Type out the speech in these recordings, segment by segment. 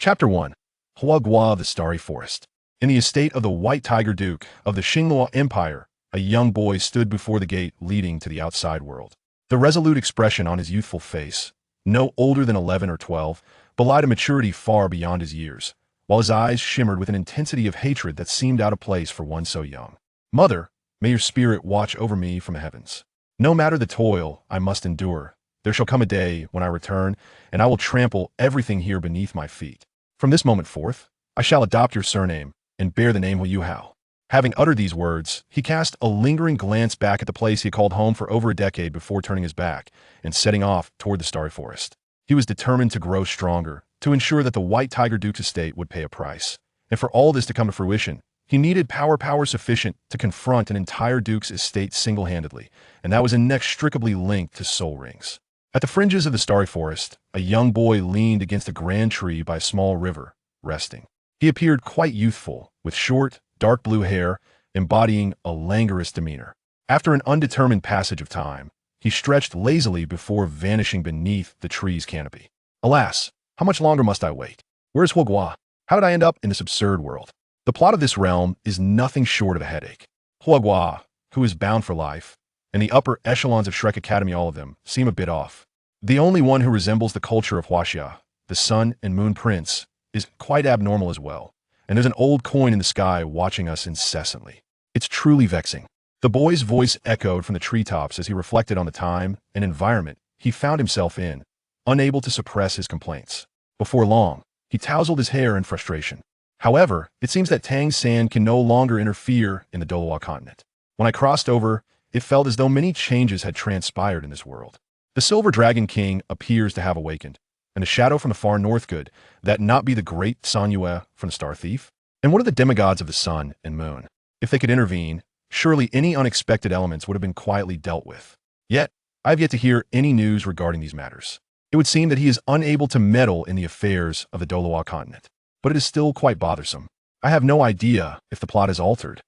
Chapter 1. Huagua of the Starry Forest. In the estate of the White Tiger Duke of the Xingluo Empire, a young boy stood before the gate leading to the outside world. The resolute expression on his youthful face, no older than 11 or 12, belied a maturity far beyond his years, while his eyes shimmered with an intensity of hatred that seemed out of place for one so young. Mother, may your spirit watch over me from the heavens. No matter the toil I must endure, there shall come a day when I return, and I will trample everything here beneath my feet. From this moment forth, I shall adopt your surname and bear the name Yu Hao. Having uttered these words, he cast a lingering glance back at the place he called home for over a decade before turning his back and setting off toward the Starry Forest. He was determined to grow stronger, to ensure that the White Tiger Duke's estate would pay a price. And for all this to come to fruition, he needed power sufficient to confront an entire duke's estate single-handedly, and that was inextricably linked to soul rings. At the fringes of the Starry Forest, a young boy leaned against a grand tree by a small river, resting. He appeared quite youthful, with short, dark blue hair, embodying a languorous demeanor. After an undetermined passage of time, he stretched lazily before vanishing beneath the tree's canopy. Alas, how much longer must I wait? Where's Huagua? How did I end up in this absurd world? The plot of this realm is nothing short of a headache. Huagua, who is bound for life, and the upper echelons of Shrek Academy, all of them, seem a bit off. The only one who resembles the culture of Huaxia, the Sun and Moon Prince, is quite abnormal as well, and there's an old coin in the sky watching us incessantly. It's truly vexing. The boy's voice echoed from the treetops as he reflected on the time and environment he found himself in, unable to suppress his complaints. Before long, he tousled his hair in frustration. However, it seems that Tang Sand can no longer interfere in the Douluo continent. When I crossed over, it felt as though many changes had transpired in this world. The Silver Dragon King appears to have awakened, and a shadow from the far north could that not be the great San Yue from the Star Thief? And what are the demigods of the sun and moon? If they could intervene, surely any unexpected elements would have been quietly dealt with. Yet, I have yet to hear any news regarding these matters. It would seem that he is unable to meddle in the affairs of the Douluo continent, but it is still quite bothersome. I have no idea if the plot is altered.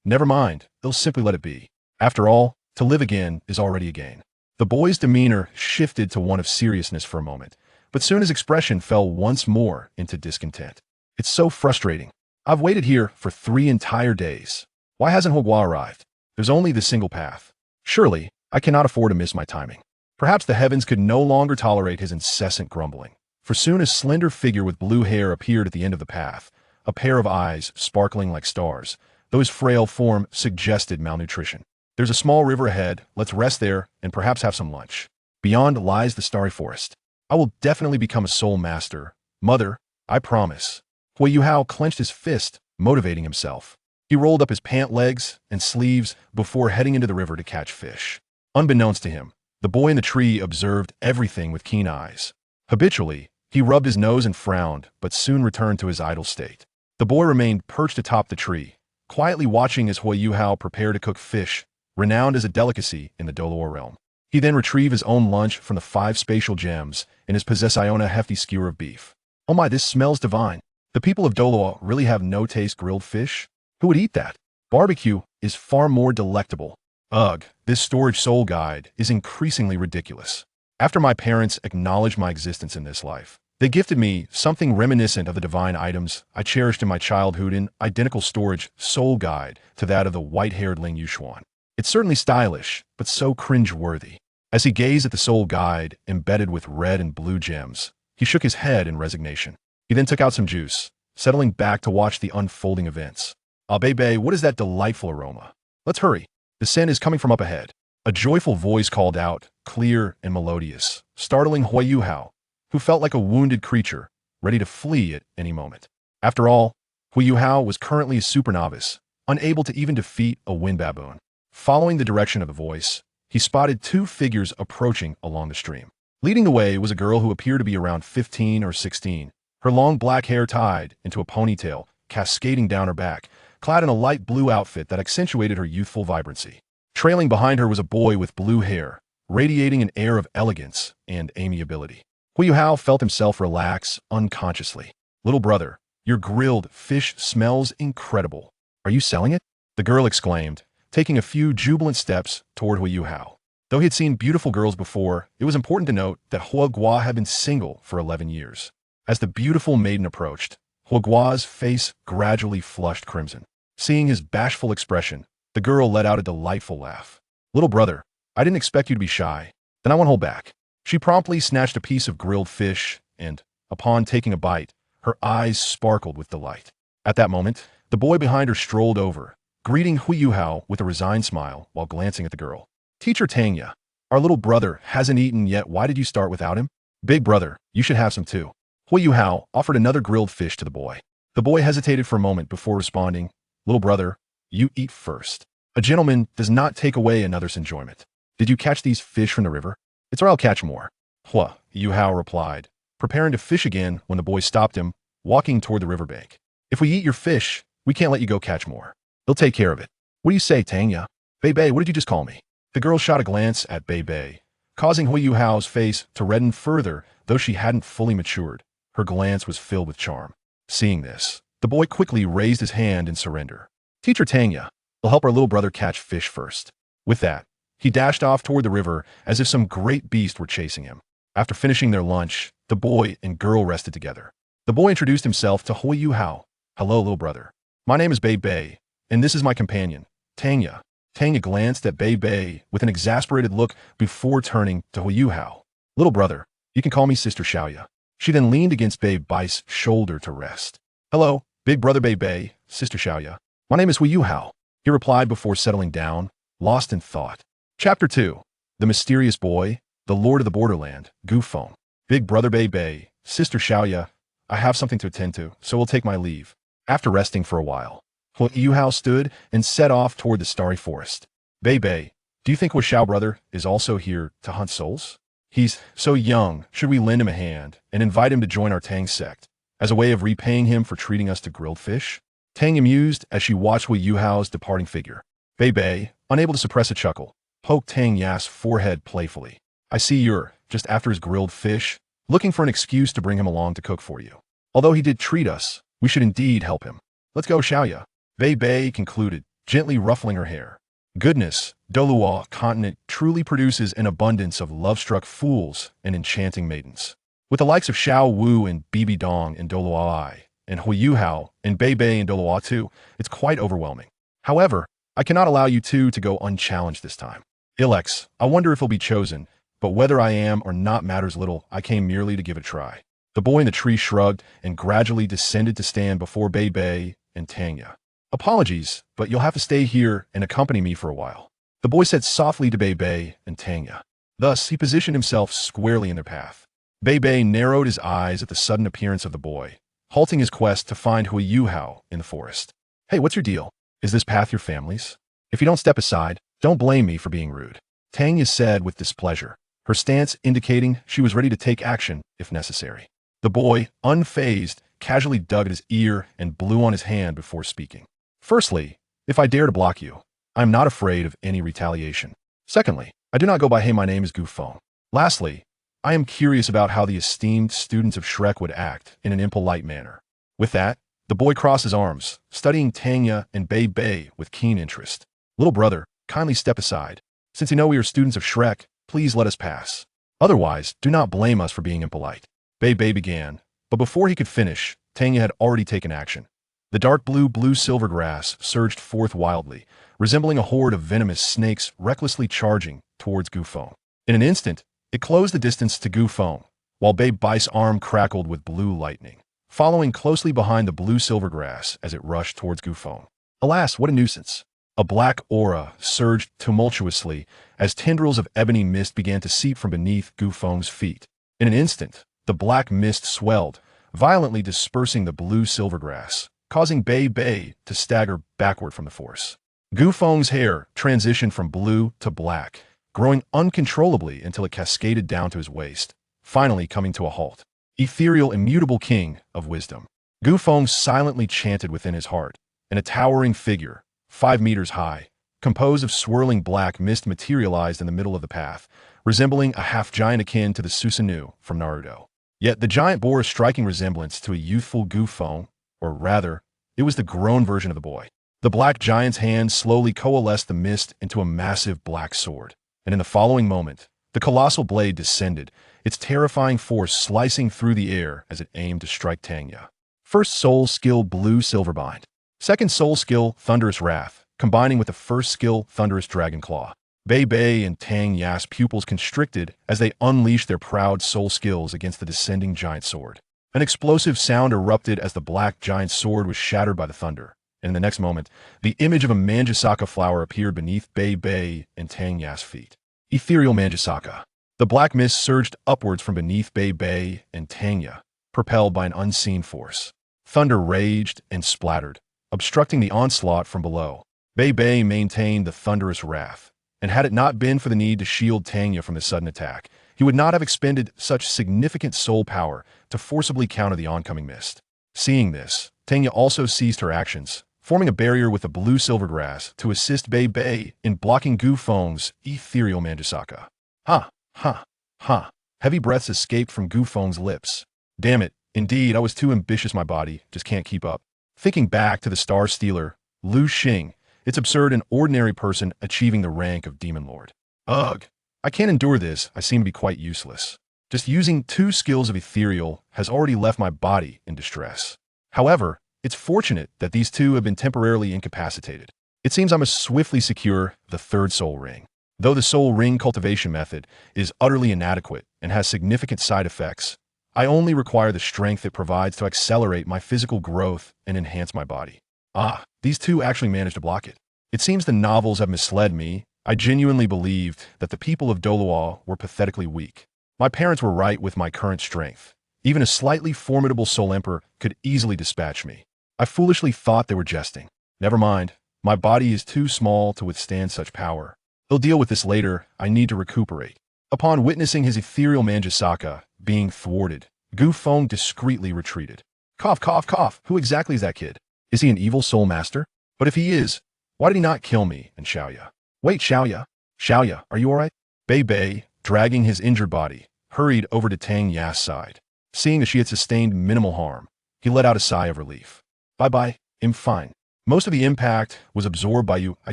Never mind, they'll simply let it be. After all, to live again is already a gain. The boy's demeanor shifted to one of seriousness for a moment, but soon his expression fell once more into discontent. It's so frustrating. I've waited here for 3 entire days. Why hasn't Huagua arrived? There's only the single path. Surely, I cannot afford to miss my timing. Perhaps the heavens could no longer tolerate his incessant grumbling, for soon a slender figure with blue hair appeared at the end of the path, a pair of eyes sparkling like stars, though his frail form suggested malnutrition. There's a small river ahead, let's rest there and perhaps have some lunch. Beyond lies the Starry Forest. I will definitely become a soul master. Mother, I promise. Yu Hao clenched his fist, motivating himself. He rolled up his pant legs and sleeves before heading into the river to catch fish. Unbeknownst to him, the boy in the tree observed everything with keen eyes. Habitually, he rubbed his nose and frowned, but soon returned to his idle state. The boy remained perched atop the tree, quietly watching as Yu Hao prepared to cook fish, renowned as a delicacy in the Douluo realm. He then retrieved his own lunch from the 5 spatial gems in his possession a hefty skewer of beef. Oh my, this smells divine. The people of Douluo really have no taste grilled fish? Who would eat that? Barbecue is far more delectable. Ugh, this storage soul guide is increasingly ridiculous. After my parents acknowledged my existence in this life, they gifted me something reminiscent of the divine items I cherished in my childhood, an identical storage soul guide to that of the white-haired Ling Yuxuan. It's certainly stylish, but so cringe-worthy. As he gazed at the soul guide, embedded with red and blue gems, he shook his head in resignation. He then took out some juice, settling back to watch the unfolding events. Ah, baby, what is that delightful aroma? Let's hurry. The scent is coming from up ahead. A joyful voice called out, clear and melodious, startling Yu Hao, who felt like a wounded creature, ready to flee at any moment. After all, Yu Hao was currently a super novice, unable to even defeat a wind baboon. Following the direction of the voice, he spotted 2 figures approaching along the stream. Leading the way was a girl who appeared to be around 15 or 16, her long black hair tied into a ponytail, cascading down her back, clad in a light blue outfit that accentuated her youthful vibrancy. Trailing behind her was a boy with blue hair, radiating an air of elegance and amiability. Yu Hao felt himself relax unconsciously. Little brother, your grilled fish smells incredible. Are you selling it? The girl exclaimed, taking a few jubilant steps toward Yu Hao. Though he had seen beautiful girls before, it was important to note that Huagua had been single for 11 years. As the beautiful maiden approached, Huagua's face gradually flushed crimson. Seeing his bashful expression, the girl let out a delightful laugh. "Little brother, I didn't expect you to be shy. Then I won't hold back." She promptly snatched a piece of grilled fish and, upon taking a bite, her eyes sparkled with delight. At that moment, the boy behind her strolled over, greeting Huyu with a resigned smile while glancing at the girl. "Teacher Tanya, our little brother hasn't eaten yet. Why did you start without him?" "Big brother, you should have some too." Huyu offered another grilled fish to the boy. The boy hesitated for a moment before responding, "Little brother, you eat first. A gentleman does not take away another's enjoyment. Did you catch these fish from the river?" "It's or I'll catch more." Huyu replied, preparing to fish again when the boy stopped him, walking toward the riverbank. "If we eat your fish, we can't let you go catch more. He'll take care of it. What do you say, Tanya?" "Bei, what did you just call me?" The girl shot a glance at Bei, causing Huyu's face to redden further, though she hadn't fully matured. Her glance was filled with charm. Seeing this, the boy quickly raised his hand in surrender. "Teacher Tanya, will help our little brother catch fish first." With that, he dashed off toward the river as if some great beast were chasing him. After finishing their lunch, the boy and girl rested together. The boy introduced himself to Huyu. "Hello, little brother. My name is Bei, and this is my companion, Tanya." Tanya glanced at Bei with an exasperated look before turning to Huyu. "Little brother, you can call me Sister Xiaoya." She then leaned against Bei's shoulder to rest. "Hello, big brother Bei, Sister Xiaoya. My name is Huyu," he replied before settling down, lost in thought. Chapter 2. The Mysterious Boy, the Lord of the Borderland, Gufeng. "Big brother Bei, Sister Xiaoya, I have something to attend to, so we'll take my leave." After resting for a while, Huyu stood and set off toward the starry forest. Bei, do you think Xiao brother is also here to hunt souls? He's so young, should we lend him a hand and invite him to join our Tang sect, as a way of repaying him for treating us to grilled fish? Tang amused as she watched Hui's departing figure. Bei, unable to suppress a chuckle, poked Tang Ya's forehead playfully. "I see you're, just after his grilled fish, looking for an excuse to bring him along to cook for you. Although he did treat us, we should indeed help him. Let's go, Xiaoya," Bei concluded, gently ruffling her hair. Goodness, Douluo continent truly produces an abundance of love-struck fools and enchanting maidens. With the likes of Xiao Wu and Bibi Dong in Douluo and Huyu and Bei in Douluo too, it's quite overwhelming. However, I cannot allow you two to go unchallenged this time. Ilex, I wonder if he'll be chosen, but whether I am or not matters little. I came merely to give it a try. The boy in the tree shrugged and gradually descended to stand before Bei and Tanya. "Apologies, but you'll have to stay here and accompany me for a while," the boy said softly to Bei and Tanya. Thus, he positioned himself squarely in their path. Bei narrowed his eyes at the sudden appearance of the boy, halting his quest to find Huyu in the forest. "Hey, what's your deal? Is this path your family's? If you don't step aside, don't blame me for being rude," Tanya said with displeasure, her stance indicating she was ready to take action if necessary. The boy, unfazed, casually dug at his ear and blew on his hand before speaking. "Firstly, if I dare to block you, I am not afraid of any retaliation. Secondly, I do not go by hey my name is Gufeng. Lastly, I am curious about how the esteemed students of Shrek would act in an impolite manner." With that, the boy crossed his arms, studying Tanya and Bei with keen interest. "Little brother, kindly step aside. Since you know we are students of Shrek, please let us pass. Otherwise, do not blame us for being impolite." Bei began, but before he could finish, Tanya had already taken action. The dark blue silver grass surged forth wildly, resembling a horde of venomous snakes recklessly charging towards Gufeng. In an instant, it closed the distance to Gufeng, while Bei's arm crackled with blue lightning, following closely behind the blue-silver grass as it rushed towards Gufeng. Alas, what a nuisance! A black aura surged tumultuously as tendrils of ebony mist began to seep from beneath Gufeng's feet. In an instant, the black mist swelled, violently dispersing the blue-silver grass, causing Bei to stagger backward from the force. Gufeng's hair transitioned from blue to black, growing uncontrollably until it cascaded down to his waist, finally coming to a halt. Ethereal, immutable king of wisdom. Gufeng silently chanted within his heart, and a towering figure, 5 meters high, composed of swirling black mist materialized in the middle of the path, resembling a half-giant akin to the Susanoo from Naruto. Yet the giant bore a striking resemblance to a youthful Gufeng, or rather, it was the grown version of the boy. The black giant's hand slowly coalesced the mist into a massive black sword, and in the following moment, The colossal blade descended, its terrifying force slicing through the air as it aimed to strike Tanya. First soul skill Blue Silverbind. Second soul skill Thunderous Wrath, combining with the first skill Thunderous Dragon Claw. Bei Bei and Tang Ya's pupils constricted as they unleashed their proud soul skills against the descending giant sword. An explosive sound erupted as the black giant sword was shattered by the thunder, and in the next moment, the image of a Manjusaka flower appeared beneath Bei Bei and Tang Ya's feet. Ethereal Manjusaka. The black mist surged upwards from beneath Bei Bei and Tang Ya, propelled by an unseen force. Thunder raged and splattered, obstructing the onslaught from below. Bei Bei maintained the thunderous wrath, and had it not been for the need to shield Tanya from the sudden attack, he would not have expended such significant soul power to forcibly counter the oncoming mist. Seeing this, Tanya also ceased her actions, forming a barrier with the blue silver grass to assist Bei Bei in blocking Gu Feng's ethereal Manjusaka. Ha, ha, ha. Heavy breaths escaped from Gu Feng's lips. Damn it, indeed, I was too ambitious, my body just can't keep up. Thinking back to the Star Stealer, Lu Xing, it's absurd an ordinary person achieving the rank of Demon Lord. Ugh, I can't endure this, I seem to be quite useless. Just using 2 skills of ethereal has already left my body in distress. However, it's fortunate that these 2 have been temporarily incapacitated. It seems I must swiftly secure the 3rd soul ring. Though the soul ring cultivation method is utterly inadequate and has significant side effects, I only require the strength it provides to accelerate my physical growth and enhance my body. Ah, these 2 actually managed to block it. It seems the novels have misled me. I genuinely believed that the people of Douluo were pathetically weak. My parents were right with my current strength. Even a slightly formidable soul emperor could easily dispatch me. I foolishly thought they were jesting. Never mind, my body is too small to withstand such power. They'll deal with this later, I need to recuperate. Upon witnessing his ethereal Manjusaka being thwarted, Gu Feng discreetly retreated. Cough, cough, cough, who exactly is that kid? Is he an evil soul master? But if he is, why did he not kill me and Xiaoya? Wait, Xiaoya? Xiaoya, are you alright? Bei Bei, dragging his injured body, hurried over to Tang Ya's side. Seeing that she had sustained minimal harm, he let out a sigh of relief. Bye-bye, I'm fine. Most of the impact was absorbed by you. I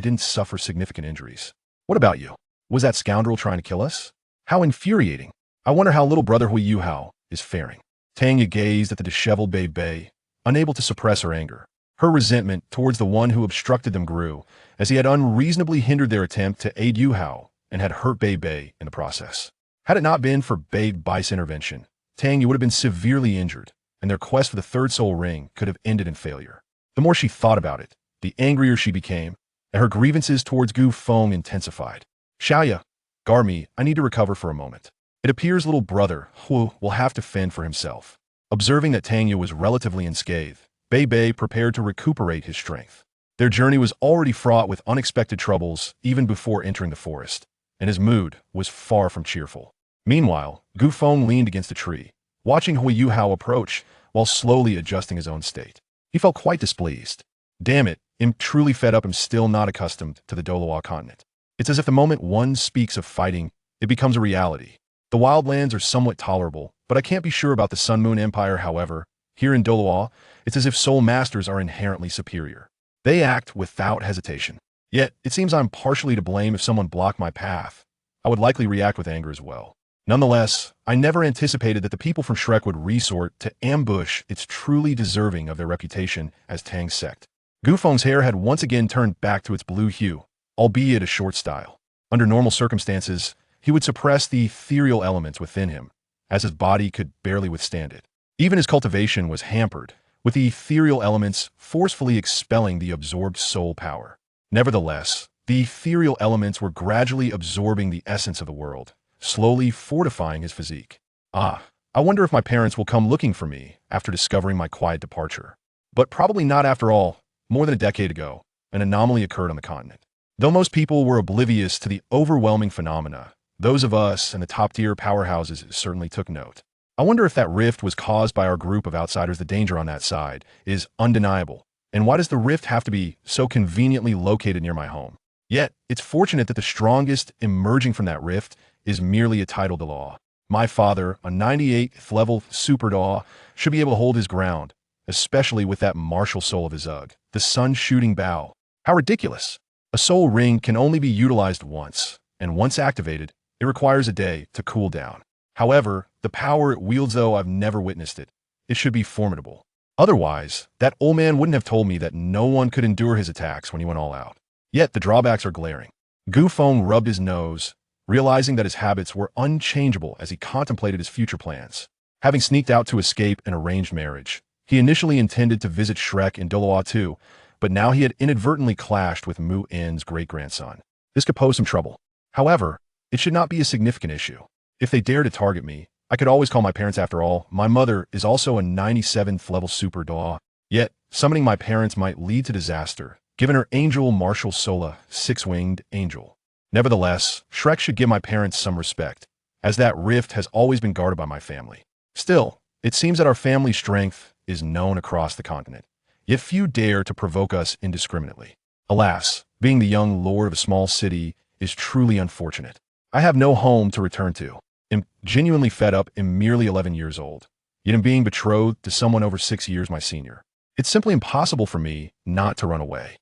didn't suffer significant injuries. What about you? Was that scoundrel trying to kill us? How infuriating. I wonder how little brother Hui Yuhao is faring. Tanya gazed at the disheveled Bei Bei, unable to suppress her anger. Her resentment towards the one who obstructed them grew, as he had unreasonably hindered their attempt to aid Yuhao and had hurt Bei Bei in the process. Had it not been for Bei Bai's intervention, Tanya would have been severely injured, and their quest for the 3rd soul ring could have ended in failure. The more she thought about it, the angrier she became, and her grievances towards Gu Feng intensified. Xiaoya, guard me, I need to recover for a moment. It appears little brother Hu will have to fend for himself. Observing that Tanya was relatively unscathed, Bei Bei prepared to recuperate his strength. Their journey was already fraught with unexpected troubles even before entering the forest, and his mood was far from cheerful. Meanwhile, Gu Feng leaned against a tree, watching Hui Yuhao approach while slowly adjusting his own state. He felt quite displeased. Damn it, I'm truly fed up and still not accustomed to the Douluo continent. It's as if the moment one speaks of fighting, it becomes a reality. The wildlands are somewhat tolerable, but I can't be sure about the Sun Moon Empire, however. Here in Douluo, it's as if soul masters are inherently superior. They act without hesitation. Yet, it seems I'm partially to blame if someone blocked my path. I would likely react with anger as well. Nonetheless, I never anticipated that the people from Shrek would resort to ambush its truly deserving of their reputation as Tang's sect. Gu Feng's hair had once again turned back to its blue hue, albeit a short style. Under normal circumstances, he would suppress the ethereal elements within him, as his body could barely withstand it. Even his cultivation was hampered, with the ethereal elements forcefully expelling the absorbed soul power. Nevertheless, the ethereal elements were gradually absorbing the essence of the world, slowly fortifying his physique. Ah, I wonder if my parents will come looking for me after discovering my quiet departure. But probably not after all. More than a decade ago, an anomaly occurred on the continent. Though most people were oblivious to the overwhelming phenomena, those of us in the top-tier powerhouses certainly took note. I wonder if that rift was caused by our group of outsiders. The danger on that side is undeniable. And why does the rift have to be so conveniently located near my home? Yet, it's fortunate that the strongest emerging from that rift is merely a title to law. My father, a 98th level super daw, should be able to hold his ground, especially with that martial soul of his Ugh, the sun-shooting bow. How ridiculous! A soul ring can only be utilized once, and once activated, It requires a day to cool down. However, the power it wields, though I've never witnessed it, it should be formidable. Otherwise, that old man wouldn't have told me that no one could endure his attacks when he went all out. Yet the drawbacks are glaring. Gu Feng rubbed his nose, realizing that his habits were unchangeable as he contemplated his future plans. Having sneaked out to escape an arranged marriage, he initially intended to visit Shrek in Douluo too, but now he had inadvertently clashed with Mu In's great-grandson. This could pose some trouble. However, it should not be a significant issue. If they dare to target me, I could always call my parents. After all, my mother is also a 97th level super Douluo. Yet, summoning my parents might lead to disaster, given her angel Marshal Sola, six-winged angel. Nevertheless, Shrek should give my parents some respect, as that rift has always been guarded by my family. Still, it seems that our family strength is known across the continent, yet few dare to provoke us indiscriminately. Alas, being the young lord of a small city is truly unfortunate. I have no home to return to. Am genuinely fed up and merely 11 years old, yet am being betrothed to someone over 6 years my senior. It's simply impossible for me not to run away.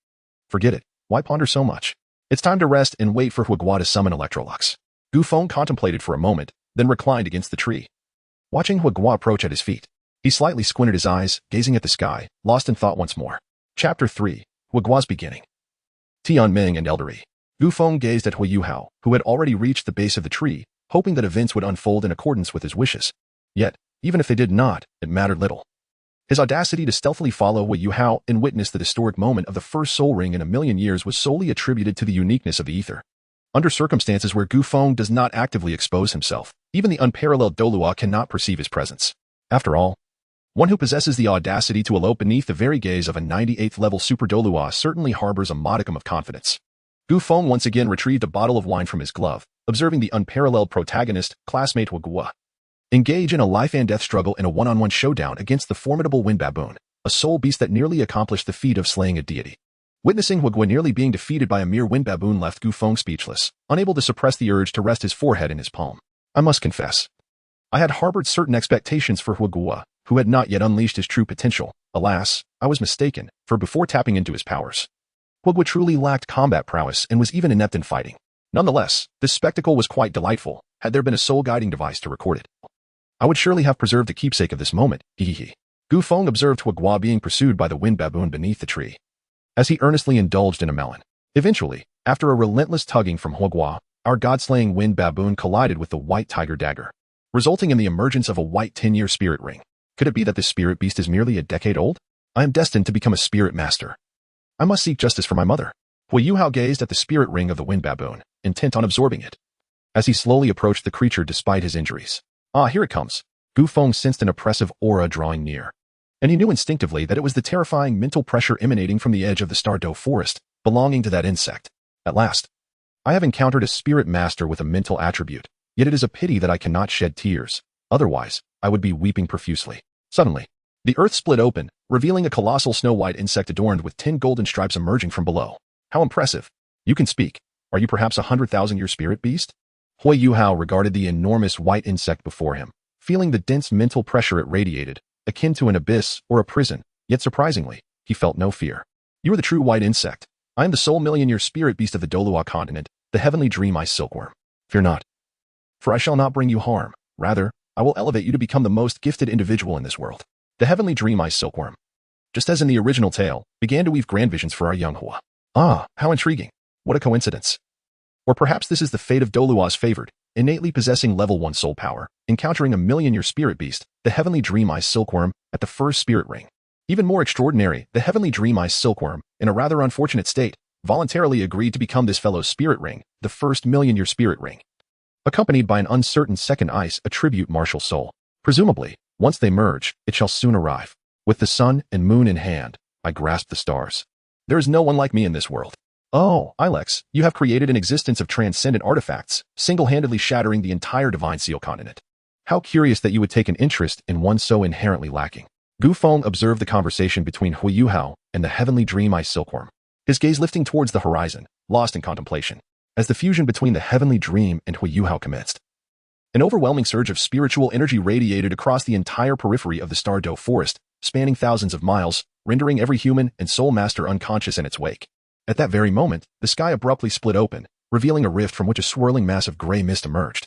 Forget it. Why ponder so much? It's time to rest and wait for Huagua to summon Electrolux. Gu Feng contemplated for a moment, then reclined against the tree. Watching Huagua approach at his feet, he slightly squinted his eyes, gazing at the sky, lost in thought once more. Chapter 3. Huagua's Beginning. Tianming and Eldery. Gu Feng gazed at Huayuhao, who had already reached the base of the tree, hoping that events would unfold in accordance with his wishes. Yet, even if they did not, it mattered little. His audacity to stealthily follow Huayuhao and witness the historic moment of the first soul ring in a million years was solely attributed to the uniqueness of the ether. Under circumstances where Gu Feng does not actively expose himself, even the unparalleled Douluo cannot perceive his presence. After all, one who possesses the audacity to elope beneath the very gaze of a 98th level super Douluo certainly harbors a modicum of confidence. Gu Feng once again retrieved a bottle of wine from his glove, observing the unparalleled protagonist, classmate Huagua, engage in a life-and-death struggle in a one-on-one showdown against the formidable wind baboon, a soul beast that nearly accomplished the feat of slaying a deity. Witnessing Huagua nearly being defeated by a mere wind baboon left Gu Feng speechless, unable to suppress the urge to rest his forehead in his palm. I must confess, I had harbored certain expectations for Huagua, who had not yet unleashed his true potential. Alas, I was mistaken, for before tapping into his powers, Huagua truly lacked combat prowess and was even inept in fighting. Nonetheless, this spectacle was quite delightful, had there been a soul-guiding device to record it. I would surely have preserved the keepsake of this moment, hehehe. Gu Feng observed Huagua being pursued by the wind baboon beneath the tree, as he earnestly indulged in a melon. Eventually, after a relentless tugging from Huagua, our god-slaying wind baboon collided with the white tiger dagger, resulting in the emergence of a white 10-year spirit ring. Could it be that this spirit beast is merely a decade old? I am destined to become a spirit master. I must seek justice for my mother. Huayuhao gazed at the spirit ring of the wind baboon, intent on absorbing it, as he slowly approached the creature despite his injuries. Ah, here it comes. Gu Feng sensed an oppressive aura drawing near, and he knew instinctively that it was the terrifying mental pressure emanating from the edge of the Douluo forest, belonging to that insect. At last, I have encountered a spirit master with a mental attribute, yet it is a pity that I cannot shed tears. Otherwise, I would be weeping profusely. Suddenly, the earth split open, revealing a colossal snow-white insect adorned with 10 golden stripes emerging from below. How impressive. You can speak. Are you perhaps a 100,000-year spirit beast? Huayuhao regarded the enormous white insect before him, feeling the dense mental pressure it radiated, akin to an abyss or a prison, yet surprisingly, he felt no fear. You are the true white insect. I am the sole million-year spirit beast of the Douluo continent, the heavenly dream-eye silkworm. Fear not, for I shall not bring you harm. Rather, I will elevate you to become the most gifted individual in this world. The heavenly dream-eye silkworm, just as in the original tale, began to weave grand visions for our young Hua. Ah, how intriguing. What a coincidence. Or perhaps this is the fate of Douluo's favored, innately possessing level 1 soul power, encountering a million-year spirit beast, the heavenly dream-eye silkworm, at the first spirit ring. Even more extraordinary, the heavenly dream-eye silkworm, in a rather unfortunate state, voluntarily agreed to become this fellow's spirit ring, the first million-year spirit ring, accompanied by an uncertain second ice attribute martial soul. Presumably, once they merge, it shall soon arrive. With the sun and moon in hand, I grasp the stars. There is no one like me in this world. Oh, Ilex, you have created an existence of transcendent artifacts, single-handedly shattering the entire Divine Seal continent. How curious that you would take an interest in one so inherently lacking. Gu Feng observed the conversation between Huayuhao and the heavenly dream-eye silkworm, his gaze lifting towards the horizon, lost in contemplation, as the fusion between the heavenly dream and Huayuhao commenced. An overwhelming surge of spiritual energy radiated across the entire periphery of the Douluo forest, spanning thousands of miles, rendering every human and soul master unconscious in its wake. At that very moment, the sky abruptly split open, revealing a rift from which a swirling mass of gray mist emerged,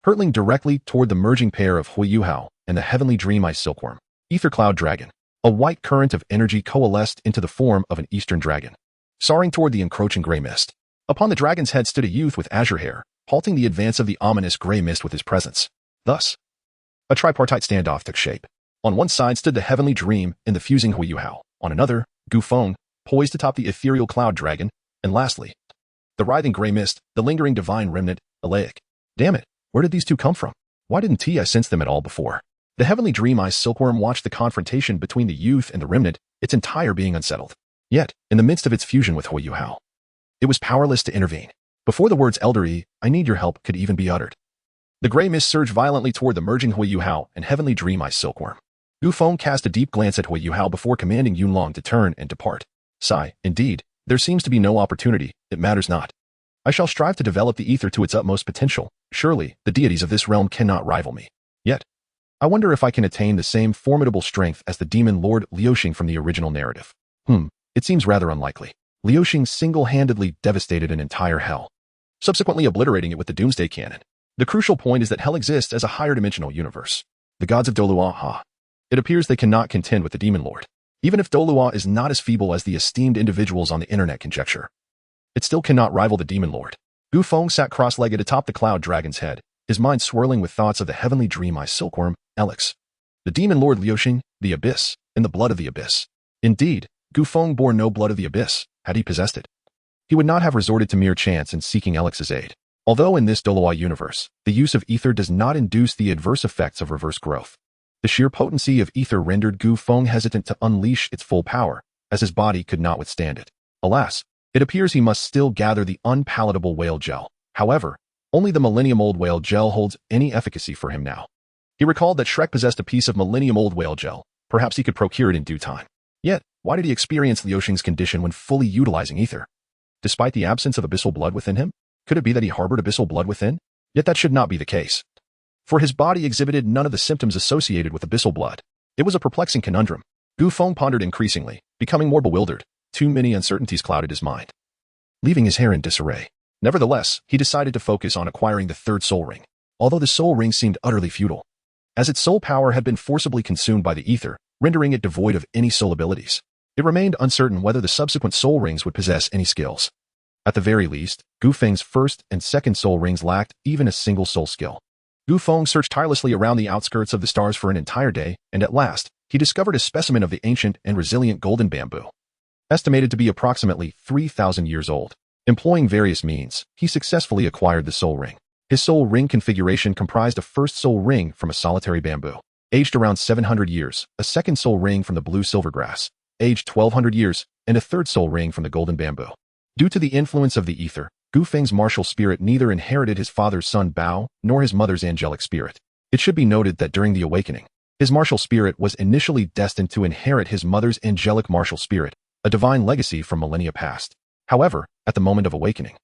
hurtling directly toward the merging pair of Huagua and the heavenly dream ice silkworm. Ether Cloud Dragon. A white current of energy coalesced into the form of an eastern dragon, soaring toward the encroaching gray mist. Upon the dragon's head stood a youth with azure hair, halting the advance of the ominous gray mist with his presence. Thus, a tripartite standoff took shape. On one side stood the heavenly dream in the fusing Huagua. On another, Gu Feng, poised atop the ethereal cloud dragon. And lastly, the writhing gray mist, the lingering divine remnant, Alaic. Damn it, where did these two come from? Why didn't I sense them at all before? The heavenly dream ice silkworm watched the confrontation between the youth and the remnant, its entire being unsettled. Yet, in the midst of its fusion with Huagua, it was powerless to intervene. Before the words Elder Yi, I need your help, could even be uttered, the gray mist surged violently toward the merging Huagua and heavenly dream ice silkworm. Gu Feng cast a deep glance at Huagua before commanding Yunlong to turn and depart. Sigh, indeed, there seems to be no opportunity, it matters not. I shall strive to develop the ether to its utmost potential. Surely, the deities of this realm cannot rival me. Yet, I wonder if I can attain the same formidable strength as the demon lord Liuxing from the original narrative. It seems rather unlikely. Liuxing single-handedly devastated an entire hell, subsequently obliterating it with the Doomsday Cannon. The crucial point is that hell exists as a higher-dimensional universe. The gods of Douluo, it appears they cannot contend with the demon lord. Even if Douluo is not as feeble as the esteemed individuals on the internet conjecture, it still cannot rival the demon lord. Gu Feng sat cross-legged atop the cloud dragon's head, his mind swirling with thoughts of the heavenly dream ice silkworm, Elix, the demon lord Liuxing, the abyss, and the blood of the abyss. Indeed, Gu Feng bore no blood of the abyss. Had he possessed it, he would not have resorted to mere chance in seeking Elix's aid. Although in this Douluo universe, the use of ether does not induce the adverse effects of reverse growth, the sheer potency of ether rendered Gu Feng hesitant to unleash its full power, as his body could not withstand it. Alas, it appears he must still gather the unpalatable whale gel. However, only the millennium-old whale gel holds any efficacy for him now. He recalled that Shrek possessed a piece of millennium-old whale gel. Perhaps he could procure it in due time. Yet, why did he experience Liuxing's condition when fully utilizing ether? Despite the absence of abyssal blood within him? Could it be that he harbored abyssal blood within? Yet that should not be the case, for his body exhibited none of the symptoms associated with abyssal blood. It was a perplexing conundrum. Gu Feng pondered increasingly, becoming more bewildered. Too many uncertainties clouded his mind, leaving his hair in disarray. Nevertheless, he decided to focus on acquiring the third soul ring, although the soul ring seemed utterly futile, as its soul power had been forcibly consumed by the ether, rendering it devoid of any soul abilities. It remained uncertain whether the subsequent soul rings would possess any skills. At the very least, Gu Feng's first and second soul rings lacked even a single soul skill. Gu Feng searched tirelessly around the outskirts of the stars for an entire day, and at last, he discovered a specimen of the ancient and resilient golden bamboo, estimated to be approximately 3,000 years old. Employing various means, he successfully acquired the soul ring. His soul ring configuration comprised a first soul ring from a solitary bamboo, aged around 700 years, a second soul ring from the blue silvergrass, aged 1,200 years, and a third soul ring from the golden bamboo. Due to the influence of the ether, Gu Feng's martial spirit neither inherited his father's son Bao nor his mother's angelic spirit. It should be noted that during the awakening, his martial spirit was initially destined to inherit his mother's angelic martial spirit, a divine legacy from millennia past. However, at the moment of awakening,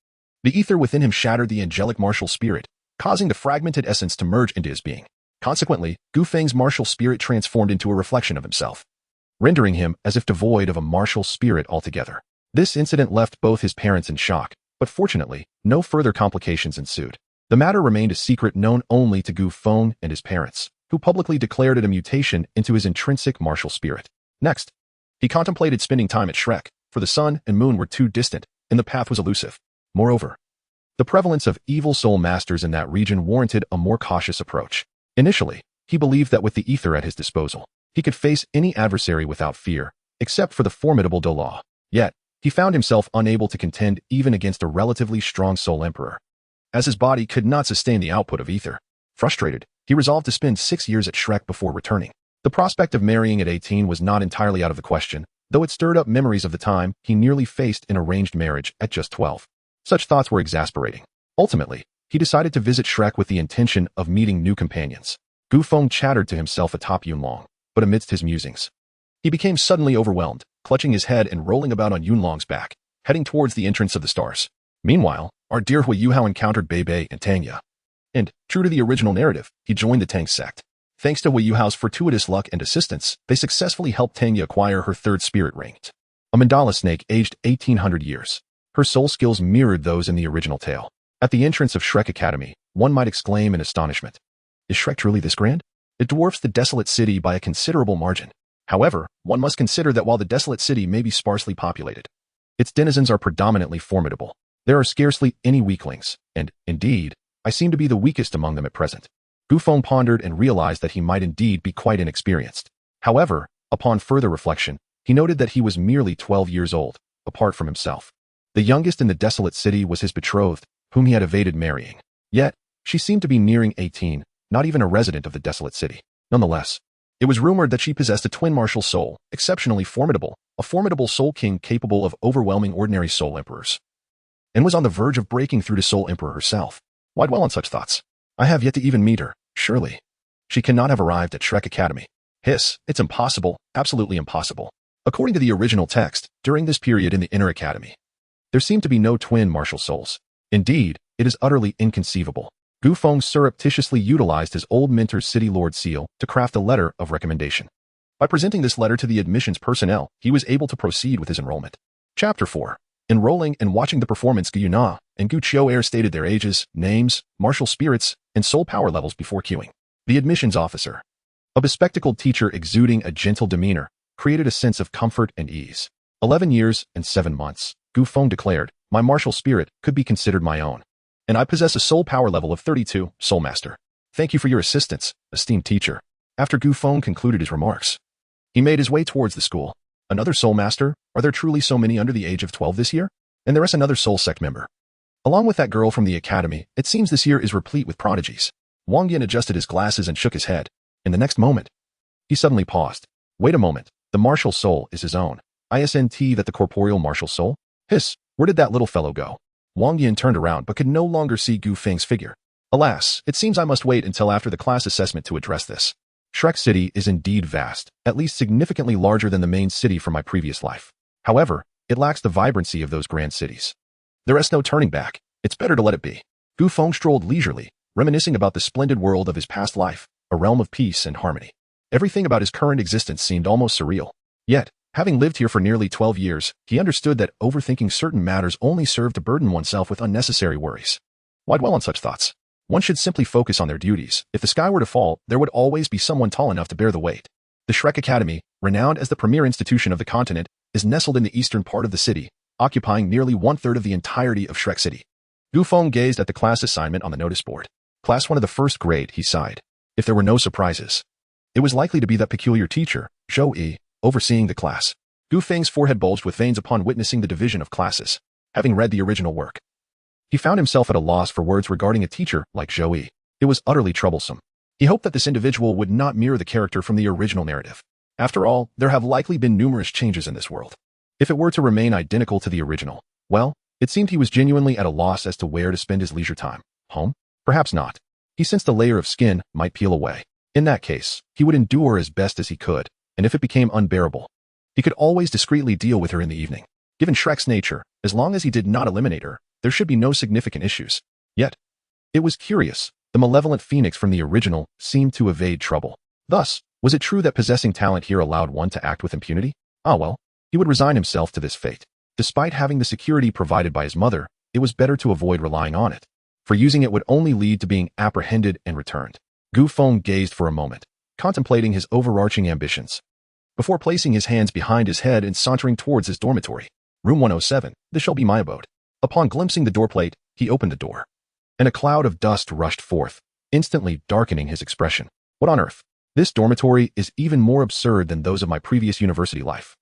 the ether within him shattered the angelic martial spirit, causing the fragmented essence to merge into his being. Consequently, Gu Feng's martial spirit transformed into a reflection of himself, rendering him as if devoid of a martial spirit altogether. This incident left both his parents in shock, but fortunately, no further complications ensued. The matter remained a secret known only to Gu Feng and his parents, who publicly declared it a mutation into his intrinsic martial spirit. Next, he contemplated spending time at Shrek, for the sun and moon were too distant, and the path was elusive. Moreover, the prevalence of evil soul masters in that region warranted a more cautious approach. Initially, he believed that with the ether at his disposal, he could face any adversary without fear, except for the formidable Douluo. Yet, he found himself unable to contend even against a relatively strong soul emperor, as his body could not sustain the output of ether. Frustrated, he resolved to spend 6 years at Shrek before returning. The prospect of marrying at 18 was not entirely out of the question, though it stirred up memories of the time he nearly faced an arranged marriage at just 12. Such thoughts were exasperating. Ultimately, he decided to visit Shrek with the intention of meeting new companions. Gu Feng chattered to himself atop Yunlong, but amidst his musings, he became suddenly overwhelmed, clutching his head and rolling about on Yunlong's back, heading towards the entrance of the stars. Meanwhile, our dear Huagua encountered Bei and Tanya, and, true to the original narrative, he joined the Tang sect. Thanks to Huagua's fortuitous luck and assistance, they successfully helped Tanya acquire her third spirit ring, a mandala snake aged 1,800 years. Her soul skills mirrored those in the original tale. At the entrance of Shrek Academy, one might exclaim in astonishment. Is Shrek truly this grand? It dwarfs the desolate city by a considerable margin. However, one must consider that while the desolate city may be sparsely populated, its denizens are predominantly formidable. There are scarcely any weaklings, and, indeed, I seem to be the weakest among them at present. Gufeng pondered and realized that he might indeed be quite inexperienced. However, upon further reflection, he noted that he was merely 12 years old, apart from himself. The youngest in the desolate city was his betrothed, whom he had evaded marrying. Yet, she seemed to be nearing 18, not even a resident of the desolate city. Nonetheless, it was rumored that she possessed a twin martial soul, exceptionally formidable, a formidable soul king capable of overwhelming ordinary soul emperors, and was on the verge of breaking through to Soul Emperor herself. Why dwell on such thoughts? I have yet to even meet her, surely. She cannot have arrived at Shrek Academy. Hiss, it's impossible, absolutely impossible. According to the original text, during this period in the Inner Academy, there seemed to be no twin martial souls. Indeed, it is utterly inconceivable. Gufeng surreptitiously utilized his old mentor's City Lord seal to craft a letter of recommendation. By presenting this letter to the admissions personnel, he was able to proceed with his enrollment. Chapter 4. Enrolling and watching the performance, Gu Yuna and Gu Qiu stated their ages, names, martial spirits, and soul power levels before queuing. The admissions officer, a bespectacled teacher exuding a gentle demeanor, created a sense of comfort and ease. 11 years and 7 months, Gufeng declared, my martial spirit could be considered my own, and I possess a soul power level of 32, Soul Master. Thank you for your assistance, esteemed teacher. After Gufeng concluded his remarks, he made his way towards the school. Another Soul Master? Are there truly so many under the age of 12 this year? And there is another Soul Sect member. Along with that girl from the academy, it seems this year is replete with prodigies. Wang Yin adjusted his glasses and shook his head. In the next moment, he suddenly paused. Wait a moment, the martial soul is his own. Isn't that the corporeal martial soul? Hiss, where did that little fellow go? Wang Yin turned around but could no longer see Gu Feng's figure. Alas, it seems I must wait until after the class assessment to address this. Shrek City is indeed vast, at least significantly larger than the main city from my previous life. However, it lacks the vibrancy of those grand cities. There is no turning back. It's better to let it be. Gufeng strolled leisurely, reminiscing about the splendid world of his past life, a realm of peace and harmony. Everything about his current existence seemed almost surreal. Yet, having lived here for nearly 12 years, he understood that overthinking certain matters only served to burden oneself with unnecessary worries. Why dwell on such thoughts? One should simply focus on their duties. If the sky were to fall, there would always be someone tall enough to bear the weight. The Shrek Academy, renowned as the premier institution of the continent, is nestled in the eastern part of the city, occupying nearly 1/3 of the entirety of Shrek City. Gufeng gazed at the class assignment on the notice board. Class 1 of the first grade, he sighed. If there were no surprises, it was likely to be that peculiar teacher, Zhou Yi, overseeing the class. Gufeng's forehead bulged with veins upon witnessing the division of classes. Having read the original work, he found himself at a loss for words regarding a teacher like Zhou Yi. It was utterly troublesome. He hoped that this individual would not mirror the character from the original narrative. After all, there have likely been numerous changes in this world. If it were to remain identical to the original, well, it seemed he was genuinely at a loss as to where to spend his leisure time. Home? Perhaps not. He sensed a layer of skin might peel away. In that case, he would endure as best as he could, and if it became unbearable, he could always discreetly deal with her in the evening. Given Shrek's nature, as long as he did not eliminate her, there should be no significant issues. Yet, it was curious. The malevolent phoenix from the original seemed to evade trouble. Thus, was it true that possessing talent here allowed one to act with impunity? Ah well, he would resign himself to this fate. Despite having the security provided by his mother, it was better to avoid relying on it, for using it would only lead to being apprehended and returned. Gufeng gazed for a moment, contemplating his overarching ambitions, before placing his hands behind his head and sauntering towards his dormitory. Room 107, this shall be my abode. Upon glimpsing the doorplate, he opened the door, and a cloud of dust rushed forth, instantly darkening his expression. What on earth? This dormitory is even more absurd than those of my previous university life.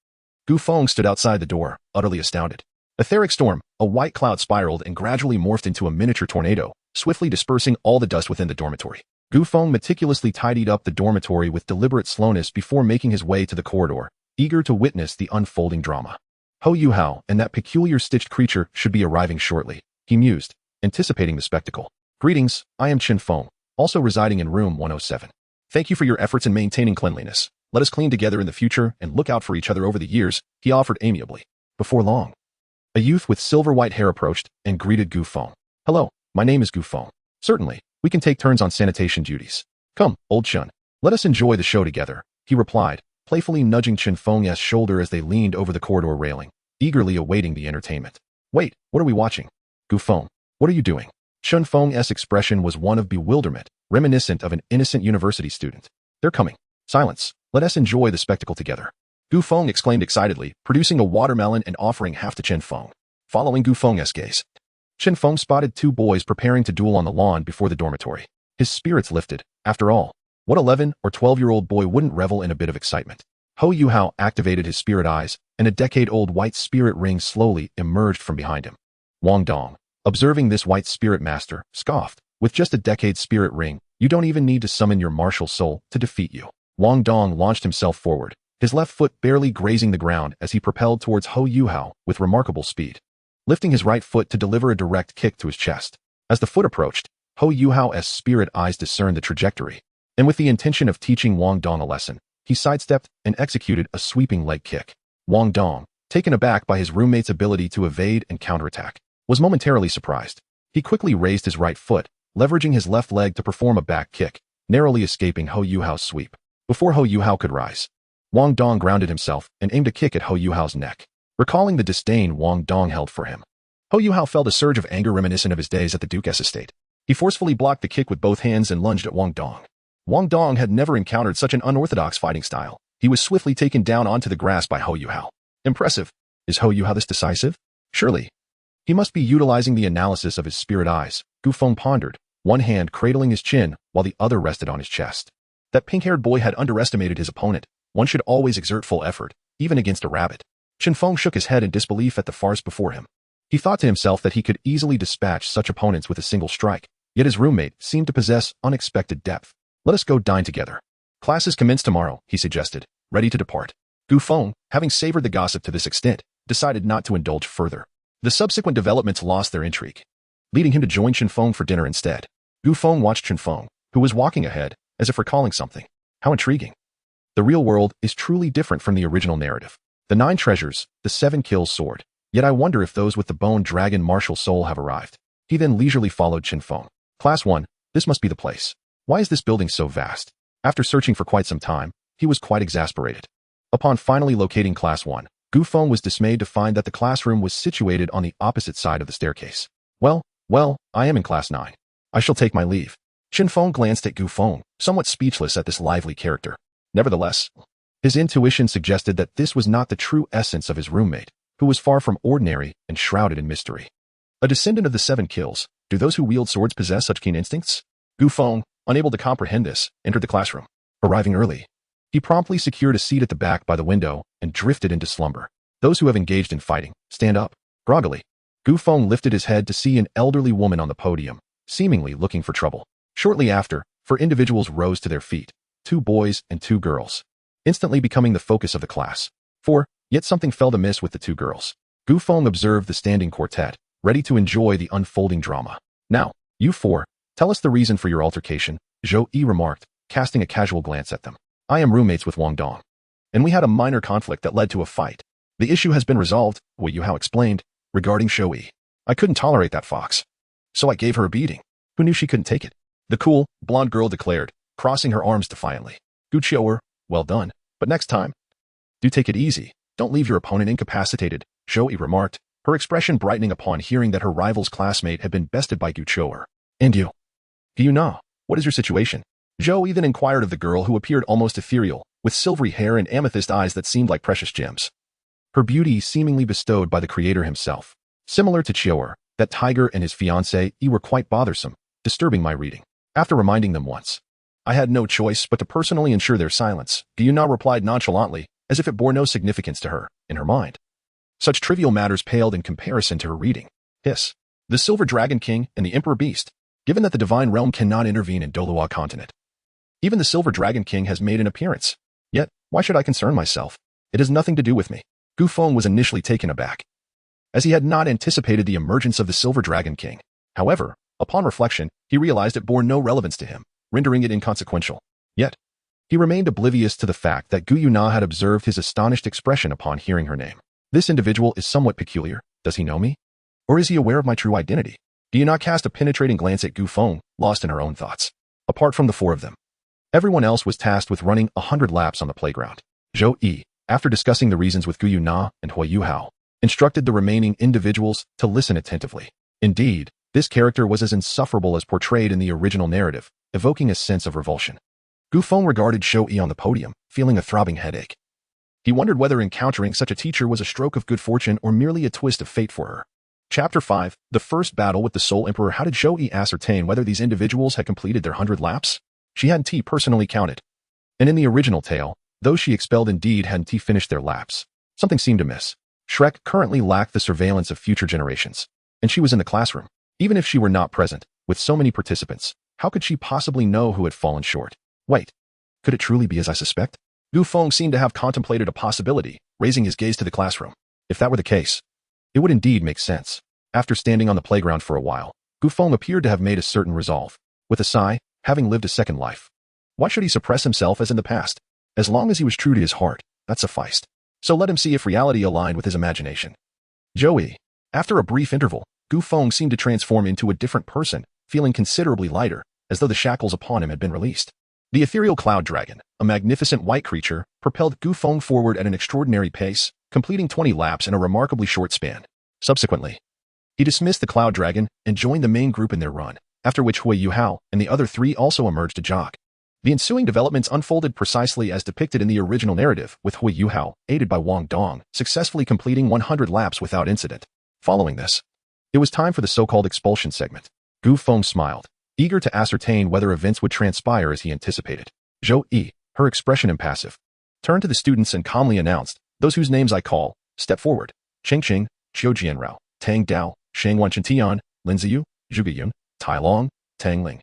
Gufeng stood outside the door, utterly astounded. Etheric storm, a white cloud spiraled and gradually morphed into a miniature tornado, swiftly dispersing all the dust within the dormitory. Gufeng meticulously tidied up the dormitory with deliberate slowness before making his way to the corridor, eager to witness the unfolding drama. Ho Yuhao and that peculiar stitched creature should be arriving shortly, he mused, anticipating the spectacle. Greetings, I am Qin Feng, also residing in room 107. Thank you for your efforts in maintaining cleanliness. Let us clean together in the future and look out for each other over the years, he offered amiably. Before long, a youth with silver-white hair approached and greeted Gufeng. Hello, my name is Gufeng. Certainly, we can take turns on sanitation duties. Come, old Chun, let us enjoy the show together, he replied, playfully nudging Qin Feng's shoulder as they leaned over the corridor railing, eagerly awaiting the entertainment. Wait, what are we watching? Gu Feng, what are you doing? Chen Feng's expression was one of bewilderment, reminiscent of an innocent university student. They're coming. Silence. Let us enjoy the spectacle together. Gu Feng exclaimed excitedly, producing a watermelon and offering half to Chen Feng. Following Gu Feng's gaze, Chen Feng spotted two boys preparing to duel on the lawn before the dormitory. His spirits lifted. After all, what 11 or 12-year-old boy wouldn't revel in a bit of excitement? Hou Yuhao activated his spirit eyes, and a decade-old white spirit ring slowly emerged from behind him. Wang Dong, observing this white spirit master, scoffed. With just a decade spirit ring, you don't even need to summon your martial soul to defeat you. Wang Dong launched himself forward, his left foot barely grazing the ground as he propelled towards Hou Yuhao with remarkable speed, lifting his right foot to deliver a direct kick to his chest. As the foot approached, Hou Yuhao's spirit eyes discerned the trajectory, and with the intention of teaching Wang Dong a lesson, he sidestepped and executed a sweeping leg kick. Wang Dong, taken aback by his roommate's ability to evade and counterattack, was momentarily surprised. He quickly raised his right foot, leveraging his left leg to perform a back kick, narrowly escaping Hou Yuhao's sweep. Before Hou Yuhao could rise, Wang Dong grounded himself and aimed a kick at Hou Yuhao's neck. Recalling the disdain Wang Dong held for him, Hou Yuhao felt a surge of anger reminiscent of his days at the Duke's estate. He forcefully blocked the kick with both hands and lunged at Wang Dong. Wang Dong had never encountered such an unorthodox fighting style. He was swiftly taken down onto the grass by Hou Yuhao. Impressive. Is Hou Yuhao this decisive? Surely. He must be utilizing the analysis of his spirit eyes, Gu Feng pondered, one hand cradling his chin while the other rested on his chest. That pink-haired boy had underestimated his opponent. One should always exert full effort, even against a rabbit. Chen Feng shook his head in disbelief at the farce before him. He thought to himself that he could easily dispatch such opponents with a single strike, yet his roommate seemed to possess unexpected depth. Let us go dine together. Classes commence tomorrow, he suggested, ready to depart. Gu Feng, having savored the gossip to this extent, decided not to indulge further. The subsequent developments lost their intrigue, leading him to join Chen Feng for dinner instead. Gu Feng watched Chen Feng, who was walking ahead, as if recalling something. How intriguing. The real world is truly different from the original narrative. The 9 treasures, the 7 kills soared. Yet I wonder if those with the bone dragon martial soul have arrived. He then leisurely followed Chen Feng. Class 1, this must be the place. Why is this building so vast? After searching for quite some time, he was quite exasperated. Upon finally locating Class 1, Gu Feng was dismayed to find that the classroom was situated on the opposite side of the staircase. Well, I am in Class 9. I shall take my leave. Chen Feng glanced at Gu Feng, somewhat speechless at this lively character. Nevertheless, his intuition suggested that this was not the true essence of his roommate, who was far from ordinary and shrouded in mystery. A descendant of the 7 kills, do those who wield swords possess such keen instincts? Gu Feng, unable to comprehend this, entered the classroom. Arriving early, he promptly secured a seat at the back by the window and drifted into slumber. Those who have engaged in fighting, stand up. Groggily, Gu Feng lifted his head to see an elderly woman on the podium, seemingly looking for trouble. Shortly after, 4 individuals rose to their feet, 2 boys and 2 girls, instantly becoming the focus of the class. Yet something felt amiss with the 2 girls. Gu Feng observed the standing quartet, ready to enjoy the unfolding drama. Now, you 4, tell us the reason for your altercation, Zhou Yi remarked, casting a casual glance at them. I am roommates with Wang Dong, and we had a minor conflict that led to a fight. The issue has been resolved, Wu Yuhao explained, regarding Zhou Yi. I couldn't tolerate that fox, so I gave her a beating. Who knew she couldn't take it? The cool, blonde girl declared, crossing her arms defiantly. Good shower, well done, but next time, do take it easy. Don't leave your opponent incapacitated, Zhou Yi remarked, her expression brightening upon hearing that her rival's classmate had been bested by Gu Chou'er. And you? Do you know? What is your situation? Zhou Yi then inquired of the girl who appeared almost ethereal, with silvery hair and amethyst eyes that seemed like precious gems. Her beauty seemingly bestowed by the creator himself. Similar to Chou'er, that tiger and his fiancée were quite bothersome, disturbing my reading. After reminding them once, I had no choice but to personally ensure their silence. Gu Yuna replied nonchalantly, as if it bore no significance to her, in her mind. Such trivial matters paled in comparison to her reading. Hiss. The Silver Dragon King and the Emperor Beast. Given that the Divine Realm cannot intervene in Douluo continent, even the Silver Dragon King has made an appearance. Yet, why should I concern myself? It has nothing to do with me. Gu Feng was initially taken aback, as he had not anticipated the emergence of the Silver Dragon King. However, upon reflection, he realized it bore no relevance to him, rendering it inconsequential. Yet, he remained oblivious to the fact that Gu Yuna had observed his astonished expression upon hearing her name. This individual is somewhat peculiar. Does he know me? Or is he aware of my true identity? Gu Yuna cast a penetrating glance at Gu Feng, lost in her own thoughts. Apart from the 4 of them, everyone else was tasked with running 100 laps on the playground. Zhou Yi, after discussing the reasons with Gu Yuna and Hou Yuhao, instructed the remaining individuals to listen attentively. Indeed, this character was as insufferable as portrayed in the original narrative, evoking a sense of revulsion. Gu Feng regarded Zhou Yi on the podium, feeling a throbbing headache. He wondered whether encountering such a teacher was a stroke of good fortune or merely a twist of fate for her. Chapter 5, The First Battle with the Soul Emperor. How did Zhou Yi ascertain whether these individuals had completed their 100 laps? She hadn't personally counted. And in the original tale, those she expelled indeed hadn't finished their laps. Something seemed amiss. Shrek currently lacked the surveillance of future generations. And she was in the classroom. Even if she were not present, with so many participants, how could she possibly know who had fallen short? Wait, could it truly be as I suspect? Gu Feng seemed to have contemplated a possibility, raising his gaze to the classroom. If that were the case, it would indeed make sense. After standing on the playground for a while, Gu Feng appeared to have made a certain resolve. With a sigh, having lived a second life. Why should he suppress himself as in the past? As long as he was true to his heart, that sufficed. So let him see if reality aligned with his imagination. Zhou Yi. After a brief interval, Gu Feng seemed to transform into a different person, feeling considerably lighter, as though the shackles upon him had been released. The ethereal cloud dragon, a magnificent white creature, propelled Gu Feng forward at an extraordinary pace, completing 20 laps in a remarkably short span. Subsequently, he dismissed the cloud dragon and joined the main group in their run, after which Huagua and the other three also emerged to jog. The ensuing developments unfolded precisely as depicted in the original narrative, with Huagua, aided by Wang Dong, successfully completing 100 laps without incident. Following this, it was time for the so-called expulsion segment. Gu Feng smiled, eager to ascertain whether events would transpire as he anticipated. Zhou Yi, her expression impassive, turned to the students and calmly announced, "Those whose names I call, step forward. Cheng Qing, Qiu Jianrao, Tang Dao, Shang Wanchentian, Lin Ziyu, Zhuge Yun, Tai Long, Tang Ling,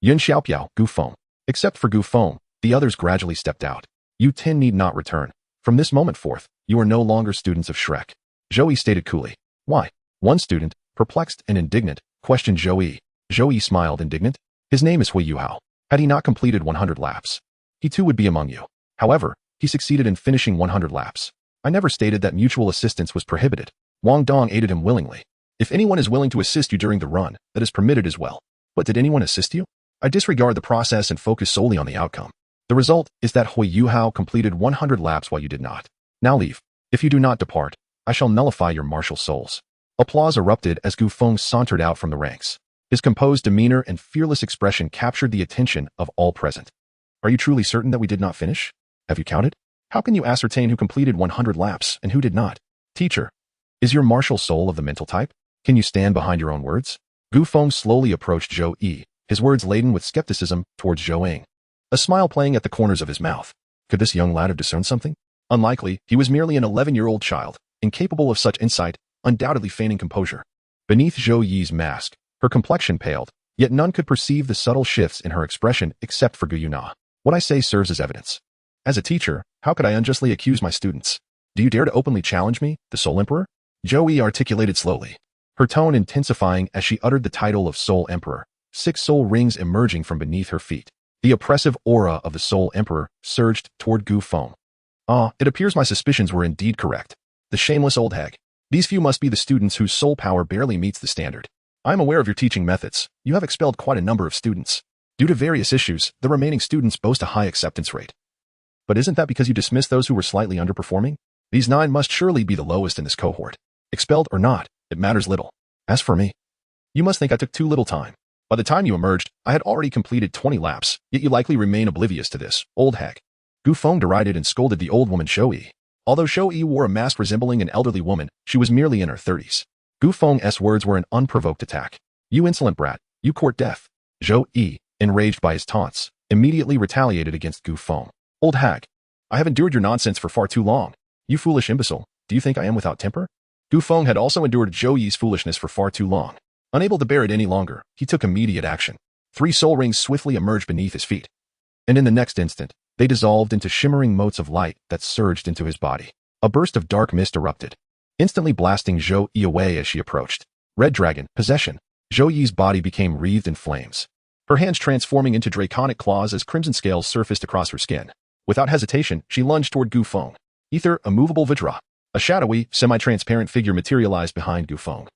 Yun Xiaopiao, Gu Feng." Except for Gu Feng, the others gradually stepped out. "You 10 need not return. From this moment forth, you are no longer students of Shrek," Zhou Yi stated coolly. "Why?" One student, perplexed and indignant, questioned Zhou Yi. Zhou Yi smiled indignant. "His name is Huagua. Had he not completed 100 laps, he too would be among you. However, he succeeded in finishing 100 laps. I never stated that mutual assistance was prohibited. Wang Dong aided him willingly. If anyone is willing to assist you during the run, that is permitted as well. But did anyone assist you? I disregard the process and focus solely on the outcome. The result is that Huagua completed 100 laps while you did not. Now leave. If you do not depart, I shall nullify your martial souls." Applause erupted as Gu Feng sauntered out from the ranks. His composed demeanor and fearless expression captured the attention of all present. "Are you truly certain that we did not finish? Have you counted? How can you ascertain who completed 100 laps and who did not? Teacher, is your martial soul of the mental type? Can you stand behind your own words?" Gu Feng slowly approached Zhou Yi, his words laden with skepticism towards Zhou Ying, a smile playing at the corners of his mouth. Could this young lad have discerned something? Unlikely. He was merely an 11-year-old child, incapable of such insight, undoubtedly feigning composure. Beneath Zhou Yi's mask, her complexion paled, yet none could perceive the subtle shifts in her expression except for Gu Yuna. "What I say serves as evidence. As a teacher, how could I unjustly accuse my students? Do you dare to openly challenge me, the Soul Emperor?" Zhou Yi articulated slowly, her tone intensifying as she uttered the title of Soul Emperor. 6 soul rings emerging from beneath her feet. The oppressive aura of the Soul Emperor surged toward Gu Feng. "Ah, it appears my suspicions were indeed correct. The shameless old hag. These few must be the students whose soul power barely meets the standard. I am aware of your teaching methods. You have expelled quite a number of students. Due to various issues, the remaining students boast a high acceptance rate. But isn't that because you dismissed those who were slightly underperforming? These 9 must surely be the lowest in this cohort. Expelled or not, it matters little. As for me, you must think I took too little time. By the time you emerged, I had already completed 20 laps, yet you likely remain oblivious to this, old hag." Gu Feng derided and scolded the old woman Zhou Yi. Although Zhou Yi wore a mask resembling an elderly woman, she was merely in her 30s. Gu Feng's words were an unprovoked attack. "You insolent brat, you court death." Zhou Yi, enraged by his taunts, immediately retaliated against Gu Feng. "Old hag, I have endured your nonsense for far too long. You foolish imbecile, do you think I am without temper?" Gu Feng had also endured Zhou Yi's foolishness for far too long. Unable to bear it any longer, he took immediate action. 3 soul rings swiftly emerged beneath his feet. And in the next instant, they dissolved into shimmering motes of light that surged into his body. A burst of dark mist erupted, instantly blasting Zhou Yi away as she approached. Red Dragon, Possession. Zhou Yi's body became wreathed in flames, her hands transforming into draconic claws as crimson scales surfaced across her skin. Without hesitation, she lunged toward Gu Feng. Ether, a movable Vidra. A shadowy, semi-transparent figure materialized behind Gu Feng,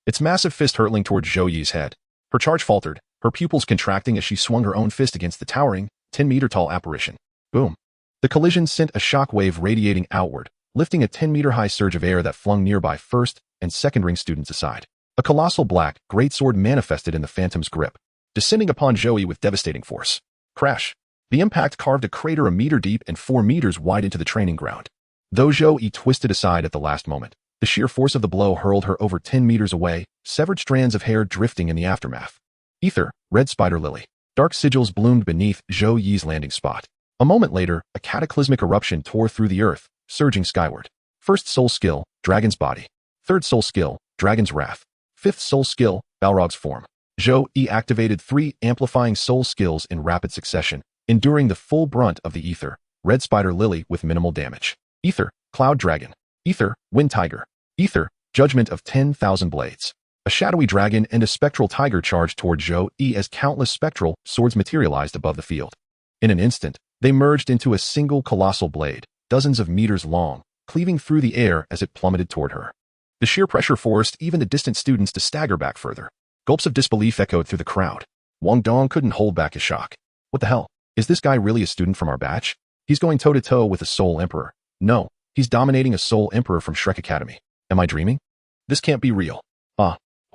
its massive fist hurtling toward Zhou Yi's head. Her charge faltered, her pupils contracting as she swung her own fist against the towering, 10-meter-tall apparition. Boom. The collision sent a shock wave radiating outward, lifting a 10-meter-high surge of air that flung nearby first and second-ring students aside. A colossal black, greatsword manifested in the phantom's grip, descending upon Zhou Yi with devastating force. Crash! The impact carved a crater a meter deep and 4 meters wide into the training ground. Though Zhou Yi twisted aside at the last moment, the sheer force of the blow hurled her over 10 meters away, severed strands of hair drifting in the aftermath. Ether, red spider lily. Dark sigils bloomed beneath Zhou Yi's landing spot. A moment later, a cataclysmic eruption tore through the earth, surging skyward. First soul skill, Dragon's Body. Third soul skill, Dragon's Wrath. Fifth soul skill, Balrog's Form. Zhou Yi activated 3 amplifying soul skills in rapid succession, enduring the full brunt of the Ether, red spider lily with minimal damage. Ether, Cloud Dragon. Ether, Wind Tiger. Ether, Judgment of 10,000 Blades. A shadowy dragon and a spectral tiger charged toward Zhou Yi as countless spectral swords materialized above the field. In an instant, they merged into a single colossal blade, dozens of meters long, cleaving through the air as it plummeted toward her. The sheer pressure forced even the distant students to stagger back further. Gulps of disbelief echoed through the crowd. Wang Dong couldn't hold back his shock. What the hell? Is this guy really a student from our batch? He's going toe-to-toe with a Soul Emperor. No, he's dominating a Soul Emperor from Shrek Academy. Am I dreaming? This can't be real.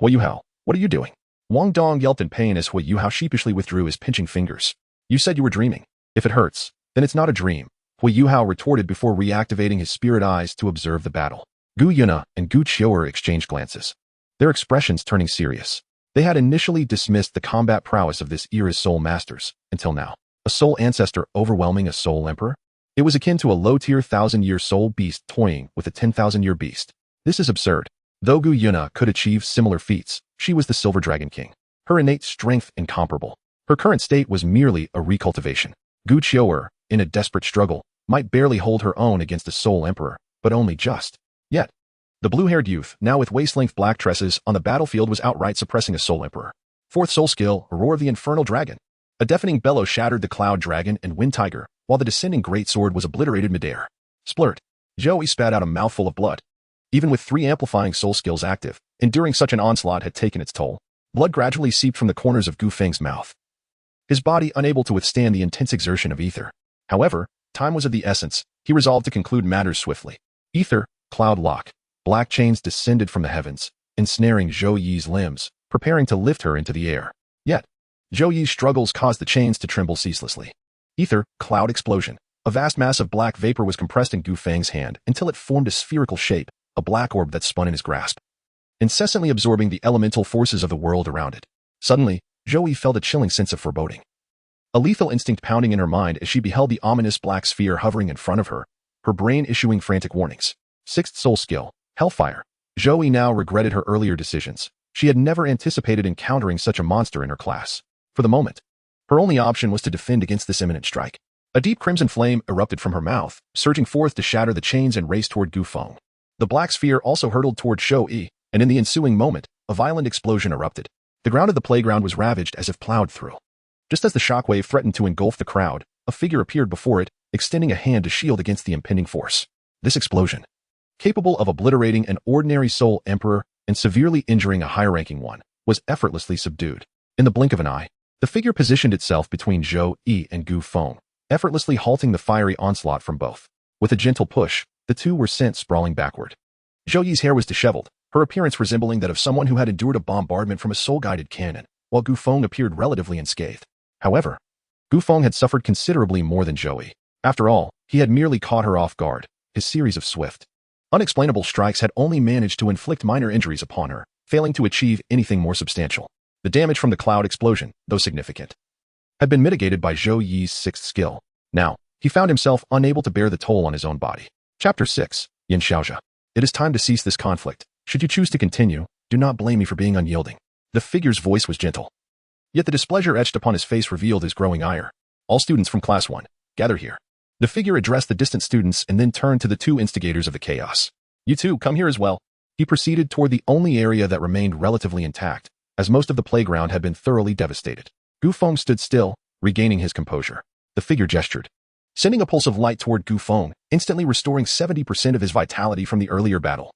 Huagua, what are you doing? Wang Dong yelped in pain as Huagua sheepishly withdrew his pinching fingers. You said you were dreaming. If it hurts, then it's not a dream, Huagua retorted before reactivating his spirit eyes to observe the battle. Gu Yuna and Gu Qiuer exchanged glances, their expressions turning serious. They had initially dismissed the combat prowess of this era's soul masters, until now. A soul ancestor overwhelming a soul emperor? It was akin to a low-tier 1,000-year soul beast toying with a 10,000-year beast. This is absurd. Though Gu Yuna could achieve similar feats, she was the Silver Dragon King. Her innate strength incomparable. Her current state was merely a recultivation. Gu Qiuer, in a desperate struggle, might barely hold her own against a soul emperor, but only just. Yet, the blue-haired youth, now with waist-length black tresses on the battlefield, was outright suppressing a soul emperor. Fourth soul skill, Roar of the Infernal Dragon. A deafening bellow shattered the Cloud Dragon and Wind Tiger, while the descending greatsword was obliterated midair. Splurt. Zhou Yi spat out a mouthful of blood. Even with 3 amplifying soul skills active, enduring such an onslaught had taken its toll. Blood gradually seeped from the corners of Gu Feng's mouth, his body unable to withstand the intense exertion of ether. However, time was of the essence. He resolved to conclude matters swiftly. Ether, Cloud Lock. Black chains descended from the heavens, ensnaring Zhou Yi's limbs, preparing to lift her into the air. Yet, Zhou Yi's struggles caused the chains to tremble ceaselessly. Ether, Cloud Explosion. A vast mass of black vapor was compressed in Gu Feng's hand until it formed a spherical shape, a black orb that spun in his grasp, incessantly absorbing the elemental forces of the world around it. Suddenly, Zhou Yi felt a chilling sense of foreboding. A lethal instinct pounding in her mind as she beheld the ominous black sphere hovering in front of her, her brain issuing frantic warnings. Sixth soul skill, Hellfire. Zhou Yi now regretted her earlier decisions. She had never anticipated encountering such a monster in her class. For the moment, her only option was to defend against this imminent strike. A deep crimson flame erupted from her mouth, surging forth to shatter the chains and race toward Gu Feng. The black sphere also hurtled toward Zhou Yi, and in the ensuing moment, a violent explosion erupted. The ground of the playground was ravaged as if plowed through. Just as the shockwave threatened to engulf the crowd, a figure appeared before it, extending a hand to shield against the impending force. This explosion, capable of obliterating an ordinary soul emperor and severely injuring a high-ranking one, was effortlessly subdued. In the blink of an eye, the figure positioned itself between Zhou Yi and Gu Feng, effortlessly halting the fiery onslaught from both. With a gentle push, the two were sent sprawling backward. Zhou Yi's hair was disheveled, her appearance resembling that of someone who had endured a bombardment from a soul-guided cannon, while Gu Feng appeared relatively unscathed. However, Gu Feng had suffered considerably more than Zhou Yi. After all, he had merely caught her off guard. His series of swift, unexplainable strikes had only managed to inflict minor injuries upon her, failing to achieve anything more substantial. The damage from the cloud explosion, though significant, had been mitigated by Zhou Yi's sixth skill. Now, he found himself unable to bear the toll on his own body. Chapter 6, Yin Xiaozha. It is time to cease this conflict. Should you choose to continue, do not blame me for being unyielding. The figure's voice was gentle. Yet the displeasure etched upon his face revealed his growing ire. All students from Class 1, gather here. The figure addressed the distant students and then turned to the two instigators of the chaos. You two, come here as well. He proceeded toward the only area that remained relatively intact, as most of the playground had been thoroughly devastated. Gu Feng stood still, regaining his composure. The figure gestured, sending a pulse of light toward Gu Feng, instantly restoring 70% of his vitality from the earlier battle,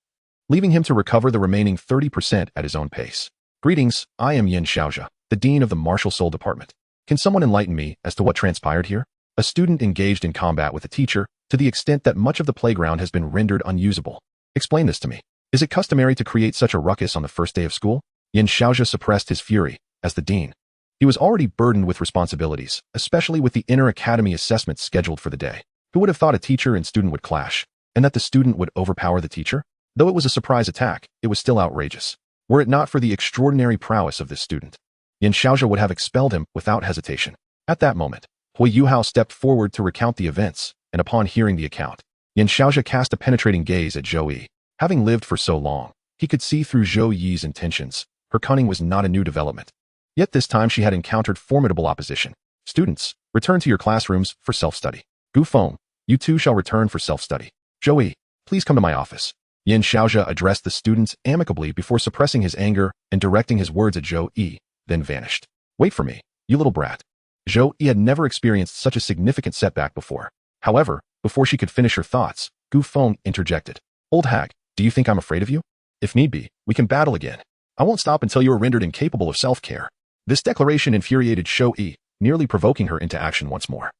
leaving him to recover the remaining 30% at his own pace. Greetings, I am Yin Xiaozha, the Dean of the Martial Soul Department. Can someone enlighten me as to what transpired here? A student engaged in combat with a teacher to the extent that much of the playground has been rendered unusable. Explain this to me. Is it customary to create such a ruckus on the first day of school? Yin Xiaozhi suppressed his fury. As the dean, he was already burdened with responsibilities, especially with the inter-academy assessments scheduled for the day. Who would have thought a teacher and student would clash, and that the student would overpower the teacher? Though it was a surprise attack, it was still outrageous. Were it not for the extraordinary prowess of this student, Yin Xiaozhi would have expelled him without hesitation. At that moment, Hui Yuhao stepped forward to recount the events, and upon hearing the account, Yin Xiaozhi cast a penetrating gaze at Zhou Yi. Having lived for so long, he could see through Zhou Yi's intentions. Her cunning was not a new development. Yet this time she had encountered formidable opposition. Students, return to your classrooms for self-study. Gu Feng, you too shall return for self-study. Zhou Yi, please come to my office. Yin Xiaozhi addressed the students amicably before suppressing his anger and directing his words at Zhou Yi, then vanished. Wait for me, you little brat. Zhou Yi had never experienced such a significant setback before. However, before she could finish her thoughts, Gu Feng interjected. Old hag, do you think I'm afraid of you? If need be, we can battle again. I won't stop until you are rendered incapable of self-care. This declaration infuriated Zhou Yi, nearly provoking her into action once more.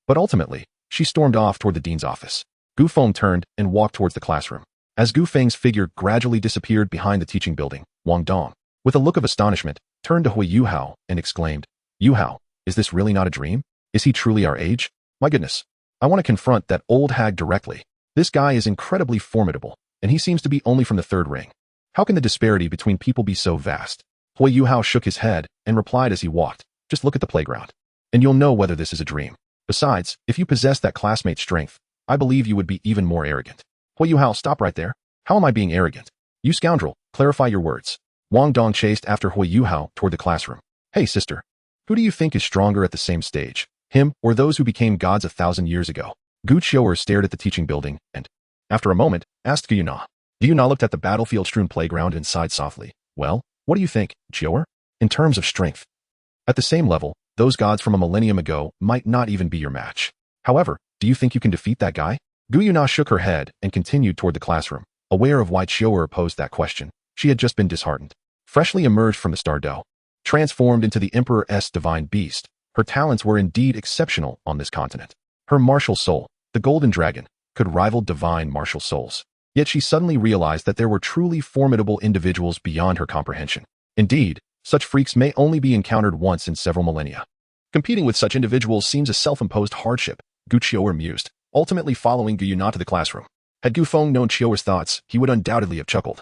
But ultimately, she stormed off toward the dean's office. Gu Feng turned and walked towards the classroom. As Gu Feng's figure gradually disappeared behind the teaching building, Wang Dong, with a look of astonishment, turned to Hui Yuhao and exclaimed, Yuhao, is this really not a dream? Is he truly our age? My goodness. I want to confront that old hag directly. This guy is incredibly formidable, and he seems to be only from the third ring. How can the disparity between people be so vast? Hui Yuhao shook his head and replied as he walked, just look at the playground, and you'll know whether this is a dream. Besides, if you possess that classmate's strength, I believe you would be even more arrogant. Hui Yuhao, stop right there. How am I being arrogant? You scoundrel, clarify your words. Wang Dong chased after Hui Yuhao toward the classroom. Hey sister, who do you think is stronger at the same stage, him or those who became gods 1,000 years ago? Gu Qiu'er stared at the teaching building and, after a moment, asked Gu Yuna. Gu Yuna looked at the battlefield-strewn playground and sighed softly. Well, what do you think, Qiu'er? In terms of strength. At the same level, those gods from a millennium ago might not even be your match. However, do you think you can defeat that guy? Gu Yuna shook her head and continued toward the classroom. Aware of why Qiu'er posed that question, she had just been disheartened. Freshly emerged from the Star Dough, transformed into the Emperor's divine beast, her talents were indeed exceptional on this continent. Her martial soul, the Golden Dragon, could rival divine martial souls. Yet she suddenly realized that there were truly formidable individuals beyond her comprehension. Indeed, such freaks may only be encountered once in several millennia. Competing with such individuals seems a self-imposed hardship, Gu Qiu'er mused, ultimately following Gu Yuna to the classroom. Had Gu Feng known Qiu'er's thoughts, he would undoubtedly have chuckled.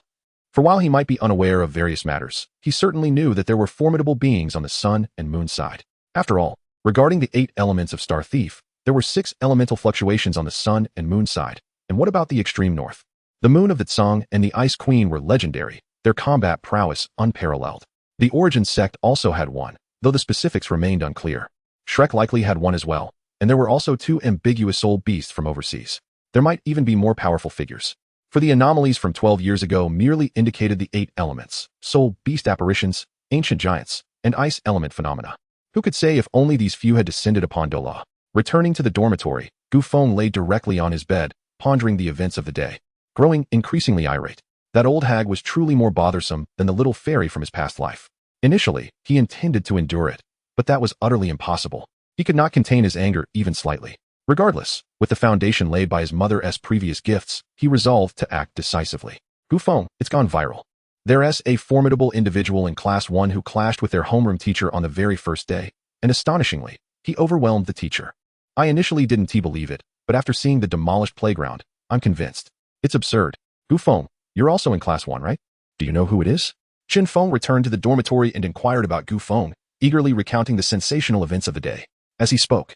For while he might be unaware of various matters, he certainly knew that there were formidable beings on the sun and moon side. After all, regarding the 8 elements of Star Thief, there were 6 elemental fluctuations on the sun and moon side. And what about the extreme north? The moon of the Tsang and the Ice Queen were legendary, their combat prowess unparalleled. The Origin sect also had one, though the specifics remained unclear. Shrek likely had one as well, and there were also 2 ambiguous soul beasts from overseas. There might even be more powerful figures. For the anomalies from 12 years ago merely indicated the 8 elements, soul beast apparitions, ancient giants, and ice element phenomena. Who could say if only these few had descended upon Douluo? Returning to the dormitory, Gu Feng lay directly on his bed, pondering the events of the day. Growing increasingly irate, that old hag was truly more bothersome than the little fairy from his past life. Initially, he intended to endure it, but that was utterly impossible. He could not contain his anger even slightly. Regardless, with the foundation laid by his mother's previous gifts, he resolved to act decisively. Gu Feng, it's gone viral. There's a formidable individual in Class 1 who clashed with their homeroom teacher on the very first day, and astonishingly, he overwhelmed the teacher. I initially didn't believe it, but after seeing the demolished playground, I'm convinced. It's absurd. Gu Feng, you're also in Class 1, right? Do you know who it is? Qin Feng returned to the dormitory and inquired about Gu Feng, eagerly recounting the sensational events of the day. As he spoke,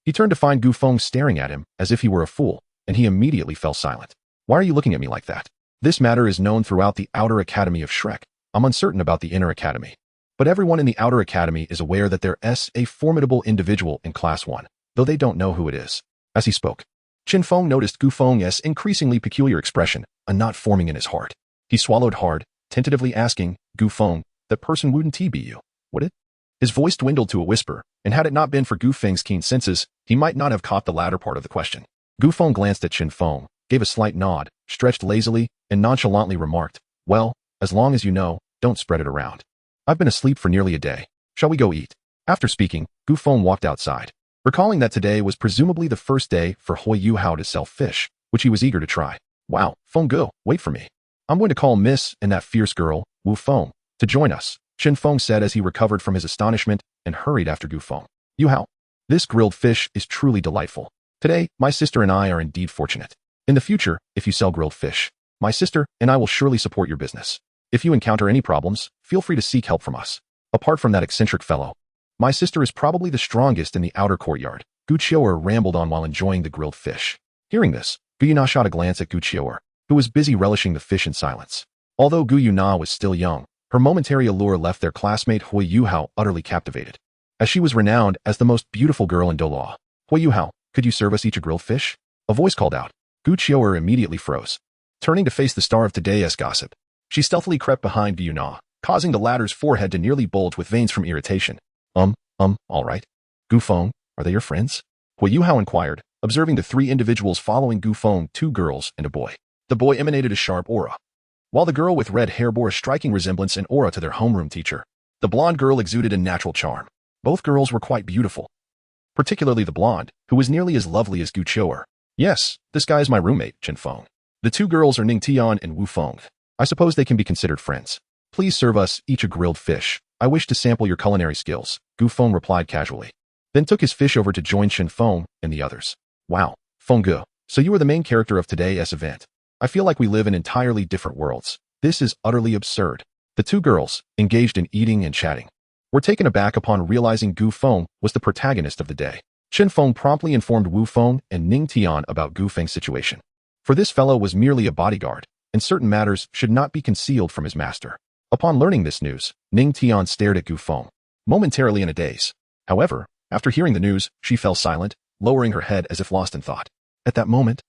he turned to find Gu Feng staring at him as if he were a fool, and he immediately fell silent. Why are you looking at me like that? This matter is known throughout the Outer Academy of Shrek. I'm uncertain about the Inner Academy. But everyone in the Outer Academy is aware that there's a formidable individual in Class 1, though they don't know who it is. As he spoke, Qin Feng noticed Gu Feng's increasingly peculiar expression, a knot forming in his heart. He swallowed hard, tentatively asking, Gu Feng, that person wouldn't he be you, would it? His voice dwindled to a whisper, and had it not been for Gu Feng's keen senses, he might not have caught the latter part of the question. Gu Feng glanced at Qin Feng, gave a slight nod, stretched lazily, and nonchalantly remarked, well, as long as you know, don't spread it around. I've been asleep for nearly a day. Shall we go eat? After speaking, Gu Feng walked outside. recalling that today was presumably the first day for Huagua to sell fish, which he was eager to try. Wow, Feng Ge, wait for me. I'm going to call Miss and that fierce girl, Wu Feng, to join us, Chen Feng said as he recovered from his astonishment and hurried after Gu Feng. Yu Hao, this grilled fish is truly delightful. Today, my sister and I are indeed fortunate. In the future, if you sell grilled fish, my sister and I will surely support your business. If you encounter any problems, feel free to seek help from us. Apart from that eccentric fellow, my sister is probably the strongest in the outer courtyard. Gu Qiuer rambled on while enjoying the grilled fish. Hearing this, Gu Yuna shot a glance at Gu Qiuer, who was busy relishing the fish in silence. Although Gu Yuna was still young, her momentary allure left their classmate Hui Yuhao utterly captivated, as she was renowned as the most beautiful girl in Douluo. Hui Yuhao, could you serve us each a grilled fish? A voice called out. Gu Qiuer immediately froze. Turning to face the star of today's gossip, she stealthily crept behind Gu Yuna, causing the latter's forehead to nearly bulge with veins from irritation. All right. Gu Feng, are they your friends? Hui Yuhao inquired, observing the three individuals following Gu Feng, two girls and a boy. The boy emanated a sharp aura, while the girl with red hair bore a striking resemblance and aura to their homeroom teacher. The blonde girl exuded a natural charm. Both girls were quite beautiful, particularly the blonde, who was nearly as lovely as Gu Qiuer. Yes, this guy is my roommate, Chen Feng. The two girls are Ning Tian and Wu Feng. I suppose they can be considered friends. Please serve us each a grilled fish. I wish to sample your culinary skills, Gu Feng replied casually, then took his fish over to join Chen Feng and the others. Wow, Feng Ge, so you are the main character of today's event. I feel like we live in entirely different worlds. This is utterly absurd. The two girls, engaged in eating and chatting, were taken aback upon realizing Gu Feng was the protagonist of the day. Chen Feng promptly informed Wu Feng and Ning Tian about Gu Feng's situation. For this fellow was merely a bodyguard, and certain matters should not be concealed from his master. Upon learning this news, Ning Tian stared at Gu Feng, momentarily in a daze. However, after hearing the news, she fell silent, lowering her head as if lost in thought. At that moment,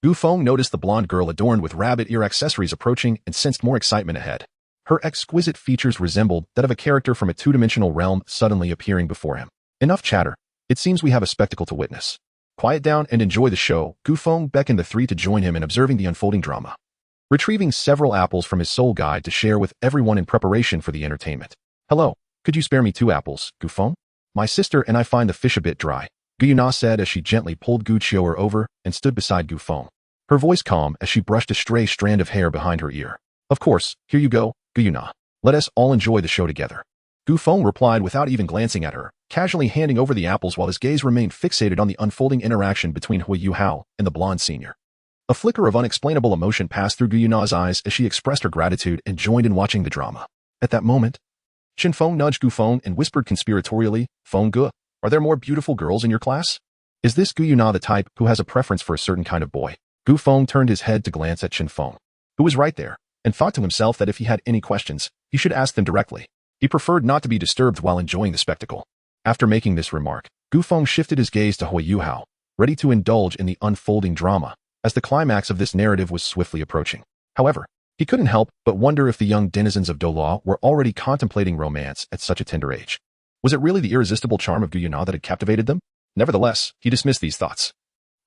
Gu Feng noticed the blonde girl adorned with rabbit ear accessories approaching and sensed more excitement ahead. Her exquisite features resembled that of a character from a two-dimensional realm suddenly appearing before him. Enough chatter. It seems we have a spectacle to witness. Quiet down and enjoy the show. Gu Feng beckoned the three to join him in observing the unfolding drama, retrieving several apples from his soul guide to share with everyone in preparation for the entertainment. Hello, could you spare me 2 apples, Gu Feng? My sister and I find the fish a bit dry, Gu Yuna said as she gently pulled Gu Qiuer over and stood beside Gu Feng, her voice calm as she brushed a stray strand of hair behind her ear. Of course, here you go, Gu Yuna. Let us all enjoy the show together. Gu Feng replied without even glancing at her, casually handing over the apples while his gaze remained fixated on the unfolding interaction between Hui Yuhao and the blonde senior. A flicker of unexplainable emotion passed through Gu Yuna's eyes as she expressed her gratitude and joined in watching the drama. At that moment, Chen Feng nudged Gu Feng and whispered conspiratorially, Feng Ge, are there more beautiful girls in your class? Is this Gu Yuna the type who has a preference for a certain kind of boy? Gu Feng turned his head to glance at Chen Feng, who was right there, and thought to himself that if he had any questions, he should ask them directly. He preferred not to be disturbed while enjoying the spectacle. After making this remark, Gu Feng shifted his gaze to Hui Yuhao, ready to indulge in the unfolding drama, as the climax of this narrative was swiftly approaching. However, he couldn't help but wonder if the young denizens of Douluo were already contemplating romance at such a tender age. Was it really the irresistible charm of Gu Yuna that had captivated them? Nevertheless, he dismissed these thoughts,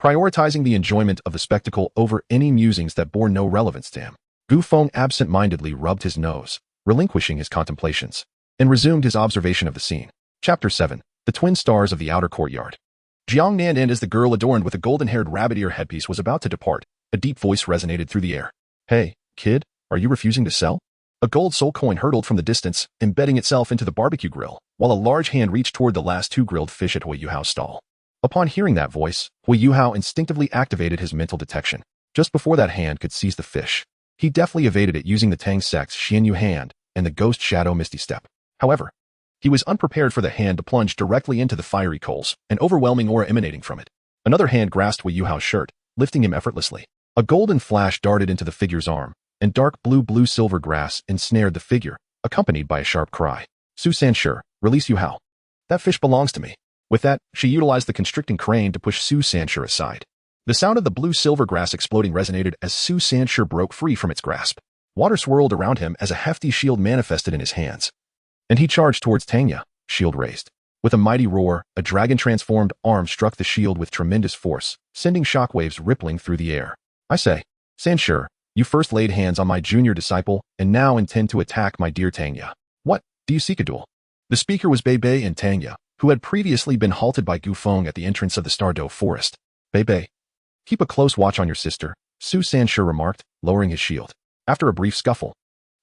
prioritizing the enjoyment of the spectacle over any musings that bore no relevance to him. Gu Feng absent-mindedly rubbed his nose, relinquishing his contemplations, and resumed his observation of the scene. Chapter 7. The Twin Stars of the Outer Courtyard. Jiang Nan, and as the girl adorned with a golden-haired rabbit ear headpiece was about to depart, a deep voice resonated through the air. Hey, kid, are you refusing to sell? A gold soul coin hurtled from the distance, embedding itself into the barbecue grill, while a large hand reached toward the last 2 grilled fish at Hui Yuhao's stall. Upon hearing that voice, Hui Yuhao instinctively activated his mental detection. Just before that hand could seize the fish, he deftly evaded it using the Tang Sec's Xianyu hand and the Ghost Shadow Misty Step. However, he was unprepared for the hand to plunge directly into the fiery coals, an overwhelming aura emanating from it. Another hand grasped Hui Yuhao's shirt, lifting him effortlessly. A golden flash darted into the figure's arm, and dark blue-silver grass ensnared the figure, accompanied by a sharp cry. Su Sanshi, release Yuhao. That fish belongs to me. With that, she utilized the constricting crane to push Su Sanshi aside. The sound of the blue-silver grass exploding resonated as Su Sanshi broke free from its grasp. Water swirled around him as a hefty shield manifested in his hands, and he charged towards Tanya, shield raised. With a mighty roar, a dragon-transformed arm struck the shield with tremendous force, sending shockwaves rippling through the air. I say, Sanshi, you first laid hands on my junior disciple and now intend to attack my dear Tanya. What, do you seek a duel? The speaker was Bei Bei and Tanya, who had previously been halted by Gu Feng at the entrance of the Stardow forest. Bei, keep a close watch on your sister, Su Sanshi remarked, lowering his shield. After a brief scuffle,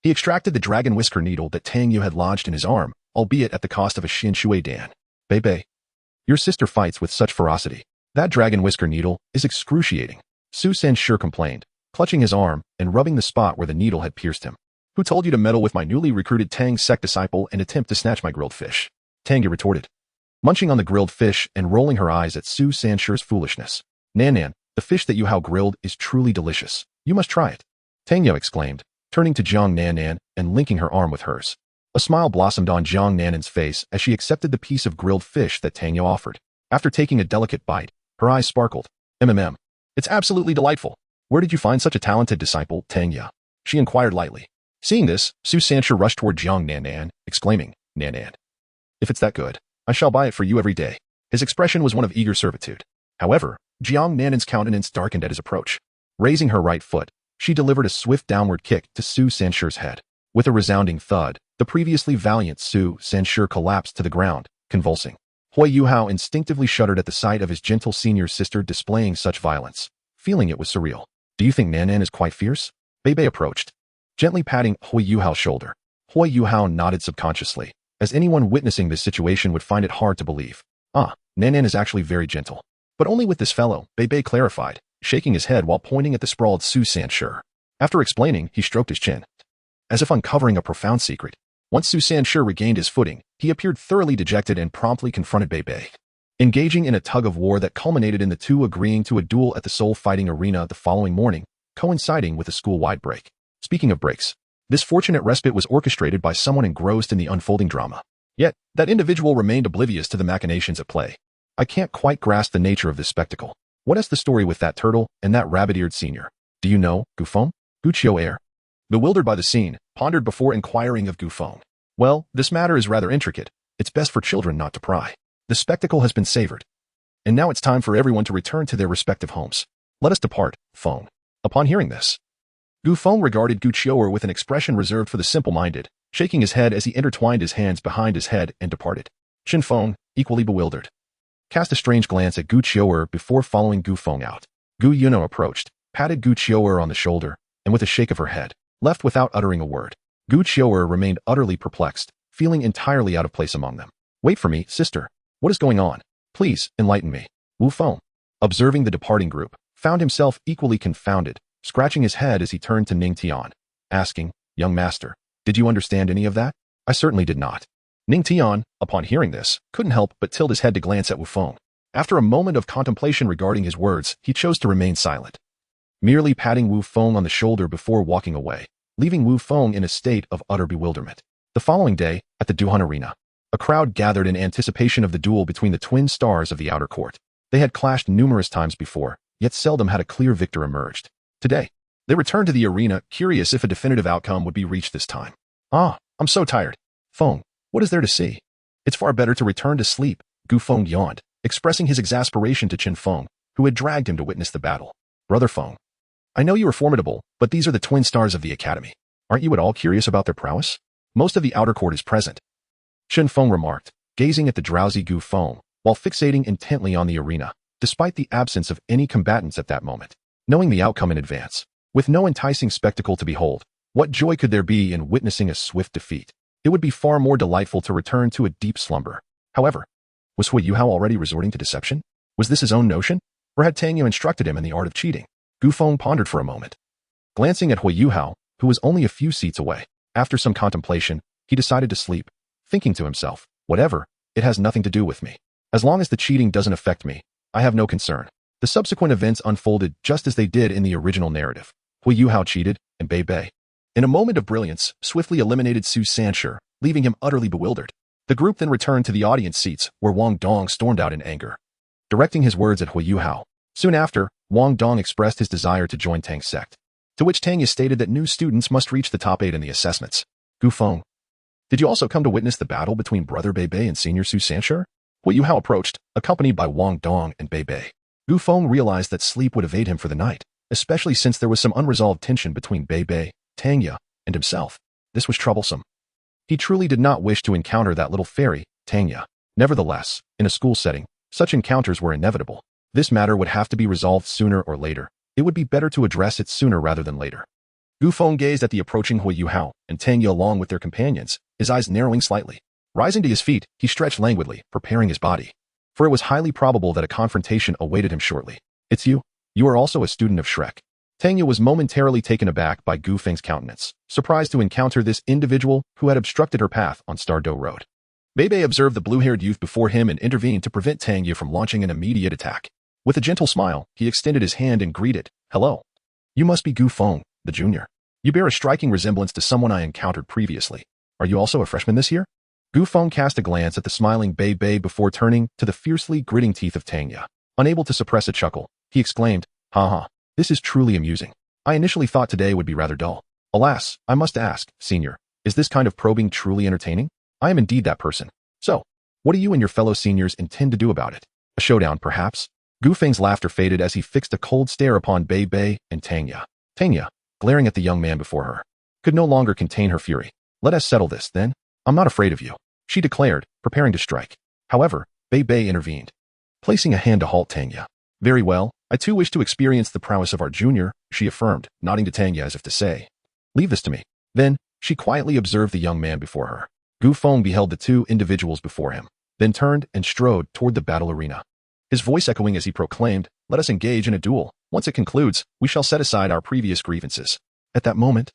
he extracted the dragon whisker needle that Tang Yu had lodged in his arm, albeit at the cost of a Xin Shui Dan. Bei, your sister fights with such ferocity. That dragon whisker needle is excruciating, Su Sanshi complained, clutching his arm and rubbing the spot where the needle had pierced him. Who told you to meddle with my newly recruited Tang sect disciple and attempt to snatch my grilled fish? Tang Yu retorted, munching on the grilled fish and rolling her eyes at Su Sanshi's foolishness. Nan, the fish that you how grilled is truly delicious. You must try it. Tang Yu exclaimed, turning to Jiang Nan and linking her arm with hers. A smile blossomed on Jiang Nan's face as she accepted the piece of grilled fish that Tang Yu offered. After taking a delicate bite, her eyes sparkled. It's absolutely delightful. Where did you find such a talented disciple, Tang Yu? She inquired lightly. Seeing this, Su Sanshi rushed toward Jiang Nan, exclaiming, Nan, if it's that good, I shall buy it for you every day. His expression was one of eager servitude. However, Jiang Nan's countenance darkened at his approach. Raising her right foot, she delivered a swift downward kick to Su Sanshi's head. With a resounding thud, the previously valiant Su Sanshi collapsed to the ground, convulsing. Huagua instinctively shuddered at the sight of his gentle senior sister displaying such violence, feeling it was surreal. Do you think Nan is quite fierce? Bei approached, gently patting Huagua's shoulder. Huagua nodded subconsciously, as anyone witnessing this situation would find it hard to believe. Nan is actually very gentle. But only with this fellow, Bei clarified, shaking his head while pointing at the sprawled Su Sanshi. After explaining, he stroked his chin, as if uncovering a profound secret. Once Su Sanshi regained his footing, he appeared thoroughly dejected and promptly confronted Bei, engaging in a tug-of-war that culminated in the two agreeing to a duel at the Soul Fighting Arena the following morning, coinciding with a school-wide break. Speaking of breaks, this fortunate respite was orchestrated by someone engrossed in the unfolding drama. Yet, that individual remained oblivious to the machinations at play. I can't quite grasp the nature of this spectacle. What is the story with that turtle and that rabbit-eared senior? Do you know, Gu Feng? Gu Qiu, bewildered by the scene, pondered before inquiring of Gu Feng. Well, this matter is rather intricate. It's best for children not to pry. The spectacle has been savored. And now it's time for everyone to return to their respective homes. Let us depart, Feng. Upon hearing this, Gu Feng regarded Gu Qiu with an expression reserved for the simple-minded, shaking his head as he intertwined his hands behind his head and departed. Qin Feng, equally bewildered, cast a strange glance at Gu Qiu before following Gu Feng out. Gu Yuno approached, patted Gu Qiu on the shoulder, and with a shake of her head, left without uttering a word. Gu Qiu remained utterly perplexed, feeling entirely out of place among them. Wait for me, sister. What is going on? Please, enlighten me. Wu Feng, observing the departing group, found himself equally confounded, scratching his head as he turned to Ning Tian, asking, young master, did you understand any of that? I certainly did not. Ning Tian, upon hearing this, couldn't help but tilt his head to glance at Wu Feng. After a moment of contemplation regarding his words, he chose to remain silent, merely patting Wu Feng on the shoulder before walking away, leaving Wu Feng in a state of utter bewilderment. The following day, at the Duhan Arena, a crowd gathered in anticipation of the duel between the twin stars of the outer court. They had clashed numerous times before, yet seldom had a clear victor emerged. Today, they returned to the arena, curious if a definitive outcome would be reached this time. I'm so tired. Feng, what is there to see? It's far better to return to sleep, Gu Feng yawned, expressing his exasperation to Qin Feng, who had dragged him to witness the battle. Brother Feng, I know you are formidable, but these are the twin stars of the academy. Aren't you at all curious about their prowess? Most of the outer court is present, Qin Feng remarked, gazing at the drowsy Gu Feng, while fixating intently on the arena, despite the absence of any combatants at that moment. Knowing the outcome in advance, with no enticing spectacle to behold, what joy could there be in witnessing a swift defeat? It would be far more delightful to return to a deep slumber. However, was Huagua already resorting to deception? Was this his own notion? Or had Tang Yu instructed him in the art of cheating? Gu Feng pondered for a moment. Glancing at Huagua, who was only a few seats away, after some contemplation, he decided to sleep, thinking to himself, whatever, it has nothing to do with me. As long as the cheating doesn't affect me, I have no concern. The subsequent events unfolded just as they did in the original narrative. Huagua cheated, and Bei, in a moment of brilliance, swiftly eliminated Su Sanshi, leaving him utterly bewildered. The group then returned to the audience seats, where Wang Dong stormed out in anger, directing his words at Huagua. Soon after, Wang Dong expressed his desire to join Tang's sect, to which Tang stated that new students must reach the top 8 in the assessments. Gu Feng, did you also come to witness the battle between Brother Bei and Senior Su Sanshi? Huagua approached, accompanied by Wang Dong and Bei. Gu Feng realized that sleep would evade him for the night, especially since there was some unresolved tension between Bei, Tang and himself. This was troublesome. He truly did not wish to encounter that little fairy, Tang. Nevertheless, in a school setting, such encounters were inevitable. This matter would have to be resolved sooner or later. It would be better to address it sooner rather than later. Gu Feng gazed at the approaching Huagua and Tang Yi along with their companions, his eyes narrowing slightly. Rising to his feet, he stretched languidly, preparing his body. For it was highly probable that a confrontation awaited him shortly. It's you? You are also a student of Shrek. Tang Yi was momentarily taken aback by Gu Feng's countenance, surprised to encounter this individual who had obstructed her path on Stardow Road. Bei observed the blue-haired youth before him and intervened to prevent Tang Yi from launching an immediate attack. With a gentle smile, he extended his hand and greeted, "Hello. You must be Gu Feng, the junior. You bear a striking resemblance to someone I encountered previously. Are you also a freshman this year?" Gu Feng cast a glance at the smiling Bei before turning to the fiercely gritting teeth of Tang Yi. Unable to suppress a chuckle, he exclaimed, "Ha, this is truly amusing. I initially thought today would be rather dull. Alas, I must ask, senior, is this kind of probing truly entertaining? I am indeed that person. So, what do you and your fellow seniors intend to do about it? A showdown, perhaps?" Gu Feng's laughter faded as he fixed a cold stare upon Bei and Tang Yi. Tang Yi, glaring at the young man before her, could no longer contain her fury. "Let us settle this, then. I'm not afraid of you," she declared, preparing to strike. However, Bei intervened, placing a hand to halt Tang Yi. "Very well, I too wish to experience the prowess of our junior," she affirmed, nodding to Tang Yi as if to say, "Leave this to me." Then, she quietly observed the young man before her. Gu Feng beheld the two individuals before him, then turned and strode toward the battle arena. His voice echoing as he proclaimed, "Let us engage in a duel. Once it concludes, we shall set aside our previous grievances." At that moment,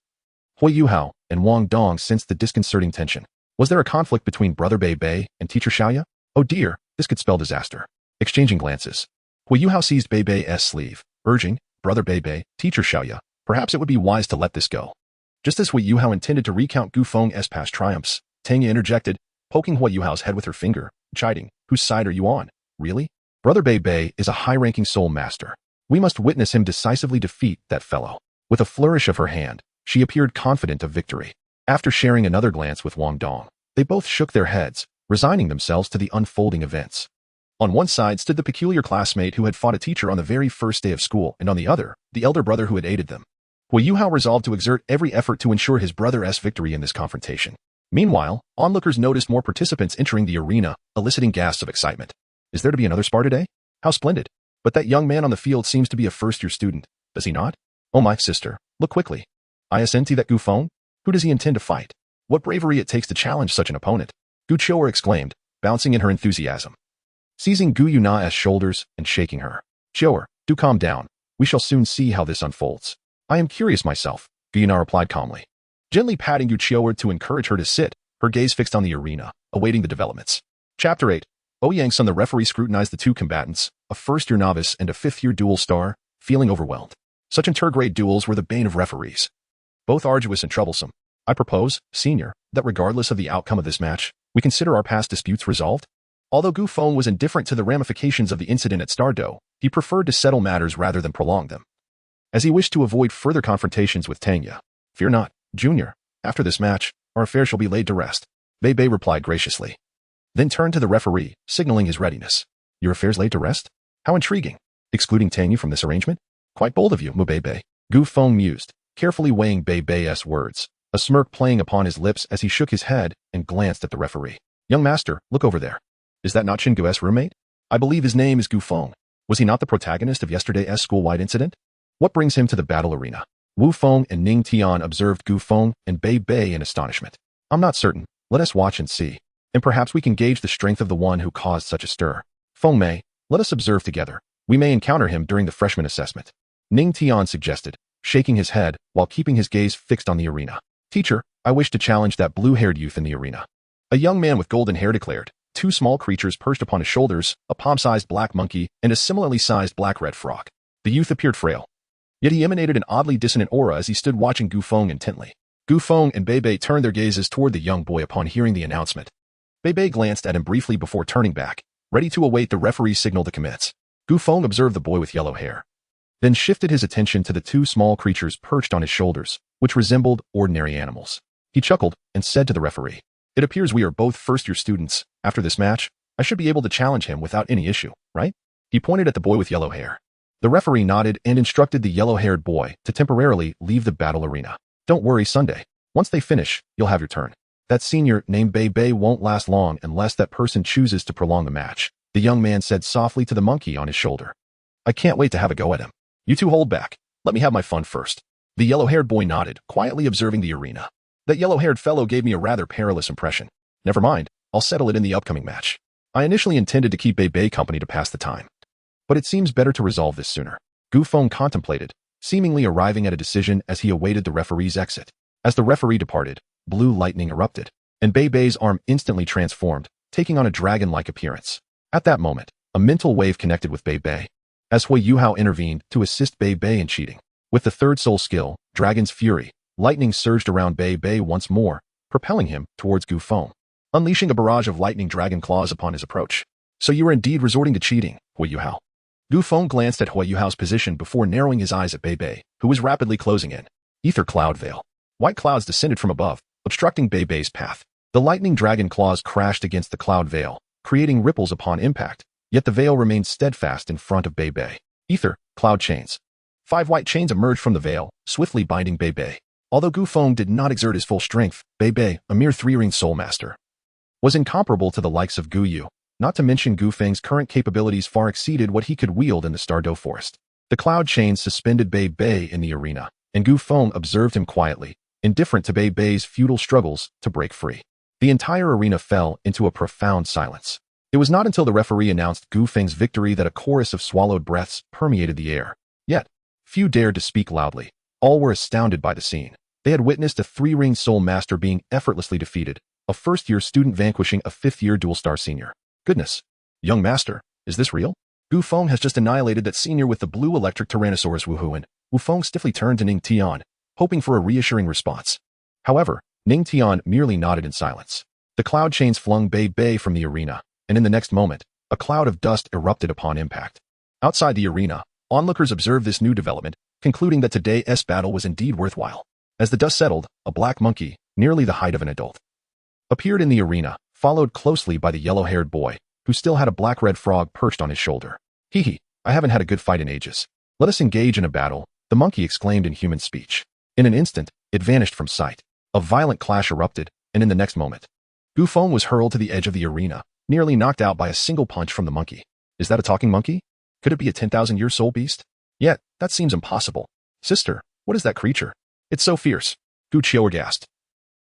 Huagua and Wang Dong sensed the disconcerting tension. Was there a conflict between Brother Bei and Teacher Xiaoya? Oh dear, this could spell disaster. Exchanging glances, Huagua seized Bei's sleeve, urging, "Brother Bei, Teacher Xiaoya, perhaps it would be wise to let this go." Just as Huagua intended to recount Gu Feng's past triumphs, Tang Yi interjected, poking Huagua's head with her finger, chiding, "Whose side are you on? Really? Brother Bei is a high-ranking soul master. We must witness him decisively defeat that fellow." With a flourish of her hand, she appeared confident of victory. After sharing another glance with Wang Dong, they both shook their heads, resigning themselves to the unfolding events. On one side stood the peculiar classmate who had fought a teacher on the very first day of school, and on the other, the elder brother who had aided them. Huagua resolved to exert every effort to ensure his brother's victory in this confrontation. Meanwhile, onlookers noticed more participants entering the arena, eliciting gasps of excitement. "Is there to be another spar today? How splendid. But that young man on the field seems to be a first-year student, does he not? Oh my sister, look quickly. Isn't that Gu Feng? Who does he intend to fight? What bravery it takes to challenge such an opponent." Gu Qiuer exclaimed, bouncing in her enthusiasm. Seizing Gu Yuna's shoulders and shaking her. "Qiuer, do calm down. We shall soon see how this unfolds." "I am curious myself," Gu Yuna replied calmly. Gently patting Gu Qiuer to encourage her to sit, her gaze fixed on the arena, awaiting the developments. Chapter 8. Ouyang-sun, the referee, scrutinized the two combatants, a first-year novice and a fifth-year dual star, feeling overwhelmed. Such intergrade duels were the bane of referees. Both arduous and troublesome. "I propose, senior, that regardless of the outcome of this match, we consider our past disputes resolved." Although Gu Feng was indifferent to the ramifications of the incident at Stardow, he preferred to settle matters rather than prolong them, as he wished to avoid further confrontations with Tang Yi. "Fear not, junior. After this match, our affairs shall be laid to rest," Bei replied graciously. Then turned to the referee, signaling his readiness. "Your affairs laid to rest? How intriguing. Excluding Tang Yi from this arrangement? Quite bold of you, Bei." Gu Feng mused, carefully weighing Bei's words, a smirk playing upon his lips as he shook his head and glanced at the referee. "Young master, look over there. Is that not Qin Gu's roommate? I believe his name is Gu Feng. Was he not the protagonist of yesterday's school-wide incident? What brings him to the battle arena?" Wu Feng and Ning Tian observed Gu Feng and Bei in astonishment. "I'm not certain. Let us watch and see. And perhaps we can gauge the strength of the one who caused such a stir. Feng Mei, let us observe together. We may encounter him during the freshman assessment," Ning Tian suggested, shaking his head while keeping his gaze fixed on the arena. "Teacher, I wish to challenge that blue-haired youth in the arena," a young man with golden hair declared. Two small creatures perched upon his shoulders, a palm-sized black monkey and a similarly sized black-red frog. The youth appeared frail, yet he emanated an oddly dissonant aura as he stood watching Gu Feng intently. Gu Feng and Bei turned their gazes toward the young boy upon hearing the announcement. Bei glanced at him briefly before turning back, ready to await the referee's signal to commence. Gu Feng observed the boy with yellow hair, then shifted his attention to the two small creatures perched on his shoulders, which resembled ordinary animals. He chuckled and said to the referee, "It appears we are both first-year students. After this match, I should be able to challenge him without any issue, right?" He pointed at the boy with yellow hair. The referee nodded and instructed the yellow-haired boy to temporarily leave the battle arena. "Don't worry, Sunday. Once they finish, you'll have your turn." That senior named Bei Bei won't last long unless that person chooses to prolong the match, the young man said softly to the monkey on his shoulder. I can't wait to have a go at him. You two hold back. Let me have my fun first. The yellow-haired boy nodded, quietly observing the arena. That yellow-haired fellow gave me a rather perilous impression. Never mind, I'll settle it in the upcoming match. I initially intended to keep Bei Bei company to pass the time, but it seems better to resolve this sooner. Gu Feng contemplated, seemingly arriving at a decision as he awaited the referee's exit. As the referee departed, blue lightning erupted, and Bei Bei's arm instantly transformed, taking on a dragon-like appearance. At that moment, a mental wave connected with Bei Bei, as Hui Yuhao intervened to assist Bei Bei in cheating. With the third soul skill, Dragon's Fury, lightning surged around Bei Bei once more, propelling him towards Gu Feng, unleashing a barrage of lightning dragon claws upon his approach. So you were indeed resorting to cheating, Hui Yuhao. Gu Feng glanced at Hui Yuhao's position before narrowing his eyes at Bei Bei, who was rapidly closing in. Ether cloud veil. White clouds descended from above, obstructing Bei Bei's path. The lightning dragon claws crashed against the cloud veil, creating ripples upon impact, yet the veil remained steadfast in front of Bei Bei. Ether, cloud chains. 5 white chains emerged from the veil, swiftly binding Bei Bei. Although Gu Feng did not exert his full strength, Bei Bei, a mere 3-ring soul master, was incomparable to the likes of Gu Yu. Not to mention Gu Feng's current capabilities far exceeded what he could wield in the Stardew Forest. The cloud chains suspended Bei Bei in the arena, and Gu Feng observed him quietly, indifferent to Bei Bei's futile struggles to break free. The entire arena fell into a profound silence. It was not until the referee announced Gu Feng's victory that a chorus of swallowed breaths permeated the air. Yet, few dared to speak loudly. All were astounded by the scene. They had witnessed a 3-ring soul master being effortlessly defeated, a first-year student vanquishing a 5th-year dual-star senior. Goodness. Young master, is this real? Gu Feng has just annihilated that senior with the blue electric Tyrannosaurus Wuhuan. Wu Feng stiffly turned to Ning Tian, hoping for a reassuring response. However, Ning Tian merely nodded in silence. The cloud chains flung Bei Bei from the arena, and in the next moment, a cloud of dust erupted upon impact. Outside the arena, onlookers observed this new development, concluding that today's battle was indeed worthwhile. As the dust settled, a black monkey, nearly the height of an adult, appeared in the arena, followed closely by the yellow-haired boy, who still had a black-red frog perched on his shoulder. Hee, I haven't had a good fight in ages. Let us engage in a battle, the monkey exclaimed in human speech. In an instant, it vanished from sight. A violent clash erupted, and in the next moment, Gu Feng was hurled to the edge of the arena, nearly knocked out by a single punch from the monkey. Is that a talking monkey? Could it be a 10,000-year soul beast? Yet, that seems impossible. Sister, what is that creature? It's so fierce. Gu Qiu gasped,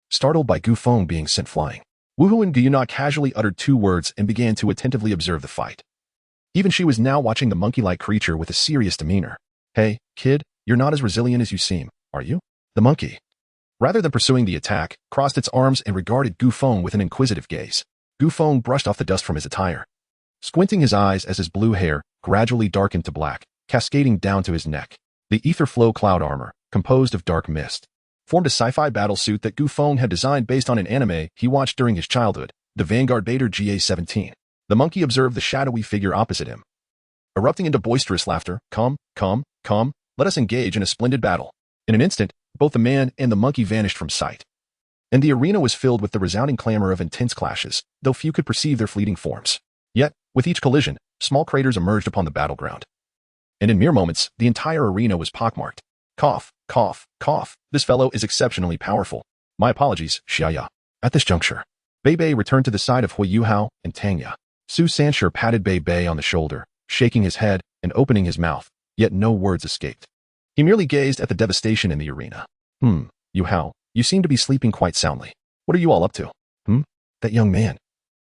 startled by Gu Feng being sent flying. Wu Hu and Gu Yunna casually uttered 2 words and began to attentively observe the fight. Even she was now watching the monkey-like creature with a serious demeanor. Hey, kid, you're not as resilient as you seem, are you? The monkey, rather than pursuing the attack, crossed its arms and regarded Gu Feng with an inquisitive gaze. Gu Feng brushed off the dust from his attire, squinting his eyes as his blue hair gradually darkened to black, cascading down to his neck. The ether flow cloud armor, composed of dark mist, formed a sci-fi battle suit that Gu Feng had designed based on an anime he watched during his childhood, the Vanguard Bader GA-17. The monkey observed the shadowy figure opposite him, erupting into boisterous laughter. Come, let us engage in a splendid battle. In an instant, both the man and the monkey vanished from sight, and the arena was filled with the resounding clamor of intense clashes, though few could perceive their fleeting forms. Yet, with each collision, small craters emerged upon the battleground, and in mere moments, the entire arena was pockmarked. Cough. This fellow is exceptionally powerful. My apologies, Xiaya. At this juncture, Bei Bei returned to the side of Hui Yuhao and Tangya. Su Sanshur patted Bei Bei on the shoulder, shaking his head and opening his mouth, yet no words escaped. He merely gazed at the devastation in the arena. Yuhao, you seem to be sleeping quite soundly. What are you all up to? That young man.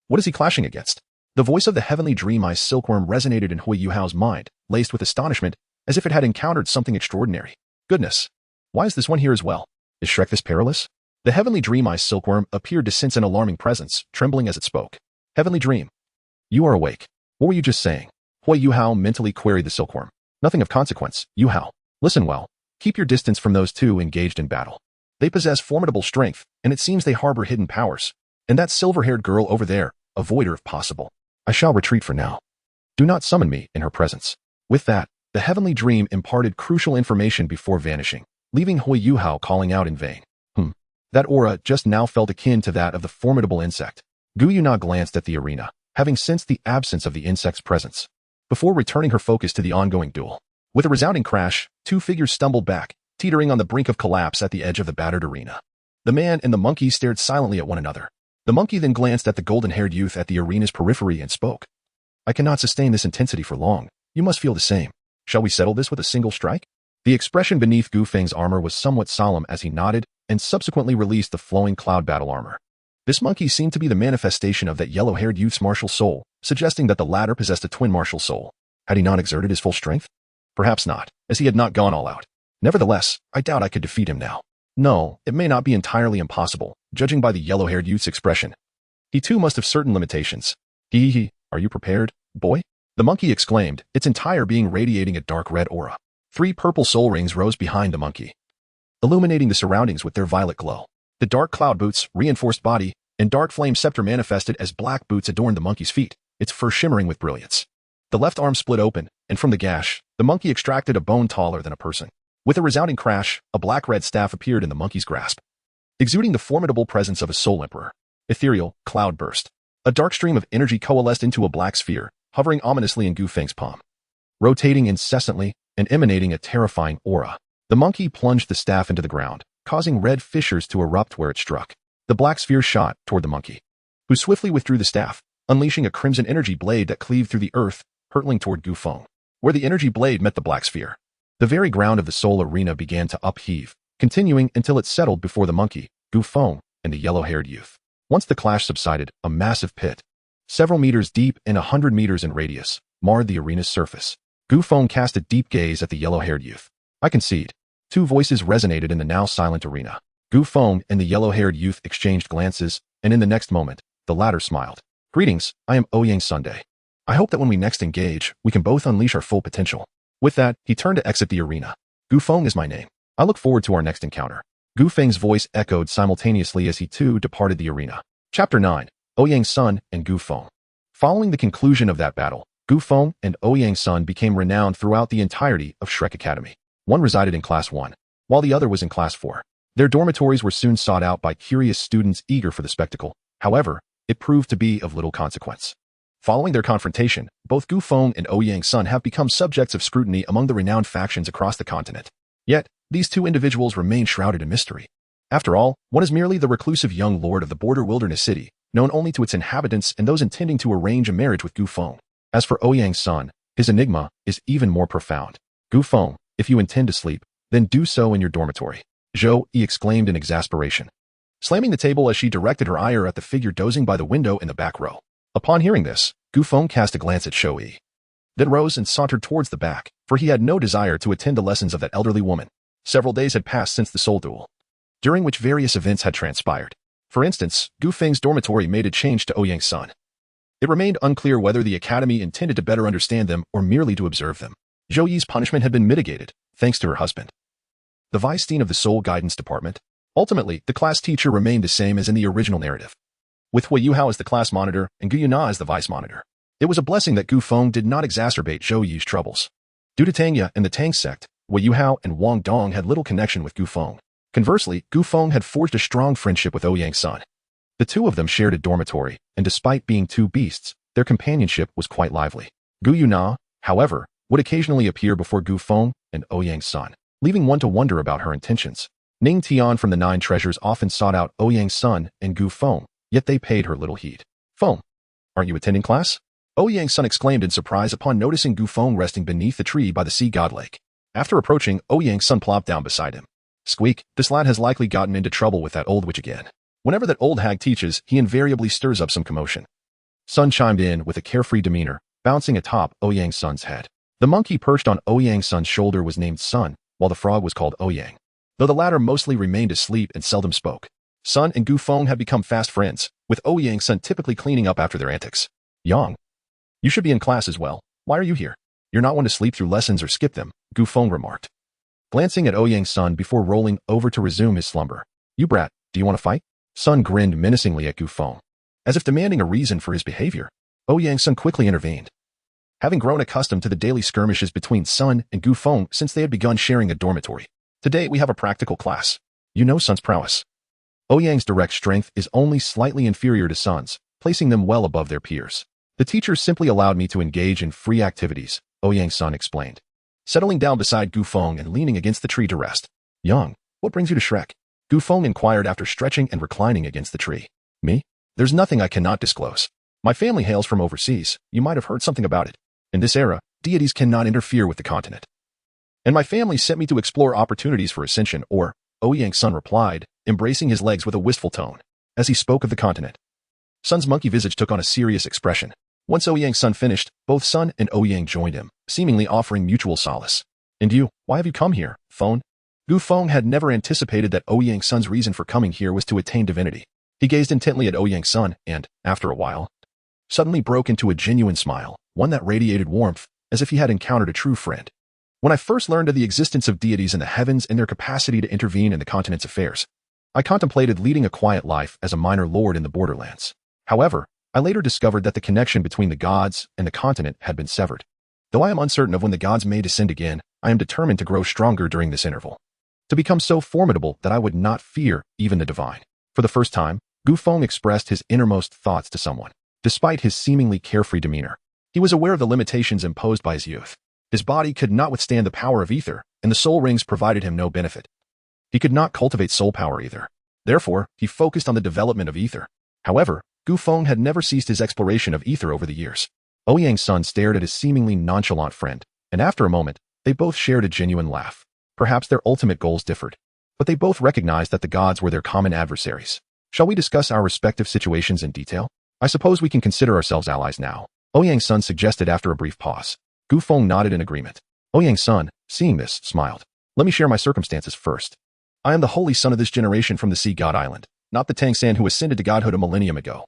What is he clashing against? The voice of the heavenly dream-eyed silkworm resonated in Hui Yuhao's mind, laced with astonishment, as if it had encountered something extraordinary. Goodness, why is this one here as well? Is Shrek this perilous? The heavenly dream-eyed silkworm appeared to sense an alarming presence, trembling as it spoke. Heavenly dream. You are awake. What were you just saying? Hui Yuhao mentally queried the silkworm. Nothing of consequence, Yuhao. Listen well. Keep your distance from those two engaged in battle. They possess formidable strength, and it seems they harbor hidden powers. And that silver-haired girl over there, avoid her if possible. I shall retreat for now. Do not summon me in her presence. With that, the heavenly dream imparted crucial information before vanishing, leaving Hui Yuhao calling out in vain. That aura just now felt akin to that of the formidable insect. Gu Yuna glanced at the arena, having sensed the absence of the insect's presence, before returning her focus to the ongoing duel. With a resounding crash, 2 figures stumbled back, teetering on the brink of collapse at the edge of the battered arena. The man and the monkey stared silently at one another. The monkey then glanced at the golden-haired youth at the arena's periphery and spoke. I cannot sustain this intensity for long. You must feel the same. Shall we settle this with a single strike? The expression beneath Gu Feng's armor was somewhat solemn as he nodded and subsequently released the flowing cloud battle armor. This monkey seemed to be the manifestation of that yellow-haired youth's martial soul, suggesting that the latter possessed a twin martial soul. Had he not exerted his full strength? Perhaps not, as he had not gone all out. Nevertheless, I doubt I could defeat him now. No, it may not be entirely impossible, judging by the yellow-haired youth's expression. He too must have certain limitations. Hee, are you prepared, boy? The monkey exclaimed, its entire being radiating a dark red aura. 3 purple soul rings rose behind the monkey, illuminating the surroundings with their violet glow. The dark cloud boots, reinforced body, and dark flame scepter manifested as black boots adorned the monkey's feet, its fur shimmering with brilliance. The left arm split open, and from the gash, the monkey extracted a bone taller than a person. With a resounding crash, a black-red staff appeared in the monkey's grasp, exuding the formidable presence of a soul emperor. Ethereal, cloud burst. A dark stream of energy coalesced into a black sphere, hovering ominously in Gu Feng's palm. Rotating incessantly and emanating a terrifying aura, the monkey plunged the staff into the ground, causing red fissures to erupt where it struck. The black sphere shot toward the monkey, who swiftly withdrew the staff, unleashing a crimson energy blade that cleaved through the earth, hurtling toward Gu Feng. Where the energy blade met the black sphere, the very ground of the soul arena began to upheave, continuing until it settled before the monkey, Gu Feng, and the yellow-haired youth. Once the clash subsided, a massive pit, several meters deep and 100 meters in radius, marred the arena's surface. Gu Feng cast a deep gaze at the yellow-haired youth. I concede. 2 voices resonated in the now silent arena. Gu Feng and the yellow-haired youth exchanged glances, and in the next moment, the latter smiled. Greetings, I am Ouyang Sunday. I hope that when we next engage, we can both unleash our full potential. With that, he turned to exit the arena. Gu Feng is my name. I look forward to our next encounter. Gu Feng's voice echoed simultaneously as he too departed the arena. Chapter 9. Ouyang Sun and Gu Feng. Following the conclusion of that battle, Gu Feng and Ouyang Sun became renowned throughout the entirety of Shrek Academy. One resided in Class 1, while the other was in Class 4. Their dormitories were soon sought out by curious students eager for the spectacle. However, it proved to be of little consequence. Following their confrontation, both Gu Feng and Ouyang Sun have become subjects of scrutiny among the renowned factions across the continent. Yet, these 2 individuals remain shrouded in mystery. After all, one is merely the reclusive young lord of the border wilderness city, known only to its inhabitants and those intending to arrange a marriage with Gu Feng. As for Ouyang Sun, his enigma is even more profound. Gu Feng, if you intend to sleep, then do so in your dormitory. Zhou Yi exclaimed in exasperation, slamming the table as she directed her ire at the figure dozing by the window in the back row. Upon hearing this, Gu Feng cast a glance at Zhou Yi, then rose and sauntered towards the back, for he had no desire to attend the lessons of that elderly woman. Several days had passed since the soul duel, during which various events had transpired. For instance, Gu Feng's dormitory made a change to Ouyang Sun. It remained unclear whether the academy intended to better understand them or merely to observe them. Zhou Yi's punishment had been mitigated, thanks to her husband, the vice dean of the Soul Guidance Department. Ultimately, the class teacher remained the same as in the original narrative, with Hui Yuhao as the class monitor and Gu Yuna as the vice monitor. It was a blessing that Gu Feng did not exacerbate Zhou Yi's troubles. Due to Tangya and the Tang sect, Hui Yuhao and Wang Dong had little connection with Gu Feng. Conversely, Gu Feng had forged a strong friendship with Ouyang Sun. The 2 of them shared a dormitory, and despite being 2 beasts, their companionship was quite lively. Gu Yuna, however, would occasionally appear before Gu Feng and Ouyang Sun, leaving one to wonder about her intentions. Ning Tian from the 9 treasures often sought out Ouyang Sun and Gu Feng, yet they paid her little heed. Feng, aren't you attending class? Ouyang Sun exclaimed in surprise upon noticing Gu Feng resting beneath the tree by the sea god lake. After approaching, Ouyang Sun plopped down beside him. Squeak, this lad has likely gotten into trouble with that old witch again. Whenever that old hag teaches, he invariably stirs up some commotion. Sun chimed in with a carefree demeanor, bouncing atop Ouyang Sun's head. The monkey perched on Ouyang Sun's shoulder was named Sun, while the frog was called Ouyang, though the latter mostly remained asleep and seldom spoke. Sun and Gu Feng had become fast friends, with Ouyang Sun typically cleaning up after their antics. Yang, you should be in class as well. Why are you here? You're not one to sleep through lessons or skip them, Gu Feng remarked, glancing at Ouyang Sun before rolling over to resume his slumber. You brat, do you want to fight? Sun grinned menacingly at Gu Feng, as if demanding a reason for his behavior. Ouyang Sun quickly intervened. Having grown accustomed to the daily skirmishes between Sun and Gu Feng since they had begun sharing a dormitory, today we have a practical class. You know Sun's prowess. Ouyang's direct strength is only slightly inferior to Sun's, placing them well above their peers. The teacher simply allowed me to engage in free activities, Ouyang Sun explained, settling down beside Gu Feng and leaning against the tree to rest. Yang, what brings you to Shrek? Gu Feng inquired after stretching and reclining against the tree. Me? There's nothing I cannot disclose. My family hails from overseas. You might have heard something about it. In this era, deities cannot interfere with the continent. And my family sent me to explore opportunities for ascension, or, Ouyang's son replied, embracing his legs with a wistful tone, as he spoke of the continent. Sun's monkey visage took on a serious expression. Once Ouyang's son finished, both Sun and Ouyang joined him, seemingly offering mutual solace. And you, why have you come here, Feng? Gu Feng had never anticipated that Ouyang's son's reason for coming here was to attain divinity. He gazed intently at Ouyang's son and, after a while, suddenly broke into a genuine smile, one that radiated warmth, as if he had encountered a true friend. When I first learned of the existence of deities in the heavens and their capacity to intervene in the continent's affairs, I contemplated leading a quiet life as a minor lord in the Borderlands. However, I later discovered that the connection between the gods and the continent had been severed. Though I am uncertain of when the gods may descend again, I am determined to grow stronger during this interval, to become so formidable that I would not fear even the divine. For the first time, Gu Feng expressed his innermost thoughts to someone. Despite his seemingly carefree demeanor, he was aware of the limitations imposed by his youth. His body could not withstand the power of ether, and the soul rings provided him no benefit. He could not cultivate soul power either. Therefore, he focused on the development of ether. However, Gu Feng had never ceased his exploration of ether over the years. Ouyang's son stared at his seemingly nonchalant friend, and after a moment, they both shared a genuine laugh. Perhaps their ultimate goals differed, but they both recognized that the gods were their common adversaries. Shall we discuss our respective situations in detail? I suppose we can consider ourselves allies now, Ouyang's son suggested after a brief pause. Gu Feng nodded in agreement. Ouyang's son, seeing this, smiled. Let me share my circumstances first. I am the holy son of this generation from the Sea God Island, not the Tang San who ascended to godhood a millennium ago,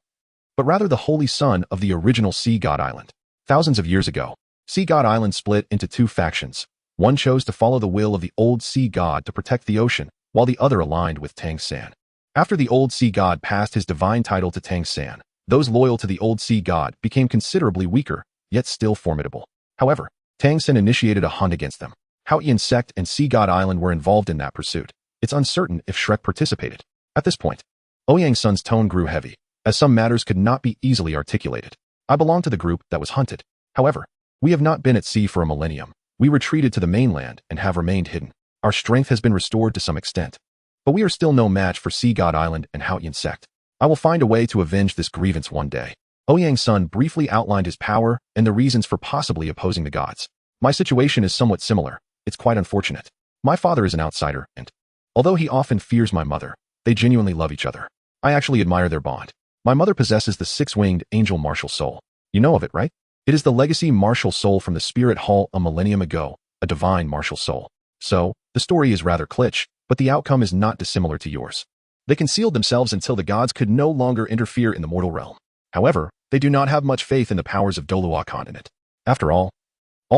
but rather the holy son of the original Sea God Island. Thousands of years ago, Sea God Island split into two factions. One chose to follow the will of the old sea god to protect the ocean, while the other aligned with Tang San. After the old sea god passed his divine title to Tang San, those loyal to the old sea god became considerably weaker, yet still formidable. However, Tang San initiated a hunt against them. Huagua sect and Sea God Island were involved in that pursuit. It's uncertain if Shrek participated. At this point, Ouyang's son's tone grew heavy, as some matters could not be easily articulated. I belong to the group that was hunted. However, we have not been at sea for a millennium. We retreated to the mainland and have remained hidden. Our strength has been restored to some extent, but we are still no match for Sea God Island and Huagua sect. I will find a way to avenge this grievance one day. Ouyang's son briefly outlined his power and the reasons for possibly opposing the gods. My situation is somewhat similar. It's quite unfortunate. My father is an outsider, and although he often fears my mother, they genuinely love each other. I actually admire their bond. My mother possesses the six-winged angel martial soul. You know of it, right? It is the legacy martial soul from the spirit hall a millennium ago, a divine martial soul. So, the story is rather kitsch, but the outcome is not dissimilar to yours. They concealed themselves until the gods could no longer interfere in the mortal realm. However, they do not have much faith in the powers of Douluo continent. After all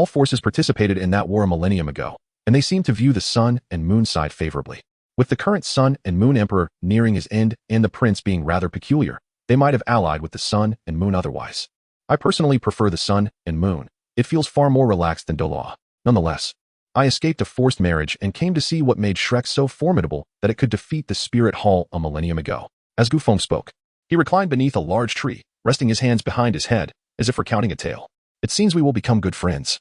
forces participated in that war a millennium ago, and they seem to view the sun and moon side favorably. With the current sun and moon emperor nearing his end and the prince being rather peculiar, they might have allied with the sun and moon otherwise. I personally prefer the sun and moon. It feels far more relaxed than Douluo. Nonetheless, I escaped a forced marriage and came to see what made Shrek so formidable that it could defeat the spirit hall a millennium ago. As Gu Feng spoke, he reclined beneath a large tree, resting his hands behind his head, as if recounting a tale. It seems we will become good friends,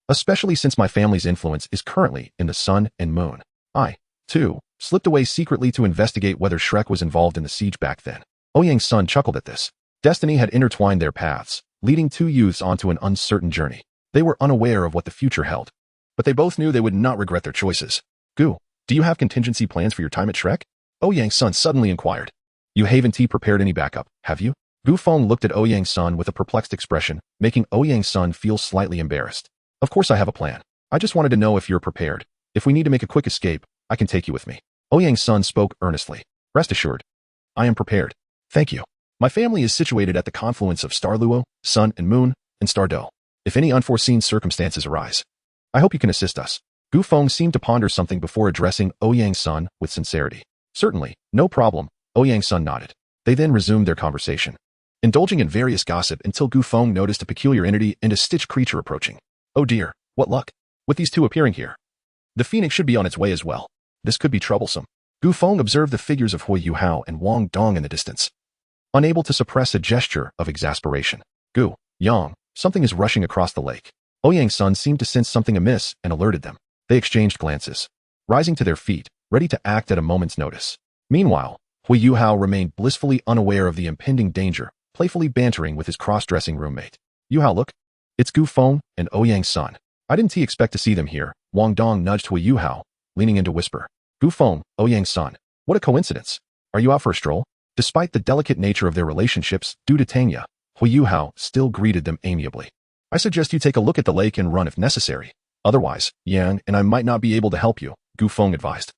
especially since my family's influence is currently in the sun and moon. I, too, slipped away secretly to investigate whether Shrek was involved in the siege back then. Ouyang's son chuckled at this. Destiny had intertwined their paths, leading two youths onto an uncertain journey. They were unaware of what the future held, but they both knew they would not regret their choices. Gu, do you have contingency plans for your time at Shrek? Ouyang's son suddenly inquired. You haven't prepared any backup, have you? Gu Feng looked at Ouyang's son with a perplexed expression, making Ouyang's son feel slightly embarrassed. Of course I have a plan. I just wanted to know if you're prepared. If we need to make a quick escape, I can take you with me. Ouyang's son spoke earnestly. Rest assured, I am prepared. Thank you. My family is situated at the confluence of Star Luo, Sun and Moon, and Star Do. If any unforeseen circumstances arise, I hope you can assist us. Gu Feng seemed to ponder something before addressing Ouyang's son with sincerity. Certainly, no problem, Ouyang's son nodded. They then resumed their conversation, indulging in various gossip until Gu Feng noticed a peculiar entity and a stitched creature approaching. Oh dear, what luck. With these two appearing here, the phoenix should be on its way as well. This could be troublesome. Gu Feng observed the figures of Hui Yuhao and Wang Dong in the distance, unable to suppress a gesture of exasperation. Gu, Yang, something is rushing across the lake. Ouyang's son seemed to sense something amiss and alerted them. They exchanged glances. Rising to their feet, ready to act at a moment's notice. Meanwhile, Hui Yuhao remained blissfully unaware of the impending danger, playfully bantering with his cross-dressing roommate. Yuhao, look. It's Gu Feng and Ouyang's son. I didn't expect to see them here. Wang Dong nudged Hui Yuhao, leaning in to whisper. Gu Feng, Ouyang's son. What a coincidence. Are you out for a stroll? Despite the delicate nature of their relationships due to Tangya, Hui Yuhao still greeted them amiably. I suggest you take a look at the lake and run if necessary. Otherwise, Yang and I might not be able to help you, Gu Feng advised.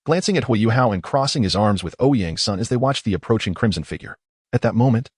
Glancing at Hui Yuhao and crossing his arms with Ouyang's son as they watched the approaching crimson figure. At that moment,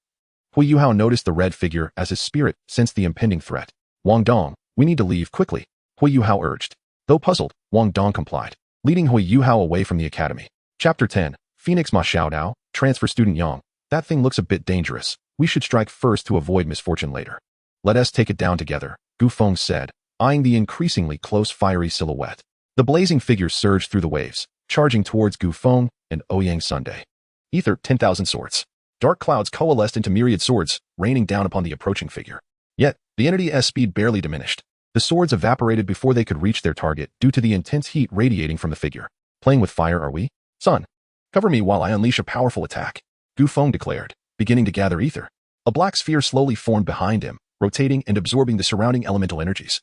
Hui Yuhao noticed the red figure as his spirit sensed the impending threat. Wang Dong, we need to leave quickly, Hui Yuhao urged. Though puzzled, Wang Dong complied, leading Hui Yuhao away from the academy. Chapter 10, Phoenix Ma Xiaodao, Transfer Student Yang. That thing looks a bit dangerous. We should strike first to avoid misfortune later. Let us take it down together, Gu Feng said, eyeing the increasingly close fiery silhouette. The blazing figure surged through the waves, charging towards Gu Feng and Ouyang Sunday. Ether, 10,000 swords. Dark clouds coalesced into myriad swords, raining down upon the approaching figure. Yet, the entity's speed barely diminished. The swords evaporated before they could reach their target due to the intense heat radiating from the figure. Playing with fire, are we? Son, cover me while I unleash a powerful attack, Gu Feng declared, beginning to gather ether. A black sphere slowly formed behind him, rotating and absorbing the surrounding elemental energies.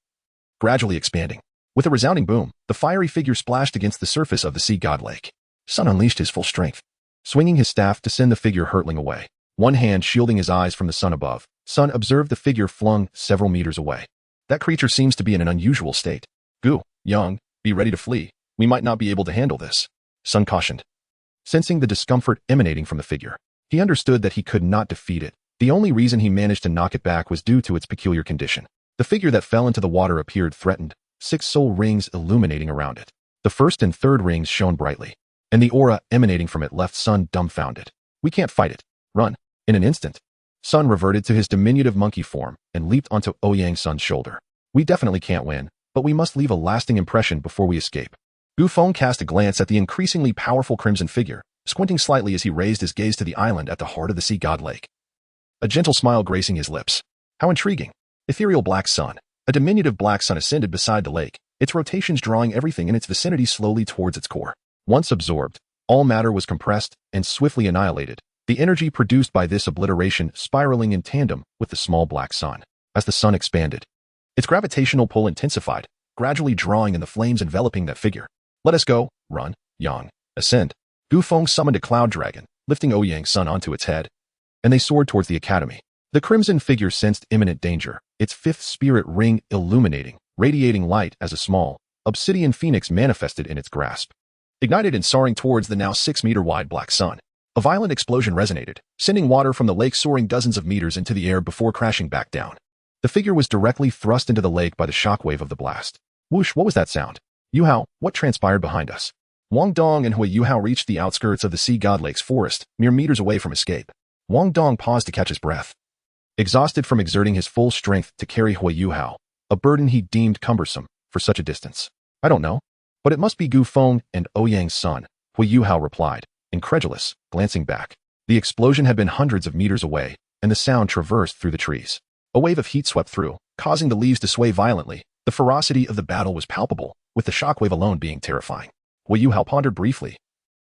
Gradually expanding. With a resounding boom, the fiery figure splashed against the surface of the sea god lake. Sun unleashed his full strength, swinging his staff to send the figure hurtling away. One hand shielding his eyes from the sun above, Sun observed the figure flung several meters away. That creature seems to be in an unusual state. Gu, Yang, be ready to flee. We might not be able to handle this, Sun cautioned. Sensing the discomfort emanating from the figure, he understood that he could not defeat it. The only reason he managed to knock it back was due to its peculiar condition. The figure that fell into the water appeared threatened, 6 soul rings illuminating around it. The first and third rings shone brightly, and the aura emanating from it left Sun dumbfounded. We can't fight it. Run. In an instant, Sun reverted to his diminutive monkey form and leaped onto Ouyang Sun's shoulder. We definitely can't win, but we must leave a lasting impression before we escape. Gu Feng cast a glance at the increasingly powerful crimson figure, squinting slightly as he raised his gaze to the island at the heart of the sea god lake. A gentle smile gracing his lips. How intriguing. Ethereal black sun. A diminutive black sun ascended beside the lake, its rotations drawing everything in its vicinity slowly towards its core. Once absorbed, all matter was compressed and swiftly annihilated, the energy produced by this obliteration spiraling in tandem with the small black sun. As the sun expanded, its gravitational pull intensified, gradually drawing in the flames enveloping that figure. Let us go. Run, Yang. Ascend. Gu Feng summoned a cloud dragon, lifting Ouyang's Sun onto its head, and they soared towards the academy. The crimson figure sensed imminent danger, its fifth spirit ring illuminating, radiating light as a small, obsidian phoenix manifested in its grasp. Ignited and soaring towards the now 6-meter-wide black sun. A violent explosion resonated, sending water from the lake soaring dozens of meters into the air before crashing back down. The figure was directly thrust into the lake by the shockwave of the blast. Whoosh, what was that sound? Yuhao, what transpired behind us? Wang Dong and Hui Yuhao reached the outskirts of the sea god lake's forest, mere meters away from escape. Wang Dong paused to catch his breath. Exhausted from exerting his full strength to carry Hui Yuhao, a burden he deemed cumbersome for such a distance. I don't know, but it must be Gu Feng and Ouyang's son, Hui Yuhao replied, incredulous, glancing back. The explosion had been hundreds of meters away, and the sound traversed through the trees. A wave of heat swept through, causing the leaves to sway violently. The ferocity of the battle was palpable, with the shockwave alone being terrifying. Hui Yuhao pondered briefly,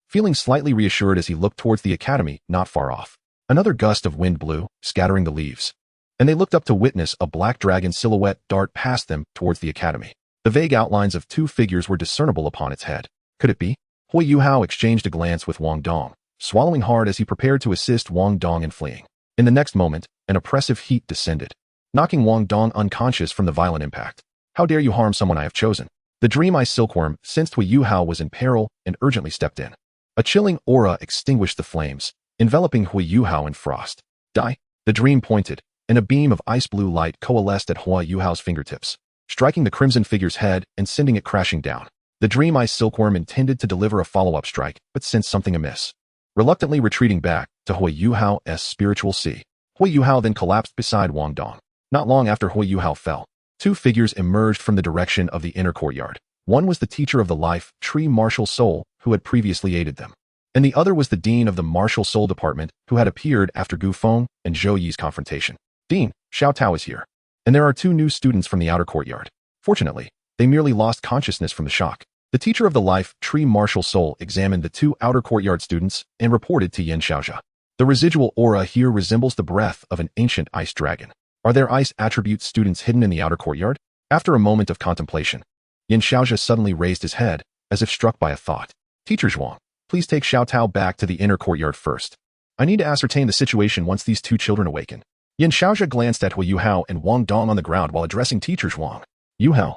feeling slightly reassured as he looked towards the academy not far off. Another gust of wind blew, scattering the leaves, and they looked up to witness a black dragon silhouette dart past them towards the academy. The vague outlines of 2 figures were discernible upon its head. Could it be? Hui Yuhao exchanged a glance with Wang Dong, swallowing hard as he prepared to assist Wang Dong in fleeing. In the next moment, an oppressive heat descended, knocking Wang Dong unconscious from the violent impact. How dare you harm someone I have chosen? The dream-eye silkworm sensed Hui Yuhao was in peril and urgently stepped in. A chilling aura extinguished the flames, enveloping Hui Yuhao in frost. Die! The dream pointed, and a beam of ice-blue light coalesced at Hui Yuhao's fingertips, striking the crimson figure's head and sending it crashing down. The dream-eye silkworm intended to deliver a follow-up strike, but sensed something amiss. Reluctantly retreating back to Hui Yuhao's spiritual sea, Hui Yuhao then collapsed beside Wang Dong. Not long after Hui Yuhao fell, 2 figures emerged from the direction of the inner courtyard. One was the teacher of the life tree martial soul who had previously aided them, and the other was the dean of the martial soul department who had appeared after Gu Feng and Zhou Yi's confrontation. Dean, Xiao Tao is here, and there are 2 new students from the outer courtyard. Fortunately, they merely lost consciousness from the shock. The teacher of the life tree martial soul examined the two outer courtyard students and reported to Yin Xiaozhe. The residual aura here resembles the breath of an ancient ice dragon. Are there ice attribute students hidden in the outer courtyard? After a moment of contemplation, Yin Xiaozhe suddenly raised his head, as if struck by a thought. Teacher Zhuang, please take Xiao Tao back to the inner courtyard first. I need to ascertain the situation once these two children awaken. Yin Xiaozhe glanced at Hu Yuhao and Wang Dong on the ground while addressing Teacher Zhuang. Yuhao,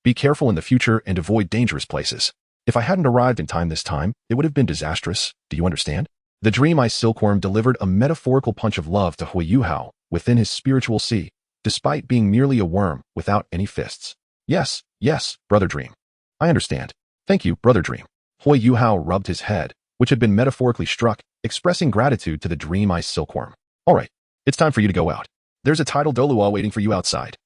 be careful in the future and avoid dangerous places. If I hadn't arrived in time this time, it would have been disastrous. Do you understand? The Dream Ice Silkworm delivered a metaphorical punch of love to Hu Yuhao within his spiritual sea, despite being merely a worm without any fists. Yes, Brother Dream. I understand. Thank you, Brother Dream. Hu Yuhao rubbed his head, which had been metaphorically struck, expressing gratitude to the Dream Ice Silkworm. All right, it's time for you to go out. There's a tidal Douluo waiting for you outside.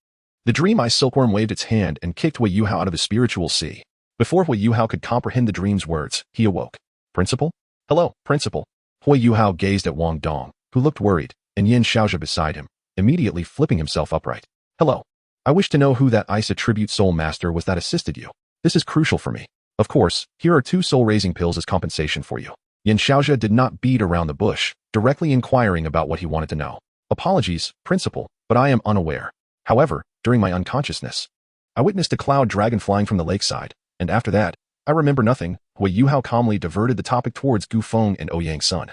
The Dream Ice Silkworm waved its hand and kicked Hu Yuhao out of his spiritual sea. Before Hu Yuhao could comprehend the dream's words, he awoke. Principal? Hello, Principal. Hu Yuhao gazed at Wang Dong, who looked worried, and Yin Xiaozhe beside him, immediately flipping himself upright. Hello. I wish to know who that ice attribute soul master was that assisted you. This is crucial for me. Of course, here are 2 soul-raising pills as compensation for you. Yin Xiaozhe did not beat around the bush, directly inquiring about what he wanted to know. Apologies, Principal, but I am unaware. However, during my unconsciousness, I witnessed a cloud dragon flying from the lakeside, and after that, I remember nothing. Hu Yuhao calmly diverted the topic towards Gu Feng and Ouyang's son,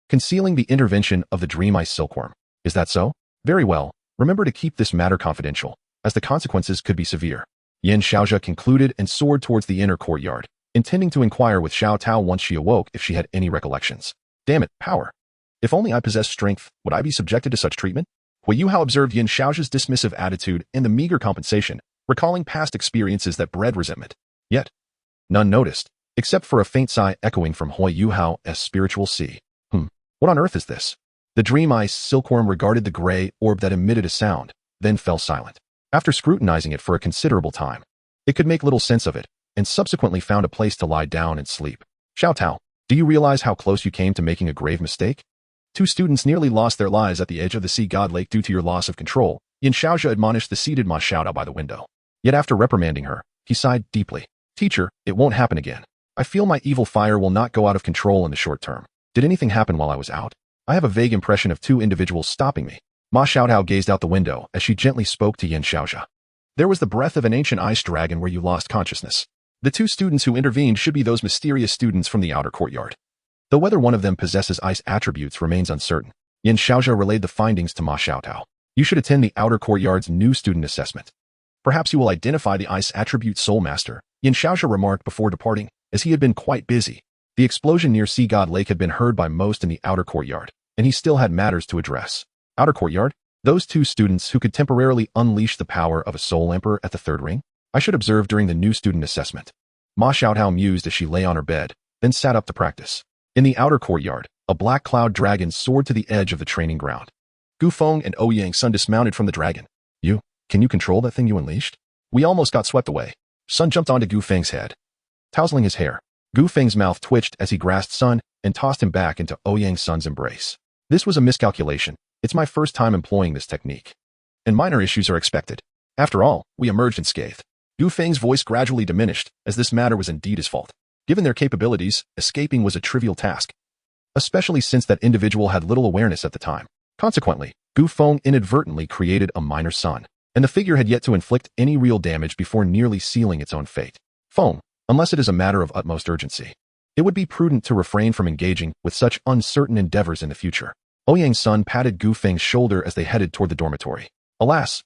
concealing the intervention of the Dream Ice Silkworm. Is that so? Very well. Remember to keep this matter confidential, as the consequences could be severe. Yin Xiaozhe concluded and soared towards the inner courtyard, intending to inquire with Xiao Tao once she awoke if she had any recollections. Damn it, power. If only I possessed strength, would I be subjected to such treatment? Hu Yuhao observed Yin Xiaozhe's dismissive attitude and the meager compensation, recalling past experiences that bred resentment. Yet, none noticed, except for a faint sigh echoing from Hu Yuhao's spiritual sea. What on earth is this? The Dream Ice Silkworm regarded the gray orb that emitted a sound, then fell silent. After scrutinizing it for a considerable time, it could make little sense of it, and subsequently found a place to lie down and sleep. Xiao Tao, do you realize how close you came to making a grave mistake? 2 students nearly lost their lives at the edge of the sea god lake due to your loss of control. Yin Xiaozhe admonished the seated Ma Xiaotao by the window. Yet after reprimanding her, he sighed deeply. Teacher, it won't happen again. I feel my evil fire will not go out of control in the short term. Did anything happen while I was out? I have a vague impression of 2 individuals stopping me. Ma Xiaotao gazed out the window as she gently spoke to Yin Xiaozhe. There was the breath of an ancient ice dragon where you lost consciousness. The 2 students who intervened should be those mysterious students from the outer courtyard. Though whether one of them possesses ice attributes remains uncertain, Yin Xiaozhe relayed the findings to Ma Xiaotao. You should attend the outer courtyard's new student assessment. Perhaps you will identify the ice attribute soul master, Yin Xiaozhe remarked before departing, as he had been quite busy. The explosion near Sea God Lake had been heard by most in the outer courtyard, and he still had matters to address. Outer courtyard? Those 2 students who could temporarily unleash the power of a soul emperor at the 3rd ring? I should observe during the new student assessment. Ma Xiaotao mused as she lay on her bed, then sat up to practice. In the outer courtyard, a black cloud dragon soared to the edge of the training ground. Gu Feng and Ouyang's son dismounted from the dragon. Can you control that thing you unleashed? We almost got swept away. Sun jumped onto Gu Feng's head, tousling his hair. Gu Feng's mouth twitched as he grasped Sun and tossed him back into Ouyang's son's embrace. This was a miscalculation. It's my first time employing this technique, and minor issues are expected. After all, we emerged unscathed. Gu Feng's voice gradually diminished, as this matter was indeed his fault. Given their capabilities, escaping was a trivial task, especially since that individual had little awareness at the time. Consequently, Gu Feng inadvertently created a minor sun, and the figure had yet to inflict any real damage before nearly sealing its own fate. Feng, unless it is a matter of utmost urgency, it would be prudent to refrain from engaging with such uncertain endeavors in the future. Ouyang's son patted Gu Feng's shoulder as they headed toward the dormitory. Alas,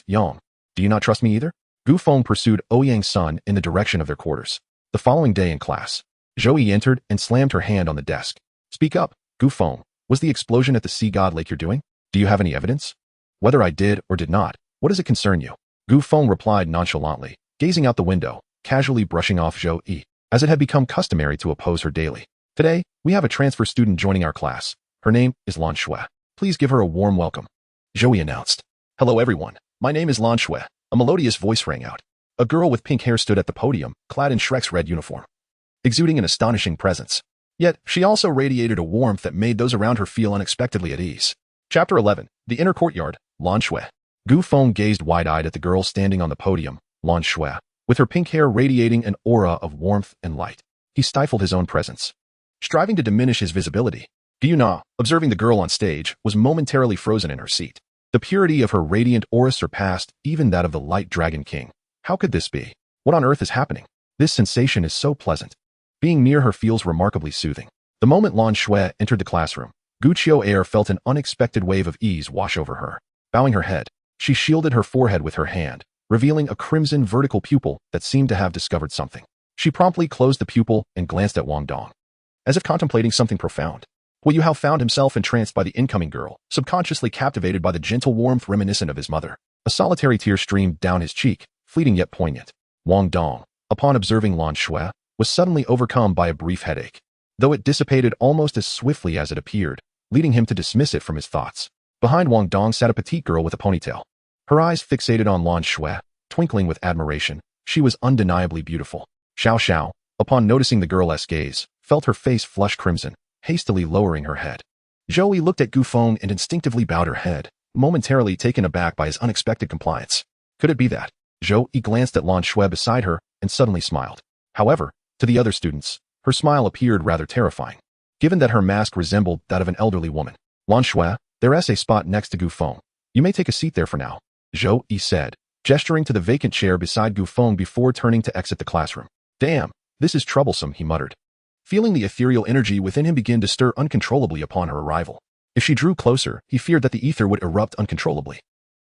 Yang, do you not trust me either? Gu Feng pursued Ouyang's son in the direction of their quarters. The following day in class, Zhou Yi entered and slammed her hand on the desk. Speak up, Gu Feng. Was the explosion at the Sea God Lake you're doing? Do you have any evidence? Whether I did or did not, what does it concern you? Gu Feng replied nonchalantly, gazing out the window, casually brushing off Zhou Yi, as it had become customary to oppose her daily. Today, we have a transfer student joining our class. Her name is Lan Shui. Please give her a warm welcome. Zhou Yi announced. Hello everyone, my name is Lan Shui. A melodious voice rang out. A girl with pink hair stood at the podium, clad in Shrek's red uniform, exuding an astonishing presence. Yet, she also radiated a warmth that made those around her feel unexpectedly at ease. Chapter 11. The Inner Courtyard, Lan Shui. Gu Feng gazed wide-eyed at the girl standing on the podium. Lan Shui, with her pink hair radiating an aura of warmth and light. He stifled his own presence, striving to diminish his visibility. Gyuna, observing the girl on stage, was momentarily frozen in her seat. The purity of her radiant aura surpassed even that of the Light Dragon King. How could this be? What on earth is happening? This sensation is so pleasant. Being near her feels remarkably soothing. The moment Lan Shui entered the classroom, Gu Qiu'er felt an unexpected wave of ease wash over her. Bowing her head, she shielded her forehead with her hand, revealing a crimson vertical pupil that seemed to have discovered something. She promptly closed the pupil and glanced at Wang Dong, as if contemplating something profound. Hu Yuhao found himself entranced by the incoming girl, subconsciously captivated by the gentle warmth reminiscent of his mother. A solitary tear streamed down his cheek, fleeting yet poignant. Wang Dong, upon observing Lan Shui, was suddenly overcome by a brief headache, though it dissipated almost as swiftly as it appeared, leading him to dismiss it from his thoughts. Behind Wang Dong sat a petite girl with a ponytail. Her eyes fixated on Lan Shui, twinkling with admiration. She was undeniably beautiful. Xiao Xiao, upon noticing the girl's gaze, felt her face flush crimson, hastily lowering her head. Zhou Yi looked at Gu Feng and instinctively bowed her head, momentarily taken aback by his unexpected compliance. Could it be that? Zhou Yi glanced at Lan Shui beside her and suddenly smiled. However, to the other students, her smile appeared rather terrifying, given that her mask resembled that of an elderly woman. Lan Shui, there's a spot next to Gu Feng. You may take a seat there for now, Zhou Yi said, gesturing to the vacant chair beside Gu Feng before turning to exit the classroom. Damn, this is troublesome, he muttered, feeling the ethereal energy within him begin to stir uncontrollably upon her arrival. If she drew closer, he feared that the ether would erupt uncontrollably.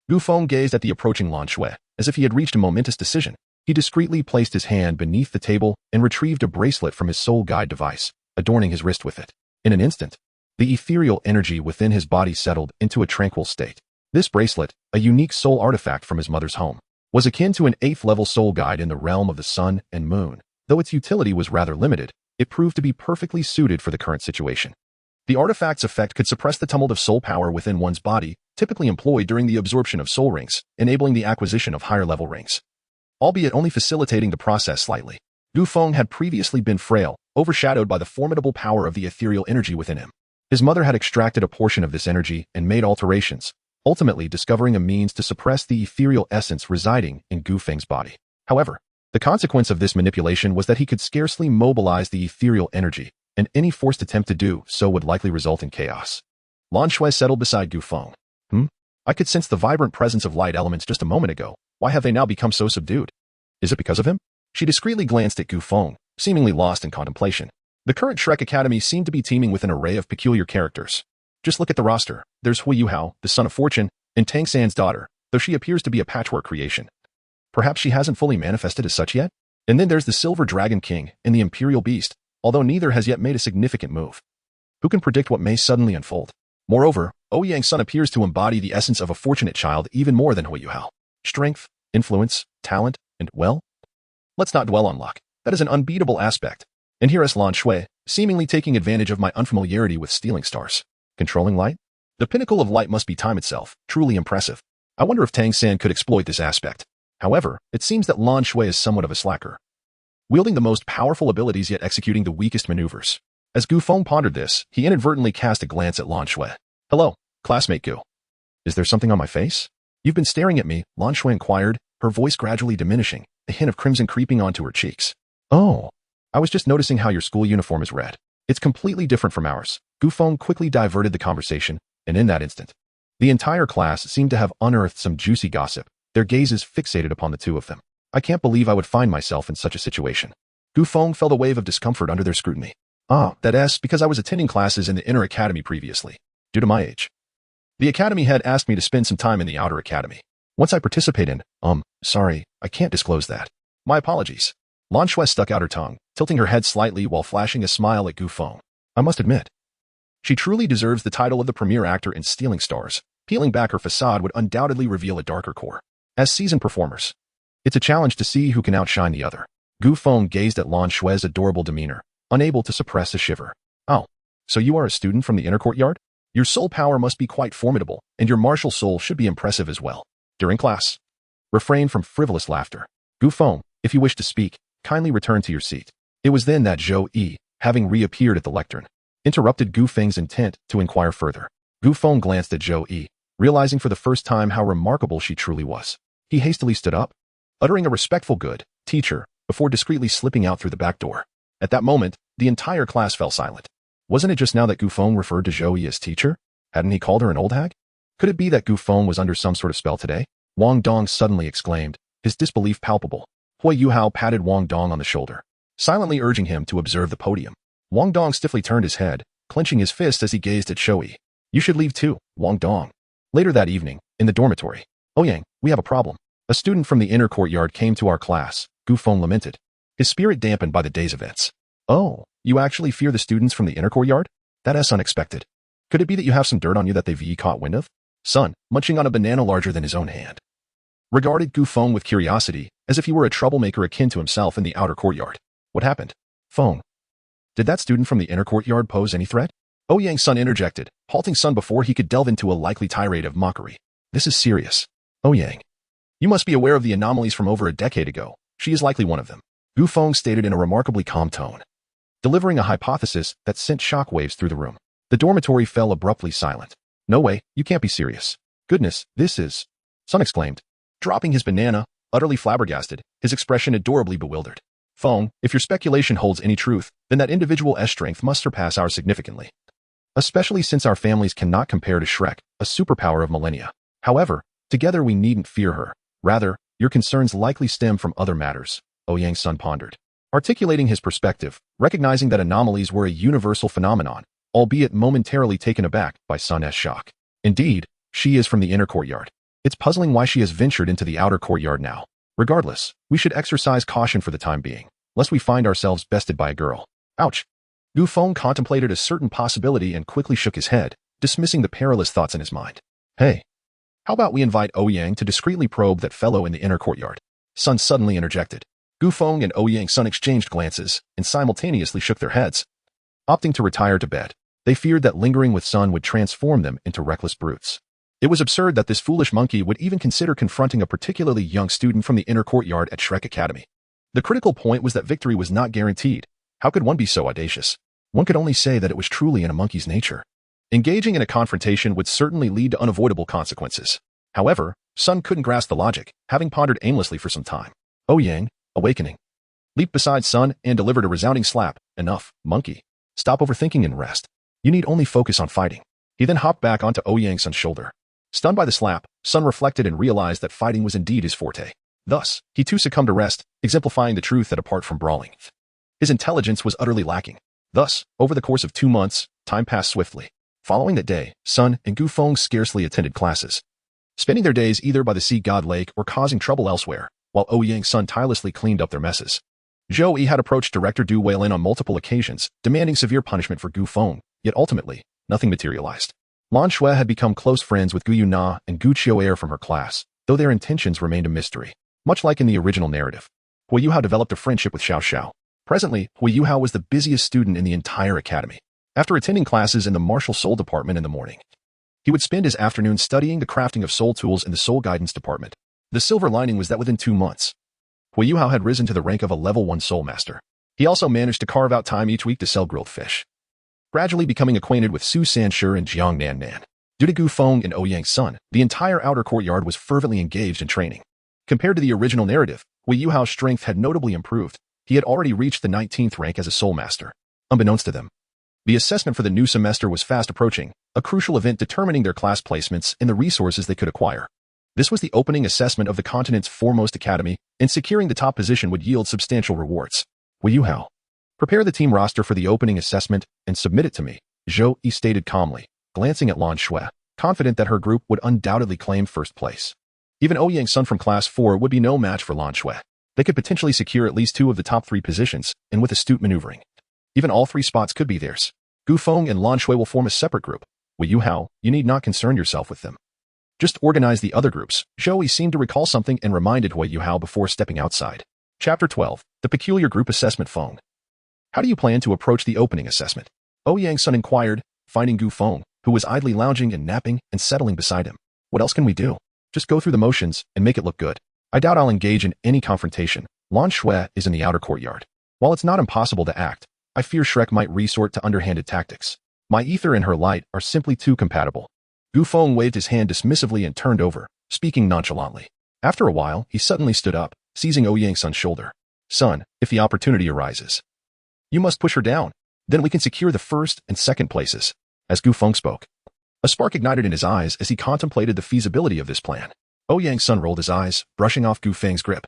Gu Feng gazed at the approaching Lan Shui, as if he had reached a momentous decision. He discreetly placed his hand beneath the table and retrieved a bracelet from his soul guide device, adorning his wrist with it. In an instant, the ethereal energy within his body settled into a tranquil state. This bracelet, a unique soul artifact from his mother's home, was akin to an 8th-level soul guide in the realm of the sun and moon. Though its utility was rather limited, it proved to be perfectly suited for the current situation. The artifact's effect could suppress the tumult of soul power within one's body, typically employed during the absorption of soul rings, enabling the acquisition of higher-level rings, albeit only facilitating the process slightly. Gu Feng had previously been frail, overshadowed by the formidable power of the ethereal energy within him. His mother had extracted a portion of this energy and made alterations, ultimately discovering a means to suppress the ethereal essence residing in Gu Feng's body. However, the consequence of this manipulation was that he could scarcely mobilize the ethereal energy, and any forced attempt to do so would likely result in chaos. Lan Shui settled beside Gu Feng. I could sense the vibrant presence of light elements just a moment ago. Why have they now become so subdued? Is it because of him? She discreetly glanced at Gu Feng, seemingly lost in contemplation. The current Shrek Academy seemed to be teeming with an array of peculiar characters. Just look at the roster. There's Hu Yuhao, the son of fortune, and Tang San's daughter, though she appears to be a patchwork creation. Perhaps she hasn't fully manifested as such yet? And then there's the Silver Dragon King and the Imperial Beast, although neither has yet made a significant move. Who can predict what may suddenly unfold? Moreover, Ouyang's son appears to embody the essence of a fortunate child even more than Hu Yuhao. Strength, influence, talent, and, well, let's not dwell on luck. That is an unbeatable aspect. And here is Lan Shui, seemingly taking advantage of my unfamiliarity with stealing stars. Controlling light? The pinnacle of light must be time itself, truly impressive. I wonder if Tang San could exploit this aspect. However, it seems that Lan Shui is somewhat of a slacker, wielding the most powerful abilities yet executing the weakest maneuvers. As Gu Feng pondered this, he inadvertently cast a glance at Lan Shui. Hello, classmate Gu. Is there something on my face? You've been staring at me, Lan Shui inquired, her voice gradually diminishing, a hint of crimson creeping onto her cheeks. Oh, I was just noticing how your school uniform is red. It's completely different from ours. Gu Feng quickly diverted the conversation, and in that instant, the entire class seemed to have unearthed some juicy gossip, their gazes fixated upon the two of them. I can't believe I would find myself in such a situation. Gu Feng felt a wave of discomfort under their scrutiny. That's because I was attending classes in the inner academy previously, due to my age. The academy had asked me to spend some time in the outer academy. Once I participate in, sorry, I can't disclose that. My apologies. Lan Shui stuck out her tongue, tilting her head slightly while flashing a smile at Gu Feng. I must admit, she truly deserves the title of the premier actor in Stealing Stars. Peeling back her facade would undoubtedly reveal a darker core. As seasoned performers, it's a challenge to see who can outshine the other. Gu Feng gazed at Lan Shui's adorable demeanor, unable to suppress a shiver. Oh, so you are a student from the inner courtyard? Your soul power must be quite formidable, and your martial soul should be impressive as well. During class, refrain from frivolous laughter. Gu Feng, if you wish to speak, kindly return to your seat. It was then that Zhou Yi, having reappeared at the lectern, interrupted Gu Feng's intent to inquire further. Gu Feng glanced at Zhou Yi, realizing for the first time how remarkable she truly was. He hastily stood up, uttering a respectful good teacher, before discreetly slipping out through the back door. At that moment, the entire class fell silent. Wasn't it just now that Gu Feng referred to Zhou Yi as teacher? Hadn't he called her an old hag? Could it be that Gu Feng was under some sort of spell today? Wang Dong suddenly exclaimed, his disbelief palpable. Hui Yuhao patted Wang Dong on the shoulder, silently urging him to observe the podium. Wang Dong stiffly turned his head, clenching his fist as he gazed at Zhou Yi. You should leave too, Wang Dong. Later that evening, in the dormitory. Ouyang, we have a problem. A student from the inner courtyard came to our class, Gu Feng lamented, his spirit dampened by the day's events. Oh, you actually fear the students from the inner courtyard? That is unexpected. Could it be that you have some dirt on you that they've caught wind of? Son, munching on a banana larger than his own hand, regarded Gu Feng with curiosity, as if he were a troublemaker akin to himself in the outer courtyard. What happened? Feng. Did that student from the inner courtyard pose any threat? Ouyang's son interjected, halting Sun before he could delve into a likely tirade of mockery. This is serious. Ouyang. You must be aware of the anomalies from over a decade ago. She is likely one of them. Gu Feng stated in a remarkably calm tone, delivering a hypothesis that sent shockwaves through the room. The dormitory fell abruptly silent. No way, you can't be serious. Goodness, this is... Sun exclaimed, dropping his banana, utterly flabbergasted, his expression adorably bewildered. Feng, if your speculation holds any truth, then that individual's strength must surpass ours significantly. Especially since our families cannot compare to Shrek, a superpower of millennia. However, together we needn't fear her. Rather, your concerns likely stem from other matters, Ouyang's son pondered, articulating his perspective, recognizing that anomalies were a universal phenomenon, albeit momentarily taken aback by Sun's shock. Indeed, she is from the inner courtyard. It's puzzling why she has ventured into the outer courtyard now. Regardless, we should exercise caution for the time being, lest we find ourselves bested by a girl. Ouch. Gu Feng contemplated a certain possibility and quickly shook his head, dismissing the perilous thoughts in his mind. Hey, how about we invite Ouyang to discreetly probe that fellow in the inner courtyard? Sun suddenly interjected. Gu Feng and Ouyang's son exchanged glances and simultaneously shook their heads, opting to retire to bed. They feared that lingering with Sun would transform them into reckless brutes. It was absurd that this foolish monkey would even consider confronting a particularly young student from the inner courtyard at Shrek Academy. The critical point was that victory was not guaranteed. How could one be so audacious? One could only say that it was truly in a monkey's nature. Engaging in a confrontation would certainly lead to unavoidable consequences. However, Sun couldn't grasp the logic, having pondered aimlessly for some time. Ouyang, awakening, leaped beside Sun and delivered a resounding slap. Enough, monkey. Stop overthinking and rest. You need only focus on fighting. He then hopped back onto Ouyang's son's shoulder. Stunned by the slap, Sun reflected and realized that fighting was indeed his forte. Thus, he too succumbed to rest, exemplifying the truth that apart from brawling, his intelligence was utterly lacking. Thus, over the course of 2 months, time passed swiftly. Following that day, Sun and Gu Feng scarcely attended classes, spending their days either by the sea god lake or causing trouble elsewhere, while Ouyang's son tirelessly cleaned up their messes. Zhou Yi had approached Director Du Weilin on multiple occasions, demanding severe punishment for Gu Feng, yet ultimately, nothing materialized. Lan Shui had become close friends with Gu Yuna and Gu Qiu'er from her class, though their intentions remained a mystery. Much like in the original narrative, Hui Yuhao developed a friendship with Xiao Xiao. Presently, Hui Yuhao was the busiest student in the entire academy. After attending classes in the martial soul department in the morning, he would spend his afternoon studying the crafting of soul tools in the soul guidance department. The silver lining was that within 2 months, Hui Yuhao had risen to the rank of a level 1 soul master. He also managed to carve out time each week to sell grilled fish, gradually becoming acquainted with Su Sanshi and Jiang Nan Nan. Due to Gu Feng and Ouyang's son, the entire outer courtyard was fervently engaged in training. Compared to the original narrative, Hui Yuhao's strength had notably improved. He had already reached the 19th rank as a soul master. Unbeknownst to them, the assessment for the new semester was fast approaching, a crucial event determining their class placements and the resources they could acquire. This was the opening assessment of the continent's foremost academy, and securing the top position would yield substantial rewards. Hui Yuhao, prepare the team roster for the opening assessment and submit it to me, Zhou Yi stated calmly, glancing at Lan Shui, confident that her group would undoubtedly claim first place. Even Ouyang's son from Class 4 would be no match for Lan Shui. They could potentially secure at least 2 of the top 3 positions, and with astute maneuvering, even all 3 spots could be theirs. Gu Feng and Lan Shui will form a separate group. Hui Yuhao, you need not concern yourself with them. Just organize the other groups. Zhou Yi seemed to recall something and reminded Hui Yuhao before stepping outside. Chapter 12, The Peculiar Group Assessment. Feng, how do you plan to approach the opening assessment? Ouyang's son inquired, finding Gu Feng, who was idly lounging and napping and settling beside him. What else can we do? Just go through the motions and make it look good. I doubt I'll engage in any confrontation. Lan Shui is in the outer courtyard. While it's not impossible to act, I fear Shrek might resort to underhanded tactics. My ether and her light are simply too compatible. Gu Feng waved his hand dismissively and turned over, speaking nonchalantly. After a while, he suddenly stood up, seizing Ouyang Sun's shoulder. Son, if the opportunity arises, you must push her down. Then we can secure the first and second places. As Gu Feng spoke, a spark ignited in his eyes as he contemplated the feasibility of this plan. Ouyang Sun rolled his eyes, brushing off Gu Feng's grip.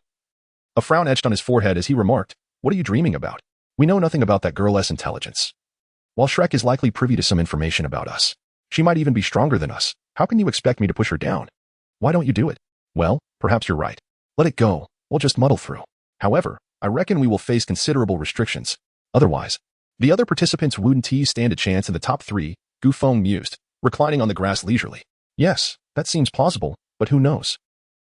A frown etched on his forehead as he remarked, "What are you dreaming about? We know nothing about that girl's intelligence. While Shrek is likely privy to some information about us, she might even be stronger than us. How can you expect me to push her down? Why don't you do it?" "Well, perhaps you're right. Let it go. We'll just muddle through. However, I reckon we will face considerable restrictions. Otherwise, the other participants wouldn't stand a chance in the top 3, Gu Feng mused, reclining on the grass leisurely. Yes, that seems plausible, but who knows?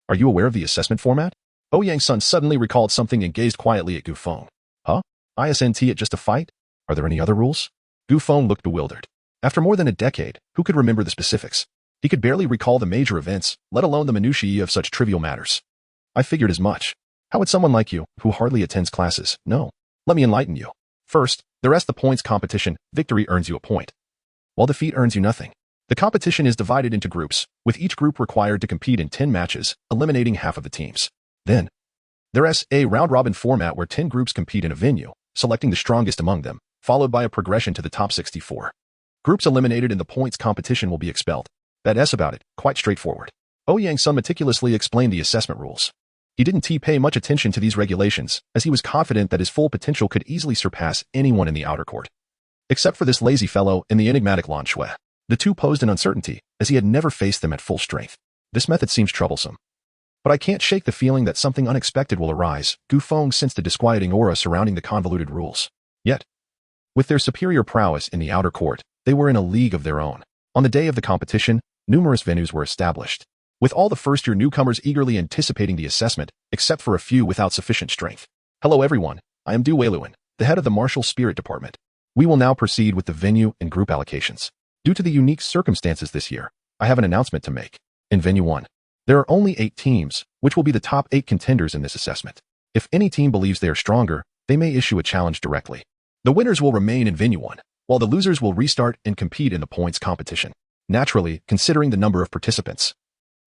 Are you aware of the assessment format? Ouyang Sun suddenly recalled something and gazed quietly at Gu Feng. Huh? Isn't it just a fight? Are there any other rules? Gu Feng looked bewildered. After more than a decade, who could remember the specifics? He could barely recall the major events, let alone the minutiae of such trivial matters. I figured as much. How would someone like you, who hardly attends classes, know? Let me enlighten you. First, the rest of the points competition, victory earns you a point, while defeat earns you nothing. The competition is divided into groups, with each group required to compete in 10 matches, eliminating half of the teams. Then, there's a round-robin format where 10 groups compete in a venue, selecting the strongest among them, followed by a progression to the top 64. Groups eliminated in the points competition will be expelled. That's about it, quite straightforward. Ouyang Sun meticulously explained the assessment rules. He didn't pay much attention to these regulations, as he was confident that his full potential could easily surpass anyone in the outer court. Except for this lazy fellow and the enigmatic Lan Shui. The two posed an uncertainty, as he had never faced them at full strength. This method seems troublesome. But I can't shake the feeling that something unexpected will arise. Gu Feng sensed a disquieting aura surrounding the convoluted rules. Yet, with their superior prowess in the outer court, they were in a league of their own. On the day of the competition, numerous venues were established, with all the first-year newcomers eagerly anticipating the assessment, except for a few without sufficient strength. Hello everyone, I am Douluo, the head of the Martial Spirit Department. We will now proceed with the venue and group allocations. Due to the unique circumstances this year, I have an announcement to make. In Venue 1, there are only 8 teams, which will be the top 8 contenders in this assessment. If any team believes they are stronger, they may issue a challenge directly. The winners will remain in Venue 1, while the losers will restart and compete in the points competition. Naturally, considering the number of participants,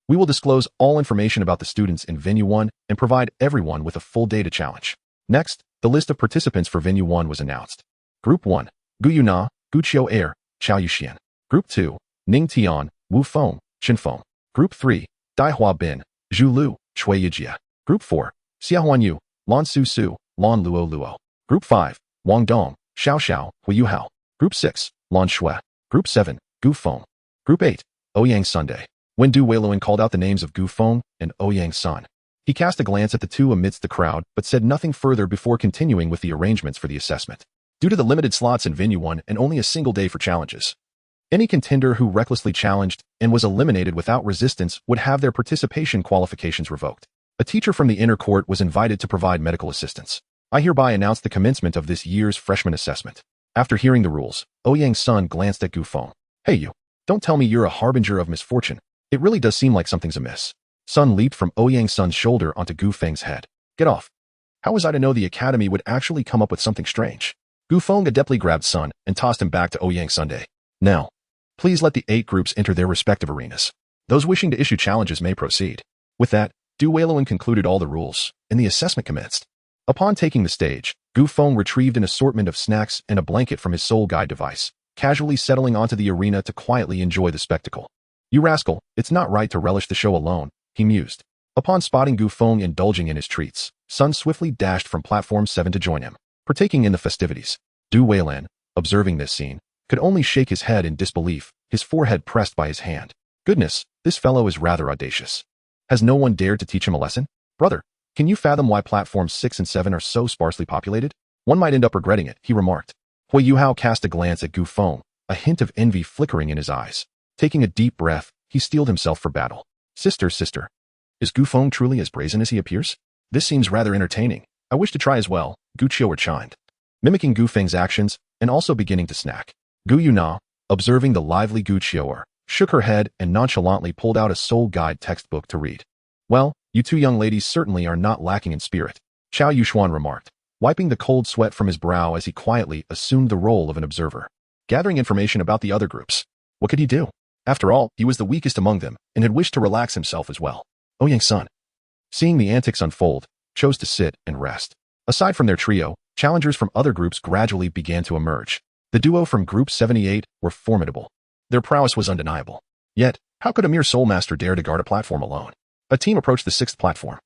we will disclose all information about the students in Venue 1 and provide everyone with a full data challenge. Next, the list of participants for Venue 1 was announced. Group 1, Gu Yuna, Gu Qiu Air, Chao Yuxian. Group 2, Ning Tian, Wu Feng, Chen Feng. Group 3, Dai Hua Bin, Zhu Lu, Chui Yijia. Group 4, Xia Huan Yu, Lan Su Su, Lan Luo Luo. Group 5, Wang Dong, Xiao Xiao, Hui Yu Hao. Group 6, Lan Shui. Group 7, Gu Feng. Group 8, Ouyang Sunday. When Douluo called out the names of Gu Feng and Ouyang Sun, he cast a glance at the two amidst the crowd but said nothing further before continuing with the arrangements for the assessment. Due to the limited slots in Venue 1 and only a single day for challenges, any contender who recklessly challenged and was eliminated without resistance would have their participation qualifications revoked. A teacher from the inner court was invited to provide medical assistance. I hereby announce the commencement of this year's freshman assessment. After hearing the rules, Ouyang Sun glanced at Gu Feng. Hey you, don't tell me you're a harbinger of misfortune. It really does seem like something's amiss. Sun leaped from Ouyang Sun's shoulder onto Gu Feng's head. Get off. How was I to know the academy would actually come up with something strange? Gu Feng adeptly grabbed Sun and tossed him back to Ouyang Sunday. Now, please let the 8 groups enter their respective arenas. Those wishing to issue challenges may proceed. With that, Douluo concluded all the rules, and the assessment commenced. Upon taking the stage, Gu Feng retrieved an assortment of snacks and a blanket from his soul guide device, casually settling onto the arena to quietly enjoy the spectacle. You rascal, it's not right to relish the show alone, he mused. Upon spotting Gu Feng indulging in his treats, Sun swiftly dashed from platform 7 to join him, partaking in the festivities. Douluo, observing this scene, could only shake his head in disbelief, his forehead pressed by his hand. Goodness, this fellow is rather audacious. Has no one dared to teach him a lesson? Brother, can you fathom why platforms 6 and 7 are so sparsely populated? One might end up regretting it, he remarked. Hui Yuhao cast a glance at Gu Feng, a hint of envy flickering in his eyes. Taking a deep breath, he steeled himself for battle. Sister, is Gu Feng truly as brazen as he appears? This seems rather entertaining. I wish to try as well, Gu Qiu chimed, mimicking Gu Feng's actions and also beginning to snack. Gu Yuna, observing the lively Gu Qiu, shook her head and nonchalantly pulled out a soul guide textbook to read. Well, you two young ladies certainly are not lacking in spirit, Chao Yuxuan remarked, wiping the cold sweat from his brow as he quietly assumed the role of an observer, gathering information about the other groups. What could he do? After all, he was the weakest among them and had wished to relax himself as well. Ouyang Sun, seeing the antics unfold, chose to sit and rest. Aside from their trio, challengers from other groups gradually began to emerge. The duo from Group 78 were formidable. Their prowess was undeniable. Yet, how could a mere soul master dare to guard a platform alone? A team approached the sixth platform,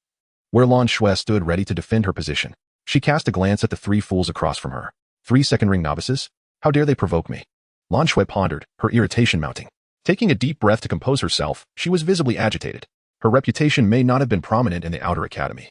where Lan Shui stood ready to defend her position. She cast a glance at the three fools across from her. 3 second-ring novices? How dare they provoke me? Lan Shui pondered, her irritation mounting. Taking a deep breath to compose herself, she was visibly agitated. Her reputation may not have been prominent in the outer academy,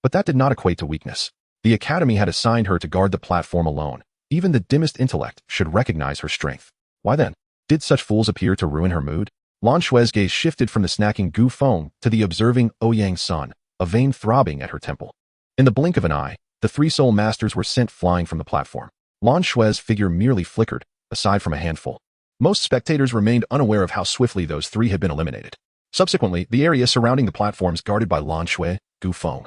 but that did not equate to weakness. The academy had assigned her to guard the platform alone. Even the dimmest intellect should recognize her strength. Why then? Did such fools appear to ruin her mood? Lan Shui's gaze shifted from the snacking Gu Feng to the observing Ouyang Sun, a vein throbbing at her temple. In the blink of an eye, the 3 soul masters were sent flying from the platform. Lan Shui's figure merely flickered, aside from a handful. Most spectators remained unaware of how swiftly those 3 had been eliminated. Subsequently, the area surrounding the platforms guarded by Lan Shui, Gu Feng,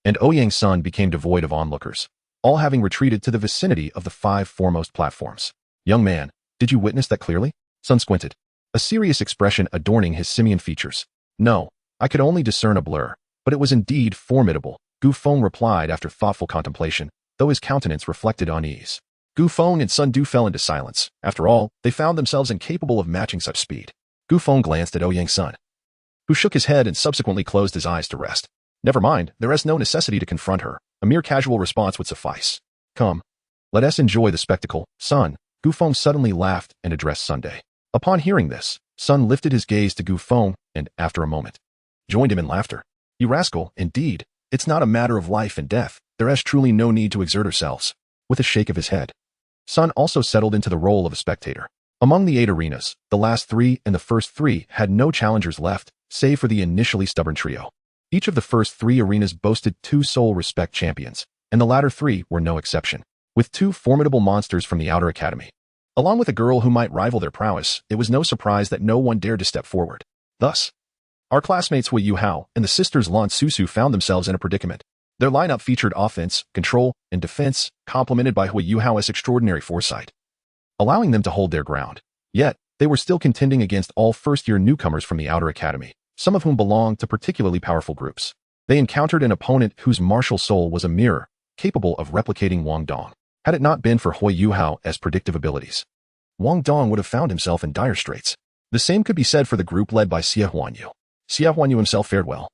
and Ouyang Sun became devoid of onlookers, all having retreated to the vicinity of the 5 foremost platforms. Young man, did you witness that clearly? Sun squinted, a serious expression adorning his simian features. No, I could only discern a blur, but it was indeed formidable, Gu Feng replied after thoughtful contemplation, though his countenance reflected unease. Gu Feng and Sun Du fell into silence. After all, they found themselves incapable of matching such speed. Gu Feng glanced at Ouyang Sun, who shook his head and subsequently closed his eyes to rest. Never mind, there is no necessity to confront her. A mere casual response would suffice. Come, let us enjoy the spectacle, Sun. Gu Feng suddenly laughed and addressed Sunday. Upon hearing this, Sun lifted his gaze to Gu Feng and, after a moment, joined him in laughter. You rascal, indeed, it's not a matter of life and death. There is truly no need to exert ourselves. With a shake of his head, Sun also settled into the role of a spectator. Among the 8 arenas, the last 3 and the first 3 had no challengers left, save for the initially stubborn trio. Each of the first 3 arenas boasted 2 soul respect champions, and the latter 3 were no exception, with 2 formidable monsters from the outer academy. Along with a girl who might rival their prowess, it was no surprise that no one dared to step forward. Thus, our classmates Hui Yuhao and the sisters Lan Susu found themselves in a predicament. Their lineup featured offense, control, and defense, complemented by Hui Yuhao's extraordinary foresight, allowing them to hold their ground. Yet, they were still contending against all first-year newcomers from the outer academy, some of whom belonged to particularly powerful groups. They encountered an opponent whose martial soul was a mirror, capable of replicating Wang Dong. Had it not been for Hui Yuhao's predictive abilities, Wang Dong would have found himself in dire straits. The same could be said for the group led by Xie Huanyu. Xie Huanyu himself fared well,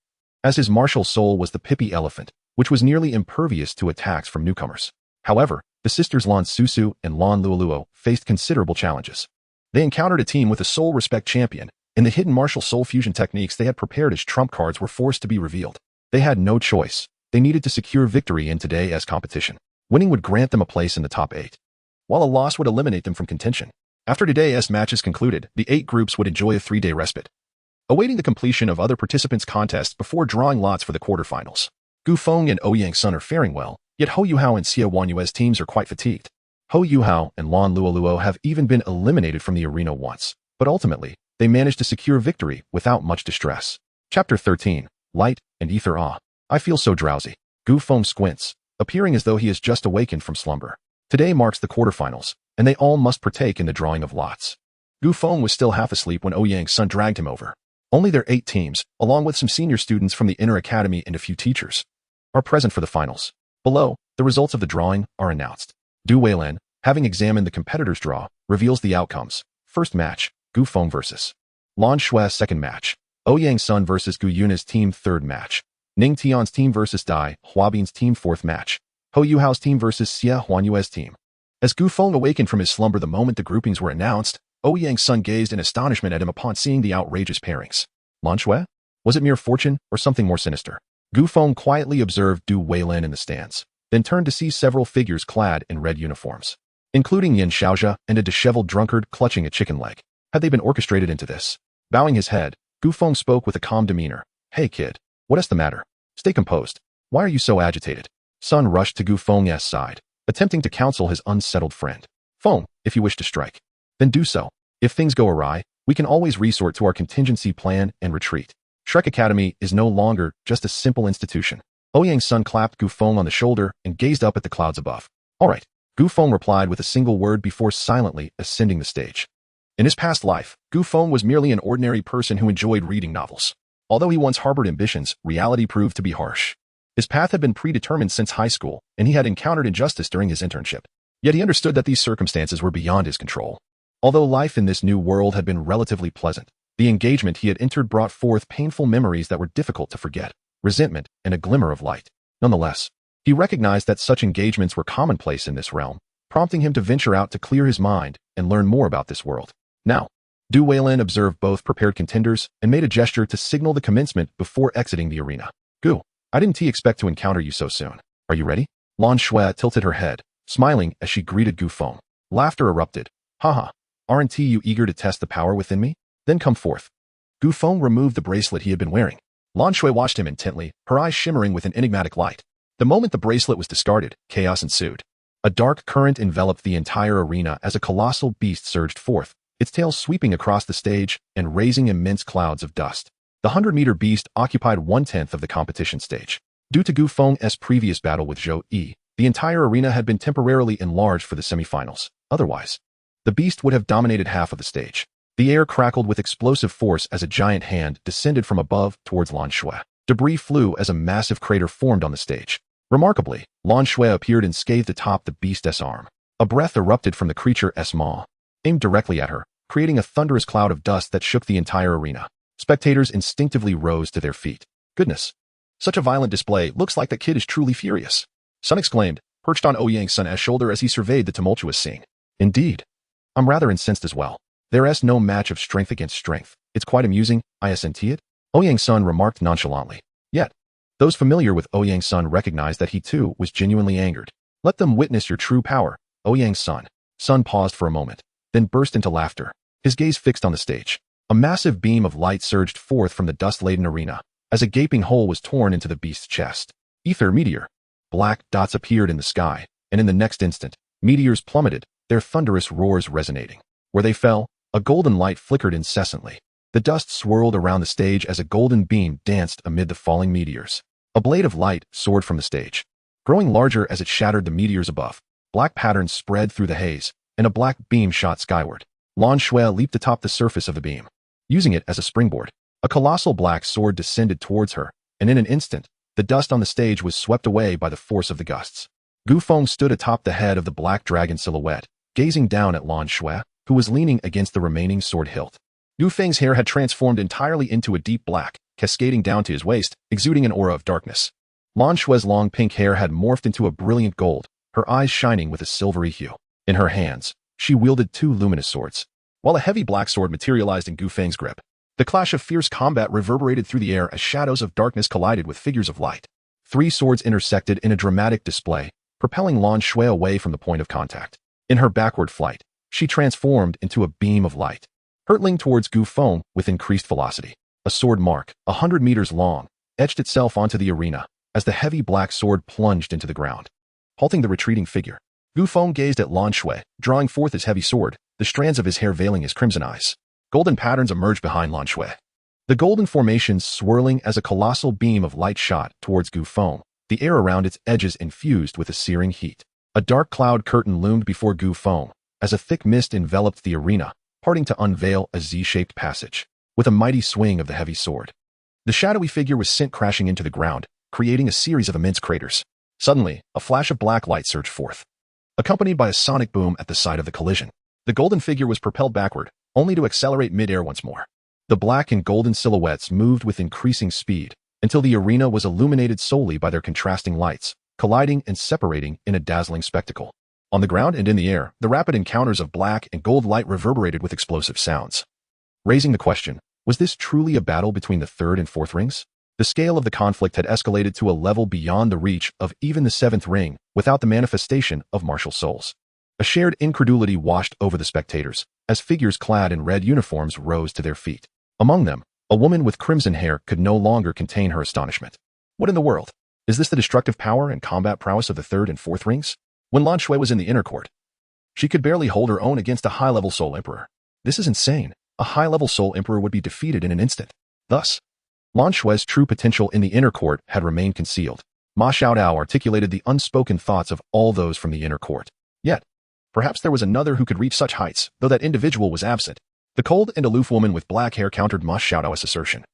as his martial soul was the Pippy Elephant, which was nearly impervious to attacks from newcomers. However, the sisters Lan Susu and Lan Luoluo faced considerable challenges. They encountered a team with a soul respect champion, and the hidden martial soul fusion techniques they had prepared as trump cards were forced to be revealed. They had no choice. They needed to secure victory in today's competition. Winning would grant them a place in the top 8, while a loss would eliminate them from contention. After today's matches concluded, the 8 groups would enjoy a 3-day respite, awaiting the completion of other participants' contests before drawing lots for the quarterfinals. Gu Feng and Ouyang Sun are faring well, yet Hou Yuhao and Xie Huanyu's teams are quite fatigued. Hou Yuhao and Lan Luoluo have even been eliminated from the arena once, but ultimately, they managed to secure victory without much distress. Chapter 13, Light and Ether Awe. I feel so drowsy. Gu Feng squints, appearing as though he has just awakened from slumber. Today marks the quarterfinals, and they all must partake in the drawing of lots. Gu Feng was still half asleep when Ouyang Sun dragged him over. Only their 8 teams, along with some senior students from the inner academy and a few teachers, are present for the finals. Below, the results of the drawing are announced. Du Weilan, having examined the competitors' draw, reveals the outcomes. First match, Gu Feng vs. Lan Shui. Second match, Ouyang Sun vs. Gu Yuna's team. Third match, Ning Tian's team vs. Dai Huabin's team. Fourth match, Hou Yuhao's team vs. Xie Huanyu's team. As Gu Feng awakened from his slumber the moment the groupings were announced, Ouyang Sun gazed in astonishment at him upon seeing the outrageous pairings. Lan Shui? Was it mere fortune or something more sinister? Gu Feng quietly observed Du Weilan in the stands, then turned to see several figures clad in red uniforms, including Yin Xiaozha and a disheveled drunkard clutching a chicken leg. Had they been orchestrated into this? Bowing his head, Gu Feng spoke with a calm demeanor. Hey kid, what is the matter? Stay composed. Why are you so agitated? Sun rushed to Gu Feng's side, attempting to counsel his unsettled friend. Feng, if you wish to strike, then do so. If things go awry, we can always resort to our contingency plan and retreat. Shrek Academy is no longer just a simple institution. Ouyang Sun clapped Gu Feng on the shoulder and gazed up at the clouds above. All right, Gu Feng replied with a single word before silently ascending the stage. In his past life, Gu Feng was merely an ordinary person who enjoyed reading novels. Although he once harbored ambitions, reality proved to be harsh. His path had been predetermined since high school, and he had encountered injustice during his internship. Yet he understood that these circumstances were beyond his control. Although life in this new world had been relatively pleasant, the engagement he had entered brought forth painful memories that were difficult to forget, resentment, and a glimmer of light. Nonetheless, he recognized that such engagements were commonplace in this realm, prompting him to venture out to clear his mind and learn more about this world. Now, Du Weilin observed both prepared contenders and made a gesture to signal the commencement before exiting the arena. Gu, I didn't expect to encounter you so soon. Are you ready? Lan Shui tilted her head, smiling as she greeted Gu Feng. Laughter erupted. Haha, aren't you eager to test the power within me? Then come forth. Gu Feng removed the bracelet he had been wearing. Lan Shui watched him intently, her eyes shimmering with an enigmatic light. The moment the bracelet was discarded, chaos ensued. A dark current enveloped the entire arena as a colossal beast surged forth, its tail sweeping across the stage and raising immense clouds of dust. The 100-meter beast occupied 1/10 of the competition stage. Due to Gu Feng's previous battle with Zhou Yi, the entire arena had been temporarily enlarged for the semifinals. Otherwise, the beast would have dominated half of the stage. The air crackled with explosive force as a giant hand descended from above towards Lan Shui. Debris flew as a massive crater formed on the stage. Remarkably, Lan Shui appeared unscathed atop the beast's arm. A breath erupted from the creature's maw, aimed directly at her, creating a thunderous cloud of dust that shook the entire arena. Spectators instinctively rose to their feet. Goodness! Such a violent display, looks like that kid is truly furious. Sun exclaimed, perched on Ouyang Sun's shoulder as he surveyed the tumultuous scene. Indeed. I'm rather incensed as well. There's no match of strength against strength. It's quite amusing, isn't it? Ouyang Sun remarked nonchalantly. Yet, those familiar with Ouyang Sun recognized that he too was genuinely angered. Let them witness your true power, Ouyang Sun. Sun paused for a moment, then burst into laughter, his gaze fixed on the stage. A massive beam of light surged forth from the dust-laden arena, as a gaping hole was torn into the beast's chest. Ether meteor. Black dots appeared in the sky, and in the next instant, meteors plummeted, their thunderous roars resonating. Where they fell, a golden light flickered incessantly. The dust swirled around the stage as a golden beam danced amid the falling meteors. A blade of light soared from the stage, growing larger as it shattered the meteors above. Black patterns spread through the haze, and a black beam shot skyward. Lan Shui leaped atop the surface of the beam. Using it as a springboard, a colossal black sword descended towards her, and in an instant, the dust on the stage was swept away by the force of the gusts. Gu Feng stood atop the head of the black dragon silhouette, gazing down at Lan Shui, who was leaning against the remaining sword hilt. Gu Feng's hair had transformed entirely into a deep black, cascading down to his waist, exuding an aura of darkness. Lan Shui's long pink hair had morphed into a brilliant gold, her eyes shining with a silvery hue. In her hands, she wielded two luminous swords, while a heavy black sword materialized in Gu Feng's grip. The clash of fierce combat reverberated through the air as shadows of darkness collided with figures of light. Three swords intersected in a dramatic display, propelling Lan Shui away from the point of contact. In her backward flight, she transformed into a beam of light, hurtling towards Gu Feng with increased velocity. A sword mark, 100 meters long, etched itself onto the arena as the heavy black sword plunged into the ground. Halting the retreating figure, Gu Feng gazed at Lan Shui, drawing forth his heavy sword, the strands of his hair veiling his crimson eyes. Golden patterns emerged behind Lan Shui, the golden formations swirling as a colossal beam of light shot towards Gu Feng, the air around its edges infused with a searing heat. A dark cloud curtain loomed before Gu Feng, as a thick mist enveloped the arena, parting to unveil a Z-shaped passage. With a mighty swing of the heavy sword, the shadowy figure was sent crashing into the ground, creating a series of immense craters. Suddenly, a flash of black light surged forth, accompanied by a sonic boom at the site of the collision. The golden figure was propelled backward, only to accelerate mid-air once more. The black and golden silhouettes moved with increasing speed, until the arena was illuminated solely by their contrasting lights, colliding and separating in a dazzling spectacle. On the ground and in the air, the rapid encounters of black and gold light reverberated with explosive sounds, raising the question, was this truly a battle between the third and fourth rings? The scale of the conflict had escalated to a level beyond the reach of even the seventh ring without the manifestation of martial souls. A shared incredulity washed over the spectators, as figures clad in red uniforms rose to their feet. Among them, a woman with crimson hair could no longer contain her astonishment. What in the world? Is this the destructive power and combat prowess of the third and fourth rings? When Lan Shui was in the inner court, she could barely hold her own against a high-level soul emperor. This is insane. A high-level soul emperor would be defeated in an instant. Thus, Lan Shui's true potential in the inner court had remained concealed. Ma Xiaodao articulated the unspoken thoughts of all those from the inner court. Yet, perhaps there was another who could reach such heights, though that individual was absent. The cold and aloof woman with black hair countered Ma Xiaodao's assertion.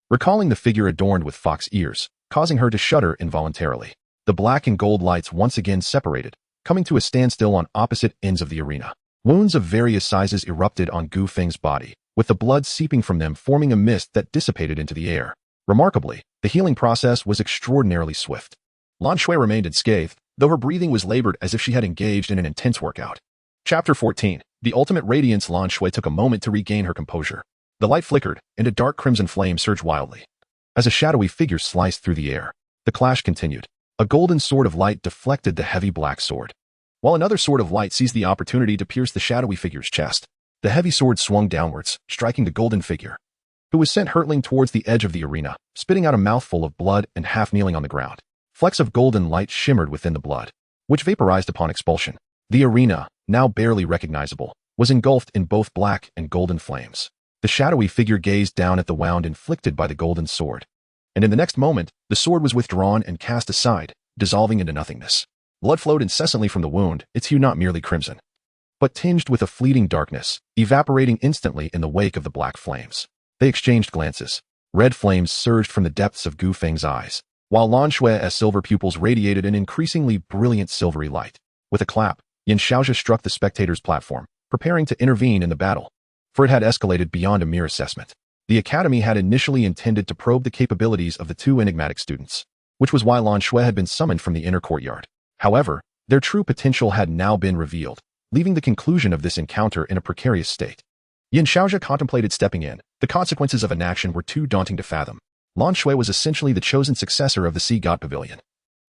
Recalling the figure adorned with fox ears, causing her to shudder involuntarily. The black and gold lights once again separated, coming to a standstill on opposite ends of the arena. Wounds of various sizes erupted on Gu Feng's body, with the blood seeping from them forming a mist that dissipated into the air. Remarkably, the healing process was extraordinarily swift. Lan Shui remained unscathed, though her breathing was labored as if she had engaged in an intense workout. Chapter 14. The Ultimate Radiance. Lan Shui took a moment to regain her composure. The light flickered, and a dark crimson flame surged wildly. As a shadowy figure sliced through the air, the clash continued. A golden sword of light deflected the heavy black sword, while another sword of light seized the opportunity to pierce the shadowy figure's chest. The heavy sword swung downwards, striking the golden figure, who was sent hurtling towards the edge of the arena, spitting out a mouthful of blood and half kneeling on the ground. Flecks of golden light shimmered within the blood, which vaporized upon expulsion. The arena, now barely recognizable, was engulfed in both black and golden flames. The shadowy figure gazed down at the wound inflicted by the golden sword, and in the next moment, the sword was withdrawn and cast aside, dissolving into nothingness. Blood flowed incessantly from the wound, its hue not merely crimson, but tinged with a fleeting darkness, evaporating instantly in the wake of the black flames. They exchanged glances. Red flames surged from the depths of Gu Feng's eyes, while Lan Shui's silver pupils radiated an increasingly brilliant silvery light. With a clap, Yin Xiaozhi struck the spectators' platform, preparing to intervene in the battle, for it had escalated beyond a mere assessment. The academy had initially intended to probe the capabilities of the two enigmatic students, which was why Lan Shui had been summoned from the inner courtyard. However, their true potential had now been revealed, leaving the conclusion of this encounter in a precarious state. Yin Xiaozhi contemplated stepping in. The consequences of inaction were too daunting to fathom. Lan Shui was essentially the chosen successor of the Sea God Pavilion.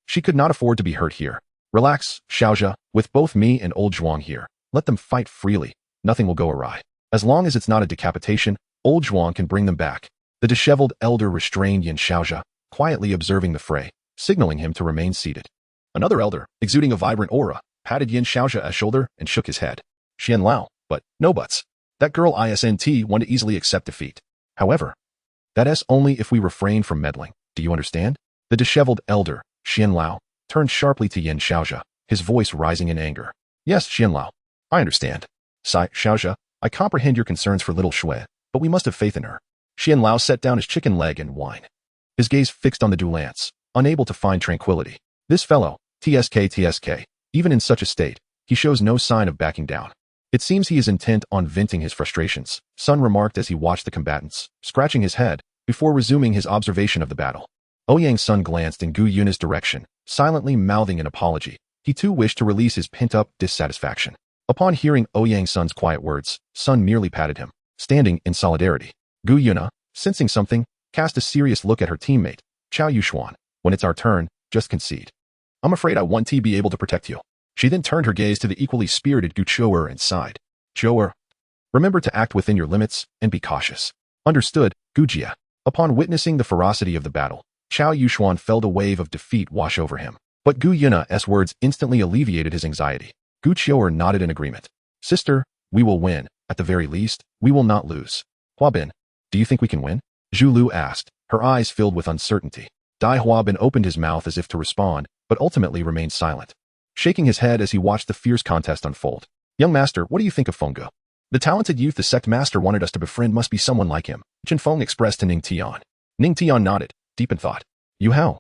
She could not afford to be hurt here. Relax, Xiaozhi, with both me and old Zhuang here. Let them fight freely. Nothing will go awry. As long as it's not a decapitation, old Zhuang can bring them back. The disheveled elder restrained Yin Xiaozhi, quietly observing the fray, signaling him to remain seated. Another elder, exuding a vibrant aura, patted Yin Xiaozhi's shoulder and shook his head. Xian Lao, but no buts. That girl isn't one to easily accept defeat. However, that is only if we refrain from meddling. Do you understand? The disheveled elder, Xian Lao, turned sharply to Yin Xiaozhi, his voice rising in anger. Yes, Xian Lao, I understand. Sigh, Xiaozhi, I comprehend your concerns for little Shui, but we must have faith in her. Xian Lao set down his chicken leg and whined, his gaze fixed on the duellant, unable to find tranquility. This fellow, TSK, even in such a state, he shows no sign of backing down. It seems he is intent on venting his frustrations, Sun remarked as he watched the combatants, scratching his head, before resuming his observation of the battle. Ouyang's Sun glanced in Gu Yuna's direction, silently mouthing an apology. He too wished to release his pent-up dissatisfaction. Upon hearing Ouyang Sun's quiet words, Sun merely patted him, standing in solidarity. Gu Yuna, sensing something, cast a serious look at her teammate, Chao Yuxuan. When it's our turn, just concede. I'm afraid I won't be able to protect you. She then turned her gaze to the equally spirited Gu Chou'er and sighed. Chou'er, remember to act within your limits and be cautious. Understood, Gu Jia. Upon witnessing the ferocity of the battle, Chao Yuxuan felt a wave of defeat wash over him. But Gu Yuna's words instantly alleviated his anxiety. Gu Chou'er nodded in agreement. Sister, we will win. At the very least, we will not lose. Huabin, do you think we can win? Zhu Lu asked, her eyes filled with uncertainty. Dai Huabin opened his mouth as if to respond, but ultimately remained silent, shaking his head as he watched the fierce contest unfold. Young master, what do you think of Fengge? The talented youth the sect master wanted us to befriend must be someone like him, Chen Feng expressed to Ning Tian. Ning Tian nodded, deep in thought. You how?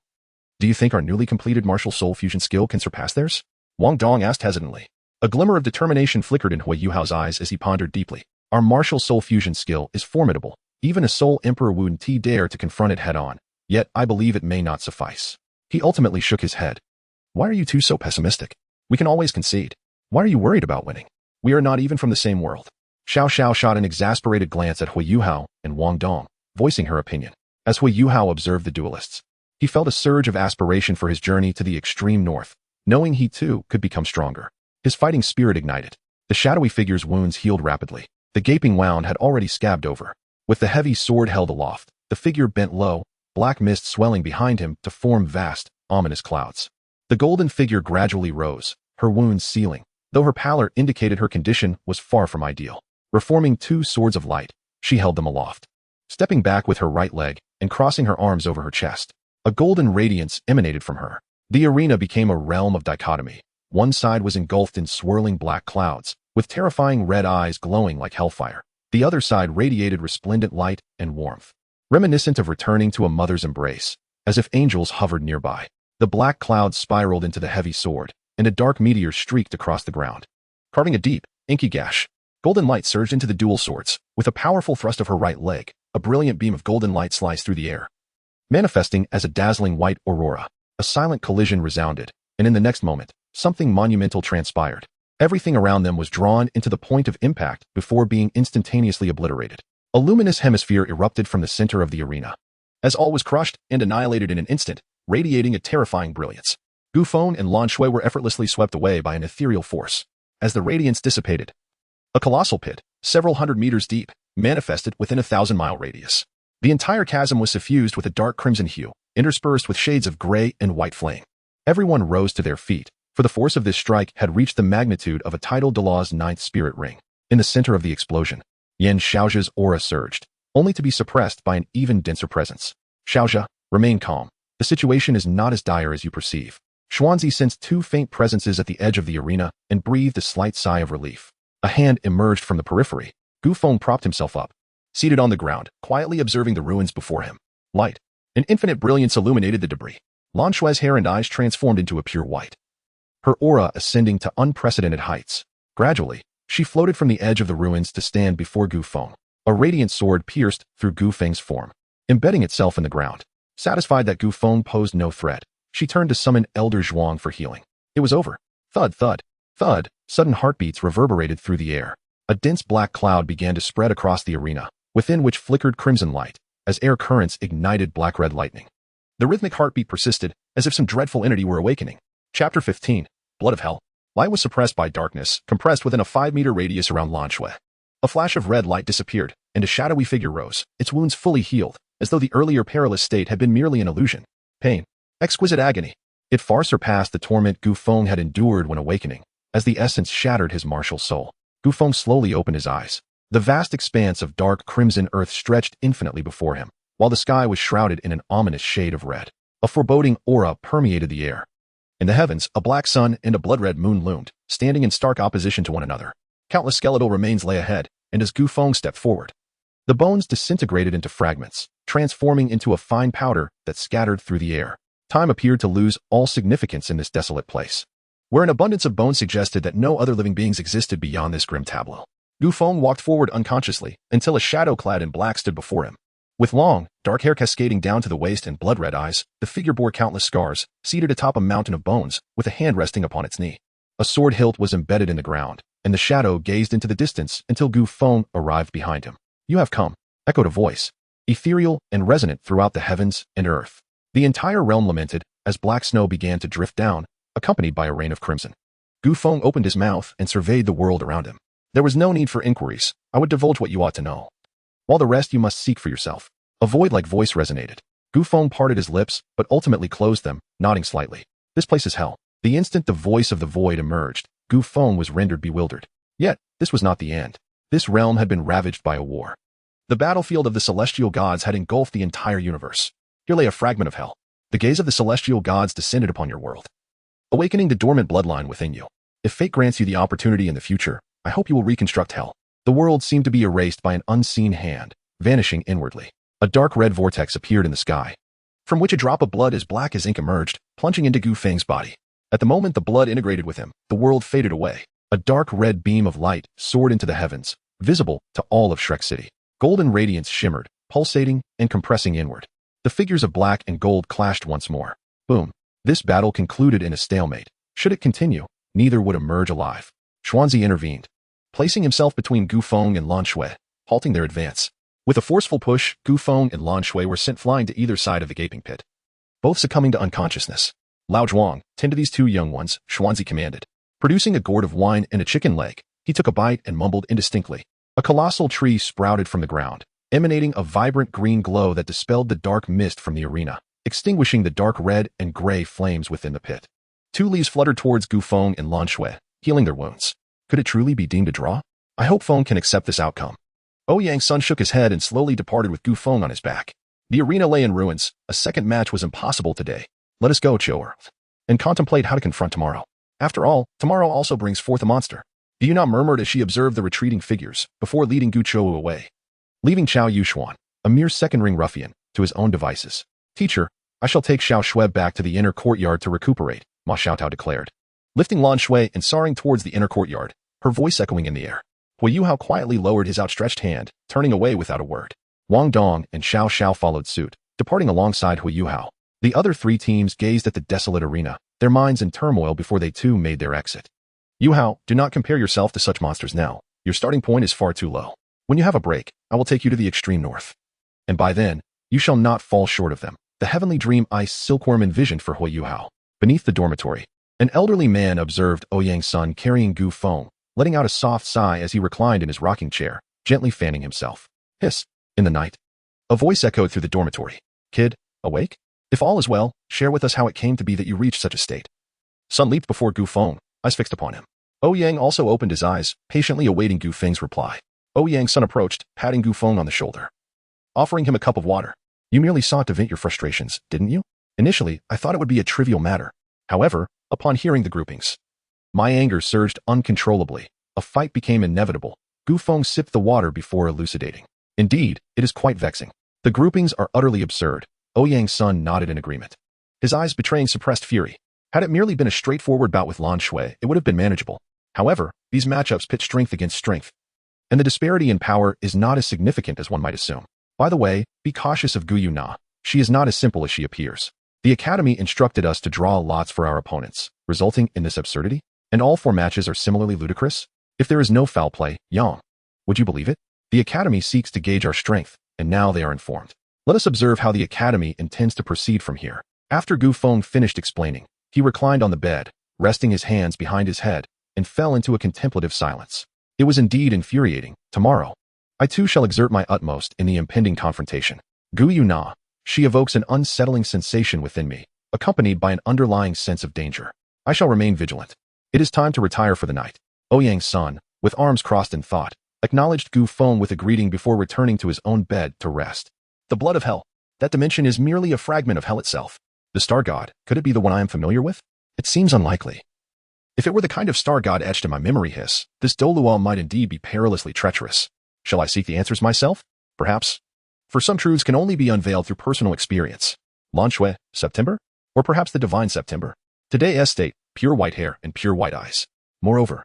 Do you think our newly completed martial soul fusion skill can surpass theirs? Wang Dong asked hesitantly. A glimmer of determination flickered in Hui Yuhao's eyes as he pondered deeply. Our martial soul fusion skill is formidable. Even a soul emperor wouldn't dare to confront it head-on. Yet, I believe it may not suffice. He ultimately shook his head. Why are you two so pessimistic? We can always concede. Why are you worried about winning? We are not even from the same world. Xiao Xiao shot an exasperated glance at Hui Yuhao and Wang Dong, voicing her opinion. As Hui Yuhao observed the duelists, he felt a surge of aspiration for his journey to the extreme north, knowing he too could become stronger. His fighting spirit ignited. The shadowy figure's wounds healed rapidly. The gaping wound had already scabbed over. With the heavy sword held aloft, the figure bent low, black mist swelling behind him to form vast, ominous clouds. The golden figure gradually rose, her wounds sealing, though her pallor indicated her condition was far from ideal. Reforming two swords of light, she held them aloft, stepping back with her right leg and crossing her arms over her chest. A golden radiance emanated from her. The arena became a realm of dichotomy. One side was engulfed in swirling black clouds, with terrifying red eyes glowing like hellfire. The other side radiated resplendent light and warmth, reminiscent of returning to a mother's embrace. as if angels hovered nearby. The black clouds spiraled into the heavy sword, and a dark meteor streaked across the ground, carving a deep, inky gash. Golden light surged into the dual swords. With a powerful thrust of her right leg, a brilliant beam of golden light sliced through the air, manifesting as a dazzling white aurora. A silent collision resounded, and in the next moment, something monumental transpired. Everything around them was drawn into the point of impact before being instantaneously obliterated. A luminous hemisphere erupted from the center of the arena, as all was crushed and annihilated in an instant, radiating a terrifying brilliance. Gu Feng and Lan Shui were effortlessly swept away by an ethereal force. As the radiance dissipated, a colossal pit, several hundred meters deep, manifested within a 1,000-mile radius. The entire chasm was suffused with a dark crimson hue, interspersed with shades of gray and white flame. Everyone rose to their feet, for the force of this strike had reached the magnitude of a tidal Douluo's ninth spirit ring. In the center of the explosion, Yan Xiaoxia's aura surged, only to be suppressed by an even denser presence. Xiaoxia, remain calm. The situation is not as dire as you perceive. Xuanzi sensed two faint presences at the edge of the arena and breathed a slight sigh of relief. A hand emerged from the periphery. Gu Feng propped himself up, seated on the ground, quietly observing the ruins before him. Light, an infinite brilliance illuminated the debris. Lan Shui's hair and eyes transformed into a pure white, her aura ascending to unprecedented heights. Gradually, she floated from the edge of the ruins to stand before Gu Feng. A radiant sword pierced through Gu Feng's form, embedding itself in the ground. Satisfied that Gu Feng posed no threat, she turned to summon Elder Zhuang for healing. It was over. Thud, thud, thud. Sudden heartbeats reverberated through the air. A dense black cloud began to spread across the arena, within which flickered crimson light, as air currents ignited black-red lightning. The rhythmic heartbeat persisted, as if some dreadful entity were awakening. Chapter 15. Blood of Hell. Light was suppressed by darkness, compressed within a 5-meter radius around Lan Shui. A flash of red light disappeared, and a shadowy figure rose, its wounds fully healed, as though the earlier perilous state had been merely an illusion. Pain. Exquisite agony. It far surpassed the torment Gu Feng had endured when awakening. As the essence shattered his martial soul, Gu Feng slowly opened his eyes. The vast expanse of dark crimson earth stretched infinitely before him, while the sky was shrouded in an ominous shade of red. A foreboding aura permeated the air. In the heavens, a black sun and a blood-red moon loomed, standing in stark opposition to one another. Countless skeletal remains lay ahead, and as Gu Feng stepped forward, the bones disintegrated into fragments, transforming into a fine powder that scattered through the air. Time appeared to lose all significance in this desolate place, where an abundance of bones suggested that no other living beings existed beyond this grim tableau. Gu Feng walked forward unconsciously until a shadow clad in black stood before him. With long, dark hair cascading down to the waist and blood-red eyes, the figure bore countless scars, seated atop a mountain of bones, with a hand resting upon its knee. A sword hilt was embedded in the ground, and the shadow gazed into the distance until Gu Feng arrived behind him. "You have come," echoed a voice, ethereal and resonant throughout the heavens and earth. The entire realm lamented as black snow began to drift down, accompanied by a rain of crimson. Gu Feng opened his mouth and surveyed the world around him. "There was no need for inquiries. I would divulge what you ought to know, while the rest you must seek for yourself." A void-like voice resonated. Gu Feng parted his lips, but ultimately closed them, nodding slightly. "This place is hell." The instant the voice of the void emerged, Gu Feng was rendered bewildered. Yet, this was not the end. This realm had been ravaged by a war. The battlefield of the celestial gods had engulfed the entire universe. Here lay a fragment of hell. The gaze of the celestial gods descended upon your world, awakening the dormant bloodline within you. If fate grants you the opportunity in the future, I hope you will reconstruct hell. The world seemed to be erased by an unseen hand, vanishing inwardly. A dark red vortex appeared in the sky, from which a drop of blood as black as ink emerged, plunging into Gu Feng's body. At the moment the blood integrated with him, the world faded away. A dark red beam of light soared into the heavens, visible to all of Shrek City. Golden radiance shimmered, pulsating and compressing inward. The figures of black and gold clashed once more. Boom. This battle concluded in a stalemate. Should it continue, neither would emerge alive. Xuanzi intervened, placing himself between Gu Feng and Lan Shui, halting their advance. With a forceful push, Gu Feng and Lan Shui were sent flying to either side of the gaping pit, both succumbing to unconsciousness. "Lao Zhuang, tend to these two young ones," Xuanzi commanded. Producing a gourd of wine and a chicken leg, he took a bite and mumbled indistinctly. A colossal tree sprouted from the ground, emanating a vibrant green glow that dispelled the dark mist from the arena, extinguishing the dark red and gray flames within the pit. Two leaves fluttered towards Gu Feng and Lan Shui, healing their wounds. Could it truly be deemed a draw? I hope Feng can accept this outcome. Ouyang's son shook his head and slowly departed with Gu Feng on his back. The arena lay in ruins. A second match was impossible today. Let us go, Chior, and contemplate how to confront tomorrow. After all, tomorrow also brings forth a monster. Do you not murmured as she observed the retreating figures, before leading Gu Chou away, leaving Chao Yuxuan, a mere second-ring ruffian, to his own devices. "Teacher, I shall take Xiao Shui back to the inner courtyard to recuperate, Ma Xiaotao declared. Lifting Lan Shui and soaring towards the inner courtyard, her voice echoing in the air. Hui Yuhao quietly lowered his outstretched hand, turning away without a word. Wang Dong and Xiao Xiao followed suit, departing alongside Hui Yuhao. The other three teams gazed at the desolate arena, their minds in turmoil before they too made their exit. Yuhao, do not compare yourself to such monsters now. Your starting point is far too low. When you have a break, I will take you to the extreme north. And by then, you shall not fall short of them. The heavenly dream ice silkworm envisioned for Hui Yuhao. Beneath the dormitory, an elderly man observed Ouyang's son carrying Gu Feng, letting out a soft sigh as he reclined in his rocking chair, gently fanning himself. Hiss. In the night, a voice echoed through the dormitory. Kid, awake? If all is well, share with us how it came to be that you reached such a state. Sun leaped before Gu Feng, eyes fixed upon him. Ouyang also opened his eyes, patiently awaiting Gu Feng's reply. Ouyang's son approached, patting Gu Feng on the shoulder, offering him a cup of water. You merely sought to vent your frustrations, didn't you? Initially, I thought it would be a trivial matter. However, upon hearing the groupings, my anger surged uncontrollably. A fight became inevitable. Gu Feng sipped the water before elucidating. Indeed, it is quite vexing. The groupings are utterly absurd. Ouyang's son nodded in agreement, his eyes betraying suppressed fury. Had it merely been a straightforward bout with Lan Shui, it would have been manageable. However, these matchups pit strength against strength, and the disparity in power is not as significant as one might assume. By the way, be cautious of Gu Yuna. She is not as simple as she appears. The academy instructed us to draw lots for our opponents, resulting in this absurdity, and all 4 matches are similarly ludicrous. If there is no foul play, Yang, would you believe it? The academy seeks to gauge our strength, and now they are informed. Let us observe how the academy intends to proceed from here. After Gu Feng finished explaining, he reclined on the bed, resting his hands behind his head, and fell into a contemplative silence. It was indeed infuriating. Tomorrow, I too shall exert my utmost in the impending confrontation. Gu Yuna, she evokes an unsettling sensation within me, accompanied by an underlying sense of danger. I shall remain vigilant. It is time to retire for the night. Ouyang's son, with arms crossed in thought, acknowledged Gu Feng with a greeting before returning to his own bed to rest. The blood of hell. That dimension is merely a fragment of hell itself. The star god, could it be the one I am familiar with? It seems unlikely. If it were the kind of star god etched in my memory hiss, this Douluo might indeed be perilously treacherous. Shall I seek the answers myself? Perhaps. For some truths can only be unveiled through personal experience. Lan Shui, September? Or perhaps the divine September? Today's state, pure white hair and pure white eyes. Moreover,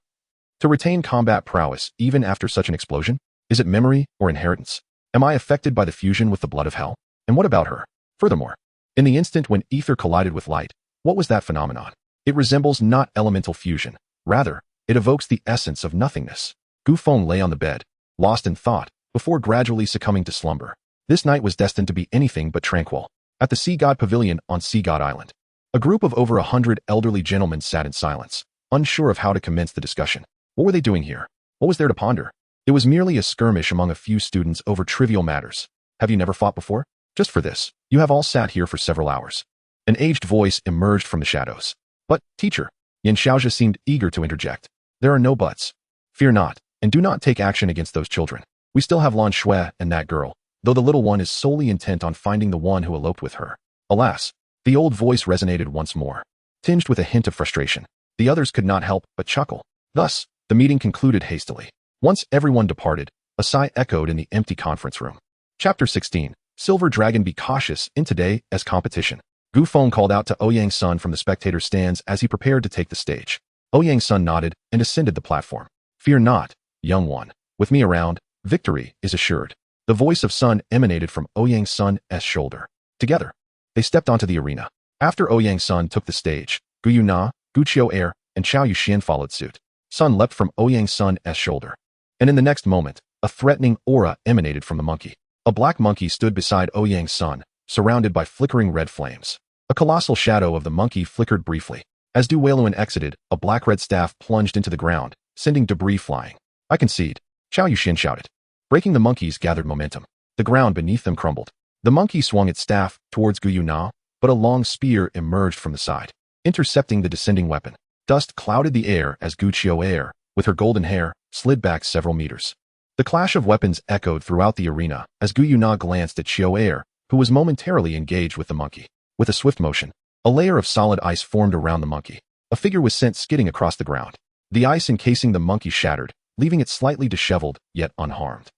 to retain combat prowess even after such an explosion? Is it memory or inheritance? Am I affected by the fusion with the blood of hell? And what about her? Furthermore, in the instant when ether collided with light, what was that phenomenon? It resembles not elemental fusion. Rather, it evokes the essence of nothingness. Gu Feng lay on the bed, lost in thought, before gradually succumbing to slumber. This night was destined to be anything but tranquil. At the Sea God Pavilion on Sea God Island, a group of over 100 elderly gentlemen sat in silence, unsure of how to commence the discussion. What were they doing here? What was there to ponder? It was merely a skirmish among a few students over trivial matters. Have you never fought before? Just for this, you have all sat here for several hours. An aged voice emerged from the shadows. But, teacher, Yan Xiaozhi seemed eager to interject. There are no buts. Fear not, and do not take action against those children. We still have Lan Shui and that girl, though the little one is solely intent on finding the one who eloped with her. Alas, the old voice resonated once more, tinged with a hint of frustration. The others could not help but chuckle. Thus, the meeting concluded hastily. Once everyone departed, a sigh echoed in the empty conference room. Chapter 16. Silver Dragon, be cautious in today as competition. Gu Feng called out to Ouyang's son from the spectator stands as he prepared to take the stage. Ouyang's son nodded and ascended the platform. Fear not, young one. With me around, victory is assured. The voice of Sun emanated from Ouyang's son's shoulder. Together, they stepped onto the arena. After Ouyang's son took the stage, Gu Yuna, Gu Qiu and Chao Yuxian followed suit. Sun leapt from Ouyang's son's shoulder, and in the next moment, a threatening aura emanated from the monkey. A black monkey stood beside Ouyang's son, surrounded by flickering red flames. A colossal shadow of the monkey flickered briefly. As Du Weiluan exited, a black-red staff plunged into the ground, sending debris flying. I concede, Chao Yuxian shouted. Breaking the monkeys gathered momentum. The ground beneath them crumbled. The monkey swung its staff towards Gu Yuna, but a long spear emerged from the side, intercepting the descending weapon. Dust clouded the air as Gu Qiu, with her golden hair, slid back several meters. The clash of weapons echoed throughout the arena as Gu Yuna glanced at Qiu, who was momentarily engaged with the monkey. With a swift motion, a layer of solid ice formed around the monkey. A figure was sent skidding across the ground. The ice encasing the monkey shattered, leaving it slightly disheveled, yet unharmed.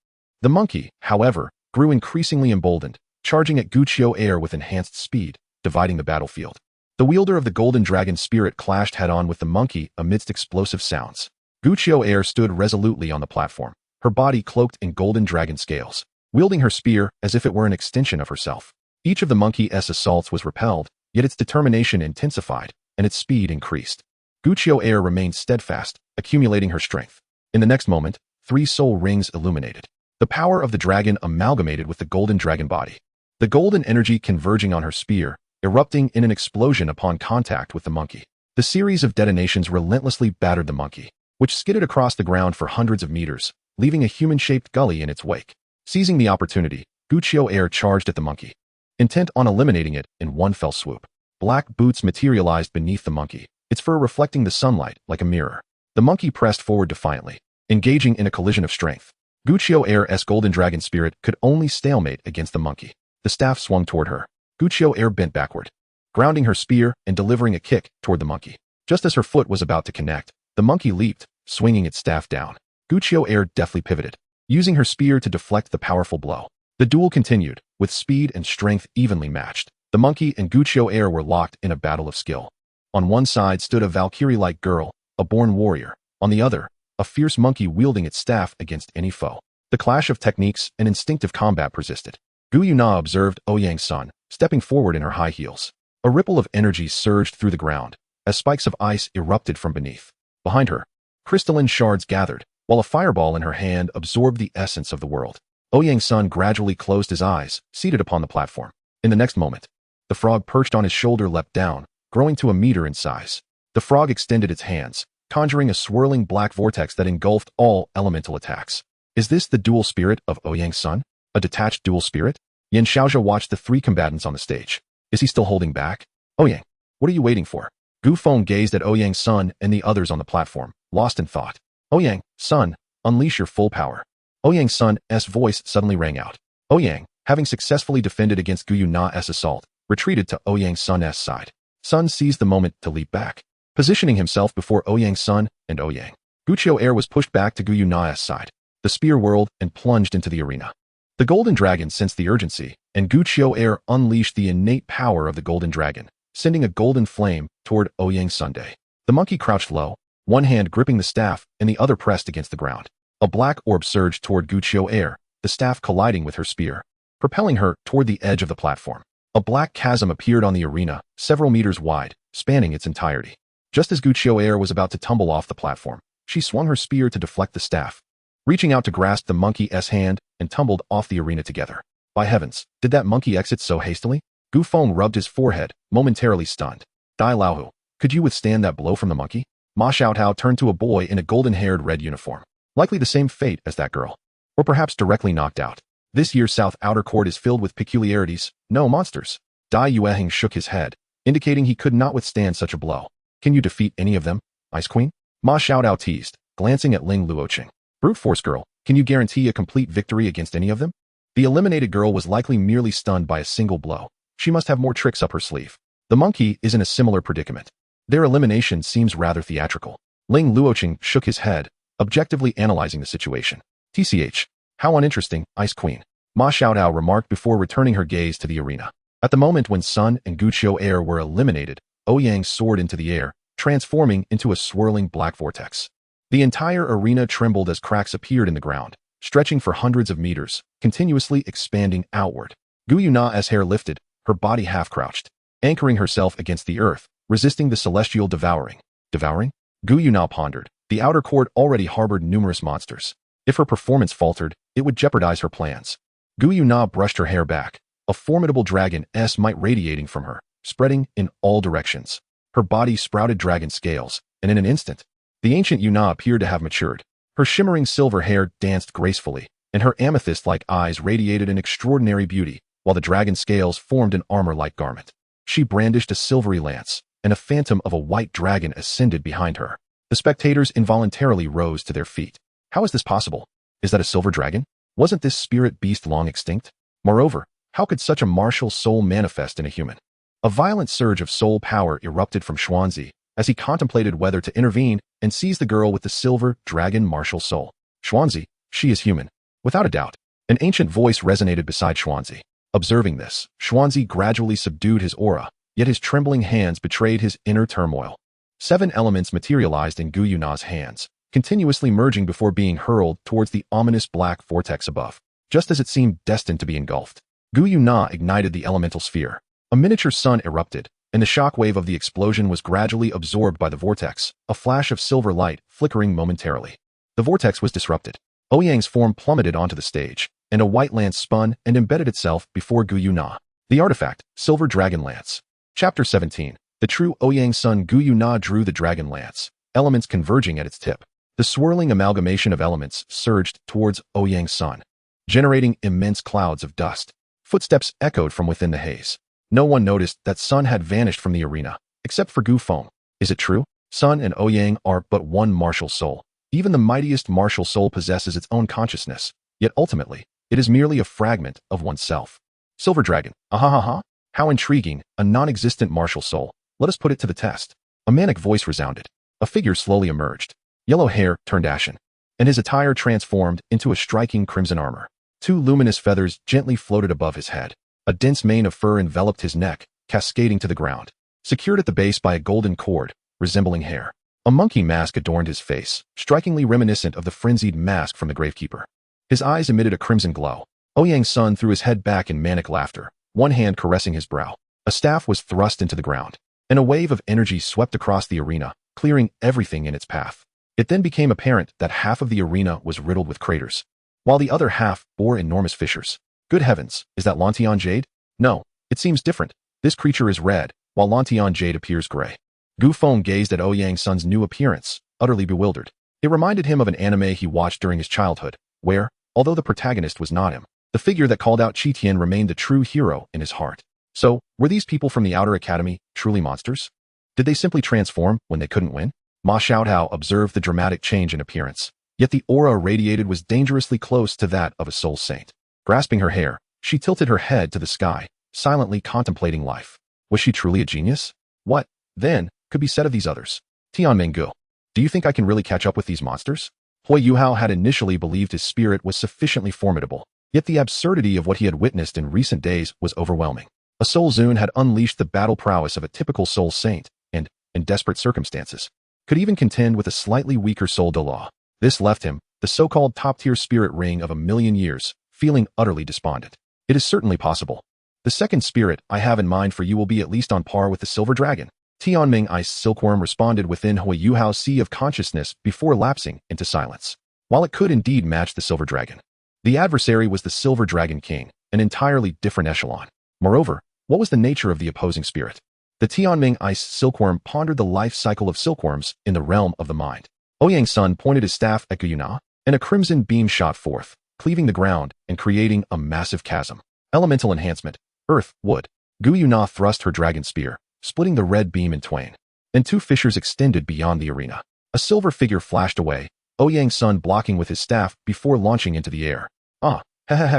The monkey, however, grew increasingly emboldened, charging at Gu Qiu with enhanced speed. dividing the battlefield. The wielder of the golden dragon spirit clashed head-on with the monkey amidst explosive sounds. Guqiu Air stood resolutely on the platform, her body cloaked in golden dragon scales, wielding her spear as if it were an extension of herself. Each of the monkey's assaults was repelled, yet its determination intensified, and its speed increased. Guqiu Air remained steadfast, accumulating her strength. In the next moment, 3 soul rings illuminated. The power of the dragon amalgamated with the golden dragon body. The golden energy converging on her spear, erupting in an explosion upon contact with the monkey. The series of detonations relentlessly battered the monkey, which skidded across the ground for hundreds of meters, leaving a human-shaped gully in its wake. Seizing the opportunity, Guqiu Air charged at the monkey, intent on eliminating it in one fell swoop. Black boots materialized beneath the monkey, its fur reflecting the sunlight like a mirror. The monkey pressed forward defiantly, engaging in a collision of strength. Guqiu Air's golden dragon spirit could only stalemate against the monkey. The staff swung toward her. Guqiu Air bent backward, grounding her spear and delivering a kick toward the monkey. Just as her foot was about to connect, the monkey leaped, swinging its staff down. Guqiu Air deftly pivoted, using her spear to deflect the powerful blow. The duel continued, with speed and strength evenly matched. The monkey and Guqiu Air were locked in a battle of skill. On one side stood a Valkyrie-like girl, a born warrior. On the other, a fierce monkey wielding its staff against any foe. The clash of techniques and instinctive combat persisted. Gu Yuna observed Ouyang's son, stepping forward in her high heels. A ripple of energy surged through the ground, as spikes of ice erupted from beneath. Behind her, crystalline shards gathered, while a fireball in her hand absorbed the essence of the world. Ouyang's son gradually closed his eyes, seated upon the platform. In the next moment, the frog perched on his shoulder leapt down, growing to a meter in size. The frog extended its hands, conjuring a swirling black vortex that engulfed all elemental attacks. Is this the dual spirit of Ouyang's son? A detached dual spirit? Yan Xiaozhou watched the 3 combatants on the stage. Is he still holding back? Ouyang, what are you waiting for? Gu Feng gazed at Ouyang's son and the others on the platform, lost in thought. Ouyang, son, unleash your full power. Ouyang's son's voice suddenly rang out. Ouyang, having successfully defended against Gu Yuna's assault, retreated to Ouyang's son's side. Sun seized the moment to leap back, positioning himself before Ouyang's son and Ouyang. Guqiu Air was pushed back to Gu Yuna's side. The spear whirled and plunged into the arena. The golden dragon sensed the urgency, and Guqiu Air unleashed the innate power of the golden dragon, sending a golden flame toward Ouyang's Sunday. The monkey crouched low, one hand gripping the staff and the other pressed against the ground. A black orb surged toward Guqiu Air, the staff colliding with her spear, propelling her toward the edge of the platform. A black chasm appeared on the arena, several meters wide, spanning its entirety. Just as Guqiu Air was about to tumble off the platform, she swung her spear to deflect the staff, reaching out to grasp the monkey's hand and tumbled off the arena together. By heavens, did that monkey exit so hastily? Gu Feng rubbed his forehead, momentarily stunned. Dai Laohu, could you withstand that blow from the monkey? Ma Xiaotao turned to a boy in a golden-haired red uniform. Likely the same fate as that girl. Or perhaps directly knocked out. This year's South Outer Court is filled with peculiarities, no monsters. Dai Yueheng shook his head, indicating he could not withstand such a blow. Can you defeat any of them, Ice Queen? Ma Xiaotao teased, glancing at Ling Luoqing. Brute Force Girl, can you guarantee a complete victory against any of them? The eliminated girl was likely merely stunned by a single blow. She must have more tricks up her sleeve. The monkey is in a similar predicament. Their elimination seems rather theatrical. Ling Luoqing shook his head, objectively analyzing the situation. TCH, how uninteresting, Ice Queen. Ma Xiaotao remarked before returning her gaze to the arena. At the moment when Sun and Guqiu Air were eliminated, Ouyang soared into the air, transforming into a swirling black vortex. The entire arena trembled as cracks appeared in the ground, stretching for hundreds of meters, continuously expanding outward. Gu Yuna's hair lifted, her body half-crouched, anchoring herself against the earth, resisting the celestial devouring. Devouring? Gu Yuna pondered. The outer court already harbored numerous monsters. If her performance faltered, it would jeopardize her plans. Gu Yuna brushed her hair back, a formidable dragon's might radiating from her, spreading in all directions. Her body sprouted dragon scales, and in an instant, the ancient Yuna appeared to have matured. Her shimmering silver hair danced gracefully, and her amethyst-like eyes radiated an extraordinary beauty, while the dragon scales formed an armor-like garment. She brandished a silvery lance, and a phantom of a white dragon ascended behind her. The spectators involuntarily rose to their feet. How is this possible? Is that a silver dragon? Wasn't this spirit beast long extinct? Moreover, how could such a martial soul manifest in a human? A violent surge of soul power erupted from Xuanzi as he contemplated whether to intervene and seize the girl with the silver dragon martial soul. Xuanzi, she is human. Without a doubt. An ancient voice resonated beside Xuanzi. Observing this, Xuanzi gradually subdued his aura, yet his trembling hands betrayed his inner turmoil. 7 elements materialized in Gu Yuna's hands, continuously merging before being hurled towards the ominous black vortex above. Just as it seemed destined to be engulfed, Gu Yuna ignited the elemental sphere. A miniature sun erupted, and the shockwave of the explosion was gradually absorbed by the vortex, a flash of silver light flickering momentarily. The vortex was disrupted. Ouyang's form plummeted onto the stage, and a white lance spun and embedded itself before Gu Yuna. The artifact, Silver Dragon Lance. Chapter 17. The true Ouyang son Gu Yuna drew the dragon lance, elements converging at its tip. The swirling amalgamation of elements surged towards Ouyang's son, generating immense clouds of dust. Footsteps echoed from within the haze. No one noticed that Sun had vanished from the arena, except for Gu Feng. Is it true? Sun and Ouyang are but one martial soul. Even the mightiest martial soul possesses its own consciousness, yet ultimately, it is merely a fragment of oneself. Silver Dragon, ahahaha, how intriguing, a non-existent martial soul. Let us put it to the test. A manic voice resounded. A figure slowly emerged. Yellow hair turned ashen, and his attire transformed into a striking crimson armor. 2 luminous feathers gently floated above his head. A dense mane of fur enveloped his neck, cascading to the ground, secured at the base by a golden cord, resembling hair. A monkey mask adorned his face, strikingly reminiscent of the frenzied mask from the Gravekeeper. His eyes emitted a crimson glow. Ouyang's son threw his head back in manic laughter, one hand caressing his brow. A staff was thrust into the ground, and a wave of energy swept across the arena, clearing everything in its path. It then became apparent that half of the arena was riddled with craters, while the other half bore enormous fissures. Good heavens, is that Lantian Jade? No, it seems different. This creature is red, while Lantian Jade appears gray. Gu Feng gazed at Ouyang's son's new appearance, utterly bewildered. It reminded him of an anime he watched during his childhood, where, although the protagonist was not him, the figure that called out Qi Tian remained the true hero in his heart. So, were these people from the Outer Academy truly monsters? Did they simply transform when they couldn't win? Ma Xiaotao observed the dramatic change in appearance, yet the aura radiated was dangerously close to that of a soul saint. Grasping her hair, she tilted her head to the sky, silently contemplating life. Was she truly a genius? What, then, could be said of these others? Tianmenggu, do you think I can really catch up with these monsters? Hui Yuhao had initially believed his spirit was sufficiently formidable, yet the absurdity of what he had witnessed in recent days was overwhelming. A Soul Zun had unleashed the battle prowess of a typical soul saint, and, in desperate circumstances, could even contend with a slightly weaker Soul Douluo. This left him, the so-called top-tier spirit ring of a million years, feeling utterly despondent. It is certainly possible. The second spirit I have in mind for you will be at least on par with the Silver Dragon. Tianming Ice Silkworm responded within Hui Yuhao's sea of consciousness before lapsing into silence. While it could indeed match the Silver Dragon, the adversary was the Silver Dragon King, an entirely different echelon. Moreover, what was the nature of the opposing spirit? The Tianming Ice Silkworm pondered the life cycle of silkworms in the realm of the mind. Ouyang's son pointed his staff at Gu Yuna, and a crimson beam shot forth, cleaving the ground and creating a massive chasm. Elemental enhancement, earth, wood. Gu Yuna thrust her dragon spear, splitting the red beam in twain. Then 2 fissures extended beyond the arena. A silver figure flashed away, Ouyang's son blocking with his staff before launching into the air. Ah,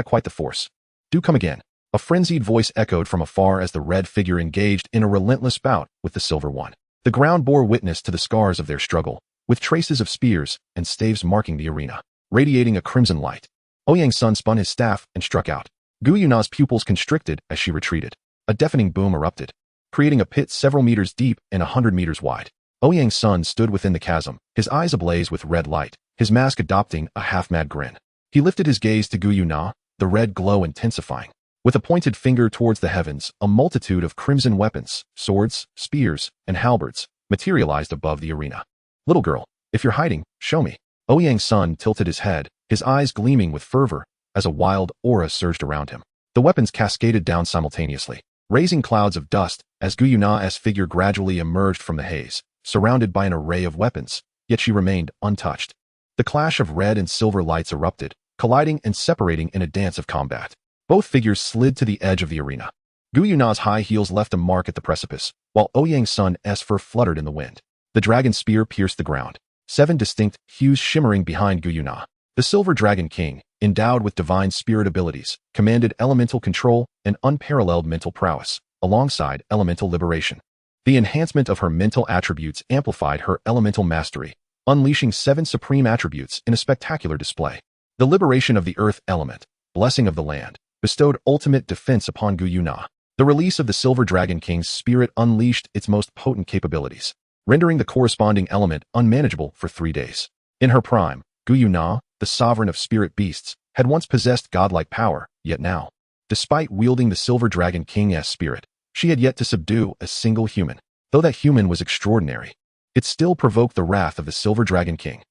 quite the force. Do come again. A frenzied voice echoed from afar as the red figure engaged in a relentless bout with the silver one. The ground bore witness to the scars of their struggle, with traces of spears and staves marking the arena, radiating a crimson light. Ouyang's son spun his staff and struck out. Gu Yuna's pupils constricted as she retreated. A deafening boom erupted, creating a pit several meters deep and 100 meters wide. Ouyang's son stood within the chasm, his eyes ablaze with red light, his mask adopting a half-mad grin. He lifted his gaze to Gu Yuna, the red glow intensifying. With a pointed finger towards the heavens, a multitude of crimson weapons, swords, spears, and halberds, materialized above the arena. Little girl, if you're hiding, show me. Ouyang's son tilted his head, his eyes gleaming with fervor, as a wild aura surged around him. The weapons cascaded down simultaneously, raising clouds of dust as Gu Yuna's figure gradually emerged from the haze, surrounded by an array of weapons, yet she remained untouched. The clash of red and silver lights erupted, colliding and separating in a dance of combat. Both figures slid to the edge of the arena. Gu Yuna's high heels left a mark at the precipice, while Ouyang's son's fur fluttered in the wind. The dragon spear pierced the ground, 7 distinct hues shimmering behind Gu Yuna. The Silver Dragon King, endowed with divine spirit abilities, commanded elemental control and unparalleled mental prowess, alongside elemental liberation. The enhancement of her mental attributes amplified her elemental mastery, unleashing 7 supreme attributes in a spectacular display. The liberation of the earth element, blessing of the land, bestowed ultimate defense upon Gu Yuna. The release of the Silver Dragon King's spirit unleashed its most potent capabilities, rendering the corresponding element unmanageable for 3 days. In her prime, Gu Yuna, the sovereign of spirit beasts, had once possessed godlike power, yet now, despite wielding the Silver Dragon King's spirit, she had yet to subdue a single human. Though that human was extraordinary, it still provoked the wrath of the Silver Dragon King.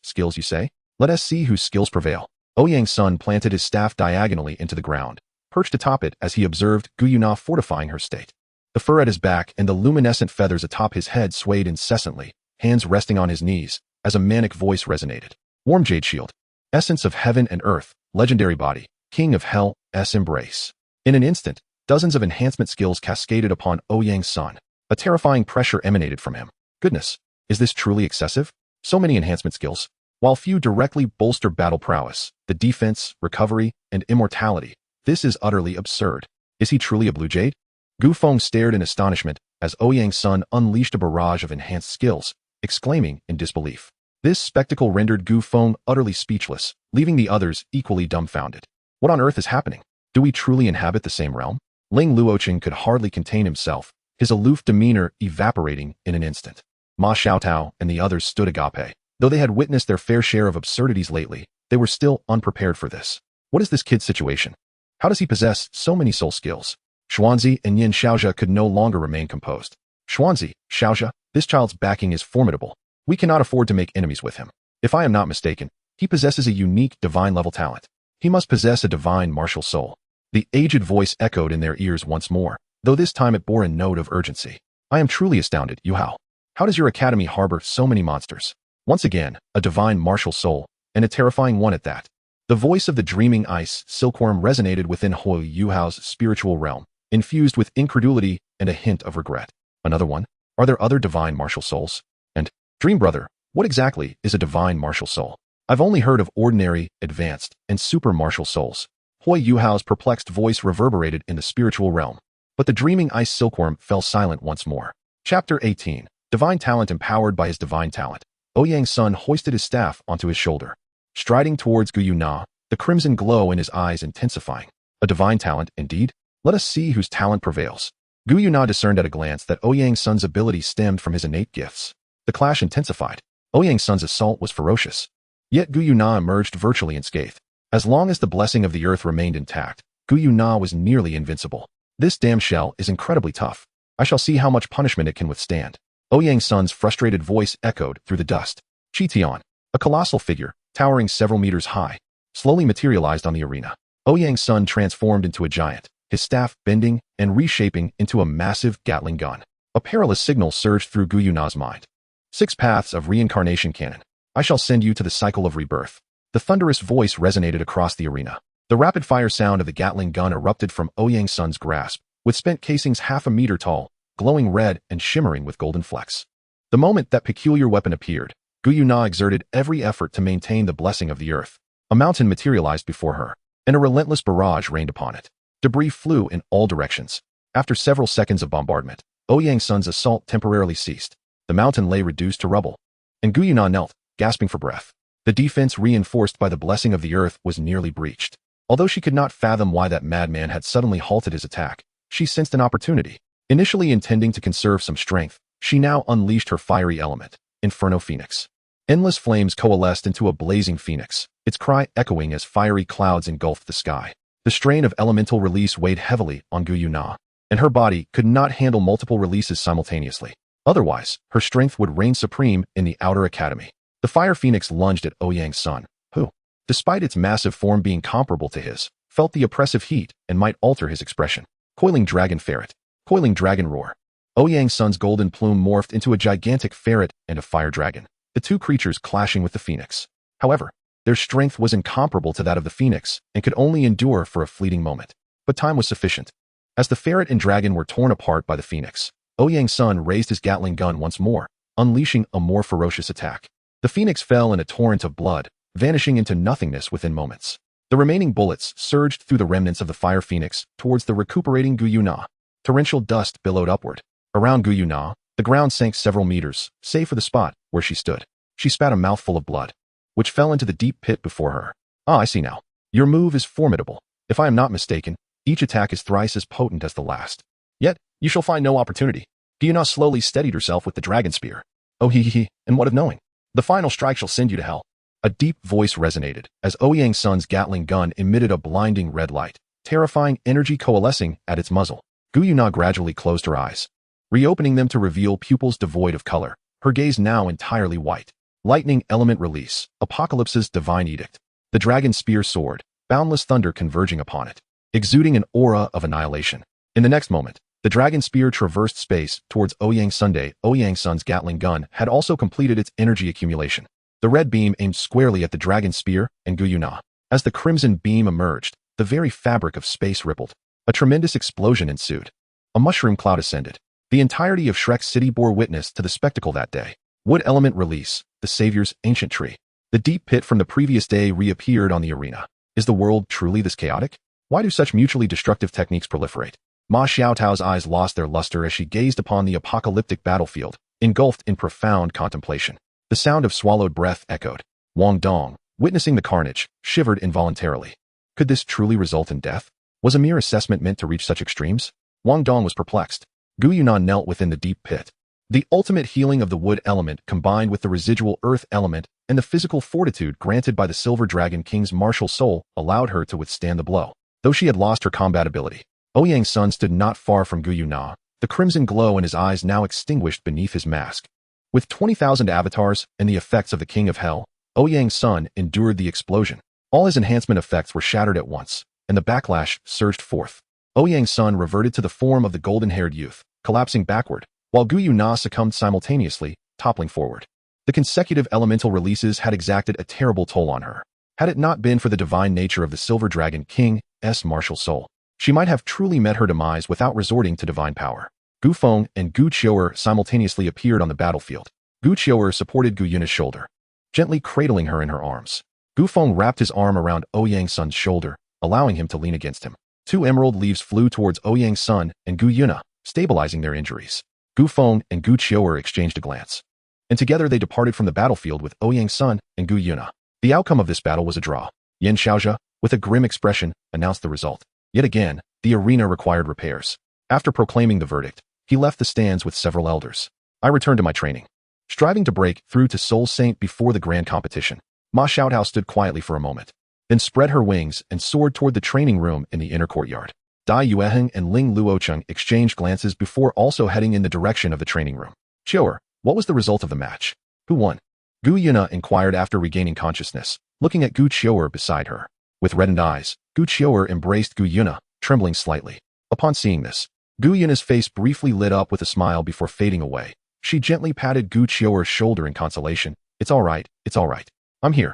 Skills you say? Let us see whose skills prevail. Ouyang's son planted his staff diagonally into the ground, perched atop it as he observed Gu Yuna fortifying her state. The fur at his back and the luminescent feathers atop his head swayed incessantly, hands resting on his knees, as a manic voice resonated. Warm Jade Shield. Essence of heaven and earth, legendary body, king of hell's embrace. In an instant, dozens of enhancement skills cascaded upon Ouyang's son. A terrifying pressure emanated from him. Goodness, is this truly excessive? So many enhancement skills. While few directly bolster battle prowess, the defense, recovery, and immortality, this is utterly absurd. Is he truly a blue jade? Gu Feng stared in astonishment as Ouyang's son unleashed a barrage of enhanced skills, exclaiming in disbelief. This spectacle rendered Gu Feng utterly speechless, leaving the others equally dumbfounded. What on earth is happening? Do we truly inhabit the same realm? Ling Luoqing could hardly contain himself, his aloof demeanor evaporating in an instant. Ma Xiaotao and the others stood agape. Though they had witnessed their fair share of absurdities lately, they were still unprepared for this. What is this kid's situation? How does he possess so many soul skills? Xuanzi and Yin Xiaozha could no longer remain composed. Xuanzi, Xiaozha, this child's backing is formidable. We cannot afford to make enemies with him. If I am not mistaken, he possesses a unique divine-level talent. He must possess a divine martial soul. The aged voice echoed in their ears once more, though this time it bore a note of urgency. I am truly astounded, Yu Hao. How does your academy harbor so many monsters? Once again, a divine martial soul, and a terrifying one at that. The voice of the dreaming ice silkworm resonated within Yu Hao's spiritual realm, infused with incredulity and a hint of regret. Another one? Are there other divine martial souls? And, Dream Brother, what exactly is a divine martial soul? I've only heard of ordinary, advanced, and super martial souls. Yu Hao's perplexed voice reverberated in the spiritual realm, but the dreaming ice silkworm fell silent once more. Chapter 18. Divine Talent Empowered by his divine talent. Ouyang's son hoisted his staff onto his shoulder, striding towards Gu Yuna, the crimson glow in his eyes intensifying. A divine talent, indeed? Let us see whose talent prevails. Gu Yuna discerned at a glance that Ouyang's son's ability stemmed from his innate gifts. The clash intensified. Ouyang's son's assault was ferocious. Yet Gu Yuna emerged virtually unscathed. As long as the blessing of the earth remained intact, Gu Yuna was nearly invincible. This damn shell is incredibly tough. I shall see how much punishment it can withstand. Ouyang's son's frustrated voice echoed through the dust. Qi Tian, a colossal figure, towering several meters high, slowly materialized on the arena. Ouyang's son transformed into a giant, his staff bending and reshaping into a massive Gatling gun. A perilous signal surged through Gu Yuna's mind. 6 paths of reincarnation cannon. I shall send you to the cycle of rebirth. The thunderous voice resonated across the arena. The rapid-fire sound of the Gatling gun erupted from Ouyang's son's grasp, with spent casings half a meter tall, glowing red and shimmering with golden flecks. The moment that peculiar weapon appeared, Gu Yuna exerted every effort to maintain the blessing of the earth. A mountain materialized before her, and a relentless barrage rained upon it. Debris flew in all directions. After several seconds of bombardment, Ouyang's son's assault temporarily ceased. The mountain lay reduced to rubble, and Gu Yuna knelt, gasping for breath. The defense reinforced by the blessing of the earth was nearly breached. Although she could not fathom why that madman had suddenly halted his attack, she sensed an opportunity. Initially intending to conserve some strength, she now unleashed her fiery element, Inferno Phoenix. Endless flames coalesced into a blazing phoenix, its cry echoing as fiery clouds engulfed the sky. The strain of elemental release weighed heavily on Gu Yuna, and her body could not handle multiple releases simultaneously. Otherwise, her strength would reign supreme in the outer academy. The fire phoenix lunged at Ouyang's son, who, despite its massive form being comparable to his, felt the oppressive heat and might alter his expression. Coiling Dragon Ferret. Coiling Dragon Roar. Ouyang's son's golden plume morphed into a gigantic ferret and a fire dragon, the two creatures clashing with the phoenix. However, their strength was incomparable to that of the phoenix and could only endure for a fleeting moment. But time was sufficient. As the ferret and dragon were torn apart by the phoenix, Ouyang's son raised his Gatling gun once more, unleashing a more ferocious attack. The phoenix fell in a torrent of blood, vanishing into nothingness within moments. The remaining bullets surged through the remnants of the fire phoenix towards the recuperating Gu Yuna. Torrential dust billowed upward. Around Gu Yuna, the ground sank several meters, save for the spot where she stood. She spat a mouthful of blood, which fell into the deep pit before her. Ah, I see now. Your move is formidable. If I am not mistaken, each attack is thrice as potent as the last. Yet, you shall find no opportunity. Gyuna slowly steadied herself with the dragon spear. Oh he, and what of knowing? The final strike shall send you to hell. A deep voice resonated as Ouyang Sun's Gatling gun emitted a blinding red light, terrifying energy coalescing at its muzzle. Gu Yuna gradually closed her eyes, reopening them to reveal pupils devoid of color, her gaze now entirely white. Lightning element release, Apocalypse's divine edict. The dragon spear soared, boundless thunder converging upon it, exuding an aura of annihilation. In the next moment, the dragon spear traversed space towards Ouyang Sunday. Ouyang Sun's Gatling gun had also completed its energy accumulation. The red beam aimed squarely at the dragon spear and Gu Yuna. As the crimson beam emerged, the very fabric of space rippled. A tremendous explosion ensued. A mushroom cloud ascended. The entirety of Shrek's city bore witness to the spectacle that day. Wood element release, the savior's ancient tree. The deep pit from the previous day reappeared on the arena. Is the world truly this chaotic? Why do such mutually destructive techniques proliferate? Ma Xiaotao's eyes lost their luster as she gazed upon the apocalyptic battlefield, engulfed in profound contemplation. The sound of swallowed breath echoed. Wang Dong, witnessing the carnage, shivered involuntarily. Could this truly result in death? Was a mere assessment meant to reach such extremes? Wang Dong was perplexed. Gu Yuna knelt within the deep pit. The ultimate healing of the wood element combined with the residual earth element and the physical fortitude granted by the Silver Dragon King's martial soul allowed her to withstand the blow. Though she had lost her combat ability, Ouyang Sun stood not far from Gu Yuna, the crimson glow in his eyes now extinguished beneath his mask. With 20,000 avatars and the effects of the King of Hell, Ouyang Sun endured the explosion. All his enhancement effects were shattered at once, and the backlash surged forth. Ouyang Sun reverted to the form of the golden-haired youth, collapsing backward, while Gu Yuna succumbed simultaneously, toppling forward. The consecutive elemental releases had exacted a terrible toll on her. Had it not been for the divine nature of the Silver Dragon King's martial soul, she might have truly met her demise without resorting to divine power. Gu Feng and Gu Qiu'er simultaneously appeared on the battlefield. Gu Qiu'er supported Gu Yuna's shoulder, gently cradling her in her arms. Gu Feng wrapped his arm around Ouyang Sun's shoulder, allowing him to lean against him. 2 emerald leaves flew towards Ouyang Sun and Gu Yuna, stabilizing their injuries. Gu Feng and Gu Qiu'er exchanged a glance, and together they departed from the battlefield with Ouyang Sun and Gu Yuna. The outcome of this battle was a draw. Yan Xiaozhe, with a grim expression, announced the result. Yet again, the arena required repairs. After proclaiming the verdict, he left the stands with several elders. I returned to my training, striving to break through to Soul Saint before the grand competition. Ma Xiaotao stood quietly for a moment, then spread her wings and soared toward the training room in the inner courtyard. Dai Yueheng and Ling Luocheng exchanged glances before also heading in the direction of the training room. Qiu'er, what was the result of the match? Who won? Gu Yuna inquired after regaining consciousness, looking at Gu Qiu'er beside her. With reddened eyes, Gu Qiu'er embraced Gu Yuna, trembling slightly. Upon seeing this, Gu Yuna's face briefly lit up with a smile before fading away. She gently patted Gu Qiu'er's shoulder in consolation. It's all right, it's all right. I'm here.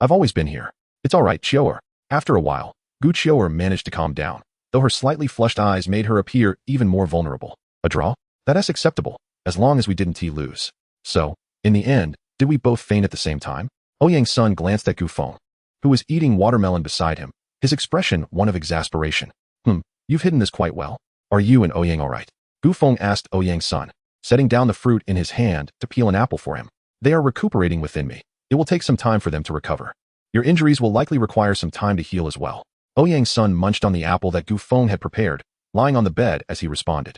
I've always been here. It's all right, Qiu'er. After a while, Gu Qiu'er managed to calm down, though her slightly flushed eyes made her appear even more vulnerable. A draw? That's acceptable, as long as we didn't lose. So, in the end, did we both faint at the same time? Ouyang Sun glanced at Gu Feng, who was eating watermelon beside him, his expression one of exasperation. You've hidden this quite well. Are you and Ouyang all right? Gu Feng asked Ouyang Sun, setting down the fruit in his hand to peel an apple for him. They are recuperating within me. It will take some time for them to recover. Your injuries will likely require some time to heal as well. Ouyang Sun munched on the apple that Gu Feng had prepared, lying on the bed as he responded.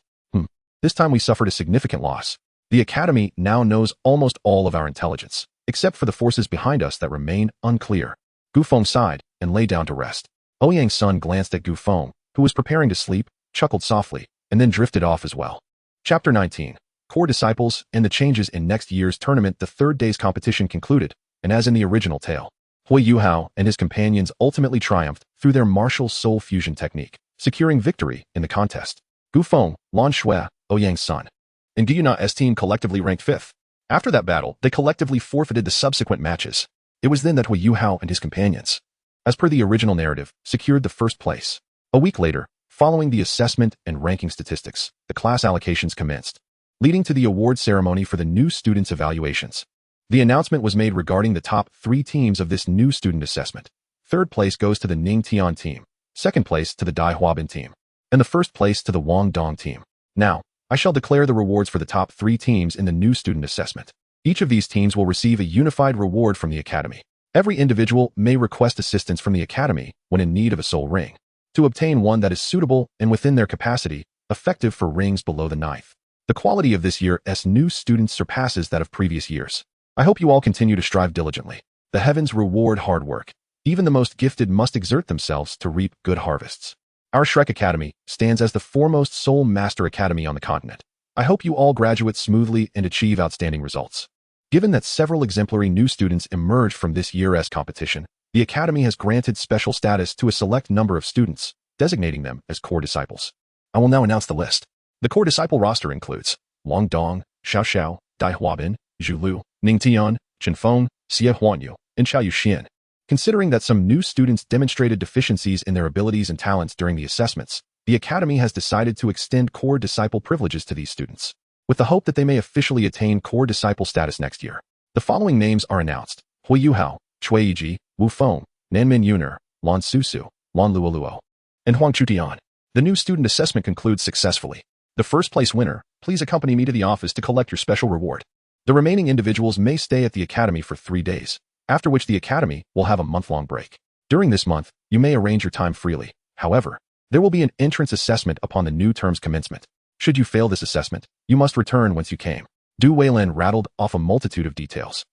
This time we suffered a significant loss. The Academy now knows almost all of our intelligence, except for the forces behind us that remain unclear. Gu Feng sighed and lay down to rest. Ouyang Sun glanced at Gu Feng, who was preparing to sleep, chuckled softly, and then drifted off as well. Chapter 19. Core Disciples and the Changes in Next Year's Tournament. The third day's competition concluded, and as in the original tale, Hui Yuhao and his companions ultimately triumphed through their martial soul fusion technique, securing victory in the contest. Gu Feng, Lan Shui, Ouyang Sun, and Gu Yuna's team collectively ranked 5th. After that battle, they collectively forfeited the subsequent matches. It was then that Hui Yuhao and his companions, as per the original narrative, secured the first place. A week later, following the assessment and ranking statistics, the class allocations commenced, leading to the award ceremony for the new students' evaluations. The announcement was made regarding the top 3 teams of this new student assessment. 3rd place goes to the Ning Tian team, 2nd place to the Dai Huabin team, and the 1st place to the Wang Dong team. Now, I shall declare the rewards for the top 3 teams in the new student assessment. Each of these teams will receive a unified reward from the Academy. Every individual may request assistance from the Academy when in need of a soul ring. to obtain one that is suitable and within their capacity, effective for rings below the ninth. The quality of this year's new students surpasses that of previous years. I hope you all continue to strive diligently. The heavens reward hard work. Even the most gifted must exert themselves to reap good harvests. Our Shrek Academy stands as the foremost Soul Master Academy on the continent. I hope you all graduate smoothly and achieve outstanding results. Given that several exemplary new students emerged from this year's competition, the Academy has granted special status to a select number of students, designating them as core disciples. I will now announce the list. The core disciple roster includes Wang Dong, Xiao Xiao, Dai Huabin, Zhu Lu, Ning Tian, Chen Feng, Xie Huanyu, and Xiao Yuxian. Considering that some new students demonstrated deficiencies in their abilities and talents during the assessments, the Academy has decided to extend core disciple privileges to these students, with the hope that they may officially attain core disciple status next year. The following names are announced: Hui Yuhao, Chui Yiji, Wu Feng, Nanmin Yuner, Lan Susu, Lan Luoluo, and Huang Chutian. The new student assessment concludes successfully. The first place winner, please accompany me to the office to collect your special reward. The remaining individuals may stay at the Academy for 3 days, after which the Academy will have a month-long break. During this month, you may arrange your time freely. However, there will be an entrance assessment upon the new term's commencement. Should you fail this assessment, you must return whence you came. Douluo rattled off a multitude of details.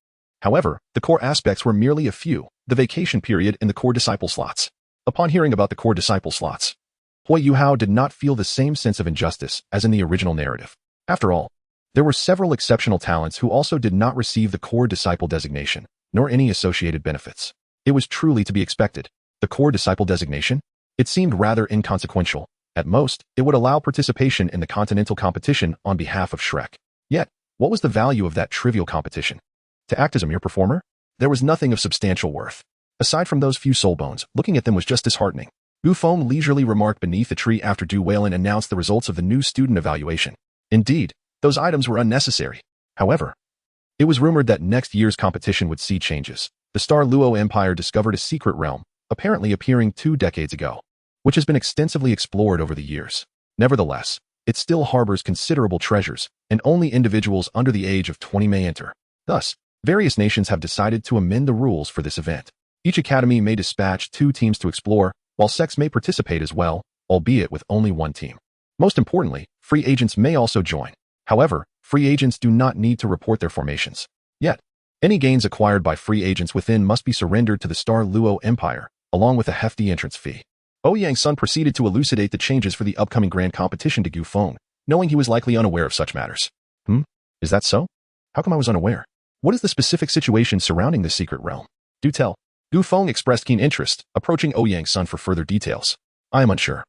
However, the core aspects were merely a few: the vacation period and the core disciple slots. Upon hearing about the core disciple slots, Hui Yuhao did not feel the same sense of injustice as in the original narrative. After all, there were several exceptional talents who also did not receive the core disciple designation, nor any associated benefits. It was truly to be expected. The core disciple designation? It seemed rather inconsequential. At most, it would allow participation in the continental competition on behalf of Shrek. Yet, what was the value of that trivial competition? To act as a mere performer? There was nothing of substantial worth. Aside from those few soul bones, looking at them was just disheartening. Wu Feng leisurely remarked beneath a tree after Du Weilin announced the results of the new student evaluation. Indeed, those items were unnecessary. However, it was rumored that next year's competition would see changes. The Star Luo Empire discovered a secret realm, apparently appearing 2 decades ago, which has been extensively explored over the years. Nevertheless, it still harbors considerable treasures, and only individuals under the age of 20 may enter. Thus, various nations have decided to amend the rules for this event. Each academy may dispatch 2 teams to explore, while sects may participate as well, albeit with only 1 team. Most importantly, free agents may also join. However, free agents do not need to report their formations. Yet, any gains acquired by free agents within must be surrendered to the Star Luo Empire, along with a hefty entrance fee. Ouyang's son proceeded to elucidate the changes for the upcoming grand competition to Gu Feng, knowing he was likely unaware of such matters. Is that so? How come I was unaware? What is the specific situation surrounding this secret realm? Do tell. Gu Feng expressed keen interest, approaching Ouyang's son for further details. I am unsure.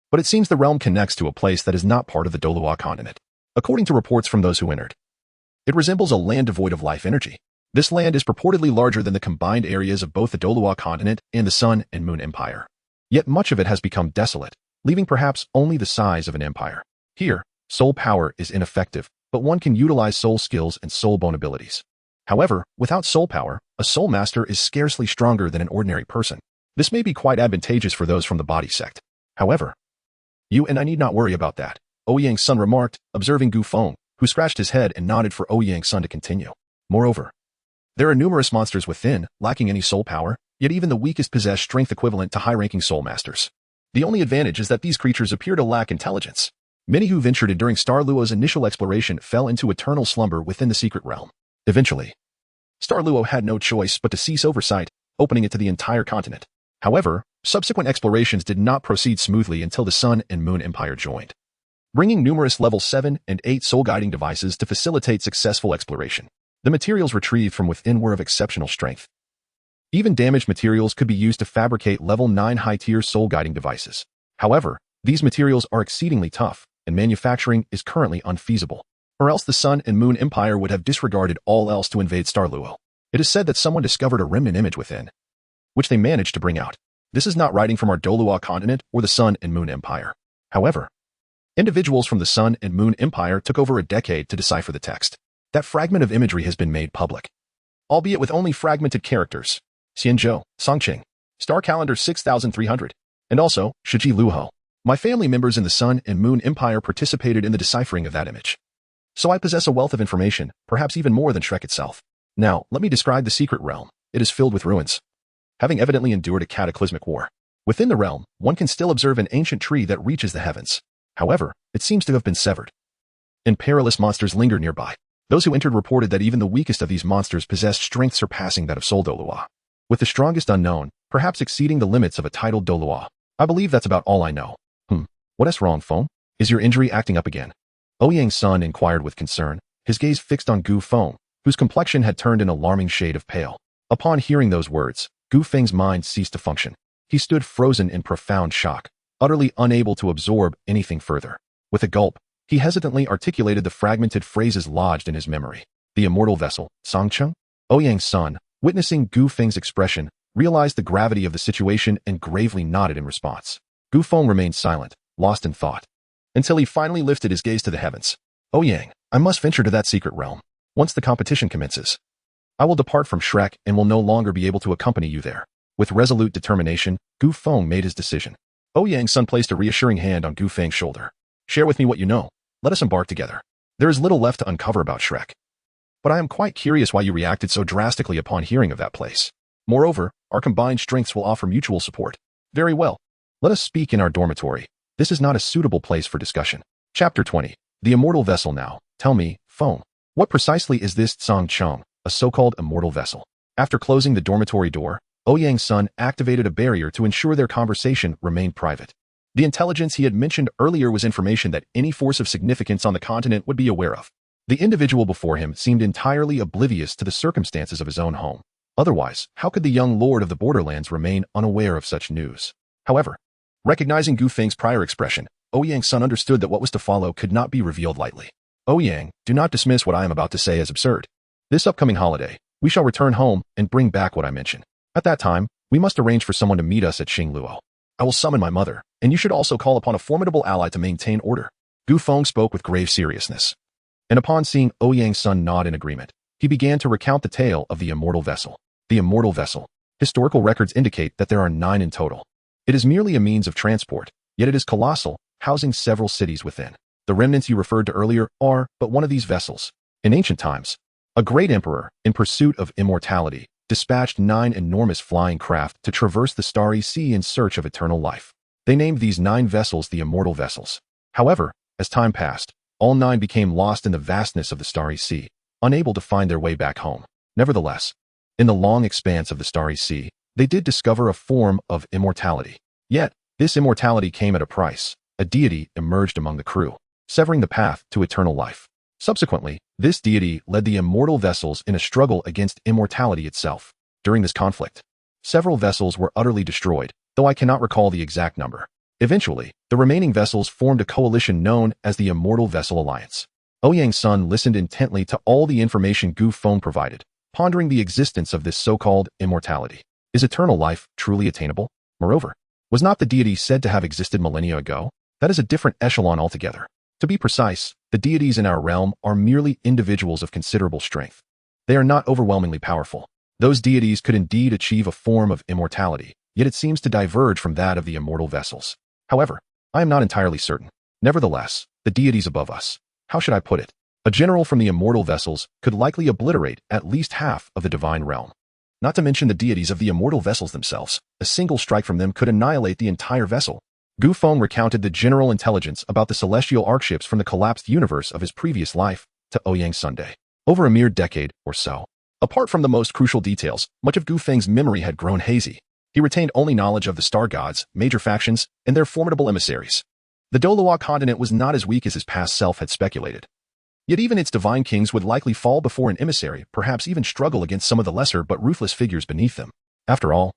But it seems the realm connects to a place that is not part of the Douluo continent. According to reports from those who entered, it resembles a land devoid of life energy. This land is purportedly larger than the combined areas of both the Douluo continent and the Sun and Moon Empire. Yet much of it has become desolate, leaving perhaps only the size of an empire. Here, soul power is ineffective, but one can utilize soul skills and soul bone abilities. However, without soul power, a soul master is scarcely stronger than an ordinary person. This may be quite advantageous for those from the body sect. However, you and I need not worry about that, Ouyang's son remarked, observing Gu Feng, who scratched his head and nodded for Ouyang's son to continue. Moreover, there are numerous monsters within, lacking any soul power, yet even the weakest possess strength equivalent to high-ranking soul masters. The only advantage is that these creatures appear to lack intelligence. Many who ventured in during Star Luo's initial exploration fell into eternal slumber within the secret realm. Eventually, Star Luo had no choice but to cease oversight, opening it to the entire continent. However, subsequent explorations did not proceed smoothly until the Sun and Moon Empire joined, bringing numerous level 7 and 8 soul-guiding devices to facilitate successful exploration. The materials retrieved from within were of exceptional strength. Even damaged materials could be used to fabricate level 9 high-tier soul-guiding devices. However, these materials are exceedingly tough, and manufacturing is currently unfeasible. Or else the Sun and Moon Empire would have disregarded all else to invade Star Luo. It is said that someone discovered a remnant image within, which they managed to bring out. This is not writing from our Douluo continent or the Sun and Moon Empire. However, individuals from the Sun and Moon Empire took over a decade to decipher the text. That fragment of imagery has been made public, albeit with only fragmented characters. Xianzhou, Songqing, Star Calendar 6300, and also Shiji Luho. My family members in the Sun and Moon Empire participated in the deciphering of that image. So I possess a wealth of information, perhaps even more than Shrek itself. Now, let me describe the secret realm. It is filled with ruins, having evidently endured a cataclysmic war. Within the realm, one can still observe an ancient tree that reaches the heavens. However, it seems to have been severed, and perilous monsters linger nearby. Those who entered reported that even the weakest of these monsters possessed strength surpassing that of Douluo, with the strongest unknown, perhaps exceeding the limits of a titled Douluo. I believe that's about all I know. What's wrong, Feng? Is your injury acting up again? Ouyang's son inquired with concern, his gaze fixed on Gu Feng, whose complexion had turned an alarming shade of pale. Upon hearing those words, Gu Feng's mind ceased to function. He stood frozen in profound shock, utterly unable to absorb anything further. With a gulp, he hesitantly articulated the fragmented phrases lodged in his memory. The immortal vessel, Sangcheng? Ouyang's son, witnessing Gu Feng's expression, realized the gravity of the situation and gravely nodded in response. Gu Feng remained silent, lost in thought, until he finally lifted his gaze to the heavens. Ouyang, I must venture to that secret realm. Once the competition commences, I will depart from Shrek and will no longer be able to accompany you there. With resolute determination, Gu Feng made his decision. Ouyang's son placed a reassuring hand on Gu Feng's shoulder. Share with me what you know. Let us embark together. There is little left to uncover about Shrek, but I am quite curious why you reacted so drastically upon hearing of that place. Moreover, our combined strengths will offer mutual support. Very well. Let us speak in our dormitory. This is not a suitable place for discussion. Chapter 20. The Immortal Vessel now. Tell me, Feng, what precisely is this Sangcheng, a so-called immortal vessel? After closing the dormitory door, Ouyang's son activated a barrier to ensure their conversation remained private. The intelligence he had mentioned earlier was information that any force of significance on the continent would be aware of. The individual before him seemed entirely oblivious to the circumstances of his own home. Otherwise, how could the young lord of the Borderlands remain unaware of such news? However, recognizing Gu Feng's prior expression, Ouyang's son understood that what was to follow could not be revealed lightly. Ouyang, do not dismiss what I am about to say as absurd. This upcoming holiday, we shall return home and bring back what I mentioned. At that time, we must arrange for someone to meet us at Xingluo. I will summon my mother, and you should also call upon a formidable ally to maintain order. Gu Feng spoke with grave seriousness. And upon seeing Ouyang's son nod in agreement, he began to recount the tale of the immortal vessel. The immortal vessel. Historical records indicate that there are 9 in total. It is merely a means of transport, yet it is colossal, housing several cities within. The remnants you referred to earlier are but one of these vessels. In ancient times, a great emperor, in pursuit of immortality, dispatched 9 enormous flying craft to traverse the starry sea in search of eternal life. They named these 9 vessels the immortal vessels. However, as time passed, all 9 became lost in the vastness of the starry sea, unable to find their way back home. Nevertheless, in the long expanse of the starry sea, they did discover a form of immortality. Yet, this immortality came at a price. A deity emerged among the crew, severing the path to eternal life. Subsequently, this deity led the immortal vessels in a struggle against immortality itself. During this conflict, several vessels were utterly destroyed, though I cannot recall the exact number. Eventually, the remaining vessels formed a coalition known as the Immortal Vessel Alliance. Ouyang's son listened intently to all the information Gu Feng provided, pondering the existence of this so-called immortality. Is eternal life truly attainable? Moreover, was not the deity said to have existed millennia ago? That is a different echelon altogether. To be precise, the deities in our realm are merely individuals of considerable strength. They are not overwhelmingly powerful. Those deities could indeed achieve a form of immortality, yet it seems to diverge from that of the immortal vessels. However, I am not entirely certain. Nevertheless, the deities above us, how should I put it? A general from the immortal vessels could likely obliterate at least half of the divine realm. Not to mention the deities of the immortal vessels themselves. A single strike from them could annihilate the entire vessel. Gu Feng recounted the general intelligence about the celestial arcships from the collapsed universe of his previous life to Ouyang's Sunday. Over a mere decade or so. Apart from the most crucial details, much of Gu Feng's memory had grown hazy. He retained only knowledge of the star gods, major factions, and their formidable emissaries. The Douluo continent was not as weak as his past self had speculated. Yet even its divine kings would likely fall before an emissary, perhaps even struggle against some of the lesser but ruthless figures beneath them. After all,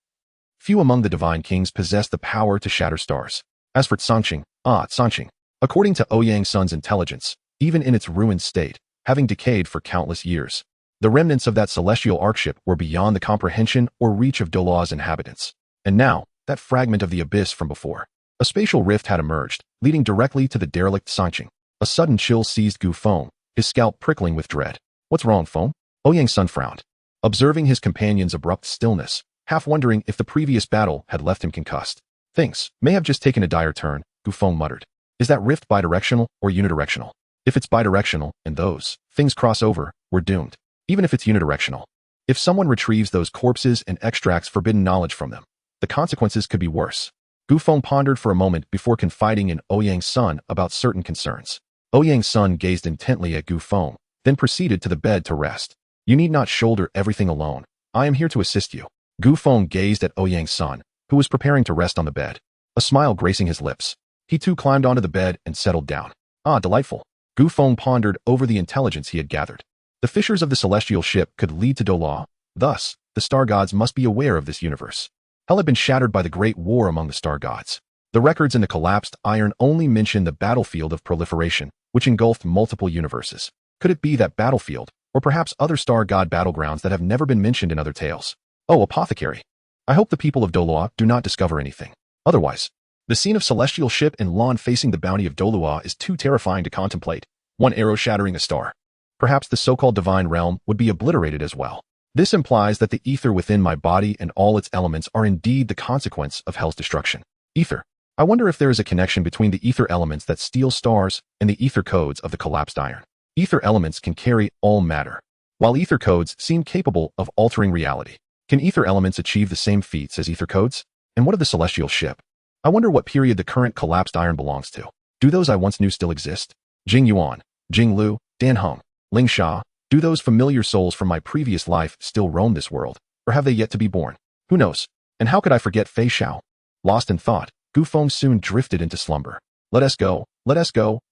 few among the divine kings possessed the power to shatter stars. As for Sangcheng, according to Ouyang's son's intelligence, even in its ruined state, having decayed for countless years, the remnants of that celestial arcship were beyond the comprehension or reach of Douluo's inhabitants. And now, that fragment of the abyss from before. A spatial rift had emerged, leading directly to the derelict Sangcheng. A sudden chill seized Gu Feng, his scalp prickling with dread. What's wrong, Feng? Ouyang's son frowned, observing his companion's abrupt stillness, half wondering if the previous battle had left him concussed. Things may have just taken a dire turn, Gu Feng muttered. Is that rift bidirectional or unidirectional? If it's bidirectional, and those things cross over, we're doomed. Even if it's unidirectional. If someone retrieves those corpses and extracts forbidden knowledge from them, the consequences could be worse. Gu Feng pondered for a moment before confiding in Ouyang's son about certain concerns. Ouyang's son gazed intently at Gu Feng, then proceeded to the bed to rest. You need not shoulder everything alone. I am here to assist you. Gu Feng gazed at Ouyang's son, who was preparing to rest on the bed, a smile gracing his lips. He too climbed onto the bed and settled down. Ah, delightful. Gu Feng pondered over the intelligence he had gathered. The fissures of the celestial ship could lead to Douluo. Thus, the star gods must be aware of this universe. Hell had been shattered by the great war among the star gods. The records in the collapsed iron only mention the battlefield of proliferation, which engulfed multiple universes. Could it be that battlefield, or perhaps other star god battlegrounds that have never been mentioned in other tales? Oh, apothecary. I hope the people of Douluo do not discover anything. Otherwise, the scene of celestial ship and lawn facing the bounty of Douluo is too terrifying to contemplate. One arrow shattering a star. Perhaps the so-called divine realm would be obliterated as well. This implies that the ether within my body and all its elements are indeed the consequence of hell's destruction. Ether. I wonder if there is a connection between the ether elements that steal stars and the ether codes of the collapsed iron. Ether elements can carry all matter, while ether codes seem capable of altering reality. Can ether elements achieve the same feats as ether codes? And what of the celestial ship? I wonder what period the current collapsed iron belongs to. Do those I once knew still exist? Jing Yuan, Jing Lu, Dan Heng, Ling Sha, do those familiar souls from my previous life still roam this world, or have they yet to be born? Who knows? And how could I forget Fei Xiao? Lost in thought, Gu Feng soon drifted into slumber. Let us go,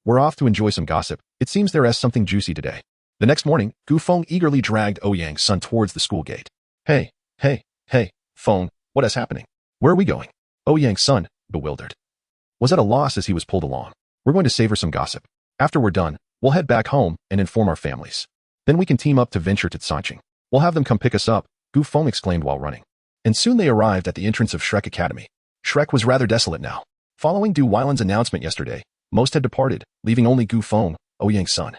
we're off to enjoy some gossip. It seems there is something juicy today. The next morning, Gu Feng eagerly dragged Ouyang's son towards the school gate. Hey, Feng, what is happening? Where are we going? Ouyang's son, bewildered, was at a loss as he was pulled along. We're going to savor some gossip. After we're done, we'll head back home and inform our families. Then we can team up to venture to Tsanqing. We'll have them come pick us up, Gu Feng exclaimed while running. And soon they arrived at the entrance of Shrek Academy. Shrek was rather desolate now. Following Du Weiland's announcement yesterday, most had departed, leaving only Gu Feng, Ouyang's son,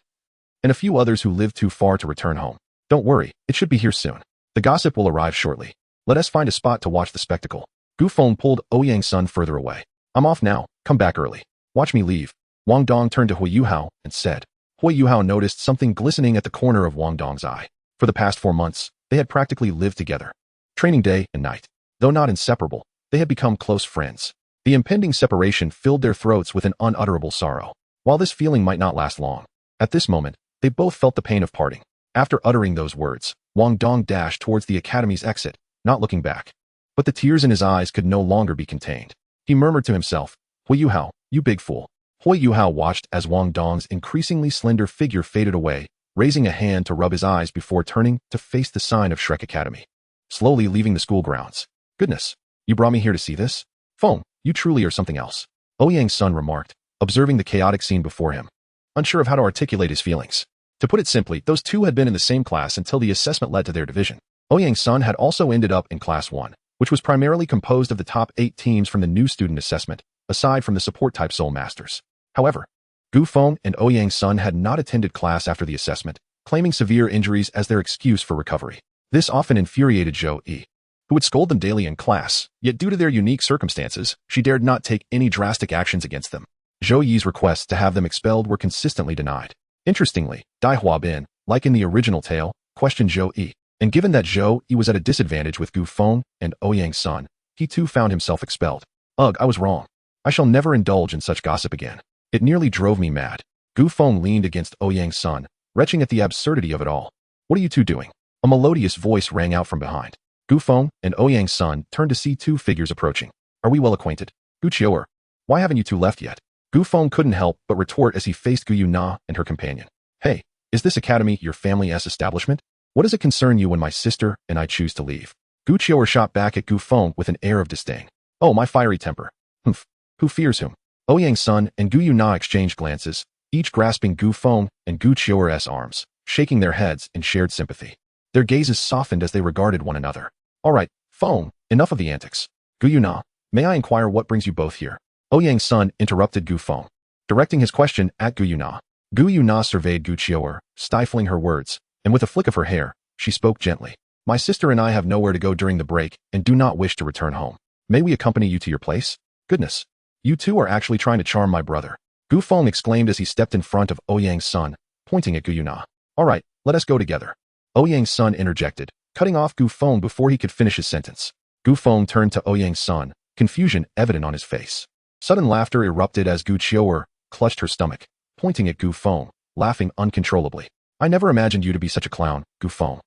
and a few others who lived too far to return home. Don't worry, it should be here soon. The gossip will arrive shortly. Let us find a spot to watch the spectacle. Gu Feng pulled Ouyang's son further away. I'm off now, come back early. Watch me leave. Wang Dong turned to Hui Yuhao and said. Hui Yuhao noticed something glistening at the corner of Wang Dong's eye. For the past 4 months, they had practically lived together. Training day and night. Though not inseparable, they had become close friends. The impending separation filled their throats with an unutterable sorrow. While this feeling might not last long, at this moment, they both felt the pain of parting. After uttering those words, Wang Dong dashed towards the academy's exit, not looking back. But the tears in his eyes could no longer be contained. He murmured to himself, Hui Yuhao, you big fool. Hui Yuhao watched as Wang Dong's increasingly slender figure faded away, raising a hand to rub his eyes before turning to face the sign of Shrek Academy. Slowly leaving the school grounds. Goodness, you brought me here to see this? Feng, you truly are something else. Ouyang's son remarked, observing the chaotic scene before him, unsure of how to articulate his feelings. To put it simply, those two had been in the same class until the assessment led to their division. Ouyang's son had also ended up in Class 1, which was primarily composed of the top 8 teams from the new student assessment, aside from the support-type Soul Masters. However, Gu Feng and Ouyang's son had not attended class after the assessment, claiming severe injuries as their excuse for recovery. This often infuriated Zhou Yi, who would scold them daily in class, yet due to their unique circumstances, she dared not take any drastic actions against them. Zhou Yi's requests to have them expelled were consistently denied. Interestingly, Dai Hua Bin, like in the original tale, questioned Zhou Yi, and given that Zhou Yi was at a disadvantage with Gu Feng and Ouyang's son, he too found himself expelled. Ugh, I was wrong. I shall never indulge in such gossip again. It nearly drove me mad. Gu Feng leaned against Ouyang's son, retching at the absurdity of it all. What are you two doing? A melodious voice rang out from behind. Gu Feng and Ouyang's son turned to see 2 figures approaching. Are we well acquainted? Gu Qiuer, why haven't you 2 left yet? Gu Feng couldn't help but retort as he faced Gu Yuna and her companion. Hey, is this academy your family's establishment? What does it concern you when my sister and I choose to leave? Gu Qiuer shot back at Gu Feng with an air of disdain. Oh, my fiery temper. Humph. Who fears whom? Ouyang's son and Gu Yuna exchanged glances, each grasping Gu Feng and Gu Qiuer's arms, shaking their heads in shared sympathy. Their gazes softened as they regarded one another. All right, Feng, enough of the antics. Gu Yuna, may I inquire what brings you both here? Ouyang's son interrupted Gu Feng, directing his question at Gu Yuna. Gu Yuna surveyed Gu Qiuer, stifling her words, and with a flick of her hair, she spoke gently. My sister and I have nowhere to go during the break and do not wish to return home. May we accompany you to your place? Goodness. You two are actually trying to charm my brother. Gu Feng exclaimed as he stepped in front of Ouyang's son, pointing at Gu Yuna. All right, let us go together. Ouyang's son interjected, cutting off Gu Feng before he could finish his sentence. Gu Feng turned to Ouyang's son, confusion evident on his face. Sudden laughter erupted as Gu Qiuer clutched her stomach, pointing at Gu Feng, laughing uncontrollably. I never imagined you to be such a clown, Gu Feng.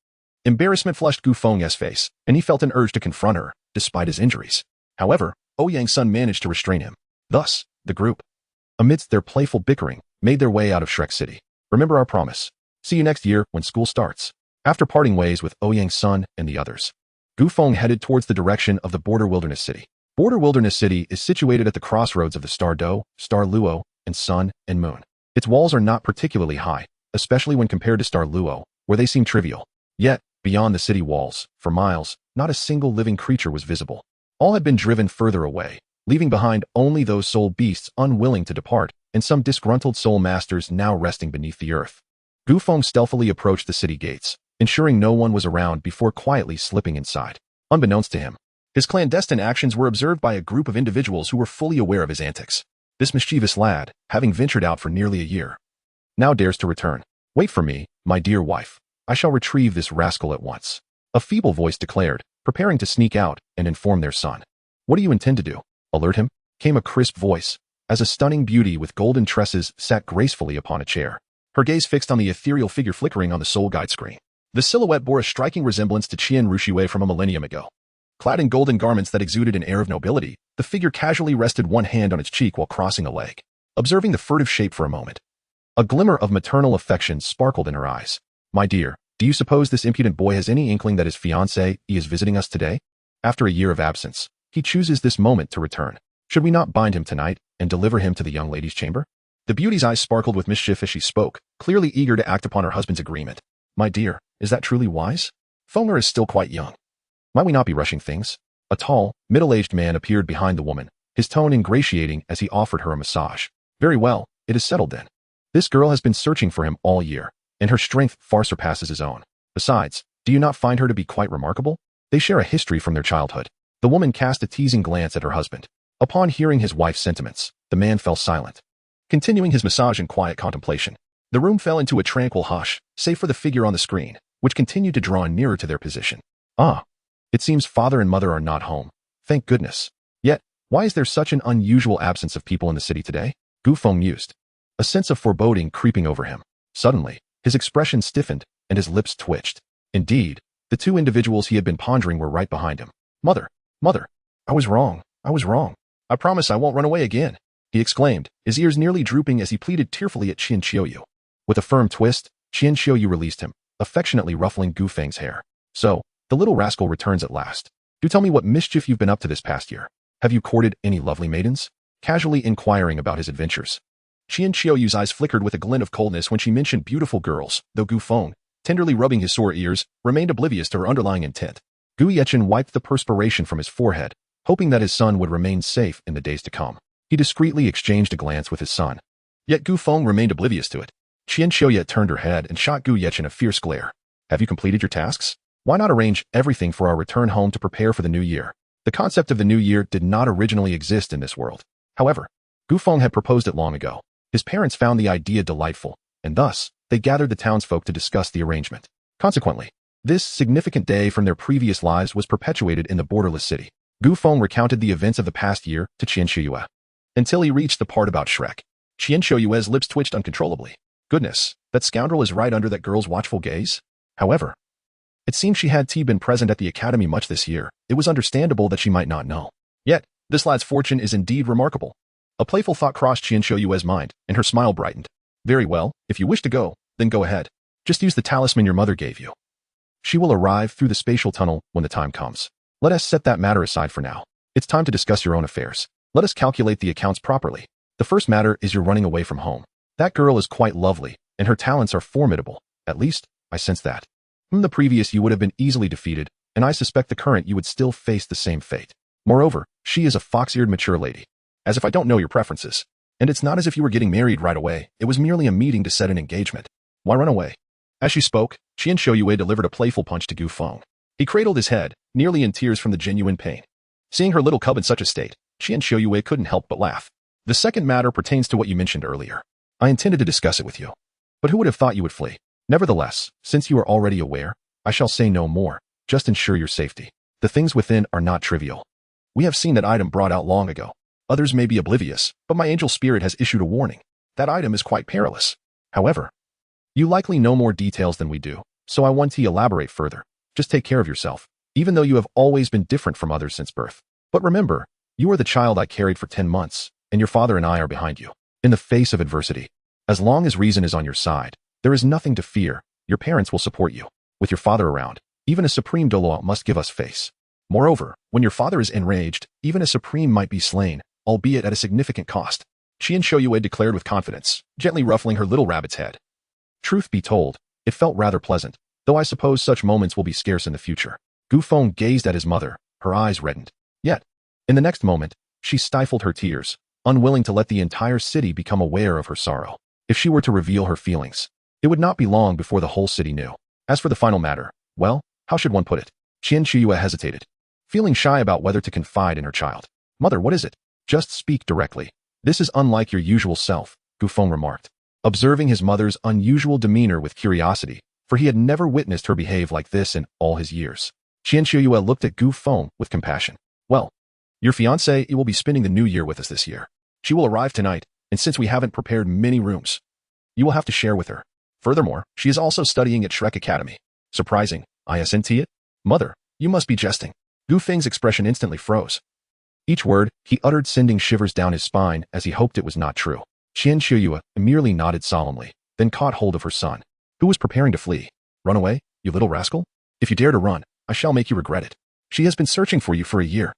Embarrassment flushed Gu Feng's face, and he felt an urge to confront her, despite his injuries. However, Ouyang's son managed to restrain him. Thus, the group, amidst their playful bickering, made their way out of Shrek City. Remember our promise. See you next year when school starts. After parting ways with Ouyang's son and the others, Gu Feng headed towards the direction of the Border Wilderness City. Border Wilderness City is situated at the crossroads of the Star Do, Star Luo, and Sun and Moon. Its walls are not particularly high, especially when compared to Star Luo, where they seem trivial. Yet, beyond the city walls, for miles, not a single living creature was visible. All had been driven further away, leaving behind only those soul beasts unwilling to depart, and some disgruntled soul masters now resting beneath the earth. Gu Feng stealthily approached the city gates, ensuring no one was around before quietly slipping inside. Unbeknownst to him, his clandestine actions were observed by a group of individuals who were fully aware of his antics. This mischievous lad, having ventured out for nearly a year, now dares to return. Wait for me, my dear wife. I shall retrieve this rascal at once. A feeble voice declared, preparing to sneak out and inform their son. What do you intend to do? Alert him? Came a crisp voice, as a stunning beauty with golden tresses sat gracefully upon a chair, her gaze fixed on the ethereal figure flickering on the soul guide screen. The silhouette bore a striking resemblance to Qian Rushiwei from a millennium ago. Clad in golden garments that exuded an air of nobility, the figure casually rested one hand on its cheek while crossing a leg. Observing the furtive shape for a moment, a glimmer of maternal affection sparkled in her eyes. My dear, do you suppose this impudent boy has any inkling that his fiancée is visiting us today? After a year of absence, he chooses this moment to return. Should we not bind him tonight and deliver him to the young lady's chamber? The beauty's eyes sparkled with mischief as she spoke, clearly eager to act upon her husband's agreement. My dear, is that truly wise? Fenger is still quite young. Might we not be rushing things? A tall, middle-aged man appeared behind the woman, his tone ingratiating as he offered her a massage. Very well, it is settled then. This girl has been searching for him all year, and her strength far surpasses his own. Besides, do you not find her to be quite remarkable? They share a history from their childhood. The woman cast a teasing glance at her husband. Upon hearing his wife's sentiments, the man fell silent, continuing his massage in quiet contemplation. The room fell into a tranquil hush, save for the figure on the screen, which continued to draw nearer to their position. Ah, it seems father and mother are not home. Thank goodness. Yet, why is there such an unusual absence of people in the city today? Gu Feng mused, a sense of foreboding creeping over him. Suddenly, his expression stiffened, and his lips twitched. Indeed, the two individuals he had been pondering were right behind him. Mother, I was wrong. I promise I won't run away again, he exclaimed, his ears nearly drooping as he pleaded tearfully at Qian Qiuyu. With a firm twist, Qian Qiuyu released him, affectionately ruffling Gu Feng's hair. So, the little rascal returns at last. Do tell me what mischief you've been up to this past year. Have you courted any lovely maidens? Casually inquiring about his adventures. Qian Qiuyu's eyes flickered with a glint of coldness when she mentioned beautiful girls, though Gu Feng, tenderly rubbing his sore ears, remained oblivious to her underlying intent. Gu Yechen wiped the perspiration from his forehead, hoping that his son would remain safe in the days to come. He discreetly exchanged a glance with his son. Yet Gu Feng remained oblivious to it. Qian Qiuyu turned her head and shot Gu Yechen a fierce glare. Have you completed your tasks? Why not arrange everything for our return home to prepare for the new year? The concept of the new year did not originally exist in this world. However, Gu Feng had proposed it long ago. His parents found the idea delightful, and thus, they gathered the townsfolk to discuss the arrangement. Consequently, this significant day from their previous lives was perpetuated in the borderless city. Gu Feng recounted the events of the past year to Qian Qiuyu, until he reached the part about Shrek. Qian Qiuyu's lips twitched uncontrollably. Goodness, that scoundrel is right under that girl's watchful gaze. However, it seemed she had been present at the academy much this year. It was understandable that she might not know. Yet, this lad's fortune is indeed remarkable. A playful thought crossed Qian Qiuyu's mind, and her smile brightened. Very well, if you wish to go, then go ahead. Just use the talisman your mother gave you. She will arrive through the spatial tunnel when the time comes. Let us set that matter aside for now. It's time to discuss your own affairs. Let us calculate the accounts properly. The first matter is your running away from home. That girl is quite lovely, and her talents are formidable. At least, I sense that. In the previous you would have been easily defeated, and I suspect the current you would still face the same fate. Moreover, she is a fox-eared mature lady. As if I don't know your preferences. And it's not as if you were getting married right away. It was merely a meeting to set an engagement. Why run away? As she spoke, Qian Qiuyu delivered a playful punch to Gu Feng. He cradled his head, nearly in tears from the genuine pain. Seeing her little cub in such a state, Qian Qiuyu couldn't help but laugh. The second matter pertains to what you mentioned earlier. I intended to discuss it with you. But who would have thought you would flee? Nevertheless, since you are already aware, I shall say no more. Just ensure your safety. The things within are not trivial. We have seen that item brought out long ago. Others may be oblivious, but my angel spirit has issued a warning. That item is quite perilous. However, you likely know more details than we do, so I want to elaborate further. Just take care of yourself, even though you have always been different from others since birth. But remember, you are the child I carried for 10 months, and your father and I are behind you. In the face of adversity, as long as reason is on your side, there is nothing to fear. Your parents will support you. With your father around, even a supreme Douluo must give us face. Moreover, when your father is enraged, even a supreme might be slain, albeit at a significant cost. Zhou Yi declared with confidence, gently ruffling her little rabbit's head. Truth be told, it felt rather pleasant, though I suppose such moments will be scarce in the future. Gu Feng gazed at his mother, her eyes reddened. Yet, in the next moment, she stifled her tears, unwilling to let the entire city become aware of her sorrow. If she were to reveal her feelings, it would not be long before the whole city knew. As for the final matter, well, how should one put it? Zhou Yi hesitated, feeling shy about whether to confide in her child. Mother, what is it? Just speak directly. This is unlike your usual self, Gu Feng remarked, observing his mother's unusual demeanor with curiosity, for he had never witnessed her behave like this in all his years. Zhou Yi looked at Gu Feng with compassion. Well, your fiancée will be spending the new year with us this year. She will arrive tonight, and since we haven't prepared many rooms, you will have to share with her. Furthermore, she is also studying at Shrek Academy. Surprising, isn't it? Mother, you must be jesting. Gu Feng's expression instantly froze. Each word he uttered sending shivers down his spine as he hoped it was not true. Zhou Yi merely nodded solemnly, then caught hold of her son, who was preparing to flee. Run away, you little rascal? If you dare to run, I shall make you regret it. She has been searching for you for a year.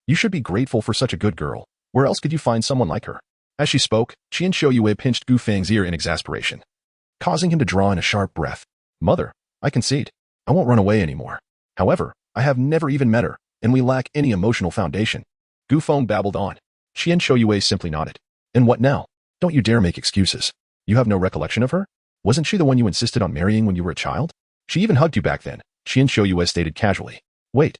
You should be grateful for such a good girl. Where else could you find someone like her? As she spoke, Zhou Yi pinched Gu Feng's ear in exasperation, causing him to draw in a sharp breath. Mother, I concede. I won't run away anymore. However, I have never even met her, and we lack any emotional foundation. Gu Feng babbled on. Zhou Yi simply nodded. And what now? Don't you dare make excuses. You have no recollection of her? Wasn't she the one you insisted on marrying when you were a child? She even hugged you back then, Zhou Yi stated casually. Wait.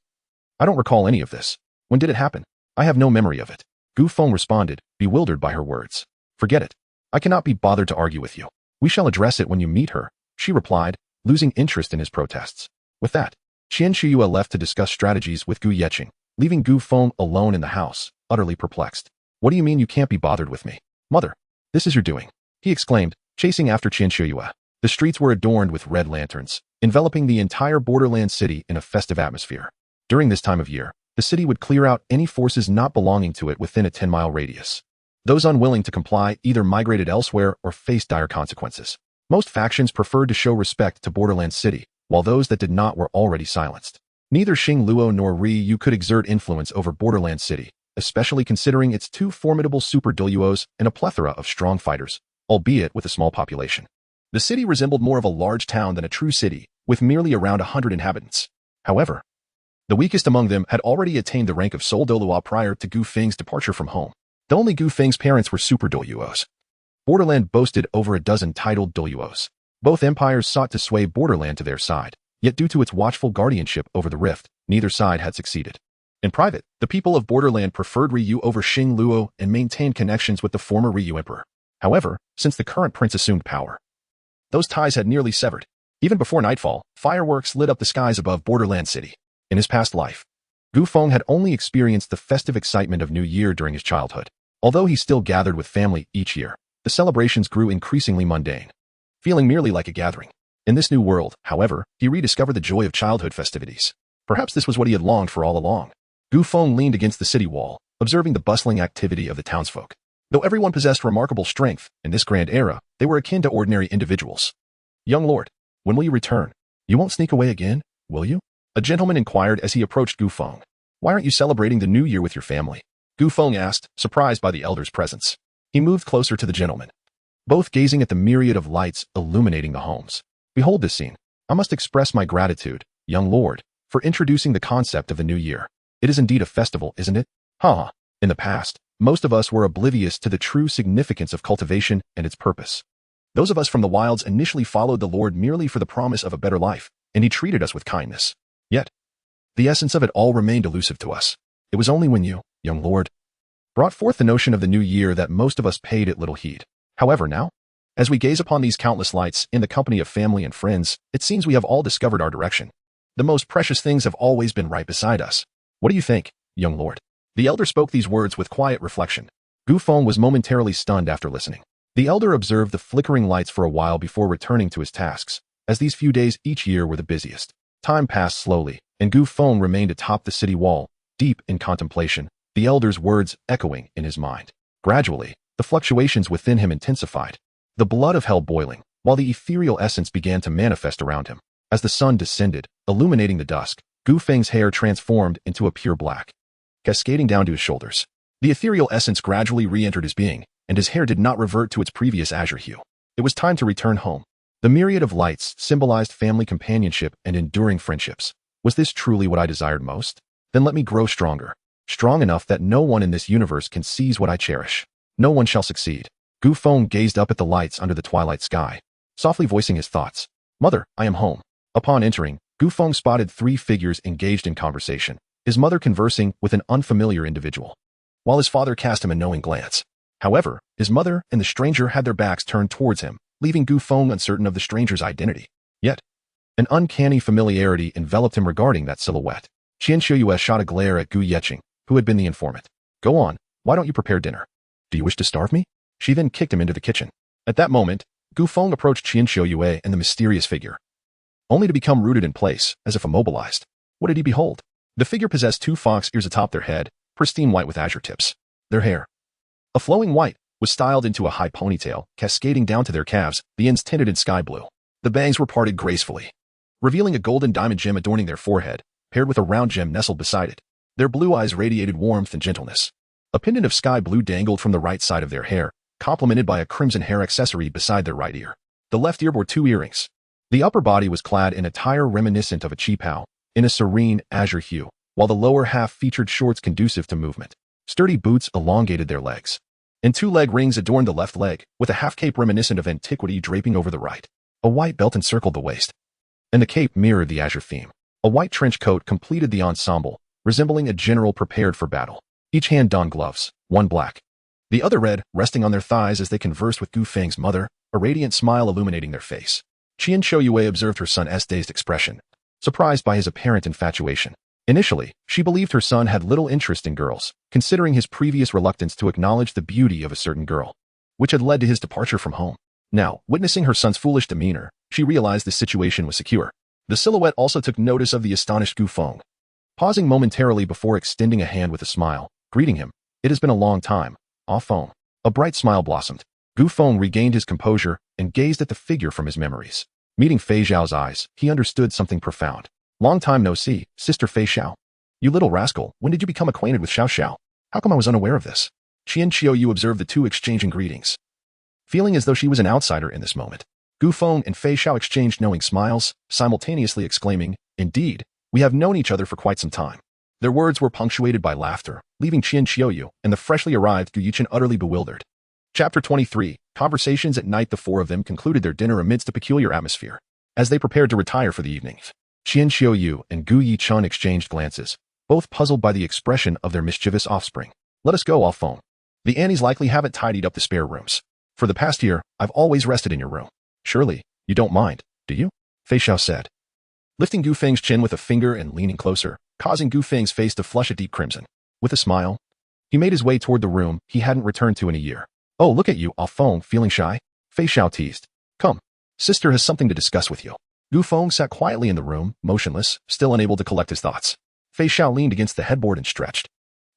I don't recall any of this. When did it happen? I have no memory of it. Gu Feng responded, bewildered by her words. Forget it. I cannot be bothered to argue with you. We shall address it when you meet her, she replied, losing interest in his protests. With that, Zhou Yi left to discuss strategies with Gu Yeqing, leaving Gu Feng alone in the house, utterly perplexed. What do you mean you can't be bothered with me? Mother, this is your doing, he exclaimed, chasing after Zhou Yi. The streets were adorned with red lanterns, enveloping the entire Borderland city in a festive atmosphere. During this time of year, the city would clear out any forces not belonging to it within a 10-mile radius. Those unwilling to comply either migrated elsewhere or faced dire consequences. Most factions preferred to show respect to Borderland City, while those that did not were already silenced. Neither Xing Luo nor Ryu could exert influence over Borderland City, especially considering its two formidable super Douluos and a plethora of strong fighters, albeit with a small population. The city resembled more of a large town than a true city, with merely around 100 inhabitants. However, the weakest among them had already attained the rank of Sole Douluo prior to Gu Feng's departure from home. Only Gu Feng's parents were super Douluos. Borderland boasted over a dozen titled Douluos. Both empires sought to sway Borderland to their side, yet due to its watchful guardianship over the rift, neither side had succeeded. In private, the people of Borderland preferred Ryu over Xing Luo and maintained connections with the former Ryu emperor. However, since the current prince assumed power, those ties had nearly severed. Even before nightfall, fireworks lit up the skies above Borderland City. In his past life, Gu Feng had only experienced the festive excitement of New Year during his childhood. Although he still gathered with family each year, the celebrations grew increasingly mundane, feeling merely like a gathering. In this new world, however, he rediscovered the joy of childhood festivities. Perhaps this was what he had longed for all along. Gu Feng leaned against the city wall, observing the bustling activity of the townsfolk. Though everyone possessed remarkable strength, in this grand era, they were akin to ordinary individuals. Young lord, when will you return? You won't sneak away again, will you? A gentleman inquired as he approached Gu Feng. Why aren't you celebrating the new year with your family? Gu Feng asked, surprised by the elder's presence. He moved closer to the gentleman, both gazing at the myriad of lights illuminating the homes. Behold this scene. I must express my gratitude, young lord, for introducing the concept of the new year. It is indeed a festival, isn't it? In the past, most of us were oblivious to the true significance of cultivation and its purpose. Those of us from the wilds initially followed the Lord merely for the promise of a better life, and he treated us with kindness. Yet, the essence of it all remained elusive to us. It was only when you, young lord, brought forth the notion of the new year that most of us paid it little heed. However, now, as we gaze upon these countless lights in the company of family and friends, it seems we have all discovered our direction. The most precious things have always been right beside us. What do you think, young lord? The elder spoke these words with quiet reflection. Gu Feng was momentarily stunned after listening. The elder observed the flickering lights for a while before returning to his tasks, as these few days each year were the busiest. Time passed slowly, and Gu Feng remained atop the city wall, deep in contemplation, the elder's words echoing in his mind. Gradually, the fluctuations within him intensified, the blood of hell boiling, while the ethereal essence began to manifest around him. As the sun descended, illuminating the dusk, Gu Feng's hair transformed into a pure black, cascading down to his shoulders. The ethereal essence gradually re-entered his being, and his hair did not revert to its previous azure hue. It was time to return home. The myriad of lights symbolized family companionship and enduring friendships. Was this truly what I desired most? Then let me grow stronger. Strong enough that no one in this universe can seize what I cherish. No one shall succeed. Gu Feng gazed up at the lights under the twilight sky, softly voicing his thoughts. Mother, I am home. Upon entering, Gu Feng spotted 3 figures engaged in conversation, his mother conversing with an unfamiliar individual, while his father cast him a knowing glance. However, his mother and the stranger had their backs turned towards him, leaving Gu Feng uncertain of the stranger's identity. Yet, an uncanny familiarity enveloped him regarding that silhouette. Qian Qiuyue shot a glare at Gu Yeqing, who had been the informant. Go on, why don't you prepare dinner? Do you wish to starve me? She then kicked him into the kitchen. At that moment, Gu Feng approached Qian Qiuyue and the mysterious figure, only to become rooted in place, as if immobilized. What did he behold? The figure possessed 2 fox ears atop their head, pristine white with azure tips. Their hair, a flowing white, was styled into a high ponytail, cascading down to their calves, the ends tinted in sky blue. The bangs were parted gracefully, revealing a golden diamond gem adorning their forehead, paired with a round gem nestled beside it. Their blue eyes radiated warmth and gentleness. A pendant of sky blue dangled from the right side of their hair, complemented by a crimson hair accessory beside their right ear. The left ear bore 2 earrings. The upper body was clad in attire reminiscent of a qipao, in a serene azure hue, while the lower half featured shorts conducive to movement. Sturdy boots elongated their legs, and 2 leg rings adorned the left leg, with a half cape reminiscent of antiquity draping over the right. A white belt encircled the waist, and the cape mirrored the azure theme. A white trench coat completed the ensemble, resembling a general prepared for battle. Each hand donned gloves, one black, the other red, resting on their thighs as they conversed with Gu Feng's mother, a radiant smile illuminating their face. Qian Qiuyue observed her son's dazed expression, surprised by his apparent infatuation. Initially, she believed her son had little interest in girls, considering his previous reluctance to acknowledge the beauty of a certain girl, which had led to his departure from home. Now, witnessing her son's foolish demeanor, she realized the situation was secure. The silhouette also took notice of the astonished Gu Feng, pausing momentarily before extending a hand with a smile, greeting him. It has been a long time, Ah Feng. A bright smile blossomed. Gu Feng regained his composure and gazed at the figure from his memories. Meeting Fei Xiao's eyes, he understood something profound. Long time no see, Sister Fei Xiao. You little rascal, when did you become acquainted with Xiao Xiao? How come I was unaware of this? Qian Qiuyue observed the 2 exchanging greetings, feeling as though she was an outsider in this moment. Gu Feng and Fei Xiao exchanged knowing smiles, simultaneously exclaiming, Indeed, we have known each other for quite some time. Their words were punctuated by laughter, leaving Qian Qiuyue and the freshly arrived Gu Yichen utterly bewildered. Chapter 23, Conversations at night. The 4 of them concluded their dinner amidst a peculiar atmosphere. As they prepared to retire for the evening, Qian Qiuyue and Gu Yichen exchanged glances, both puzzled by the expression of their mischievous offspring. Let us go, Ah Feng. The Annies likely haven't tidied up the spare rooms. For the past year, I've always rested in your room. Surely, you don't mind, do you? Fei Xiao said, lifting Gu Feng's chin with a finger and leaning closer, causing Gu Feng's face to flush a deep crimson. With a smile, he made his way toward the room he hadn't returned to in a year. Oh, look at you, Ah Feng, feeling shy? Fei Xiao teased. Come, sister has something to discuss with you. Gu Feng sat quietly in the room, motionless, still unable to collect his thoughts. Fei Xiao leaned against the headboard and stretched.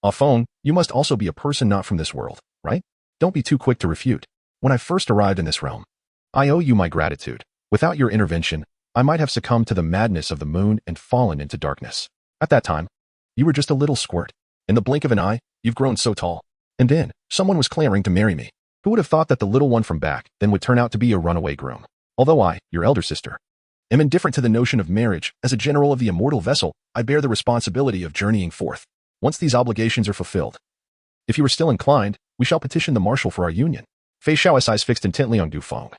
Ah Feng, you must also be a person not from this world, right? Don't be too quick to refute. When I first arrived in this realm, I owe you my gratitude. Without your intervention, I might have succumbed to the madness of the moon and fallen into darkness. At that time, you were just a little squirt. In the blink of an eye, you've grown so tall. And then, someone was clamoring to marry me. Who would have thought that the little one from back then would turn out to be a runaway groom? Although I, your elder sister, am indifferent to the notion of marriage, as a general of the immortal vessel, I bear the responsibility of journeying forth. Once these obligations are fulfilled, if you are still inclined, we shall petition the marshal for our union. Fei Xiao's eyes fixed intently on Gu Feng,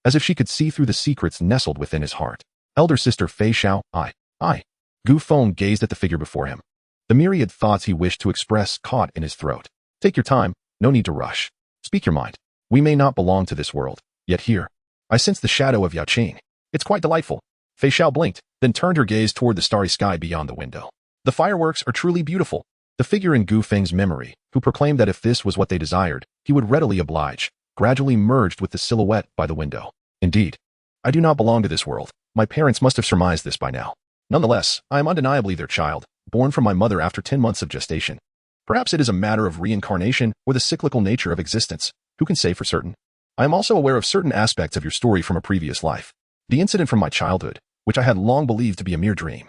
as if she could see through the secrets nestled within his heart. Elder sister Fei Xiao, I. Gu Feng gazed at the figure before him. The myriad thoughts he wished to express caught in his throat. Take your time, no need to rush. Speak your mind. We may not belong to this world, yet here, I sense the shadow of Yaoqing. It's quite delightful. Fei Xiao blinked, then turned her gaze toward the starry sky beyond the window. The fireworks are truly beautiful. The figure in Gu Feng's memory, who proclaimed that if this was what they desired, he would readily oblige, gradually merged with the silhouette by the window. Indeed, I do not belong to this world. My parents must have surmised this by now. Nonetheless, I am undeniably their child, born from my mother after 10 months of gestation. Perhaps it is a matter of reincarnation or the cyclical nature of existence. Who can say for certain? I am also aware of certain aspects of your story from a previous life. The incident from my childhood, which I had long believed to be a mere dream,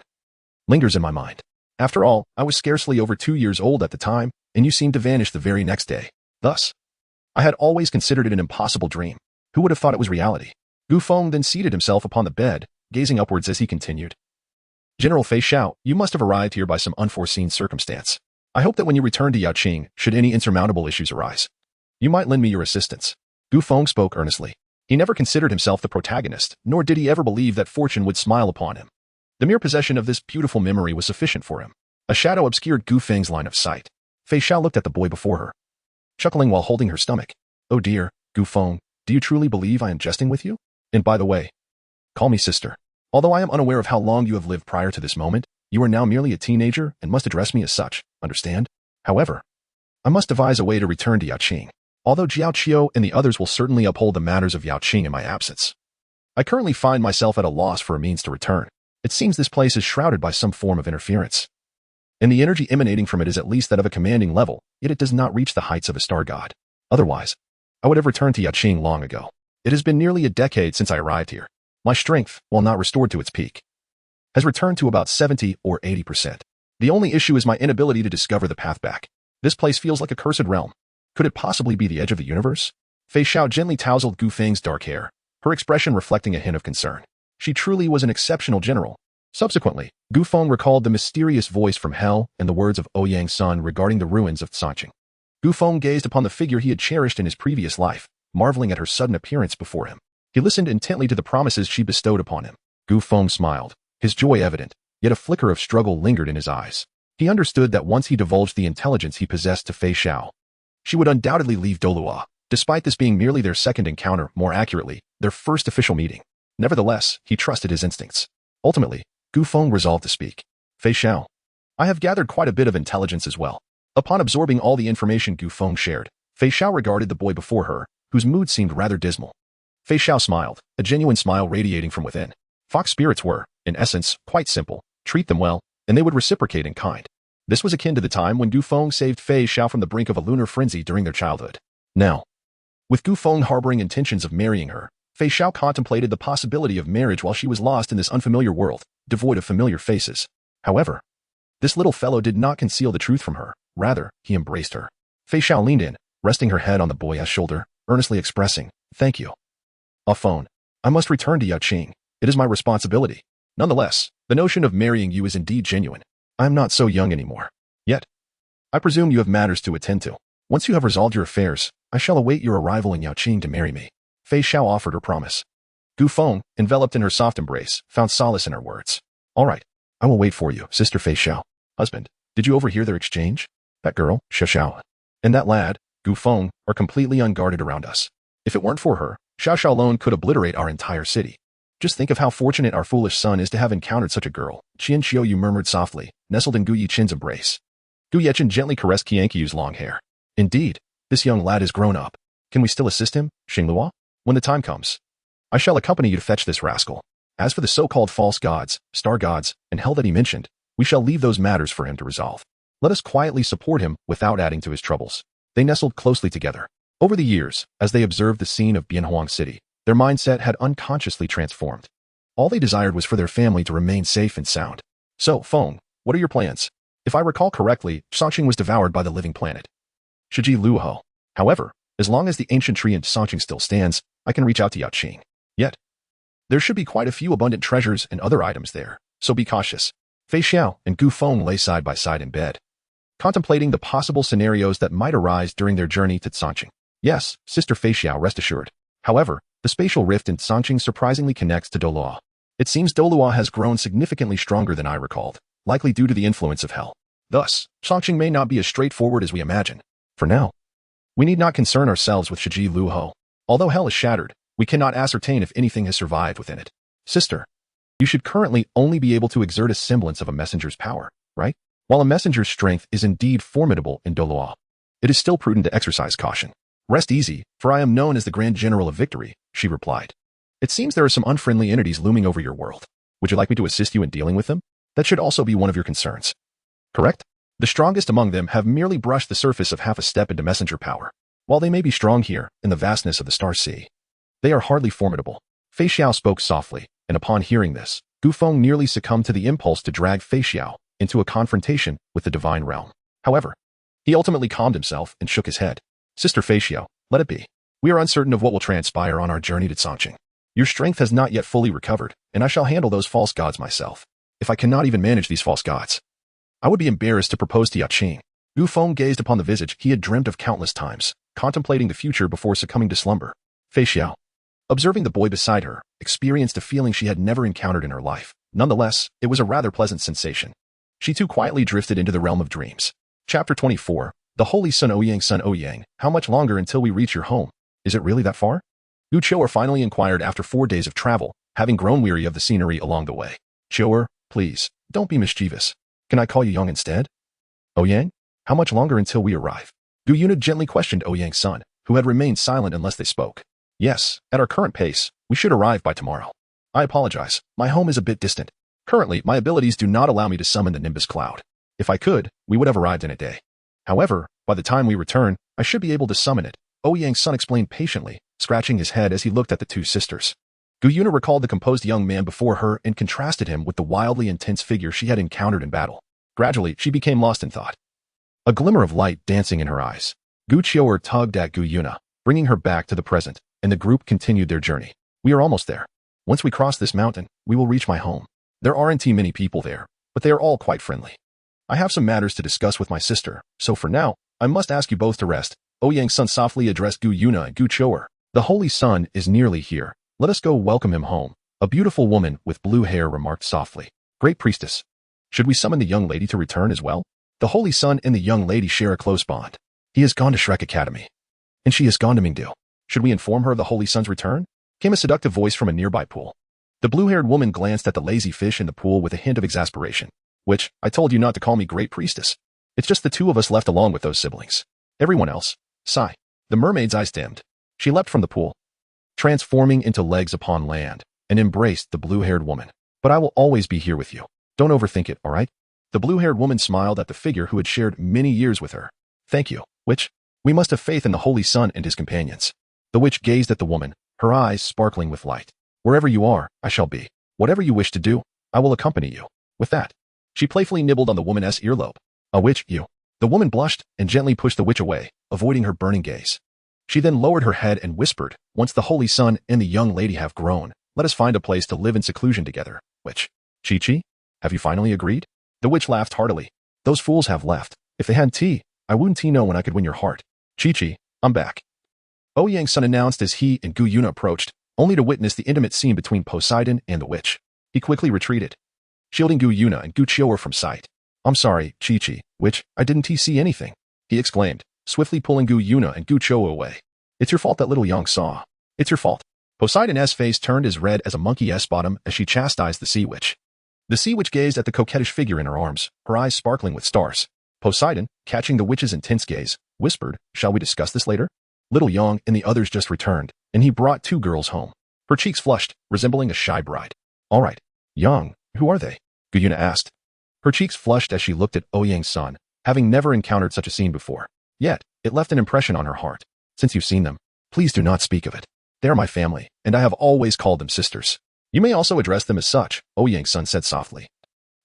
lingers in my mind. After all, I was scarcely over 2 years old at the time, and you seemed to vanish the very next day. Thus, I had always considered it an impossible dream. Who would have thought it was reality? Gu Feng then seated himself upon the bed, gazing upwards as he continued. General Fei Xiao, you must have arrived here by some unforeseen circumstance. I hope that when you return to Yaoqing, should any insurmountable issues arise, you might lend me your assistance. Gu Feng spoke earnestly. He never considered himself the protagonist, nor did he ever believe that fortune would smile upon him. The mere possession of this beautiful memory was sufficient for him. A shadow obscured Gu Feng's line of sight. Fei Xiao looked at the boy before her, chuckling while holding her stomach. Oh dear, Gu Feng, do you truly believe I am jesting with you? And by the way, call me sister. Although I am unaware of how long you have lived prior to this moment, you are now merely a teenager and must address me as such, understand? However, I must devise a way to return to Yaoqing, although Jiao Qiu and the others will certainly uphold the matters of Yaoqing in my absence. I currently find myself at a loss for a means to return. It seems this place is shrouded by some form of interference, and the energy emanating from it is at least that of a commanding level, yet it does not reach the heights of a star god. Otherwise, I would have returned to Yaoqing long ago. It has been nearly a decade since I arrived here. My strength, while not restored to its peak, has returned to about 70 or 80%. The only issue is my inability to discover the path back. This place feels like a cursed realm. Could it possibly be the edge of the universe? Fei Xiao gently tousled Gu Feng's dark hair, her expression reflecting a hint of concern. She truly was an exceptional general. Subsequently, Gu Feng recalled the mysterious voice from hell and the words of Ouyang's son regarding the ruins of Sanqing. Gu Feng gazed upon the figure he had cherished in his previous life, marveling at her sudden appearance before him. He listened intently to the promises she bestowed upon him. Gu Feng smiled, his joy evident, yet a flicker of struggle lingered in his eyes. He understood that once he divulged the intelligence he possessed to Fei Xiao, she would undoubtedly leave Douluo, despite this being merely their second encounter, more accurately, their first official meeting. Nevertheless, he trusted his instincts. Ultimately, Gu Feng resolved to speak. Fei Xiao, I have gathered quite a bit of intelligence as well. Upon absorbing all the information Gu Feng shared, Fei Xiao regarded the boy before her, whose mood seemed rather dismal. Fei Xiao smiled, a genuine smile radiating from within. Fox spirits were, in essence, quite simple. Treat them well, and they would reciprocate in kind. This was akin to the time when Gu Feng saved Fei Xiao from the brink of a lunar frenzy during their childhood. Now, with Gu Feng harboring intentions of marrying her, Fei Xiao contemplated the possibility of marriage while she was lost in this unfamiliar world, devoid of familiar faces. However, this little fellow did not conceal the truth from her. Rather, he embraced her. Fei Xiao leaned in, resting her head on the boy's shoulder, earnestly expressing, "Thank you. Phone. I must return to Yaoqing. It is my responsibility. Nonetheless, the notion of marrying you is indeed genuine. I am not so young anymore. Yet, I presume you have matters to attend to. Once you have resolved your affairs, I shall await your arrival in Yaoqing to marry me." Fei Xiao offered her promise. Gu Feng, enveloped in her soft embrace, found solace in her words. "All right, I will wait for you, Sister Fei Xiao." Husband, did you overhear their exchange? That girl, Xiao, and that lad, Gu Feng, are completely unguarded around us. If it weren't for her, Xiao alone could obliterate our entire city. Just think of how fortunate our foolish son is to have encountered such a girl. Qian Xiaoyu murmured softly, nestled in Gu Yichen's embrace. Gu Yechen gently caressed Qianqiu's long hair. Indeed, this young lad is grown up. Can we still assist him, Xingluo? When the time comes, I shall accompany you to fetch this rascal. As for the so-called false gods, star gods, and hell that he mentioned, we shall leave those matters for him to resolve. Let us quietly support him without adding to his troubles. They nestled closely together. Over the years, as they observed the scene of Bianhuang City, their mindset had unconsciously transformed. All they desired was for their family to remain safe and sound. So, Feng, what are your plans? If I recall correctly, Sanqing was devoured by the living planet Shiji Luoho. However, as long as the ancient tree in Sanqing still stands, I can reach out to Yaoqing. Yet, there should be quite a few abundant treasures and other items there, so be cautious. Fei Xiao and Gu Feng lay side by side in bed, contemplating the possible scenarios that might arise during their journey to Sanqing. Yes, Sister Fei Xiao, rest assured. However, the spatial rift in Sanqing surprisingly connects to Douluo. It seems Douluo has grown significantly stronger than I recalled, likely due to the influence of hell. Thus, Sanqing may not be as straightforward as we imagine. For now, we need not concern ourselves with Shiji Luoho. Although hell is shattered, we cannot ascertain if anything has survived within it. Sister, you should currently only be able to exert a semblance of a messenger's power, right? While a messenger's strength is indeed formidable in Douluo, it is still prudent to exercise caution. Rest easy, for I am known as the Grand General of Victory, she replied. It seems there are some unfriendly entities looming over your world. Would you like me to assist you in dealing with them? That should also be one of your concerns. Correct? The strongest among them have merely brushed the surface of half a step into messenger power. While they may be strong here, in the vastness of the Star Sea, they are hardly formidable. Fei Xiao spoke softly, and upon hearing this, Gu Feng nearly succumbed to the impulse to drag Fei Xiao into a confrontation with the divine realm. However, he ultimately calmed himself and shook his head. Sister Fei Xiao, let it be. We are uncertain of what will transpire on our journey to Changqing. Your strength has not yet fully recovered, and I shall handle those false gods myself. If I cannot even manage these false gods, I would be embarrassed to propose to Yaqing. Gu Feng gazed upon the visage he had dreamt of countless times, contemplating the future before succumbing to slumber. Fei Xiao, observing the boy beside her, experienced a feeling she had never encountered in her life. Nonetheless, it was a rather pleasant sensation. She too quietly drifted into the realm of dreams. Chapter 24. The Holy Sun Ouyang, how much longer until we reach your home? Is it really that far? Gu Qiu'er finally inquired after 4 days of travel, having grown weary of the scenery along the way. Qiu'er, please, don't be mischievous. Can I call you Yang instead? Ouyang? How much longer until we arrive? Gu Yuna gently questioned Ouyang's son, who had remained silent unless they spoke. Yes, at our current pace, we should arrive by tomorrow. I apologize, my home is a bit distant. Currently, my abilities do not allow me to summon the Nimbus Cloud. If I could, we would have arrived in a day. However, by the time we return, I should be able to summon it, Ouyang's son explained patiently, scratching his head as he looked at the two sisters. Gu Yuna recalled the composed young man before her and contrasted him with the wildly intense figure she had encountered in battle. Gradually, she became lost in thought. A glimmer of light dancing in her eyes. Gu Qiu'er tugged at Gu Yuna, bringing her back to the present, and the group continued their journey. We are almost there. Once we cross this mountain, we will reach my home. There aren't too many people there, but they are all quite friendly. I have some matters to discuss with my sister, so for now, I must ask you both to rest. Ouyang's son softly addressed Gu Yuna and Gu Qiu'er. The Holy Sun is nearly here. Let us go welcome him home. A beautiful woman with blue hair remarked softly. Great priestess. Should we summon the young lady to return as well? The Holy Sun and the young lady share a close bond. He has gone to Shrek Academy. And she has gone to Mingdu. Should we inform her of the Holy Sun's return? Came a seductive voice from a nearby pool. The blue-haired woman glanced at the lazy fish in the pool with a hint of exasperation. Which, I told you not to call me Great Priestess. It's just the two of us left along with those siblings. Everyone else. Sigh. The mermaid's eyes dimmed. She leapt from the pool, transforming into legs upon land, and embraced the blue-haired woman. But I will always be here with you. Don't overthink it, all right? The blue-haired woman smiled at the figure who had shared many years with her. Thank you, witch. We must have faith in the Holy Sun and his companions. The witch gazed at the woman, her eyes sparkling with light. Wherever you are, I shall be. Whatever you wish to do, I will accompany you. With that, she playfully nibbled on the woman's earlobe. A witch, you. The woman blushed and gently pushed the witch away, avoiding her burning gaze. She then lowered her head and whispered, once the Holy Sun and the young lady have grown, let us find a place to live in seclusion together. Witch. Chi-Chi? Have you finally agreed? The witch laughed heartily. Those fools have left. If they had tea, I wouldn't know when I could win your heart. Chi-Chi, I'm back. Ouyang's son announced as he and Gu Yuna approached, only to witness the intimate scene between Poseidon and the witch. He quickly retreated, shielding Gu Yuna and Gu Qiu'er from sight. I'm sorry, Chi-Chi, witch, I didn't see anything, he exclaimed, swiftly pulling Gu Yuna and Gu Qiu'er away. It's your fault that little Yang saw. It's your fault. Poseidon's face turned as red as a monkey's bottom as she chastised the sea witch. The sea witch gazed at the coquettish figure in her arms, her eyes sparkling with stars. Poseidon, catching the witch's intense gaze, whispered, shall we discuss this later? Little Yang and the others just returned, and he brought 2 girls home. Her cheeks flushed, resembling a shy bride. All right, Yang, who are they? Gu Yuna asked. Her cheeks flushed as she looked at Ouyang's son, having never encountered such a scene before. Yet, it left an impression on her heart. Since you've seen them, please do not speak of it. They are my family, and I have always called them sisters. You may also address them as such, Ouyang's son said softly,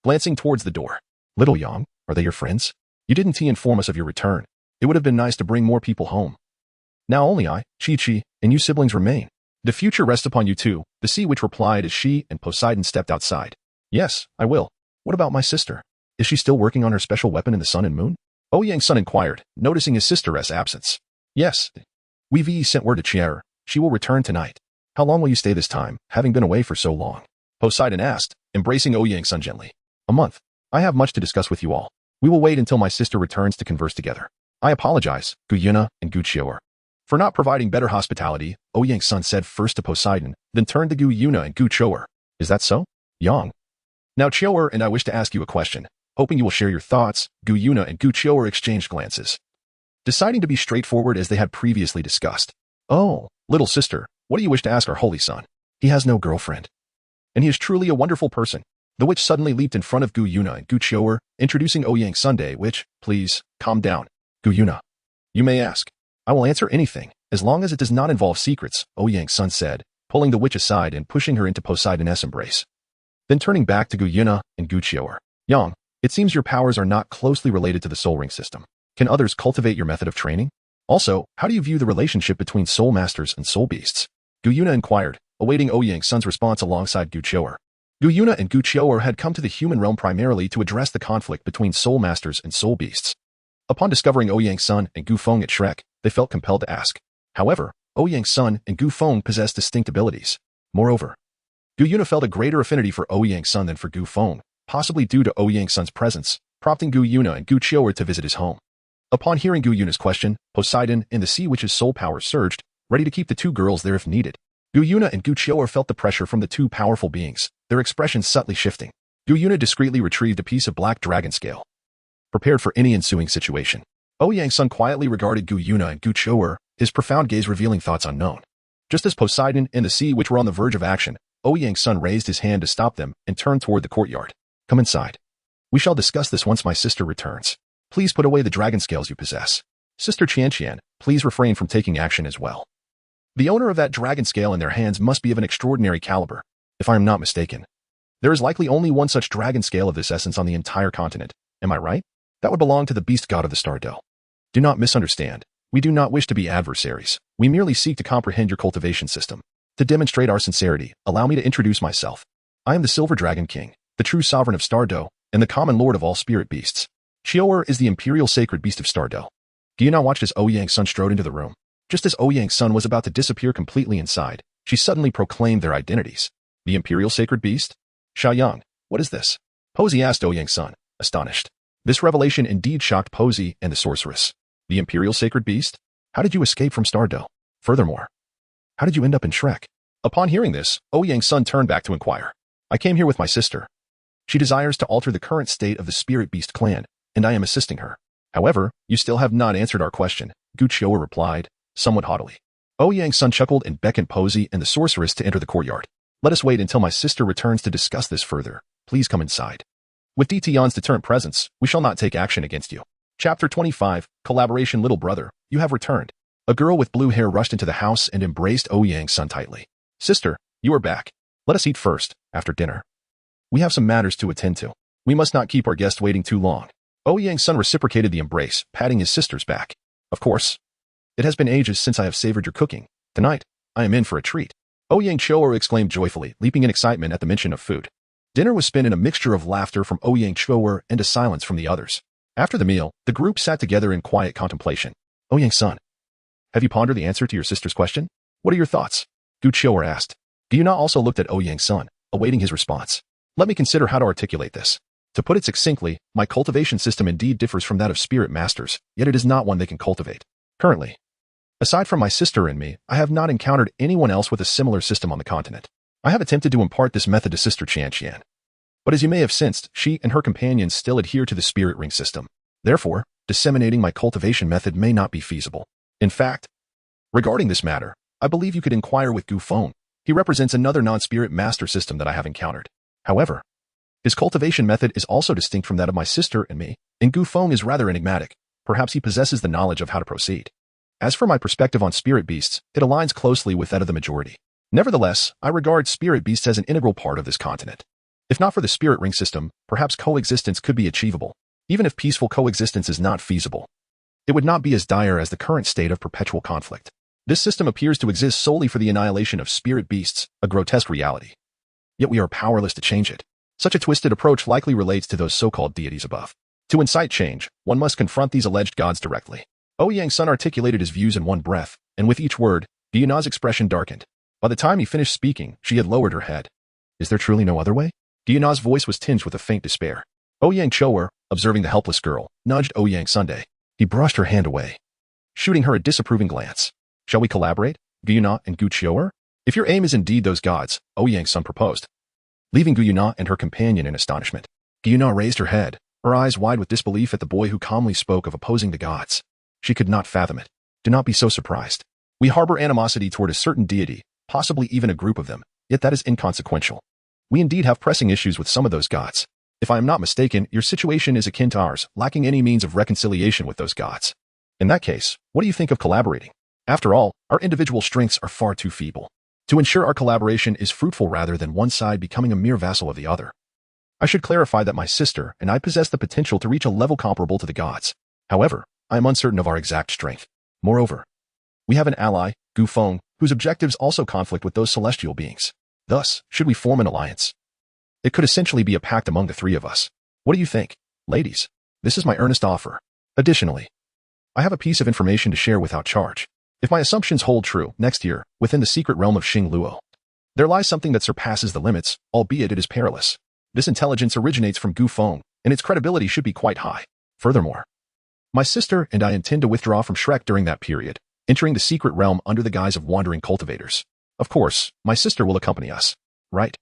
glancing towards the door. Little Yang, are they your friends? You didn't inform us of your return. It would have been nice to bring more people home. Now only I, Chi-Chi, and you siblings remain. The future rests upon you too, the sea witch replied as she and Poseidon stepped outside. Yes, I will. What about my sister? Is she still working on her special weapon in the sun and moon? Ouyang's son inquired, noticing his sister's absence. Yes. We've sent word to Qiu'er. She will return tonight. How long will you stay this time, having been away for so long? Poseidon asked, embracing Ouyang's son gently. A month. I have much to discuss with you all. We will wait until my sister returns to converse together. I apologize, Gu Yuna and Gu Qiu'er, for not providing better hospitality, Ouyang's son said first to Poseidon, then turned to Gu Yuna and Gu Qiu'er. Is that so? Yang. Now Qiu'er and I wish to ask you a question. Hoping you will share your thoughts, Gu Yuna and Gu Qiuer exchanged glances, deciding to be straightforward as they had previously discussed. Oh, little sister, what do you wish to ask our holy son? He has no girlfriend. And he is truly a wonderful person. The witch suddenly leaped in front of Gu Yuna and Gu Qiuer, introducing Ouyang Sunday, which, please, calm down. Gu Yuna. You may ask. I will answer anything, as long as it does not involve secrets, Ouyang Sun said, pulling the witch aside and pushing her into Poseidon's embrace. Then turning back to Gu Yuna and Gu Qiuer. Yang, it seems your powers are not closely related to the soul ring system. Can others cultivate your method of training? Also, how do you view the relationship between soul masters and soul beasts? Gu Yuna inquired, awaiting Ouyang Sun's response alongside Gu Qiuer. Gu Yuna and Gu Qiuer had come to the human realm primarily to address the conflict between soul masters and soul beasts. Upon discovering Ouyang Sun and Gu Feng at Shrek, they felt compelled to ask. However, Ouyang Sun and Gu Feng possessed distinct abilities. Moreover, Gu Yuna felt a greater affinity for Ouyang Sun than for Gu Feng, possibly due to Ouyang Sun's presence, prompting Gu Yuna and Gu Qiuer to visit his home. Upon hearing Gu Yuna's question, Poseidon and the sea witch's soul power surged, ready to keep the two girls there if needed. Gu Yuna and Gu Qiuer felt the pressure from the two powerful beings, their expressions subtly shifting. Gu Yuna discreetly retrieved a piece of black dragon scale, prepared for any ensuing situation. Ouyang Sun quietly regarded Gu Yuna and Gu Qiuer, his profound gaze revealing thoughts unknown. Just as Poseidon and the sea witch were on the verge of action, Ouyang Sun raised his hand to stop them and turned toward the courtyard. Come inside. We shall discuss this once my sister returns. Please put away the dragon scales you possess. Sister Qianqian, please refrain from taking action as well. The owner of that dragon scale in their hands must be of an extraordinary caliber, if I am not mistaken. There is likely only one such dragon scale of this essence on the entire continent. Am I right? That would belong to the beast god of the Stardo. Do not misunderstand. We do not wish to be adversaries. We merely seek to comprehend your cultivation system. To demonstrate our sincerity, allow me to introduce myself. I am the Silver Dragon King, the true sovereign of Stardo, and the common lord of all spirit beasts. Qiuer is the imperial sacred beast of Stardo. Gyuna watched as Ouyang Sun strode into the room. Just as Ouyang Sun was about to disappear completely inside, she suddenly proclaimed their identities. The imperial sacred beast? Xiaoyang, what is this? Posey asked Ouyang Sun, astonished. This revelation indeed shocked Posey and the sorceress. The imperial sacred beast? How did you escape from Stardo? Furthermore, how did you end up in Shrek? Upon hearing this, Ouyang Sun turned back to inquire. I came here with my sister. She desires to alter the current state of the spirit beast clan, and I am assisting her. However, you still have not answered our question, Gu Qiuer replied, somewhat haughtily. Ouyang Sun chuckled and beckoned Posey and the sorceress to enter the courtyard. Let us wait until my sister returns to discuss this further. Please come inside. With Detion's deterrent presence, we shall not take action against you. Chapter 25, Collaboration. Little brother, you have returned. A girl with blue hair rushed into the house and embraced Ouyang Sun tightly. Sister, you are back. Let us eat first, after dinner. We have some matters to attend to. We must not keep our guest waiting too long. Ouyang Sun reciprocated the embrace, patting his sister's back. Of course. It has been ages since I have savored your cooking. Tonight, I am in for a treat. Ouyang Qiuer exclaimed joyfully, leaping in excitement at the mention of food. Dinner was spent in a mixture of laughter from Ouyang Qiuer and a silence from the others. After the meal, the group sat together in quiet contemplation. Ouyang Sun, have you pondered the answer to your sister's question? What are your thoughts? Gu Qiuer asked. Gyuna also looked at Ouyang Sun, awaiting his response. Let me consider how to articulate this. To put it succinctly, my cultivation system indeed differs from that of spirit masters, yet it is not one they can cultivate. Currently, aside from my sister and me, I have not encountered anyone else with a similar system on the continent. I have attempted to impart this method to Sister Qianqian. But as you may have sensed, she and her companions still adhere to the spirit ring system. Therefore, disseminating my cultivation method may not be feasible. In fact, regarding this matter, I believe you could inquire with Gu Feng. He represents another non-spirit master system that I have encountered. However, his cultivation method is also distinct from that of my sister and me, and Gu Feng is rather enigmatic. Perhaps he possesses the knowledge of how to proceed. As for my perspective on spirit beasts, it aligns closely with that of the majority. Nevertheless, I regard spirit beasts as an integral part of this continent. If not for the spirit ring system, perhaps coexistence could be achievable. Even if peaceful coexistence is not feasible, it would not be as dire as the current state of perpetual conflict. This system appears to exist solely for the annihilation of spirit beasts, a grotesque reality. Yet we are powerless to change it. Such a twisted approach likely relates to those so-called deities above. To incite change, one must confront these alleged gods directly. Ouyang Sun articulated his views in one breath, and with each word, Gyuna's expression darkened. By the time he finished speaking, she had lowered her head. Is there truly no other way? Gyuna's voice was tinged with a faint despair. Ouyang Qiuer, observing the helpless girl, nudged Ouyang Sunday. He brushed her hand away, shooting her a disapproving glance. Shall we collaborate, Gyuna and Gu Qiuer? If your aim is indeed those gods, Ouyang Sun proposed, leaving Gyuna and her companion in astonishment. Gyuna raised her head, her eyes wide with disbelief at the boy who calmly spoke of opposing the gods. She could not fathom it. Do not be so surprised. We harbor animosity toward a certain deity, possibly even a group of them, yet that is inconsequential. We indeed have pressing issues with some of those gods. If I am not mistaken, your situation is akin to ours, lacking any means of reconciliation with those gods. In that case, what do you think of collaborating? After all, our individual strengths are far too feeble to ensure our collaboration is fruitful rather than one side becoming a mere vassal of the other. I should clarify that my sister and I possess the potential to reach a level comparable to the gods. However, I am uncertain of our exact strength. Moreover, we have an ally, Gu Feng, whose objectives also conflict with those celestial beings. Thus, should we form an alliance? It could essentially be a pact among the three of us. What do you think? Ladies, this is my earnest offer. Additionally, I have a piece of information to share without charge. If my assumptions hold true, next year, within the secret realm of Xingluo, there lies something that surpasses the limits, albeit it is perilous. This intelligence originates from Gu Feng, and its credibility should be quite high. Furthermore, my sister and I intend to withdraw from Shrek during that period, entering the secret realm under the guise of wandering cultivators. Of course, my sister will accompany us. Right?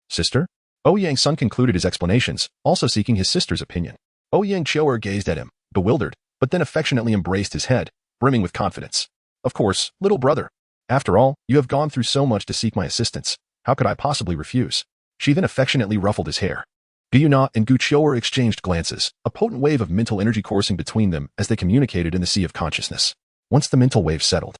Sister? Ouyang's son concluded his explanations, also seeking his sister's opinion. Ouyang Qiu'er gazed at him, bewildered, but then affectionately embraced his head, brimming with confidence. Of course, little brother. After all, you have gone through so much to seek my assistance. How could I possibly refuse? She then affectionately ruffled his hair. Gu Yuna and Gu Qiu'er exchanged glances, a potent wave of mental energy coursing between them as they communicated in the sea of consciousness. Once the mental wave settled,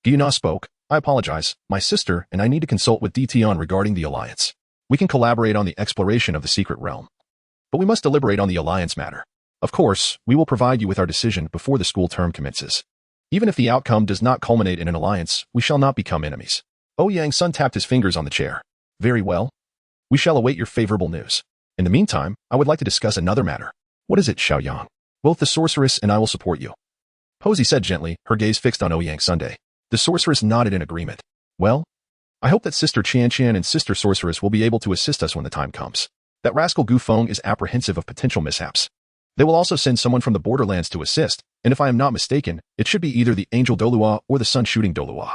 Gu Yuna spoke. I apologize, my sister and I need to consult with Dition regarding the alliance. We can collaborate on the exploration of the secret realm, but we must deliberate on the alliance matter. Of course, we will provide you with our decision before the school term commences. Even if the outcome does not culminate in an alliance, we shall not become enemies. Ouyang's son tapped his fingers on the chair. Very well. We shall await your favorable news. In the meantime, I would like to discuss another matter. What is it, Xiaoyang? Both the sorceress and I will support you. Posey said gently, her gaze fixed on Ouyang Sunday. The sorceress nodded in agreement. Well, I hope that Sister Qian and Sister Sorceress will be able to assist us when the time comes. That rascal Gu Feng is apprehensive of potential mishaps. They will also send someone from the Borderlands to assist, and if I am not mistaken, it should be either the Angel Douluo or the Sun-shooting Douluo.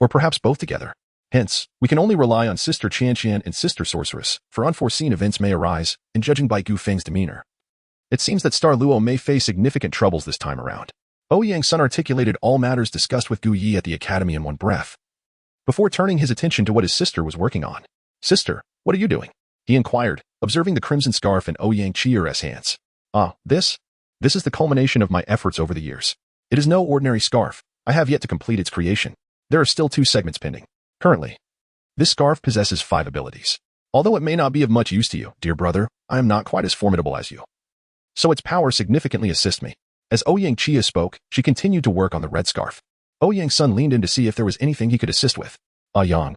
Or perhaps both together. Hence, we can only rely on Sister Qian and Sister Sorceress, for unforeseen events may arise, and judging by Gu Feng's demeanor, it seems that Star Luo may face significant troubles this time around. Ouyang's son articulated all matters discussed with Gu Yi at the academy in one breath, before turning his attention to what his sister was working on. Sister, what are you doing? He inquired, observing the crimson scarf in Ouyang Qiu'er's hands. This is the culmination of my efforts over the years. It is no ordinary scarf. I have yet to complete its creation. There are still 2 segments pending. Currently, this scarf possesses 5 abilities. Although it may not be of much use to you, dear brother, I am not quite as formidable as you. So its power significantly assists me. As Ouyang Qiu continued she continued to work on the red scarf. Ouyang's son leaned in to see if there was anything he could assist with. Yang.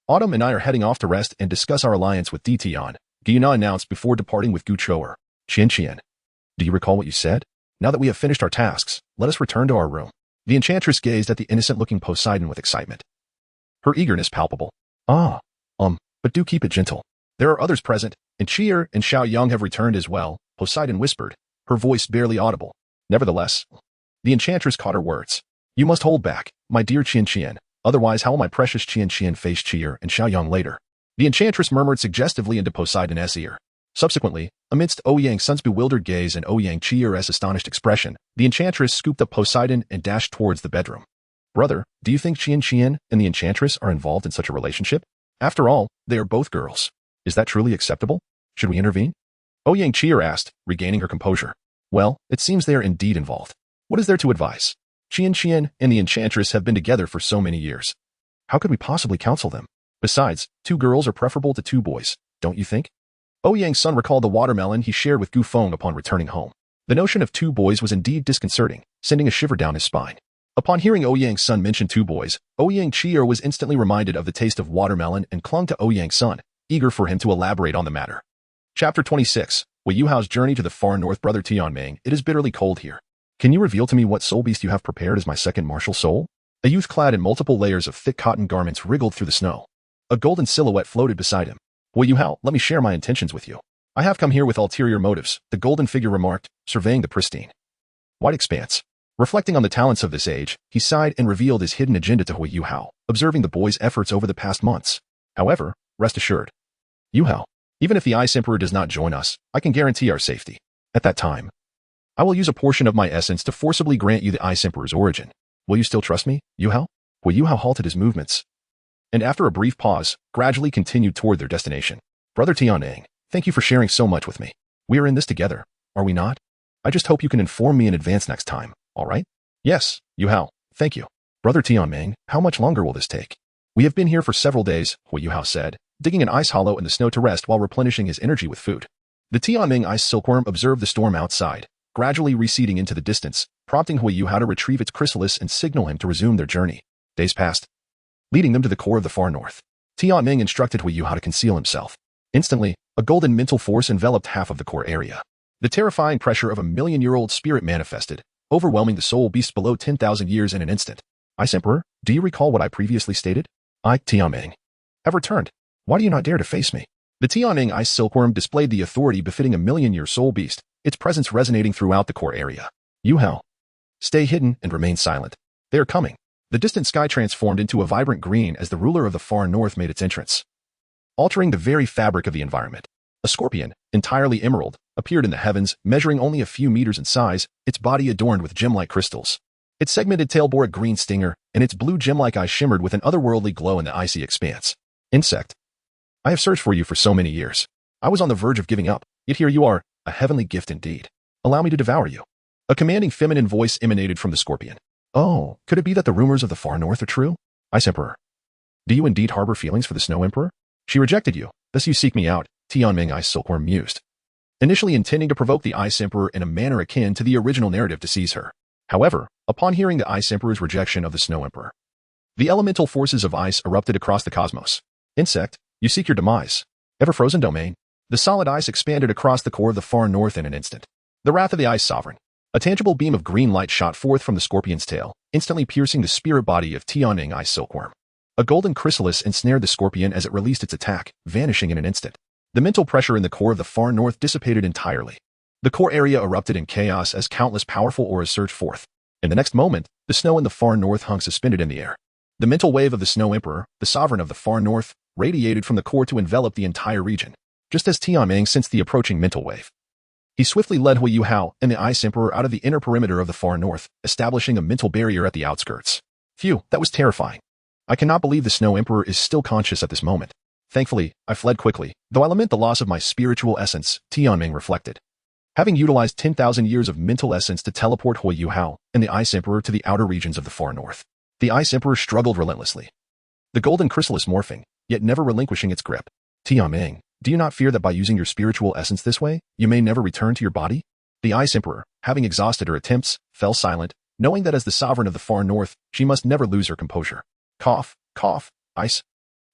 Autumn and I are heading off to rest and discuss our alliance with Dition, Gu Yuna announced before departing with Gu Qiu'er. Qian. Do you recall what you said? Now that we have finished our tasks, let us return to our room. The enchantress gazed at the innocent-looking Poseidon with excitement, her eagerness palpable. But do keep it gentle. There are others present, and Qi'er and Xiaoyang have returned as well, Poseidon whispered, her voice barely audible. Nevertheless, the enchantress caught her words. You must hold back, my dear Qian, otherwise how will my precious Qian face Qi'er and Xiaoyang later? The enchantress murmured suggestively into Poseidon's ear. Subsequently, amidst Ouyang's son's bewildered gaze and Ouyang Qi'er's astonished expression, the enchantress scooped up Poseidon and dashed towards the bedroom. Brother, do you think Qian and the enchantress are involved in such a relationship? After all, they are both girls. Is that truly acceptable? Should we intervene? Ouyang Qi'er asked, regaining her composure. Well, it seems they are indeed involved. What is there to advise? Qian and the enchantress have been together for so many years. How could we possibly counsel them? Besides, 2 girls are preferable to 2 boys, don't you think? Ouyang's son recalled the watermelon he shared with Gu Feng upon returning home. The notion of 2 boys was indeed disconcerting, sending a shiver down his spine. Upon hearing Ouyang's son mention 2 boys, Ouyang Qi'er was instantly reminded of the taste of watermelon and clung to Ouyang's son, eager for him to elaborate on the matter. Chapter 26. Wei Yuhao's journey to the far north. Brother Tianming, it is bitterly cold here. Can you reveal to me what soul beast you have prepared as my second martial soul? A youth clad in multiple layers of thick cotton garments wriggled through the snow. A golden silhouette floated beside him. Wei Yuhao, let me share my intentions with you. I have come here with ulterior motives, the golden figure remarked, surveying the pristine white expanse. Reflecting on the talents of this age, he sighed and revealed his hidden agenda to Wei Yuhao, observing the boy's efforts over the past months. However, rest assured, Yuhao, even if the Ice Emperor does not join us, I can guarantee our safety. At that time, I will use a portion of my essence to forcibly grant you the Ice Emperor's origin. Will you still trust me, Yu Hao? Yu Hao halted his movements, and after a brief pause, gradually continued toward their destination. Brother Tianming, thank you for sharing so much with me. We are in this together, are we not? I just hope you can inform me in advance next time, all right? Yes, Yu Hao, thank you. Brother Tianming, how much longer will this take? We have been here for several days, Yu Hao said, digging an ice hollow in the snow to rest while replenishing his energy with food. The Tianming ice silkworm observed the storm outside, gradually receding into the distance, prompting Yu Hao to retrieve its chrysalis and signal him to resume their journey. Days passed, leading them to the core of the far north. Tianming instructed Yu Hao to conceal himself. Instantly, a golden mental force enveloped half of the core area. The terrifying pressure of a million-year-old spirit manifested, overwhelming the soul beast below 10,000 years in an instant. Ice Emperor, do you recall what I previously stated? I, Tianming, have returned. Why do you not dare to face me? The Tianming ice silkworm displayed the authority befitting a million-year soul beast, its presence resonating throughout the core area. Yu Hao, stay hidden and remain silent. They are coming. The distant sky transformed into a vibrant green as the ruler of the far north made its entrance, altering the very fabric of the environment. A scorpion, entirely emerald, appeared in the heavens, measuring only a few meters in size, its body adorned with gem-like crystals. Its segmented tail bore a green stinger, and its blue gem-like eyes shimmered with an otherworldly glow in the icy expanse. Insect, I have searched for you for so many years. I was on the verge of giving up, yet here you are, a heavenly gift indeed. Allow me to devour you. A commanding feminine voice emanated from the scorpion. Oh, could it be that the rumors of the far north are true? Ice Emperor, do you indeed harbor feelings for the Snow Emperor? She rejected you, thus you seek me out, Tianming Ice Silkworm mused, initially intending to provoke the Ice Emperor in a manner akin to the original narrative to seize her. However, upon hearing the Ice Emperor's rejection of the Snow Emperor, the elemental forces of ice erupted across the cosmos. Insect, you seek your demise. Ever-frozen domain. The solid ice expanded across the core of the far north in an instant. The wrath of the Ice Sovereign. A tangible beam of green light shot forth from the scorpion's tail, instantly piercing the spirit body of Tianming Ice Silkworm. A golden chrysalis ensnared the scorpion as it released its attack, vanishing in an instant. The mental pressure in the core of the far north dissipated entirely. The core area erupted in chaos as countless powerful auras surged forth. In the next moment, the snow in the far north hung suspended in the air. The mental wave of the Snow Emperor, the sovereign of the far north, radiated from the core to envelop the entire region, just as Tianming sensed the approaching mental wave. He swiftly led Yu Hao and the Ice Emperor out of the inner perimeter of the far north, establishing a mental barrier at the outskirts. Phew, that was terrifying. I cannot believe the Snow Emperor is still conscious at this moment. Thankfully, I fled quickly, though I lament the loss of my spiritual essence, Tianming reflected. Having utilized 10,000 years of mental essence to teleport Yu Hao and the Ice Emperor to the outer regions of the far north, the Ice Emperor struggled relentlessly, the golden chrysalis morphing, yet never relinquishing its grip. Tianming, do you not fear that by using your spiritual essence this way, you may never return to your body? The Ice Emperor, having exhausted her attempts, fell silent, knowing that as the sovereign of the far north, she must never lose her composure. Cough, cough, Ice.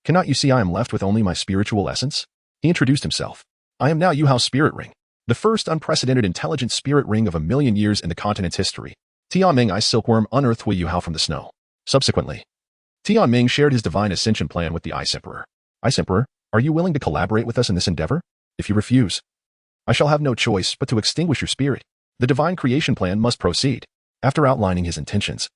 Cannot you see I am left with only my spiritual essence? He introduced himself. I am now Yu Hao's spirit ring, the first unprecedented intelligent spirit ring of 1,000,000 years in the continent's history. Tianming Ice Silkworm unearthed Yu Hao from the snow. Subsequently, Tianming shared his divine ascension plan with the Ice Emperor. Ice Emperor, are you willing to collaborate with us in this endeavor? If you refuse, I shall have no choice but to extinguish your spirit. The divine creation plan must proceed. After outlining his intentions,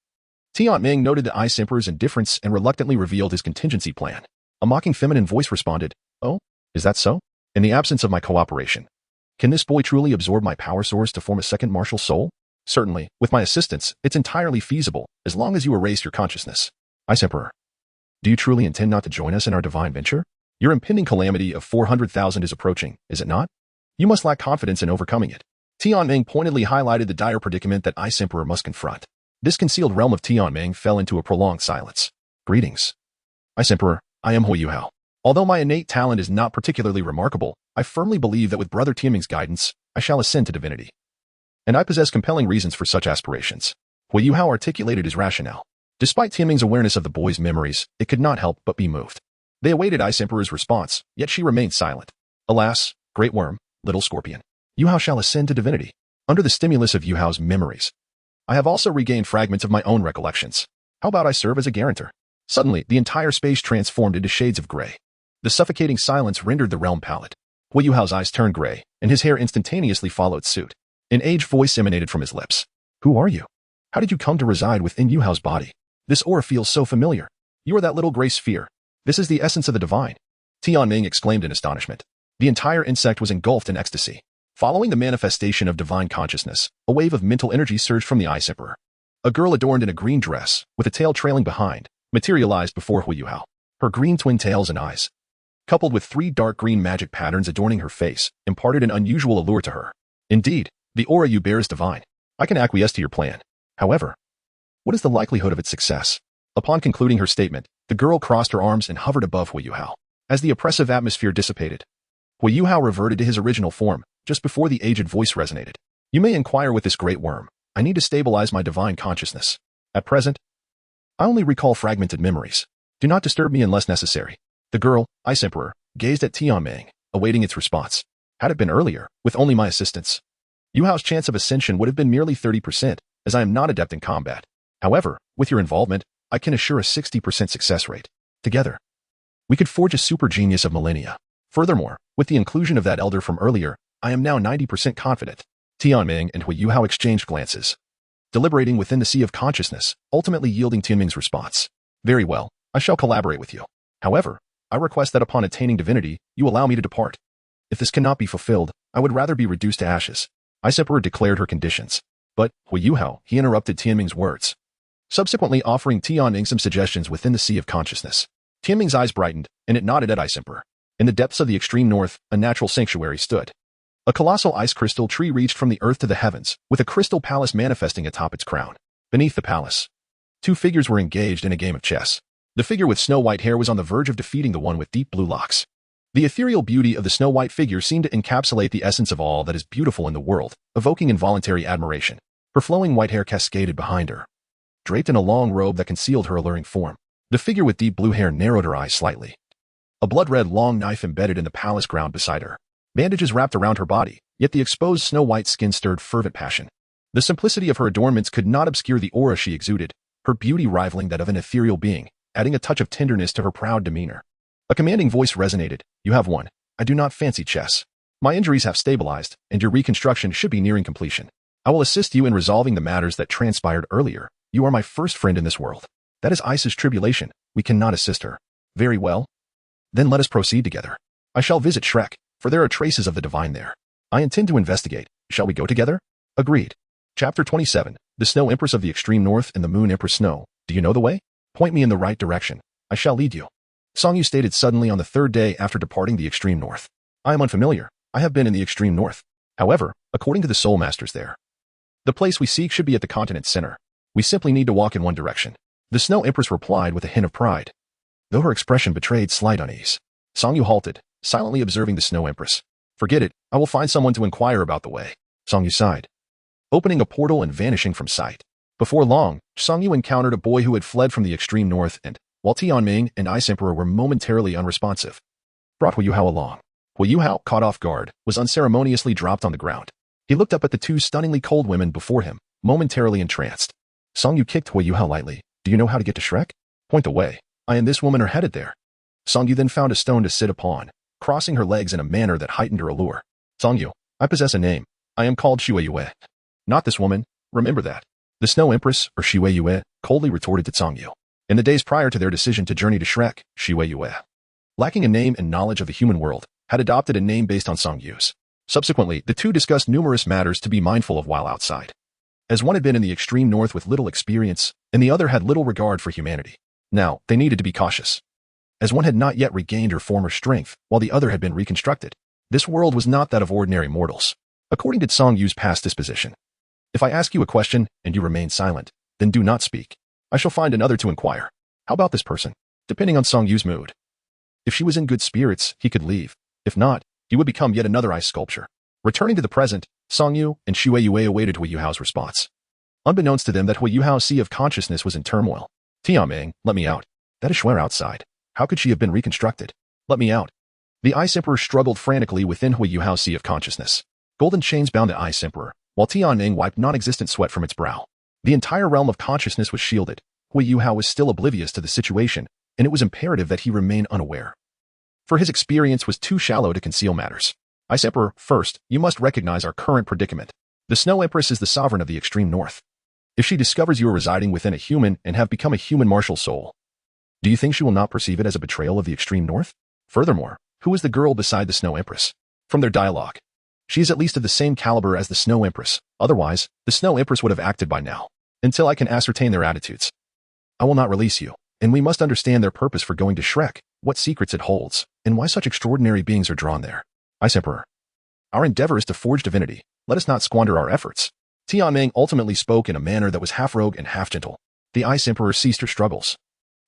Tianming noted the Ice Emperor's indifference and reluctantly revealed his contingency plan. A mocking feminine voice responded, Oh, is that so? In the absence of my cooperation, can this boy truly absorb my power source to form a second martial soul? Certainly, with my assistance, it's entirely feasible, as long as you erase your consciousness. Ice Emperor, do you truly intend not to join us in our divine venture? Your impending calamity of 400,000 is approaching, is it not? You must lack confidence in overcoming it. Tianming pointedly highlighted the dire predicament that Ice Emperor must confront. This concealed realm of Tianming fell into a prolonged silence. Greetings. Ice Emperor, I am Yu Hao. Although my innate talent is not particularly remarkable, I firmly believe that with Brother Tianming's guidance, I shall ascend to divinity. And I possess compelling reasons for such aspirations. Yu Hao articulated his rationale. Despite Tianming's awareness of the boy's memories, it could not help but be moved. They awaited Ice Emperor's response, yet she remained silent. Alas, great worm, little scorpion. Yu Hao shall ascend to divinity. Under the stimulus of Yu Hao's memories, I have also regained fragments of my own recollections. How about I serve as a guarantor? Suddenly, the entire space transformed into shades of gray. The suffocating silence rendered the realm pallid. Yu Hao's eyes turned gray, and his hair instantaneously followed suit. An aged voice emanated from his lips. Who are you? How did you come to reside within Yu Hao's body? This aura feels so familiar. You are that little gray sphere. This is the essence of the divine. Tianming exclaimed in astonishment. The entire insect was engulfed in ecstasy. Following the manifestation of divine consciousness, a wave of mental energy surged from the Ice Emperor. A girl adorned in a green dress, with a tail trailing behind, materialized before Huagua. Her green twin tails and eyes, coupled with 3 dark green magic patterns adorning her face, imparted an unusual allure to her. Indeed, the aura you bear is divine. I can acquiesce to your plan. However, what is the likelihood of its success? Upon concluding her statement, the girl crossed her arms and hovered above Huagua. As the oppressive atmosphere dissipated, Huagua reverted to his original form, just before the aged voice resonated. You may inquire with this great worm. I need to stabilize my divine consciousness. At present, I only recall fragmented memories. Do not disturb me unless necessary. The girl, Ice Emperor, gazed at Tianming, awaiting its response. Had it been earlier, with only my assistance, Yuhao's chance of ascension would have been merely 30%, as I am not adept in combat. However, with your involvement, I can assure a 60% success rate. Together, we could forge a super genius of millennia. Furthermore, with the inclusion of that elder from earlier, I am now 90% confident. Tianming and Huagua exchanged glances, deliberating within the sea of consciousness, ultimately yielding Tianming's response. Very well, I shall collaborate with you. However, I request that upon attaining divinity, you allow me to depart. If this cannot be fulfilled, I would rather be reduced to ashes. Ice Emperor declared her conditions. But, Huagua, he interrupted Tianming's words, subsequently offering Tianming some suggestions within the sea of consciousness. Tianming's eyes brightened, and it nodded at Ice Emperor. In the depths of the extreme north, a natural sanctuary stood. A colossal ice crystal tree reached from the earth to the heavens, with a crystal palace manifesting atop its crown. Beneath the palace, 2 figures were engaged in a game of chess. The figure with snow-white hair was on the verge of defeating the one with deep blue locks. The ethereal beauty of the snow-white figure seemed to encapsulate the essence of all that is beautiful in the world, evoking involuntary admiration. Her flowing white hair cascaded behind her, draped in a long robe that concealed her alluring form. The figure with deep blue hair narrowed her eyes slightly. A blood-red long knife embedded in the palace ground beside her. Bandages wrapped around her body, yet the exposed snow-white skin stirred fervent passion. The simplicity of her adornments could not obscure the aura she exuded, her beauty rivaling that of an ethereal being, adding a touch of tenderness to her proud demeanor. A commanding voice resonated. You have won. I do not fancy chess. My injuries have stabilized, and your reconstruction should be nearing completion. I will assist you in resolving the matters that transpired earlier. You are my first friend in this world. That is Ice's tribulation. We cannot assist her. Very well. Then let us proceed together. I shall visit Shrek, for there are traces of the divine there. I intend to investigate. Shall we go together? Agreed. Chapter 27. The Snow Empress of the Extreme North and the Moon Empress Snow. Do you know the way? Point me in the right direction. I shall lead you. Song Yu stated suddenly on the 3rd day after departing the Extreme North. I am unfamiliar. I have been in the Extreme North. However, according to the Soul Masters there, the place we seek should be at the continent's center. We simply need to walk in one direction. The Snow Empress replied with a hint of pride, though her expression betrayed slight unease. Song Yu halted, silently observing the Snow Empress. Forget it. I will find someone to inquire about the way. Song Yu sighed, opening a portal and vanishing from sight. Before long, Song Yu encountered a boy who had fled from the extreme north and, while Tianming and Ice Emperor were momentarily unresponsive, brought Huagua along. Huagua, caught off guard, was unceremoniously dropped on the ground. He looked up at the 2 stunningly cold women before him, momentarily entranced. Song Yu kicked Huagua lightly. Do you know how to get to Shrek? Point the way. I and this woman are headed there. Song Yu then found a stone to sit upon, crossing her legs in a manner that heightened her allure. Song Yu, I possess a name. I am called Shueyue. Not this woman. Remember that. The Snow Empress, or Shueyue, coldly retorted to Song Yu. In the days prior to their decision to journey to Shrek, Shueyue, lacking a name and knowledge of the human world, had adopted a name based on Song Yu's. Subsequently, the 2 discussed numerous matters to be mindful of while outside. As one had been in the extreme north with little experience, and the other had little regard for humanity. Now, they needed to be cautious, as one had not yet regained her former strength, while the other had been reconstructed. This world was not that of ordinary mortals, according to Song Yu's past disposition. If I ask you a question, and you remain silent, then do not speak. I shall find another to inquire. How about this person? Depending on Song Yu's mood. If she was in good spirits, he could leave. If not, he would become yet another ice sculpture. Returning to the present, Song Yu and Shueyue awaited Huagua's response. Unbeknownst to them that Huagua's sea of consciousness was in turmoil. Tianming, let me out. That is Shuer outside. How could she have been reconstructed? Let me out. The Ice Emperor struggled frantically within Huagua's sea of consciousness. Golden chains bound the Ice Emperor, while Tianming wiped non-existent sweat from its brow. The entire realm of consciousness was shielded. Huagua was still oblivious to the situation, and it was imperative that he remain unaware, for his experience was too shallow to conceal matters. Ice Emperor, first, you must recognize our current predicament. The Snow Empress is the sovereign of the extreme north. If she discovers you are residing within a human and have become a human martial soul, do you think she will not perceive it as a betrayal of the extreme north? Furthermore, who is the girl beside the Snow Empress? From their dialogue, She is at least of the same caliber as the Snow Empress. Otherwise, the Snow Empress would have acted by now. Until I can ascertain their attitudes, I will not release you, and we must understand their purpose for going to Shrek, what secrets it holds, and why such extraordinary beings are drawn there. Ice Emperor. Our endeavor is to forge divinity. Let us not squander our efforts. Tianming ultimately spoke in a manner that was half rogue and half gentle. The Ice Emperor ceased her struggles,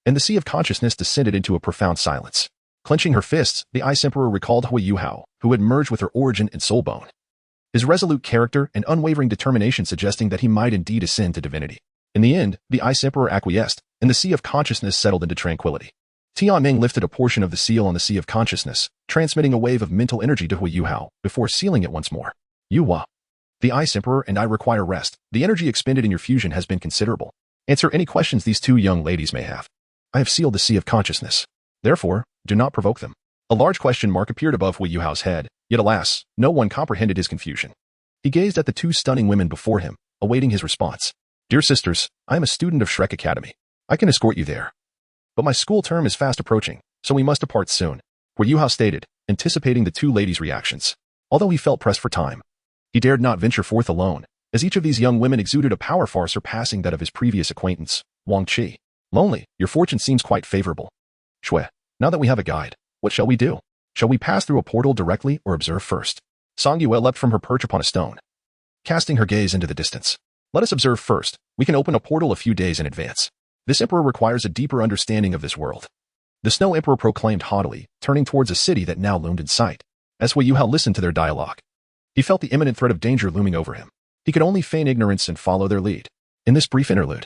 and the sea of consciousness descended into a profound silence. Clenching her fists, the Ice Emperor recalled Huagua, who had merged with her origin and soul bone. His resolute character and unwavering determination suggesting that he might indeed ascend to divinity. In the end, the Ice Emperor acquiesced, and the sea of consciousness settled into tranquility. Tianming lifted a portion of the seal on the sea of consciousness, transmitting a wave of mental energy to Huagua before sealing it once more. Yuhua. The Ice Emperor and I require rest. The energy expended in your fusion has been considerable. Answer any questions these two young ladies may have. I have sealed the sea of consciousness. Therefore, do not provoke them. A large question mark appeared above Huagua's head, yet alas, no one comprehended his confusion. He gazed at the two stunning women before him, awaiting his response. Dear sisters, I am a student of Shrek Academy. I can escort you there. But my school term is fast approaching, so we must depart soon. Huagua stated, anticipating the two ladies' reactions. Although he felt pressed for time, he dared not venture forth alone, as each of these young women exuded a power far surpassing that of his previous acquaintance, Wang Qi. Lonely, your fortune seems quite favorable. Shui, now that we have a guide, what shall we do? Shall we pass through a portal directly or observe first? Song Yue leapt from her perch upon a stone, casting her gaze into the distance. Let us observe first. We can open a portal a few days in advance. This emperor requires a deeper understanding of this world. The Snow Emperor proclaimed haughtily, turning towards a city that now loomed in sight. As Huagua listened to their dialogue, he felt the imminent threat of danger looming over him. He could only feign ignorance and follow their lead. In this brief interlude,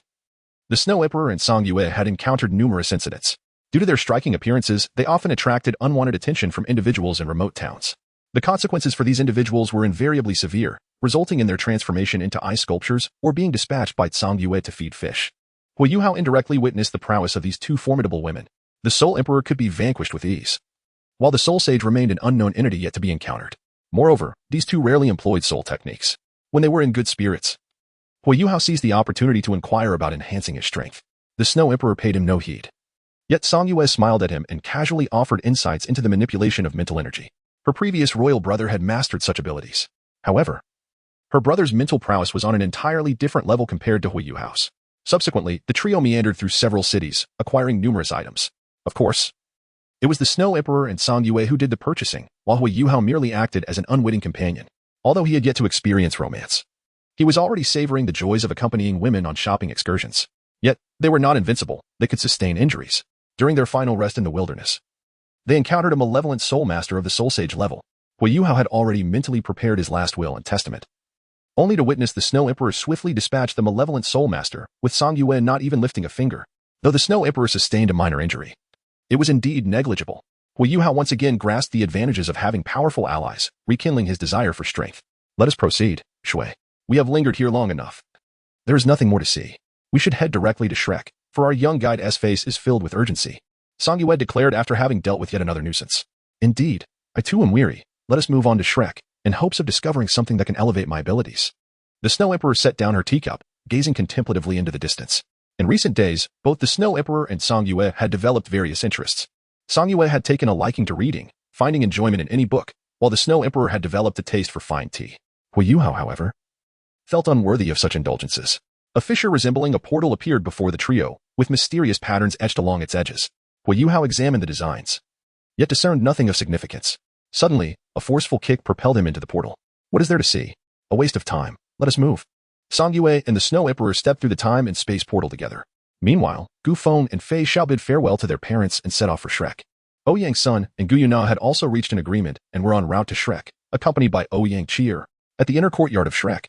the Snow Emperor and Song Yue had encountered numerous incidents. Due to their striking appearances, they often attracted unwanted attention from individuals in remote towns. The consequences for these individuals were invariably severe, resulting in their transformation into ice sculptures or being dispatched by Song Yue to feed fish. Huagua indirectly witnessed the prowess of these two formidable women. The Soul Emperor could be vanquished with ease, while the Soul Sage remained an unknown entity yet to be encountered. Moreover, these two rarely employed soul techniques. When they were in good spirits, Huagua seized the opportunity to inquire about enhancing his strength. The Snow Emperor paid him no heed. Yet Song Yue smiled at him and casually offered insights into the manipulation of mental energy. Her previous royal brother had mastered such abilities. However, her brother's mental prowess was on an entirely different level compared to Huagua's. Subsequently, the trio meandered through several cities, acquiring numerous items. Of course, it was the Snow Emperor and Song Yue who did the purchasing, while Huagua merely acted as an unwitting companion. Although he had yet to experience romance, he was already savoring the joys of accompanying women on shopping excursions. Yet, they were not invincible. They could sustain injuries. During their final rest in the wilderness, they encountered a malevolent soul master of the Soul Sage level. Huagua had already mentally prepared his last will and testament, only to witness the Snow Emperor swiftly dispatch the malevolent soul master, with Song Yue not even lifting a finger. Though the Snow Emperor sustained a minor injury, it was indeed negligible. Huagua once again grasped the advantages of having powerful allies, rekindling his desire for strength. Let us proceed, Shui. We have lingered here long enough. There is nothing more to see. We should head directly to Shrek, for our young guide's face is filled with urgency. Song Yue declared after having dealt with yet another nuisance. Indeed, I too am weary. Let us move on to Shrek, in hopes of discovering something that can elevate my abilities. The Snow Emperor set down her teacup, gazing contemplatively into the distance. In recent days, both the Snow Emperor and Song Yue had developed various interests. Song Yue had taken a liking to reading, finding enjoyment in any book, while the Snow Emperor had developed a taste for fine tea. Huagua, however, felt unworthy of such indulgences. A fissure resembling a portal appeared before the trio, with mysterious patterns etched along its edges. Huagua examined the designs, yet discerned nothing of significance. Suddenly, a forceful kick propelled him into the portal. What is there to see? A waste of time. Let us move. Song Yue and the Snow Emperor stepped through the time and space portal together. Meanwhile, Gu Feng and Fei Xiao bid farewell to their parents and set off for Shrek. Ouyang's son and Gu Yuna had also reached an agreement and were en route to Shrek, accompanied by Ouyang Cheer. At the inner courtyard of Shrek,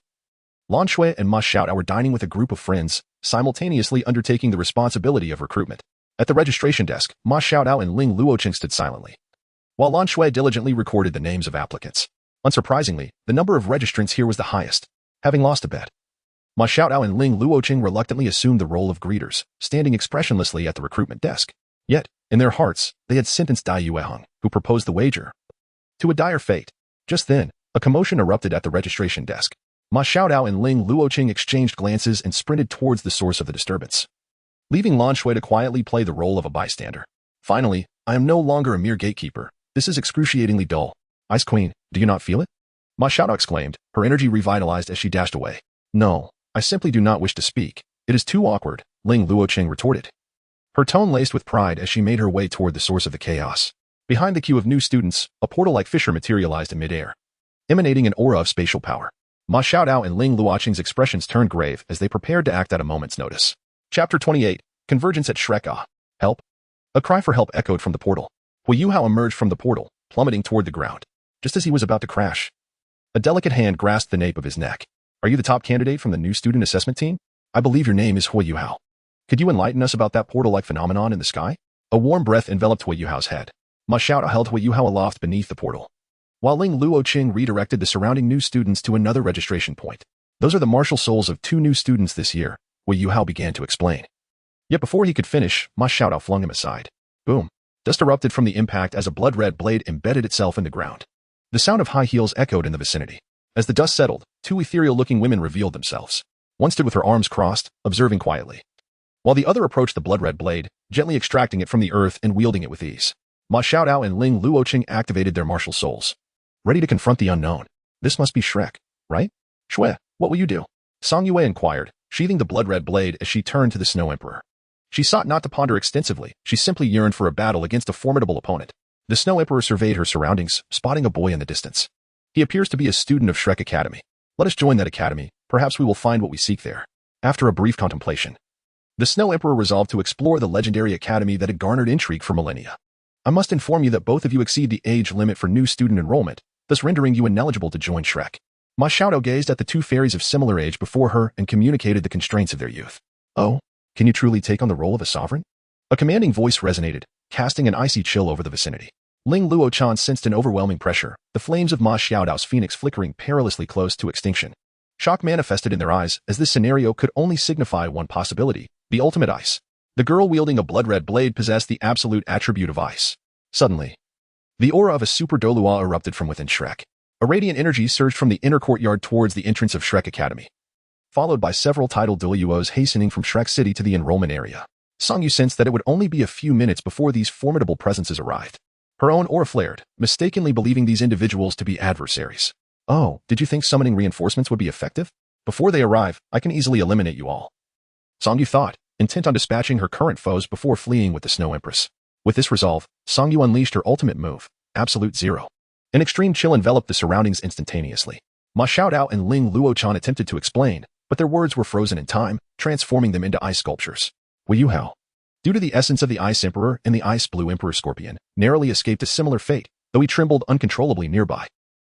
Lan Shui and Ma Xiaotao were dining with a group of friends, simultaneously undertaking the responsibility of recruitment. At the registration desk, Ma Xiaotao and Ling Luoqing stood silently, while Lan Shui diligently recorded the names of applicants. Unsurprisingly, the number of registrants here was the highest. Having lost a bet, Ma Xiaotao and Ling Luoqing reluctantly assumed the role of greeters, standing expressionlessly at the recruitment desk. Yet, in their hearts, they had sentenced Dai Yueheng, who proposed the wager, to a dire fate. Just then, a commotion erupted at the registration desk. Ma Xiaotao and Ling Luoqing exchanged glances and sprinted towards the source of the disturbance, leaving Lan Shui to quietly play the role of a bystander. Finally, I am no longer a mere gatekeeper. This is excruciatingly dull. Ice Queen, do you not feel it? Ma Xiaodao exclaimed, her energy revitalized as she dashed away. No, I simply do not wish to speak. It is too awkward, Ling Luoqing retorted. Her tone laced with pride as she made her way toward the source of the chaos. Behind the queue of new students, a portal-like fissure materialized in midair, emanating an aura of spatial power. Ma Xiaodao and Ling Luoqing's expressions turned grave as they prepared to act at a moment's notice. Chapter 28, Convergence at Shrek. Ah! Help! A cry for help echoed from the portal. Hui Yuhao emerged from the portal, plummeting toward the ground. Just as he was about to crash, a delicate hand grasped the nape of his neck. Are you the top candidate from the new student assessment team? I believe your name is Hui Yuhao. Could you enlighten us about that portal-like phenomenon in the sky? A warm breath enveloped Hui Yuhao's head. Ma Xiaodao held Hui Yuhao aloft beneath the portal, while Ling Luoqing redirected the surrounding new students to another registration point. Those are the martial souls of 2 new students this year, Hui Yuhao began to explain. Yet before he could finish, Ma Xiaodao flung him aside. Boom! Dust erupted from the impact as a blood-red blade embedded itself in the ground. The sound of high heels echoed in the vicinity. As the dust settled, 2 ethereal-looking women revealed themselves. One stood with her arms crossed, observing quietly, while the other approached the blood-red blade, gently extracting it from the earth and wielding it with ease. Ma Xiaodao and Ling Luoqing activated their martial souls, ready to confront the unknown. This must be Shrek, right? Shui, what will you do? Song Yue inquired, sheathing the blood-red blade as she turned to the Snow Emperor. She sought not to ponder extensively, she simply yearned for a battle against a formidable opponent. The Snow Emperor surveyed her surroundings, spotting a boy in the distance. He appears to be a student of Shrek Academy. Let us join that academy, perhaps we will find what we seek there. After a brief contemplation, the Snow Emperor resolved to explore the legendary academy that had garnered intrigue for millennia. I must inform you that both of you exceed the age limit for new student enrollment, thus rendering you ineligible to join Shrek. Ma Xiaodao gazed at the 2 fairies of similar age before her and communicated the constraints of their youth. Oh, can you truly take on the role of a sovereign? A commanding voice resonated, casting an icy chill over the vicinity. Ling Luoqing sensed an overwhelming pressure, the flames of Ma Xiaodao's phoenix flickering perilously close to extinction. Shock manifested in their eyes as this scenario could only signify one possibility, the ultimate ice. The girl wielding a blood-red blade possessed the absolute attribute of ice. Suddenly, the aura of a super Douluo erupted from within Shrek. A radiant energy surged from the inner courtyard towards the entrance of Shrek Academy, followed by several tidal Douluos hastening from Shrek City to the enrollment area. Song Yu sensed that it would only be a few minutes before these formidable presences arrived. Her own aura flared, mistakenly believing these individuals to be adversaries. Oh, did you think summoning reinforcements would be effective? Before they arrive, I can easily eliminate you all. Song Yu thought, intent on dispatching her current foes before fleeing with the Snow Empress. With this resolve, Song Yu unleashed her ultimate move, Absolute Zero. An extreme chill enveloped the surroundings instantaneously. Ma Xiaodao and Ling Luoqing attempted to explain, but their words were frozen in time, transforming them into ice sculptures. Hui Yuhao, due to the essence of the Ice Emperor and the Ice Blue Emperor Scorpion, narrowly escaped a similar fate, though he trembled uncontrollably nearby.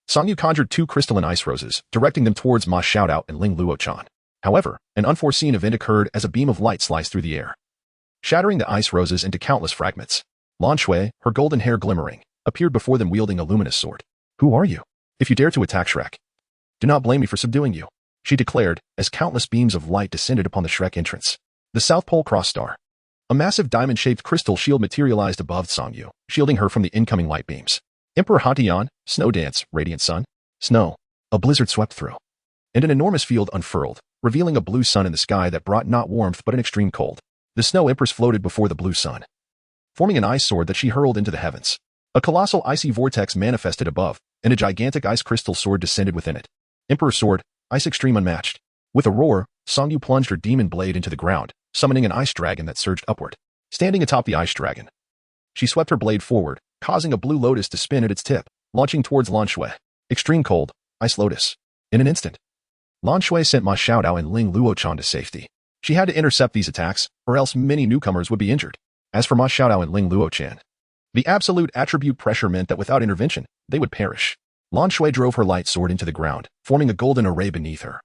Song Yu conjured 2 crystalline ice roses, directing them towards Ma Xiaodao and Ling Luoqing. However, an unforeseen event occurred as a beam of light sliced through the air, shattering the ice roses into countless fragments. Lan Shui, her golden hair glimmering, appeared before them wielding a luminous sword. Who are you? If you dare to attack Shrek, do not blame me for subduing you, she declared, as countless beams of light descended upon the Shrek entrance. The South Pole Cross Star. A massive diamond-shaped crystal shield materialized above Song Yu, shielding her from the incoming light beams. Emperor Hatian, Snow Dance, Radiant Sun, Snow. A blizzard swept through, and an enormous field unfurled, revealing a blue sun in the sky that brought not warmth but an extreme cold. The Snow Empress floated before the blue sun, forming an ice sword that she hurled into the heavens. A colossal icy vortex manifested above, and a gigantic ice crystal sword descended within it. Emperor Sword, Ice Extreme Unmatched. With a roar, Song Yu plunged her demon blade into the ground, summoning an ice dragon that surged upward. Standing atop the ice dragon, she swept her blade forward, causing a blue lotus to spin at its tip, launching towards Lan Shui. Extreme Cold, Ice Lotus. In an instant, Lan Shui sent Ma Xiaodao and Ling Luoqing to safety. She had to intercept these attacks, or else many newcomers would be injured. As for Ma Xiaodao and Ling Luoqing, the absolute attribute pressure meant that without intervention, they would perish. Lan Shui drove her light sword into the ground, forming a golden array beneath her.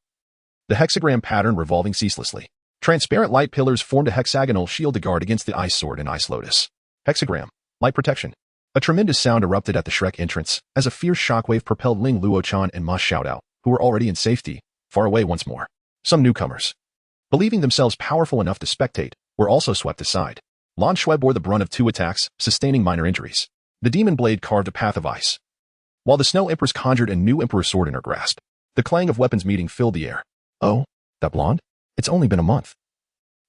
The hexagram pattern revolving ceaselessly. Transparent light pillars formed a hexagonal shield to guard against the ice sword and ice lotus. Hexagram, light protection. A tremendous sound erupted at the Shrek entrance, as a fierce shockwave propelled Ling Luoqing and Ma Xiaodao, who were already in safety, far away once more. Some newcomers, believing themselves powerful enough to spectate, were also swept aside. Lan Shui bore the brunt of 2 attacks, sustaining minor injuries. The demon blade carved a path of ice, while the Snow Empress conjured a new Emperor Sword in her grasp. The clang of weapons meeting filled the air. Oh, that blonde? It's only been a month.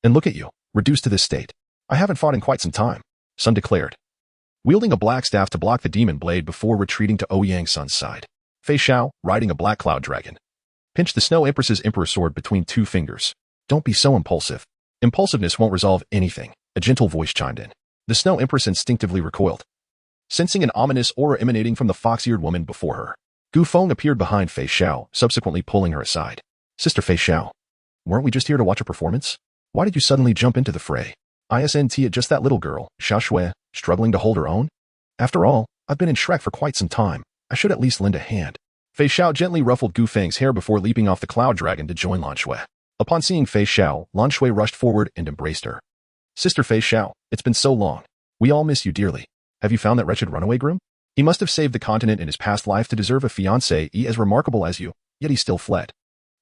And look at you, reduced to this state. I haven't fought in quite some time, Sun declared, wielding a black staff to block the demon blade before retreating to Ouyang Sun's side. Fei Xiao, riding a black cloud dragon, pinched the Snow Empress's emperor sword between two fingers. Don't be so impulsive. Impulsiveness won't resolve anything, a gentle voice chimed in. The Snow Empress instinctively recoiled, sensing an ominous aura emanating from the fox-eared woman before her. Gu Feng appeared behind Fei Xiao, subsequently pulling her aside. Sister Fei Xiao, weren't we just here to watch a performance? Why did you suddenly jump into the fray? Isn't it just that little girl, Xiao Shui, struggling to hold her own? After all, I've been in Shrek for quite some time. I should at least lend a hand. Fei Xiao gently ruffled Gu Feng's hair before leaping off the cloud dragon to join Lan Shui. Upon seeing Fei Xiao, Lan Shui rushed forward and embraced her. Sister Fei Xiao, it's been so long. We all miss you dearly. Have you found that wretched runaway groom? He must have saved the continent in his past life to deserve a fiancé as remarkable as you, yet he still fled.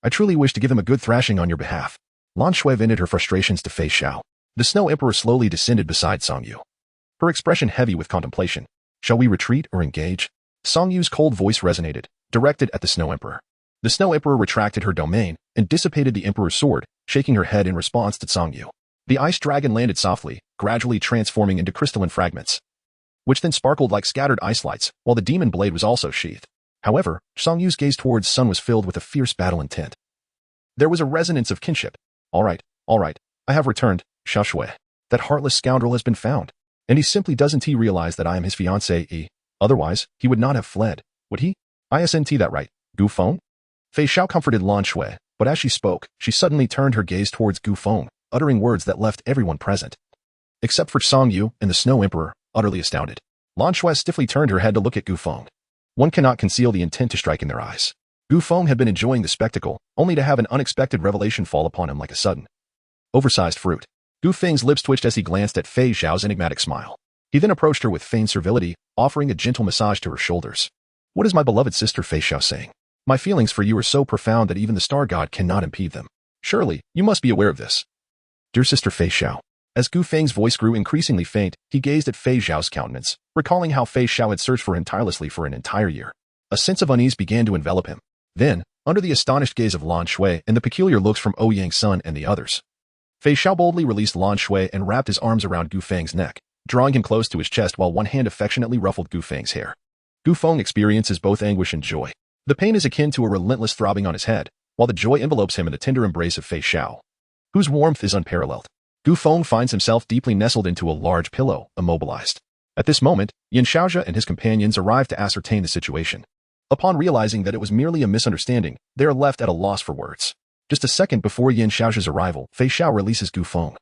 I truly wish to give him a good thrashing on your behalf. Lan Shui vented her frustrations to Fei Xiao. The Snow Emperor slowly descended beside Song Yu, her expression heavy with contemplation. Shall we retreat or engage? Song Yu's cold voice resonated, directed at the Snow Emperor. The Snow Emperor retracted her domain and dissipated the Emperor's sword, shaking her head in response to Song Yu. The ice dragon landed softly, gradually transforming into crystalline fragments, which then sparkled like scattered ice lights, while the demon blade was also sheathed. However, Song Yu's gaze towards Sun was filled with a fierce battle intent. There was a resonance of kinship. All right, I have returned, Xiao Shui. That heartless scoundrel has been found, and he simply doesn't realize that I am his fiancée. Otherwise, he would not have fled, would he? Isn't that right, Gu Feng? Fei Xiao comforted Lan Shui, but as she spoke, she suddenly turned her gaze towards Gu Feng, uttering words that left everyone present, except for Song Yu and the Snow Emperor, utterly astounded. Lan Shui stiffly turned her head to look at Gu Feng. One cannot conceal the intent to strike in their eyes. Gu Feng had been enjoying the spectacle, only to have an unexpected revelation fall upon him like a sudden, oversized fruit. Gu Feng's lips twitched as he glanced at Fei Xiao's enigmatic smile. He then approached her with feigned servility, offering a gentle massage to her shoulders. What is my beloved sister Fei Xiao saying? My feelings for you are so profound that even the star god cannot impede them. Surely, you must be aware of this. Dear sister Fei Xiao. As Gu Feng's voice grew increasingly faint, he gazed at Fei Xiao's countenance, recalling how Fei Xiao had searched for him tirelessly for an entire year. A sense of unease began to envelop him. Then, under the astonished gaze of Lan Shui and the peculiar looks from Ouyang's son and the others, Fei Xiao boldly released Lan Shui and wrapped his arms around Gu Feng's neck, drawing him close to his chest while one hand affectionately ruffled Gu Feng's hair. Gu Feng experiences both anguish and joy. The pain is akin to a relentless throbbing on his head, while the joy envelopes him in the tender embrace of Fei Xiao, whose warmth is unparalleled. Gu Feng finds himself deeply nestled into a large pillow, immobilized. At this moment, Yin Xiaozhe and his companions arrived to ascertain the situation. Upon realizing that it was merely a misunderstanding, they are left at a loss for words. Just a second before Yin Xiaozhe's arrival, Fei Xiao releases Gu Feng,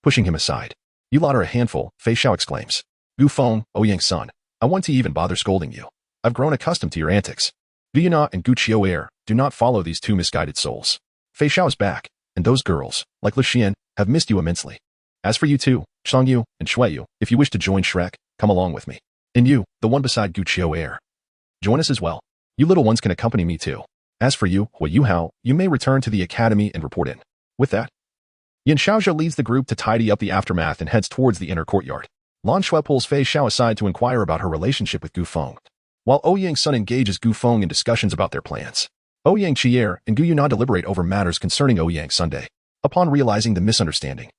pushing him aside. You lot are a handful, Fei Xiao exclaims. Gu Feng, Ouyang's son, I want to even bother scolding you. I've grown accustomed to your antics. Villena and Gu Qiu'er, do not follow these two misguided souls. Fei Xiao is back, and those girls, like Li Xian, have missed you immensely. As for you two, Song Yu and Shui Yu, if you wish to join Shrek, come along with me. And you, the one beside Gu Qiu'er, join us as well. You little ones can accompany me too. As for you, Hui Yu Hao, you may return to the academy and report in. With that, Yin Xiaozhe leads the group to tidy up the aftermath and heads towards the inner courtyard. Lan Shui pulls Fei Xiao aside to inquire about her relationship with Gu Feng, while Ouyang's son engages Gu Feng in discussions about their plans. Ouyang Qier and Gu Yuna deliberate over matters concerning Ouyang's Sunday. Upon realizing the misunderstanding,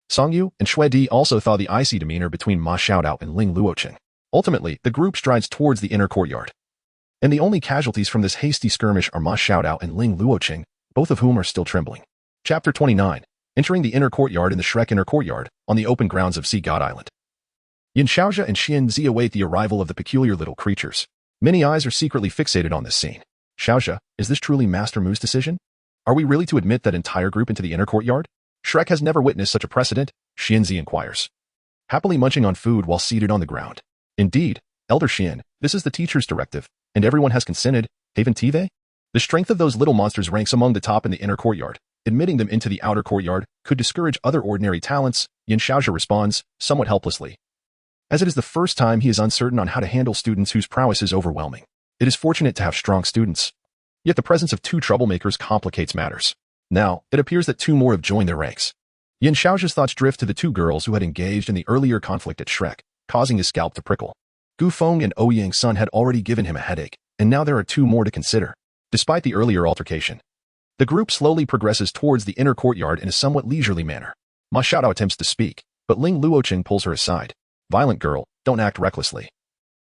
Song Yu and Shui Di also thaw the icy demeanor between Ma Xiaodao and Ling Luoqing. Ultimately, the group strides towards the inner courtyard, and the only casualties from this hasty skirmish are Ma Xiaodao and Ling Luoqing, both of whom are still trembling. Chapter 29. Entering the inner courtyard in the Shrek inner courtyard, on the open grounds of Sea God Island. Yin Xiaozhe and Xian Zi await the arrival of the peculiar little creatures. Many eyes are secretly fixated on this scene. Xiaozhe, is this truly Master Mu's decision? Are we really to admit that entire group into the inner courtyard? Shrek has never witnessed such a precedent, Xian Zi inquires, happily munching on food while seated on the ground. Indeed, Elder Xian, this is the teacher's directive, and everyone has consented, haven't they? The strength of those little monsters ranks among the top in the inner courtyard. Admitting them into the outer courtyard could discourage other ordinary talents, Yin Xiaozhe responds, somewhat helplessly, as it is the first time he is uncertain on how to handle students whose prowess is overwhelming. It is fortunate to have strong students, yet the presence of two troublemakers complicates matters. Now, it appears that two more have joined their ranks. Yin Xiaozhe's thoughts drift to the two girls who had engaged in the earlier conflict at Shrek, causing his scalp to prickle. Gu Feng and Ouyang's son had already given him a headache, and now there are two more to consider. Despite the earlier altercation, the group slowly progresses towards the inner courtyard in a somewhat leisurely manner. Ma Xiaodao attempts to speak, but Ling Luoqing pulls her aside. Violent girl, don't act recklessly.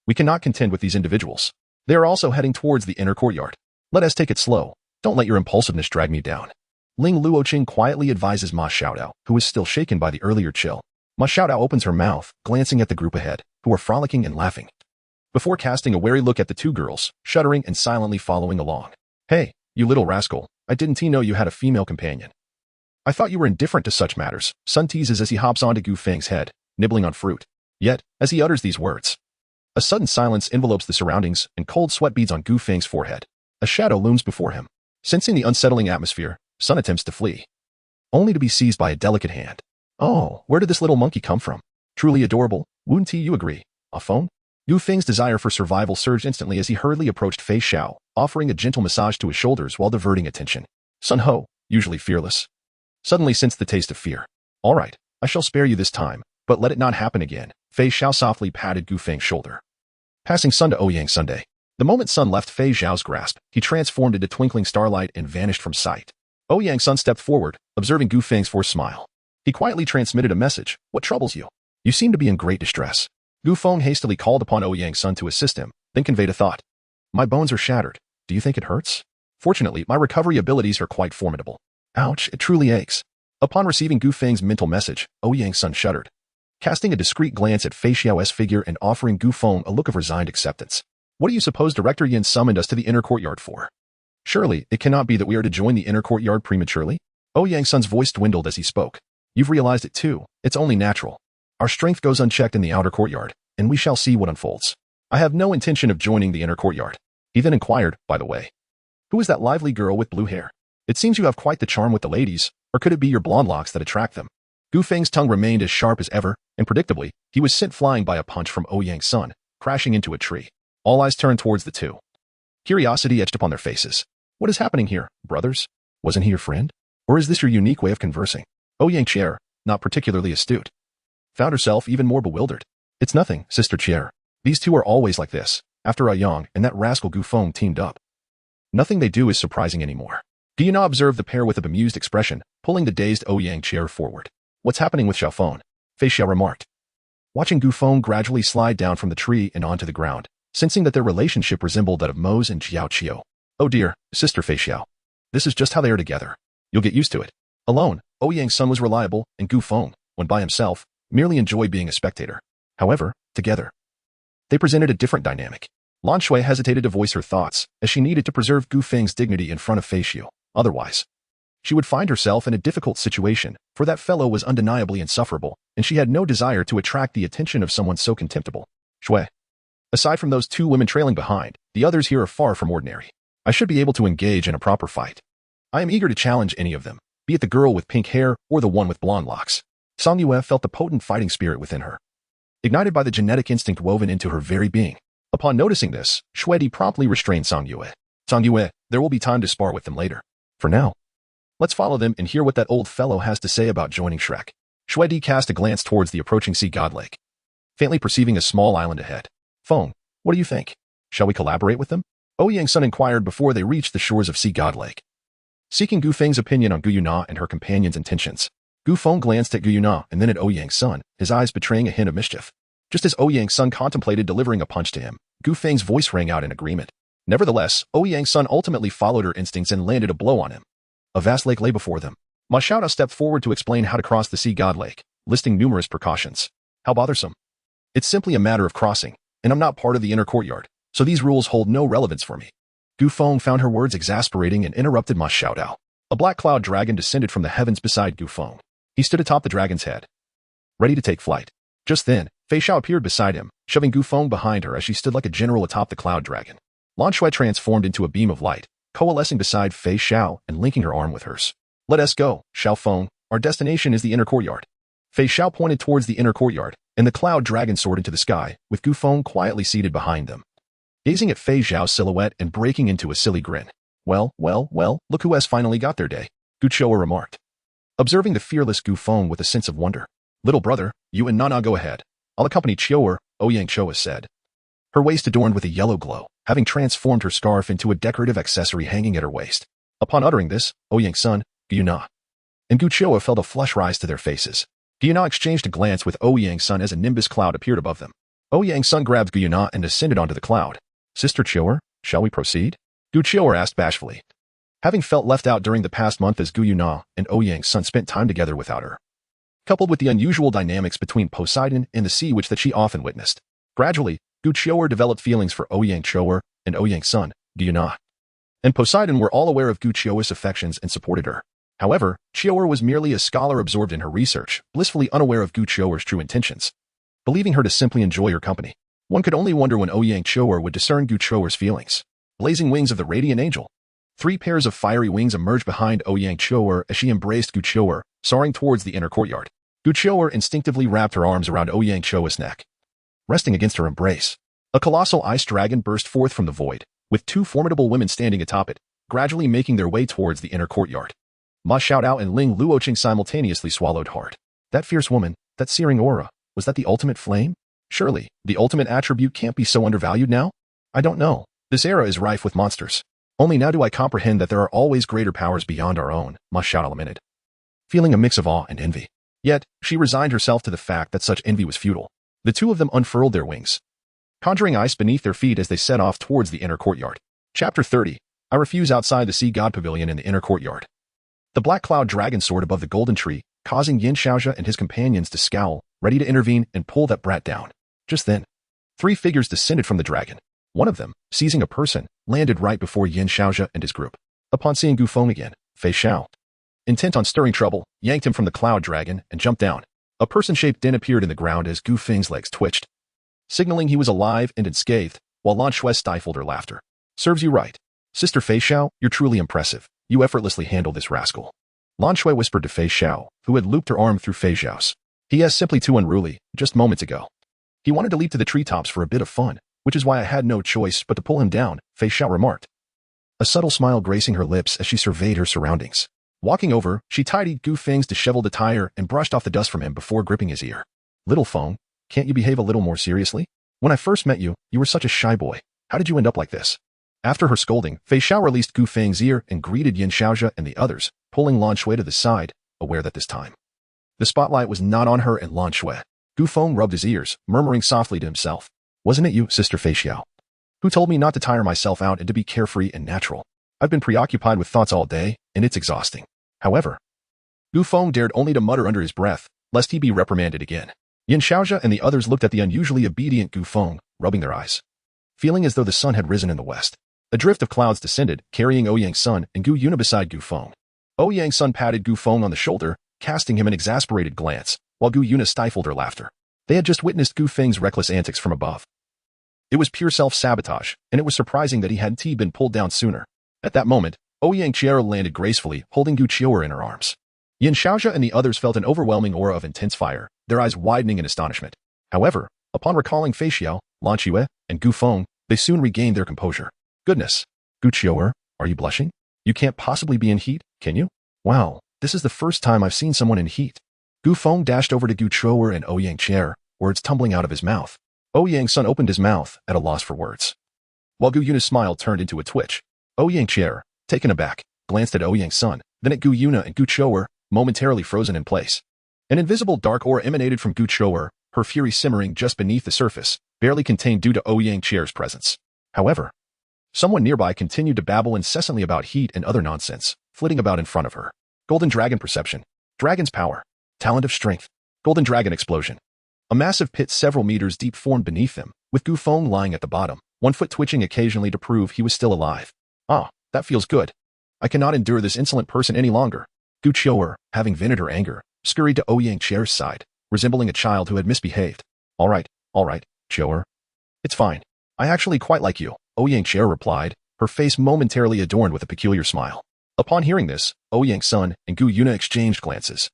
We cannot contend with these individuals. They are also heading towards the inner courtyard. Let us take it slow. Don't let your impulsiveness drag me down. Ling Luoqing quietly advises Ma Xiaodao, who is still shaken by the earlier chill. Ma Xiaodao opens her mouth, glancing at the group ahead, who are frolicking and laughing, before casting a wary look at the two girls, shuddering and silently following along. Hey, you little rascal, I didn't know you had a female companion. I thought you were indifferent to such matters, Sun teases as he hops onto Gu Feng's head, nibbling on fruit. Yet, as he utters these words, a sudden silence envelopes the surroundings and cold sweat beads on Gu Feng's forehead. A shadow looms before him. Sensing the unsettling atmosphere, Sun attempts to flee, only to be seized by a delicate hand. Oh, where did this little monkey come from? Truly adorable, wouldn't you agree? A phone? Gu Feng's desire for survival surged instantly as he hurriedly approached Fei Xiao, offering a gentle massage to his shoulders while diverting attention. Sun Ho, usually fearless, suddenly sensed the taste of fear. All right, I shall spare you this time, but let it not happen again. Fei Xiao softly patted Gu Feng's shoulder, passing Sun to Ouyang Sunday. The moment Sun left Fei Xiao's grasp, he transformed into twinkling starlight and vanished from sight. Ouyang Sun stepped forward, observing Gu Feng's forced smile. He quietly transmitted a message. What troubles you? You seem to be in great distress. Gu Feng hastily called upon Ouyang Sun to assist him, then conveyed a thought. My bones are shattered. Do you think it hurts? Fortunately, my recovery abilities are quite formidable. Ouch, it truly aches. Upon receiving Gu Feng's mental message, Ouyang Sun shuddered, casting a discreet glance at Fei Xiao's figure and offering Gu Feng a look of resigned acceptance. What do you suppose Director Yin summoned us to the inner courtyard for? Surely, it cannot be that we are to join the inner courtyard prematurely? Ouyang Sun's voice dwindled as he spoke. You've realized it too. It's only natural. Our strength goes unchecked in the outer courtyard, and we shall see what unfolds. I have no intention of joining the inner courtyard. He then inquired, by the way, who is that lively girl with blue hair? It seems you have quite the charm with the ladies, or could it be your blonde locks that attract them? Gu Feng's tongue remained as sharp as ever, and predictably, he was sent flying by a punch from Ouyang Sun, crashing into a tree. All eyes turned towards the two. Curiosity etched upon their faces. What is happening here, brothers? Wasn't he your friend? Or is this your unique way of conversing? Ouyang Chier, not particularly astute, found herself even more bewildered. It's nothing, Sister Chier. These two are always like this. After Yang and that rascal Gu Feng teamed up, nothing they do is surprising anymore. Guyana observed the pair with a bemused expression, pulling the dazed Ouyang Chier forward. What's happening with Xiao Feng? Fei Xiao remarked, watching Gu Feng gradually slide down from the tree and onto the ground, sensing that their relationship resembled that of Mo's and Jiao Qiu. Oh dear, Sister Fei Xiao. This is just how they are together. You'll get used to it. Alone, Ouyang Sun was reliable, and Gu Feng, when by himself, merely enjoyed being a spectator. However, together, they presented a different dynamic. Lan Shui hesitated to voice her thoughts, as she needed to preserve Gu Feng's dignity in front of Fei Xiao. Otherwise, she would find herself in a difficult situation, for that fellow was undeniably insufferable, and she had no desire to attract the attention of someone so contemptible. Shui. Aside from those two women trailing behind, the others here are far from ordinary. I should be able to engage in a proper fight. I am eager to challenge any of them, be it the girl with pink hair or the one with blonde locks. Song Yue felt the potent fighting spirit within her, ignited by the genetic instinct woven into her very being. Upon noticing this, Shuedi promptly restrained Song Yue. Song Yue, there will be time to spar with them later. For now, let's follow them and hear what that old fellow has to say about joining Shrek. Shuedi cast a glance towards the approaching sea god lake, faintly perceiving a small island ahead. Feng, what do you think? Shall we collaborate with them? Ouyang Sun inquired before they reached the shores of Sea God Lake. Seeking Gu Feng's opinion on Gu Yuna and her companion's intentions, Gu Feng glanced at Gu Yuna and then at Ouyang Sun, his eyes betraying a hint of mischief. Just as Ouyang Sun contemplated delivering a punch to him, Gu Feng's voice rang out in agreement. Nevertheless, Ouyang Sun ultimately followed her instincts and landed a blow on him. A vast lake lay before them. Ma Xiaodao stepped forward to explain how to cross the Sea God Lake, listing numerous precautions. How bothersome. It's simply a matter of crossing, and I'm not part of the inner courtyard, so these rules hold no relevance for me. Gu Feng found her words exasperating and interrupted Ma Xiaodao. A black cloud dragon descended from the heavens beside Gu Feng. He stood atop the dragon's head, ready to take flight. Just then, Fei Xiao appeared beside him, shoving Gu Feng behind her as she stood like a general atop the cloud dragon. Lan Shui transformed into a beam of light, coalescing beside Fei Xiao and linking her arm with hers. Let us go, Xiao Feng. Our destination is the inner courtyard. Fei Xiao pointed towards the inner courtyard, and the cloud dragon soared into the sky, with Gu Feng quietly seated behind them, gazing at Fei Xiao's silhouette and breaking into a silly grin. Well, look who has finally got there day, Gu Chou remarked, observing the fearless Gu Feng with a sense of wonder. Little brother, you and Nana go ahead. I'll accompany Chiu, Ouyang Chou said, her waist adorned with a yellow glow, having transformed her scarf into a decorative accessory hanging at her waist. Upon uttering this, Ouyang Sun, Gu Yuna, and Gu Chou felt a flush rise to their faces. Gu Yuna exchanged a glance with Ouyang Sun as a nimbus cloud appeared above them. Ouyang Sun grabbed Gu Yuna and ascended onto the cloud, Sister Chior, shall we proceed? Gu Chior asked bashfully, having felt left out during the past month as Gu Yuna and Ouyang's son spent time together without her. Coupled with the unusual dynamics between Poseidon and the sea which that she often witnessed. Gradually, Gu Chior developed feelings for Ouyang Chior and Ouyang's son, Gu Yuna. And Poseidon were all aware of Gu Chior's affections and supported her. However, Chior was merely a scholar absorbed in her research, blissfully unaware of Gu Chior's true intentions, believing her to simply enjoy her company. One could only wonder when Ouyang Chior would discern Gu Chior's feelings. Blazing wings of the radiant angel. 3 pairs of fiery wings emerged behind Ouyang Chior as she embraced Gu Chior, soaring towards the inner courtyard. Gu Chior instinctively wrapped her arms around Ouyang Chior's neck. Resting against her embrace, a colossal ice dragon burst forth from the void, with 2 formidable women standing atop it, gradually making their way towards the inner courtyard. Ma Xiaodao and Ling Luoqing simultaneously swallowed hard. That fierce woman, that searing aura, was that the ultimate flame? Surely, the ultimate attribute can't be so undervalued now? I don't know. This era is rife with monsters. Only now do I comprehend that there are always greater powers beyond our own, Ma Xiaodao lamented, feeling a mix of awe and envy. Yet, she resigned herself to the fact that such envy was futile. The 2 of them unfurled their wings, conjuring ice beneath their feet as they set off towards the inner courtyard. Chapter 30. I refuse outside the Sea God Pavilion in the inner courtyard. The black cloud dragon soared above the golden tree, causing Yin Xiaozha and his companions to scowl, ready to intervene and pull that brat down. Just then, 3 figures descended from the dragon. One of them, seizing a person, landed right before Yin Xiaozha and his group. Upon seeing Gu Feng again, Fei Xiao, intent on stirring trouble, yanked him from the cloud dragon and jumped down. A person-shaped den appeared in the ground as Gu Feng's legs twitched, signaling he was alive and unscathed, while Lan Shui stifled her laughter. Serves you right. Sister Fei Xiao, you're truly impressive. You effortlessly handle this rascal. Lan Shui whispered to Fei Xiao, who had looped her arm through Fei Xiao's. He is simply too unruly, just moments ago. He wanted to leap to the treetops for a bit of fun, which is why I had no choice but to pull him down, Fei Xiao remarked, a subtle smile gracing her lips as she surveyed her surroundings. Walking over, she tidied Gu Feng's disheveled attire and brushed off the dust from him before gripping his ear. Little Feng, can't you behave a little more seriously? When I first met you, you were such a shy boy. How did you end up like this? After her scolding, Fei Xiao released Gu Feng's ear and greeted Yin Xiaozha and the others, pulling Lan Shui to the side, aware that this time the spotlight was not on her and Lan Shui. Gu Feng rubbed his ears, murmuring softly to himself, wasn't it you, Sister Fei Xiao, who told me not to tire myself out and to be carefree and natural? I've been preoccupied with thoughts all day, and it's exhausting. However, Gu Feng dared only to mutter under his breath, lest he be reprimanded again. Yin Xiaozha and the others looked at the unusually obedient Gu Feng, rubbing their eyes, feeling as though the sun had risen in the west. A drift of clouds descended, carrying Ouyang's son and Gu Yuna beside Gu Feng. Ouyang's son patted Gu Feng on the shoulder, casting him an exasperated glance, while Gu Yuna stifled her laughter. They had just witnessed Gu Feng's reckless antics from above. It was pure self-sabotage, and it was surprising that he hadn't been pulled down sooner. At that moment, Ouyang Chior landed gracefully, holding Gu Chior in her arms. Yin Xiaozha and the others felt an overwhelming aura of intense fire, their eyes widening in astonishment. However, upon recalling Fei Xiao, Lan Shui, and Gu Feng, they soon regained their composure. Goodness. Gu Chior, are you blushing? You can't possibly be in heat, can you? Wow, this is the first time I've seen someone in heat. Gu Feng dashed over to Gu Chior and Ouyang Chior, words tumbling out of his mouth. Ouyang's son opened his mouth, at a loss for words, while Gu Yuna's smile turned into a twitch. Ouyang Chior, taken aback, glanced at Ouyang's son, then at Gu Yuna and Gu Chior, momentarily frozen in place. An invisible dark aura emanated from Gu Chior, her fury simmering just beneath the surface, barely contained due to Ouyang Chior's presence. However, someone nearby continued to babble incessantly about heat and other nonsense, flitting about in front of her. Golden Dragon Perception. Dragon's Power. Talent of Strength. Golden Dragon Explosion. A massive pit several meters deep formed beneath them, with Gu Feng lying at the bottom, one foot twitching occasionally to prove he was still alive. Ah, that feels good. I cannot endure this insolent person any longer. Gu Chior, having vented her anger, scurried to Ouyang Chior's side, resembling a child who had misbehaved. All right, Chior. It's fine. I actually quite like you, Ouyang Chior replied, her face momentarily adorned with a peculiar smile. Upon hearing this, Ouyang's son and Gu Yuna exchanged glances.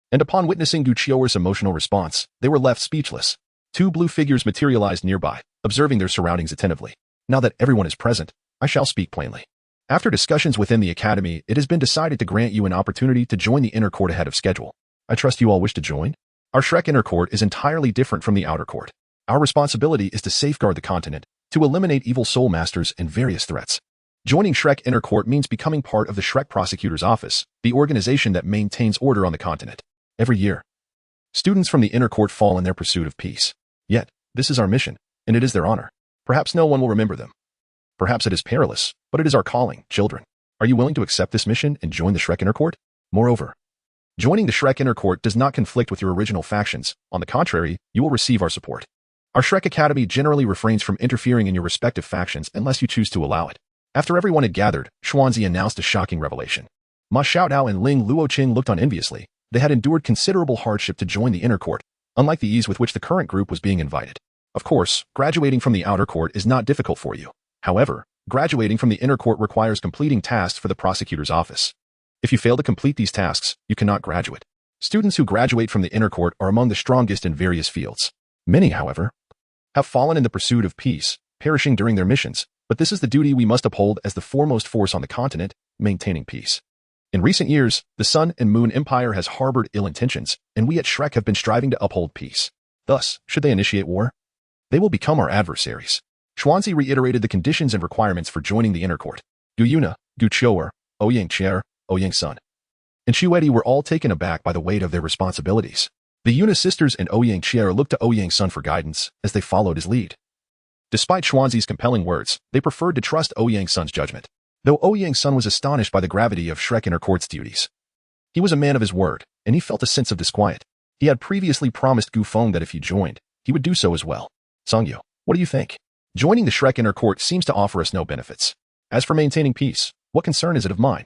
And upon witnessing Gu Chior's emotional response, they were left speechless. 2 blue figures materialized nearby, observing their surroundings attentively. Now that everyone is present, I shall speak plainly. After discussions within the academy, it has been decided to grant you an opportunity to join the inner court ahead of schedule. I trust you all wish to join? Our Shrek inner court is entirely different from the outer court. Our responsibility is to safeguard the continent, to eliminate evil soul masters and various threats. Joining Shrek inner court means becoming part of the Shrek prosecutor's office, the organization that maintains order on the continent. Every year, students from the inner court fall in their pursuit of peace. Yet, this is our mission, and it is their honor. Perhaps no one will remember them, Perhaps it is perilous, but it is our calling, children. Are you willing to accept this mission and join the Shrek Inner Court? Moreover, joining the Shrek Inner Court does not conflict with your original factions. On the contrary, you will receive our support. Our Shrek Academy generally refrains from interfering in your respective factions unless you choose to allow it. After everyone had gathered, Xuanzi announced a shocking revelation. Ma Xiaodao and Ling Luoqing looked on enviously. They had endured considerable hardship to join the Inner Court, unlike the ease with which the current group was being invited. Of course, graduating from the Outer Court is not difficult for you. However, graduating from the Inner Court requires completing tasks for the prosecutor's office. If you fail to complete these tasks, you cannot graduate. Students who graduate from the Inner Court are among the strongest in various fields. Many, however, have fallen in the pursuit of peace, perishing during their missions, but this is the duty we must uphold as the foremost force on the continent, maintaining peace. In recent years, the Sun and Moon Empire has harbored ill intentions, and we at Shrek have been striving to uphold peace. Thus, should they initiate war, they will become our adversaries. Xuanzi reiterated the conditions and requirements for joining the Inner Court. Gu Yuna, Gu Qiuer, Ouyang Qier, Ouyang Sun, and Xuedi were all taken aback by the weight of their responsibilities. The Yuna sisters and Ouyang Qier looked to Ouyang Sun for guidance as they followed his lead. Despite Xuanzi's compelling words, they preferred to trust Ouyang Sun's judgment, though Ouyang Sun was astonished by the gravity of Shrek Inner Court's duties. He was a man of his word, and he felt a sense of disquiet. He had previously promised Gu Feng that if he joined, he would do so as well. Songyu, what do you think? Joining the Shrek Inner Court seems to offer us no benefits. As for maintaining peace, what concern is it of mine?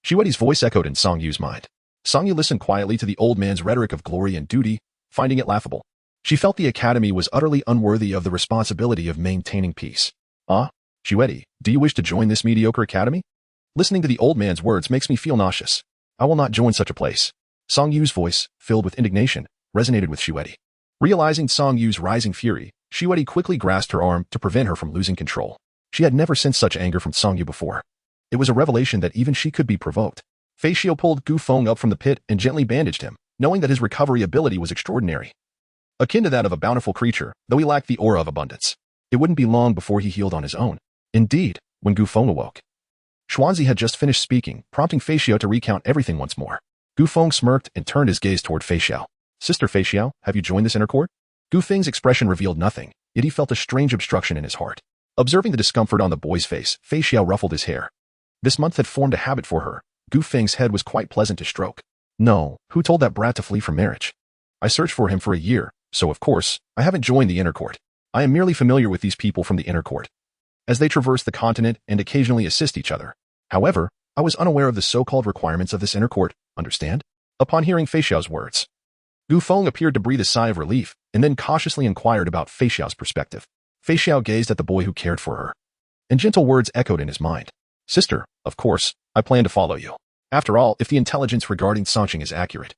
Xuedi's voice echoed in Songyu's mind. Songyu listened quietly to the old man's rhetoric of glory and duty, finding it laughable. She felt the academy was utterly unworthy of the responsibility of maintaining peace. Xuedi, do you wish to join this mediocre academy? Listening to the old man's words makes me feel nauseous. I will not join such a place. Songyu's voice, filled with indignation, resonated with Xuedi. Realizing Songyu's rising fury, Xuedi quickly grasped her arm to prevent her from losing control. She had never sensed such anger from Songyu before. It was a revelation that even she could be provoked. Fei Xiao pulled Gu Feng up from the pit and gently bandaged him, knowing that his recovery ability was extraordinary. Akin to that of a bountiful creature, though he lacked the aura of abundance. It wouldn't be long before he healed on his own. Indeed, when Gu Feng awoke, Xuanzi had just finished speaking, prompting Fei Xiao to recount everything once more. Gu Feng smirked and turned his gaze toward Fei Xiao. Sister Fei Xiao, have you joined this inner court? Gu Feng's expression revealed nothing, yet he felt a strange obstruction in his heart. Observing the discomfort on the boy's face, Fei Xiao ruffled his hair. This month had formed a habit for her. Gu Feng's head was quite pleasant to stroke. No, who told that brat to flee from marriage? I searched for him for a year, so of course, I haven't joined the inner court. I am merely familiar with these people from the inner court, as they traverse the continent and occasionally assist each other. However, I was unaware of the so-called requirements of this inner court, understand? Upon hearing Fei Xiao's words, Gu Feng appeared to breathe a sigh of relief, and then cautiously inquired about Fei Xiao's perspective. Fei Xiao gazed at the boy who cared for her, and gentle words echoed in his mind. Sister, of course, I plan to follow you. After all, if the intelligence regarding Songqing is accurate,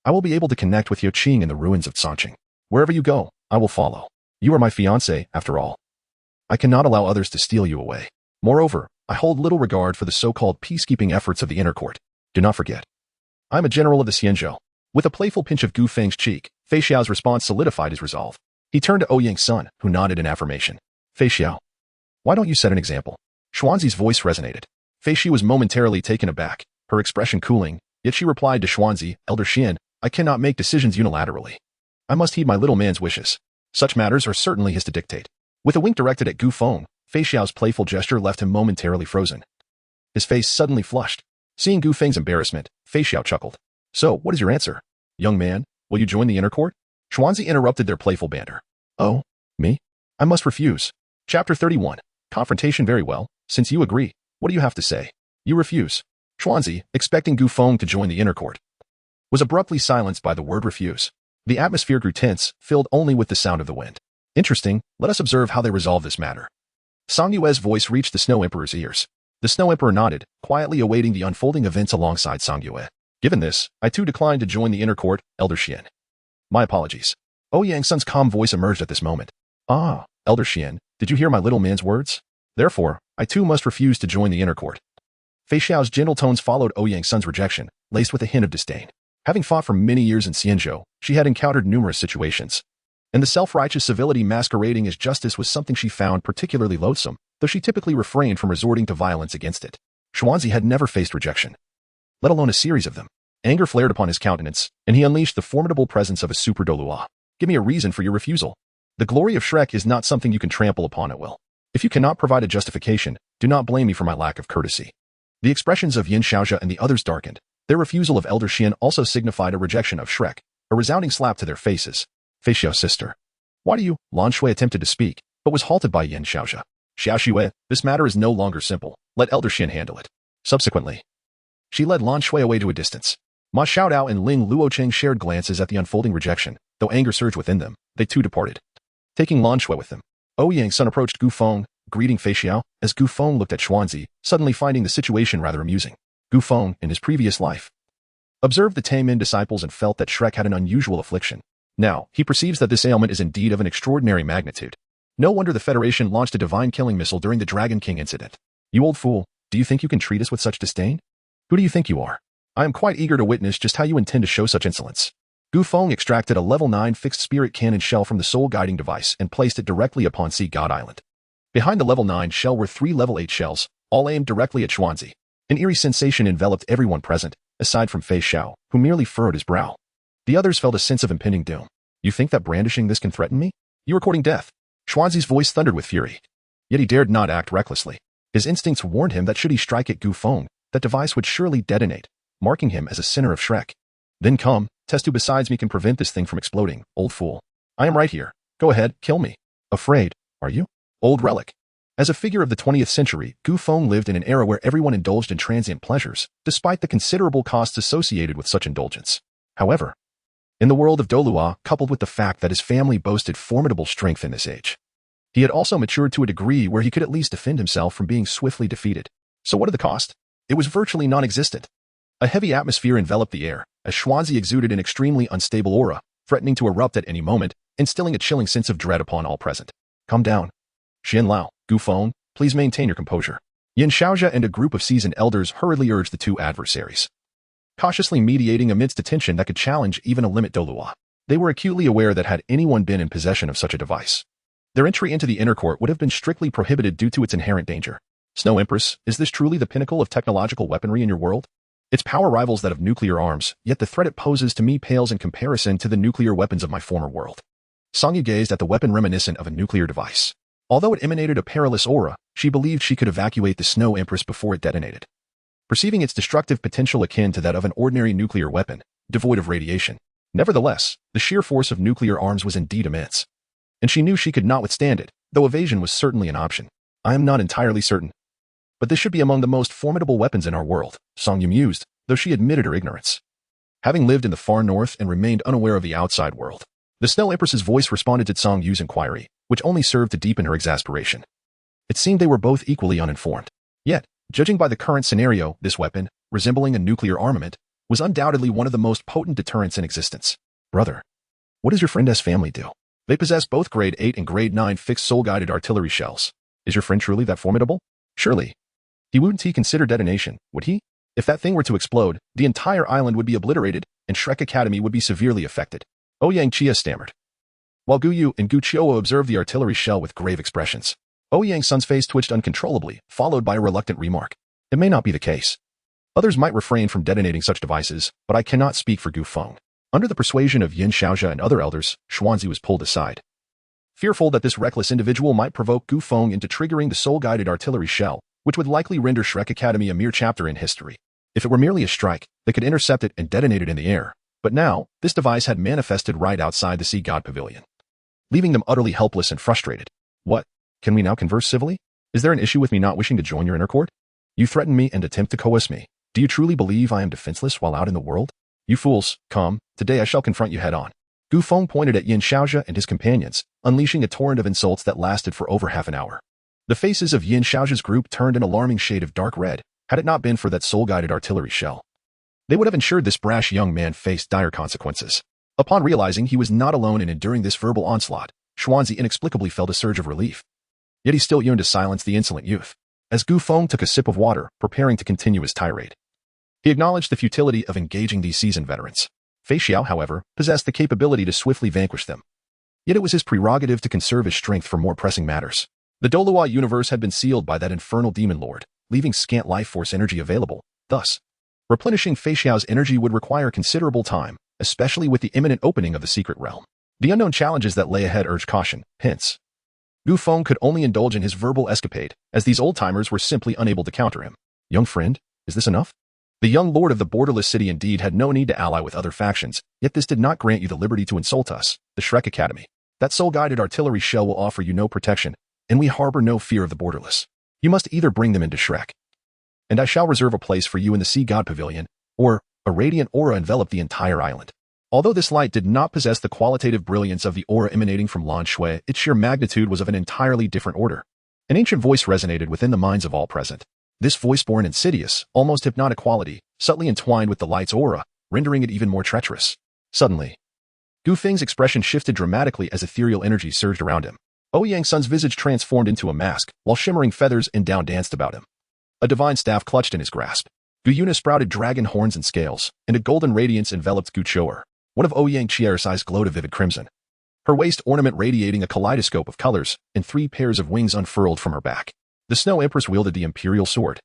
I will be able to connect with Yoqing in the ruins of Songqing. Wherever you go, I will follow. You are my fiancé, after all. I cannot allow others to steal you away. Moreover, I hold little regard for the so-called peacekeeping efforts of the inner court. Do not forget, I am a general of the Xianzhou. With a playful pinch of Gu Feng's cheek, Fei Xiao's response solidified his resolve. He turned to Ouyang Sun, who nodded in affirmation. Fei Xiao, why don't you set an example? Xuanzi's voice resonated. Fei Xi was momentarily taken aback, her expression cooling, yet she replied to Xuanzi, Elder Xian, I cannot make decisions unilaterally. I must heed my little man's wishes. Such matters are certainly his to dictate. With a wink directed at Gu Feng, Fei Xiao's playful gesture left him momentarily frozen. His face suddenly flushed. Seeing Gu Feng's embarrassment, Fei Xiao chuckled. So, what is your answer? Young man, will you join the inner court? Xuanzi interrupted their playful banter. Oh, me? I must refuse. Chapter 31. Confrontation. Very well. Since you agree, what do you have to say? You refuse. Xuanzi, expecting Gu Feng to join the inner court, was abruptly silenced by the word refuse. The atmosphere grew tense, filled only with the sound of the wind. Interesting, let us observe how they resolve this matter. Song Yue's voice reached the Snow Emperor's ears. The Snow Emperor nodded, quietly awaiting the unfolding events alongside Song Yue. Given this, I too declined to join the inner court, Elder Xian. My apologies. Ouyang Sun's calm voice emerged at this moment. Ah, Elder Xian, did you hear my little man's words? Therefore, I too must refuse to join the inner court. Fei Xiao's gentle tones followed Ouyang Sun's rejection, laced with a hint of disdain. Having fought for many years in Xianzhou, she had encountered numerous situations, and the self-righteous civility masquerading as justice was something she found particularly loathsome, though she typically refrained from resorting to violence against it. Xuanzi had never faced rejection, let alone a series of them. Anger flared upon his countenance, and he unleashed the formidable presence of a super Douluo. Give me a reason for your refusal. The glory of Shrek is not something you can trample upon at will. If you cannot provide a justification, do not blame me for my lack of courtesy. The expressions of Yin Xiaojia and the others darkened. Their refusal of Elder Xian also signified a rejection of Shrek, a resounding slap to their faces. Fei Xiao's sister. Why do you? Lan Shui attempted to speak, but was halted by Yin Xiaojia. Xiao Xue, this matter is no longer simple. Let Elder Xian handle it. Subsequently, she led Lan Shui away to a distance. Ma Xiaodao and Ling Luocheng shared glances at the unfolding rejection. Though anger surged within them, they too departed, taking Lan Shui with them. Ouyang's son approached Gu Feng, greeting Fei Xiao, as Gu Feng looked at Xuanzi, suddenly finding the situation rather amusing. Gu Feng, in his previous life, observed the Taimin disciples and felt that Shrek had an unusual affliction. Now, he perceives that this ailment is indeed of an extraordinary magnitude. No wonder the Federation launched a divine killing missile during the Dragon King incident. You old fool, do you think you can treat us with such disdain? Who do you think you are? I am quite eager to witness just how you intend to show such insolence. Gu Feng extracted a level 9 fixed spirit cannon shell from the soul guiding device and placed it directly upon Sea God Island. Behind the level 9 shell were 3 level 8 shells, all aimed directly at Xuanzi. An eerie sensation enveloped everyone present, aside from Fei Xiao, who merely furrowed his brow. The others felt a sense of impending doom. You think that brandishing this can threaten me? You are courting death. Xuanzi's voice thundered with fury. Yet he dared not act recklessly. His instincts warned him that should he strike at Gu Feng, that device would surely detonate, marking him as a sinner of Shrek. Then come, test who besides me can prevent this thing from exploding, old fool. I am right here. Go ahead, kill me. Afraid, are you? Old relic. As a figure of the 20th century, Gu Feng lived in an era where everyone indulged in transient pleasures, despite the considerable costs associated with such indulgence. However, in the world of Douluo, coupled with the fact that his family boasted formidable strength in this age, he had also matured to a degree where he could at least defend himself from being swiftly defeated. So what did the cost? It was virtually non-existent. A heavy atmosphere enveloped the air, as Xuanzi exuded an extremely unstable aura, threatening to erupt at any moment, instilling a chilling sense of dread upon all present. Calm down. Xian Lao, Gu Feng, please maintain your composure. Yin Xiaojia and a group of seasoned elders hurriedly urged the two adversaries, cautiously mediating amidst a tension that could challenge even a limit Douluo. They were acutely aware that had anyone been in possession of such a device, their entry into the inner court would have been strictly prohibited due to its inherent danger. Snow Empress, is this truly the pinnacle of technological weaponry in your world? Its power rivals that of nuclear arms, yet the threat it poses to me pales in comparison to the nuclear weapons of my former world. Songyu gazed at the weapon reminiscent of a nuclear device. Although it emanated a perilous aura, she believed she could evacuate the Snow Empress before it detonated. Perceiving its destructive potential akin to that of an ordinary nuclear weapon, devoid of radiation. Nevertheless, the sheer force of nuclear arms was indeed immense, and she knew she could not withstand it, though evasion was certainly an option. I am not entirely certain, but this should be among the most formidable weapons in our world, Songyu mused, though she admitted her ignorance. Having lived in the far north and remained unaware of the outside world, the Snow Empress's voice responded to Songyu's inquiry, which only served to deepen her exasperation. It seemed they were both equally uninformed. Yet, judging by the current scenario, this weapon, resembling a nuclear armament, was undoubtedly one of the most potent deterrents in existence. Brother, what does your friend S family do? They possess both grade 8 and grade 9 fixed soul-guided artillery shells. Is your friend truly that formidable? Surely. He wouldn't consider detonation, would he? If that thing were to explode, the entire island would be obliterated, and Shrek Academy would be severely affected. Ouyang Chia stammered, while Gu Yu and Gu Qiuo observed the artillery shell with grave expressions. Ouyang's son's face twitched uncontrollably, followed by a reluctant remark. It may not be the case. Others might refrain from detonating such devices, but I cannot speak for Gu Feng. Under the persuasion of Yin Xiaojia and other elders, Xuanzi was pulled aside, fearful that this reckless individual might provoke Gu Feng into triggering the soul-guided artillery shell, which would likely render Shrek Academy a mere chapter in history. If it were merely a strike, they could intercept it and detonate it in the air. But now, this device had manifested right outside the Sea God Pavilion, leaving them utterly helpless and frustrated. What? Can we now converse civilly? Is there an issue with me not wishing to join your inner court? You threaten me and attempt to coerce me. Do you truly believe I am defenseless while out in the world? You fools, come, today I shall confront you head-on. Gu Feng pointed at Yin Xiaojia and his companions, unleashing a torrent of insults that lasted for over half an hour. The faces of Yin Xiaojia's group turned an alarming shade of dark red, had it not been for that soul-guided artillery shell. They would have ensured this brash young man faced dire consequences. Upon realizing he was not alone in enduring this verbal onslaught, Xuanzi inexplicably felt a surge of relief. Yet he still yearned to silence the insolent youth. As Gu Feng took a sip of water, preparing to continue his tirade, he acknowledged the futility of engaging these seasoned veterans. Fei Xiao, however, possessed the capability to swiftly vanquish them. Yet it was his prerogative to conserve his strength for more pressing matters. The Douluo universe had been sealed by that infernal demon lord, leaving scant life force energy available. Thus, replenishing Fei Xiao's energy would require considerable time, especially with the imminent opening of the secret realm. The unknown challenges that lay ahead urged caution, hence, Gu Feng could only indulge in his verbal escapade, as these old-timers were simply unable to counter him. Young friend, is this enough? The young lord of the borderless city indeed had no need to ally with other factions, yet this did not grant you the liberty to insult us, the Shrek Academy. That soul-guided artillery shell will offer you no protection, and we harbor no fear of the borderless. You must either bring them into Shrek, and I shall reserve a place for you in the Sea God Pavilion, or a radiant aura envelop the entire island. Although this light did not possess the qualitative brilliance of the aura emanating from Lan Shui, its sheer magnitude was of an entirely different order. An ancient voice resonated within the minds of all present. This voice born insidious, almost hypnotic quality, subtly entwined with the light's aura, rendering it even more treacherous. Suddenly, Gu Feng's expression shifted dramatically as ethereal energy surged around him. Ouyang Sun's visage transformed into a mask, while shimmering feathers and down danced about him. A divine staff clutched in his grasp. Gu Yuna sprouted dragon horns and scales, and a golden radiance enveloped Gu Choer. One of Ouyang Chier's eyes glowed a vivid crimson. Her waist ornament radiating a kaleidoscope of colors, and 3 pairs of wings unfurled from her back. The Snow Empress wielded the imperial sword,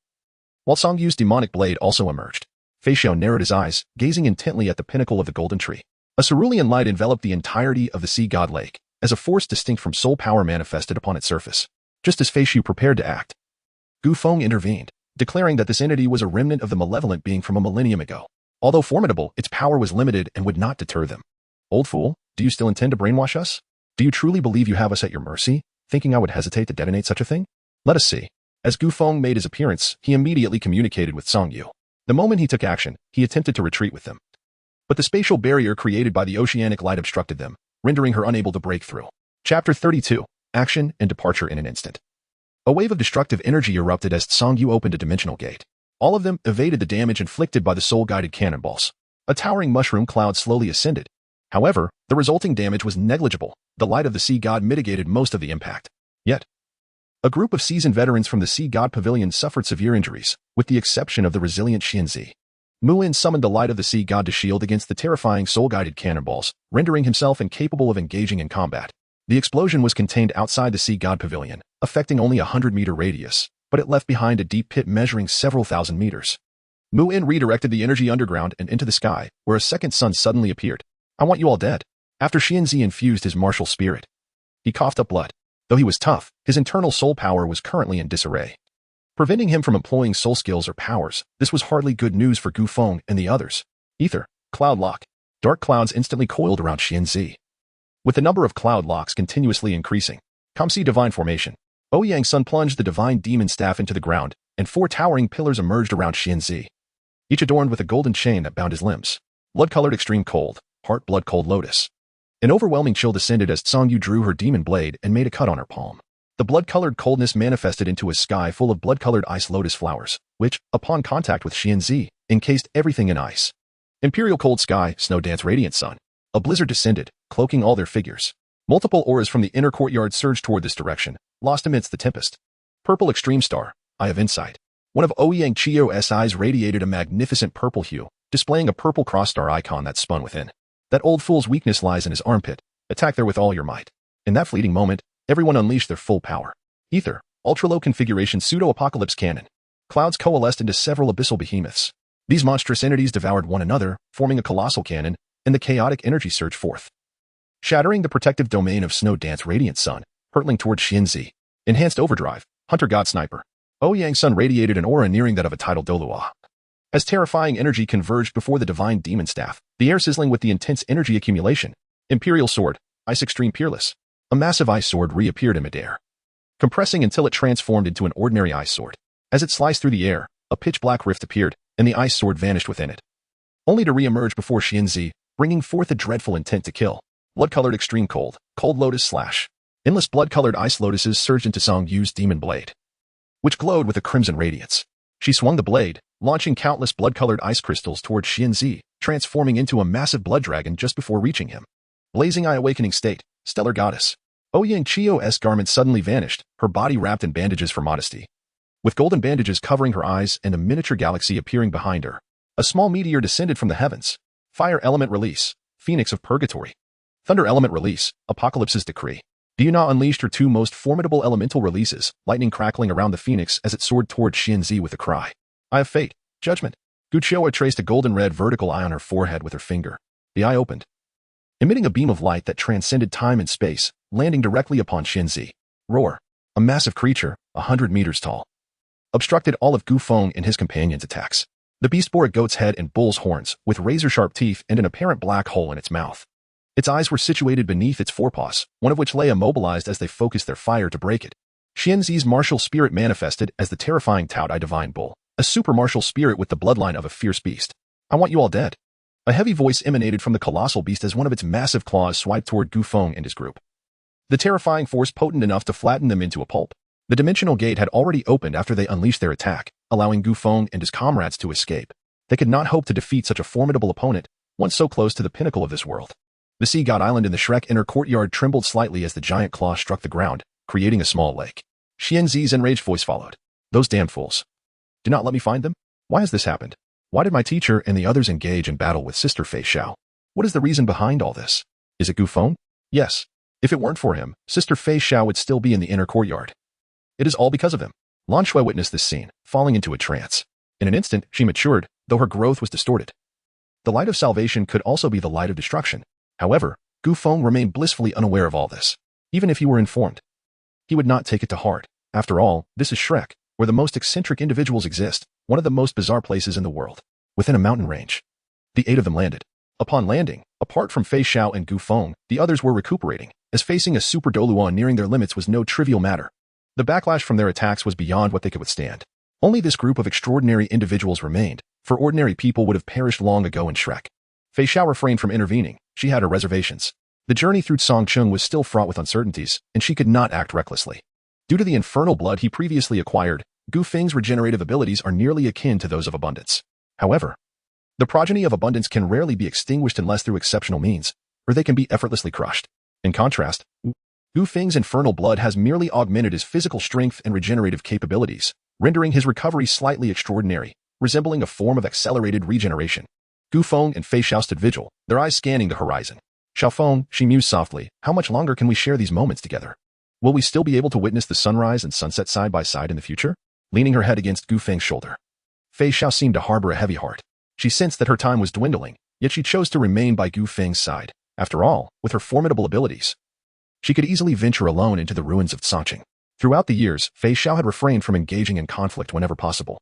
while Song Yu's demonic blade also emerged. Fei Xiao narrowed his eyes, gazing intently at the pinnacle of the golden tree. A cerulean light enveloped the entirety of the sea god lake, as a force distinct from soul power manifested upon its surface. Just as Fei Xiao prepared to act, Gu Feng intervened, declaring that this entity was a remnant of the malevolent being from a millennium ago. Although formidable, its power was limited and would not deter them. Old fool, do you still intend to brainwash us? Do you truly believe you have us at your mercy, thinking I would hesitate to detonate such a thing? Let us see. As Gu Feng made his appearance, he immediately communicated with Song Yu. The moment he took action, he attempted to retreat with them. But the spatial barrier created by the oceanic light obstructed them, rendering her unable to break through. Chapter 32. Action and Departure in an Instant. A wave of destructive energy erupted as Song Yu opened a dimensional gate. All of them evaded the damage inflicted by the soul-guided cannonballs. A towering mushroom cloud slowly ascended. However, the resulting damage was negligible. The light of the sea god mitigated most of the impact. Yet, a group of seasoned veterans from the Sea God Pavilion suffered severe injuries, with the exception of the resilient Xianzi. Muin summoned the light of the sea god to shield against the terrifying soul-guided cannonballs, rendering himself incapable of engaging in combat. The explosion was contained outside the Sea God Pavilion, affecting only a 100-meter radius, but it left behind a deep pit measuring several thousand meters. Muin redirected the energy underground and into the sky, where a second sun suddenly appeared. I want you all dead. After Xianzi infused his martial spirit, he coughed up blood. Though he was tough, his internal soul power was currently in disarray. Preventing him from employing soul skills or powers, this was hardly good news for Gu Feng and the others. Ether, Cloud Lock. Dark clouds instantly coiled around Xianzi, with the number of cloud locks continuously increasing. Kamsi Divine Formation. Ouyang Sun plunged the divine demon staff into the ground, and 4 towering pillars emerged around Xianzi, each adorned with a golden chain that bound his limbs. Blood-colored Extreme Cold, Heart Blood Cold Lotus. An overwhelming chill descended as Song Yu drew her demon blade and made a cut on her palm. The blood-colored coldness manifested into a sky full of blood-colored ice lotus flowers, which, upon contact with Xianzi, encased everything in ice. Imperial Cold Sky, Snow Dance Radiant Sun. A blizzard descended, cloaking all their figures. Multiple auras from the inner courtyard surged toward this direction, lost amidst the tempest. Purple Extreme Star, Eye of Insight. One of Ouyang Chio's eyes radiated a magnificent purple hue, displaying a purple cross-star icon that spun within. That old fool's weakness lies in his armpit. Attack there with all your might. In that fleeting moment, everyone unleashed their full power. Ether, ultra-low configuration pseudo-apocalypse cannon. Clouds coalesced into several abyssal behemoths. These monstrous entities devoured one another, forming a colossal cannon, and the chaotic energy surged forth, shattering the protective domain of Snow Dance Radiant Sun, hurtling toward Xianzi. Enhanced Overdrive, Hunter God Sniper. Ouyang Sun radiated an aura nearing that of a tidal Douluo. As terrifying energy converged before the divine demon staff, the air sizzling with the intense energy accumulation. Imperial Sword, Ice Extreme Peerless. A massive ice sword reappeared in midair, compressing until it transformed into an ordinary ice sword. As it sliced through the air, a pitch-black rift appeared, and the ice sword vanished within it, only to re-emerge before Xianzi, bringing forth a dreadful intent to kill. Blood-colored Extreme Cold, Cold Lotus Slash. Endless blood-colored ice lotuses surged into Song Yu's demon blade, which glowed with a crimson radiance. She swung the blade, launching countless blood-colored ice crystals toward Xianzi, transforming into a massive blood dragon just before reaching him. Blazing Eye Awakening State, Stellar Goddess. Ouyang Chio's garment suddenly vanished, her body wrapped in bandages for modesty, with golden bandages covering her eyes and a miniature galaxy appearing behind her. A small meteor descended from the heavens. Fire Element Release, Phoenix of Purgatory. Thunder Element Release, Apocalypse's Decree. Diana unleashed her 2 most formidable elemental releases, lightning crackling around the phoenix as it soared toward Xianzi with a cry. Eye of Fate, Judgment. Guchioa traced a golden-red vertical eye on her forehead with her finger. The eye opened, emitting a beam of light that transcended time and space, landing directly upon Xianzi. roar. A massive creature, 100 meters tall, obstructed all of Gu Feng and his companions' attacks. The beast bore a goat's head and bull's horns, with razor-sharp teeth and an apparent black hole in its mouth. Its eyes were situated beneath its forepaws, one of which lay immobilized as they focused their fire to break it. Xianzi's martial spirit manifested as the terrifying Taodai Divine Bull, a super martial spirit with the bloodline of a fierce beast. I want you all dead. A heavy voice emanated from the colossal beast as one of its massive claws swiped toward Gu Feng and his group. The terrifying force potent enough to flatten them into a pulp. The dimensional gate had already opened after they unleashed their attack, allowing Gu Feng and his comrades to escape. They could not hope to defeat such a formidable opponent, one so close to the pinnacle of this world. The Sea God Island in the Shrek inner courtyard trembled slightly as the giant claw struck the ground, creating a small lake. Xianzi's enraged voice followed. Those damn fools. Do not let me find them? Why has this happened? Why did my teacher and the others engage in battle with Sister Fei Xiao? What is the reason behind all this? Is it Gu Feng? Yes. If it weren't for him, Sister Fei Xiao would still be in the inner courtyard. It is all because of him. Lan Shui witnessed this scene, falling into a trance. In an instant, she matured, though her growth was distorted. The light of salvation could also be the light of destruction. However, Gu Feng remained blissfully unaware of all this. Even if he were informed, he would not take it to heart. After all, this is Shrek, where the most eccentric individuals exist, one of the most bizarre places in the world. Within a mountain range. The 8 of them landed. Upon landing, apart from Fei Xiao and Gu Feng, the others were recuperating, as facing a super Douluo nearing their limits was no trivial matter. The backlash from their attacks was beyond what they could withstand. Only this group of extraordinary individuals remained, for ordinary people would have perished long ago in Shrek. Fei Xiao refrained from intervening. She had her reservations. The journey through Songcheng was still fraught with uncertainties, and she could not act recklessly. Due to the infernal blood he previously acquired, Gu Feng's regenerative abilities are nearly akin to those of abundance. However, the progeny of abundance can rarely be extinguished unless through exceptional means, or they can be effortlessly crushed. In contrast, Gu Feng's infernal blood has merely augmented his physical strength and regenerative capabilities, rendering his recovery slightly extraordinary, resembling a form of accelerated regeneration. Gu Feng and Fei Xiao stood vigil, their eyes scanning the horizon. Xiao Feng, she mused softly, how much longer can we share these moments together? Will we still be able to witness the sunrise and sunset side by side in the future? Leaning her head against Gu Feng's shoulder, Fei Xiao seemed to harbor a heavy heart. She sensed that her time was dwindling, yet she chose to remain by Gu Feng's side. After all, with her formidable abilities, she could easily venture alone into the ruins of Songcheng. Throughout the years, Fei Xiao had refrained from engaging in conflict whenever possible.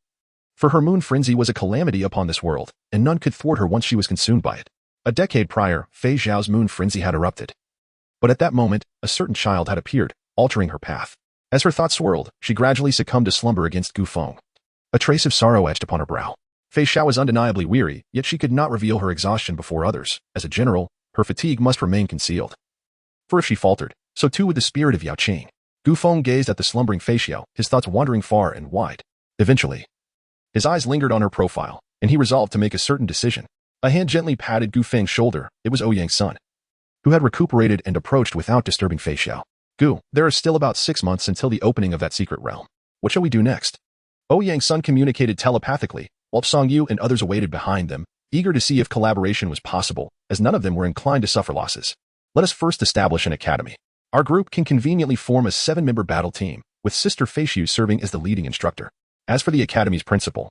For her moon frenzy was a calamity upon this world, and none could thwart her once she was consumed by it. A decade prior, Fei Xiao's moon frenzy had erupted. But at that moment, a certain child had appeared, altering her path. As her thoughts swirled, she gradually succumbed to slumber against Gu Feng. A trace of sorrow etched upon her brow. Fei Xiao was undeniably weary, yet she could not reveal her exhaustion before others. As a general, her fatigue must remain concealed. For if she faltered, so too would the spirit of Yao Qing. Gu Feng gazed at the slumbering Fei Xiao, his thoughts wandering far and wide. Eventually, his eyes lingered on her profile, and he resolved to make a certain decision. A hand gently patted Gu Feng's shoulder. It was Ouyang's son, who had recuperated and approached without disturbing Fei Xiao. Gu, there are still about 6 months until the opening of that secret realm. What shall we do next? Ouyang's son communicated telepathically, while Song Yu and others awaited behind them, eager to see if collaboration was possible, as none of them were inclined to suffer losses. Let us first establish an academy. Our group can conveniently form a 7-member battle team, with Sister Fei Xiao serving as the leading instructor. As for the academy's principal,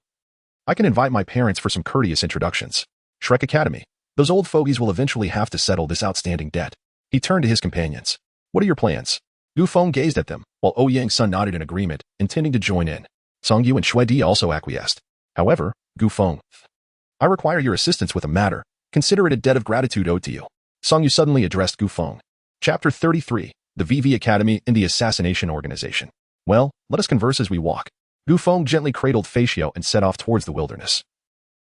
I can invite my parents for some courteous introductions. Shrek Academy. Those old fogies will eventually have to settle this outstanding debt. He turned to his companions. What are your plans? Gu Feng gazed at them, while Ouyang's son nodded in agreement, intending to join in. Song Yu and Shui Di also acquiesced. However, Gu Feng, I require your assistance with a matter. Consider it a debt of gratitude owed to you. Song Yu suddenly addressed Gu Feng. Chapter 33, the VV Academy and the Assassination Organization. Well, let us converse as we walk. Gu Feng gently cradled Fei Xiao and set off towards the wilderness.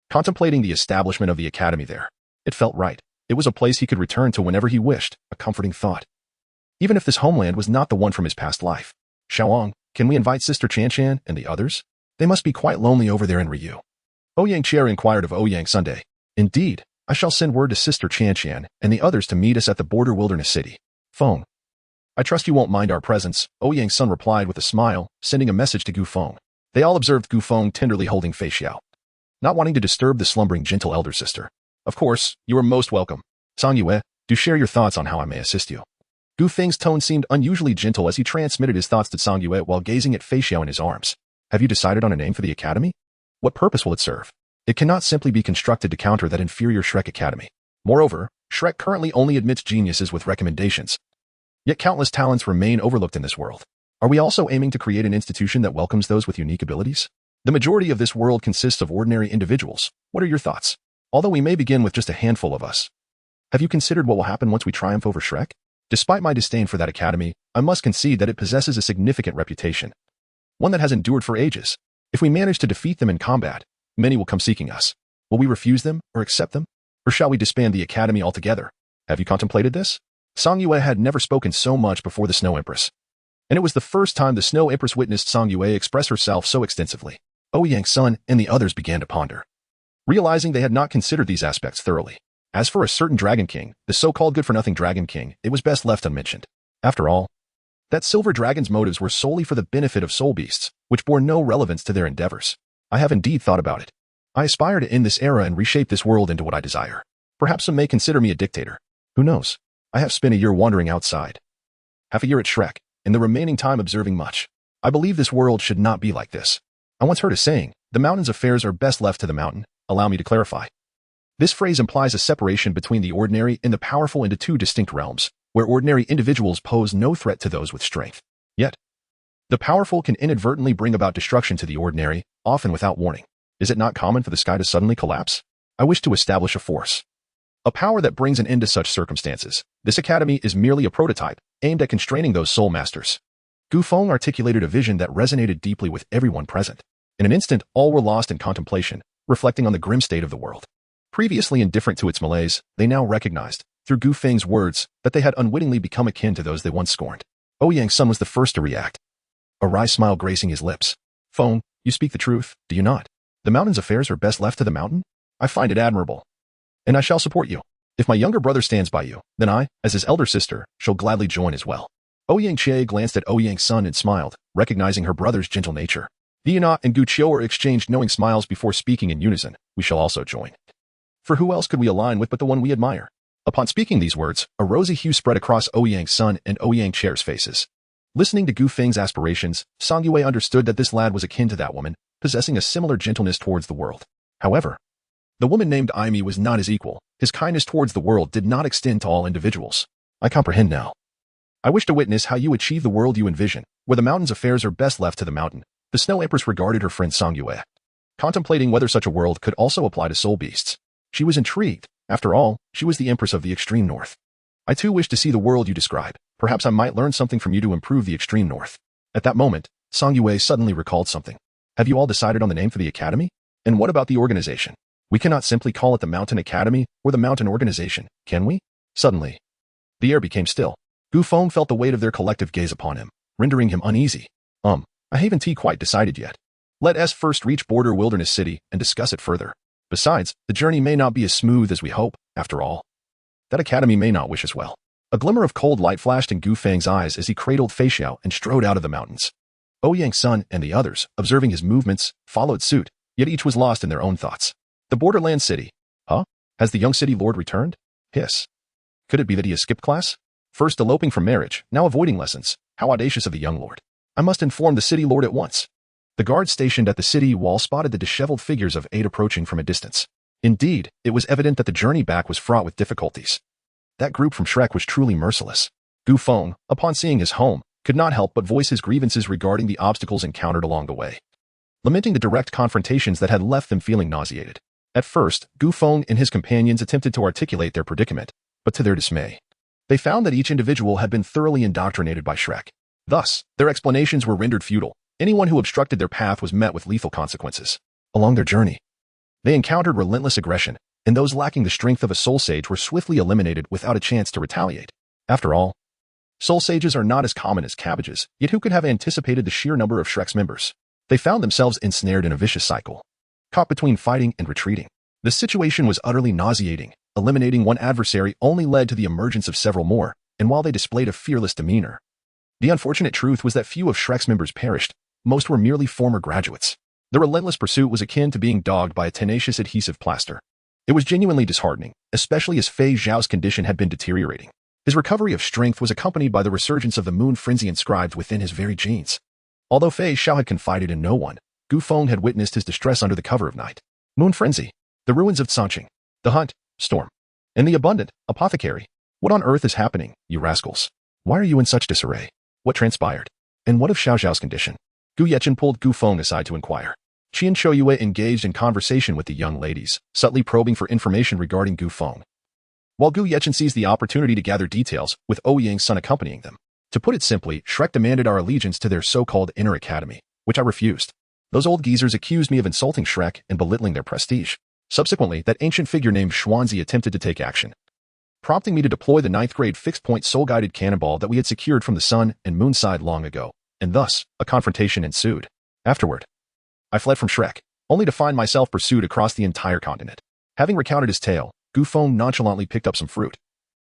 Contemplating the establishment of the academy there, it felt right. It was a place he could return to whenever he wished, a comforting thought. Even if this homeland was not the one from his past life. Xiaoang, can we invite Sister Chanshan and the others? They must be quite lonely over there in Ryu. Ouyang Qier inquired of Ouyang Sunday. Indeed, I shall send word to Sister Chanshan and the others to meet us at the border wilderness city. Feng, I trust you won't mind our presence, Ouyang's son replied with a smile, sending a message to Gu Feng. They all observed Gu Feng tenderly holding Fei Xiao, not wanting to disturb the slumbering gentle elder sister. Of course, you are most welcome. Song Yue, do share your thoughts on how I may assist you. Gu Feng's tone seemed unusually gentle as he transmitted his thoughts to Song Yue while gazing at Fei Xiao in his arms. Have you decided on a name for the academy? What purpose will it serve? It cannot simply be constructed to counter that inferior Shrek Academy. Moreover, Shrek currently only admits geniuses with recommendations. Yet countless talents remain overlooked in this world. Are we also aiming to create an institution that welcomes those with unique abilities? The majority of this world consists of ordinary individuals. What are your thoughts? Although we may begin with just a handful of us. Have you considered what will happen once we triumph over Shrek? Despite my disdain for that academy, I must concede that it possesses a significant reputation. One that has endured for ages. If we manage to defeat them in combat, many will come seeking us. Will we refuse them or accept them? Or shall we disband the academy altogether? Have you contemplated this? Song Yue had never spoken so much before the Snow Empress. And it was the first time the Snow Empress witnessed Song Yue express herself so extensively. Ouyang's son and the others began to ponder, realizing they had not considered these aspects thoroughly. As for a certain Dragon King, the so-called good-for-nothing Dragon King, it was best left unmentioned. After all, that silver dragon's motives were solely for the benefit of soul beasts, which bore no relevance to their endeavors. I have indeed thought about it. I aspire to end this era and reshape this world into what I desire. Perhaps some may consider me a dictator. Who knows? I have spent a year wandering outside, half a year at Shrek, and the remaining time observing much. I believe this world should not be like this. I once heard a saying, the mountain's affairs are best left to the mountain. Allow me to clarify. This phrase implies a separation between the ordinary and the powerful into two distinct realms, where ordinary individuals pose no threat to those with strength. Yet, the powerful can inadvertently bring about destruction to the ordinary, often without warning. Is it not common for the sky to suddenly collapse? I wish to establish a force, a power that brings an end to such circumstances. This academy is merely a prototype, aimed at constraining those soul masters. Gu Feng articulated a vision that resonated deeply with everyone present. In an instant, all were lost in contemplation, reflecting on the grim state of the world. Previously indifferent to its malaise, they now recognized, through Gu Feng's words, that they had unwittingly become akin to those they once scorned. Ouyang's son was the first to react, a wry smile gracing his lips. Feng, you speak the truth, do you not? The mountain's affairs are best left to the mountain? I find it admirable. And I shall support you. If my younger brother stands by you, then I, as his elder sister, shall gladly join as well. Ouyang Chie glanced at Ouyang's son and smiled, recognizing her brother's gentle nature. Diana and Gu Qiuer exchanged knowing smiles before speaking in unison. We shall also join. For who else could we align with but the one we admire? Upon speaking these words, a rosy hue spread across Ouyang's son and Ouyang Chie's faces. Listening to Gu Feng's aspirations, Song Yue understood that this lad was akin to that woman, possessing a similar gentleness towards the world. However, the woman named Aimi was not his equal. His kindness towards the world did not extend to all individuals. I comprehend now. I wish to witness how you achieve the world you envision, where the mountain's affairs are best left to the mountain. The Snow Empress regarded her friend Song Yue, contemplating whether such a world could also apply to soul beasts. She was intrigued. After all, she was the Empress of the Extreme North. I too wish to see the world you describe. Perhaps I might learn something from you to improve the Extreme North. At that moment, Song Yue suddenly recalled something. Have you all decided on the name for the academy? And what about the organization? We cannot simply call it the Mountain Academy or the Mountain Organization, can we? Suddenly, the air became still. Gu Feng felt the weight of their collective gaze upon him, rendering him uneasy. I haven't quite decided yet. Let us first reach Border Wilderness City and discuss it further. Besides, the journey may not be as smooth as we hope, after all. That academy may not wish us well. A glimmer of cold light flashed in Gu Feng's eyes as he cradled Fei Xiao and strode out of the mountains. Ouyang's son and the others, observing his movements, followed suit, yet each was lost in their own thoughts. The Borderland City. Huh? Has the young city lord returned? Hiss. Could it be that he has skipped class? First eloping from marriage, now avoiding lessons. How audacious of the young lord. I must inform the city lord at once. The guards stationed at the city wall spotted the disheveled figures of 8 approaching from a distance. Indeed, it was evident that the journey back was fraught with difficulties. That group from Shrek was truly merciless. Gu Feng, upon seeing his home, could not help but voice his grievances regarding the obstacles encountered along the way, lamenting the direct confrontations that had left them feeling nauseated. At first, Gu Feng and his companions attempted to articulate their predicament, but to their dismay, they found that each individual had been thoroughly indoctrinated by Shrek. Thus, their explanations were rendered futile. Anyone who obstructed their path was met with lethal consequences. Along their journey, they encountered relentless aggression, and those lacking the strength of a soul sage were swiftly eliminated without a chance to retaliate. After all, soul sages are not as common as cabbages, yet who could have anticipated the sheer number of Shrek's members? They found themselves ensnared in a vicious cycle, caught between fighting and retreating. The situation was utterly nauseating. Eliminating one adversary only led to the emergence of several more, and while they displayed a fearless demeanor, the unfortunate truth was that few of Shrek's members perished. Most were merely former graduates. The relentless pursuit was akin to being dogged by a tenacious adhesive plaster. It was genuinely disheartening, especially as Fei Zhao's condition had been deteriorating. His recovery of strength was accompanied by the resurgence of the moon frenzy inscribed within his very genes. Although Fei Zhao had confided in no one, Gu Feng had witnessed his distress under the cover of night. Moon frenzy, the ruins of Changqing, the hunt, storm, and the abundant apothecary. What on earth is happening, you rascals? Why are you in such disarray? What transpired? And what of Xiao Xiao's condition? Gu Yechen pulled Gu Feng aside to inquire. Qian Shouyue engaged in conversation with the young ladies, subtly probing for information regarding Gu Feng, while Gu Yechen seized the opportunity to gather details, with Ouyang's son accompanying them. To put it simply, Shrek demanded our allegiance to their so-called inner academy, which I refused. Those old geezers accused me of insulting Shrek and belittling their prestige. Subsequently, that ancient figure named Xuanzi attempted to take action, prompting me to deploy the 9th-grade fixed-point soul-guided cannonball that we had secured from the sun and moon side long ago, and thus, a confrontation ensued. Afterward, I fled from Shrek, only to find myself pursued across the entire continent. Having recounted his tale, Gu Feng nonchalantly picked up some fruit,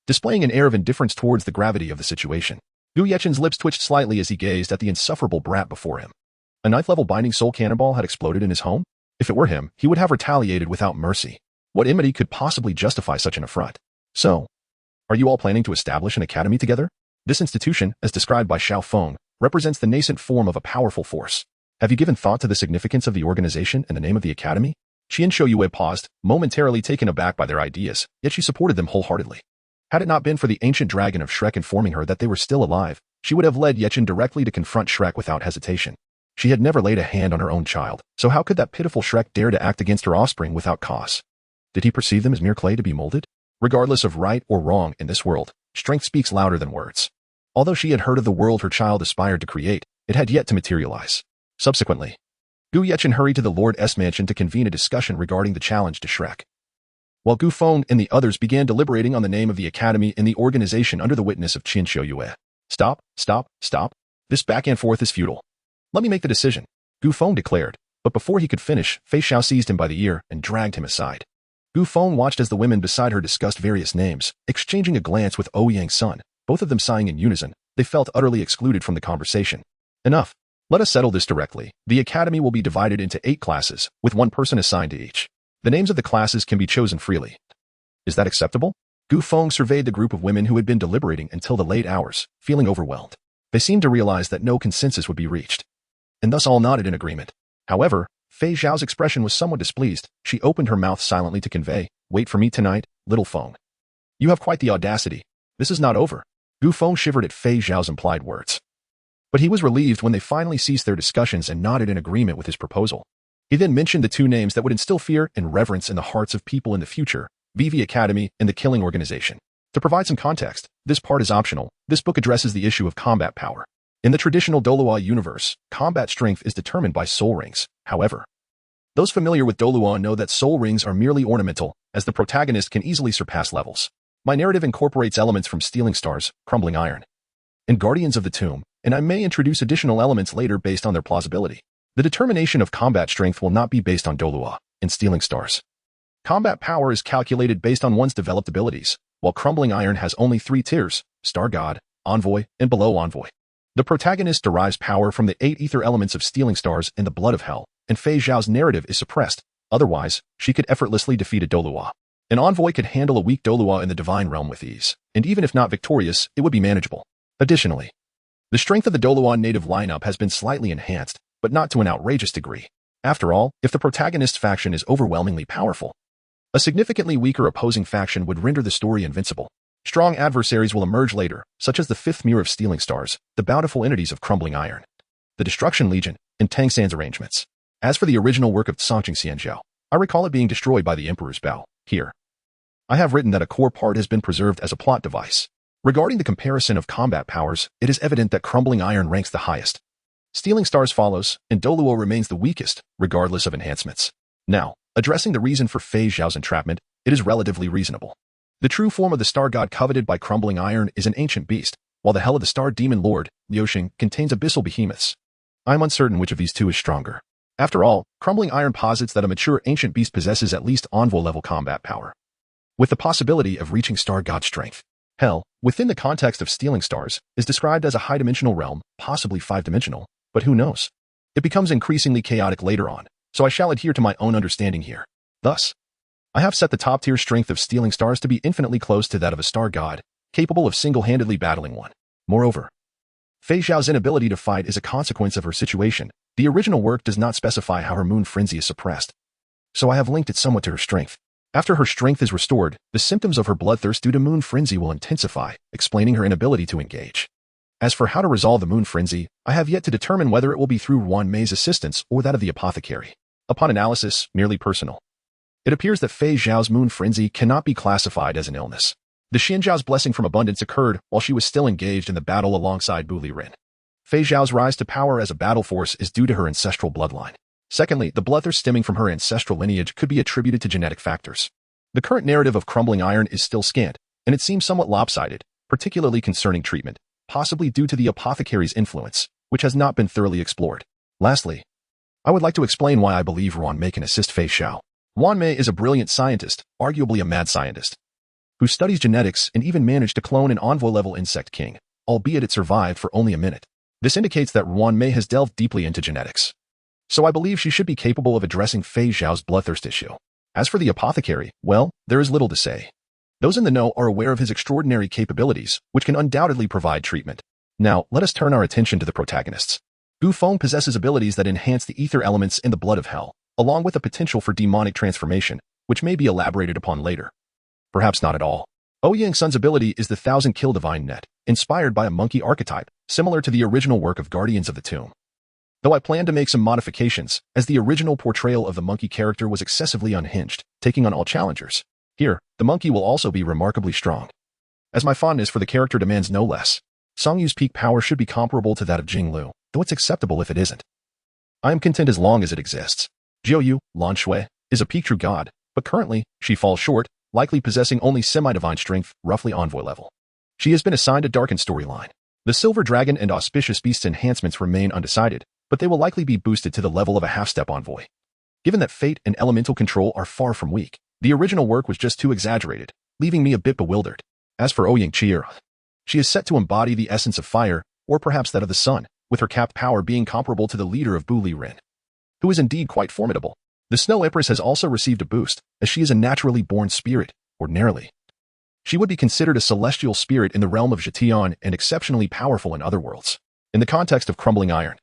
displaying an air of indifference towards the gravity of the situation. Gu Yechen's lips twitched slightly as he gazed at the insufferable brat before him. A 9th-level binding soul cannonball had exploded in his home? If it were him, he would have retaliated without mercy. What enmity could possibly justify such an affront? So, are you all planning to establish an academy together? This institution, as described by Xiao Feng, represents the nascent form of a powerful force. Have you given thought to the significance of the organization and the name of the academy? Qian Shouyue paused, momentarily taken aback by their ideas, yet she supported them wholeheartedly. Had it not been for the ancient dragon of Shrek informing her that they were still alive, she would have led Yechen directly to confront Shrek without hesitation. She had never laid a hand on her own child, so how could that pitiful Shrek dare to act against her offspring without cause? Did he perceive them as mere clay to be molded? Regardless of right or wrong in this world, strength speaks louder than words. Although she had heard of the world her child aspired to create, it had yet to materialize. Subsequently, Gu Yechen hurried to the Lord S mansion to convene a discussion regarding the challenge to Shrek, while Gu Feng and the others began deliberating on the name of the academy and the organization under the witness of Qian Shouyue. Stop, stop, stop. This back and forth is futile. Let me make the decision, Gu Feng declared, but before he could finish, Fei Xiao seized him by the ear and dragged him aside. Gu Feng watched as the women beside her discussed various names, exchanging a glance with Ouyang's son, both of them sighing in unison. They felt utterly excluded from the conversation. Enough. Let us settle this directly. The academy will be divided into 8 classes, with 1 person assigned to each. The names of the classes can be chosen freely. Is that acceptable? Gu Feng surveyed the group of women who had been deliberating until the late hours, feeling overwhelmed. They seemed to realize that no consensus would be reached, and thus all nodded in agreement. However, Fei Xiao's expression was somewhat displeased. She opened her mouth silently to convey, "Wait for me tonight, little Feng. You have quite the audacity. This is not over." Gu Feng shivered at Fei Xiao's implied words, but he was relieved when they finally ceased their discussions and nodded in agreement with his proposal. He then mentioned the 2 names that would instill fear and reverence in the hearts of people in the future, VV Academy and the Killing Organization. To provide some context, this part is optional. This book addresses the issue of combat power. In the traditional Douluo universe, combat strength is determined by soul rings. However, those familiar with Douluo know that soul rings are merely ornamental, as the protagonist can easily surpass levels. My narrative incorporates elements from Stealing Stars, Crumbling Iron, and Guardians of the Tomb, and I may introduce additional elements later based on their plausibility. The determination of combat strength will not be based on Douluo and Stealing Stars. Combat power is calculated based on one's developed abilities, while Crumbling Iron has only 3 tiers, Star God, Envoy, and Below Envoy. The protagonist derives power from the 8 ether elements of Stealing Stars and the Blood of Hell, and Fei Xiao's narrative is suppressed. Otherwise, she could effortlessly defeat a Douluo. An Envoy could handle a weak Douluo in the Divine Realm with ease, and even if not victorious, it would be manageable. Additionally, the strength of the Douluo native lineup has been slightly enhanced, but not to an outrageous degree. After all, if the protagonist's faction is overwhelmingly powerful, a significantly weaker opposing faction would render the story invincible. Strong adversaries will emerge later, such as the 5th Mirror of Stealing Stars, the bountiful entities of Crumbling Iron, the Destruction Legion, and Tang San's arrangements. As for the original work of Songqing Xianzhou, I recall it being destroyed by the Emperor's Bow. Here, I have written that a core part has been preserved as a plot device. Regarding the comparison of combat powers, it is evident that Crumbling Iron ranks the highest. Stealing Stars follows, and Douluo remains the weakest, regardless of enhancements. Now, addressing the reason for Fei Xiao's entrapment, it is relatively reasonable. The true form of the Star God coveted by Crumbling Iron is an ancient beast, while the Hell of the Star Demon Lord, Liuxing, contains abyssal behemoths. I am uncertain which of these 2 is stronger. After all, Crumbling Iron posits that a mature ancient beast possesses at least Envoy-level combat power, with the possibility of reaching Star God strength. Hell, within the context of Stealing Stars, is described as a high-dimensional realm, possibly 5-dimensional, but who knows? It becomes increasingly chaotic later on, so I shall adhere to my own understanding here. Thus, I have set the top-tier strength of Stealing Stars to be infinitely close to that of a Star God, capable of single-handedly battling one. Moreover, Fei Xiao's inability to fight is a consequence of her situation. The original work does not specify how her moon frenzy is suppressed, so I have linked it somewhat to her strength. After her strength is restored, the symptoms of her bloodthirst due to moon frenzy will intensify, explaining her inability to engage. As for how to resolve the moon frenzy, I have yet to determine whether it will be through Ruan Mei's assistance or that of the apothecary. Upon analysis, merely personal. It appears that Fei Zhao's moon frenzy cannot be classified as an illness. The Xianzhao's blessing from abundance occurred while she was still engaged in the battle alongside Bu Liren. Fei Zhao's rise to power as a battle force is due to her ancestral bloodline. Secondly, the bloodthirst stemming from her ancestral lineage could be attributed to genetic factors. The current narrative of crumbling iron is still scant, and it seems somewhat lopsided, particularly concerning treatment, possibly due to the apothecary's influence, which has not been thoroughly explored. Lastly, I would like to explain why I believe Ruan Mei can assist Fei Zhao. Ruan Mei is a brilliant scientist, arguably a mad scientist, who studies genetics and even managed to clone an envoy-level insect king, albeit it survived for only a minute. This indicates that Ruan Mei has delved deeply into genetics. So I believe she should be capable of addressing Fei Zhao's bloodthirst issue. As for the apothecary, well, there is little to say. Those in the know are aware of his extraordinary capabilities, which can undoubtedly provide treatment. Now, let us turn our attention to the protagonists. Gu Feng possesses abilities that enhance the ether elements in the blood of hell, along with a potential for demonic transformation, which may be elaborated upon later. Perhaps not at all. Ouyang Sun's ability is the 1,000-kill divine net, inspired by a monkey archetype, similar to the original work of Guardians of the Tomb. Though I plan to make some modifications, as the original portrayal of the monkey character was excessively unhinged, taking on all challengers. Here, the monkey will also be remarkably strong. As my fondness for the character demands no less, Song Yu's peak power should be comparable to that of Jing Lu, though it's acceptable if it isn't. I am content as long as it exists. Zhou Yi, Lan Shui, is a peak true god, but currently, she falls short, likely possessing only semi-divine strength, roughly envoy level. She has been assigned a darkened storyline. The Silver Dragon and Auspicious Beasts enhancements remain undecided, but they will likely be boosted to the level of a half-step envoy. Given that fate and elemental control are far from weak, the original work was just too exaggerated, leaving me a bit bewildered. As for Ouyang Qi, she is set to embody the essence of fire, or perhaps that of the sun, with her capped power being comparable to the leader of Bu Liren, who is indeed quite formidable. The Snow Empress has also received a boost, as she is a naturally born spirit, ordinarily. She would be considered a celestial spirit in the realm of Zhetian and exceptionally powerful in other worlds. In the context of crumbling iron,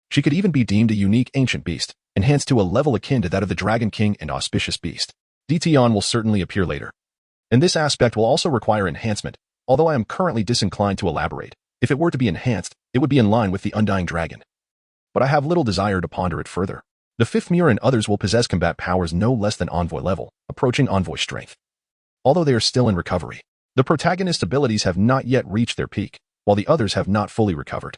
she could even be deemed a unique ancient beast, enhanced to a level akin to that of the Dragon King and Auspicious Beast. Zhetian will certainly appear later. And this aspect will also require enhancement, although I am currently disinclined to elaborate. If it were to be enhanced, it would be in line with the Undying Dragon. But I have little desire to ponder it further. The Fifth Mirror and others will possess combat powers no less than envoy level, approaching envoy strength. Although they are still in recovery, the protagonist's abilities have not yet reached their peak, while the others have not fully recovered.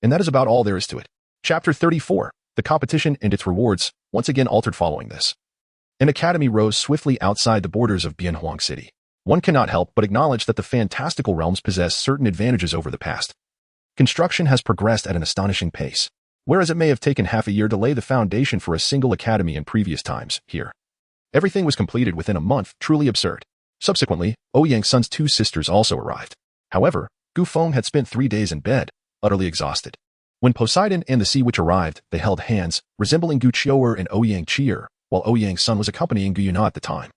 And that is about all there is to it. Chapter 34, the competition and its rewards, once again altered following this. An academy rose swiftly outside the borders of Bianhuang City. One cannot help but acknowledge that the fantastical realms possess certain advantages over the past. Construction has progressed at an astonishing pace, whereas it may have taken half a year to lay the foundation for a single academy in previous times. Here, everything was completed within a month, truly absurd. Subsequently, Ouyang Sun's two sisters also arrived. However, Gu Feng had spent 3 days in bed, utterly exhausted. When Poseidon and the Sea Witch arrived, they held hands, resembling Gu Qiuer and Ouyang Qi, while Ouyang Sun was accompanying Gu Yuna at the time.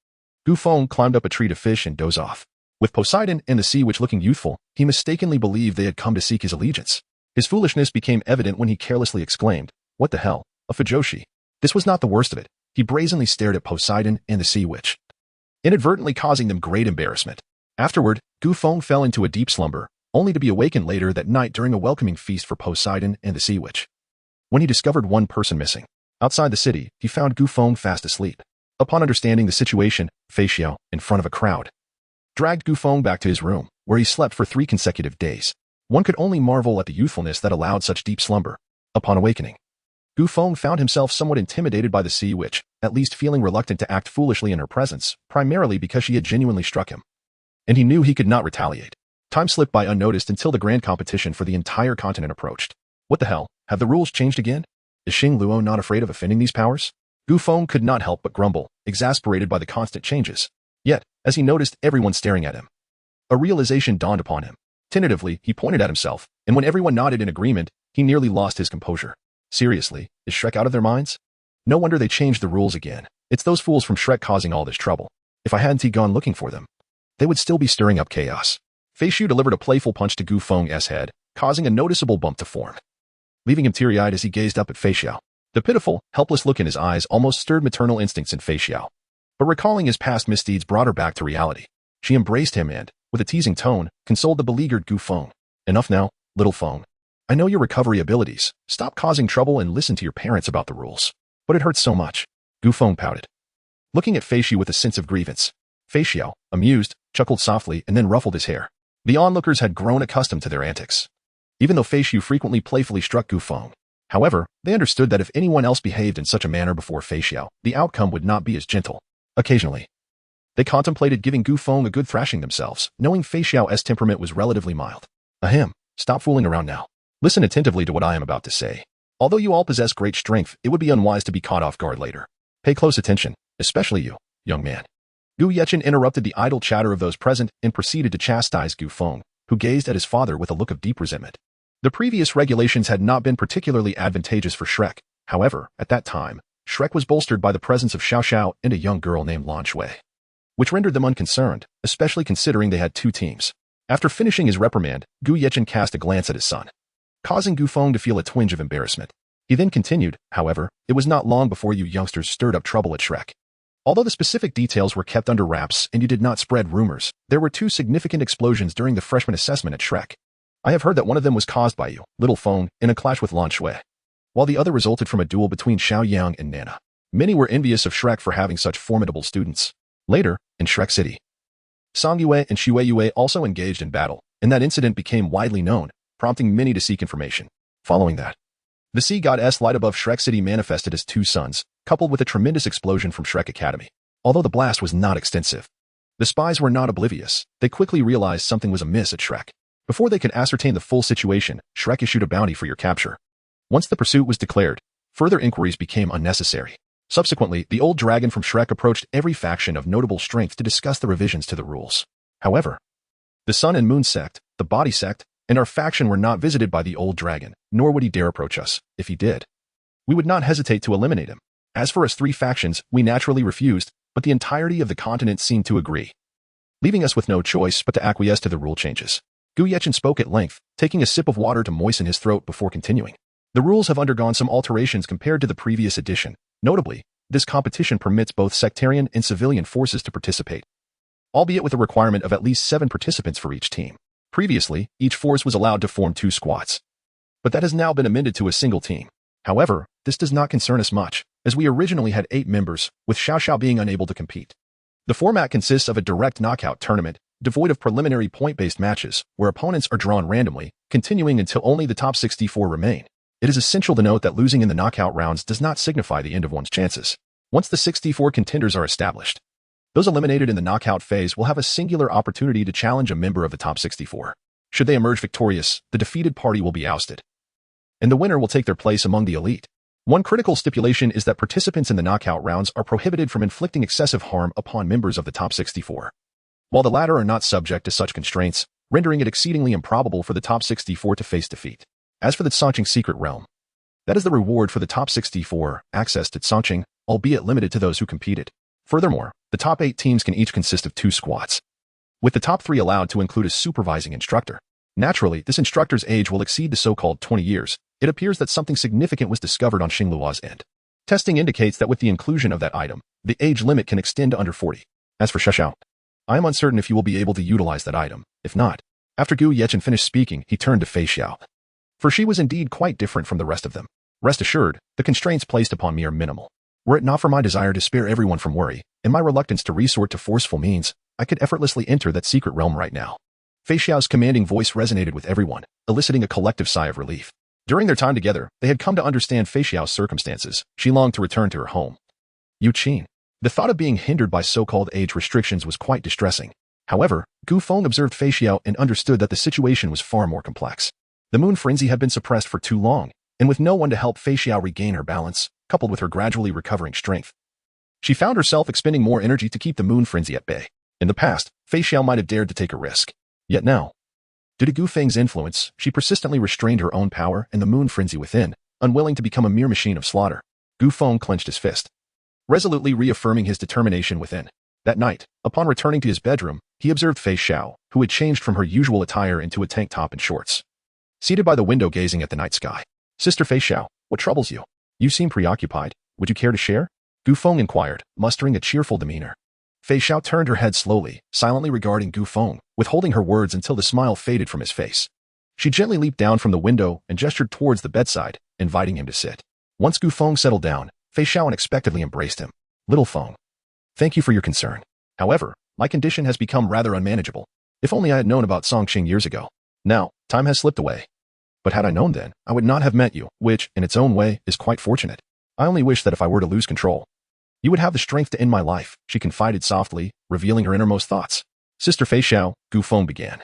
Gu Feng climbed up a tree to fish and doze off. With Poseidon and the Sea Witch looking youthful, he mistakenly believed they had come to seek his allegiance. His foolishness became evident when he carelessly exclaimed, "What the hell, a Fujoshi?" This was not the worst of it. He brazenly stared at Poseidon and the Sea Witch, inadvertently causing them great embarrassment. Afterward, Gu Feng fell into a deep slumber, only to be awakened later that night during a welcoming feast for Poseidon and the Sea Witch. When he discovered one person missing, outside the city, he found Gu Feng fast asleep. Upon understanding the situation, Fei Xiao, in front of a crowd, dragged Gu Feng back to his room, where he slept for 3 consecutive days. One could only marvel at the youthfulness that allowed such deep slumber. Upon awakening, Gu Feng found himself somewhat intimidated by the Sea Witch, at least feeling reluctant to act foolishly in her presence, primarily because she had genuinely struck him. And he knew he could not retaliate. Time slipped by unnoticed until the grand competition for the entire continent approached. What the hell? Have the rules changed again? Is Xing Luo not afraid of offending these powers? Gu Feng could not help but grumble, exasperated by the constant changes. Yet, as he noticed everyone staring at him, a realization dawned upon him. Tentatively, he pointed at himself, and when everyone nodded in agreement, he nearly lost his composure. Seriously, is Shrek out of their minds? No wonder they changed the rules again. It's those fools from Shrek causing all this trouble. If I hadn't gone looking for them, they would still be stirring up chaos. Fei Xiu delivered a playful punch to Gu Feng's head, causing a noticeable bump to form, leaving him teary-eyed as he gazed up at Fei Xiao. The pitiful, helpless look in his eyes almost stirred maternal instincts in Fei Xiao. But recalling his past misdeeds brought her back to reality. She embraced him and, with a teasing tone, consoled the beleaguered Gu Feng. Enough now, Little Feng, I know your recovery abilities. Stop causing trouble and listen to your parents about the rules. But it hurts so much. Gu Feng pouted, looking at Fei Xiao with a sense of grievance. Fei Xiao, amused, chuckled softly and then ruffled his hair. The onlookers had grown accustomed to their antics. Even though Fei Xiao frequently playfully struck Gu Feng, however, they understood that if anyone else behaved in such a manner before Fei Xiao, the outcome would not be as gentle. Occasionally, they contemplated giving Gu Feng a good thrashing themselves, knowing Fei Xiao's temperament was relatively mild. Ahem, stop fooling around now. Listen attentively to what I am about to say. Although you all possess great strength, it would be unwise to be caught off guard later. Pay close attention, especially you, young man. Gu Yechen interrupted the idle chatter of those present and proceeded to chastise Gu Feng, who gazed at his father with a look of deep resentment. The previous regulations had not been particularly advantageous for Shrek. However, at that time, Shrek was bolstered by the presence of Xiao Xiao and a young girl named Lan Shui, which rendered them unconcerned, especially considering they had two teams. After finishing his reprimand, Gu Yechen cast a glance at his son, causing Gu Feng to feel a twinge of embarrassment. He then continued, however, it was not long before you youngsters stirred up trouble at Shrek. Although the specific details were kept under wraps and you did not spread rumors, there were two significant explosions during the freshman assessment at Shrek. I have heard that one of them was caused by you, Little Feng, in a clash with Lan Shui, while the other resulted from a duel between Xiao Yang and Nana. Many were envious of Shrek for having such formidable students. Later, in Shrek City, Song Yue and Xue Yue also engaged in battle, and that incident became widely known, prompting many to seek information. Following that, the sea goddess light above Shrek City manifested as two suns, coupled with a tremendous explosion from Shrek Academy. Although the blast was not extensive, the spies were not oblivious. They quickly realized something was amiss at Shrek. Before they could ascertain the full situation, Shrek issued a bounty for your capture. Once the pursuit was declared, further inquiries became unnecessary. Subsequently, the old dragon from Shrek approached every faction of notable strength to discuss the revisions to the rules. However, the Sun and Moon sect, the Body sect, and our faction were not visited by the old dragon, nor would he dare approach us. If he did, we would not hesitate to eliminate him. As for us three factions, we naturally refused, but the entirety of the continent seemed to agree, leaving us with no choice but to acquiesce to the rule changes. Gu Yechen spoke at length, taking a sip of water to moisten his throat before continuing. The rules have undergone some alterations compared to the previous edition. Notably, this competition permits both sectarian and civilian forces to participate, albeit with a requirement of at least 7 participants for each team. Previously, each force was allowed to form 2 squads, but that has now been amended to a single team. However, this does not concern us much, as we originally had 8 members, with Xiao Xiao being unable to compete. The format consists of a direct knockout tournament, devoid of preliminary point-based matches, where opponents are drawn randomly, continuing until only the top 64 remain. It is essential to note that losing in the knockout rounds does not signify the end of one's chances. Once the 64 contenders are established, those eliminated in the knockout phase will have a singular opportunity to challenge a member of the top 64. Should they emerge victorious, the defeated party will be ousted, and the winner will take their place among the elite. One critical stipulation is that participants in the knockout rounds are prohibited from inflicting excessive harm upon members of the top 64. While the latter are not subject to such constraints, rendering it exceedingly improbable for the top 64 to face defeat. As for the Tsangqing Secret Realm, that is the reward for the top 64, access to Tsangqing, albeit limited to those who competed. Furthermore, the top 8 teams can each consist of 2 squads, with the top 3 allowed to include a supervising instructor. Naturally, this instructor's age will exceed the so-called 20 years. It appears that something significant was discovered on Xingluo's end. Testing indicates that with the inclusion of that item, the age limit can extend to under 40. As for Xiaoxiao, I am uncertain if you will be able to utilize that item. If not, after Gu Yechen finished speaking, he turned to Fei Xiao, for she was indeed quite different from the rest of them. Rest assured, the constraints placed upon me are minimal. Were it not for my desire to spare everyone from worry, and my reluctance to resort to forceful means, I could effortlessly enter that secret realm right now. Fei Xiao's commanding voice resonated with everyone, eliciting a collective sigh of relief. During their time together, they had come to understand Fei Xiao's circumstances. She longed to return to her home, Yuqin. The thought of being hindered by so-called age restrictions was quite distressing. However, Gu Feng observed Fei Xiao and understood that the situation was far more complex. The moon frenzy had been suppressed for too long, and with no one to help Fei Xiao regain her balance, coupled with her gradually recovering strength, she found herself expending more energy to keep the moon frenzy at bay. In the past, Fei Xiao might have dared to take a risk. Yet now, due to Gu Feng's influence, she persistently restrained her own power and the moon frenzy within, unwilling to become a mere machine of slaughter. Gu Feng clenched his fist, resolutely reaffirming his determination within. That night, upon returning to his bedroom, he observed Fei Xiao, who had changed from her usual attire into a tank top and shorts, seated by the window gazing at the night sky. Sister Fei Xiao, what troubles you? You seem preoccupied. Would you care to share? Gu Feng inquired, mustering a cheerful demeanor. Fei Xiao turned her head slowly, silently regarding Gu Feng, withholding her words until the smile faded from his face. She gently leaped down from the window and gestured towards the bedside, inviting him to sit. Once Gu Feng settled down, Fei Xiao unexpectedly embraced him. Little Feng, thank you for your concern. However, my condition has become rather unmanageable. If only I had known about Songqing years ago. Now, time has slipped away. But had I known then, I would not have met you, which, in its own way, is quite fortunate. I only wish that if I were to lose control, you would have the strength to end my life, she confided softly, revealing her innermost thoughts. Sister Fei Xiao, Gu Feng began,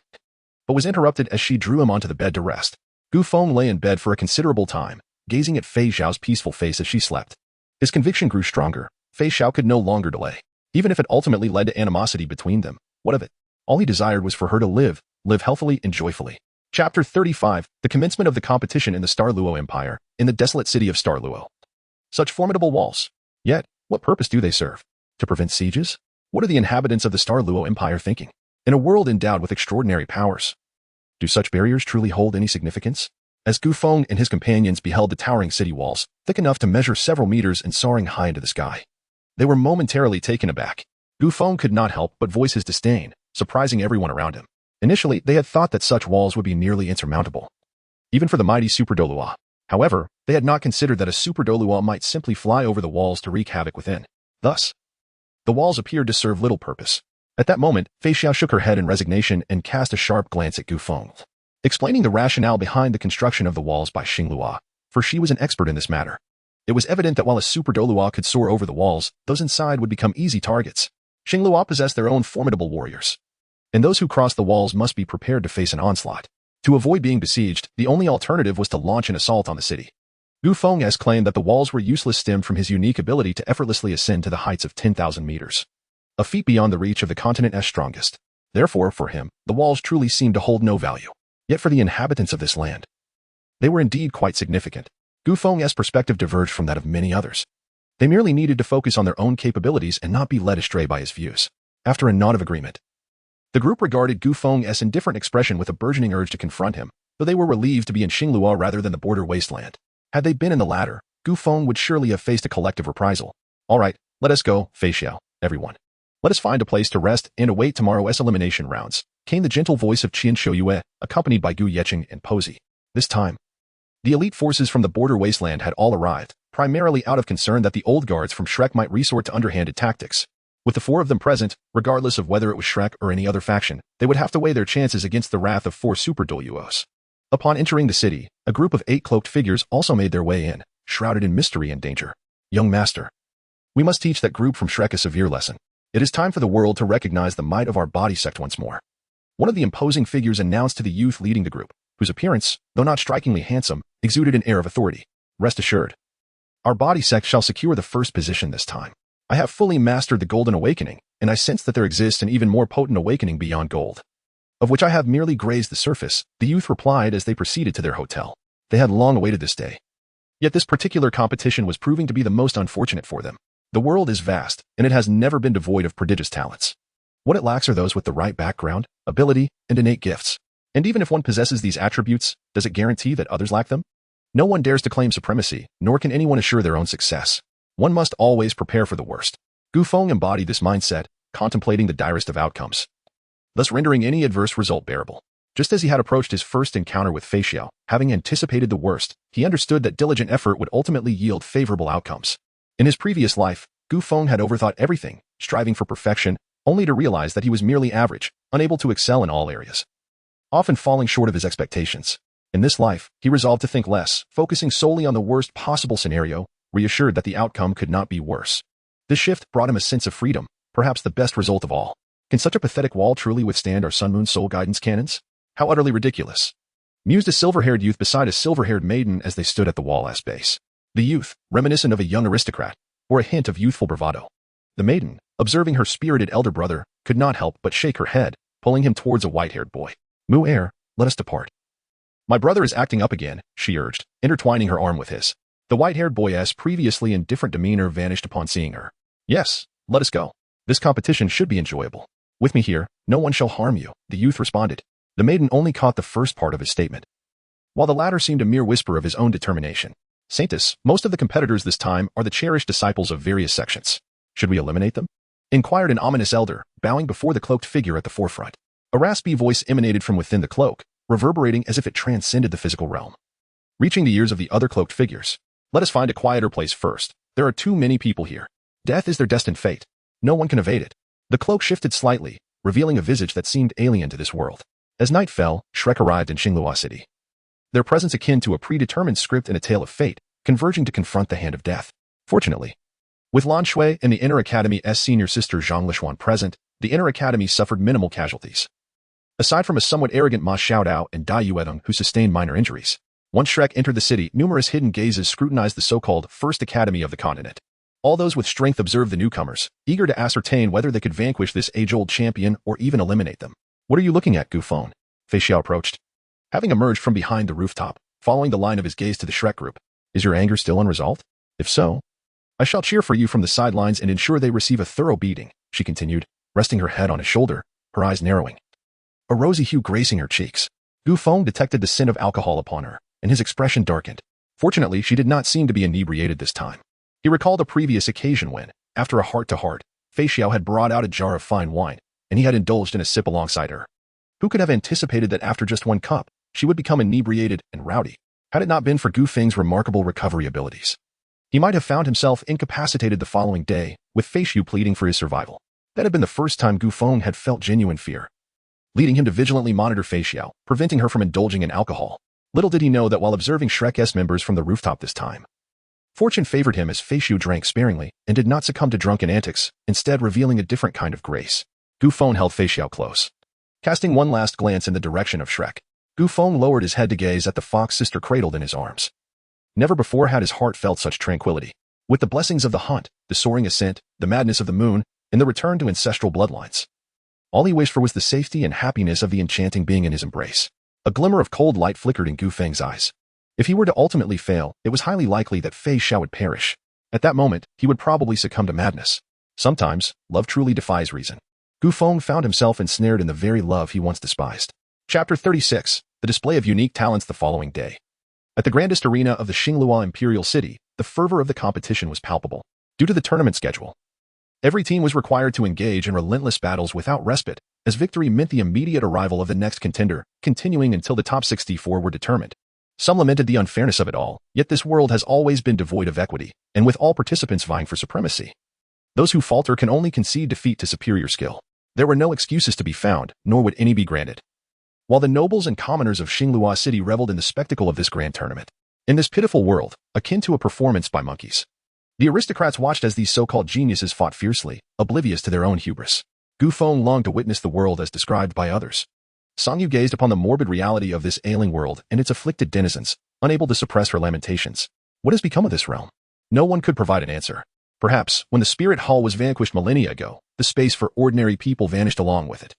but was interrupted as she drew him onto the bed to rest. Gu Feng lay in bed for a considerable time, gazing at Fei Xiao's peaceful face as she slept. His conviction grew stronger. Fei Xiao could no longer delay. Even if it ultimately led to animosity between them, what of it? All he desired was for her to live healthily and joyfully. Chapter 35, The Commencement of the Competition in the Douluo Empire, in the desolate city of Douluo. Such formidable walls. Yet, what purpose do they serve? To prevent sieges? What are the inhabitants of the Douluo Empire thinking? In a world endowed with extraordinary powers, do such barriers truly hold any significance? As Gu Feng and his companions beheld the towering city walls, thick enough to measure several meters and soaring high into the sky, they were momentarily taken aback. Gu Feng could not help but voice his disdain, surprising everyone around him. Initially, they had thought that such walls would be nearly insurmountable, even for the mighty Super Douluo. However, they had not considered that a Super Douluo might simply fly over the walls to wreak havoc within. Thus, the walls appeared to serve little purpose. At that moment, Fei Xiao shook her head in resignation and cast a sharp glance at Gu Feng, explaining the rationale behind the construction of the walls by Xingluo, for she was an expert in this matter. It was evident that while a Super Douluo could soar over the walls, those inside would become easy targets. Xingluo possessed their own formidable warriors, and those who crossed the walls must be prepared to face an onslaught. To avoid being besieged, the only alternative was to launch an assault on the city. Gu Feng has claimed that the walls were useless, stemmed from his unique ability to effortlessly ascend to the heights of 10,000 meters, a feat beyond the reach of the continent's strongest. Therefore, for him, the walls truly seemed to hold no value. Yet for the inhabitants of this land, they were indeed quite significant. Gu Feng's perspective diverged from that of many others. They merely needed to focus on their own capabilities and not be led astray by his views. After a nod of agreement, the group regarded Gu Feng's indifferent expression with a burgeoning urge to confront him, though they were relieved to be in Xingluo rather than the border wasteland. Had they been in the latter, Gu Feng would surely have faced a collective reprisal. All right, let us go, Fei Xiao, everyone. Let us find a place to rest and await tomorrow's elimination rounds, came the gentle voice of Qian Shouyue, accompanied by Gu Yeqing and Posey. This time, the elite forces from the border wasteland had all arrived, primarily out of concern that the old guards from Shrek might resort to underhanded tactics. With the four of them present, regardless of whether it was Shrek or any other faction, they would have to weigh their chances against the wrath of 4 Super Douluos. Upon entering the city, a group of 8 cloaked figures also made their way in, shrouded in mystery and danger. Young master, we must teach that group from Shrek a severe lesson. It is time for the world to recognize the might of our body sect once more. One of the imposing figures announced to the youth leading the group, whose appearance, though not strikingly handsome, exuded an air of authority. Rest assured, our body sect shall secure the first position this time. I have fully mastered the Golden Awakening, and I sense that there exists an even more potent awakening beyond gold, of which I have merely grazed the surface, the youth replied as they proceeded to their hotel. They had long awaited this day. Yet this particular competition was proving to be the most unfortunate for them. The world is vast, and it has never been devoid of prodigious talents. What it lacks are those with the right background, ability, and innate gifts. And even if one possesses these attributes, does it guarantee that others lack them? No one dares to claim supremacy, nor can anyone assure their own success. One must always prepare for the worst. Gu Feng embodied this mindset, contemplating the direst of outcomes, thus rendering any adverse result bearable. Just as he had approached his first encounter with Fei Xiao, having anticipated the worst, he understood that diligent effort would ultimately yield favorable outcomes. In his previous life, Gu Feng had overthought everything, striving for perfection, only to realize that he was merely average, unable to excel in all areas, often falling short of his expectations. In this life, he resolved to think less, focusing solely on the worst possible scenario, reassured that the outcome could not be worse. This shift brought him a sense of freedom, perhaps the best result of all. Can such a pathetic wall truly withstand our Sun Moon Soul Guidance cannons? How utterly ridiculous, mused a silver-haired youth beside a silver-haired maiden as they stood at the wall-ass base. The youth, reminiscent of a young aristocrat, bore a hint of youthful bravado. The maiden, observing her spirited elder brother, could not help but shake her head, pulling him towards a white-haired boy. Mu-er, let us depart. My brother is acting up again, she urged, intertwining her arm with his. The white-haired boy's previously indifferent demeanor vanished upon seeing her. Yes, let us go. This competition should be enjoyable. With me here, no one shall harm you, the youth responded. The maiden only caught the first part of his statement, while the latter seemed a mere whisper of his own determination. Saintus, most of the competitors this time are the cherished disciples of various sections. Should we eliminate them? Inquired an ominous elder, bowing before the cloaked figure at the forefront. A raspy voice emanated from within the cloak, reverberating as if it transcended the physical realm. Reaching the ears of the other cloaked figures. Let us find a quieter place first. There are too many people here. Death is their destined fate. No one can evade it. The cloak shifted slightly, revealing a visage that seemed alien to this world. As night fell, Shrek arrived in Xingluo City. Their presence akin to a predetermined script in a tale of fate, converging to confront the hand of death. Fortunately, with Lan Shui and the Inner Academy's senior sister Zhang Lishuan present, the Inner Academy suffered minimal casualties. Aside from a somewhat arrogant Ma Xiaodao and Dai Yuedong who sustained minor injuries. Once Shrek entered the city, numerous hidden gazes scrutinized the so-called First Academy of the continent. All those with strength observed the newcomers, eager to ascertain whether they could vanquish this age-old champion or even eliminate them. What are you looking at, Gu Feng? Fei Xiao approached. Having emerged from behind the rooftop, following the line of his gaze to the Shrek group. Is your anger still unresolved? If so, I shall cheer for you from the sidelines and ensure they receive a thorough beating, she continued, resting her head on his shoulder, her eyes narrowing. A rosy hue gracing her cheeks. Gu Feng detected the scent of alcohol upon her, and his expression darkened. Fortunately, she did not seem to be inebriated this time. He recalled a previous occasion when, after a heart-to-heart, Fei Xiao had brought out a jar of fine wine, and he had indulged in a sip alongside her. Who could have anticipated that after just one cup, she would become inebriated and rowdy, had it not been for Gu Feng's remarkable recovery abilities? He might have found himself incapacitated the following day, with Fei Xiao pleading for his survival. That had been the first time Gu Feng had felt genuine fear, leading him to vigilantly monitor Fei Xiao, preventing her from indulging in alcohol. Little did he know that while observing Shrek's members from the rooftop this time, fortune favored him as Fei Xiao drank sparingly and did not succumb to drunken antics, instead revealing a different kind of grace. Gu Feng held Fei Xiao close. Casting one last glance in the direction of Shrek, Gu Feng lowered his head to gaze at the fox sister cradled in his arms. Never before had his heart felt such tranquility. With the blessings of the hunt, the soaring ascent, the madness of the moon, and the return to ancestral bloodlines. All he wished for was the safety and happiness of the enchanting being in his embrace. A glimmer of cold light flickered in Gu Feng's eyes. If he were to ultimately fail, it was highly likely that Fei Xiao would perish. At that moment, he would probably succumb to madness. Sometimes, love truly defies reason. Gu Feng found himself ensnared in the very love he once despised. Chapter 36, the display of unique talents the following day. At the grandest arena of the Xingluo Imperial City, the fervor of the competition was palpable. Due to the tournament schedule, every team was required to engage in relentless battles without respite, as victory meant the immediate arrival of the next contender, continuing until the top 64 were determined. Some lamented the unfairness of it all, yet this world has always been devoid of equity, and with all participants vying for supremacy. Those who falter can only concede defeat to superior skill. There were no excuses to be found, nor would any be granted. While the nobles and commoners of Xingluo City reveled in the spectacle of this grand tournament, in this pitiful world, akin to a performance by monkeys, the aristocrats watched as these so-called geniuses fought fiercely, oblivious to their own hubris. Gu Feng longed to witness the world as described by others. Song Yu gazed upon the morbid reality of this ailing world and its afflicted denizens, unable to suppress her lamentations. What has become of this realm? No one could provide an answer. Perhaps, when the spirit hall was vanquished millennia ago, the space for ordinary people vanished along with it.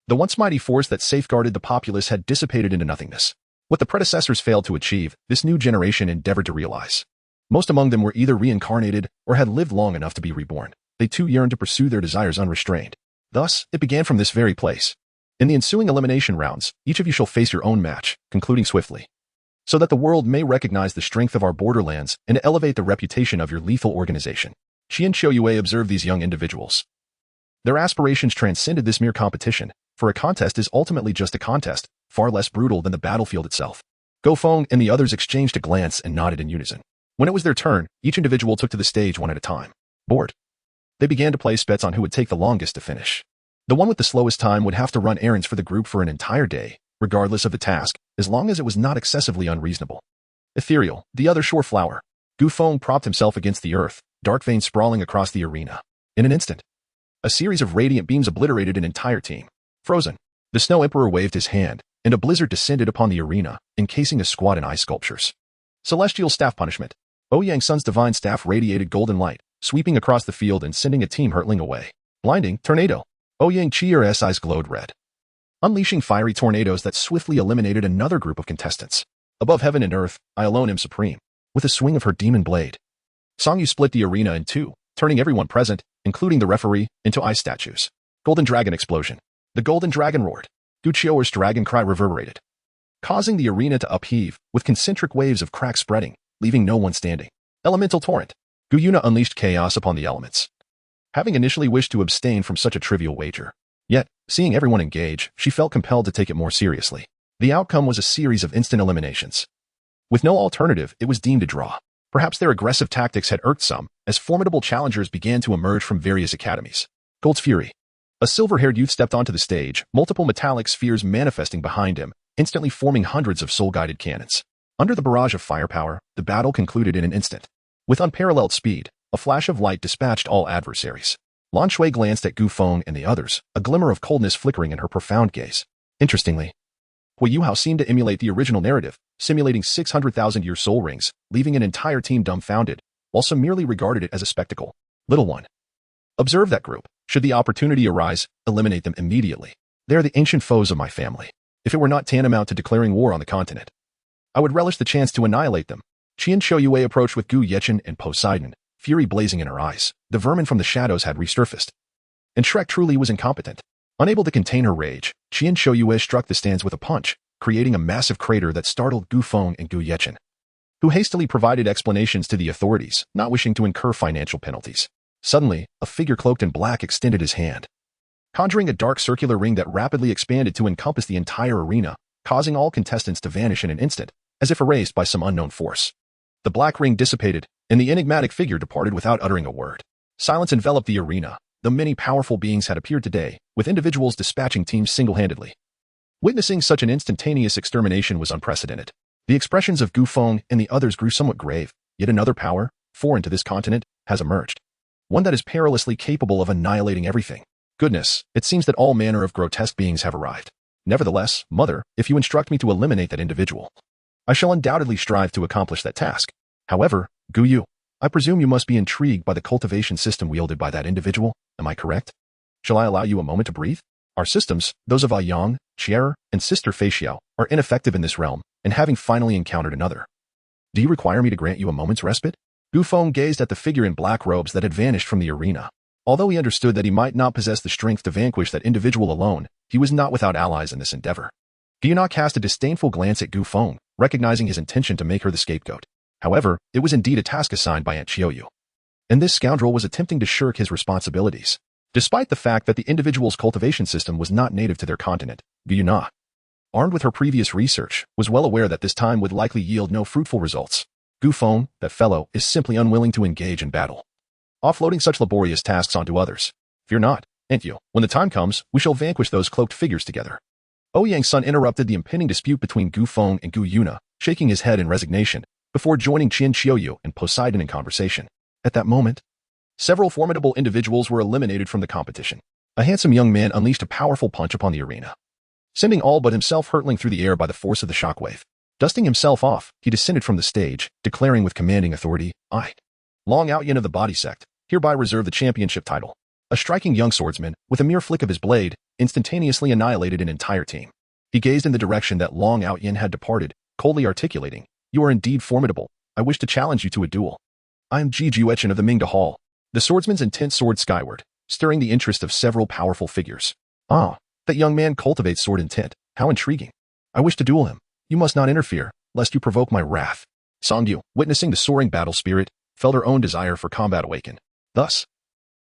The once mighty force that safeguarded the populace had dissipated into nothingness. What the predecessors failed to achieve, this new generation endeavored to realize. Most among them were either reincarnated or had lived long enough to be reborn. They too yearned to pursue their desires unrestrained. Thus, it began from this very place. In the ensuing elimination rounds, each of you shall face your own match, concluding swiftly, so that the world may recognize the strength of our borderlands and elevate the reputation of your lethal organization. Qian Qiuyue observed these young individuals. Their aspirations transcended this mere competition, for a contest is ultimately just a contest, far less brutal than the battlefield itself. Gu Feng and the others exchanged a glance and nodded in unison. When it was their turn, each individual took to the stage one at a time. Bored, they began to place bets on who would take the longest to finish. The one with the slowest time would have to run errands for the group for an entire day, regardless of the task, as long as it was not excessively unreasonable. Ethereal, the other shore flower. Gu Feng propped himself against the earth, dark veins sprawling across the arena. In an instant, a series of radiant beams obliterated an entire team. Frozen, the Snow Emperor waved his hand, and a blizzard descended upon the arena, encasing a squad in ice sculptures. Celestial Staff Punishment. Ouyang Sun's divine staff radiated golden light, sweeping across the field and sending a team hurtling away. Blinding Tornado. Ouyang Qi's eyes glowed red, unleashing fiery tornadoes that swiftly eliminated another group of contestants. Above heaven and earth, I alone am supreme. With a swing of her demon blade, Song Yu split the arena in two, turning everyone present, including the referee, into ice statues. Golden Dragon Explosion. The Golden Dragon roared. Gu Qiuer's dragon cry reverberated, causing the arena to upheave, with concentric waves of cracks spreading, leaving no one standing. Elemental Torrent. Gu Yuna unleashed chaos upon the elements, having initially wished to abstain from such a trivial wager. Yet, seeing everyone engage, she felt compelled to take it more seriously. The outcome was a series of instant eliminations. With no alternative, it was deemed a draw. Perhaps their aggressive tactics had irked some, as formidable challengers began to emerge from various academies. Gold's Fury. A silver-haired youth stepped onto the stage, multiple metallic spheres manifesting behind him, instantly forming hundreds of soul-guided cannons. Under the barrage of firepower, the battle concluded in an instant. With unparalleled speed, a flash of light dispatched all adversaries. Lan Shui glanced at Gu Feng and the others, a glimmer of coldness flickering in her profound gaze. Interestingly, Hui Yuhao seemed to emulate the original narrative, simulating 600,000-year soul rings, leaving an entire team dumbfounded, while some merely regarded it as a spectacle. Little one. Observe that group. Should the opportunity arise, eliminate them immediately. They are the ancient foes of my family. If it were not tantamount to declaring war on the continent, I would relish the chance to annihilate them. Qian Shouyue approached with Gu Yechen and Poseidon, fury blazing in her eyes. The vermin from the shadows had resurfaced. And Shrek truly was incompetent. Unable to contain her rage, Qian Shouyue struck the stands with a punch, creating a massive crater that startled Gu Feng and Gu Yechen, who hastily provided explanations to the authorities, not wishing to incur financial penalties. Suddenly, a figure cloaked in black extended his hand, conjuring a dark circular ring that rapidly expanded to encompass the entire arena, causing all contestants to vanish in an instant, as if erased by some unknown force. The black ring dissipated, and the enigmatic figure departed without uttering a word. Silence enveloped the arena. The many powerful beings had appeared today, with individuals dispatching teams single-handedly. Witnessing such an instantaneous extermination was unprecedented. The expressions of Gu Feng and the others grew somewhat grave. Yet another power, foreign to this continent, has emerged. One that is perilously capable of annihilating everything. Goodness, it seems that all manner of grotesque beings have arrived. Nevertheless, Mother, if you instruct me to eliminate that individual, I shall undoubtedly strive to accomplish that task. However, Gu Yu, I presume you must be intrigued by the cultivation system wielded by that individual, am I correct? Shall I allow you a moment to breathe? Our systems, those of Yang, Chier, and Sister Fei Xiao, are ineffective in this realm, and having finally encountered another. Do you require me to grant you a moment's respite? Gu Feng gazed at the figure in black robes that had vanished from the arena. Although he understood that he might not possess the strength to vanquish that individual alone, he was not without allies in this endeavor. Guillenot cast a disdainful glance at Gu Feng, recognizing his intention to make her the scapegoat. However, it was indeed a task assigned by Aunt Qiuyu. And this scoundrel was attempting to shirk his responsibilities. Despite the fact that the individual's cultivation system was not native to their continent, Guillenot, armed with her previous research, was well aware that this time would likely yield no fruitful results. Gu Feng, that fellow, is simply unwilling to engage in battle, offloading such laborious tasks onto others. Fear not, Aunt Yu. When the time comes, we shall vanquish those cloaked figures together. Ouyang's son interrupted the impending dispute between Gu Feng and Gu Yuna, shaking his head in resignation, before joining Qian Xiuyu and Poseidon in conversation. At that moment, several formidable individuals were eliminated from the competition. A handsome young man unleashed a powerful punch upon the arena, sending all but himself hurtling through the air by the force of the shockwave. Dusting himself off, he descended from the stage, declaring with commanding authority, I, Long Outyin of the Body Sect, hereby reserve the championship title. A striking young swordsman, with a mere flick of his blade, instantaneously annihilated an entire team. He gazed in the direction that Long Outyin had departed, coldly articulating, You are indeed formidable. I wish to challenge you to a duel. I am Ji Juechen of the Mingda Hall. The swordsman's intent soared skyward, stirring the interest of several powerful figures. Ah, that young man cultivates sword intent. How intriguing. I wish to duel him. You must not interfere, lest you provoke my wrath. Songyu, witnessing the soaring battle spirit, felt her own desire for combat awaken. Thus,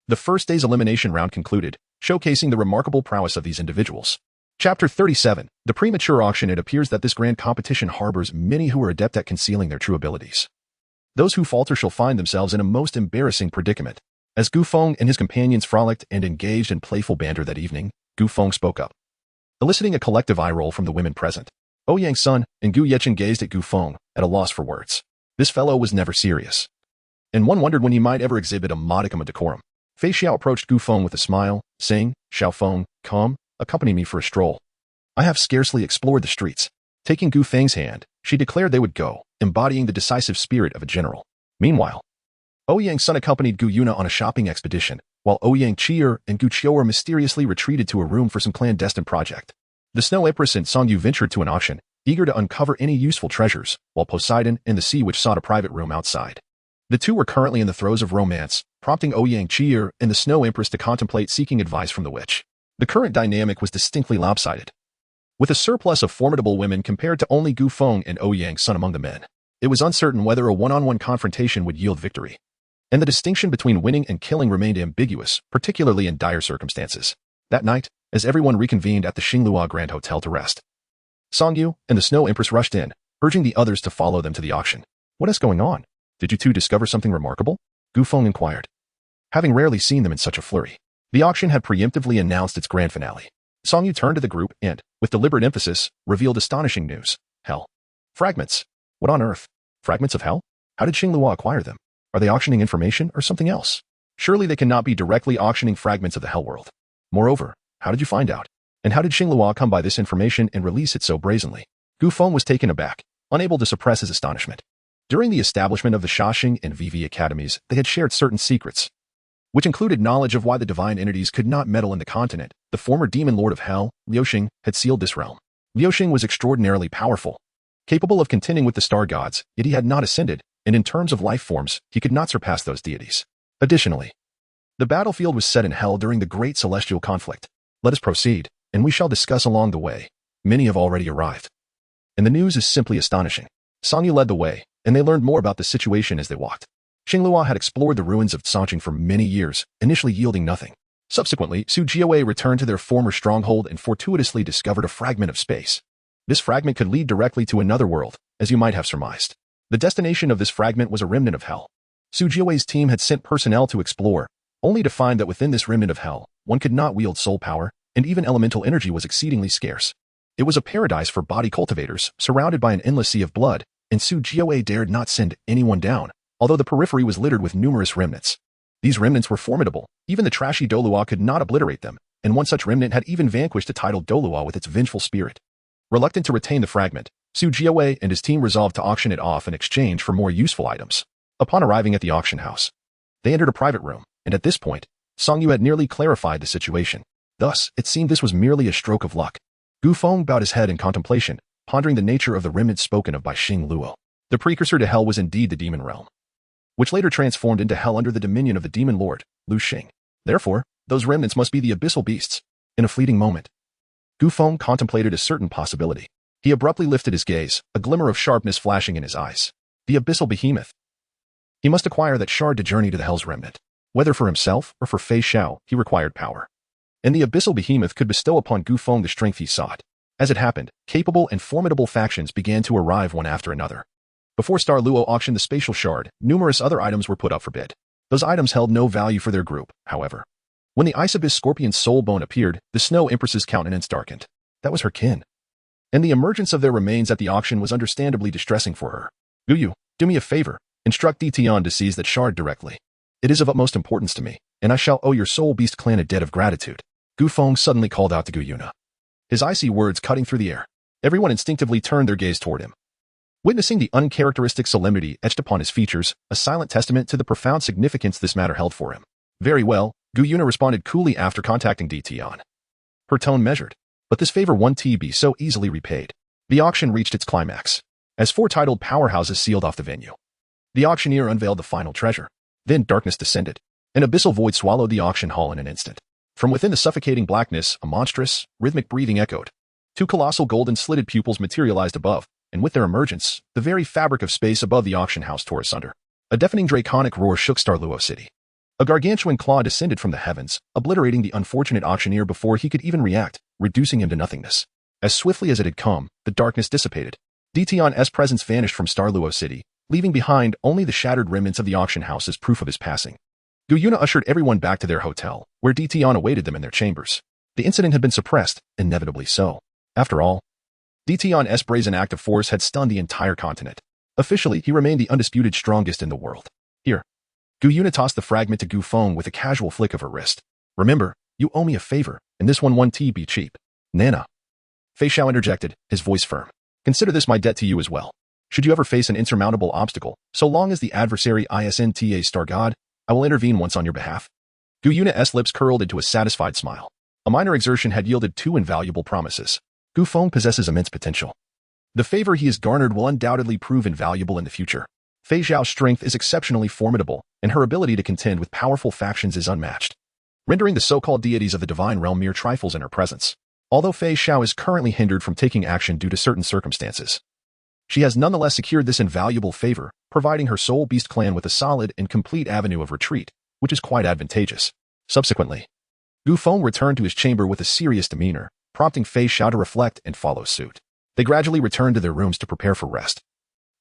the first day's elimination round concluded, showcasing the remarkable prowess of these individuals. Chapter 37. The Premature Auction. It appears that this grand competition harbors many who are adept at concealing their true abilities. Those who falter shall find themselves in a most embarrassing predicament. As Gu Feng and his companions frolicked and engaged in playful banter that evening, Gu Feng spoke up, eliciting a collective eye roll from the women present. Ouyang's son and Gu Yechen gazed at Gu Feng, at a loss for words. This fellow was never serious, and one wondered when he might ever exhibit a modicum of decorum. Fei Xiao approached Gu Feng with a smile, saying, Xiao Feng, come, accompany me for a stroll. I have scarcely explored the streets. Taking Gu Feng's hand, she declared they would go, embodying the decisive spirit of a general. Meanwhile, Ouyang's son accompanied Gu Yuna on a shopping expedition, while Ouyang Chier and Gu Qiuer mysteriously retreated to a room for some clandestine project. The Snow Empress and Songyu ventured to an auction, eager to uncover any useful treasures, while Poseidon and the Sea Witch sought a private room outside. The two were currently in the throes of romance, prompting Ouyang Chier and the Snow Empress to contemplate seeking advice from the witch. The current dynamic was distinctly lopsided, with a surplus of formidable women compared to only Gu Feng and Ouyang's son among the men. It was uncertain whether a one-on-one confrontation would yield victory, and the distinction between winning and killing remained ambiguous, particularly in dire circumstances. That night, as everyone reconvened at the Xinglua Grand Hotel to rest, Songyu and the Snow Empress rushed in, urging the others to follow them to the auction. What is going on? Did you two discover something remarkable? Gu Feng inquired, having rarely seen them in such a flurry. The auction had preemptively announced its grand finale. Songyu turned to the group and, with deliberate emphasis, revealed astonishing news. Hell. Fragments. What on earth? Fragments of hell? How did Xingluo acquire them? Are they auctioning information or something else? Surely they cannot be directly auctioning fragments of the hell world. Moreover, how did you find out? And how did Xingluo come by this information and release it so brazenly? Gu Feng was taken aback, unable to suppress his astonishment. During the establishment of the Shaxing and Vivi academies, they had shared certain secrets, which included knowledge of why the divine entities could not meddle in the continent. The former demon lord of hell, Liuxing, had sealed this realm. Liuxing was extraordinarily powerful, capable of contending with the star gods, yet he had not ascended, and in terms of life forms, he could not surpass those deities. Additionally, the battlefield was set in hell during the great celestial conflict. Let us proceed, and we shall discuss along the way. Many have already arrived, and the news is simply astonishing. Songyu led the way, and they learned more about the situation as they walked. Xingluo had explored the ruins of Zhangqing for many years, initially yielding nothing. Subsequently, Su Jiawei returned to their former stronghold and fortuitously discovered a fragment of space. This fragment could lead directly to another world, as you might have surmised. The destination of this fragment was a remnant of hell. Su Jiawei's team had sent personnel to explore, only to find that within this remnant of hell, one could not wield soul power, and even elemental energy was exceedingly scarce. It was a paradise for body cultivators, surrounded by an endless sea of blood, and Su Jiawei dared not send anyone down, although the periphery was littered with numerous remnants. These remnants were formidable. Even the trashy Douluo could not obliterate them, and one such remnant had even vanquished the titled Douluo with its vengeful spirit. Reluctant to retain the fragment, Su Jiawei and his team resolved to auction it off in exchange for more useful items. Upon arriving at the auction house, they entered a private room, and at this point, Songyu had nearly clarified the situation. Thus, it seemed this was merely a stroke of luck. Gu Feng bowed his head in contemplation, pondering the nature of the remnant spoken of by Xingluo. The precursor to hell was indeed the demon realm, which later transformed into hell under the dominion of the demon lord, Liu Xing. Therefore, those remnants must be the abyssal beasts. In a fleeting moment, Gu Feng contemplated a certain possibility. He abruptly lifted his gaze, a glimmer of sharpness flashing in his eyes. The abyssal behemoth. He must acquire that shard to journey to the hell's remnant. Whether for himself or for Fei Xiao, he required power. And the abyssal behemoth could bestow upon Gu Feng the strength he sought. As it happened, capable and formidable factions began to arrive one after another. Before Star Luo auctioned the spatial shard, numerous other items were put up for bid. Those items held no value for their group, however. When the Ice Abyss Scorpion's soul bone appeared, the Snow Empress's countenance darkened. That was her kin. And the emergence of their remains at the auction was understandably distressing for her. Guyu, do me a favor, instruct Dition to seize that shard directly. It is of utmost importance to me, and I shall owe your soul beast clan a debt of gratitude. Gu Feng suddenly called out to Guyuna, his icy words cutting through the air. Everyone instinctively turned their gaze toward him, witnessing the uncharacteristic solemnity etched upon his features, a silent testament to the profound significance this matter held for him. Very well, Guyuna responded coolly after contacting Dition. Her tone measured, but this favor won't be so easily repaid. The auction reached its climax, as four titled powerhouses sealed off the venue. The auctioneer unveiled the final treasure. Then darkness descended. An abyssal void swallowed the auction hall in an instant. From within the suffocating blackness, a monstrous, rhythmic breathing echoed. Two colossal golden slitted pupils materialized above, and with their emergence, the very fabric of space above the auction house tore asunder. A deafening draconic roar shook Star Luo City. A gargantuan claw descended from the heavens, obliterating the unfortunate auctioneer before he could even react, reducing him to nothingness. As swiftly as it had come, the darkness dissipated. Dition's presence vanished from Star Luo City, leaving behind only the shattered remnants of the auction house as proof of his passing. Guyuna ushered everyone back to their hotel, where Dition awaited them in their chambers. The incident had been suppressed, inevitably so. After all, Dition's brazen act of force had stunned the entire continent. Officially, he remained the undisputed strongest in the world. Here. Guyuna tossed the fragment to Gu Feng with a casual flick of her wrist. Remember, you owe me a favor, and this one won't be cheap. Nana. Fei Xiao interjected, his voice firm. Consider this my debt to you as well. Should you ever face an insurmountable obstacle, so long as the adversary isn't star god, I will intervene once on your behalf. Guyuna's lips curled into a satisfied smile. A minor exertion had yielded two invaluable promises. Gu Feng possesses immense potential. The favor he has garnered will undoubtedly prove invaluable in the future. Fei Xiao's strength is exceptionally formidable, and her ability to contend with powerful factions is unmatched, rendering the so-called deities of the divine realm mere trifles in her presence. Although Fei Xiao is currently hindered from taking action due to certain circumstances, she has nonetheless secured this invaluable favor, providing her soul beast clan with a solid and complete avenue of retreat, which is quite advantageous. Subsequently, Gu Feng returned to his chamber with a serious demeanor, prompting Fei Xiao to reflect and follow suit. They gradually returned to their rooms to prepare for rest,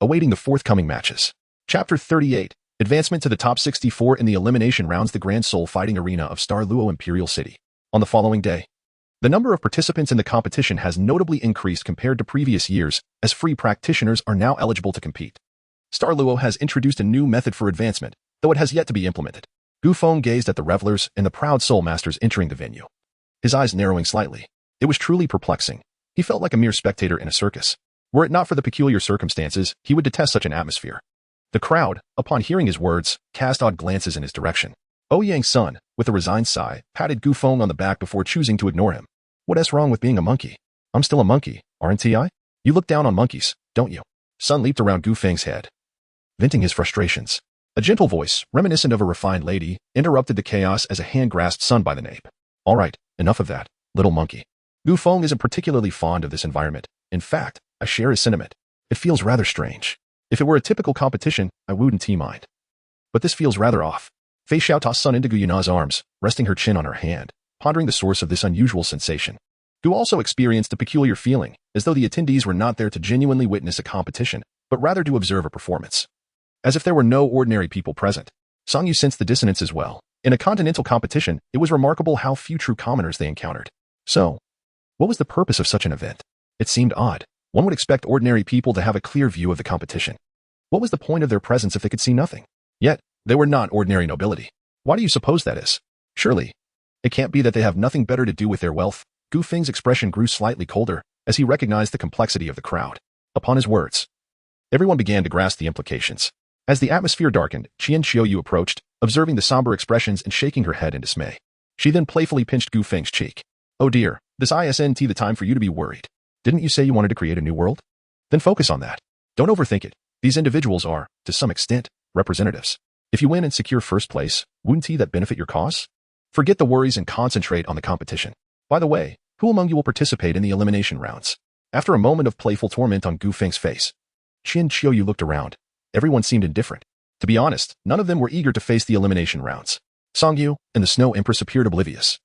awaiting the forthcoming matches. Chapter 38. Advancement to the top 64 in the elimination rounds, the Grand Soul Fighting Arena of Douluo Imperial City. On the following day, the number of participants in the competition has notably increased compared to previous years, as free practitioners are now eligible to compete. Douluo has introduced a new method for advancement, though it has yet to be implemented. Gu Feng gazed at the revelers and the proud soul masters entering the venue, his eyes narrowing slightly. It was truly perplexing. He felt like a mere spectator in a circus. Were it not for the peculiar circumstances, he would detest such an atmosphere. The crowd, upon hearing his words, cast odd glances in his direction. Ouyang's son, with a resigned sigh, patted Gu Feng on the back before choosing to ignore him. What's wrong with being a monkey? I'm still a monkey, aren't I? You look down on monkeys, don't you? Sun leaped around Gu Feng's head, venting his frustrations. A gentle voice, reminiscent of a refined lady, interrupted the chaos as a hand grasped Sun by the nape. All right, enough of that, little monkey. Gu Feng isn't particularly fond of this environment. In fact, I share his sentiment. It feels rather strange. If it were a typical competition, I wouldn't mind. But this feels rather off. Fei Xiao tossed Sun into Gu Yuna's arms, resting her chin on her hand, pondering the source of this unusual sensation. Gu also experienced a peculiar feeling, as though the attendees were not there to genuinely witness a competition, but rather to observe a performance. As if there were no ordinary people present. Song Yu sensed the dissonance as well. In a continental competition, it was remarkable how few true commoners they encountered. So, what was the purpose of such an event? It seemed odd. One would expect ordinary people to have a clear view of the competition. What was the point of their presence if they could see nothing? Yet, they were not ordinary nobility. Why do you suppose that is? Surely, it can't be that they have nothing better to do with their wealth. Gu Feng's expression grew slightly colder as he recognized the complexity of the crowd. Upon his words, everyone began to grasp the implications. As the atmosphere darkened, Qian Xiaoyu approached, observing the somber expressions and shaking her head in dismay. She then playfully pinched Gu Feng's cheek. Oh dear, this isn't the time for you to be worried. Didn't you say you wanted to create a new world? Then focus on that. Don't overthink it. These individuals are, to some extent, representatives. If you win and secure first place, wouldn't that benefit your cause? Forget the worries and concentrate on the competition. By the way, who among you will participate in the elimination rounds? After a moment of playful torment on Gu Feng's face, Qian Xiaoyu looked around. Everyone seemed indifferent. To be honest, none of them were eager to face the elimination rounds. Song Yu and the Snow Empress appeared oblivious,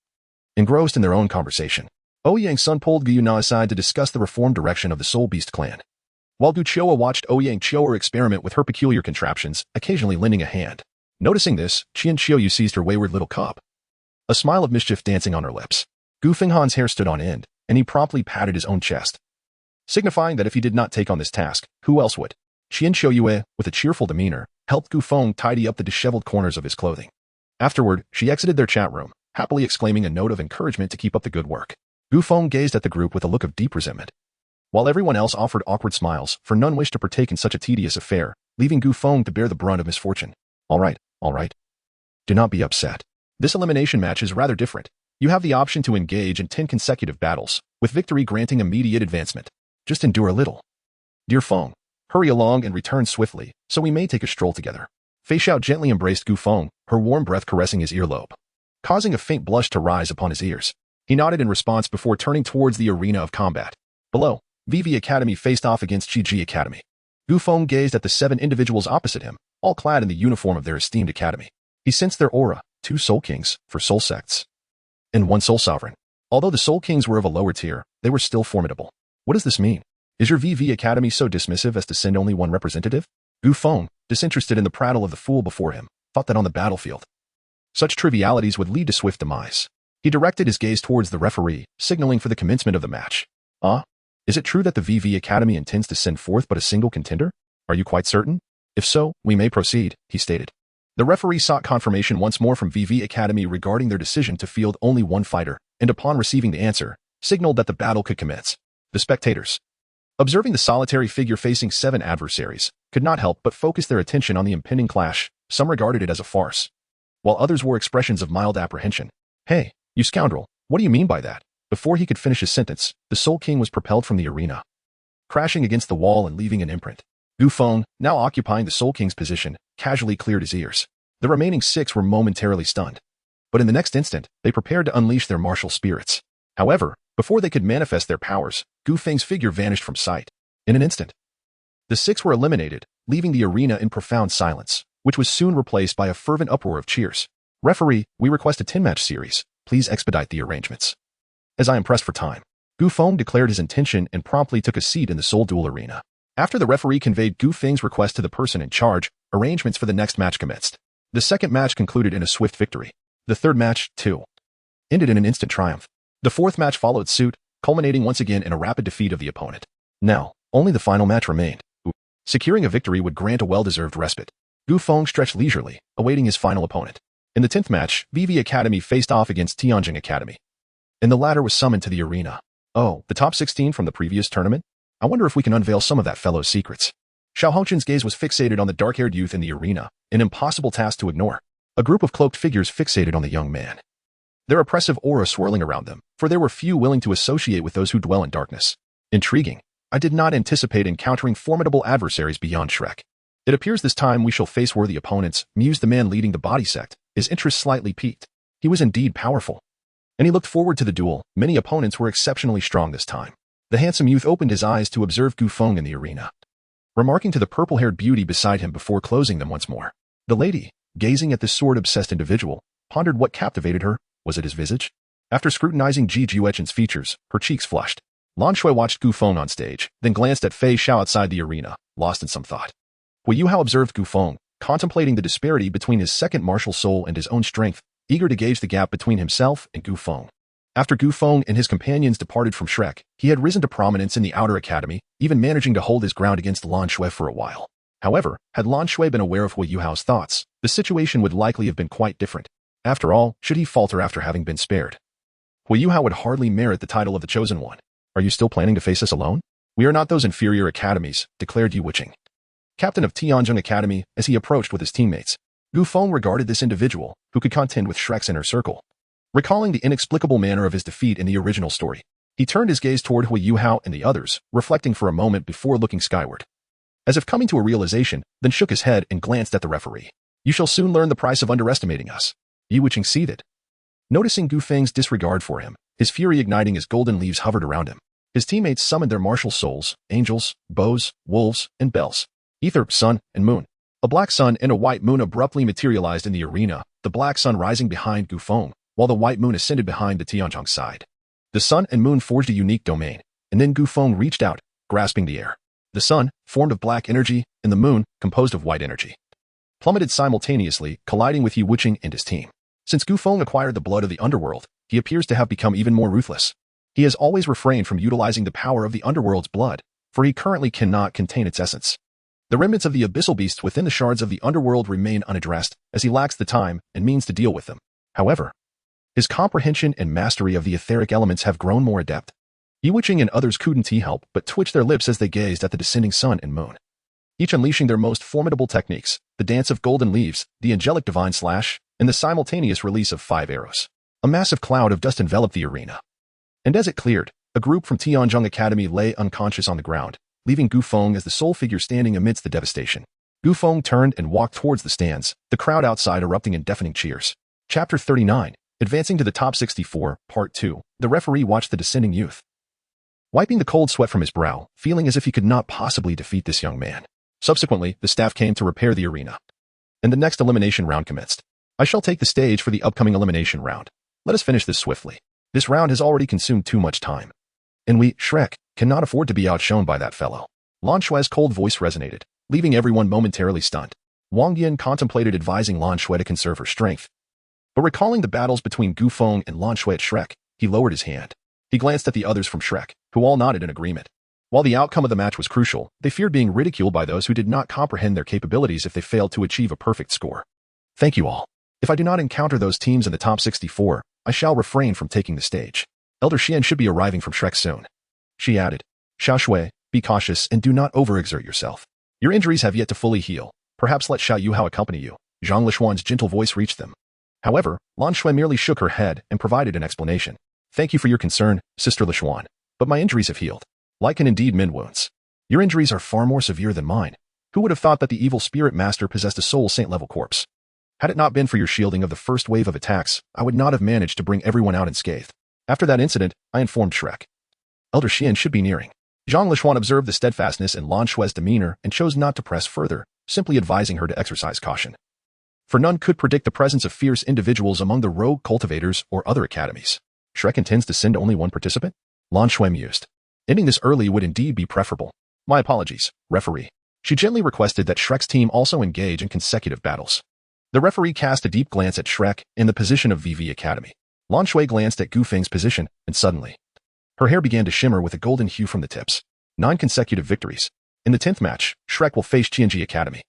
engrossed in their own conversation. Ouyang's son pulled Gu Yuna aside to discuss the reform direction of the Soul Beast clan, while Gu Chioa watched Ouyang Chioa experiment with her peculiar contraptions, occasionally lending a hand. Noticing this, Qian Xiaoyu seized her wayward little cub, a smile of mischief dancing on her lips. Gu Fenghan's hair stood on end, and he promptly patted his own chest, signifying that if he did not take on this task, who else would? Qian Xiaoyue, with a cheerful demeanor, helped Gu Feng tidy up the disheveled corners of his clothing. Afterward, she exited their chat room, happily exclaiming a note of encouragement to keep up the good work. Gu Feng gazed at the group with a look of deep resentment, while everyone else offered awkward smiles, for none wished to partake in such a tedious affair, leaving Gu Feng to bear the brunt of misfortune. All right. Do not be upset. This elimination match is rather different. You have the option to engage in 10 consecutive battles, with victory granting immediate advancement. Just endure a little. Dear Feng, hurry along and return swiftly, so we may take a stroll together. Fei Xiao gently embraced Gu Feng, her warm breath caressing his earlobe, causing a faint blush to rise upon his ears. He nodded in response before turning towards the arena of combat. Below, VV Academy faced off against Qiji Academy. Gu Feng gazed at the 7 individuals opposite him, all clad in the uniform of their esteemed academy. He sensed their aura, 2 Soul Kings, for Soul Sects, and 1 Soul Sovereign. Although the Soul Kings were of a lower tier, they were still formidable. What does this mean? Is your VV Academy so dismissive as to send only 1 representative? Gu Feng, disinterested in the prattle of the fool before him, thought that on the battlefield, such trivialities would lead to swift demise. He directed his gaze towards the referee, signaling for the commencement of the match. Is it true that the VV Academy intends to send forth but a single contender? Are you quite certain? If so, we may proceed, he stated. The referee sought confirmation once more from VV Academy regarding their decision to field only 1 fighter, and upon receiving the answer, signaled that the battle could commence. The spectators, observing the solitary figure facing 7 adversaries, could not help but focus their attention on the impending clash. Some regarded it as a farce, while others wore expressions of mild apprehension. Hey, you scoundrel, what do you mean by that? Before he could finish his sentence, the Soul King was propelled from the arena, crashing against the wall and leaving an imprint. Gu Feng, now occupying the Soul King's position, casually cleared his ears. The remaining 6 were momentarily stunned, but in the next instant, they prepared to unleash their martial spirits. However, before they could manifest their powers, Gu Feng's figure vanished from sight. In an instant, the 6 were eliminated, leaving the arena in profound silence, which was soon replaced by a fervent uproar of cheers. Referee, we request a 10-match series. Please expedite the arrangements, as I am pressed for time. Gu Gu Feng declared his intention and promptly took a seat in the Seoul Duel Arena. After the referee conveyed Gu Feng's request to the person in charge, arrangements for the next match commenced. The second match concluded in a swift victory. The third match, too, ended in an instant triumph. The fourth match followed suit, culminating once again in a rapid defeat of the opponent. Now, only the final match remained. Securing a victory would grant a well-deserved respite. Gu Feng stretched leisurely, awaiting his final opponent. In the 10th match, VV Academy faced off against Tianjin Academy, and the latter was summoned to the arena. Oh, the top 16 from the previous tournament? I wonder if we can unveil some of that fellow's secrets. Xiao Hongchen's gaze was fixated on the dark-haired youth in the arena, an impossible task to ignore. A group of cloaked figures fixated on the young man, their oppressive aura swirling around them, for there were few willing to associate with those who dwell in darkness. Intriguing. I did not anticipate encountering formidable adversaries beyond Shrek. It appears this time we shall face worthy opponents, mused the man leading the body sect, his interest slightly piqued. He was indeed powerful, and he looked forward to the duel. Many opponents were exceptionally strong this time. The handsome youth opened his eyes to observe Gu Feng in the arena, remarking to the purple-haired beauty beside him before closing them once more. The lady, gazing at this sword-obsessed individual, pondered what captivated her. Was it his visage? After scrutinizing Ji Juechen's features, her cheeks flushed. Lan Shui watched Gu Feng on stage, then glanced at Fei Xiao outside the arena, lost in some thought. Hu Yuhao observed Gu Feng, contemplating the disparity between his second martial soul and his own strength, eager to gauge the gap between himself and Gu Feng. After Gu Feng and his companions departed from Shrek, he had risen to prominence in the outer academy, even managing to hold his ground against Lan Shui for a while. However, had Lan Shui been aware of Hu Yuhao's thoughts, the situation would likely have been quite different. After all, should he falter after having been spared, Hu Yuhao would hardly merit the title of the Chosen One. Are you still planning to face us alone? We are not those inferior academies, declared Yu Wuqing, captain of Tianjin Academy, as he approached with his teammates. Gu Feng regarded this individual, who could contend with Shrek's inner circle. Recalling the inexplicable manner of his defeat in the original story, he turned his gaze toward Hu Yuhao and the others, reflecting for a moment before looking skyward. As if coming to a realization, then shook his head and glanced at the referee. You shall soon learn the price of underestimating us. Yu Wuqing seethed, noticing Gu Feng's disregard for him, his fury igniting as golden leaves hovered around him. His teammates summoned their martial souls, angels, bows, wolves, and bells. Ether, sun, and moon. A black sun and a white moon abruptly materialized in the arena, the black sun rising behind Gu Feng, while the white moon ascended behind the Tianjin side. The sun and moon forged a unique domain, and then Gu Feng reached out, grasping the air. The sun, formed of black energy, and the moon, composed of white energy, plummeted simultaneously, colliding with Yu Wuqing and his team. Since Gu Feng acquired the blood of the underworld, he appears to have become even more ruthless. He has always refrained from utilizing the power of the underworld's blood, for he currently cannot contain its essence. The remnants of the abyssal beasts within the shards of the underworld remain unaddressed, as he lacks the time and means to deal with them. However, his comprehension and mastery of the etheric elements have grown more adept. Yu Wuqing and others couldn't help but twitch their lips as they gazed at the descending sun and moon, each unleashing their most formidable techniques, the dance of golden leaves, the angelic divine slash, and the simultaneous release of 5 arrows. A massive cloud of dust enveloped the arena, and as it cleared, a group from Tianjin Academy lay unconscious on the ground, leaving Gu Feng as the sole figure standing amidst the devastation. Gu Feng turned and walked towards the stands, the crowd outside erupting in deafening cheers. Chapter 39. Advancing to the top 64, Part 2. The referee watched the descending youth, wiping the cold sweat from his brow, feeling as if he could not possibly defeat this young man. Subsequently, the staff came to repair the arena, and the next elimination round commenced. I shall take the stage for the upcoming elimination round. Let us finish this swiftly. This round has already consumed too much time, and we, Shrek, cannot afford to be outshone by that fellow. Lan Shui's cold voice resonated, leaving everyone momentarily stunned. Wang Yan contemplated advising Lan Shui to conserve her strength, but recalling the battles between Gu Feng and Lan Shui at Shrek, he lowered his hand. He glanced at the others from Shrek, who all nodded in agreement. While the outcome of the match was crucial, they feared being ridiculed by those who did not comprehend their capabilities if they failed to achieve a perfect score. Thank you all. If I do not encounter those teams in the top 64, I shall refrain from taking the stage. Elder Xian should be arriving from Shrek soon. She added, Xiao Shui, be cautious and do not overexert yourself. Your injuries have yet to fully heal. Perhaps let Xiao Yuhao accompany you. Zhang Lishuan's gentle voice reached them. However, Lan Shui merely shook her head and provided an explanation. Thank you for your concern, Sister Lishuan, but my injuries have healed. Like can indeed mend wounds. Your injuries are far more severe than mine. Who would have thought that the evil spirit master possessed a soul saint-level corpse? Had it not been for your shielding of the first wave of attacks, I would not have managed to bring everyone out unscathed. After that incident, I informed Shrek. Elder Xian should be nearing. Zhang Lishuan observed the steadfastness in Lan Shui's demeanor and chose not to press further, simply advising her to exercise caution. For none could predict the presence of fierce individuals among the rogue cultivators or other academies. Shrek intends to send only one participant? Lan Shui mused. Ending this early would indeed be preferable. My apologies, referee. She gently requested that Shrek's team also engage in consecutive battles. The referee cast a deep glance at Shrek in the position of VV Academy. Lan Shui glanced at Gu Feng's position, and suddenly, her hair began to shimmer with a golden hue from the tips. 9 consecutive victories. In the 10th match, Shrek will face Qianji Academy.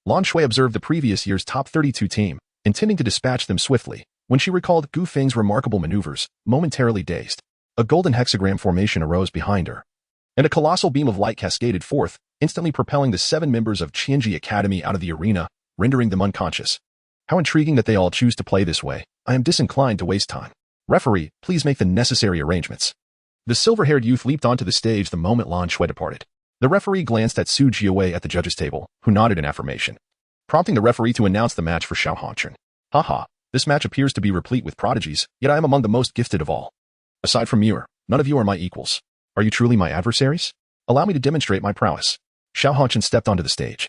Lan Shui observed the previous year's top 32 team, intending to dispatch them swiftly, when she recalled Gu Feng's remarkable maneuvers, momentarily dazed. A golden hexagram formation arose behind her, and a colossal beam of light cascaded forth, instantly propelling the 7 members of Qianji Academy out of the arena, rendering them unconscious. How intriguing that they all choose to play this way. I am disinclined to waste time. Referee, please make the necessary arrangements. The silver-haired youth leaped onto the stage the moment Lan Shui departed. The referee glanced at Su Jiawei at the judges' table, who nodded in affirmation, prompting the referee to announce the match for Xiao Hongchen. Haha, this match appears to be replete with prodigies, yet I am among the most gifted of all. Aside from you, none of you are my equals. Are you truly my adversaries? Allow me to demonstrate my prowess. Xiao Hongchen stepped onto the stage,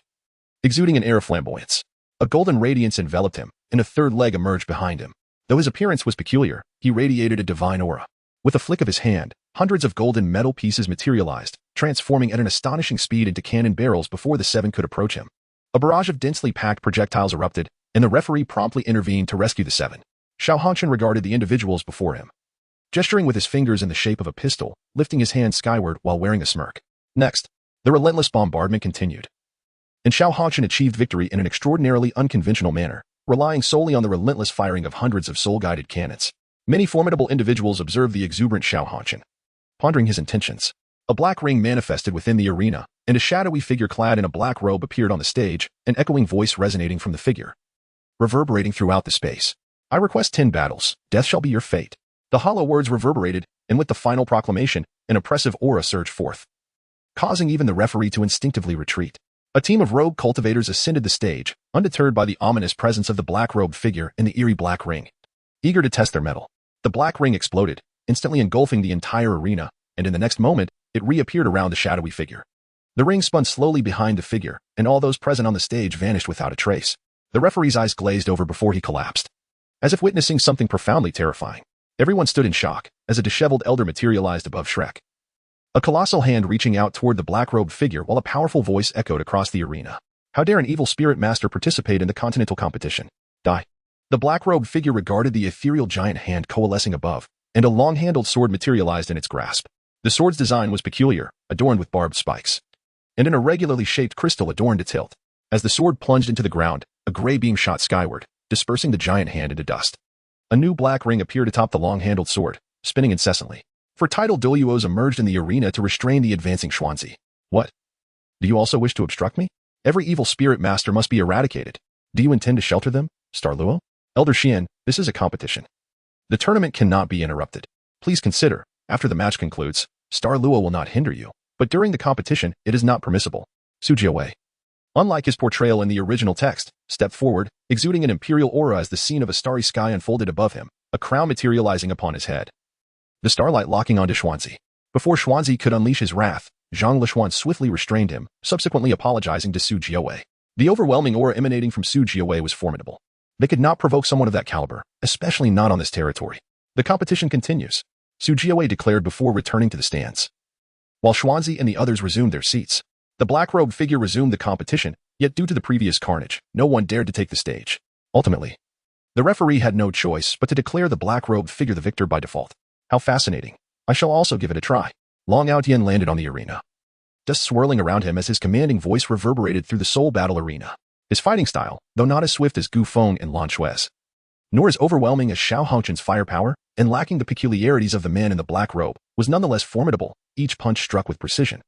exuding an air of flamboyance. A golden radiance enveloped him, and a third leg emerged behind him. Though his appearance was peculiar, he radiated a divine aura. With a flick of his hand, hundreds of golden metal pieces materialized, transforming at an astonishing speed into cannon barrels before the 7 could approach him. A barrage of densely packed projectiles erupted, and the referee promptly intervened to rescue the 7. Xiao Hongchen regarded the individuals before him, gesturing with his fingers in the shape of a pistol, lifting his hand skyward while wearing a smirk. Next, the relentless bombardment continued, and Xiao Hongchen achieved victory in an extraordinarily unconventional manner, relying solely on the relentless firing of hundreds of soul-guided cannons. Many formidable individuals observed the exuberant Xiao Hongchen, pondering his intentions. A black ring manifested within the arena, and a shadowy figure clad in a black robe appeared on the stage, an echoing voice resonating from the figure, reverberating throughout the space. I request 10 battles. Death shall be your fate. The hollow words reverberated, and with the final proclamation, an oppressive aura surged forth, causing even the referee to instinctively retreat. A team of rogue cultivators ascended the stage, undeterred by the ominous presence of the black-robed figure in the eerie black ring. Eager to test their mettle, the black ring exploded, instantly engulfing the entire arena, and in the next moment, it reappeared around the shadowy figure. The ring spun slowly behind the figure, and all those present on the stage vanished without a trace. The referee's eyes glazed over before he collapsed, as if witnessing something profoundly terrifying. Everyone stood in shock, as a disheveled elder materialized above Shrek, a colossal hand reaching out toward the black-robed figure while a powerful voice echoed across the arena. How dare an evil spirit master participate in the continental competition? Die. The black-robed figure regarded the ethereal giant hand coalescing above, and a long-handled sword materialized in its grasp. The sword's design was peculiar, adorned with barbed spikes, and an irregularly shaped crystal adorned its hilt. As the sword plunged into the ground, a gray beam shot skyward, dispersing the giant hand into dust. A new black ring appeared atop the long-handled sword, spinning incessantly. For title Douluos emerged in the arena to restrain the advancing Xuanzi. What? Do you also wish to obstruct me? Every evil spirit master must be eradicated. Do you intend to shelter them, Star Luo? Elder Xian, this is a competition. The tournament cannot be interrupted. Please consider, after the match concludes, Star Luo will not hinder you, but during the competition, it is not permissible. Su Jiawei, unlike his portrayal in the original text, stepped forward, exuding an imperial aura as the scene of a starry sky unfolded above him, a crown materializing upon his head, the starlight locking onto Xuanzi. Before Xuanzi could unleash his wrath, Zhang Lishuan swiftly restrained him, subsequently apologizing to Su Jiawei. The overwhelming aura emanating from Su Jiawei was formidable. They could not provoke someone of that caliber, especially not on this territory. The competition continues, Su Jiawei declared before returning to the stands. While Xuanzi and the others resumed their seats, the black-robed figure resumed the competition, yet due to the previous carnage, no one dared to take the stage. Ultimately, the referee had no choice but to declare the black-robed figure the victor by default. How fascinating. I shall also give it a try. Long Aotian landed on the arena, dust swirling around him as his commanding voice reverberated through the soul battle arena. His fighting style, though not as swift as Gu Feng and Lan Shui's, nor as overwhelming as Xiao Hongchen's firepower, and lacking the peculiarities of the man in the black robe, was nonetheless formidable, each punch struck with precision,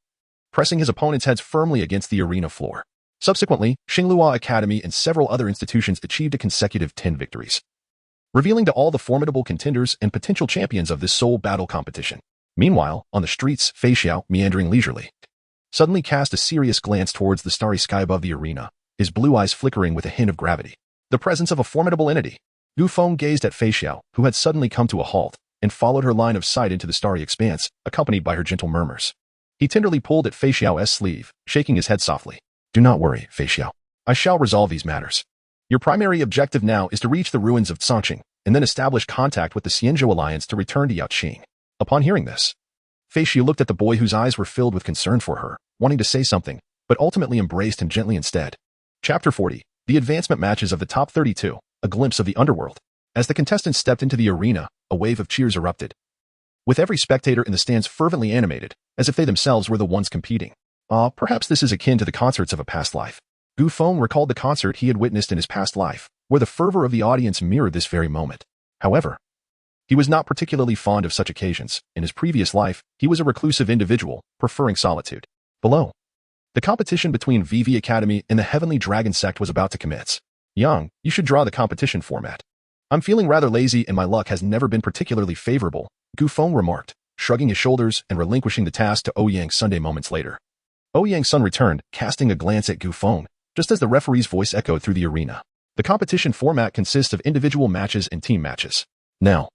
pressing his opponent's heads firmly against the arena floor. Subsequently, Xinglua Academy and several other institutions achieved a consecutive 10 victories, revealing to all the formidable contenders and potential champions of this soul battle competition. Meanwhile, on the streets, Fei Xiao, meandering leisurely, suddenly cast a serious glance towards the starry sky above the arena, his blue eyes flickering with a hint of gravity. The presence of a formidable entity. Gu Feng gazed at Fei Xiao, who had suddenly come to a halt, and followed her line of sight into the starry expanse, accompanied by her gentle murmurs. He tenderly pulled at Fei Xiao's sleeve, shaking his head softly. Do not worry, Fei Xiao. I shall resolve these matters. Your primary objective now is to reach the ruins of Cangqing, and then establish contact with the Xianzhou Alliance to return to Yaoqing. Upon hearing this, Fei Xi looked at the boy whose eyes were filled with concern for her, wanting to say something, but ultimately embraced him gently instead. Chapter 40. The advancement matches of the top 32, a glimpse of the underworld. As the contestants stepped into the arena, a wave of cheers erupted, with every spectator in the stands fervently animated, as if they themselves were the ones competing. Perhaps this is akin to the concerts of a past life. Gu Feng recalled the concert he had witnessed in his past life, where the fervor of the audience mirrored this very moment. However, he was not particularly fond of such occasions. In his previous life, he was a reclusive individual, preferring solitude. Below, the competition between VV Academy and the Heavenly Dragon Sect was about to commence. Yang, you should draw the competition format. I'm feeling rather lazy and my luck has never been particularly favorable, Gu Feng remarked, shrugging his shoulders and relinquishing the task to Ouyang Sunday moments later. Ouyang Sun returned, casting a glance at Gu Feng, just as the referee's voice echoed through the arena. The competition format consists of individual matches and team matches. Now,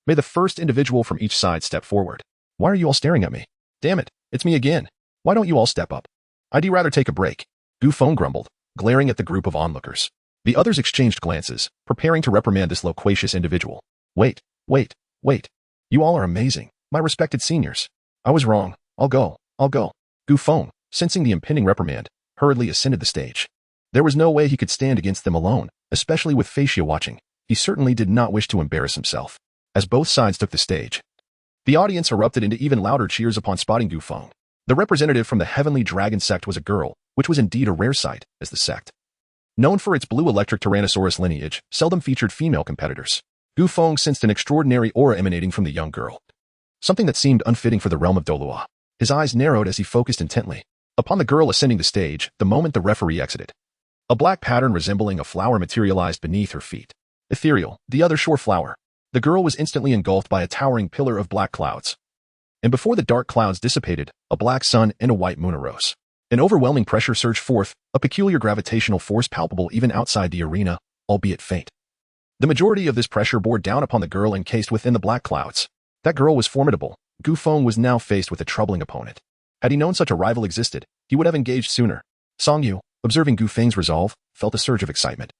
may the first individual from each side step forward. Why are you all staring at me? Damn it, it's me again. Why don't you all step up? I'd rather take a break, Gu Feng grumbled, glaring at the group of onlookers. The others exchanged glances, preparing to reprimand this loquacious individual. Wait. You all are amazing, my respected seniors. I was wrong. I'll go. Gu Feng, sensing the impending reprimand, hurriedly ascended the stage. There was no way he could stand against them alone, especially with Fei Xi watching. He certainly did not wish to embarrass himself. As both sides took the stage, the audience erupted into even louder cheers upon spotting Gu Feng. The representative from the Heavenly Dragon Sect was a girl, which was indeed a rare sight, as the sect, known for its blue electric Tyrannosaurus lineage, seldom featured female competitors. Gu Feng sensed an extraordinary aura emanating from the young girl, something that seemed unfitting for the realm of Douluo. His eyes narrowed as he focused intently upon the girl ascending the stage the moment the referee exited. A black pattern resembling a flower materialized beneath her feet. Ethereal, the other shore flower. The girl was instantly engulfed by a towering pillar of black clouds. And before the dark clouds dissipated, a black sun and a white moon arose. An overwhelming pressure surged forth, a peculiar gravitational force palpable even outside the arena, albeit faint. The majority of this pressure bore down upon the girl encased within the black clouds. That girl was formidable. Gu Feng was now faced with a troubling opponent. Had he known such a rival existed, he would have engaged sooner. Song Yu, observing Gu Feng's resolve, felt a surge of excitement.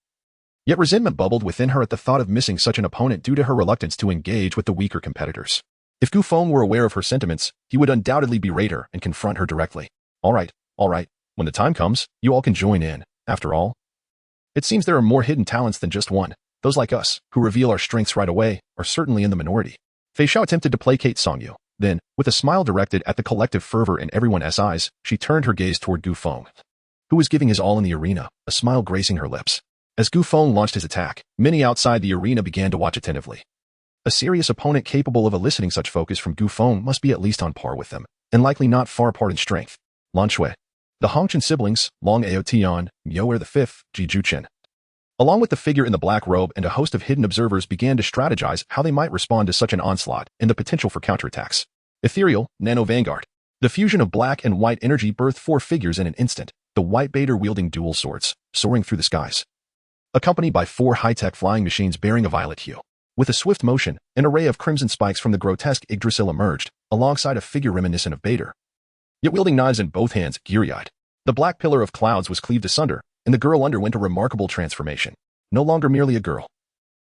Yet resentment bubbled within her at the thought of missing such an opponent due to her reluctance to engage with the weaker competitors. If Gu Feng were aware of her sentiments, he would undoubtedly berate her and confront her directly. All right. When the time comes, you all can join in. After all, it seems there are more hidden talents than just one. Those like us, who reveal our strengths right away, are certainly in the minority. Fei Xiao attempted to placate Song Yu. Then, with a smile directed at the collective fervor in everyone's eyes, she turned her gaze toward Gu Feng, who was giving his all in the arena, a smile gracing her lips. As Gu Feng launched his attack, many outside the arena began to watch attentively. A serious opponent capable of eliciting such focus from Gu Feng must be at least on par with them, and likely not far apart in strength. Lan Shui, the Hongchen siblings, Long Ao Tian, Miao V, Ji Juchen, along with the figure in the black robe and a host of hidden observers began to strategize how they might respond to such an onslaught and the potential for counterattacks. Ethereal, Nano Vanguard. The fusion of black and white energy birthed four figures in an instant, the white Bader wielding dual swords, soaring through the skies, accompanied by four high-tech flying machines bearing a violet hue. With a swift motion, an array of crimson spikes from the grotesque Yggdrasil emerged, alongside a figure reminiscent of Bader, yet wielding knives in both hands, geary-eyed. The black pillar of clouds was cleaved asunder, and the girl underwent a remarkable transformation. No longer merely a girl,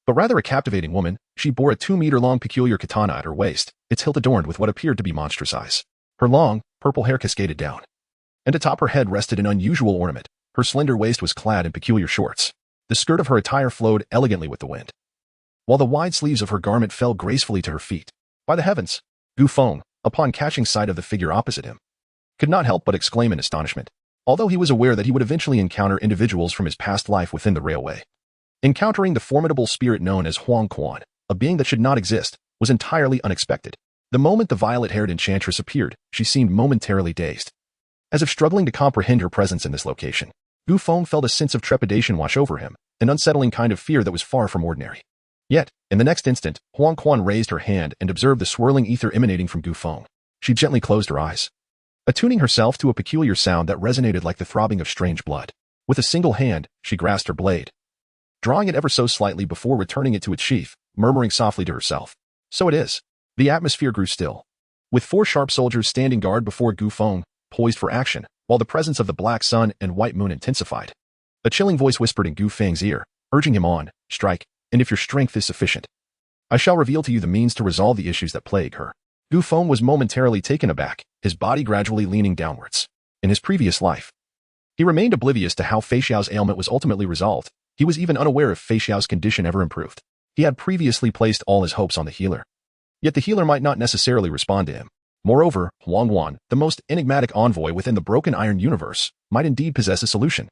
but rather a captivating woman, she bore a 2-meter-long peculiar katana at her waist, its hilt adorned with what appeared to be monstrous eyes. Her long, purple hair cascaded down, and atop her head rested an unusual ornament. Her slender waist was clad in peculiar shorts. The skirt of her attire flowed elegantly with the wind, while the wide sleeves of her garment fell gracefully to her feet. By the heavens! Gu Feng, upon catching sight of the figure opposite him, could not help but exclaim in astonishment, although he was aware that he would eventually encounter individuals from his past life within the railway. Encountering the formidable spirit known as Huang Quan, a being that should not exist, was entirely unexpected. The moment the violet-haired enchantress appeared, she seemed momentarily dazed, as if struggling to comprehend her presence in this location. Gu Feng felt a sense of trepidation wash over him, an unsettling kind of fear that was far from ordinary. Yet, in the next instant, Huang Quan raised her hand and observed the swirling ether emanating from Gu Feng. She gently closed her eyes, attuning herself to a peculiar sound that resonated like the throbbing of strange blood. With a single hand, she grasped her blade, drawing it ever so slightly before returning it to its sheath, murmuring softly to herself. So it is. The atmosphere grew still, with four sharp soldiers standing guard before Gu Feng, poised for action, while the presence of the black sun and white moon intensified. A chilling voice whispered in Gu Feng's ear, urging him on, strike, and if your strength is sufficient, I shall reveal to you the means to resolve the issues that plague her. Gu Feng was momentarily taken aback, his body gradually leaning downwards. In his previous life, he remained oblivious to how Fei Xiao's ailment was ultimately resolved. He was even unaware if Fei Xiao's condition ever improved. He had previously placed all his hopes on the healer. Yet the healer might not necessarily respond to him. Moreover, Huagua, the most enigmatic envoy within the Broken Iron universe, might indeed possess a solution.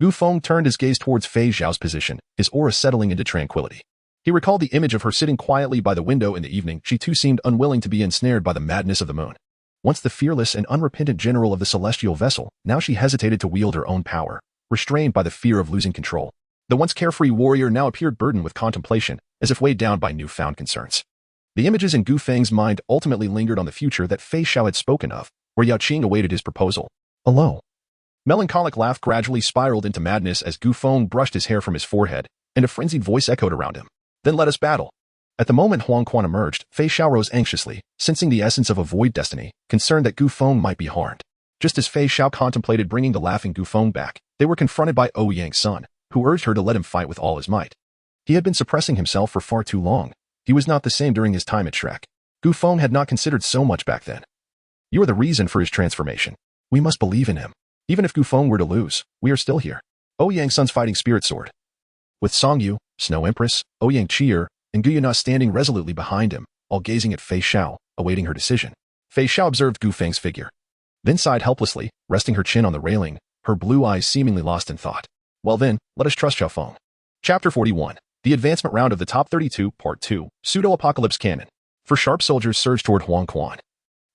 Gu Feng turned his gaze towards Fei Xiao's position, his aura settling into tranquility. He recalled the image of her sitting quietly by the window in the evening. She too seemed unwilling to be ensnared by the madness of the moon. Once the fearless and unrepentant general of the celestial vessel, now she hesitated to wield her own power, restrained by the fear of losing control. The once carefree warrior now appeared burdened with contemplation, as if weighed down by newfound concerns. The images in Gu Feng's mind ultimately lingered on the future that Fei Xiao had spoken of, where Yao Qing awaited his proposal. A low, melancholic laugh gradually spiraled into madness as Gu Feng brushed his hair from his forehead, and a frenzied voice echoed around him. Then let us battle. At the moment Huagua emerged, Fei Xiao rose anxiously, sensing the essence of a void destiny, concerned that Gu Feng might be harmed. Just as Fei Xiao contemplated bringing the laughing Gu Feng back, they were confronted by Ouyang's son, who urged her to let him fight with all his might. He had been suppressing himself for far too long. He was not the same during his time at Shrek. Gu Feng had not considered so much back then. You are the reason for his transformation. We must believe in him. Even if Gu Feng were to lose, we are still here. Ouyang's son's fighting spirit sword. With Song Yu, Snow Empress, Ouyang Qi'er, and Gu Yana standing resolutely behind him, all gazing at Fei Xiao, awaiting her decision. Fei Xiao observed Gu Feng's figure, then sighed helplessly, resting her chin on the railing, her blue eyes seemingly lost in thought. Well then, let us trust Xiao Feng. Chapter 41. The Advancement Round of the Top 32, Part 2, Pseudo-Apocalypse Canon. 4 sharp soldiers surged toward Huagua,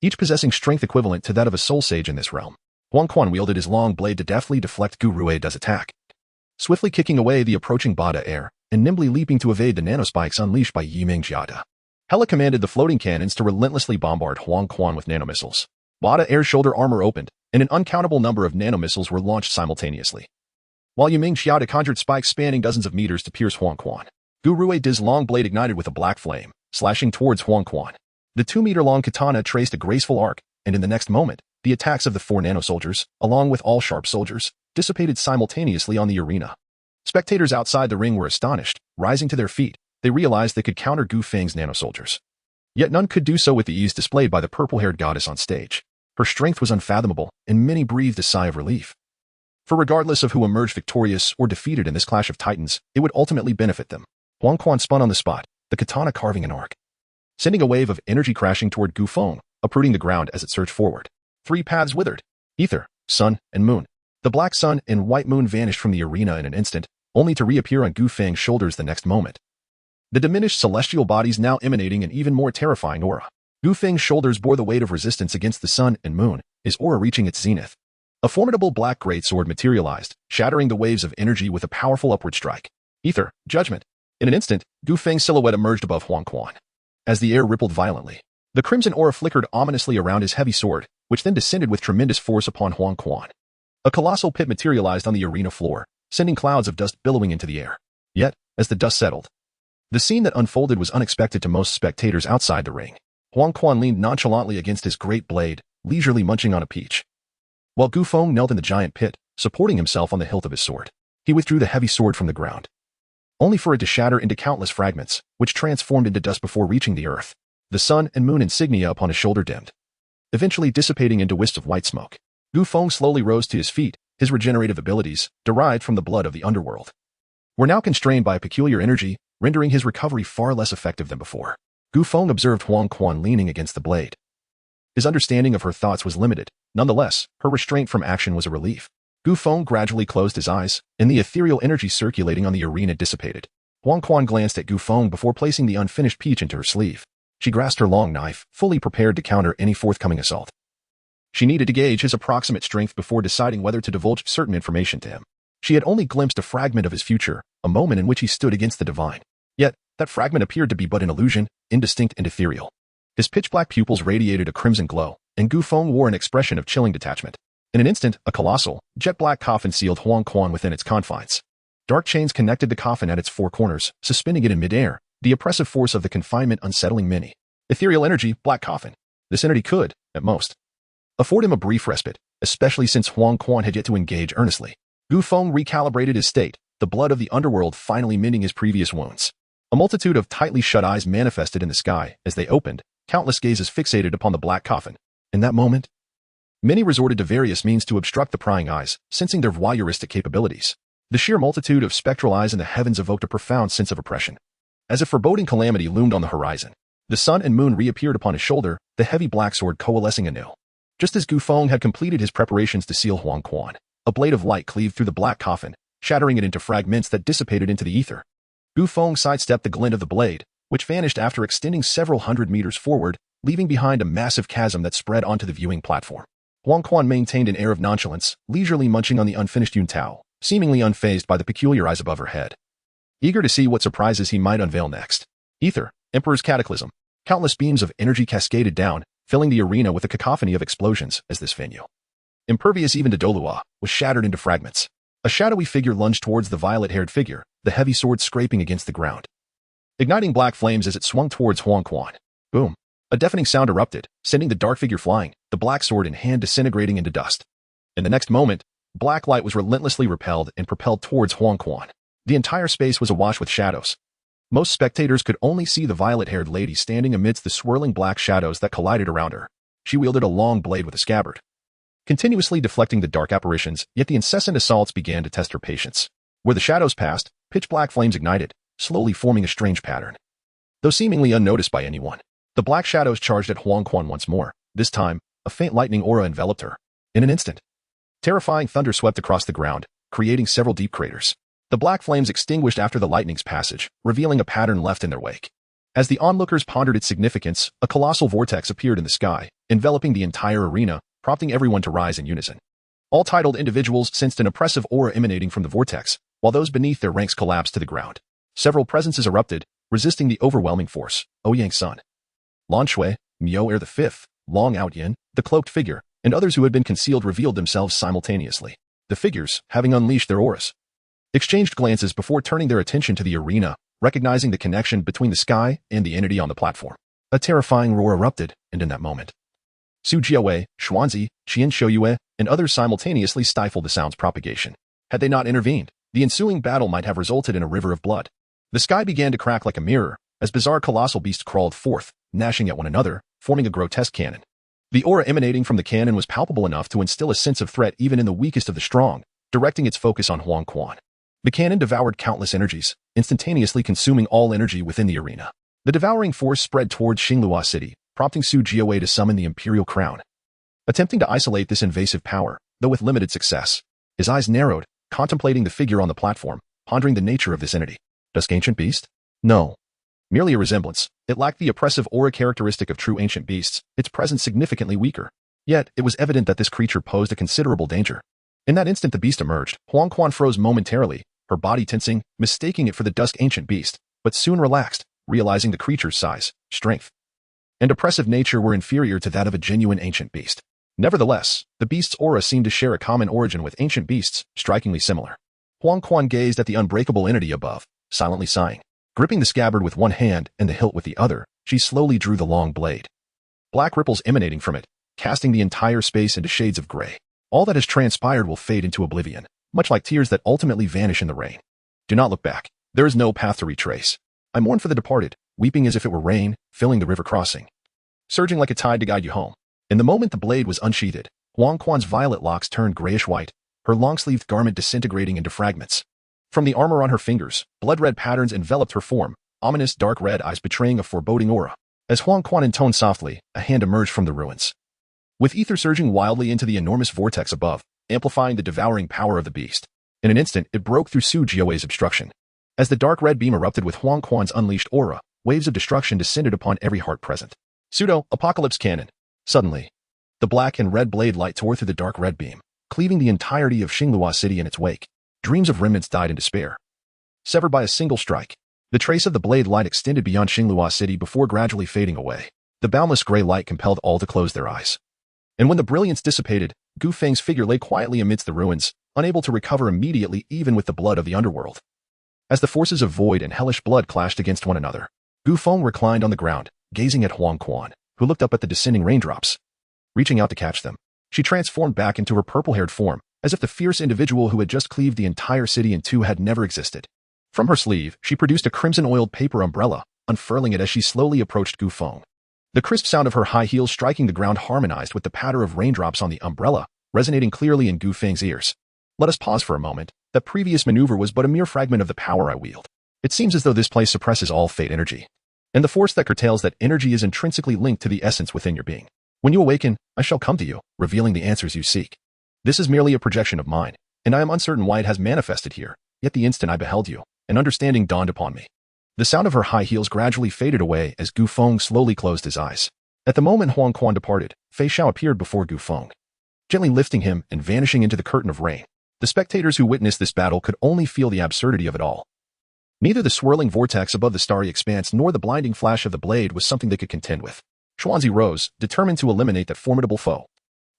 each possessing strength equivalent to that of a soul sage in this realm. Huagua wielded his long blade to deftly deflect Gu Rui's attack, swiftly kicking away the approaching Bada air, and nimbly leaping to evade the nanospikes unleashed by Yiming Jiada. Hela commanded the floating cannons to relentlessly bombard Huagua with nanomissiles. Bada air's shoulder armor opened, and an uncountable number of nanomissiles were launched simultaneously, while Yiming Jiada conjured spikes spanning dozens of meters to pierce Huagua. Gu Rui's long blade ignited with a black flame, slashing towards Huagua. The 2-meter-long katana traced a graceful arc, and in the next moment, the attacks of the 4 nanosoldiers, along with all sharp soldiers, dissipated simultaneously on the arena. Spectators outside the ring were astonished. Rising to their feet, they realized they could counter Gu Feng's nanosoldiers. Yet none could do so with the ease displayed by the purple-haired goddess on stage. Her strength was unfathomable, and many breathed a sigh of relief. For regardless of who emerged victorious or defeated in this clash of titans, it would ultimately benefit them. Huagua spun on the spot, the katana carving an arc, sending a wave of energy crashing toward Gu Feng, uprooting the ground as it surged forward. 3 paths withered: ether, sun, and moon. The black sun and white moon vanished from the arena in an instant, only to reappear on Gu Feng's shoulders the next moment. The diminished celestial bodies now emanating an even more terrifying aura. Gu Feng's shoulders bore the weight of resistance against the sun and moon, his aura reaching its zenith. A formidable black greatsword materialized, shattering the waves of energy with a powerful upward strike. Ether, judgment. In an instant, Gu Feng's silhouette emerged above Huagua. As the air rippled violently, the crimson aura flickered ominously around his heavy sword, which then descended with tremendous force upon Huagua. A colossal pit materialized on the arena floor, sending clouds of dust billowing into the air. Yet, as the dust settled, the scene that unfolded was unexpected to most spectators outside the ring. Huagua leaned nonchalantly against his great blade, leisurely munching on a peach, while Gu Feng knelt in the giant pit, supporting himself on the hilt of his sword. He withdrew the heavy sword from the ground, only for it to shatter into countless fragments, which transformed into dust before reaching the earth. The sun and moon insignia upon his shoulder dimmed, eventually dissipating into wisps of white smoke. Gu Feng slowly rose to his feet. His regenerative abilities, derived from the blood of the underworld, were now constrained by a peculiar energy, rendering his recovery far less effective than before. Gu Feng observed Huagua leaning against the blade. His understanding of her thoughts was limited. Nonetheless, her restraint from action was a relief. Gu Feng gradually closed his eyes, and the ethereal energy circulating on the arena dissipated. Huagua glanced at Gu Feng before placing the unfinished peach into her sleeve. She grasped her long knife, fully prepared to counter any forthcoming assault. She needed to gauge his approximate strength before deciding whether to divulge certain information to him. She had only glimpsed a fragment of his future, a moment in which he stood against the divine. Yet, that fragment appeared to be but an illusion, indistinct and ethereal. His pitch-black pupils radiated a crimson glow, and Gu Feng wore an expression of chilling detachment. In an instant, a colossal, jet-black coffin sealed Huagua within its confines. Dark chains connected the coffin at its 4 corners, suspending it in midair, the oppressive force of the confinement unsettling many. Ethereal energy, black coffin. This entity could, at most, afford him a brief respite, especially since Huagua had yet to engage earnestly. Gu Feng recalibrated his state, the blood of the underworld finally mending his previous wounds. A multitude of tightly shut eyes manifested in the sky as they opened, countless gazes fixated upon the black coffin. In that moment, many resorted to various means to obstruct the prying eyes, sensing their voyeuristic capabilities. The sheer multitude of spectral eyes in the heavens evoked a profound sense of oppression. As if foreboding calamity loomed on the horizon, the sun and moon reappeared upon his shoulder, the heavy black sword coalescing anew. Just as Gu Feng had completed his preparations to seal Huang Quan, a blade of light cleaved through the black coffin, shattering it into fragments that dissipated into the ether. Gu Feng sidestepped the glint of the blade, which vanished after extending several hundred meters forward, leaving behind a massive chasm that spread onto the viewing platform. Huang Quan maintained an air of nonchalance, leisurely munching on the unfinished yun tao, seemingly unfazed by the peculiar eyes above her head. Eager to see what surprises he might unveil next. Ether, Emperor's Cataclysm. Countless beams of energy cascaded down, filling the arena with a cacophony of explosions as this venue, impervious even to Douluo, was shattered into fragments. A shadowy figure lunged towards the violet-haired figure, the heavy sword scraping against the ground, igniting black flames as it swung towards Huang Quan. Boom! A deafening sound erupted, sending the dark figure flying, the black sword in hand disintegrating into dust. In the next moment, black light was relentlessly repelled and propelled towards Huang Quan. The entire space was awash with shadows. Most spectators could only see the violet-haired lady standing amidst the swirling black shadows that collided around her. She wielded a long blade with a scabbard, continuously deflecting the dark apparitions, yet the incessant assaults began to test her patience. Where the shadows passed, pitch-black flames ignited, slowly forming a strange pattern. Though seemingly unnoticed by anyone, the black shadows charged at Huang Quan once more. This time, a faint lightning aura enveloped her. In an instant, terrifying thunder swept across the ground, creating several deep craters. The black flames extinguished after the lightning's passage, revealing a pattern left in their wake. As the onlookers pondered its significance, a colossal vortex appeared in the sky, enveloping the entire arena, prompting everyone to rise in unison. All titled individuals sensed an oppressive aura emanating from the vortex, while those beneath their ranks collapsed to the ground. Several presences erupted, resisting the overwhelming force. Ouyang's son, Lan Shui, Miao Er V, Long Outyin, the cloaked figure, and others who had been concealed revealed themselves simultaneously. The figures, having unleashed their auras, exchanged glances before turning their attention to the arena, recognizing the connection between the sky and the entity on the platform. A terrifying roar erupted, and in that moment, Su Jiawei, Xuanzi, Qian Shouyue, and others simultaneously stifled the sound's propagation. Had they not intervened, the ensuing battle might have resulted in a river of blood. The sky began to crack like a mirror, as bizarre colossal beasts crawled forth, gnashing at one another, forming a grotesque cannon. The aura emanating from the cannon was palpable enough to instill a sense of threat even in the weakest of the strong, directing its focus on Huang Quan. The cannon devoured countless energies, instantaneously consuming all energy within the arena. The devouring force spread towards Xinglua City, prompting Su Jiawei to summon the imperial crown. Attempting to isolate this invasive power, though with limited success, his eyes narrowed, contemplating the figure on the platform, pondering the nature of this entity. Dusk ancient beast? No. Merely a resemblance. It lacked the oppressive aura characteristic of true ancient beasts, its presence significantly weaker. Yet, it was evident that this creature posed a considerable danger. In that instant the beast emerged. Huang Quan froze momentarily, her body tensing, mistaking it for the dusk ancient beast, but soon relaxed, realizing the creature's size, strength, and oppressive nature were inferior to that of a genuine ancient beast. Nevertheless, the beast's aura seemed to share a common origin with ancient beasts, strikingly similar. Huang Quan gazed at the unbreakable entity above, silently sighing. Gripping the scabbard with one hand and the hilt with the other, she slowly drew the long blade. Black ripples emanating from it, casting the entire space into shades of gray. All that has transpired will fade into oblivion, much like tears that ultimately vanish in the rain. Do not look back. There is no path to retrace. I mourn for the departed, weeping as if it were rain, filling the river crossing, surging like a tide to guide you home. In the moment the blade was unsheathed, Huang Quan's violet locks turned grayish-white, her long-sleeved garment disintegrating into fragments. From the armor on her fingers, blood-red patterns enveloped her form, ominous dark red eyes betraying a foreboding aura. As Huang Quan intoned softly, a hand emerged from the ruins, with ether surging wildly into the enormous vortex above, amplifying the devouring power of the beast. In an instant, it broke through Su Jiawei's obstruction. As the dark red beam erupted with Huang Quan's unleashed aura, waves of destruction descended upon every heart present. Pseudo-apocalypse cannon. Suddenly, the black and red blade light tore through the dark red beam, cleaving the entirety of Xinglua City in its wake. Dreams of remnants died in despair, severed by a single strike. The trace of the blade light extended beyond Xinglua City before gradually fading away. The boundless gray light compelled all to close their eyes. And when the brilliance dissipated, Gu Feng's figure lay quietly amidst the ruins, unable to recover immediately even with the blood of the underworld. As the forces of void and hellish blood clashed against one another, Gu Feng reclined on the ground, gazing at Huang Quan, who looked up at the descending raindrops. Reaching out to catch them, she transformed back into her purple-haired form, as if the fierce individual who had just cleaved the entire city in two had never existed. From her sleeve, she produced a crimson-oiled paper umbrella, unfurling it as she slowly approached Gu Feng. The crisp sound of her high heels striking the ground harmonized with the patter of raindrops on the umbrella, resonating clearly in Gu Feng's ears. Let us pause for a moment. That previous maneuver was but a mere fragment of the power I wield. It seems as though this place suppresses all fate energy. And the force that curtails that energy is intrinsically linked to the essence within your being. When you awaken, I shall come to you, revealing the answers you seek. This is merely a projection of mine, and I am uncertain why it has manifested here, yet the instant I beheld you, an understanding dawned upon me. The sound of her high heels gradually faded away as Gu Feng slowly closed his eyes. At the moment Huang Quan departed, Fei Xiao appeared before Gu Feng, gently lifting him and vanishing into the curtain of rain. The spectators who witnessed this battle could only feel the absurdity of it all. Neither the swirling vortex above the starry expanse nor the blinding flash of the blade was something they could contend with. Xuanzi rose, determined to eliminate that formidable foe,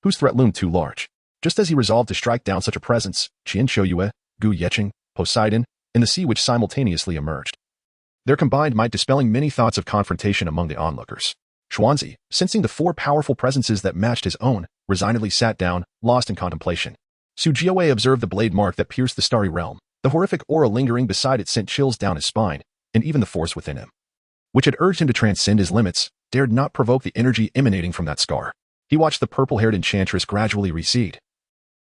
whose threat loomed too large. Just as he resolved to strike down such a presence, Qian Shouyue, Gu Yeqing, Poseidon, and the sea witch simultaneously emerged. Their combined might dispelling many thoughts of confrontation among the onlookers. Xuanzi, sensing the four powerful presences that matched his own, resignedly sat down, lost in contemplation. Su Jiawei observed the blade mark that pierced the starry realm. The horrific aura lingering beside it sent chills down his spine, and even the force within him, which had urged him to transcend his limits, dared not provoke the energy emanating from that scar. He watched the purple-haired enchantress gradually recede,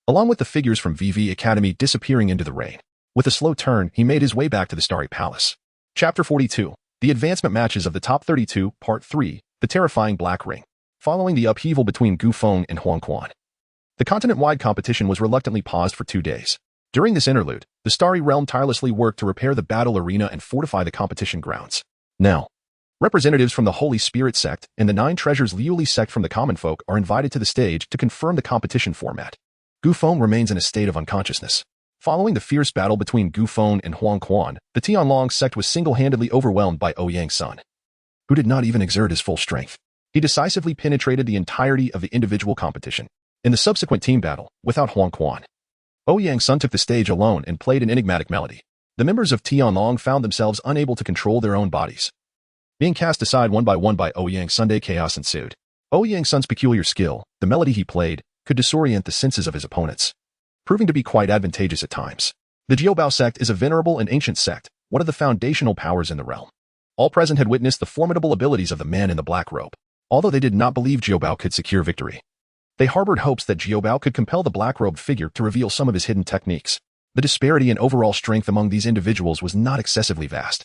along with the figures from VV Academy disappearing into the rain. With a slow turn, he made his way back to the Starry Palace. Chapter 42. The Advancement Matches of the Top 32, Part 3, The Terrifying Black Ring. Following the upheaval between Gu Feng and Huang Quan, the continent-wide competition was reluctantly paused for 2 days. During this interlude, the Starry Realm tirelessly worked to repair the battle arena and fortify the competition grounds. Now, representatives from the Holy Spirit sect and the 9 Treasures Liuli sect from the common folk are invited to the stage to confirm the competition format. Gu Feng remains in a state of unconsciousness. Following the fierce battle between Gu Feng and Huang Quan, the Tianlong sect was single-handedly overwhelmed by Ouyang's son, who did not even exert his full strength. He decisively penetrated the entirety of the individual competition. In the subsequent team battle, without Huang Quan, Ouyang's son took the stage alone and played an enigmatic melody. The members of Tianlong found themselves unable to control their own bodies. Being cast aside one by Ouyang's Sunday, chaos ensued. Ouyang's son's peculiar skill, the melody he played, could disorient the senses of his opponents, proving to be quite advantageous at times. The Jiobao sect is a venerable and ancient sect, one of the foundational powers in the realm. All present had witnessed the formidable abilities of the man in the black robe, although they did not believe Jiobao could secure victory. They harbored hopes that Jiobao could compel the black-robed figure to reveal some of his hidden techniques. The disparity in overall strength among these individuals was not excessively vast.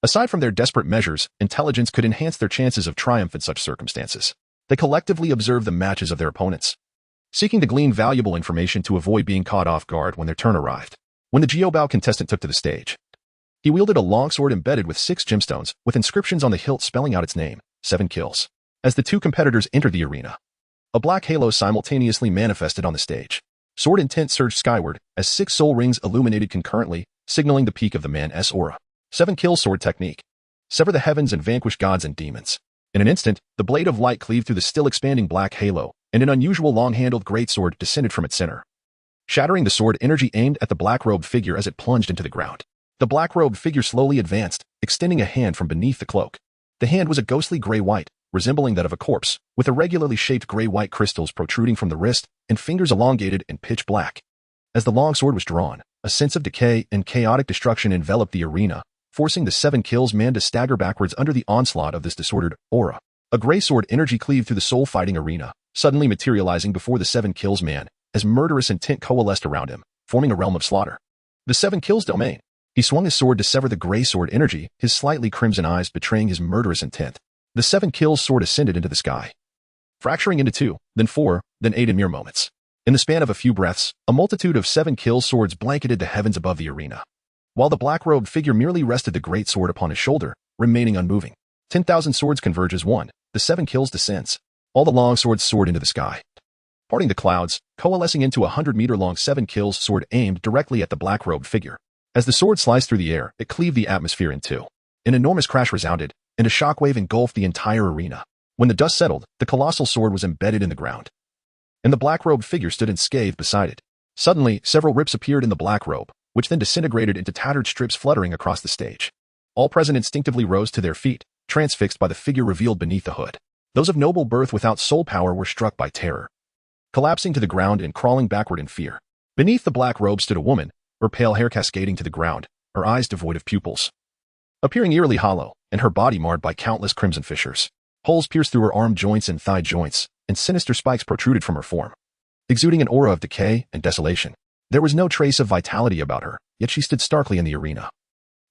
Aside from their desperate measures, intelligence could enhance their chances of triumph in such circumstances. They collectively observed the matches of their opponents, seeking to glean valuable information to avoid being caught off guard when their turn arrived. When the Jiobao contestant took to the stage, he wielded a long sword embedded with 6 gemstones, with inscriptions on the hilt spelling out its name, 7 kills. As the 2 competitors entered the arena, a black halo simultaneously manifested on the stage. Sword intent surged skyward as 6 soul rings illuminated concurrently, signaling the peak of the man's aura. 7 kill sword technique. Sever the heavens and vanquish gods and demons. In an instant, the blade of light cleaved through the still expanding black halo, and an unusual long-handled greatsword descended from its center, shattering the sword energy aimed at the black-robed figure as it plunged into the ground. The black-robed figure slowly advanced, extending a hand from beneath the cloak. The hand was a ghostly gray-white, resembling that of a corpse, with irregularly shaped gray-white crystals protruding from the wrist and fingers elongated and pitch black. As the long sword was drawn, a sense of decay and chaotic destruction enveloped the arena, forcing the 7 kills man to stagger backwards under the onslaught of this disordered aura. A gray sword energy cleaved through the soul-fighting arena, suddenly materializing before the 7 kills man, as murderous intent coalesced around him, forming a realm of slaughter. The 7 kills domain. He swung his sword to sever the gray sword energy, his slightly crimson eyes betraying his murderous intent. The 7 kills sword ascended into the sky, fracturing into 2, then 4, then 8 in mere moments. In the span of a few breaths, a multitude of 7 kill swords blanketed the heavens above the arena, while the black-robed figure merely rested the great sword upon his shoulder, remaining unmoving. 10,000 swords converge as one. The 7 kills descends. All the long swords soared into the sky, parting the clouds, coalescing into a 100-meter-long 7 kills sword aimed directly at the black-robed figure. As the sword sliced through the air, it cleaved the atmosphere in 2. An enormous crash resounded, and a shockwave engulfed the entire arena. When the dust settled, the colossal sword was embedded in the ground, and the black-robed figure stood unscathed beside it. Suddenly, several rips appeared in the black robe, which then disintegrated into tattered strips fluttering across the stage. All present instinctively rose to their feet, transfixed by the figure revealed beneath the hood. Those of noble birth without soul power were struck by terror, collapsing to the ground and crawling backward in fear. Beneath the black robe stood a woman, her pale hair cascading to the ground, her eyes devoid of pupils, appearing eerily hollow, and her body marred by countless crimson fissures. Holes pierced through her arm joints and thigh joints, and sinister spikes protruded from her form, exuding an aura of decay and desolation. There was no trace of vitality about her, yet she stood starkly in the arena.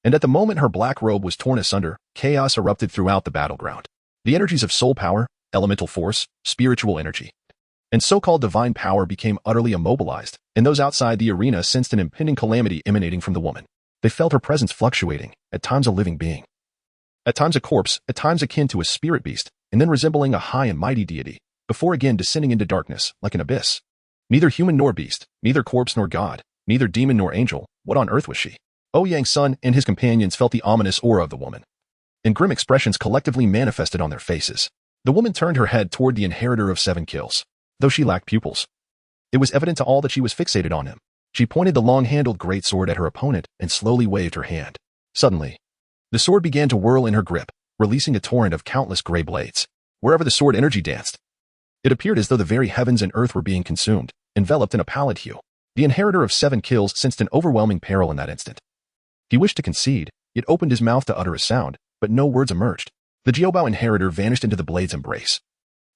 And at the moment her black robe was torn asunder, chaos erupted throughout the battleground. The energies of soul power, elemental force, spiritual energy, and so-called divine power became utterly immobilized, and those outside the arena sensed an impending calamity emanating from the woman. They felt her presence fluctuating, at times a living being, at times a corpse, at times akin to a spirit beast, and then resembling a high and mighty deity, before again descending into darkness, like an abyss. Neither human nor beast, neither corpse nor god, neither demon nor angel, what on earth was she? Ouyang's son and his companions felt the ominous aura of the woman, and grim expressions collectively manifested on their faces. The woman turned her head toward the inheritor of 7 kills. Though she lacked pupils, it was evident to all that she was fixated on him. She pointed the long-handled greatsword at her opponent and slowly waved her hand. Suddenly, the sword began to whirl in her grip, releasing a torrent of countless gray blades. Wherever the sword energy danced, it appeared as though the very heavens and earth were being consumed, enveloped in a pallid hue. The inheritor of 7 kills sensed an overwhelming peril in that instant. He wished to concede, yet opened his mouth to utter a sound, but no words emerged. The Jiobao inheritor vanished into the blade's embrace,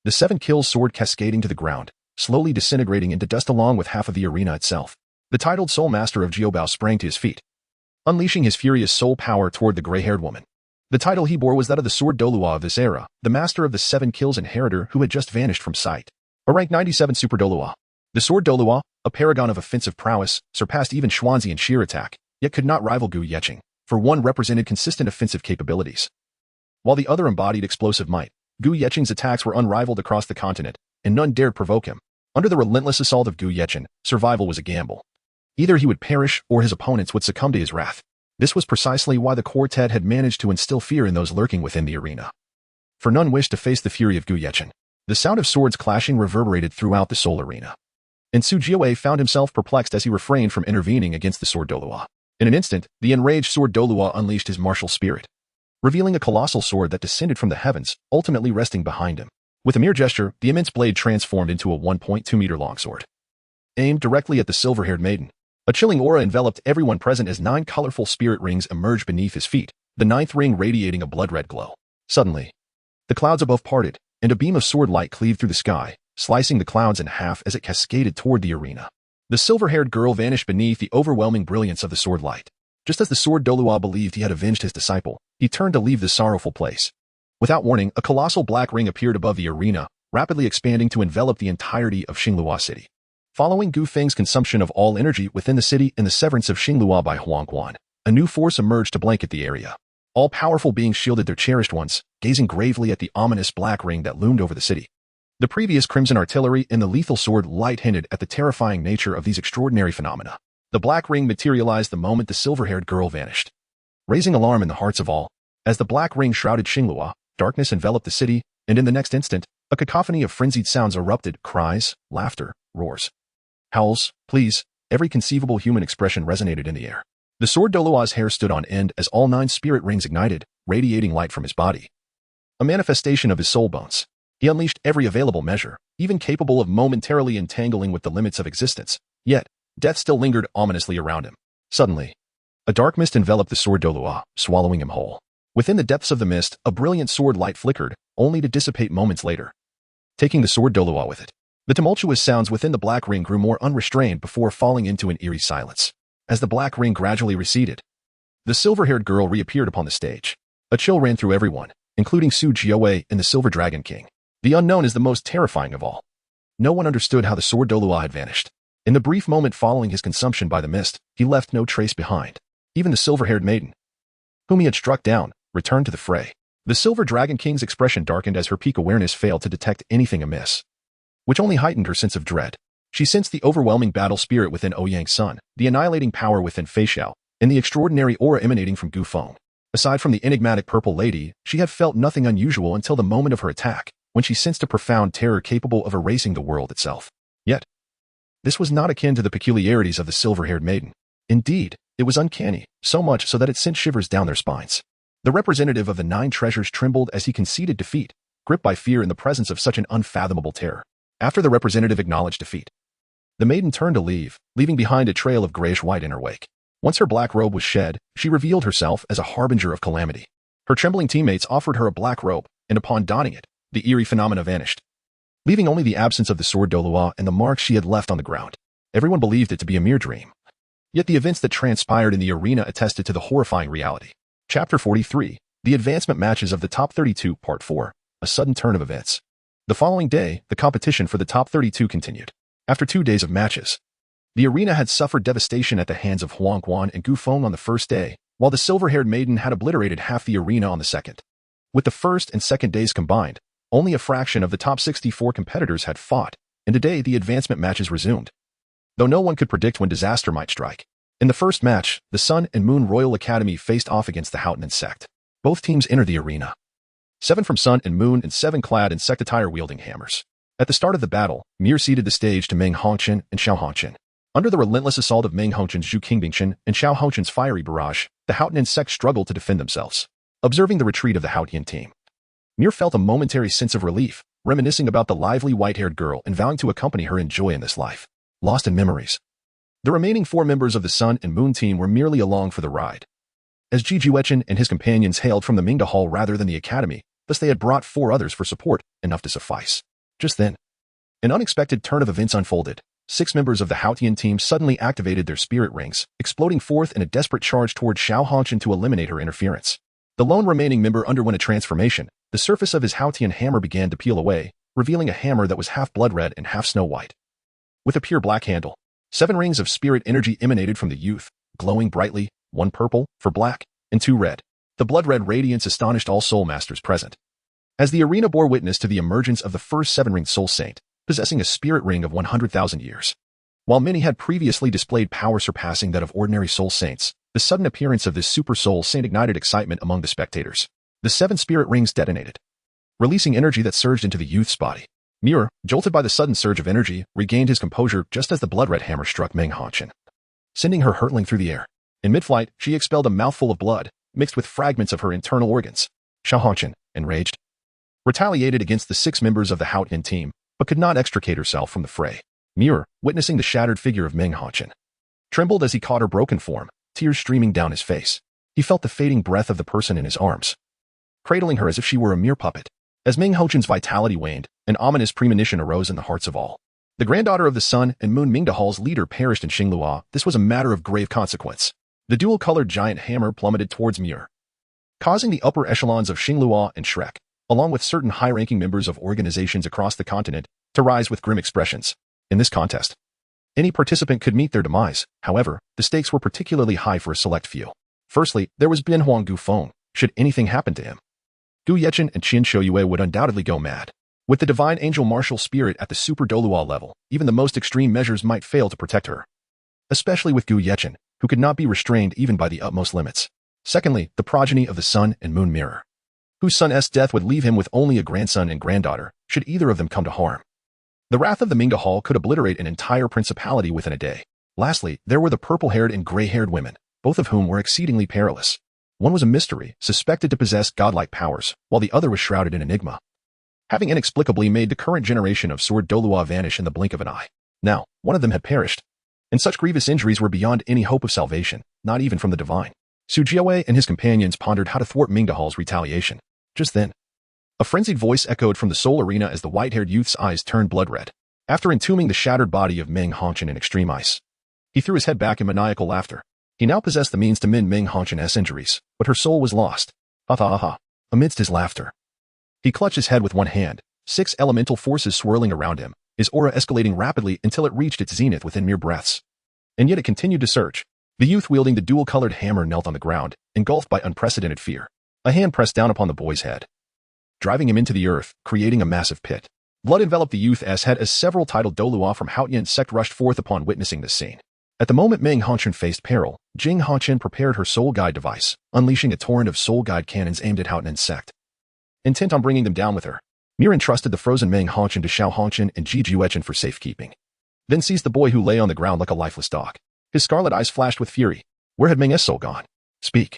the 7 kills sword cascading to the ground, slowly disintegrating into dust along with half of the arena itself. The titled soul master of Jiobao sprang to his feet, unleashing his furious soul power toward the gray-haired woman. The title he bore was that of the sword Douluo of this era, the master of the 7 kills inheritor who had just vanished from sight. A rank 97 super Douluo. The sword Douluo, a paragon of offensive prowess, surpassed even Xuanzi in sheer attack, yet could not rival Gu Yeqing, for one represented consistent offensive capabilities, while the other embodied explosive might. Gu Yeqing's attacks were unrivaled across the continent, and none dared provoke him. Under the relentless assault of Gu Yeqing, survival was a gamble. Either he would perish or his opponents would succumb to his wrath. This was precisely why the quartet had managed to instill fear in those lurking within the arena. For none wished to face the fury of Gu Yeqing. The sound of swords clashing reverberated throughout the soul arena, and Su Jiawei found himself perplexed as he refrained from intervening against the sword Douluo. In an instant, the enraged sword Douluo unleashed his martial spirit, revealing a colossal sword that descended from the heavens, ultimately resting behind him. With a mere gesture, the immense blade transformed into a 1.2-meter-long sword, aimed directly at the silver-haired maiden. A chilling aura enveloped everyone present as 9 colorful spirit rings emerged beneath his feet, the 9th ring radiating a blood-red glow. Suddenly, the clouds above parted, and a beam of sword light cleaved through the sky, slicing the clouds in half as it cascaded toward the arena. The silver-haired girl vanished beneath the overwhelming brilliance of the sword light. Just as the sword Douluo believed he had avenged his disciple, he turned to leave this sorrowful place. Without warning, a colossal black ring appeared above the arena, rapidly expanding to envelop the entirety of Xinglua City. Following Gu Feng's consumption of all energy within the city and the severance of Xinglua by Huagua, a new force emerged to blanket the area. All-powerful beings shielded their cherished ones, gazing gravely at the ominous black ring that loomed over the city. The previous crimson artillery and the lethal sword light hinted at the terrifying nature of these extraordinary phenomena. The black ring materialized the moment the silver-haired girl vanished, raising alarm in the hearts of all. As the black ring shrouded Xinglua, darkness enveloped the city, and in the next instant, a cacophony of frenzied sounds erupted: cries, laughter, roars, howls, pleas. Every conceivable human expression resonated in the air. The sword Douluo's hair stood on end as all 9 spirit rings ignited, radiating light from his body, a manifestation of his soul bones. He unleashed every available measure, even capable of momentarily entangling with the limits of existence. Yet, death still lingered ominously around him. Suddenly, a dark mist enveloped the sword Douluo, swallowing him whole. Within the depths of the mist, a brilliant sword light flickered, only to dissipate moments later, taking the sword Douluo with it. The tumultuous sounds within the black ring grew more unrestrained before falling into an eerie silence. As the black ring gradually receded, the silver-haired girl reappeared upon the stage. A chill ran through everyone, including Su Jiawei and the Silver Dragon King. The unknown is the most terrifying of all. No one understood how the sword Douluo had vanished. In the brief moment following his consumption by the mist, he left no trace behind. Even the silver-haired maiden, whom he had struck down, returned to the fray. The Silver Dragon King's expression darkened as her peak awareness failed to detect anything amiss, which only heightened her sense of dread. She sensed the overwhelming battle spirit within Ouyang's son, the annihilating power within Fei Xiao, and the extraordinary aura emanating from Gu Feng. Aside from the enigmatic purple lady, she had felt nothing unusual until the moment of her attack, when she sensed a profound terror capable of erasing the world itself. Yet, this was not akin to the peculiarities of the silver-haired maiden. Indeed, it was uncanny, so much so that it sent shivers down their spines. The representative of the 9 treasures trembled as he conceded defeat, gripped by fear in the presence of such an unfathomable terror. After the representative acknowledged defeat, the maiden turned to leave, leaving behind a trail of grayish-white in her wake. Once her black robe was shed, she revealed herself as a harbinger of calamity. Her trembling teammates offered her a black robe, and upon donning it, the eerie phenomena vanished, leaving only the absence of the sword Douluo and the marks she had left on the ground. Everyone believed it to be a mere dream. Yet the events that transpired in the arena attested to the horrifying reality. Chapter 43, The Advancement Matches of the Top 32, Part 4, A Sudden Turn of Events. The following day, the competition for the top 32 continued. After 2 days of matches, the arena had suffered devastation at the hands of Huagua and Gufeng on the first day, while the silver-haired maiden had obliterated half the arena on the second. With the first and second days combined, only a fraction of the top 64 competitors had fought, and today the advancement matches resumed. Though no one could predict when disaster might strike. In the first match, the Sun and Moon Royal Academy faced off against the Haotian sect. Both teams entered the arena. 7 from Sun and Moon and 7 clad in sect attire wielding hammers. At the start of the battle, Mir ceded the stage to Meng Hongqin and Xiao Hongqin. Under the relentless assault of Meng Hongqin's Zhu Qingbingchen and Xiao Hongqin's fiery barrage, the Haotian sect struggled to defend themselves. Observing the retreat of the Haotian team, Mir felt a momentary sense of relief, reminiscing about the lively white-haired girl and vowing to accompany her in joy in this life. Lost in memories. The remaining 4 members of the Sun and Moon team were merely along for the ride. As Ji Juechen and his companions hailed from the Mingda Hall rather than the academy, thus they had brought 4 others for support, enough to suffice. Just then, an unexpected turn of events unfolded. 6 members of the Haotian team suddenly activated their spirit rings, exploding forth in a desperate charge toward Xiao Hongqin to eliminate her interference. The lone remaining member underwent a transformation. The surface of his Haotian hammer began to peel away, revealing a hammer that was half blood red and half snow white. With a pure black handle, 7 rings of spirit energy emanated from the youth, glowing brightly, 1 purple, for black, and 2 red. The blood-red radiance astonished all soul masters present. As the arena bore witness to the emergence of the first 7-ringed soul saint, possessing a spirit ring of 100,000 years. While many had previously displayed power surpassing that of ordinary soul saints, the sudden appearance of this super soul saint ignited excitement among the spectators. The 7 spirit rings detonated, releasing energy that surged into the youth's body. Mir, jolted by the sudden surge of energy, regained his composure just as the blood-red hammer struck Meng Hongqin, sending her hurtling through the air. In mid-flight, she expelled a mouthful of blood, mixed with fragments of her internal organs. Xiao Hongqin, enraged, retaliated against the 6 members of the Haotian team, but could not extricate herself from the fray. Mir, witnessing the shattered figure of Meng Hongqin, trembled as he caught her broken form, tears streaming down his face. He felt the fading breath of the person in his arms, cradling her as if she were a mere puppet. As Meng Hongqin's vitality waned, an ominous premonition arose in the hearts of all. The granddaughter of the Sun and Moon Mingda Hall's leader perished in Xinglua. This was a matter of grave consequence. The dual-colored giant hammer plummeted towards Mir, causing the upper echelons of Xinglua and Shrek, along with certain high-ranking members of organizations across the continent, to rise with grim expressions. In this contest, any participant could meet their demise. However, the stakes were particularly high for a select few. Firstly, there was Bin Huang Gufeng. Should anything happen to him, Gu Yechen and Qin Shouyue would undoubtedly go mad. With the divine angel martial spirit at the super Douluo level, even the most extreme measures might fail to protect her. Especially with Gu Yechen, who could not be restrained even by the utmost limits. Secondly, the progeny of the Sun and Moon Mirror, whose son's death would leave him with only a grandson and granddaughter, should either of them come to harm. The wrath of the Mingda Hall could obliterate an entire principality within a day. Lastly, there were the purple-haired and gray-haired women, both of whom were exceedingly perilous. One was a mystery, suspected to possess godlike powers, while the other was shrouded in enigma, having inexplicably made the current generation of Sword Douluo vanish in the blink of an eye. Now, one of them had perished, and such grievous injuries were beyond any hope of salvation, not even from the divine. Su Jiawei and his companions pondered how to thwart Mingda Hall's retaliation. Just then, a frenzied voice echoed from the soul arena as the white-haired youth's eyes turned blood-red. After entombing the shattered body of Meng Hongqin in extreme ice, he threw his head back in maniacal laughter. He now possessed the means to mend Meng Hongqin's injuries, but her soul was lost. Ha ha ha ha. Amidst his laughter, he clutched his head with one hand, 6 elemental forces swirling around him, his aura escalating rapidly until it reached its zenith within mere breaths. And yet it continued to surge. The youth wielding the dual-colored hammer knelt on the ground, engulfed by unprecedented fear. A hand pressed down upon the boy's head, driving him into the earth, creating a massive pit. Blood enveloped the youth's head as several titled Douluo from Haotian sect rushed forth upon witnessing this scene. At the moment Meng Hongqin faced peril, Jing Hongqin prepared her soul guide device, unleashing a torrent of soul guide cannons aimed at Haotian sect, intent on bringing them down with her. Mir entrusted the frozen Meng Hongqin to Xiao Hongqin and Ji Juechen for safekeeping, then seized the boy who lay on the ground like a lifeless dog. His scarlet eyes flashed with fury. Where had Meng's soul gone? Speak,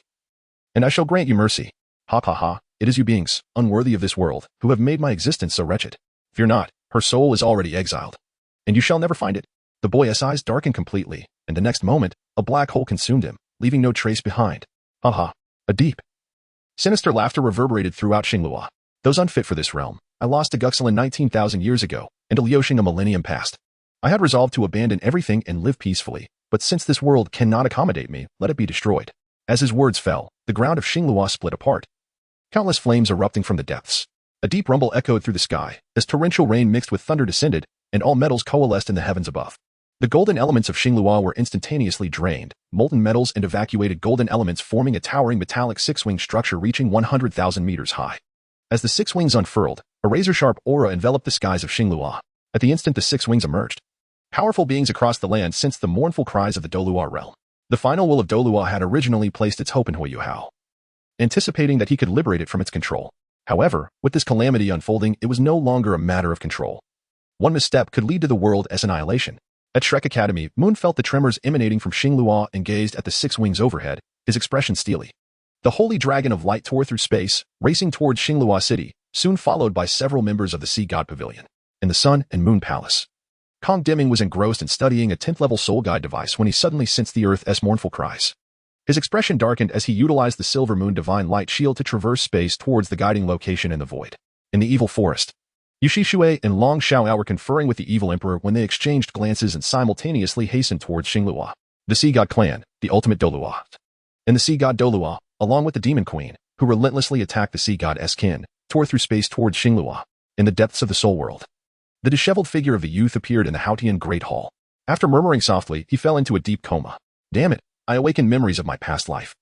and I shall grant you mercy. Ha ha ha, it is you beings, unworthy of this world, who have made my existence so wretched. Fear not, her soul is already exiled, and you shall never find it. The boy's eyes darkened completely, and the next moment, a black hole consumed him, leaving no trace behind. Ha ha, a deep, sinister laughter reverberated throughout Xinglua. Those unfit for this realm, I lost to Guxelin 19,000 years ago, and to Liuxing a millennium past. I had resolved to abandon everything and live peacefully, but since this world cannot accommodate me, let it be destroyed. As his words fell, the ground of Xinglua split apart. Countless flames erupting from the depths. A deep rumble echoed through the sky, as torrential rain mixed with thunder descended, and all metals coalesced in the heavens above. The golden elements of Xinglua were instantaneously drained, molten metals and evacuated golden elements forming a towering metallic six-winged structure reaching 100,000 meters high. As the six wings unfurled, a razor-sharp aura enveloped the skies of Xinglua. At the instant the six wings emerged, powerful beings across the land sensed the mournful cries of the Douluo realm. The final will of Douluo had originally placed its hope in Huagua, anticipating that he could liberate it from its control. However, with this calamity unfolding, it was no longer a matter of control. One misstep could lead to the world's annihilation. At Shrek Academy, Moon felt the tremors emanating from Xinglua and gazed at the six wings overhead, his expression steely. The holy dragon of light tore through space, racing towards Xinglua City, soon followed by several members of the Sea God Pavilion. In the Sun and Moon Palace, Kong Deming was engrossed in studying a 10th-level soul guide device when he suddenly sensed the Earth's mournful cries. His expression darkened as he utilized the Silver Moon Divine Light Shield to traverse space towards the guiding location in the void. In the Evil Forest, Yushi Shui and Long Xiaoao were conferring with the Evil Emperor when they exchanged glances and simultaneously hastened towards Xinglua. The Sea God Clan, the ultimate Douluo. And the Sea God Douluo, along with the Demon Queen, who relentlessly attacked the Sea God's kin, tore through space towards Xinglua. In the depths of the Soul World, the disheveled figure of the youth appeared in the Haotian Great Hall. After murmuring softly, he fell into a deep coma. Damn it, I awakened memories of my past life.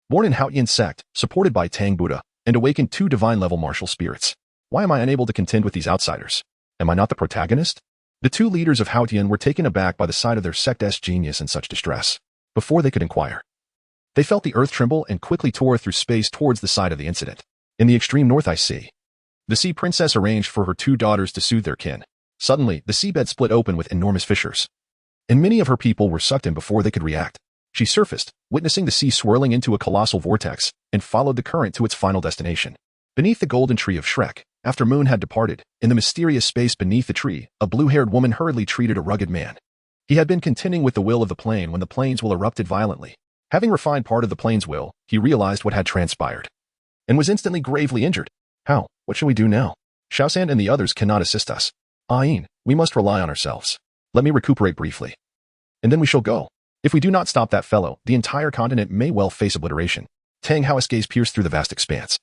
Born in Haotian sect, supported by Tang Buddha, and awakened two divine-level martial spirits. Why am I unable to contend with these outsiders? Am I not the protagonist? The two leaders of Haotian were taken aback by the sight of their sect's genius in such distress. Before they could inquire, they felt the earth tremble and quickly tore through space towards the site of the incident. In the extreme north ice sea, the sea princess arranged for her two daughters to soothe their kin. Suddenly, the seabed split open with enormous fissures, and many of her people were sucked in before they could react. She surfaced, witnessing the sea swirling into a colossal vortex, and followed the current to its final destination. Beneath the golden tree of Shrek, after Moon had departed, in the mysterious space beneath the tree, a blue-haired woman hurriedly treated a rugged man. He had been contending with the will of the plane when the plane's will erupted violently. Having refined part of the plane's will, he realized what had transpired, and was instantly gravely injured. How? What shall we do now? Xiaosan and the others cannot assist us. Ayin, we must rely on ourselves. Let me recuperate briefly, and then we shall go. If we do not stop that fellow, the entire continent may well face obliteration. Tang Hao's gaze pierced through the vast expanse,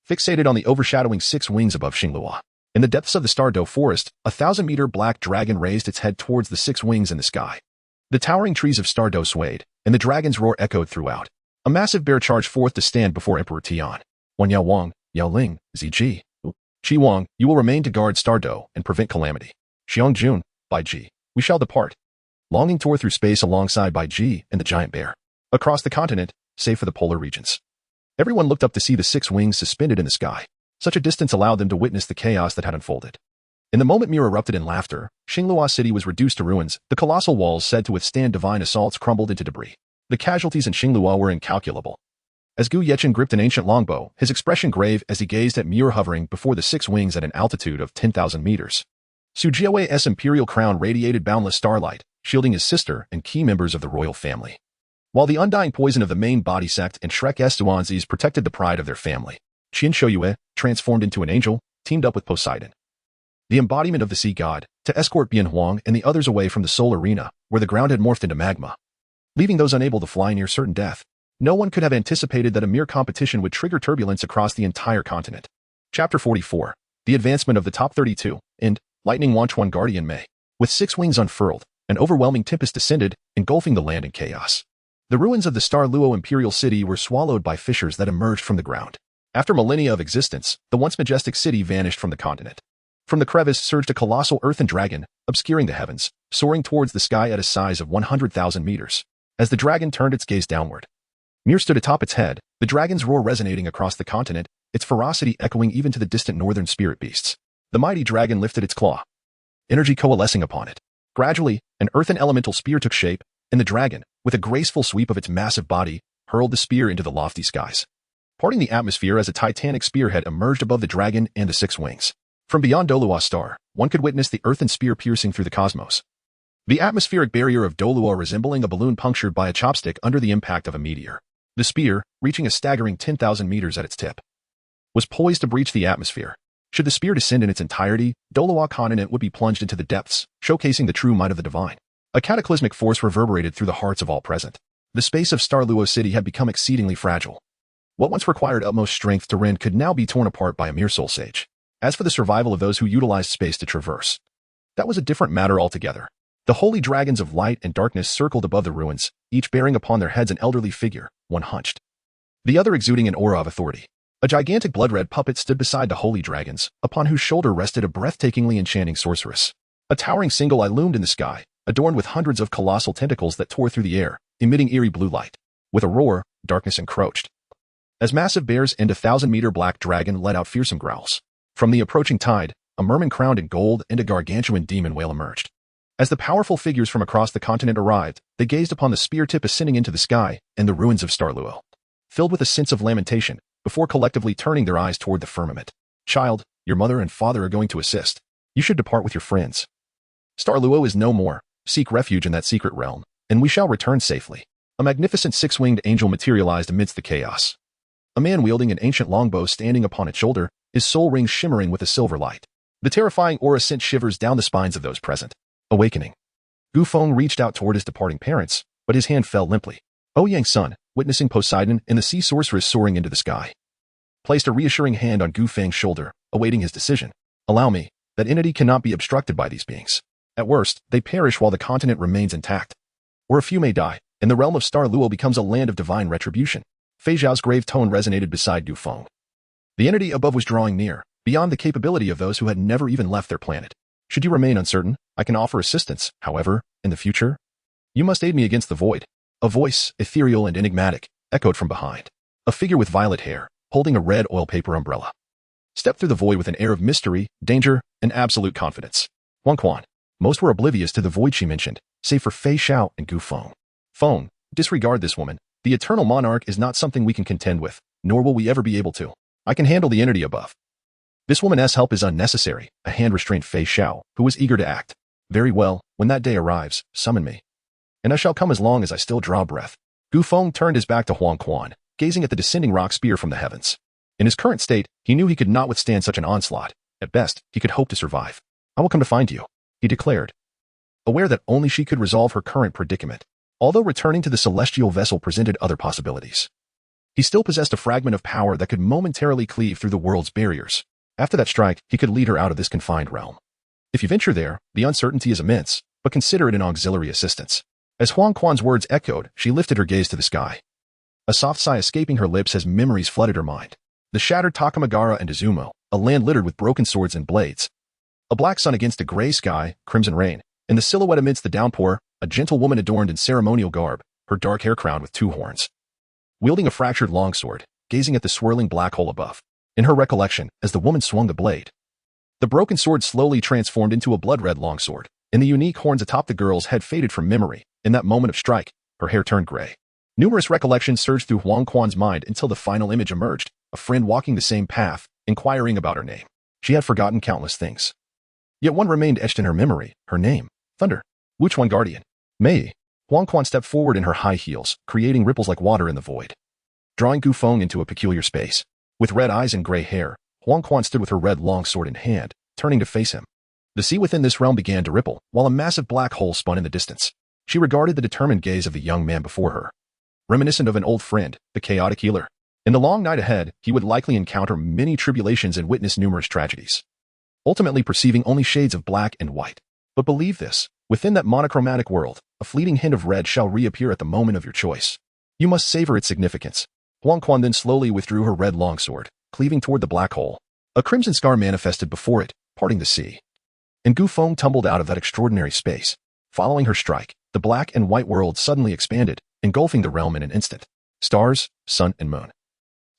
fixated on the overshadowing six wings above Xinglua. In the depths of the Stardow forest, a 1,000-meter black dragon raised its head towards the six wings in the sky. The towering trees of Stardow swayed, and the dragon's roar echoed throughout. A massive bear charged forth to stand before Emperor Tian. Wan Yao Wang, Yao Ling, Ziji. Qi Wang, you will remain to guard Stardow and prevent calamity. Xiang Jun, Bai Ji, we shall depart. Longing tore through space alongside Bai Ji and the giant bear. Across the continent, save for the polar regions, everyone looked up to see the six wings suspended in the sky. Such a distance allowed them to witness the chaos that had unfolded. In the moment Mir erupted in laughter, Xinglua City was reduced to ruins. The colossal walls said to withstand divine assaults crumbled into debris. The casualties in Xinglua were incalculable. As Gu Yechen gripped an ancient longbow, his expression grave as he gazed at Mir hovering before the six wings at an altitude of 10,000 meters. Su Jiawei's imperial crown radiated boundless starlight, shielding his sister and key members of the royal family, while the undying poison of the main body sect and Shrek Estuanzis protected the pride of their family. Qin Shouyue, transformed into an angel, teamed up with Poseidon, the embodiment of the sea god, to escort Bian Huang and the others away from the soul arena, where the ground had morphed into magma, leaving those unable to fly near certain death. No one could have anticipated that a mere competition would trigger turbulence across the entire continent. Chapter 44. The Advancement of the Top 32, and Lightning Wanchuan Guardian Mei. With six wings unfurled, an overwhelming tempest descended, engulfing the land in chaos. The ruins of the Star Luo Imperial City were swallowed by fissures that emerged from the ground. After millennia of existence, the once majestic city vanished from the continent. From the crevice surged a colossal earthen dragon, obscuring the heavens, soaring towards the sky at a size of 100,000 meters. As the dragon turned its gaze downward, Mir stood atop its head, the dragon's roar resonating across the continent, its ferocity echoing even to the distant northern spirit beasts. The mighty dragon lifted its claw, energy coalescing upon it. Gradually, an earthen elemental spear took shape, and the dragon, with a graceful sweep of its massive body, hurled the spear into the lofty skies, parting the atmosphere as a titanic spearhead emerged above the dragon and the six wings. From beyond Douluo Star, one could witness the earthen spear piercing through the cosmos, the atmospheric barrier of Douluo resembling a balloon punctured by a chopstick under the impact of a meteor. The spear, reaching a staggering 10,000 meters at its tip, was poised to breach the atmosphere. Should the spear descend in its entirety, Douluo continent would be plunged into the depths, showcasing the true might of the divine. A cataclysmic force reverberated through the hearts of all present. The space of Douluo city had become exceedingly fragile. What once required utmost strength to rend could now be torn apart by a mere soul sage. As for the survival of those who utilized space to traverse, that was a different matter altogether. The holy dragons of light and darkness circled above the ruins, each bearing upon their heads an elderly figure, one hunched, the other exuding an aura of authority. A gigantic blood-red puppet stood beside the holy dragons, upon whose shoulder rested a breathtakingly enchanting sorceress. A towering single eye loomed in the sky, adorned with hundreds of colossal tentacles that tore through the air, emitting eerie blue light. With a roar, darkness encroached, as massive bears and a 1,000-meter black dragon let out fearsome growls. From the approaching tide, a merman crowned in gold and a gargantuan demon whale emerged. As the powerful figures from across the continent arrived, they gazed upon the spear tip ascending into the sky and the ruins of Douluo, filled with a sense of lamentation, before collectively turning their eyes toward the firmament. Child, your mother and father are going to assist. You should depart with your friends. Douluo is no more. Seek refuge in that secret realm, and we shall return safely. A magnificent six-winged angel materialized amidst the chaos. A man wielding an ancient longbow standing upon its shoulder, his soul rings shimmering with a silver light. The terrifying aura sent shivers down the spines of those present. Awakening. Gu Feng reached out toward his departing parents, but his hand fell limply. Ouyang's son, witnessing Poseidon and the sea sorceress soaring into the sky, placed a reassuring hand on Gu Feng's shoulder, awaiting his decision. Allow me, that entity cannot be obstructed by these beings. At worst, they perish while the continent remains intact. Or a few may die, and the realm of Douluo becomes a land of divine retribution. Fei Zhao's grave tone resonated beside Gu Feng. The entity above was drawing near, beyond the capability of those who had never even left their planet. Should you remain uncertain, I can offer assistance. However, in the future, you must aid me against the void. A voice, ethereal and enigmatic, echoed from behind. A figure with violet hair, holding a red oil paper umbrella, stepped through the void with an air of mystery, danger, and absolute confidence. Huagua. Most were oblivious to the void she mentioned, save for Fei Zhao and Gu Feng. Feng, disregard this woman. The eternal monarch is not something we can contend with, nor will we ever be able to. I can handle the entity above. This woman's help is unnecessary. A hand restrained Fei Zhao, who was eager to act. Very well, when that day arrives, summon me, and I shall come as long as I still draw breath. Gu Feng turned his back to Huagua, gazing at the descending rock spear from the heavens. In his current state, he knew he could not withstand such an onslaught. At best, he could hope to survive. I will come to find you, he declared, aware that only she could resolve her current predicament. Although returning to the celestial vessel presented other possibilities, he still possessed a fragment of power that could momentarily cleave through the world's barriers. After that strike, he could lead her out of this confined realm. If you venture there, the uncertainty is immense, but consider it an auxiliary assistance. As Huagquan's words echoed, she lifted her gaze to the sky. A soft sigh escaping her lips as memories flooded her mind. The shattered Takamagara and Izumo, a land littered with broken swords and blades. A black sun against a gray sky, crimson rain, and the silhouette amidst the downpour, a gentle woman adorned in ceremonial garb, her dark hair crowned with 2 horns. Wielding a fractured longsword, gazing at the swirling black hole above. In her recollection, as the woman swung the blade, the broken sword slowly transformed into a blood-red longsword, and the unique horns atop the girl's head faded from memory. In that moment of strike, her hair turned gray. Numerous recollections surged through Huagquan's mind until the final image emerged, a friend walking the same path, inquiring about her name. She had forgotten countless things. Yet one remained etched in her memory, her name, Thunder. Wuchuan Guardian. Mei. Huagquan stepped forward in her high heels, creating ripples like water in the void, drawing Gu Feng into a peculiar space. With red eyes and gray hair, Huagquan stood with her red longsword in hand, turning to face him. The sea within this realm began to ripple, while a massive black hole spun in the distance. She regarded the determined gaze of the young man before her, reminiscent of an old friend, the chaotic healer. In the long night ahead, he would likely encounter many tribulations and witness numerous tragedies, ultimately perceiving only shades of black and white. But believe this, within that monochromatic world, a fleeting hint of red shall reappear at the moment of your choice. You must savor its significance. Huagquan then slowly withdrew her red longsword, cleaving toward the black hole. A crimson scar manifested before it, parting the sea. And Gu Feng tumbled out of that extraordinary space. Following her strike, the black and white world suddenly expanded, engulfing the realm in an instant. Stars, sun and moon,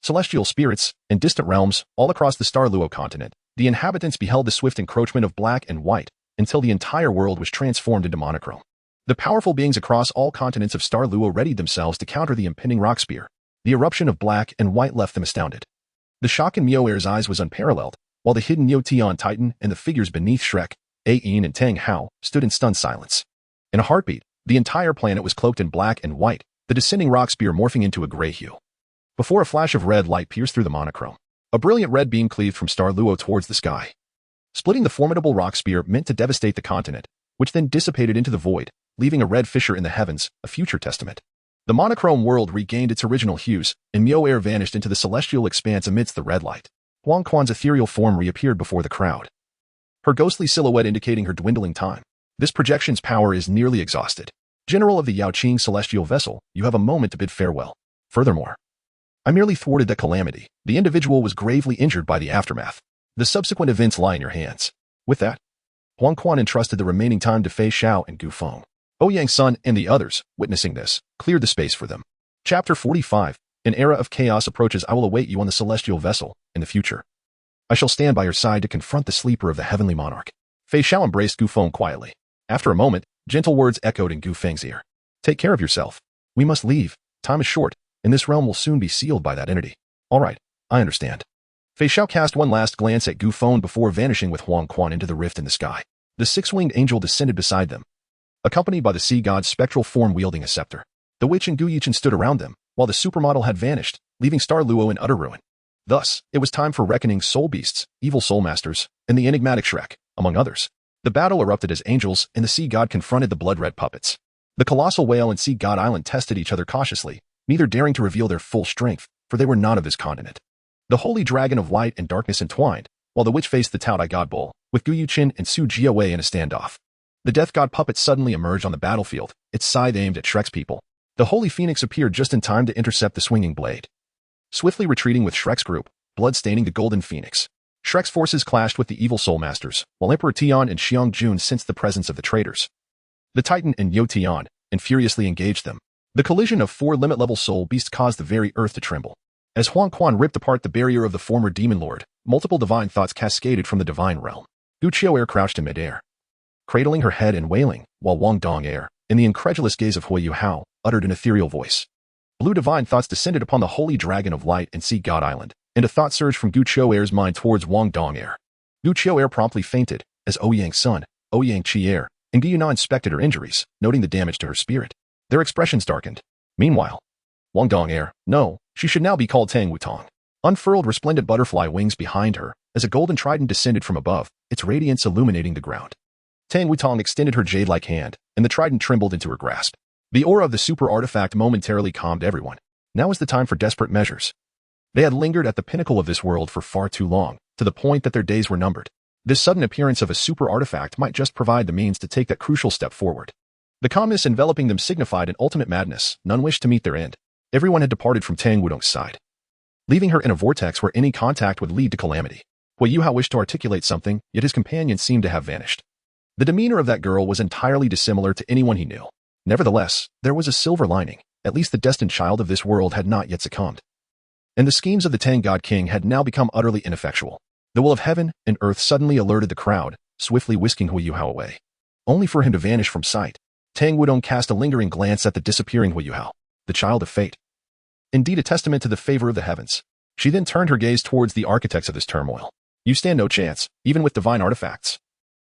celestial spirits, and distant realms, all across the Douluo continent, the inhabitants beheld the swift encroachment of black and white, until the entire world was transformed into monochrome. The powerful beings across all continents of Douluo readied themselves to counter the impending rock spear. The eruption of black and white left them astounded. The shock in Mioer's eyes was unparalleled, while the hidden Neo-Tion Titan and the figures beneath Shrek, Ain and Tang Hao stood in stunned silence. In a heartbeat, the entire planet was cloaked in black and white, the descending rock spear morphing into a gray hue. Before a flash of red light pierced through the monochrome, A brilliant red beam cleaved from Star Luo towards the sky, splitting the formidable rock spear meant to devastate the continent, which then dissipated into the void, leaving a red fissure in the heavens, a future testament. The monochrome world regained its original hues, and Miao Air vanished into the celestial expanse amidst the red light. Huang Quan's ethereal form reappeared before the crowd, her ghostly silhouette indicating her dwindling time. This projection's power is nearly exhausted. General of the Yaoqing celestial vessel, you have a moment to bid farewell. Furthermore, I merely thwarted that calamity. The individual was gravely injured by the aftermath. The subsequent events lie in your hands. With that, Huang Quan entrusted the remaining time to Fei Xiao and Gu Feng. Ouyang's son and the others, witnessing this, cleared the space for them. Chapter 45. An era of chaos approaches. I will await you on the celestial vessel. In the future, I shall stand by your side to confront the sleeper of the heavenly monarch. Fei Xiao embraced Gu Feng quietly. After a moment, gentle words echoed in Gu Feng's ear. Take care of yourself. We must leave. Time is short, and this realm will soon be sealed by that entity. All right, I understand. Fei Xiao cast one last glance at Gu Feng before vanishing with Huang Quan into the rift in the sky. The six-winged angel descended beside them, accompanied by the sea god's spectral form wielding a scepter. The witch and Gu Yichen stood around them, while the supermodel had vanished, leaving Star Luo in utter ruin. Thus, it was time for reckoning soul beasts, evil soul masters, and the enigmatic Shrek, among others. The battle erupted as angels and the sea god confronted the blood-red puppets. The colossal whale and sea god island tested each other cautiously, neither daring to reveal their full strength, for they were not of this continent. The holy dragon of light and darkness entwined, while the witch faced the Taodai god bull, with Gu Yuqin and Su Jiawei in a standoff. The death god puppet suddenly emerged on the battlefield, its scythe aimed at Shrek's people. The holy phoenix appeared just in time to intercept the swinging blade. Swiftly retreating with Shrek's group, blood staining the golden phoenix. Shrek's forces clashed with the evil soul masters, while Emperor Tian and Xiong Jun sensed the presence of the traitors. The Titan and Yo Tian, and furiously engaged them. The collision of four limit-level soul beasts caused the very earth to tremble. As Huang Quan ripped apart the barrier of the former demon lord, multiple divine thoughts cascaded from the divine realm. Gu Qiu'er crouched in midair, cradling her head and wailing, while Wang Dong-er, in the incredulous gaze of Hui Yu Hao, uttered an ethereal voice. Blue divine thoughts descended upon the holy dragon of light and sea god island, and a thought surged from Gu Qiu'er's mind towards Wang Dong-er. Gu Qiu'er promptly fainted, as Ouyang's son, Ouyang Qi-er, and Gu Yuna inspected her injuries, noting the damage to her spirit. Their expressions darkened. Meanwhile, Wang Dong-er, no, she should now be called Tang Wutong, unfurled resplendent butterfly wings behind her, as a golden trident descended from above, its radiance illuminating the ground. Tang Wutong extended her jade-like hand, and the trident trembled into her grasp. The aura of the super artifact momentarily calmed everyone. Now was the time for desperate measures. They had lingered at the pinnacle of this world for far too long, to the point that their days were numbered. This sudden appearance of a super artifact might just provide the means to take that crucial step forward. The calmness enveloping them signified an ultimate madness. None wished to meet their end. Everyone had departed from Tang Wudong's side, leaving her in a vortex where any contact would lead to calamity. Hui Yuhao wished to articulate something, yet his companion seemed to have vanished. The demeanor of that girl was entirely dissimilar to anyone he knew. Nevertheless, there was a silver lining. At least the destined child of this world had not yet succumbed. And the schemes of the Tang God King had now become utterly ineffectual. The will of heaven and earth suddenly alerted the crowd, swiftly whisking Hui Yuhao away, only for him to vanish from sight. Tang Wudong cast a lingering glance at the disappearing Hui Yuhao, the child of fate. Indeed a testament to the favor of the heavens. She then turned her gaze towards the architects of this turmoil. You stand no chance, even with divine artifacts.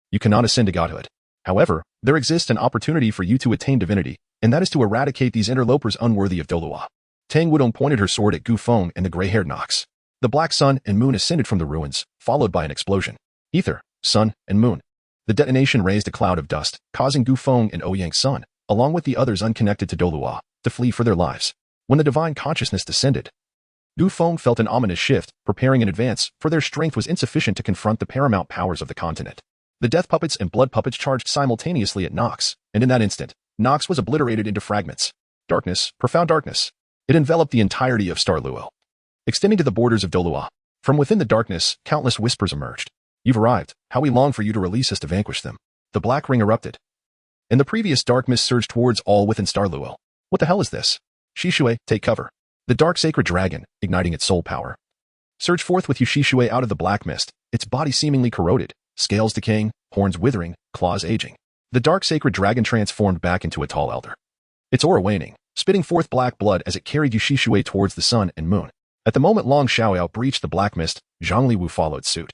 You cannot ascend to godhood. However, there exists an opportunity for you to attain divinity, and that is to eradicate these interlopers unworthy of Douluo. Tang Wudong pointed her sword at Gu Feng and the gray-haired Nox. The black sun and moon ascended from the ruins, followed by an explosion. Ether, sun, and moon. The detonation raised a cloud of dust, causing Gu Feng and Ouyang's son, along with the others unconnected to Douluo, to flee for their lives. When the divine consciousness descended, Gu Feng felt an ominous shift, preparing in advance, for their strength was insufficient to confront the paramount powers of the continent. The death puppets and blood puppets charged simultaneously at Nox, and in that instant, Nox was obliterated into fragments. Darkness, profound darkness. It enveloped the entirety of Star Luo, extending to the borders of Douluo. From within the darkness, countless whispers emerged. You've arrived. How we long for you to release us to vanquish them. The black ring erupted, and the previous dark mist surged towards all within Star Luo. What the hell is this? Shishue, take cover. The dark sacred dragon, igniting its soul power, surged forth with Yushishue out of the black mist, its body seemingly corroded, scales decaying, horns withering, claws aging. The dark sacred dragon transformed back into a tall elder, its aura waning, spitting forth black blood as it carried Yushishue towards the sun and moon. At the moment Long Xiaoyao breached the black mist, Zhang Liwu followed suit.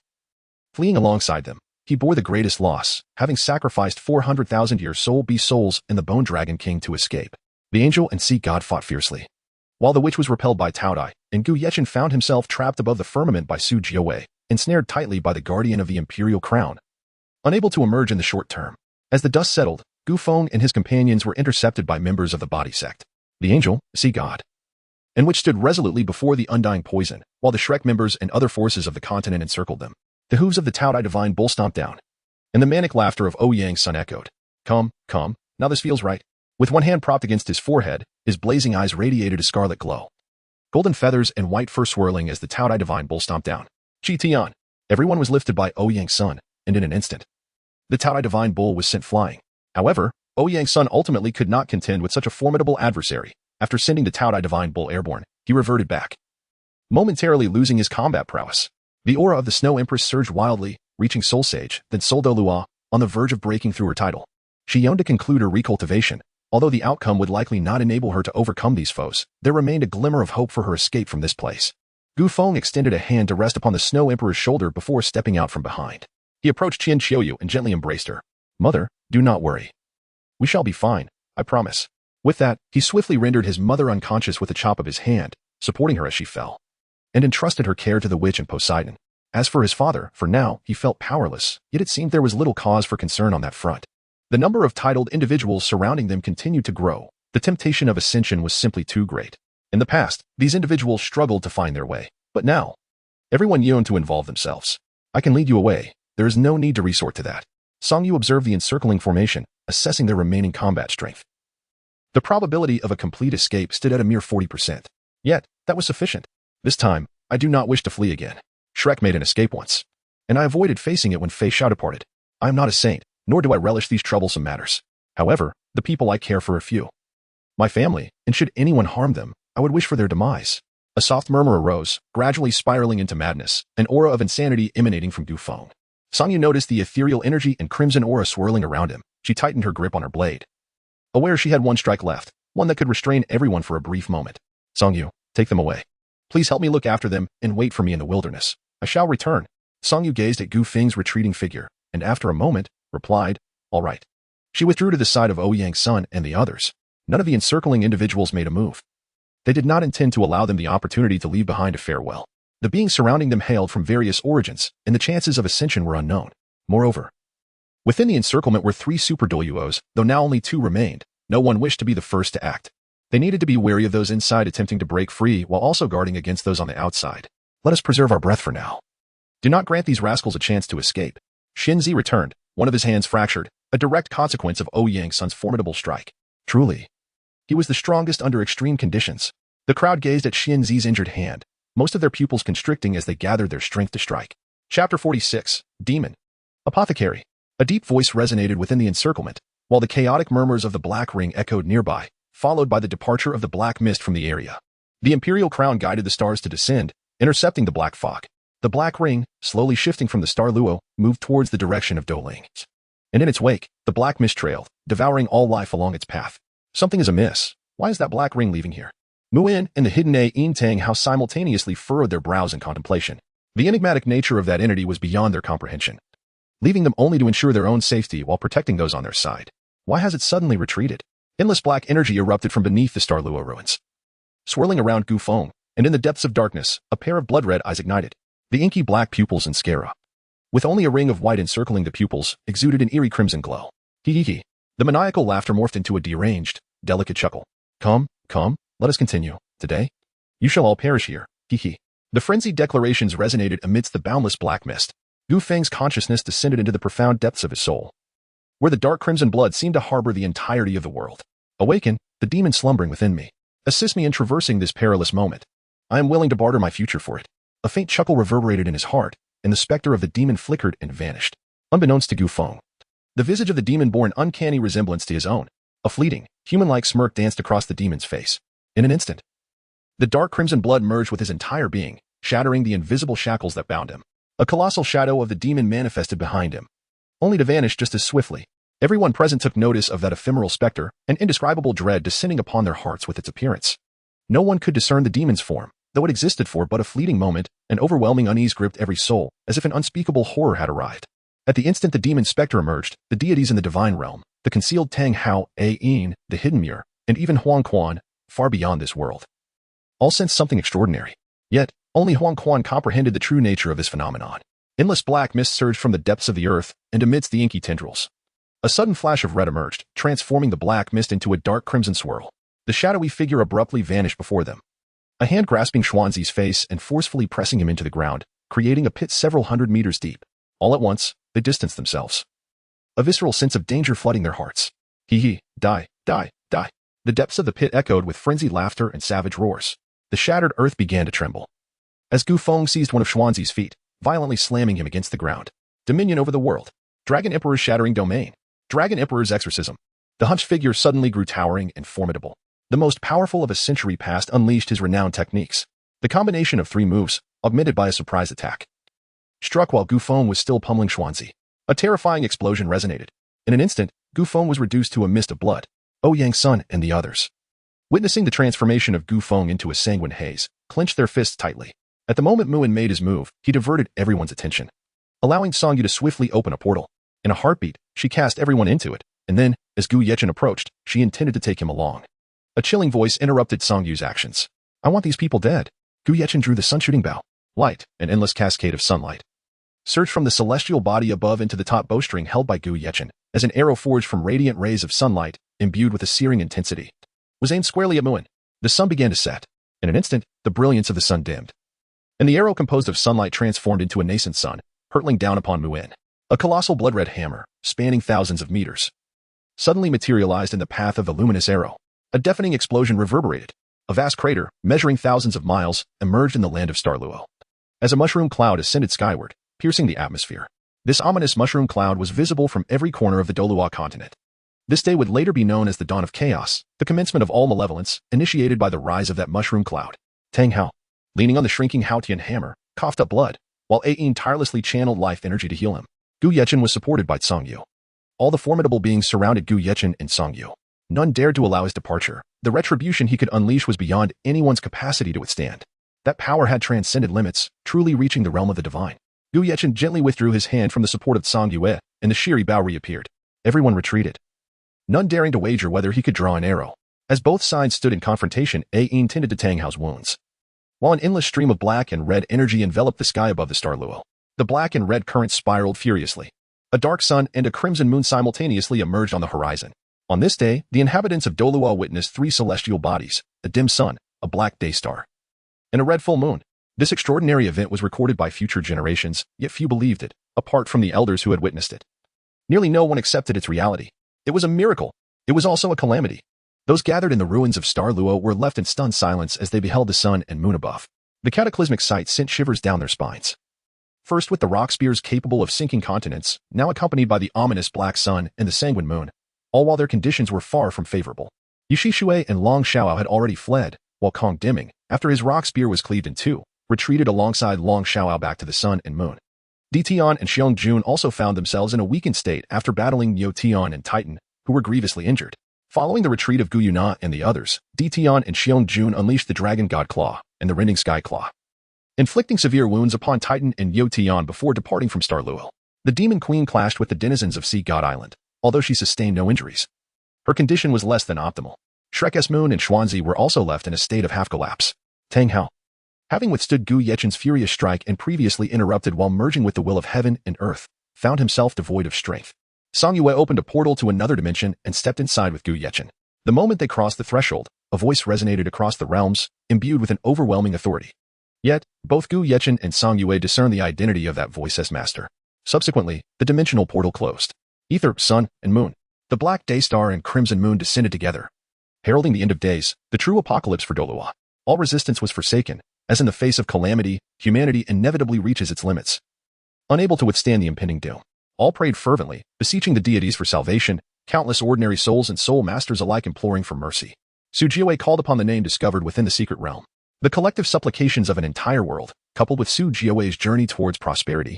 Fleeing alongside them, he bore the greatest loss, having sacrificed 400,000 soul beast souls and the Bone Dragon King to escape. The angel and sea god fought fiercely, while the witch was repelled by Taodai, and Gu Yechen found himself trapped above the firmament by Su Jiawei, ensnared tightly by the guardian of the imperial crown. Unable to emerge in the short term, as the dust settled, Gu Feng and his companions were intercepted by members of the body sect, the Angel, Sea God, and which stood resolutely before the undying poison, while the Shrek members and other forces of the continent encircled them. The hooves of the Taodai divine bull stomped down, and the manic laughter of Ouyang's son echoed. Come, now this feels right. With one hand propped against his forehead, his blazing eyes radiated a scarlet glow. Golden feathers and white fur swirling as the Taodai divine bull stomped down. Chi Tian. Everyone was lifted by Ouyang's son, and in an instant, the Taodai divine bull was sent flying. However, Ouyang's son ultimately could not contend with such a formidable adversary. After sending the Taodai divine bull airborne, he reverted back, momentarily losing his combat prowess. The aura of the Snow Empress surged wildly, reaching Soul Sage, then Soul Douluo, on the verge of breaking through her title. She yearned to conclude her recultivation. Although the outcome would likely not enable her to overcome these foes, there remained a glimmer of hope for her escape from this place. Gu Feng extended a hand to rest upon the Snow Emperor's shoulder before stepping out from behind. He approached Qian Qiuyu and gently embraced her. Mother, do not worry. We shall be fine, I promise. With that, he swiftly rendered his mother unconscious with a chop of his hand, supporting her as she fell, and entrusted her care to the witch and Poseidon. As for his father, for now, he felt powerless, yet it seemed there was little cause for concern on that front. The number of titled individuals surrounding them continued to grow. The temptation of ascension was simply too great. In the past, these individuals struggled to find their way, but now, everyone yearned to involve themselves. I can lead you away. There is no need to resort to that. Song Yu observed the encircling formation, assessing their remaining combat strength. The probability of a complete escape stood at a mere 40%. Yet, that was sufficient. This time, I do not wish to flee again. Shrek made an escape once, and I avoided facing it when Fei Shao departed. I am not a saint, nor do I relish these troublesome matters. However, the people I care for are few. My family, and should anyone harm them, I would wish for their demise. A soft murmur arose, gradually spiraling into madness, an aura of insanity emanating from Gu Feng. Song Yu noticed the ethereal energy and crimson aura swirling around him. She tightened her grip on her blade, aware she had one strike left, one that could restrain everyone for a brief moment. Song Yu, take them away. Please help me look after them and wait for me in the wilderness. I shall return. Song Yu gazed at Gu Feng's retreating figure, and after a moment, replied, all right. She withdrew to the side of Ouyang's son and the others. None of the encircling individuals made a move. They did not intend to allow them the opportunity to leave behind a farewell. The beings surrounding them hailed from various origins, and the chances of ascension were unknown. Moreover, within the encirclement were 3 super Douluos, though now only 2 remained. No one wished to be the first to act. They needed to be wary of those inside attempting to break free while also guarding against those on the outside. Let us preserve our breath for now. Do not grant these rascals a chance to escape. Xinzi returned, one of his hands fractured, a direct consequence of Ouyang's son's formidable strike. Truly, he was the strongest under extreme conditions. The crowd gazed at Xinzi's injured hand, most of their pupils constricting as they gathered their strength to strike. Chapter 46, Demon. Apothecary. A deep voice resonated within the encirclement, while the chaotic murmurs of the Black Ring echoed nearby, followed by the departure of the black mist from the area. The imperial crown guided the stars to descend, intercepting the black fog. The Black Ring, slowly shifting from the star Luo, moved towards the direction of Doling. And in its wake, the black mist trailed, devouring all life along its path. Something is amiss. Why is that Black Ring leaving here? Muin and the hidden Yin Tang Hao simultaneously furrowed their brows in contemplation. The enigmatic nature of that entity was beyond their comprehension, leaving them only to ensure their own safety while protecting those on their side. Why has it suddenly retreated? Endless black energy erupted from beneath the star Luo ruins, swirling around Gu Feng, and in the depths of darkness, a pair of blood-red eyes ignited. The inky black pupils and sclera, with only a ring of white encircling the pupils, exuded an eerie crimson glow. Hee. The maniacal laughter morphed into a deranged, delicate chuckle. Come, let us continue. Today, you shall all perish here. Hee. The frenzied declarations resonated amidst the boundless black mist. Gu Feng's consciousness descended into the profound depths of his soul, where the dark crimson blood seemed to harbor the entirety of the world. Awaken, the demon slumbering within me. Assist me in traversing this perilous moment. I am willing to barter my future for it. A faint chuckle reverberated in his heart, and the specter of the demon flickered and vanished. Unbeknownst to Gu Feng, the visage of the demon bore an uncanny resemblance to his own. A fleeting, human-like smirk danced across the demon's face. In an instant, the dark crimson blood merged with his entire being, shattering the invisible shackles that bound him. A colossal shadow of the demon manifested behind him, only to vanish just as swiftly. Everyone present took notice of that ephemeral specter, an indescribable dread descending upon their hearts with its appearance. No one could discern the demon's form, though it existed for but a fleeting moment. An overwhelming unease gripped every soul, as if an unspeakable horror had arrived. At the instant the demon specter emerged, the deities in the divine realm, the concealed Tang Hao, Yin, the hidden mirror, and even Huang Quan, far beyond this world, All sensed something extraordinary. Yet, only Huang Quan comprehended the true nature of this phenomenon. Endless black mist surged from the depths of the earth and amidst the inky tendrils. A sudden flash of red emerged, transforming the black mist into a dark crimson swirl. The shadowy figure abruptly vanished before them. A hand grasping Xuanzi's face and forcefully pressing him into the ground, creating a pit several hundred meters deep. All at once, they distanced themselves. A visceral sense of danger flooding their hearts. Hee, die, die, die. The depths of the pit echoed with frenzied laughter and savage roars. The shattered earth began to tremble. As Gu Feng seized one of Xuanzi's feet, violently slamming him against the ground. Dominion over the world. Dragon Emperor's shattering domain. Dragon Emperor's exorcism. The hunched figure suddenly grew towering and formidable. The most powerful of a century past unleashed his renowned techniques. The combination of 3 moves, augmented by a surprise attack, struck while Gu Feng was still pummeling Xuanzi. A terrifying explosion resonated. In an instant, Gu Feng was reduced to a mist of blood. Ouyang's son and the others, witnessing the transformation of Gu Feng into a sanguine haze, clenched their fists tightly. At the moment Muin made his move, he diverted everyone's attention, allowing Song Yu to swiftly open a portal. In a heartbeat, she cast everyone into it, and then, as Gu Yechen approached, she intended to take him along. A chilling voice interrupted Song Yu's actions. I want these people dead. Gu Yechen drew the sun-shooting bow. Light, an endless cascade of sunlight, surged from the celestial body above into the top bowstring held by Gu Yechen, as an arrow forged from radiant rays of sunlight, imbued with a searing intensity, was aimed squarely at Muin. The sun began to set. In an instant, the brilliance of the sun dimmed, and the arrow composed of sunlight transformed into a nascent sun, hurtling down upon Muin. A colossal blood-red hammer, spanning thousands of meters, suddenly materialized in the path of the luminous arrow. A deafening explosion reverberated. A vast crater, measuring thousands of miles, emerged in the land of Douluo. As a mushroom cloud ascended skyward, piercing the atmosphere. This ominous mushroom cloud was visible from every corner of the Douluo continent. This day would later be known as the dawn of chaos, the commencement of all malevolence, initiated by the rise of that mushroom cloud. Tang Hao, leaning on the shrinking Haotian hammer, coughed up blood, while Ayin tirelessly channeled life energy to heal him. Gu Yechen was supported by Song Yu. All the formidable beings surrounded Gu Yechen and Song Yu. None dared to allow his departure. The retribution he could unleash was beyond anyone's capacity to withstand. That power had transcended limits, truly reaching the realm of the divine. Gu Yechen gently withdrew his hand from the support of Song Yue, and the Shiri Bao reappeared. Everyone retreated, none daring to wager whether he could draw an arrow. As both sides stood in confrontation, Ayin tended to Tang Hao's wounds, while an endless stream of black and red energy enveloped the sky above the Douluo. The black and red currents spiraled furiously. A dark sun and a crimson moon simultaneously emerged on the horizon. On this day, the inhabitants of Douluo witnessed 3 celestial bodies, a dim sun, a black day star, and a red full moon. This extraordinary event was recorded by future generations, yet few believed it, apart from the elders who had witnessed it. Nearly no one accepted its reality. It was a miracle. It was also a calamity. Those gathered in the ruins of Douluo were left in stunned silence as they beheld the sun and moon above. The cataclysmic sight sent shivers down their spines. First with the rock spears capable of sinking continents, now accompanied by the ominous black sun and the sanguine moon, all while their conditions were far from favorable. Yishi Shui and Long Xiao had already fled, while Kong Dimming, after his rock spear was cleaved in 2, retreated alongside Long Xiao back to the sun and moon. Di Tian and Xiong Jun also found themselves in a weakened state after battling Yo Tian and Titan, who were grievously injured. Following the retreat of Gu Yuna and the others, Di Tian and Xiong Jun unleashed the Dragon God Claw and the Rending Sky Claw, inflicting severe wounds upon Titan and Yo Tian before departing from Douluo. The Demon Queen clashed with the denizens of Sea God Island, although she sustained no injuries. Her condition was less than optimal. Shrek's Moon and Xuanzi were also left in a state of half-collapse. Tang Hao, having withstood Gu Yechen's furious strike and previously interrupted while merging with the will of heaven and earth, found himself devoid of strength. Song Yue opened a portal to another dimension and stepped inside with Gu Yechen. The moment they crossed the threshold, a voice resonated across the realms, imbued with an overwhelming authority. Yet, both Gu Yechen and Song Yue discerned the identity of that voice as master. Subsequently, the dimensional portal closed. Ether, sun, and moon, the black day star and crimson moon descended together, heralding the end of days, the true apocalypse for Douluo. All resistance was forsaken, as in the face of calamity, humanity inevitably reaches its limits. Unable to withstand the impending doom, all prayed fervently, beseeching the deities for salvation, countless ordinary souls and soul masters alike imploring for mercy. Su Jiawei called upon the name discovered within the secret realm. The collective supplications of an entire world, coupled with Su Jiawei's journey towards prosperity,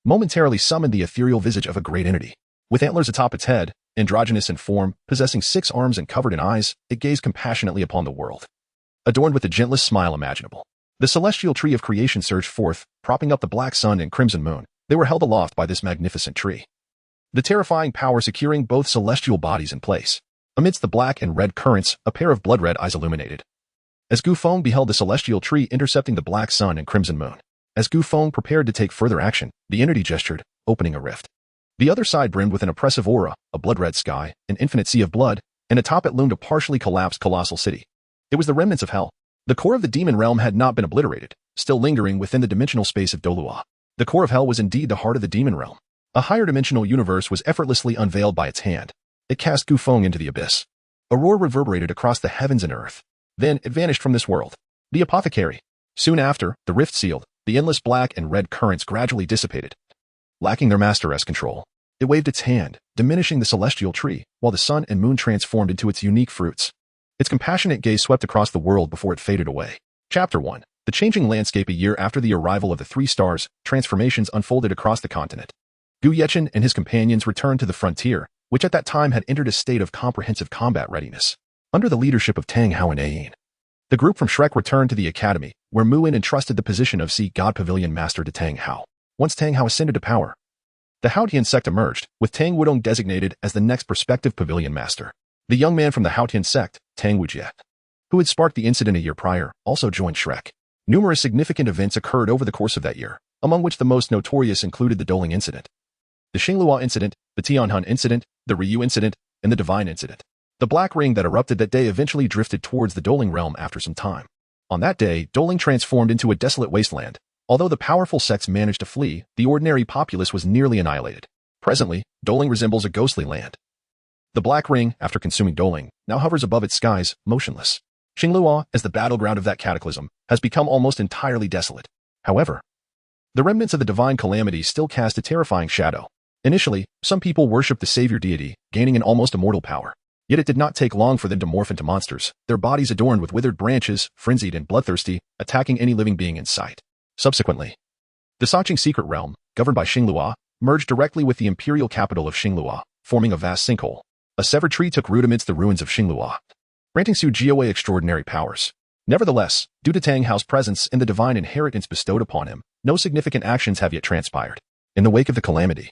momentarily summoned the ethereal visage of a great entity. With antlers atop its head, androgynous in form, possessing 6 arms and covered in eyes, it gazed compassionately upon the world, adorned with the gentlest smile imaginable. The celestial tree of creation surged forth, propping up the black sun and crimson moon. They were held aloft by this magnificent tree, the terrifying power securing both celestial bodies in place. Amidst the black and red currents, a pair of blood-red eyes illuminated. as Gu Feng beheld the celestial tree intercepting the black sun and crimson moon. As Gu Feng prepared to take further action, the entity gestured, opening a rift. The other side brimmed with an oppressive aura, a blood-red sky, an infinite sea of blood, and atop it loomed a partially collapsed colossal city. It was the remnants of hell. The core of the demon realm had not been obliterated, still lingering within the dimensional space of Douluo. The core of hell was indeed the heart of the demon realm. A higher dimensional universe was effortlessly unveiled by its hand. It cast Gu Feng into the abyss. A roar reverberated across the heavens and earth. Then it vanished from this world. The apothecary. Soon after, the rift sealed, the endless black and red currents gradually dissipated. Lacking their master's control, it waved its hand, diminishing the celestial tree, while the sun and moon transformed into its unique fruits. Its compassionate gaze swept across the world before it faded away. Chapter 1. The changing landscape. A year after the arrival of the three stars, transformations unfolded across the continent. Gu Yechen and his companions returned to the frontier, which at that time had entered a state of comprehensive combat readiness. Under the leadership of Tang Hao and Ayin, the group from Shrek returned to the academy, where Muin entrusted the position of Sea God Pavilion Master to Tang Hao. Once Tang Hao ascended to power, the Haotian sect emerged, with Tang Wudong designated as the next prospective pavilion master. The young man from the Haotian sect, Tang Wujie, who had sparked the incident a year prior, also joined Shrek. Numerous significant events occurred over the course of that year, among which the most notorious included the Doling incident, the Xingluo incident, the Tianhun incident, the Ryu incident, and the Divine incident. The black ring that erupted that day eventually drifted towards the Doling realm after some time. On that day, Doling transformed into a desolate wasteland. Although the powerful sects managed to flee, the ordinary populace was nearly annihilated. Presently, Doling resembles a ghostly land. The black ring, after consuming Doling, now hovers above its skies, motionless. Xingluo, as the battleground of that cataclysm, has become almost entirely desolate. However, the remnants of the divine calamity still cast a terrifying shadow. Initially, some people worshipped the savior deity, gaining an almost immortal power. Yet it did not take long for them to morph into monsters, their bodies adorned with withered branches, frenzied and bloodthirsty, attacking any living being in sight. Subsequently, the Saching secret realm, governed by Xingluo, merged directly with the imperial capital of Xingluo, forming a vast sinkhole. A severed tree took root amidst the ruins of Xingluo, granting Su Jiawei extraordinary powers. Nevertheless, due to Tang Hao's presence and the divine inheritance bestowed upon him, no significant actions have yet transpired. In the wake of the calamity,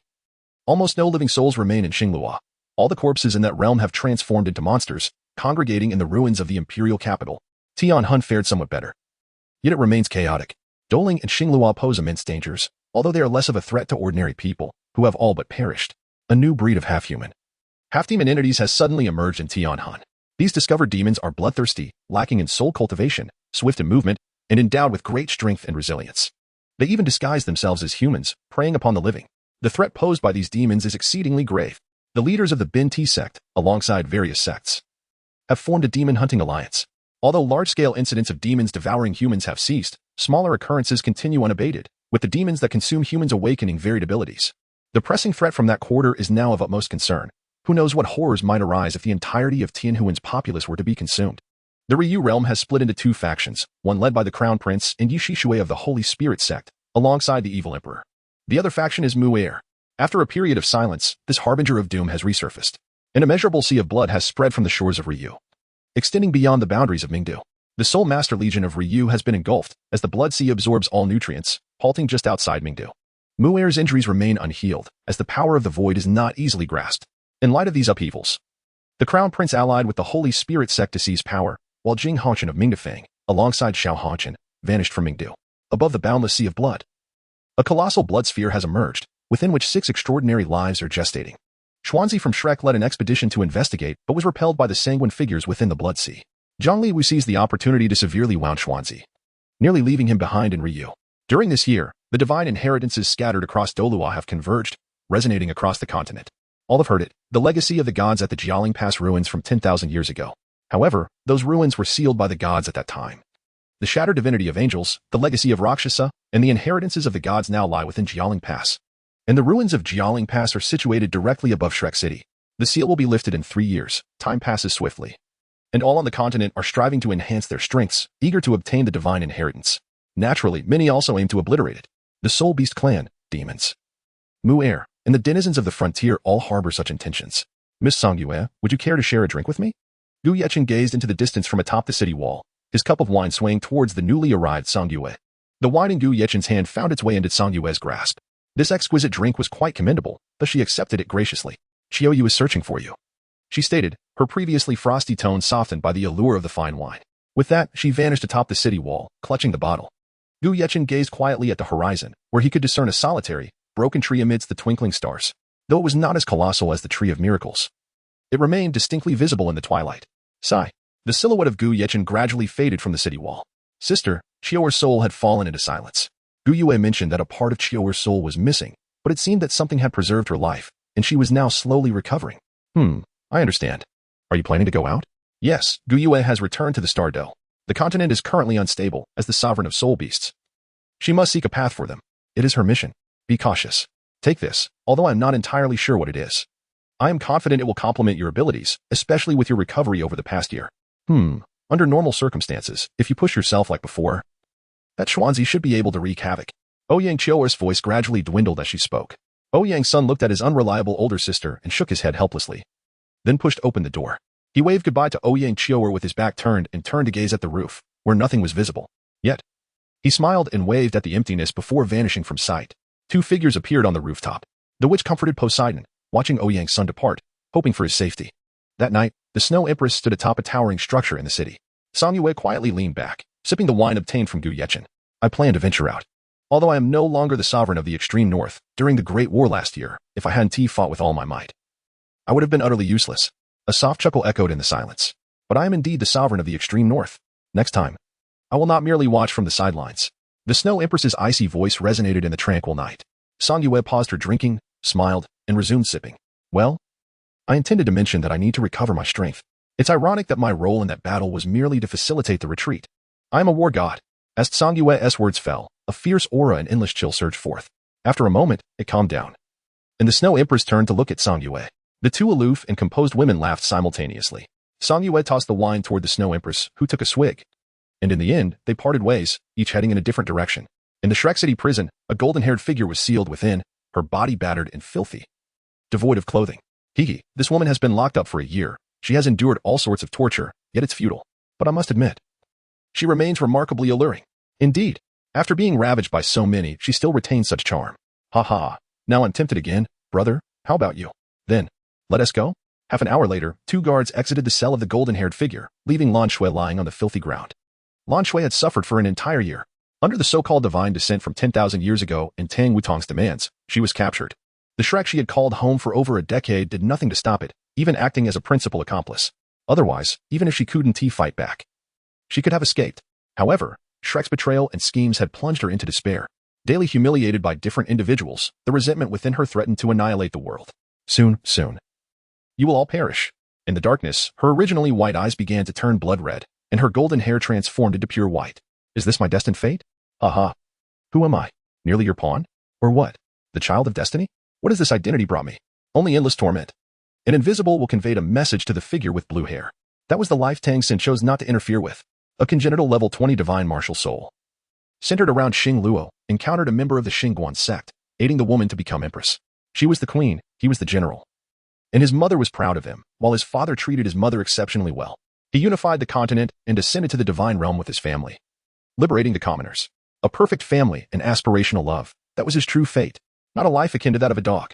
almost no living souls remain in Xingluo. All the corpses in that realm have transformed into monsters, congregating in the ruins of the imperial capital. Tianhun fared somewhat better. Yet it remains chaotic. Doling and Xingluo pose immense dangers, although they are less of a threat to ordinary people, who have all but perished. A new breed of half-human, half-demon entities has suddenly emerged in Tianhun. These discovered demons are bloodthirsty, lacking in soul cultivation, swift in movement, and endowed with great strength and resilience. They even disguise themselves as humans, preying upon the living. The threat posed by these demons is exceedingly grave. The leaders of the Bin Ti sect, alongside various sects, have formed a demon-hunting alliance. Although large-scale incidents of demons devouring humans have ceased, smaller occurrences continue unabated, with the demons that consume humans awakening varied abilities. The pressing threat from that quarter is now of utmost concern. Who knows what horrors might arise if the entirety of Tianhuan's populace were to be consumed. The Ryu realm has split into two factions, one led by the Crown Prince and Yi Shishui of the Holy Spirit sect, alongside the evil emperor. The other faction is Mu'er. After a period of silence, this harbinger of doom has resurfaced. An immeasurable sea of blood has spread from the shores of Ryu, extending beyond the boundaries of Mingdu. The Soul Master Legion of Ryu has been engulfed, as the blood sea absorbs all nutrients, halting just outside Mingdu. Mu'er's injuries remain unhealed, as the power of the void is not easily grasped. In light of these upheavals, the Crown Prince allied with the Holy Spirit sect to seize power, while Jing Hongchen of Mingdefang, alongside Xiao Hongchen, vanished from Mingdu. Above the boundless sea of blood, a colossal blood sphere has emerged, within which 6 extraordinary lives are gestating. Xuanzi from Shrek led an expedition to investigate, but was repelled by the sanguine figures within the blood sea. Zhang Wu seized the opportunity to severely wound Xuanzi, nearly leaving him behind in Ryu. During this year, the divine inheritances scattered across Douluo have converged, resonating across the continent. All have heard it, the legacy of the gods at the Jialing Pass ruins from 10,000 years ago. However, those ruins were sealed by the gods at that time. The shattered divinity of angels, the legacy of Rakshasa, and the inheritances of the gods now lie within Jialing Pass. And the ruins of Jialing Pass are situated directly above Shrek City. The seal will be lifted in 3 years. Time passes swiftly. And all on the continent are striving to enhance their strengths, eager to obtain the divine inheritance. Naturally, many also aim to obliterate it. The Soul Beast clan, demons, Mu'er, and the denizens of the frontier all harbor such intentions. Miss Songyue, would you care to share a drink with me? Gu Yechen gazed into the distance from atop the city wall, his cup of wine swaying towards the newly arrived Songyue. The wine in Gu Yechen's hand found its way into Songyue's grasp. This exquisite drink was quite commendable, thus she accepted it graciously. Qiao Yu is searching for you, she stated, her previously frosty tone softened by the allure of the fine wine. With that, she vanished atop the city wall, clutching the bottle. Gu Yechen gazed quietly at the horizon, where he could discern a solitary, broken tree amidst the twinkling stars. Though it was not as colossal as the Tree of Miracles, it remained distinctly visible in the twilight. Sigh. The silhouette of Gu Yechen gradually faded from the city wall. Sister, Chiyoer's soul had fallen into silence. Gu Yue mentioned that a part of Chiyoer's soul was missing, but it seemed that something had preserved her life, and she was now slowly recovering. I understand. Are you planning to go out? Yes, Gu Yue has returned to the Star Dell. The continent is currently unstable as the sovereign of soul beasts. She must seek a path for them. It is her mission. Be cautious. Take this, although I am not entirely sure what it is. I am confident it will complement your abilities, especially with your recovery over the past year. Under normal circumstances, if you push yourself like before, that Xuanzi should be able to wreak havoc. Ouyang Chiyoer's voice gradually dwindled as she spoke. Ouyang's son looked at his unreliable older sister and shook his head helplessly, then pushed open the door. He waved goodbye to Ouyang Chiyoer with his back turned and turned to gaze at the roof, where nothing was visible. Yet, he smiled and waved at the emptiness before vanishing from sight. Two figures appeared on the rooftop. The witch comforted Poseidon, watching Ouyang's son depart, hoping for his safety. That night, the Snow Empress stood atop a towering structure in the city. Song Yue quietly leaned back, sipping the wine obtained from Gu Yechen. I plan to venture out. Although I am no longer the sovereign of the extreme north, during the Great War last year, if I hadn't fought with all my might, I would have been utterly useless. A soft chuckle echoed in the silence. But I am indeed the sovereign of the extreme north. Next time, I will not merely watch from the sidelines. The Snow Empress's icy voice resonated in the tranquil night. Song Yue paused her drinking, smiled, and resumed sipping. Well, I intended to mention that I need to recover my strength. It's ironic that my role in that battle was merely to facilitate the retreat. I am a war god. As Song Yue's words fell, a fierce aura and endless chill surged forth. After a moment, it calmed down. And the Snow Empress turned to look at Song Yue. The two aloof and composed women laughed simultaneously. Song Yue tossed the wine toward the Snow Empress, who took a swig. And in the end, they parted ways, each heading in a different direction. In the Shrek City prison, a golden-haired figure was sealed within, her body battered and filthy, devoid of clothing. Hiki, this woman has been locked up for a year. She has endured all sorts of torture, yet it's futile. But I must admit, she remains remarkably alluring. Indeed, after being ravaged by so many, she still retains such charm. Ha ha, now I'm tempted again. Brother, how about you? Then, let us go? Half an hour later, two guards exited the cell of the golden-haired figure, leaving Lan Shui lying on the filthy ground. Lan Shui had suffered for an entire year. Under the so-called divine descent from 10,000 years ago and Tang Wutong's demands, she was captured. The Shrek she had called home for over a decade did nothing to stop it, even acting as a principal accomplice. Otherwise, even if she couldn't fight back, she could have escaped. However, Shrek's betrayal and schemes had plunged her into despair. Daily humiliated by different individuals, the resentment within her threatened to annihilate the world. Soon, you will all perish. In the darkness, her originally white eyes began to turn blood red, and her golden hair transformed into pure white. Is this my destined fate? Aha. Who am I? Merely your pawn? Or what? The child of destiny? What has this identity brought me? Only endless torment. An invisible will conveyed a message to the figure with blue hair. That was the life Tang Xin chose not to interfere with. A congenital level 20 divine martial soul. Centered around Xing Luo, encountered a member of the Xingguan sect, aiding the woman to become empress. She was the queen, he was the general. And his mother was proud of him, while his father treated his mother exceptionally well. He unified the continent and ascended to the divine realm with his family, liberating the commoners. A perfect family and aspirational love. That was his true fate. Not a life akin to that of a dog.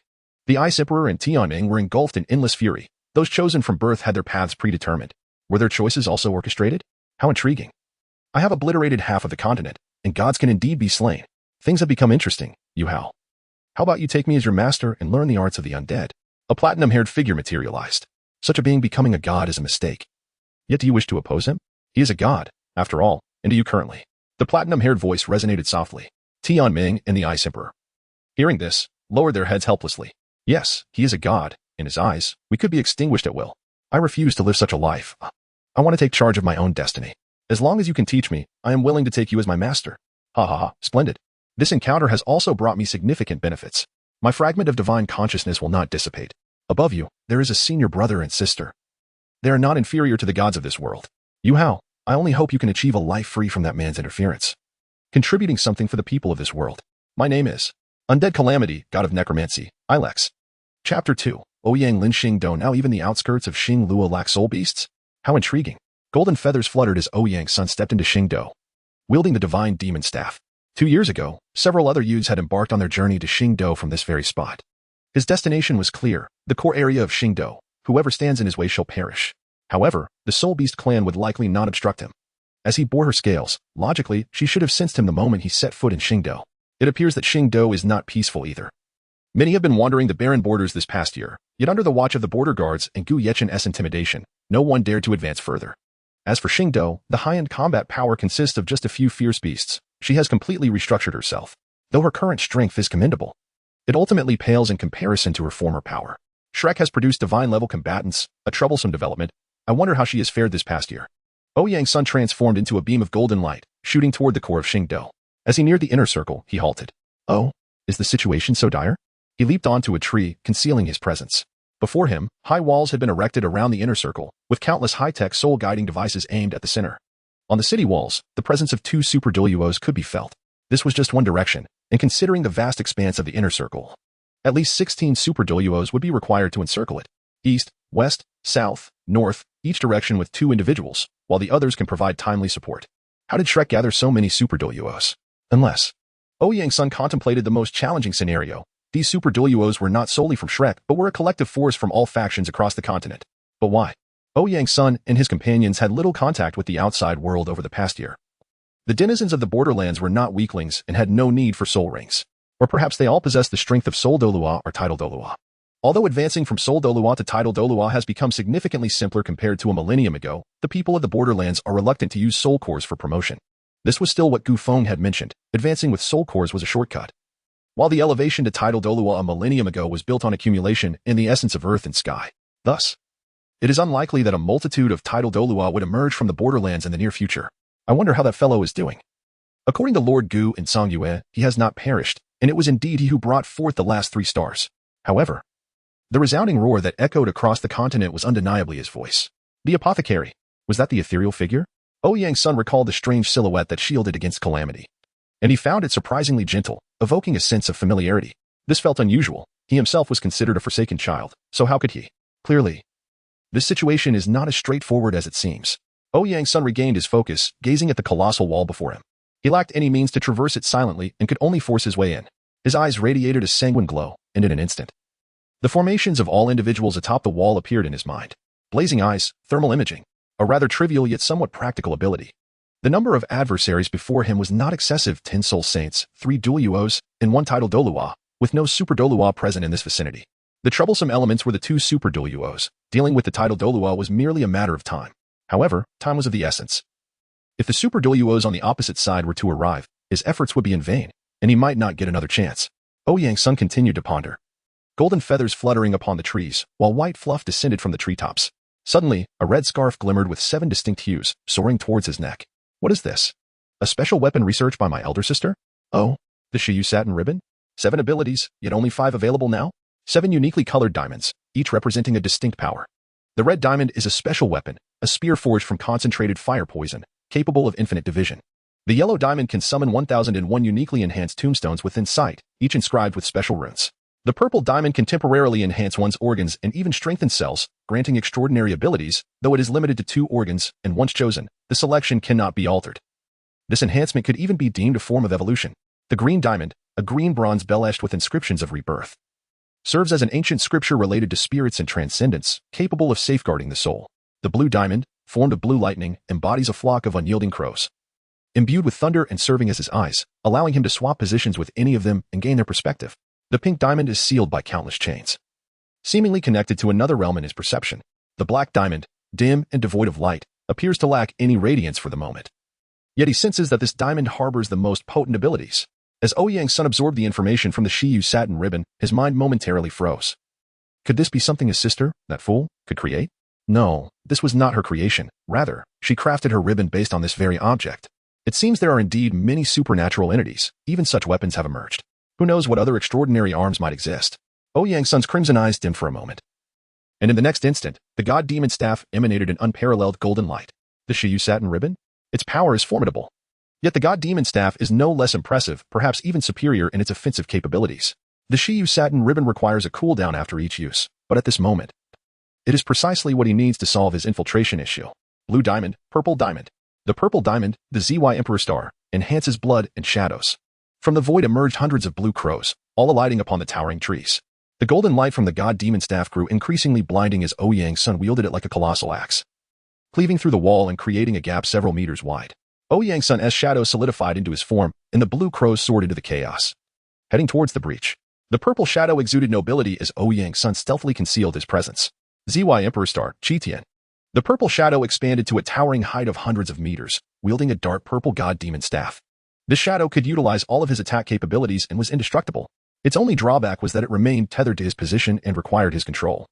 The Ice Emperor and Tianming were engulfed in endless fury. Those chosen from birth had their paths predetermined. Were their choices also orchestrated? How intriguing. I have obliterated half of the continent, and gods can indeed be slain. Things have become interesting, Yu Hao. How about you take me as your master and learn the arts of the undead? A platinum-haired figure materialized. Such a being becoming a god is a mistake. Yet do you wish to oppose him? He is a god, after all, and do you currently? The platinum-haired voice resonated softly. Tianming and the Ice Emperor, hearing this, lowered their heads helplessly. Yes, he is a god. In his eyes, we could be extinguished at will. I refuse to live such a life. I want to take charge of my own destiny. As long as you can teach me, I am willing to take you as my master. Ha ha ha, splendid. This encounter has also brought me significant benefits. My fragment of divine consciousness will not dissipate. Above you, there is a senior brother and sister. They are not inferior to the gods of this world. Yu Hao, I only hope you can achieve a life free from that man's interference, contributing something for the people of this world. My name is Undead Calamity, God of Necromancy, Ilex. Chapter 2, Ouyang Lin Xing Do. Now even the outskirts of Xing Luo lack soul beasts? How intriguing. Golden feathers fluttered as Ouyang's son stepped into Xing Do, wielding the divine demon staff. 2 years ago, several other youths had embarked on their journey to Xing Do from this very spot. His destination was clear, the core area of Xing Do. Whoever stands in his way shall perish. However, the Soul Beast clan would likely not obstruct him. As he bore her scales, logically, she should have sensed him the moment he set foot in Qingdao. It appears that Qingdao is not peaceful either. Many have been wandering the barren borders this past year, yet under the watch of the border guards and Gu Yechen's intimidation, no one dared to advance further. As for Qingdao, the high-end combat power consists of just a few fierce beasts. She has completely restructured herself. Though her current strength is commendable, it ultimately pales in comparison to her former power. Shrek has produced divine-level combatants, a troublesome development. I wonder how she has fared this past year. Ouyang's son transformed into a beam of golden light, shooting toward the core of Qingdao. As he neared the inner circle, he halted. Oh, is the situation so dire? He leaped onto a tree, concealing his presence. Before him, high walls had been erected around the inner circle, with countless high-tech soul-guiding devices aimed at the center. On the city walls, the presence of 2 super Douluos could be felt. This was just one direction, and considering the vast expanse of the inner circle, at least 16 super Douluos would be required to encircle it. East, west, south, north, each direction with 2 individuals, while the others can provide timely support. How did Shrek gather so many super Douluos? Unless Ouyang's son contemplated the most challenging scenario. These super Douluos were not solely from Shrek, but were a collective force from all factions across the continent. But why? Ouyang's son and his companions had little contact with the outside world over the past year. The denizens of the Borderlands were not weaklings and had no need for soul rings. Or perhaps they all possessed the strength of Soul Douluo or Tidal Douluo. Although advancing from Soul Douluo to Tidal Douluo has become significantly simpler compared to a millennium ago, the people of the Borderlands are reluctant to use soul cores for promotion. This was still what Gu Feng had mentioned. Advancing with soul cores was a shortcut. While the elevation to Tidal Douluo a millennium ago was built on accumulation in the essence of earth and sky. Thus, it is unlikely that a multitude of Tidal Douluo would emerge from the Borderlands in the near future. I wonder how that fellow is doing. According to Lord Gu and Song Yue, he has not perished, and it was indeed he who brought forth the last 3 stars. However, the resounding roar that echoed across the continent was undeniably his voice. The apothecary. Was that the ethereal figure? Ouyang's son recalled the strange silhouette that shielded against calamity. And he found it surprisingly gentle, evoking a sense of familiarity. This felt unusual. He himself was considered a forsaken child, so how could he? Clearly, this situation is not as straightforward as it seems. Ouyang's son regained his focus, gazing at the colossal wall before him. He lacked any means to traverse it silently and could only force his way in. His eyes radiated a sanguine glow, and in an instant, the formations of all individuals atop the wall appeared in his mind. Blazing eyes, thermal imaging, a rather trivial yet somewhat practical ability. The number of adversaries before him was not excessive: 10 Soul Saints, 3 Douluos, and 1 Tidal Douluo, with no Super Douluo present in this vicinity. The troublesome elements were the 2 Super Douluos. Dealing with the Tidal Douluo was merely a matter of time. However, time was of the essence. If the Super Douluos on the opposite side were to arrive, his efforts would be in vain, and he might not get another chance. Ouyang's son continued to ponder. Golden feathers fluttering upon the trees, while white fluff descended from the treetops. Suddenly, a red scarf glimmered with 7 distinct hues, soaring towards his neck. What is this? A special weapon researched by my elder sister? Oh, the Zhou Yi satin ribbon? 7 abilities, yet only 5 available now? 7 uniquely colored diamonds, each representing a distinct power. The red diamond is a special weapon, a spear forged from concentrated fire poison, capable of infinite division. The yellow diamond can summon 1001 uniquely enhanced tombstones within sight, each inscribed with special runes. The purple diamond can temporarily enhance one's organs and even strengthen cells, granting extraordinary abilities, though it is limited to 2 organs, and once chosen, the selection cannot be altered. This enhancement could even be deemed a form of evolution. The green diamond, a green bronze bell etched with inscriptions of rebirth, serves as an ancient scripture related to spirits and transcendence, capable of safeguarding the soul. The blue diamond, formed of blue lightning, embodies a flock of unyielding crows, imbued with thunder and serving as his eyes, allowing him to swap positions with any of them and gain their perspective. The pink diamond is sealed by countless chains, seemingly connected to another realm in his perception. The black diamond, dim and devoid of light, appears to lack any radiance for the moment. Yet he senses that this diamond harbors the most potent abilities. As Ouyang's son absorbed the information from the Zhou Yi satin ribbon, his mind momentarily froze. Could this be something his sister, that fool, could create? No, this was not her creation. Rather, she crafted her ribbon based on this very object. It seems there are indeed many supernatural entities. Even such weapons have emerged. Who knows what other extraordinary arms might exist? Ouyang's son's crimson eyes dimmed for a moment. And in the next instant, the god-demon staff emanated an unparalleled golden light. The Zhou Yi satin ribbon? Its power is formidable. Yet the god-demon staff is no less impressive, perhaps even superior in its offensive capabilities. The Zhou Yi satin ribbon requires a cooldown after each use, but at this moment, it is precisely what he needs to solve his infiltration issue. Blue diamond, purple diamond. The purple diamond, the ZY Emperor Star, enhances blood and shadows. From the void emerged hundreds of blue crows, all alighting upon the towering trees. The golden light from the god-demon staff grew increasingly blinding as Ouyang's son wielded it like a colossal axe. cleaving through the wall and creating a gap several meters wide. Ouyang Sun's shadow solidified into his form, and the blue crows soared into the chaos. Heading towards the breach, the purple shadow exuded nobility as Ouyang Sun stealthily concealed his presence. Zhou Yi Emperor Star, Qitian. The purple shadow expanded to a towering height of hundreds of meters, wielding a dark purple god demon staff. The shadow could utilize all of his attack capabilities and was indestructible. Its only drawback was that it remained tethered to his position and required his control.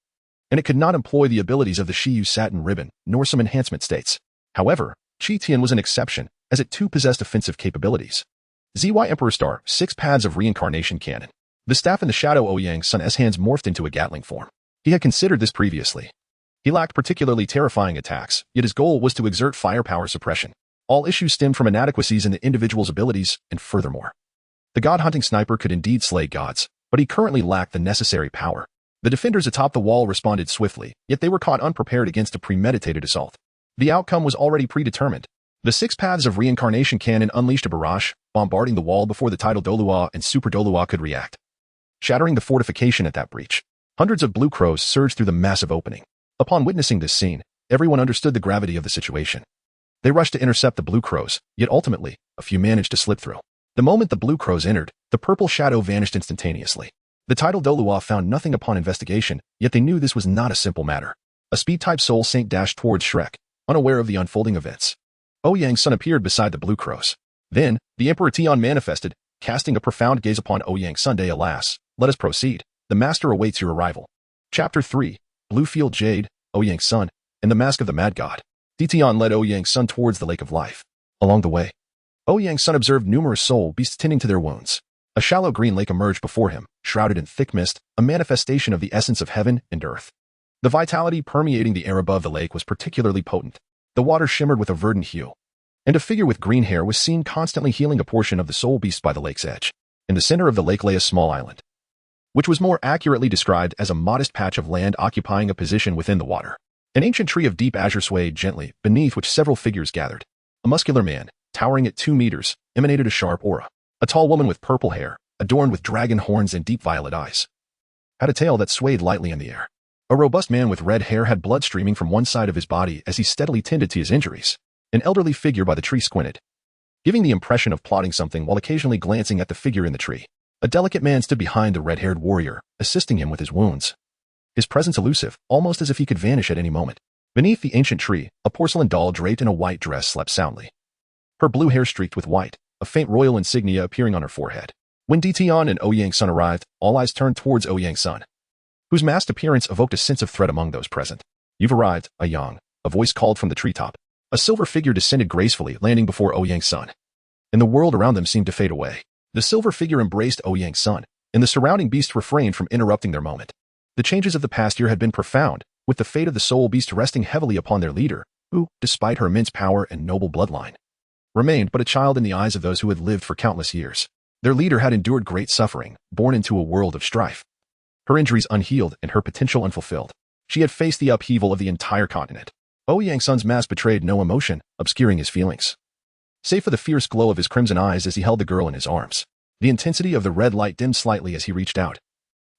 And it could not employ the abilities of the Shiyu Satin Ribbon, nor some enhancement states. However, Qitian was an exception, as it too possessed offensive capabilities. Zhou Yi Emperor Star, 6 paths of reincarnation cannon. The staff in the shadow Ouyang Sun's hands morphed into a Gatling form. He had considered this previously. He lacked particularly terrifying attacks, yet his goal was to exert firepower suppression. All issues stemmed from inadequacies in the individual's abilities, and furthermore, the god-hunting sniper could indeed slay gods, but he currently lacked the necessary power. The defenders atop the wall responded swiftly, yet they were caught unprepared against a premeditated assault. The outcome was already predetermined. The 6 paths of reincarnation cannon unleashed a barrage, bombarding the wall before the tidal Douluo and super Douluo could react. Shattering the fortification at that breach, hundreds of blue crows surged through the massive opening. Upon witnessing this scene, everyone understood the gravity of the situation. They rushed to intercept the blue crows, yet ultimately, a few managed to slip through. The moment the blue crows entered, the purple shadow vanished instantaneously. The tidal Douluo found nothing upon investigation, yet they knew this was not a simple matter. A speed-type soul saint dashed towards Shrek, unaware of the unfolding events. Ouyang Sun appeared beside the blue crows. Then, the Emperor Tian manifested, casting a profound gaze upon Ouyang Sun. Alas, let us proceed. The Master awaits your arrival. Chapter 3, Bluefield Jade, Ouyang Sun, and the Mask of the Mad God. Tian led Ouyang Sun towards the Lake of Life. Along the way, Ouyang Sun observed numerous soul beasts tending to their wounds. A shallow green lake emerged before him, shrouded in thick mist, a manifestation of the essence of heaven and earth. The vitality permeating the air above the lake was particularly potent. The water shimmered with a verdant hue, and a figure with green hair was seen constantly healing a portion of the soul beast by the lake's edge. In the center of the lake lay a small island, which was more accurately described as a modest patch of land occupying a position within the water. An ancient tree of deep azure swayed gently, beneath which several figures gathered. A muscular man, towering at 2 meters, emanated a sharp aura. A tall woman with purple hair, adorned with dragon horns and deep violet eyes, had a tail that swayed lightly in the air. A robust man with red hair had blood streaming from one side of his body as he steadily tended to his injuries. An elderly figure by the tree squinted, giving the impression of plotting something while occasionally glancing at the figure in the tree. A delicate man stood behind the red-haired warrior, assisting him with his wounds. His presence elusive, almost as if he could vanish at any moment. Beneath the ancient tree, a porcelain doll draped in a white dress slept soundly. Her blue hair streaked with white, a faint royal insignia appearing on her forehead. When Tian and Ouyang Sun arrived, all eyes turned towards Ouyang Sun, whose masked appearance evoked a sense of threat among those present. You've arrived, Ayang, a voice called from the treetop. A silver figure descended gracefully, landing before Ouyang Sun, and the world around them seemed to fade away. The silver figure embraced Ouyang Sun, and the surrounding beasts refrained from interrupting their moment. The changes of the past year had been profound, with the fate of the soul beast resting heavily upon their leader, who, despite her immense power and noble bloodline, remained but a child in the eyes of those who had lived for countless years. Their leader had endured great suffering, born into a world of strife. Her injuries unhealed and her potential unfulfilled. She had faced the upheaval of the entire continent. Ouyang Sun's mask betrayed no emotion, obscuring his feelings, save for the fierce glow of his crimson eyes as he held the girl in his arms. The intensity of the red light dimmed slightly as he reached out,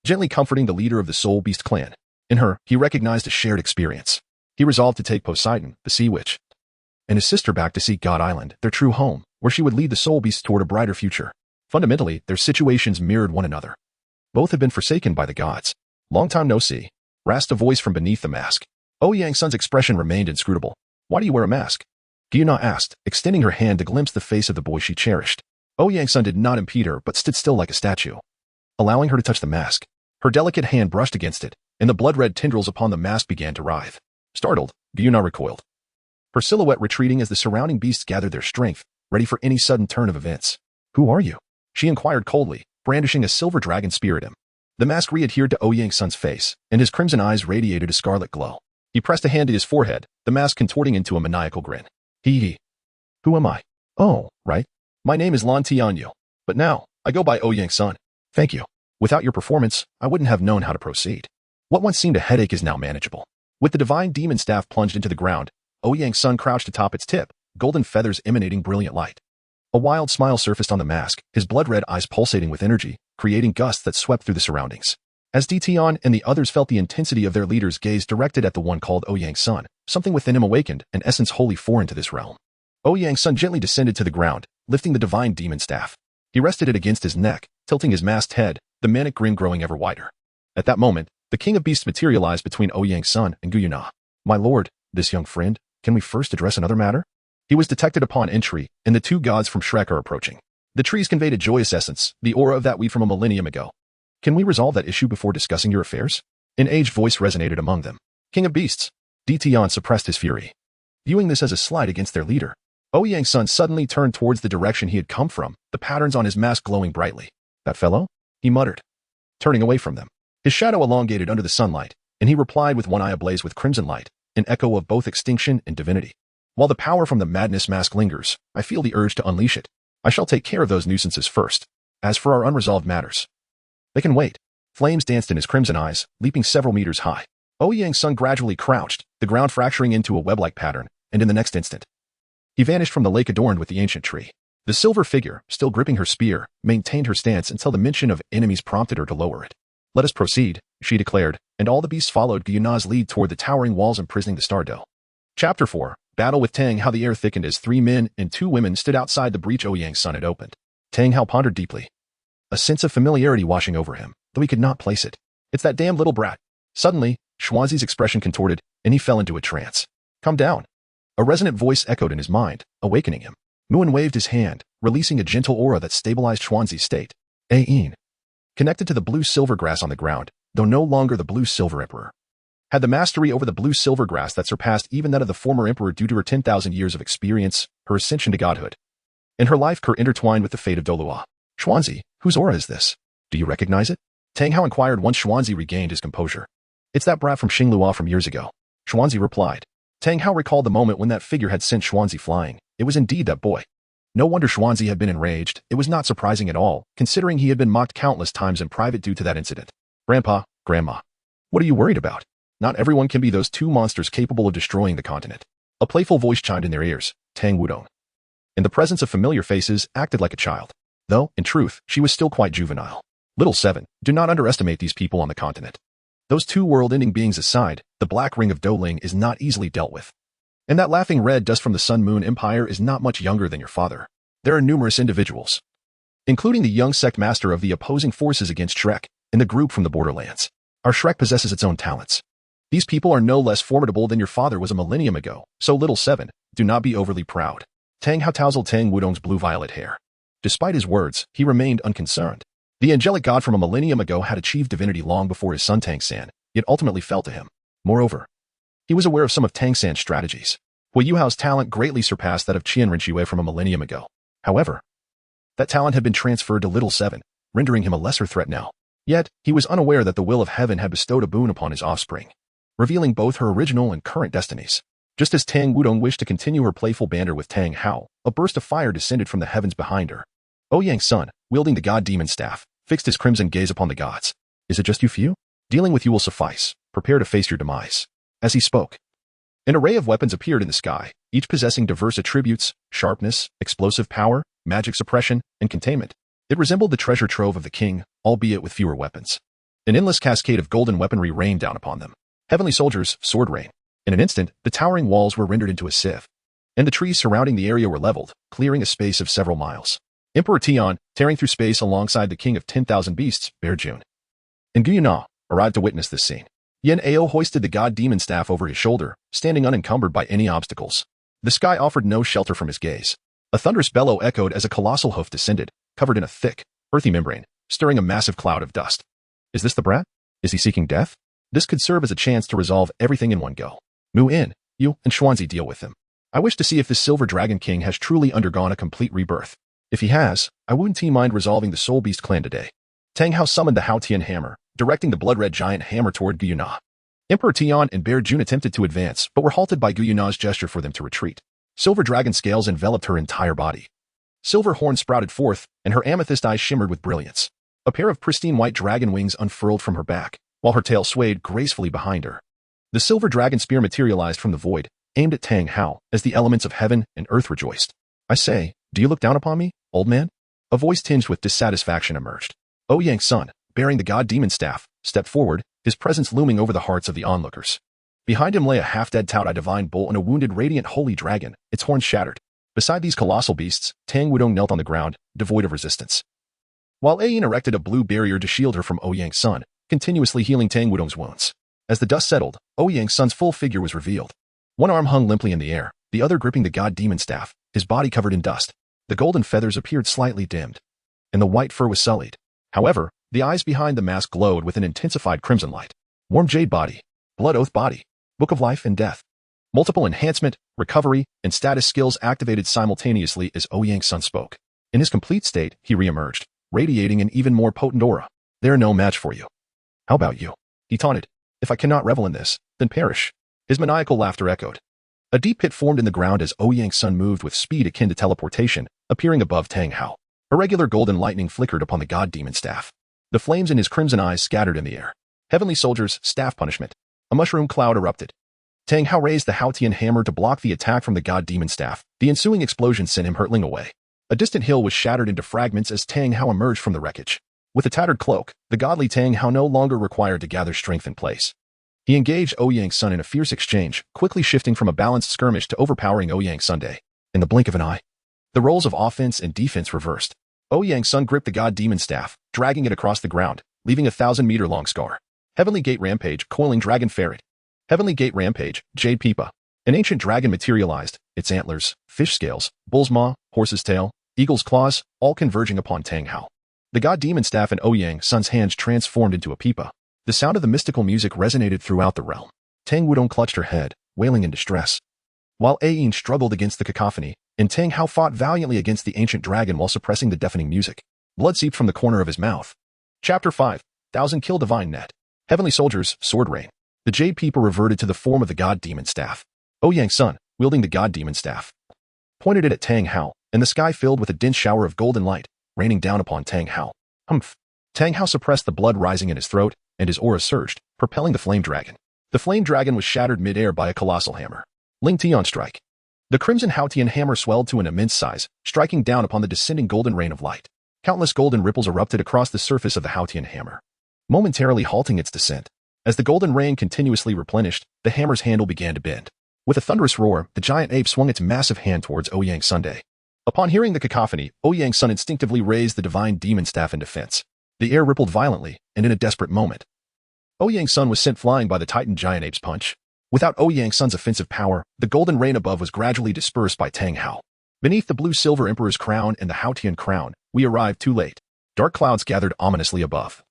gently comforting the leader of the Soul Beast clan. In her, he recognized a shared experience. He resolved to take Poseidon, the sea witch, and his sister back to seek God Island, their true home, where she would lead the Soul Beasts toward a brighter future. Fundamentally, their situations mirrored one another. Both had been forsaken by the gods. Long time no see, rasped a voice from beneath the mask. Ouyang Sun's expression remained inscrutable. Why do you wear a mask? Gyuna asked, extending her hand to glimpse the face of the boy she cherished. Ouyang Sun did not impede her but stood still like a statue, allowing her to touch the mask. Her delicate hand brushed against it, and the blood-red tendrils upon the mask began to writhe. Startled, Gyuna recoiled, her silhouette retreating as the surrounding beasts gathered their strength, ready for any sudden turn of events. Who are you? She inquired coldly, brandishing a silver dragon spear at him. The mask re-adhered to Ouyang Sun's face, and his crimson eyes radiated a scarlet glow. He pressed a hand to his forehead, the mask contorting into a maniacal grin. Hee. Who am I? Oh, right. My name is Lan Tianyu, but now, I go by Ouyang Sun. Thank you. Without your performance, I wouldn't have known how to proceed. What once seemed a headache is now manageable. With the divine demon staff plunged into the ground, Ouyang Sun crouched atop its tip, golden feathers emanating brilliant light. A wild smile surfaced on the mask, his blood-red eyes pulsating with energy, creating gusts that swept through the surroundings. As Tian and the others felt the intensity of their leader's gaze directed at the one called Ouyang Sun, something within him awakened, an essence wholly foreign to this realm. Ouyang Sun gently descended to the ground, lifting the divine demon staff. He rested it against his neck, tilting his masked head, the manic grin growing ever wider. At that moment, the king of beasts materialized between Ouyang Sun and Guyuna. My lord, this young friend, can we first address another matter? He was detected upon entry, and the two gods from Shrek are approaching. The trees conveyed a joyous essence, the aura of that weed from a millennium ago. Can we resolve that issue before discussing your affairs? An aged voice resonated among them. King of beasts. Tian suppressed his fury. Viewing this as a slight against their leader, Ouyang Sun suddenly turned towards the direction he had come from, the patterns on his mask glowing brightly. That fellow? He muttered, turning away from them. His shadow elongated under the sunlight, and he replied with one eye ablaze with crimson light, an echo of both extinction and divinity. While the power from the madness mask lingers, I feel the urge to unleash it. I shall take care of those nuisances first. As for our unresolved matters, they can wait. Flames danced in his crimson eyes, leaping several meters high. Ouyang Sun gradually crouched, the ground fracturing into a web-like pattern, and in the next instant, he vanished from the lake adorned with the ancient tree. The silver figure, still gripping her spear, maintained her stance until the mention of enemies prompted her to lower it. Let us proceed, she declared, and all the beasts followed Guyuna's lead toward the towering walls imprisoning the Stardow. Chapter 4. Battle with Tang. How the air thickened as 3 men and 2 women stood outside the breach Ouyang Sun had opened. Tang Hao pondered deeply, a sense of familiarity washing over him, though he could not place it. It's that damn little brat. Suddenly, Xuanzi's expression contorted, and he fell into a trance. Calm down. A resonant voice echoed in his mind, awakening him. Muin waved his hand, releasing a gentle aura that stabilized Xuanzi's state. Ain, connected to the blue-silver grass on the ground, though no longer the blue-silver emperor, had the mastery over the blue-silver grass that surpassed even that of the former emperor due to her 10,000 years of experience, her ascension to godhood, and her life intertwined with the fate of Douluo. Xuanzi, whose aura is this? Do you recognize it? Tang Hao inquired once Xuanzi regained his composure. It's that brat from Xinglua from years ago, Xuanzi replied. Tang Hao recalled the moment when that figure had sent Xuanzi flying. It was indeed that boy. No wonder Xuanzi had been enraged. It was not surprising at all, considering he had been mocked countless times in private due to that incident. Grandpa, Grandma, what are you worried about? Not everyone can be those 2 monsters capable of destroying the continent. A playful voice chimed in their ears, Tang Wudong. In the presence of familiar faces, acted like a child. Though, in truth, she was still quite juvenile. Little 7, do not underestimate these people on the continent. Those 2 world-ending beings aside, the black ring of Douling is not easily dealt with. And that laughing red dust from the Sun-Moon Empire is not much younger than your father. There are numerous individuals, including the young sect master of the opposing forces against Shrek, and the group from the Borderlands. Our Shrek possesses its own talents. These people are no less formidable than your father was a millennium ago, so little 7, do not be overly proud. Tang Hao tousled Tang Wudong's blue-violet hair. Despite his words, he remained unconcerned. The angelic god from a millennium ago had achieved divinity long before his son Tang San, yet ultimately fell to him. Moreover, he was aware of some of Tang San's strategies. Hui Yuhao's talent greatly surpassed that of Qian Rinxue from a millennium ago. However, that talent had been transferred to Little 7, rendering him a lesser threat now. Yet, he was unaware that the will of heaven had bestowed a boon upon his offspring, revealing both her original and current destinies. Just as Tang Wudong wished to continue her playful banter with Tang Hao, a burst of fire descended from the heavens behind her. Ouyang Sun, wielding the god demon staff, fixed his crimson gaze upon the gods. Is it just you few? Dealing with you will suffice. Prepare to face your demise. As he spoke, an array of weapons appeared in the sky, each possessing diverse attributes, sharpness, explosive power, magic suppression, and containment. It resembled the treasure trove of the king, albeit with fewer weapons. An endless cascade of golden weaponry rained down upon them. Heavenly soldiers, sword rain. In an instant, the towering walls were rendered into a sieve, and the trees surrounding the area were leveled, clearing a space of several miles. Emperor Tian, tearing through space alongside the king of 10,000 beasts, Bearjun, and Guyuna, arrived to witness this scene. Yen Ao hoisted the god demon staff over his shoulder, standing unencumbered by any obstacles. The sky offered no shelter from his gaze. A thunderous bellow echoed as a colossal hoof descended, covered in a thick, earthy membrane, stirring a massive cloud of dust. Is this the brat? Is he seeking death? This could serve as a chance to resolve everything in one go. Mu-In, you and Xuanzi deal with him. I wish to see if this Silver Dragon King has truly undergone a complete rebirth. If he has, I wouldn't mind resolving the Soul Beast clan today. Tang Hao summoned the Hao Tian hammer, directing the blood-red giant hammer toward Guyuna. Emperor Tian and Bearjun attempted to advance, but were halted by Guyuna's gesture for them to retreat. Silver dragon scales enveloped her entire body. Silver horns sprouted forth, and her amethyst eyes shimmered with brilliance. A pair of pristine white dragon wings unfurled from her back, while her tail swayed gracefully behind her. The silver dragon spear materialized from the void, aimed at Tang Hao, as the elements of heaven and earth rejoiced. I say, do you look down upon me, old man? A voice tinged with dissatisfaction emerged. Ouyang Sun, bearing the god demon staff, stepped forward, his presence looming over the hearts of the onlookers. Behind him lay a half-dead Taotai divine bull and a wounded radiant holy dragon, its horns shattered. Beside these colossal beasts, Tang Wudong knelt on the ground, devoid of resistance. While Ayin erected a blue barrier to shield her from Ouyang's son, continuously healing Tang Wudong's wounds. As the dust settled, Ouyang's son's full figure was revealed. One arm hung limply in the air, the other gripping the god demon staff, his body covered in dust. The golden feathers appeared slightly dimmed, and the white fur was sullied. However, the eyes behind the mask glowed with an intensified crimson light. Warm jade body, blood oath body, book of life and death. Multiple enhancement, recovery, and status skills activated simultaneously as Ouyang's son spoke. In his complete state, he re-emerged, radiating an even more potent aura. They're no match for you. How about you? He taunted. If I cannot revel in this, then perish. His maniacal laughter echoed. A deep pit formed in the ground as Ouyang's son moved with speed akin to teleportation, appearing above Tang Hao. Irregular golden lightning flickered upon the god demon staff. The flames in his crimson eyes scattered in the air. Heavenly soldiers, staff punishment. A mushroom cloud erupted. Tang Hao raised the Haotian hammer to block the attack from the god demon staff. The ensuing explosion sent him hurtling away. A distant hill was shattered into fragments as Tang Hao emerged from the wreckage. With a tattered cloak, the godly Tang Hao no longer required to gather strength in place. He engaged Ouyang's son in a fierce exchange, quickly shifting from a balanced skirmish to overpowering Ouyang's Sunday. In the blink of an eye, the roles of offense and defense reversed. Ouyang's son gripped the god demon staff, dragging it across the ground, leaving a 1,000-meter-long scar. Heavenly Gate Rampage, coiling dragon ferret. Heavenly Gate Rampage, Jade Pipa. An ancient dragon materialized, its antlers, fish scales, bull's maw, horse's tail, eagle's claws, all converging upon Tang Hao. The god demon staff in Ouyang's son's hands transformed into a pipa. The sound of the mystical music resonated throughout the realm. Tang Wudong clutched her head, wailing in distress. While Ayin struggled against the cacophony, and Tang Hao fought valiantly against the ancient dragon while suppressing the deafening music. Blood seeped from the corner of his mouth. Chapter 5. 1,000 Kill Divine Net. Heavenly Soldiers, Sword Rain. The Jade Peeper reverted to the form of the god demon staff. Ouyang's son, wielding the god demon staff, pointed it at Tang Hao, and the sky filled with a dense shower of golden light, raining down upon Tang Hao. Humph. Tang Hao suppressed the blood rising in his throat, and his aura surged, propelling the flame dragon. The flame dragon was shattered mid-air by a colossal hammer. Ling Tian strike. The crimson Haotian hammer swelled to an immense size, striking down upon the descending golden rain of light. Countless golden ripples erupted across the surface of the Haotian hammer, momentarily halting its descent. As the golden rain continuously replenished, the hammer's handle began to bend. With a thunderous roar, the giant ape swung its massive hand towards Ouyang's Sunday. Upon hearing the cacophony, Ouyang's son instinctively raised the divine demon staff in defense. The air rippled violently, and in a desperate moment, Ouyang's son was sent flying by the titan giant ape's punch. Without Ouyang's son's offensive power, the golden rain above was gradually dispersed by Tang Hao. Beneath the blue-silver emperor's crown and the Haotian crown, we arrived too late. Dark clouds gathered ominously above,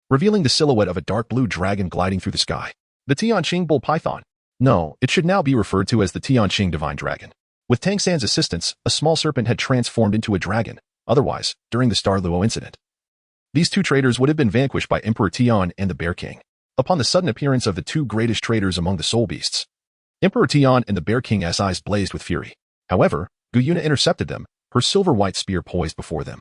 revealing the silhouette of a dark blue dragon gliding through the sky. The Tianqing bull python. No, it should now be referred to as the Tianqing divine dragon. With Tang San's assistance, a small serpent had transformed into a dragon. Otherwise, during the Star Luo incident, these two traitors would have been vanquished by Emperor Tian and the Bear King. Upon the sudden appearance of the two greatest traitors among the soul beasts, Emperor Tian and the Bear King's eyes blazed with fury. However, Guyuna intercepted them, her silver-white spear poised before them.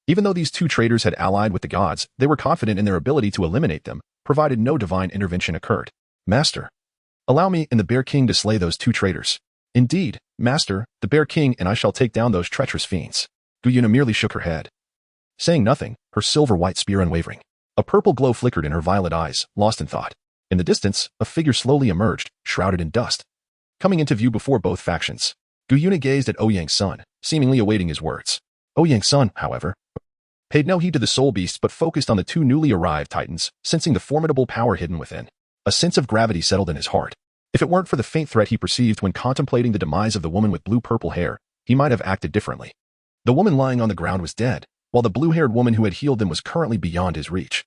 Even though these two traitors had allied with the gods, they were confident in their ability to eliminate them, provided no divine intervention occurred. Master, allow me and the Bear King to slay those two traitors. Indeed, Master, the Bear King and I shall take down those treacherous fiends. Guyuna merely shook her head, saying nothing, her silver-white spear unwavering. A purple glow flickered in her violet eyes, lost in thought. In the distance, a figure slowly emerged, shrouded in dust. Coming into view before both factions, Guyuna gazed at Ouyang's son, seemingly awaiting his words. Ouyang's son, however, paid no heed to the soul beasts but focused on the two newly arrived titans, sensing the formidable power hidden within. A sense of gravity settled in his heart. If it weren't for the faint threat he perceived when contemplating the demise of the woman with blue-purple hair, he might have acted differently. The woman lying on the ground was dead, while the blue-haired woman who had healed them was currently beyond his reach.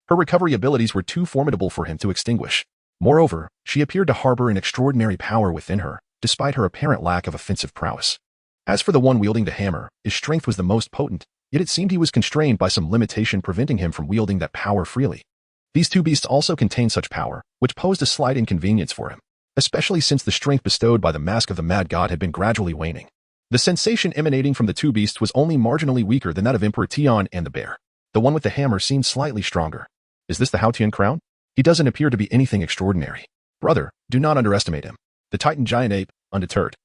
Her recovery abilities were too formidable for him to extinguish. Moreover, she appeared to harbor an extraordinary power within her, despite her apparent lack of offensive prowess. As for the one wielding the hammer, his strength was the most potent, yet it seemed he was constrained by some limitation preventing him from wielding that power freely. These two beasts also contained such power, which posed a slight inconvenience for him, especially since the strength bestowed by the mask of the mad god had been gradually waning. The sensation emanating from the two beasts was only marginally weaker than that of Emperor Tian and the bear. The one with the hammer seemed slightly stronger. Is this the Haotian crown? He doesn't appear to be anything extraordinary. Brother, do not underestimate him. The titan giant ape, undeterred,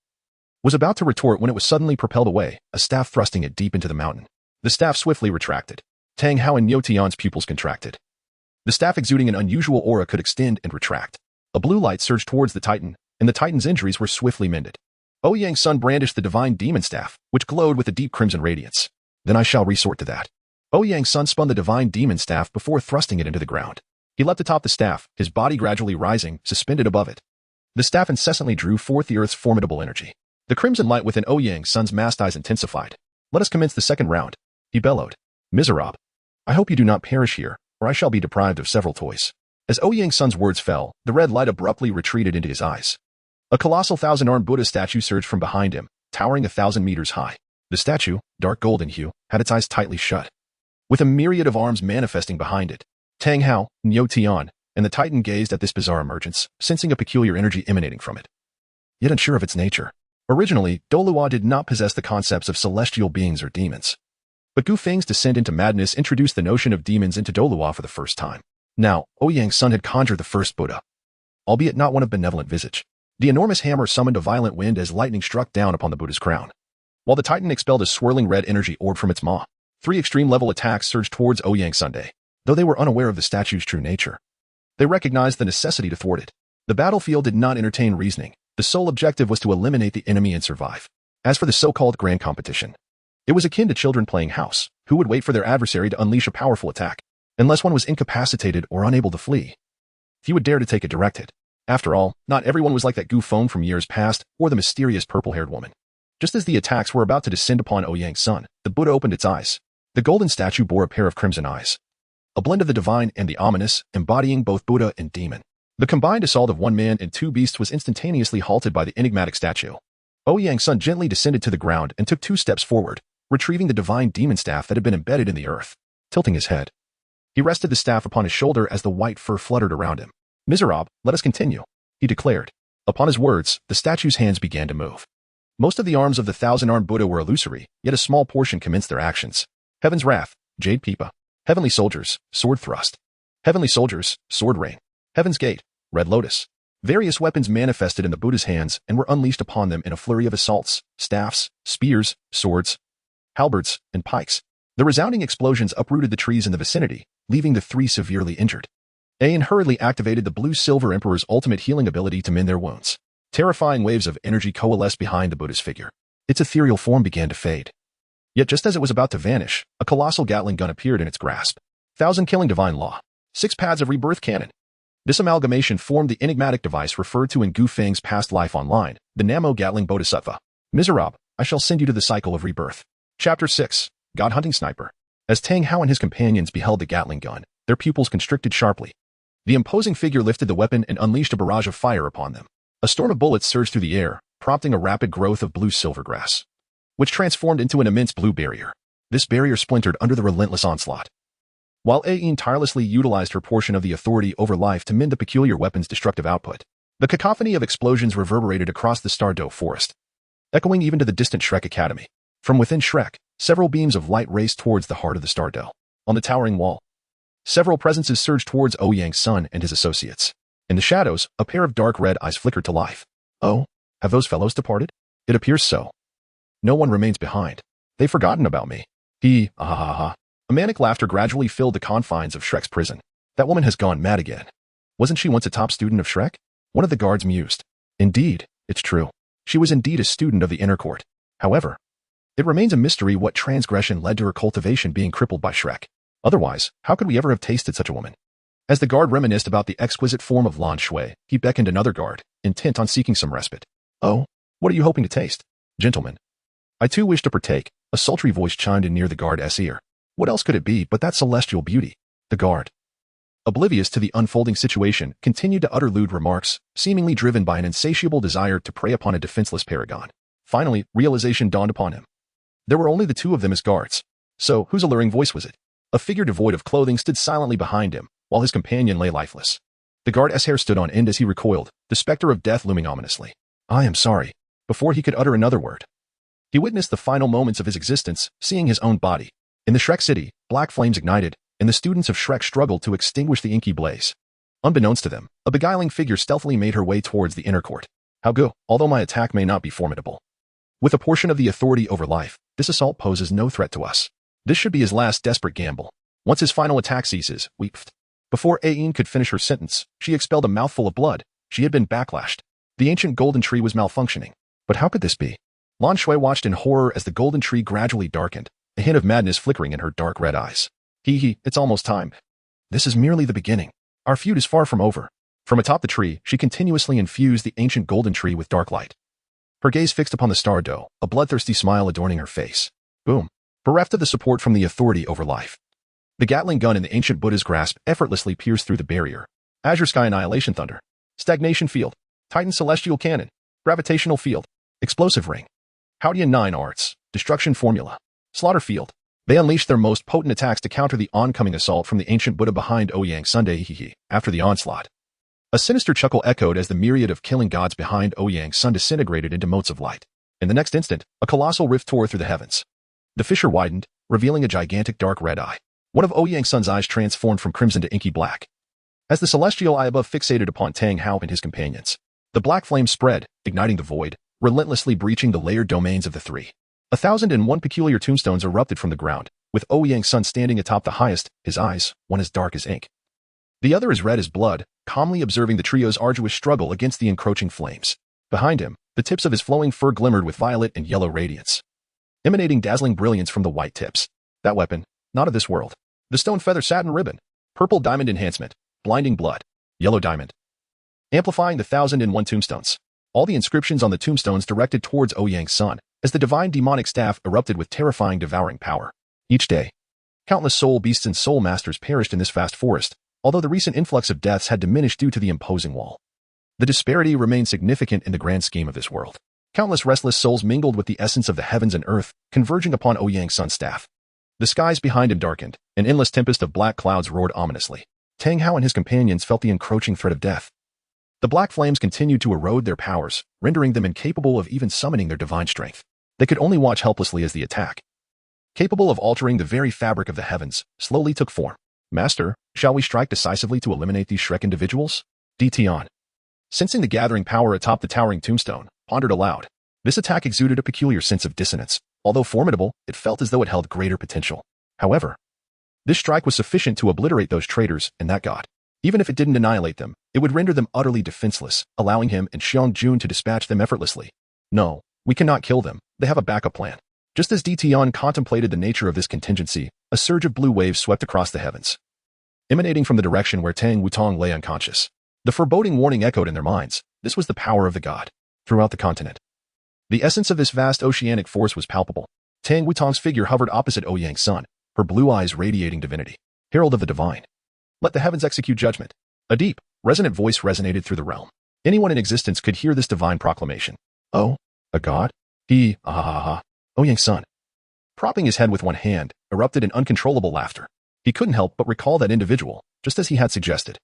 was about to retort when it was suddenly propelled away, a staff thrusting it deep into the mountain. The staff swiftly retracted. Tang Hao and Niu Tian's pupils contracted. The staff exuding an unusual aura could extend and retract. A blue light surged towards the Titan, and the Titan's injuries were swiftly mended. Ouyang's son brandished the divine demon staff, which glowed with a deep crimson radiance. Then I shall resort to that. Ouyang's son spun the divine demon staff before thrusting it into the ground. He leapt atop the staff, his body gradually rising, suspended above it. The staff incessantly drew forth the earth's formidable energy. The crimson light within Ouyang's son's masked eyes intensified. Let us commence the second round, he bellowed. Miserable. I hope you do not perish here, or I shall be deprived of several toys. As Ouyang's son's words fell, the red light abruptly retreated into his eyes. A colossal thousand-armed Buddha statue surged from behind him, towering 1,000 meters high. The statue, dark gold in hue, had its eyes tightly shut, with a myriad of arms manifesting behind it. Tang Hao, Niu Tian, and the Titan gazed at this bizarre emergence, sensing a peculiar energy emanating from it, yet unsure of its nature. Originally, Douluo did not possess the concepts of celestial beings or demons. But Gu Feng's descent into madness introduced the notion of demons into Douluo for the first time. Now, Ouyang's son had conjured the first Buddha, albeit not one of benevolent visage. The enormous hammer summoned a violent wind as lightning struck down upon the Buddha's crown, while the Titan expelled a swirling red energy orb from its maw. 3 extreme-level attacks surged towards Ouyang's Sunday, though they were unaware of the statue's true nature. They recognized the necessity to thwart it. The battlefield did not entertain reasoning. The sole objective was to eliminate the enemy and survive. As for the so-called grand competition, it was akin to children playing house, who would wait for their adversary to unleash a powerful attack. Unless one was incapacitated or unable to flee, few would dare to take a direct hit. After all, not everyone was like that Gu Feng from years past, or the mysterious purple-haired woman. Just as the attacks were about to descend upon Ouyang's son, the Buddha opened its eyes. The golden statue bore a pair of crimson eyes, a blend of the divine and the ominous, embodying both Buddha and demon. The combined assault of 1 man and 2 beasts was instantaneously halted by the enigmatic statue. Ouyang's son gently descended to the ground and took 2 steps forward, retrieving the divine demon staff that had been embedded in the earth. Tilting his head, he rested the staff upon his shoulder as the white fur fluttered around him. Miserable, let us continue, he declared. Upon his words, the statue's hands began to move. Most of the arms of the 1,000-armed Buddha were illusory, yet a small portion commenced their actions. Heaven's Wrath, Jade Pipa. Heavenly Soldiers, Sword Thrust. Heavenly Soldiers, Sword Rain. Heaven's Gate, Red Lotus. Various weapons manifested in the Buddha's hands and were unleashed upon them in a flurry of assaults, staffs, spears, swords, halberds, and pikes. The resounding explosions uprooted the trees in the vicinity, leaving the 3 severely injured. Ayan hurriedly activated the Blue-Silver Emperor's ultimate healing ability to mend their wounds. Terrifying waves of energy coalesced behind the Buddha's figure. Its ethereal form began to fade. Yet just as it was about to vanish, a colossal Gatling gun appeared in its grasp. 1,000-killing divine law. 6 pads of rebirth cannon. This amalgamation formed the enigmatic device referred to in Gu Feng's past life online, the Namo Gatling Bodhisattva. Miserable, I shall send you to the cycle of rebirth. Chapter 6. God-Hunting Sniper. As Tang Hao and his companions beheld the Gatling gun, their pupils constricted sharply. The imposing figure lifted the weapon and unleashed a barrage of fire upon them. A storm of bullets surged through the air, prompting a rapid growth of blue-silver grass, which transformed into an immense blue barrier. This barrier splintered under the relentless onslaught. While Ayin tirelessly utilized her portion of the authority over life to mend the peculiar weapon's destructive output, the cacophony of explosions reverberated across the Stardow forest, echoing even to the distant Shrek Academy. From within Shrek, several beams of light raced towards the heart of the Stardow. On the towering wall, several presences surged towards Ouyang's son and his associates. In the shadows, a pair of dark red eyes flickered to life. Oh, have those fellows departed? It appears so. No one remains behind. They've forgotten about me. A manic laughter gradually filled the confines of Shrek's prison. That woman has gone mad again. Wasn't she once a top student of Shrek? One of the guards mused. Indeed, it's true. She was indeed a student of the inner court. However, it remains a mystery what transgression led to her cultivation being crippled by Shrek. Otherwise, how could we ever have tasted such a woman? As the guard reminisced about the exquisite form of Lan Shui, he beckoned another guard, intent on seeking some respite. Oh, what are you hoping to taste? Gentlemen, I too wish to partake, a sultry voice chimed in near the guard's ear. What else could it be but that celestial beauty? The guard, oblivious to the unfolding situation, continued to utter lewd remarks, seemingly driven by an insatiable desire to prey upon a defenseless paragon. Finally, realization dawned upon him. There were only the 2 of them as guards. So, whose alluring voice was it? A figure devoid of clothing stood silently behind him, while his companion lay lifeless. The guard's hair stood on end as he recoiled, the specter of death looming ominously. I am sorry. Before he could utter another word, he witnessed the final moments of his existence, seeing his own body. In the Shrek city, black flames ignited, and the students of Shrek struggled to extinguish the inky blaze. Unbeknownst to them, a beguiling figure stealthily made her way towards the inner court. How go, although my attack may not be formidable. With a portion of the authority over life, this assault poses no threat to us. This should be his last desperate gamble. Once his final attack ceases, we... Before Ayin could finish her sentence, she expelled a mouthful of blood. She had been backlashed. The ancient golden tree was malfunctioning. But how could this be? Lan Shui watched in horror as the golden tree gradually darkened, a hint of madness flickering in her dark red eyes. It's almost time. This is merely the beginning. Our feud is far from over. From atop the tree, she continuously infused the ancient golden tree with dark light. Her gaze fixed upon the star doe, a bloodthirsty smile adorning her face. Boom. Bereft of the support from the authority over life. The Gatling gun in the ancient Buddha's grasp effortlessly pierced through the barrier. Azure Sky Annihilation Thunder. Stagnation Field. Titan Celestial Cannon. Gravitational Field. Explosive Ring. Haodian 9 Arts. Destruction Formula. Slaughter Field. They unleashed their most potent attacks to counter the oncoming assault from the ancient Buddha behind Ouyang Sunday. After the onslaught, a sinister chuckle echoed as the myriad of killing gods behind Ouyang Sun disintegrated into motes of light. In the next instant, a colossal rift tore through the heavens. The fissure widened, revealing a gigantic dark red eye. One of Ouyang Sun's eyes transformed from crimson to inky black. As the celestial eye above fixated upon Tang Hao and his companions, the black flame spread, igniting the void, relentlessly breaching the layered domains of the three. 1,001 peculiar tombstones erupted from the ground, with Ouyang Sun standing atop the highest, his eyes, one as dark as ink. The other as red as blood, calmly observing the trio's arduous struggle against the encroaching flames. Behind him, the tips of his flowing fur glimmered with violet and yellow radiance, emanating dazzling brilliance from the white tips. That weapon, not of this world. The stone feather satin ribbon, purple diamond enhancement, blinding blood, yellow diamond. Amplifying the 1,001 tombstones. All the inscriptions on the tombstones directed towards Ouyang Sun, as the divine demonic staff erupted with terrifying devouring power. Each day, countless soul beasts and soul masters perished in this vast forest, although the recent influx of deaths had diminished due to the imposing wall. The disparity remained significant in the grand scheme of this world. Countless restless souls mingled with the essence of the heavens and earth, converging upon Ouyang Sun's staff. The skies behind him darkened, an endless tempest of black clouds roared ominously. Tang Hao and his companions felt the encroaching threat of death. The black flames continued to erode their powers, rendering them incapable of even summoning their divine strength. They could only watch helplessly as the attack, capable of altering the very fabric of the heavens, slowly took form. Master, shall we strike decisively to eliminate these Shrek individuals? Tion, sensing the gathering power atop the towering tombstone, pondered aloud. This attack exuded a peculiar sense of dissonance. Although formidable, it felt as though it held greater potential. However, this strike was sufficient to obliterate those traitors and that god. Even if it didn't annihilate them, it would render them utterly defenseless, allowing him and Xiong Jun to dispatch them effortlessly. No, we cannot kill them. They have a backup plan. Just as Tion contemplated the nature of this contingency, a surge of blue waves swept across the heavens, emanating from the direction where Tang Wutong lay unconscious. The foreboding warning echoed in their minds. This was the power of the god. Throughout the continent, the essence of this vast oceanic force was palpable. Tang Wutong's figure hovered opposite Ouyang Sun, her blue eyes radiating divinity. Herald of the divine. Let the heavens execute judgment. A deep, resonant voice resonated through the realm. Anyone in existence could hear this divine proclamation. Oh, a god? Ouyang Sun, propping his head with one hand, erupted in uncontrollable laughter. He couldn't help but recall that individual, just as he had suggested.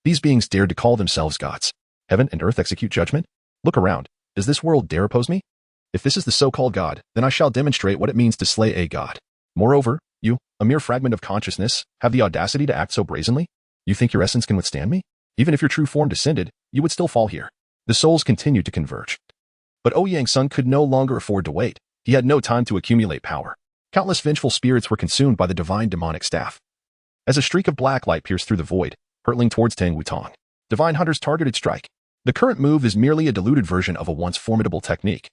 These beings dared to call themselves gods. Heaven and earth execute judgment? Look around. Does this world dare oppose me? If this is the so-called god, then I shall demonstrate what it means to slay a god. Moreover, you, a mere fragment of consciousness, have the audacity to act so brazenly? You think your essence can withstand me? Even if your true form descended, you would still fall here. The souls continued to converge. But Ouyang Sun could no longer afford to wait. He had no time to accumulate power. Countless vengeful spirits were consumed by the divine demonic staff. As a streak of black light pierced through the void, hurtling towards Tang Wutong, Divine Hunter's targeted strike. The current move is merely a diluted version of a once formidable technique,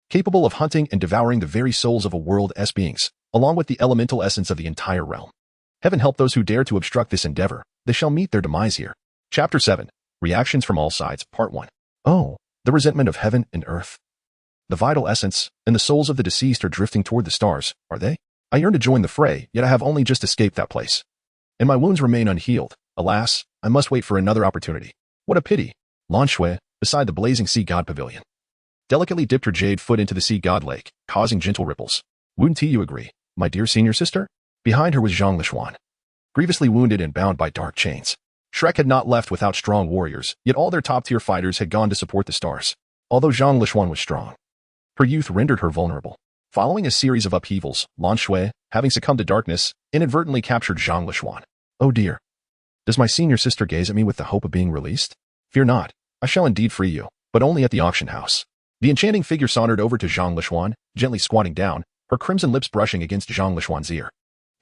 capable of hunting and devouring the very souls of a world's beings, along with the elemental essence of the entire realm. Heaven help those who dare to obstruct this endeavor. They shall meet their demise here. Chapter 7. Reactions from All Sides, Part 1. Oh, the resentment of heaven and earth. The vital essence and the souls of the deceased are drifting toward the stars, are they? I yearn to join the fray, yet I have only just escaped that place. And my wounds remain unhealed. Alas, I must wait for another opportunity. What a pity. Lan Shui, beside the blazing sea god pavilion, delicately dipped her jade foot into the sea god lake, causing gentle ripples. Wouldn't you agree, my dear senior sister? Behind her was Zhang Lishuan, grievously wounded and bound by dark chains. Shrek had not left without strong warriors, yet all their top-tier fighters had gone to support the stars. Although Zhang Lishuan was strong, her youth rendered her vulnerable. Following a series of upheavals, Lan Shui, having succumbed to darkness, inadvertently captured Zhang Lishuan. Oh dear. Does my senior sister gaze at me with the hope of being released? Fear not. I shall indeed free you, but only at the auction house. The enchanting figure sauntered over to Zhang Lishuan, gently squatting down, her crimson lips brushing against Zhang Lishuan's ear.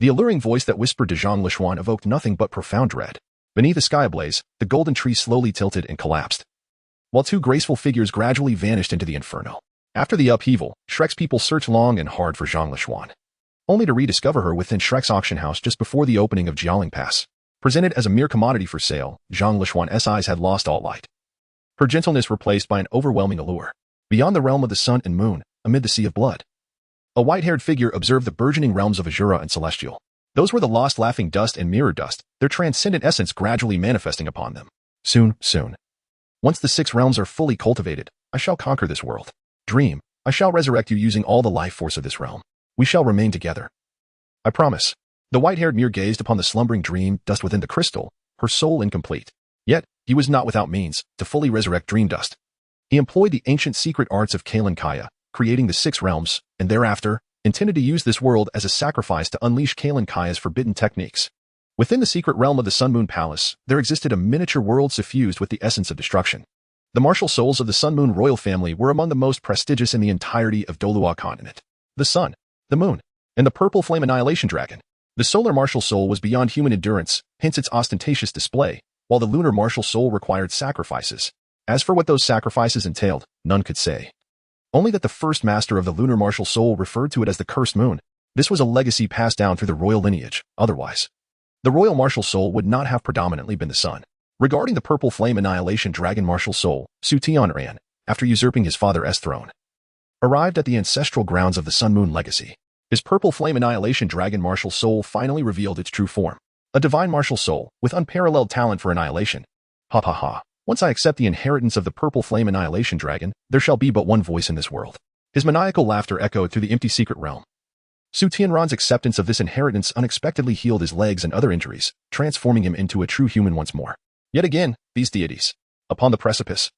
The alluring voice that whispered to Zhang Lishuan evoked nothing but profound dread. Beneath a sky ablaze, the golden tree slowly tilted and collapsed, while two graceful figures gradually vanished into the inferno. After the upheaval, Shrek's people searched long and hard for Zhang Lishuan, only to rediscover her within Shrek's auction house just before the opening of Jialing Pass. Presented as a mere commodity for sale, Zhang Lishuan's eyes had lost all light, her gentleness replaced by an overwhelming allure. Beyond the realm of the sun and moon, amid the sea of blood, a white-haired figure observed the burgeoning realms of Azura and Celestial. Those were the lost laughing dust and mirror dust, their transcendent essence gradually manifesting upon them. Soon. Once the 6 realms are fully cultivated, I shall conquer this world. Dream, I shall resurrect you using all the life force of this realm. We shall remain together. I promise. The white-haired mirror gazed upon the slumbering dream dust within the crystal, her soul incomplete. Yet, he was not without means to fully resurrect dream dust. He employed the ancient secret arts of Kalen Kaya, creating the 6 realms, and thereafter, intended to use this world as a sacrifice to unleash Kalen Kaya's forbidden techniques. Within the secret realm of the Sun Moon Palace, there existed a miniature world suffused with the essence of destruction. The martial souls of the Sun Moon royal family were among the most prestigious in the entirety of Douluo continent. The sun, the moon, and the purple flame annihilation dragon. The solar martial soul was beyond human endurance, hence its ostentatious display, while the lunar martial soul required sacrifices. As for what those sacrifices entailed, none could say. Only that the first master of the lunar martial soul referred to it as the cursed moon. This was a legacy passed down through the royal lineage. Otherwise, the royal martial soul would not have predominantly been the sun. Regarding the purple flame annihilation dragon martial soul, Su Tianran, after usurping his father's throne, arrived at the ancestral grounds of the Sun Moon legacy. His purple flame annihilation dragon martial soul finally revealed its true form. A divine martial soul, with unparalleled talent for annihilation. Ha ha ha. Once I accept the inheritance of the purple flame annihilation dragon, there shall be but one voice in this world. His maniacal laughter echoed through the empty secret realm. Su Tianran's acceptance of this inheritance unexpectedly healed his legs and other injuries, transforming him into a true human once more. Yet again, these deities. Upon the precipice,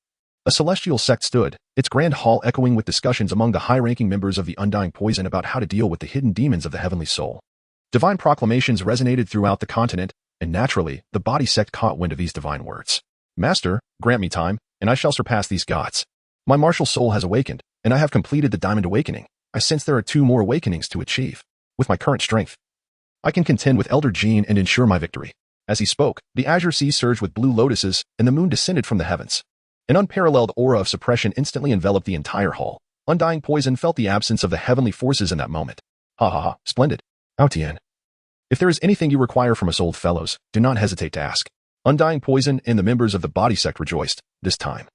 a celestial sect stood, its grand hall echoing with discussions among the high-ranking members of the Undying Poison about how to deal with the hidden demons of the heavenly soul. Divine proclamations resonated throughout the continent, and naturally, the body sect caught wind of these divine words. Master, grant me time, and I shall surpass these gods. My martial soul has awakened, and I have completed the Diamond Awakening. I sense there are 2 more awakenings to achieve. With my current strength, I can contend with Elder Jean and ensure my victory. As he spoke, the azure sea surged with blue lotuses, and the moon descended from the heavens. An unparalleled aura of suppression instantly enveloped the entire hall. Undying Poison felt the absence of the heavenly forces in that moment. Ha ha ha, splendid. Aotian. If there is anything you require from us old fellows, do not hesitate to ask. Undying Poison and the members of the body sect rejoiced. This time,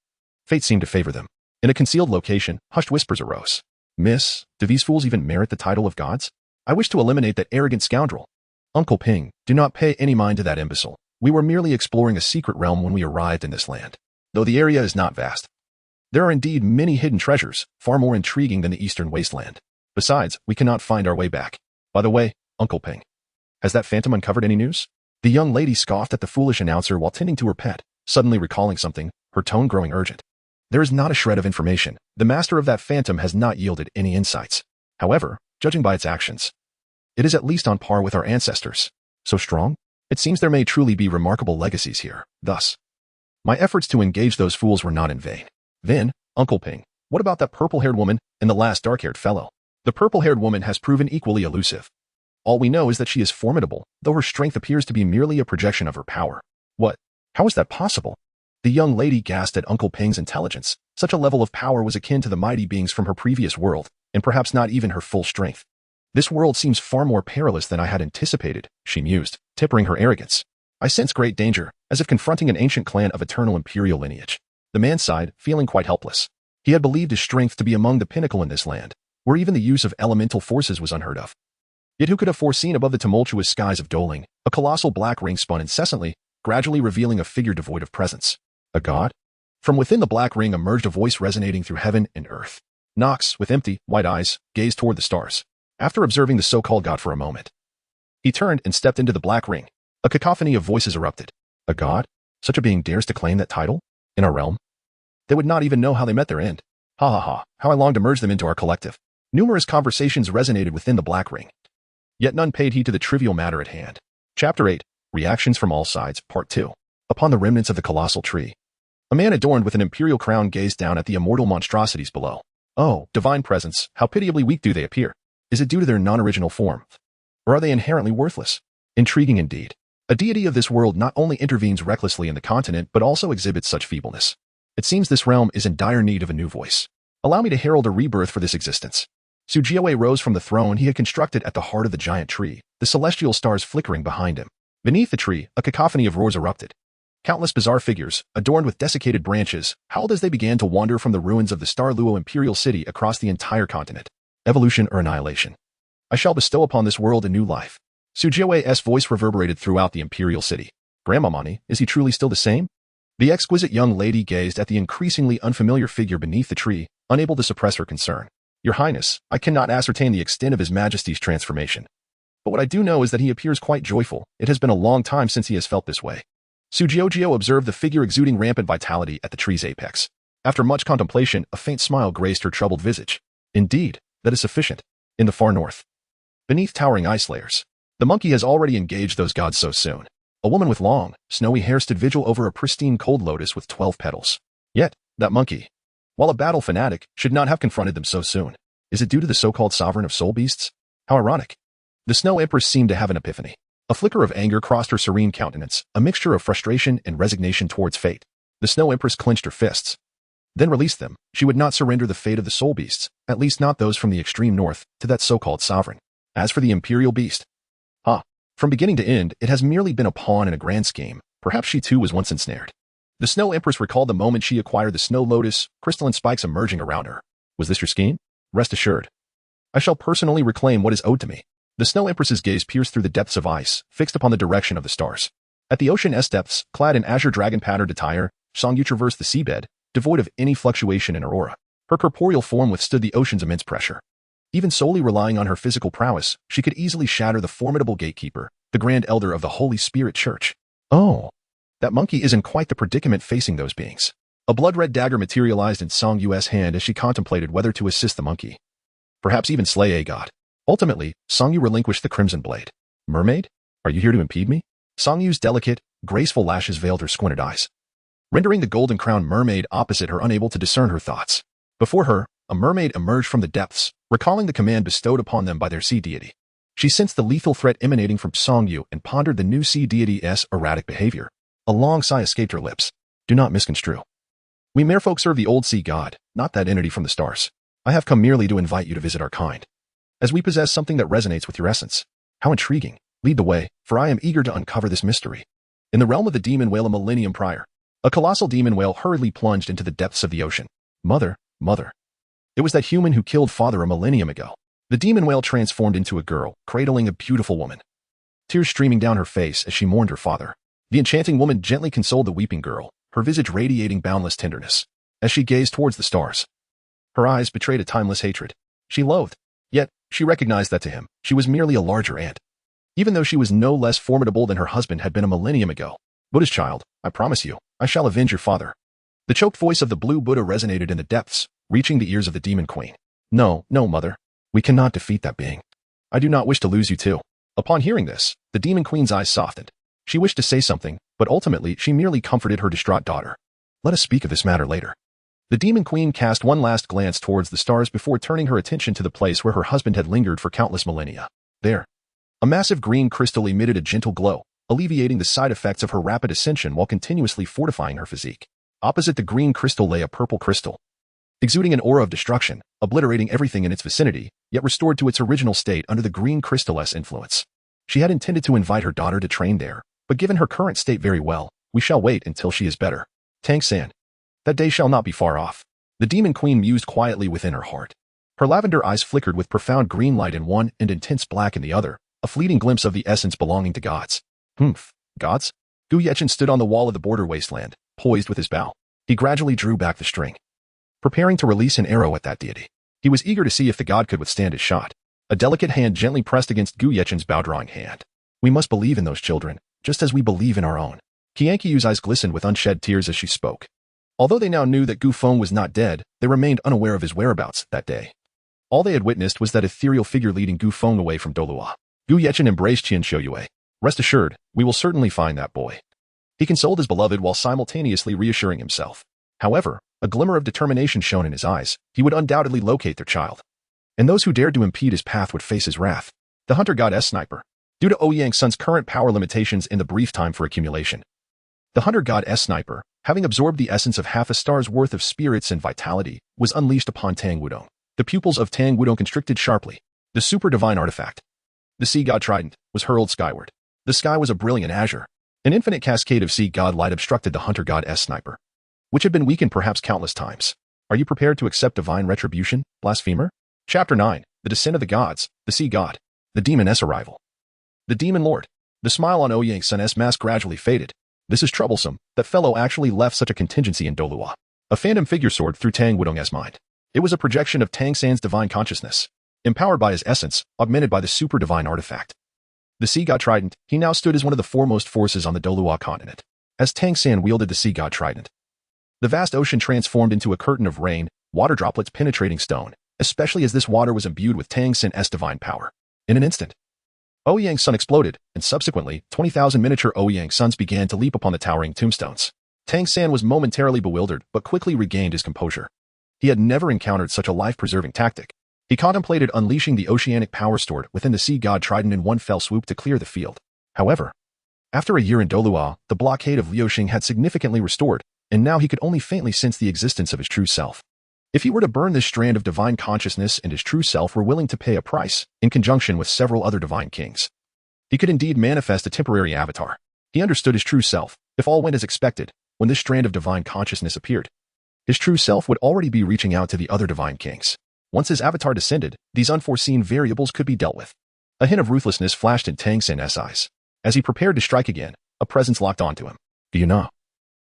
fate seemed to favor them. In a concealed location, hushed whispers arose. Miss, do these fools even merit the title of gods? I wish to eliminate that arrogant scoundrel. Uncle Ping, do not pay any mind to that imbecile. We were merely exploring a secret realm when we arrived in this land. Though the area is not vast, there are indeed many hidden treasures, far more intriguing than the eastern wasteland. Besides, we cannot find our way back. By the way, Uncle Ping, has that phantom uncovered any news? The young lady scoffed at the foolish announcer while tending to her pet, suddenly recalling something, her tone growing urgent. There is not a shred of information. The master of that phantom has not yielded any insights. However, judging by its actions, it is at least on par with our ancestors. So strong? It seems there may truly be remarkable legacies here. Thus, my efforts to engage those fools were not in vain. Then, Uncle Ping, what about that purple-haired woman and the last dark-haired fellow? The purple-haired woman has proven equally elusive. All we know is that she is formidable, though her strength appears to be merely a projection of her power. What? How is that possible? The young lady gasped at Uncle Ping's intelligence. Such a level of power was akin to the mighty beings from her previous world, and perhaps not even her full strength. This world seems far more perilous than I had anticipated, she mused, tempering her arrogance. I sense great danger, as if confronting an ancient clan of eternal imperial lineage. The man sighed, feeling quite helpless. He had believed his strength to be among the pinnacle in this land, where even the use of elemental forces was unheard of. Yet who could have foreseen above the tumultuous skies of Doling, a colossal black ring spun incessantly, gradually revealing a figure devoid of presence. A god? From within the black ring emerged a voice resonating through heaven and earth. Nox, with empty, white eyes, gazed toward the stars. After observing the so-called god for a moment, he turned and stepped into the black ring. A cacophony of voices erupted. A god? Such a being dares to claim that title? In our realm? They would not even know how they met their end. Ha ha ha, how I long to merge them into our collective. Numerous conversations resonated within the black ring. Yet none paid heed to the trivial matter at hand. Chapter 8, Reactions from All Sides, Part 2. Upon the remnants of the colossal tree, a man adorned with an imperial crown gazed down at the immortal monstrosities below. Oh, divine presence, how pitiably weak do they appear. Is it due to their non-original form? Or are they inherently worthless? Intriguing indeed. A deity of this world not only intervenes recklessly in the continent but also exhibits such feebleness. It seems this realm is in dire need of a new voice. Allow me to herald a rebirth for this existence. Zhou Yi rose from the throne he had constructed at the heart of the giant tree, the celestial stars flickering behind him. Beneath the tree, a cacophony of roars erupted. Countless bizarre figures, adorned with desiccated branches, howled as they began to wander from the ruins of the Douluo imperial city across the entire continent. Evolution or annihilation. I shall bestow upon this world a new life. Zhou Yi's voice reverberated throughout the imperial city. Grandma Mani, is he truly still the same? The exquisite young lady gazed at the increasingly unfamiliar figure beneath the tree, unable to suppress her concern. Your Highness, I cannot ascertain the extent of His Majesty's transformation. But what I do know is that he appears quite joyful. It has been a long time since he has felt this way. Zhou Yi observed the figure exuding rampant vitality at the tree's apex. After much contemplation, a faint smile graced her troubled visage. Indeed, that is sufficient. In the far north, beneath towering ice layers, the monkey has already engaged those gods so soon. A woman with long, snowy hair stood vigil over a pristine cold lotus with 12 petals. Yet, that monkey, while a battle fanatic, should not have confronted them so soon. Is it due to the so-called sovereign of soul beasts? How ironic. The Snow Empress seemed to have an epiphany. A flicker of anger crossed her serene countenance, a mixture of frustration and resignation towards fate. The Snow Empress clenched her fists, then released them. She would not surrender the fate of the soul beasts, at least not those from the extreme north, to that so-called sovereign. As for the imperial beast, from beginning to end, it has merely been a pawn in a grand scheme. Perhaps she too was once ensnared. The Snow Empress recalled the moment she acquired the Snow Lotus, crystalline spikes emerging around her. Was this your scheme? Rest assured, I shall personally reclaim what is owed to me. The Snow Empress's gaze pierced through the depths of ice, fixed upon the direction of the stars. At the ocean's depths, clad in azure dragon-patterned attire, Zhou Yi traversed the seabed, devoid of any fluctuation in her aura. Her corporeal form withstood the ocean's immense pressure. Even solely relying on her physical prowess, she could easily shatter the formidable gatekeeper, the Grand Elder of the Holy Spirit Church. Oh, that monkey is in quite the predicament facing those beings. A blood-red dagger materialized in Zhou Yi's hand as she contemplated whether to assist the monkey. Perhaps even slay a god. Ultimately, Zhou Yi relinquished the crimson blade. Mermaid? Are you here to impede me? Zhou Yi's delicate, graceful lashes veiled her squinted eyes, rendering the golden-crowned mermaid opposite her unable to discern her thoughts. Before her, a mermaid emerged from the depths, recalling the command bestowed upon them by their sea deity. She sensed the lethal threat emanating from Zhou Yi and pondered the new sea deity's erratic behavior. A long sigh escaped her lips. Do not misconstrue. We merfolk serve the old sea god, not that entity from the stars. I have come merely to invite you to visit our kind, as we possess something that resonates with your essence. How intriguing. Lead the way, for I am eager to uncover this mystery. In the realm of the demon whale a millennium prior, a colossal demon whale hurriedly plunged into the depths of the ocean. Mother. It was that human who killed father a millennium ago. The demon whale transformed into a girl, cradling a beautiful woman, tears streaming down her face as she mourned her father. The enchanting woman gently consoled the weeping girl, her visage radiating boundless tenderness. As she gazed towards the stars, her eyes betrayed a timeless hatred. She loathed, yet she recognized that to him, she was merely a larger ant. Even though she was no less formidable than her husband had been a millennium ago. Buddha's child, I promise you, I shall avenge your father. The choked voice of the blue Buddha resonated in the depths, reaching the ears of the demon queen. No, mother. We cannot defeat that being. I do not wish to lose you too. Upon hearing this, the demon queen's eyes softened. She wished to say something, but ultimately she merely comforted her distraught daughter. Let us speak of this matter later. The demon queen cast one last glance towards the stars before turning her attention to the place where her husband had lingered for countless millennia. There, a massive green crystal emitted a gentle glow, alleviating the side effects of her rapid ascension while continuously fortifying her physique. Opposite the green crystal lay a purple crystal, exuding an aura of destruction, obliterating everything in its vicinity, yet restored to its original state under the green crystal's influence. She had intended to invite her daughter to train there, but given her current state very well, we shall wait until she is better. Tang-san. That day shall not be far off. The demon queen mused quietly within her heart. Her lavender eyes flickered with profound green light in one and intense black in the other, a fleeting glimpse of the essence belonging to gods. Gods? Gu Yechen stood on the wall of the border wasteland, poised with his bow. He gradually drew back the string, preparing to release an arrow at that deity. He was eager to see if the god could withstand his shot. A delicate hand gently pressed against Gu Yechen's bow-drawing hand. We must believe in those children, just as we believe in our own. Qiankiyu's eyes glistened with unshed tears as she spoke. Although they now knew that Gu Feng was not dead, they remained unaware of his whereabouts that day. All they had witnessed was that ethereal figure leading Gu Feng away from Douluo. Gu Yechen embraced Qian Shouyue. Rest assured, we will certainly find that boy. He consoled his beloved while simultaneously reassuring himself. However, a glimmer of determination shone in his eyes. He would undoubtedly locate their child, and those who dared to impede his path would face his wrath. The hunter goddess sniper. due to Ouyang Sun's current power limitations and the brief time for accumulation. The Hunter God S Sniper, having absorbed the essence of half a star's worth of spirits and vitality, was unleashed upon Tang Wudong. The pupils of Tang Wudong constricted sharply. The super divine artifact, the Sea God Trident, was hurled skyward. The sky was a brilliant azure. An infinite cascade of Sea God light obstructed the Hunter God S Sniper, which had been weakened perhaps countless times. Are you prepared to accept divine retribution, blasphemer? Chapter 9, The Descent of the Gods, the Sea God, the Demon S Arrival. The Demon Lord. The smile on Ouyang Sun's mask gradually faded. This is troublesome. That fellow actually left such a contingency in Douluo. A phantom figure soared through Tang Wudong's mind. It was a projection of Tang San's divine consciousness, empowered by his essence, augmented by the super divine artifact. The Sea God Trident, he now stood as one of the foremost forces on the Douluo continent. As Tang San wielded the Sea God Trident, the vast ocean transformed into a curtain of rain, water droplets penetrating stone, especially as this water was imbued with Tang San's divine power. In an instant, Ouyang Sun exploded, and subsequently, 20,000 miniature Ouyang Suns began to leap upon the towering tombstones. Tang San was momentarily bewildered, but quickly regained his composure. He had never encountered such a life-preserving tactic. He contemplated unleashing the oceanic power stored within the Sea God Trident in one fell swoop to clear the field. However, after a year in Douluo, the blockade of Liuxing had significantly restored, and now he could only faintly sense the existence of his true self. If he were to burn this strand of divine consciousness and his true self were willing to pay a price, in conjunction with several other divine kings, he could indeed manifest a temporary avatar. He understood his true self. If all went as expected, when this strand of divine consciousness appeared, his true self would already be reaching out to the other divine kings. Once his avatar descended, these unforeseen variables could be dealt with. A hint of ruthlessness flashed in Tang San's eyes. As he prepared to strike again, a presence locked onto him. Yuna,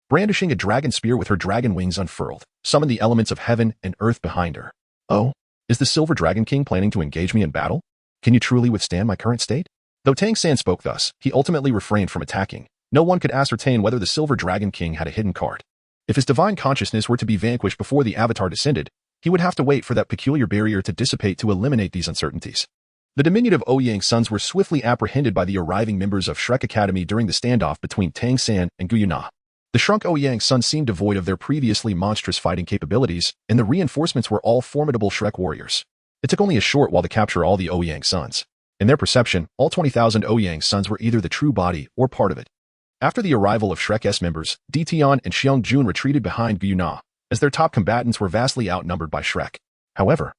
brandishing a dragon spear with her dragon wings unfurled, summoned the elements of heaven and earth behind her. Oh, is the Silver Dragon King planning to engage me in battle? Can you truly withstand my current state? Though Tang San spoke thus, he ultimately refrained from attacking. No one could ascertain whether the Silver Dragon King had a hidden card. If his divine consciousness were to be vanquished before the avatar descended, he would have to wait for that peculiar barrier to dissipate to eliminate these uncertainties. The diminutive Ouyang Suns were swiftly apprehended by the arriving members of Shrek Academy during the standoff between Tang San and Guyuna. The shrunk Ouyang Suns seemed devoid of their previously monstrous fighting capabilities, and the reinforcements were all formidable Shrek warriors. It took only a short while to capture all the Ouyang Suns. In their perception, all 20,000 Ouyang Suns were either the true body or part of it. After the arrival of Shrek S members, Ditian and Xiong Jun retreated behind Guyuna, as their top combatants were vastly outnumbered by Shrek. However,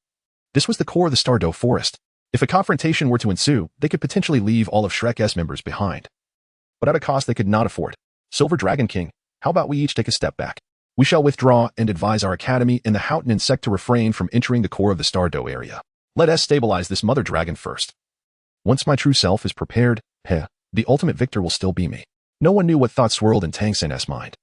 this was the core of the Stardow Forest. If a confrontation were to ensue, they could potentially leave all of Shrek S members behind. But at a cost they could not afford. Silver Dragon King, how about we each take a step back? We shall withdraw and advise our academy and the Houghton sect to refrain from entering the core of the Stardow area. Let us stabilize this mother dragon first. Once my true self is prepared, the ultimate victor will still be me. No one knew what thoughts swirled in Tang San's mind.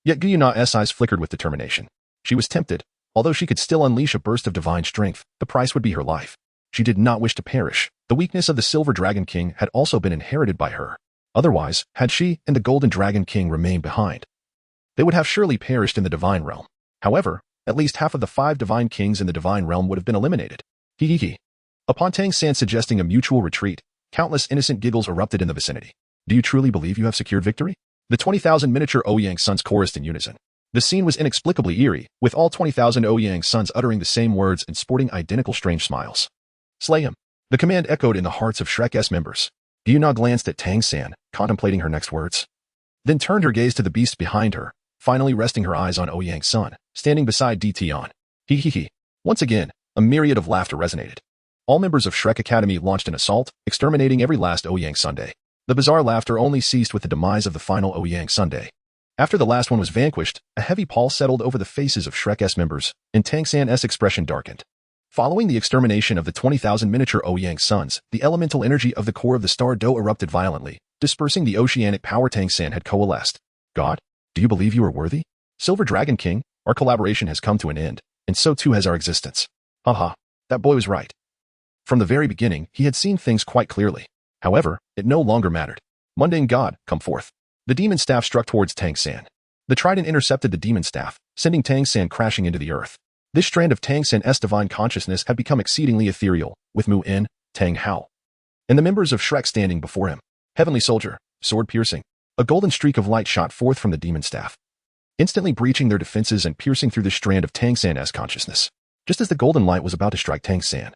Yet Guyuna's eyes flickered with determination. She was tempted. Although she could still unleash a burst of divine strength, the price would be her life. She did not wish to perish. The weakness of the Silver Dragon King had also been inherited by her. Otherwise, had she and the Golden Dragon King remained behind, they would have surely perished in the Divine Realm. However, at least half of the 5 Divine Kings in the Divine Realm would have been eliminated. Hee. Upon Tang San suggesting a mutual retreat, countless innocent giggles erupted in the vicinity. Do you truly believe you have secured victory? The 20,000 miniature Ouyang Suns chorused in unison. The scene was inexplicably eerie, with all 20,000 Ouyang Suns uttering the same words and sporting identical strange smiles. Slay him. The command echoed in the hearts of Shrek S members. Yuna glanced at Tang San, contemplating her next words. Then turned her gaze to the beast behind her, finally resting her eyes on Ouyang Sun, standing beside Ditian. Hee. Once again, a myriad of laughter resonated. All members of Shrek Academy launched an assault, exterminating every last Ouyang Sunday. The bizarre laughter only ceased with the demise of the final Ouyang Sunday. After the last one was vanquished, a heavy pall settled over the faces of Shrek S members, and Tang San's expression darkened. Following the extermination of the 20,000 miniature Ouyang Suns, the elemental energy of the core of the Stardow erupted violently, dispersing the oceanic power Tang San had coalesced. God, do you believe you are worthy? Silver Dragon King, our collaboration has come to an end, and so too has our existence. Haha, that boy was right. From the very beginning, he had seen things quite clearly. However, it no longer mattered. Mundane God, come forth. The demon staff struck towards Tang San. The trident intercepted the demon staff, sending Tang San crashing into the earth. This strand of Tang San's divine consciousness had become exceedingly ethereal, with Mu In, Tang Hao, and the members of Shrek standing before him. Heavenly Soldier, sword piercing. A golden streak of light shot forth from the demon staff, instantly breaching their defenses and piercing through the strand of Tang San's consciousness. Just as the golden light was about to strike Tang San,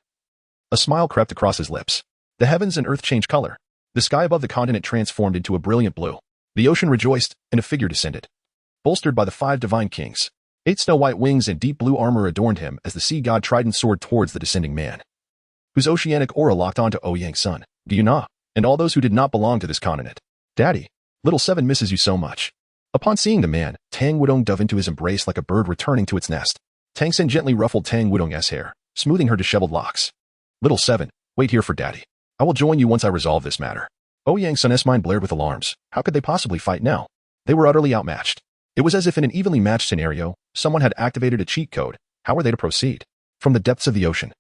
a smile crept across his lips. The heavens and earth changed color. The sky above the continent transformed into a brilliant blue. The ocean rejoiced, and a figure descended. Bolstered by the 5 divine kings, 8 snow-white wings and deep blue armor adorned him as the sea god Trident soared towards the descending man, whose oceanic aura locked onto Ouyang's son, Gyuna, and all those who did not belong to this continent. Daddy, little 7 misses you so much. Upon seeing the man, Tang Wudong dove into his embrace like a bird returning to its nest. Tang Sen gently ruffled Tang Wudong's hair, smoothing her disheveled locks. Little 7, wait here for Daddy. I will join you once I resolve this matter. Ouyang's son's mind blared with alarms. How could they possibly fight now? They were utterly outmatched. It was as if in an evenly matched scenario, someone had activated a cheat code. How were they to proceed? From the depths of the ocean,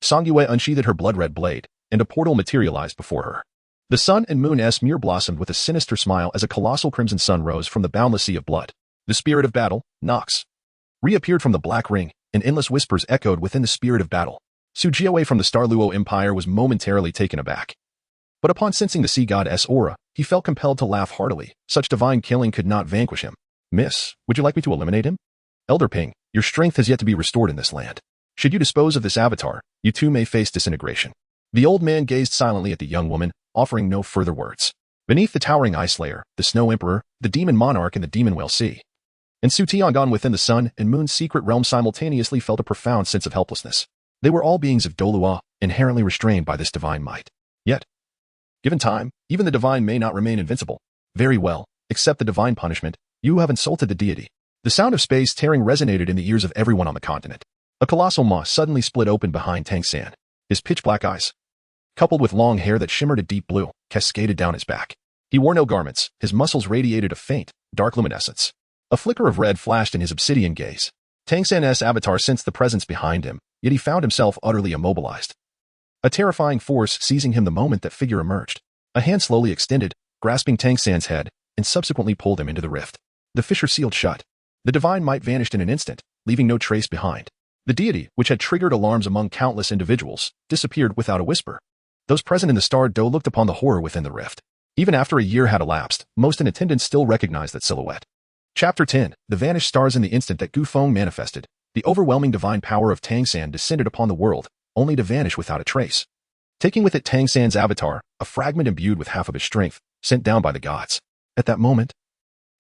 Song Yue unsheathed her blood-red blade, and a portal materialized before her. The sun and moon's mirror blossomed with a sinister smile as a colossal crimson sun rose from the boundless sea of blood. The spirit of battle, Nox, reappeared from the black ring, and endless whispers echoed within the spirit of battle. Su Jiawei from the Douluo Empire was momentarily taken aback. But upon sensing the sea god's aura, he felt compelled to laugh heartily. Such divine killing could not vanquish him. Miss, would you like me to eliminate him? Elder Ping, your strength has yet to be restored in this land. Should you dispose of this avatar, you too may face disintegration. The old man gazed silently at the young woman, offering no further words. Beneath the towering Ice Slayer, the Snow Emperor, the Demon Monarch and the Demon Whale Sea, and Su Tiangong within the sun and moon's secret realm simultaneously felt a profound sense of helplessness. They were all beings of Douluo, inherently restrained by this divine might. Yet, given time, even the divine may not remain invincible. Very well, accept the divine punishment. You have insulted the deity. The sound of space tearing resonated in the ears of everyone on the continent. A colossal maw suddenly split open behind Tang San. His pitch-black eyes, coupled with long hair that shimmered a deep blue, cascaded down his back. He wore no garments. His muscles radiated a faint, dark luminescence. A flicker of red flashed in his obsidian gaze. Tang San's avatar sensed the presence behind him, yet he found himself utterly immobilized. A terrifying force seizing him the moment that figure emerged. A hand slowly extended, grasping Tang San's head, and subsequently pulled him into the rift. The fissure sealed shut. The divine might vanished in an instant, leaving no trace behind. The deity, which had triggered alarms among countless individuals, disappeared without a whisper. Those present in the Star Doe looked upon the horror within the rift. Even after a year had elapsed, most in attendance still recognized that silhouette. Chapter 10. The vanished stars. In the instant that Gu Feng manifested, the overwhelming divine power of Tang San descended upon the world, only to vanish without a trace. Taking with it Tang San's avatar, a fragment imbued with half of his strength, sent down by the gods. At that moment,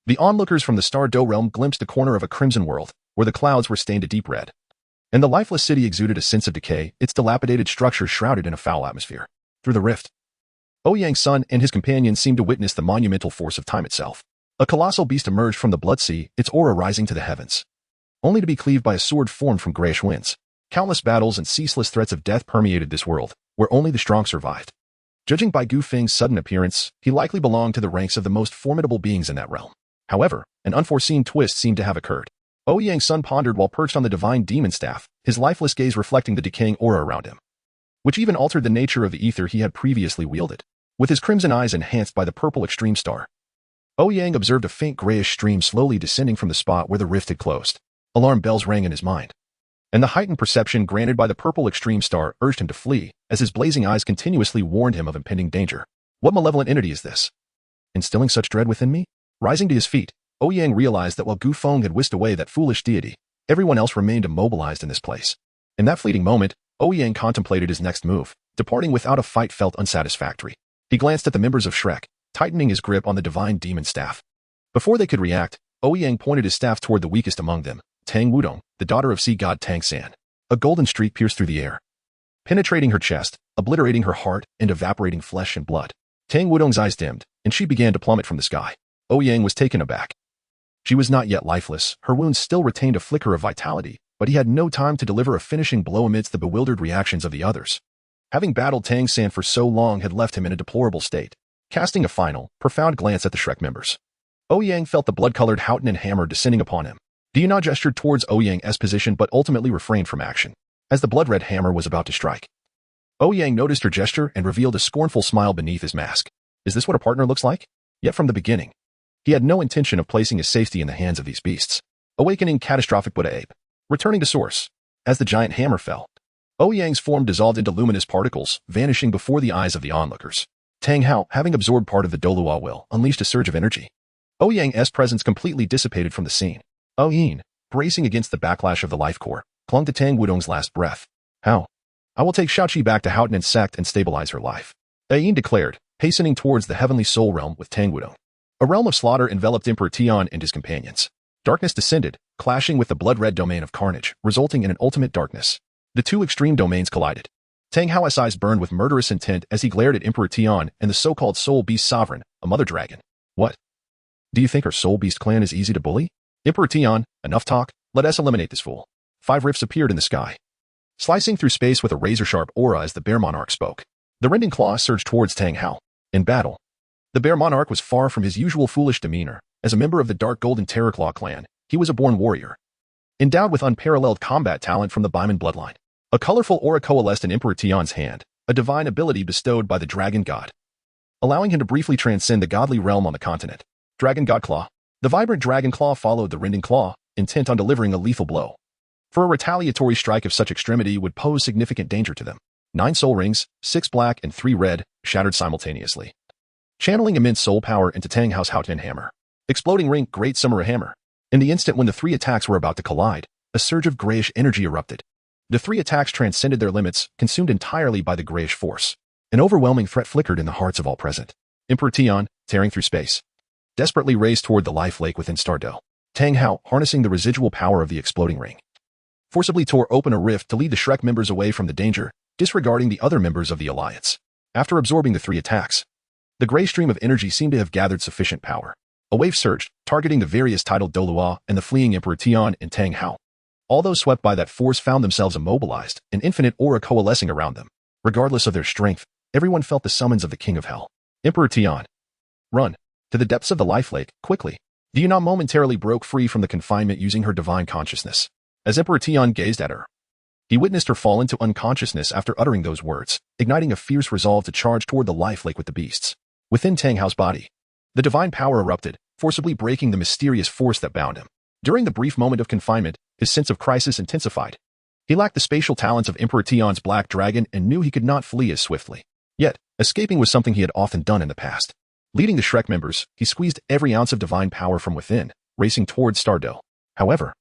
the onlookers from the Star Doe realm glimpsed a corner of a crimson world, where the clouds were stained a deep red. And the lifeless city exuded a sense of decay, its dilapidated structure shrouded in a foul atmosphere. Through the rift, Ouyang's son and his companions seemed to witness the monumental force of time itself. A colossal beast emerged from the blood sea, its aura rising to the heavens, only to be cleaved by a sword formed from grayish winds. Countless battles and ceaseless threats of death permeated this world, where only the strong survived. Judging by Gu Feng's sudden appearance, he likely belonged to the ranks of the most formidable beings in that realm. However, an unforeseen twist seemed to have occurred. Ouyang's son pondered while perched on the divine demon staff, his lifeless gaze reflecting the decaying aura around him, which even altered the nature of the ether he had previously wielded. With his crimson eyes enhanced by the purple extreme star, Ouyang observed a faint grayish stream slowly descending from the spot where the rift had closed. Alarm bells rang in his mind, and the heightened perception granted by the purple extreme star urged him to flee, as his blazing eyes continuously warned him of impending danger. What malevolent entity is this, instilling such dread within me? Rising to his feet, Ouyang realized that while Gu Feng had whisked away that foolish deity, everyone else remained immobilized in this place. In that fleeting moment, Ouyang contemplated his next move. Departing without a fight felt unsatisfactory. He glanced at the members of Shrek, tightening his grip on the divine demon staff. Before they could react, Ouyang pointed his staff toward the weakest among them, Tang Wudong, the daughter of sea god Tang San. A golden streak pierced through the air, penetrating her chest, obliterating her heart, and evaporating flesh and blood. Tang Wudong's eyes dimmed, and she began to plummet from the sky. Ouyang was taken aback. She was not yet lifeless, her wounds still retained a flicker of vitality, but he had no time to deliver a finishing blow amidst the bewildered reactions of the others. Having battled Tang San for so long had left him in a deplorable state. Casting a final, profound glance at the Shrek members, Ouyang felt the blood-colored Houghton hammer descending upon him. Diana gestured towards Ouyang's position but ultimately refrained from action, as the blood-red hammer was about to strike. Ouyang noticed her gesture and revealed a scornful smile beneath his mask. Is this what a partner looks like? Yet from the beginning, he had no intention of placing his safety in the hands of these beasts. Awakening catastrophic Buddha ape. Returning to source. As the giant hammer fell, Ouyang's form dissolved into luminous particles, vanishing before the eyes of the onlookers. Tang Hao, having absorbed part of the Douluo will, unleashed a surge of energy. Ouyang's presence completely dissipated from the scene. Yin, bracing against the backlash of the life core, clung to Tang Wudong's last breath. How? I will take Shaoqi back to Houghton and sect and stabilize her life. Yin declared, hastening towards the heavenly soul realm with Tang Wudong. A realm of slaughter enveloped Emperor Tian and his companions. Darkness descended, clashing with the blood-red domain of carnage, resulting in an ultimate darkness. The two extreme domains collided. Tang Hao's eyes burned with murderous intent as he glared at Emperor Tian and the so-called Soul Beast Sovereign, a mother dragon. What? Do you think our Soul Beast clan is easy to bully? Emperor Tian, enough talk, let us eliminate this fool. 5 rifts appeared in the sky, slicing through space with a razor-sharp aura as the Bear Monarch spoke. The rending claw surged towards Tang Hao. In battle, the Bear Monarch was far from his usual foolish demeanor. As a member of the Dark Golden Terrorclaw clan, he was a born warrior, endowed with unparalleled combat talent from the Baiman bloodline. A colorful aura coalesced in Emperor Tian's hand, a divine ability bestowed by the Dragon God, allowing him to briefly transcend the godly realm on the continent. Dragon God Claw. The vibrant Dragon Claw followed the rending claw, intent on delivering a lethal blow. For a retaliatory strike of such extremity would pose significant danger to them. 9 soul rings, 6 black and 3 red, shattered simultaneously, channeling immense soul power into Tang Hao's Haotian hammer. Exploding ring, Great Summer Hammer. In the instant when the 3 attacks were about to collide, a surge of grayish energy erupted. The 3 attacks transcended their limits, consumed entirely by the grayish force. An overwhelming threat flickered in the hearts of all present. Emperor Tian, tearing through space, desperately raced toward the life lake within Stardo. Tang Hao, harnessing the residual power of the exploding ring, forcibly tore open a rift to lead the Shrek members away from the danger, disregarding the other members of the alliance. After absorbing the 3 attacks, the gray stream of energy seemed to have gathered sufficient power. A wave surged, targeting the various titled Douluo and the fleeing Emperor Tian and Tang Hao. All those swept by that force found themselves immobilized, an infinite aura coalescing around them. Regardless of their strength, everyone felt the summons of the King of Hell. Emperor Tian, run to the depths of the life lake, quickly. Diana momentarily broke free from the confinement using her divine consciousness. As Emperor Tian gazed at her, he witnessed her fall into unconsciousness after uttering those words, igniting a fierce resolve to charge toward the life lake with the beasts. Within Tang Hao's body, the divine power erupted, forcibly breaking the mysterious force that bound him. During the brief moment of confinement, his sense of crisis intensified. He lacked the spatial talents of Emperor Tian's Black Dragon and knew he could not flee as swiftly. Yet, escaping was something he had often done in the past. Leading the Shrek members, he squeezed every ounce of divine power from within, racing towards Stardo. However,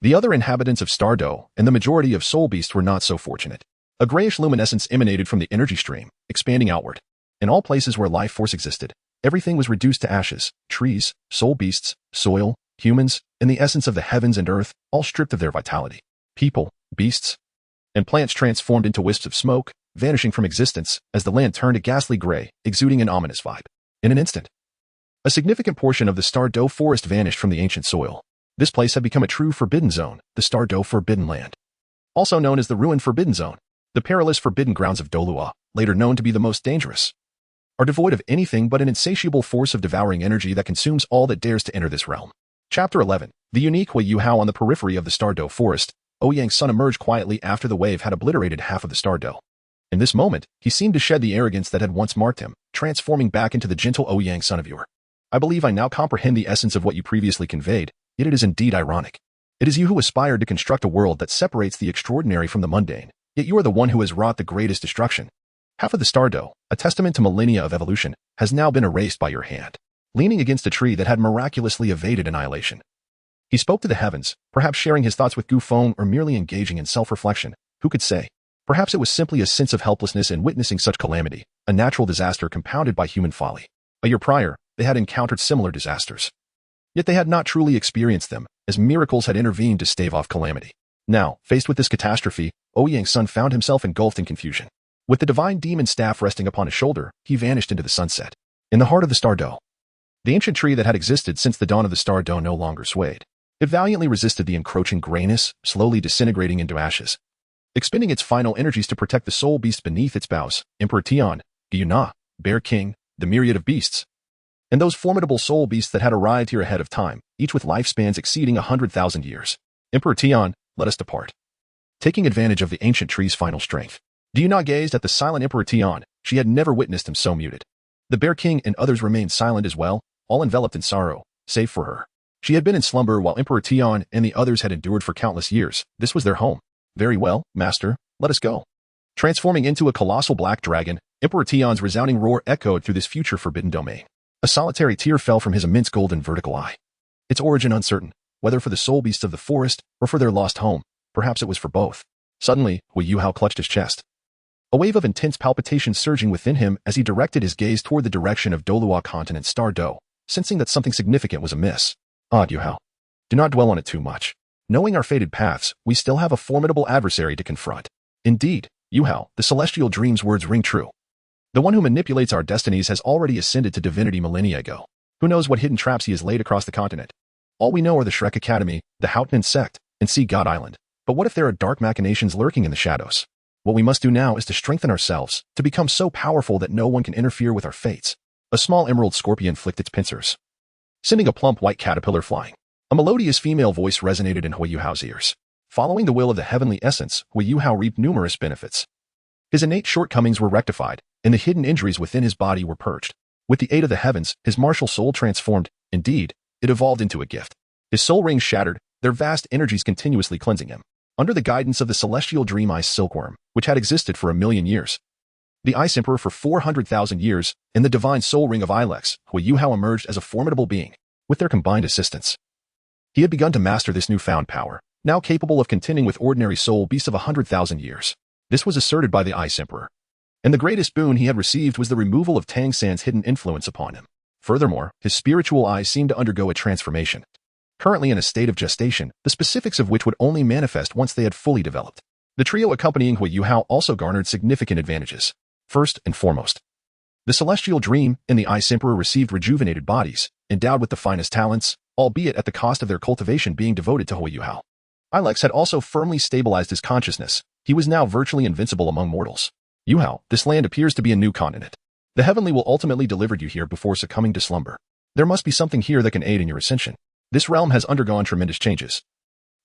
the other inhabitants of Stardo and the majority of soul beasts were not so fortunate. A grayish luminescence emanated from the energy stream, expanding outward. In all places where life force existed, everything was reduced to ashes: trees, soul beasts, soil, humans, and the essence of the heavens and earth, all stripped of their vitality. People, beasts, and plants transformed into wisps of smoke, vanishing from existence as the land turned a ghastly gray, exuding an ominous vibe. In an instant, a significant portion of the Stardo forest vanished from the ancient soil. This place had become a true forbidden zone, the Stardo Forbidden Land. Also known as the Ruined Forbidden Zone, the perilous forbidden grounds of Douluo, later known to be the most dangerous, are devoid of anything but an insatiable force of devouring energy that consumes all that dares to enter this realm. Chapter 11. The unique Huagua Hao. On the periphery of the Stardo forest, Ouyang's son emerged quietly after the wave had obliterated half of the Stardo. In this moment, he seemed to shed the arrogance that had once marked him, transforming back into the gentle Ouyang son of yore. I believe I now comprehend the essence of what you previously conveyed, yet it is indeed ironic. It is you who aspired to construct a world that separates the extraordinary from the mundane, yet you are the one who has wrought the greatest destruction. Half of the Stardo, a testament to millennia of evolution, has now been erased by your hand, leaning against a tree that had miraculously evaded annihilation. He spoke to the heavens, perhaps sharing his thoughts with Gufeng or merely engaging in self-reflection. Who could say? Perhaps it was simply a sense of helplessness in witnessing such calamity, a natural disaster compounded by human folly. A year prior, they had encountered similar disasters. Yet they had not truly experienced them, as miracles had intervened to stave off calamity. Now, faced with this catastrophe, Ouyang's son found himself engulfed in confusion. With the divine demon staff resting upon his shoulder, he vanished into the sunset. In the heart of the Stardo, the ancient tree that had existed since the dawn of the Stardo no longer swayed. It valiantly resisted the encroaching grayness, slowly disintegrating into ashes, expending its final energies to protect the soul beast beneath its boughs. Emperor Tian, Gyuna, Bear King, the myriad of beasts, and those formidable soul beasts that had arrived here ahead of time, each with lifespans exceeding 100,000 years. Emperor Tian, let us depart. Taking advantage of the ancient tree's final strength, Gyuna gazed at the silent Emperor Tian. She had never witnessed him so muted. The Bear King and others remained silent as well, all enveloped in sorrow, save for her. She had been in slumber while Emperor Tian and the others had endured for countless years. This was their home. Very well, master, let us go. Transforming into a colossal black dragon, Emperor Tian's resounding roar echoed through this future forbidden domain. A solitary tear fell from his immense golden vertical eye. Its origin uncertain, whether for the soul beasts of the forest or for their lost home. Perhaps it was for both. Suddenly, Huagua Hao clutched his chest. a wave of intense palpitation surging within him as he directed his gaze toward the direction of Douluo continent star Do, sensing that something significant was amiss. Odd, Yuhao. Do not dwell on it too much. Knowing our fated paths, we still have a formidable adversary to confront. Indeed, Yuhao, the celestial dream's words ring true. The one who manipulates our destinies has already ascended to divinity millennia ago. Who knows what hidden traps he has laid across the continent? All we know are the Shrek Academy, the Houtnan sect, and Sea God Island. But what if there are dark machinations lurking in the shadows? What we must do now is to strengthen ourselves, to become so powerful that no one can interfere with our fates. A small emerald scorpion flicked its pincers, sending a plump white caterpillar flying. A melodious female voice resonated in Huagua's ears. Following the will of the heavenly essence, Huagua reaped numerous benefits. His innate shortcomings were rectified, and the hidden injuries within his body were purged. With the aid of the heavens, his martial soul transformed. Indeed, it evolved into a gift. His soul rings shattered, their vast energies continuously cleansing him. Under the guidance of the celestial dream ice silkworm, which had existed for 1,000,000 years, the Ice Emperor for 400,000 years, and the divine soul ring of Ilex, Huagua emerged as a formidable being. With their combined assistance, he had begun to master this newfound power, now capable of contending with ordinary soul beasts of 100,000 years. This was asserted by the Ice Emperor. And the greatest boon he had received was the removal of Tang San's hidden influence upon him. Furthermore, his spiritual eyes seemed to undergo a transformation. Currently in a state of gestation, the specifics of which would only manifest once they had fully developed. The trio accompanying Huagua also garnered significant advantages. First and foremost, the celestial dream and the Ice Emperor received rejuvenated bodies, endowed with the finest talents, albeit at the cost of their cultivation being devoted to Huagua. Ilex had also firmly stabilized his consciousness. He was now virtually invincible among mortals. Yuhao, this land appears to be a new continent. The heavenly will ultimately deliver you here before succumbing to slumber. There must be something here that can aid in your ascension. This realm has undergone tremendous changes,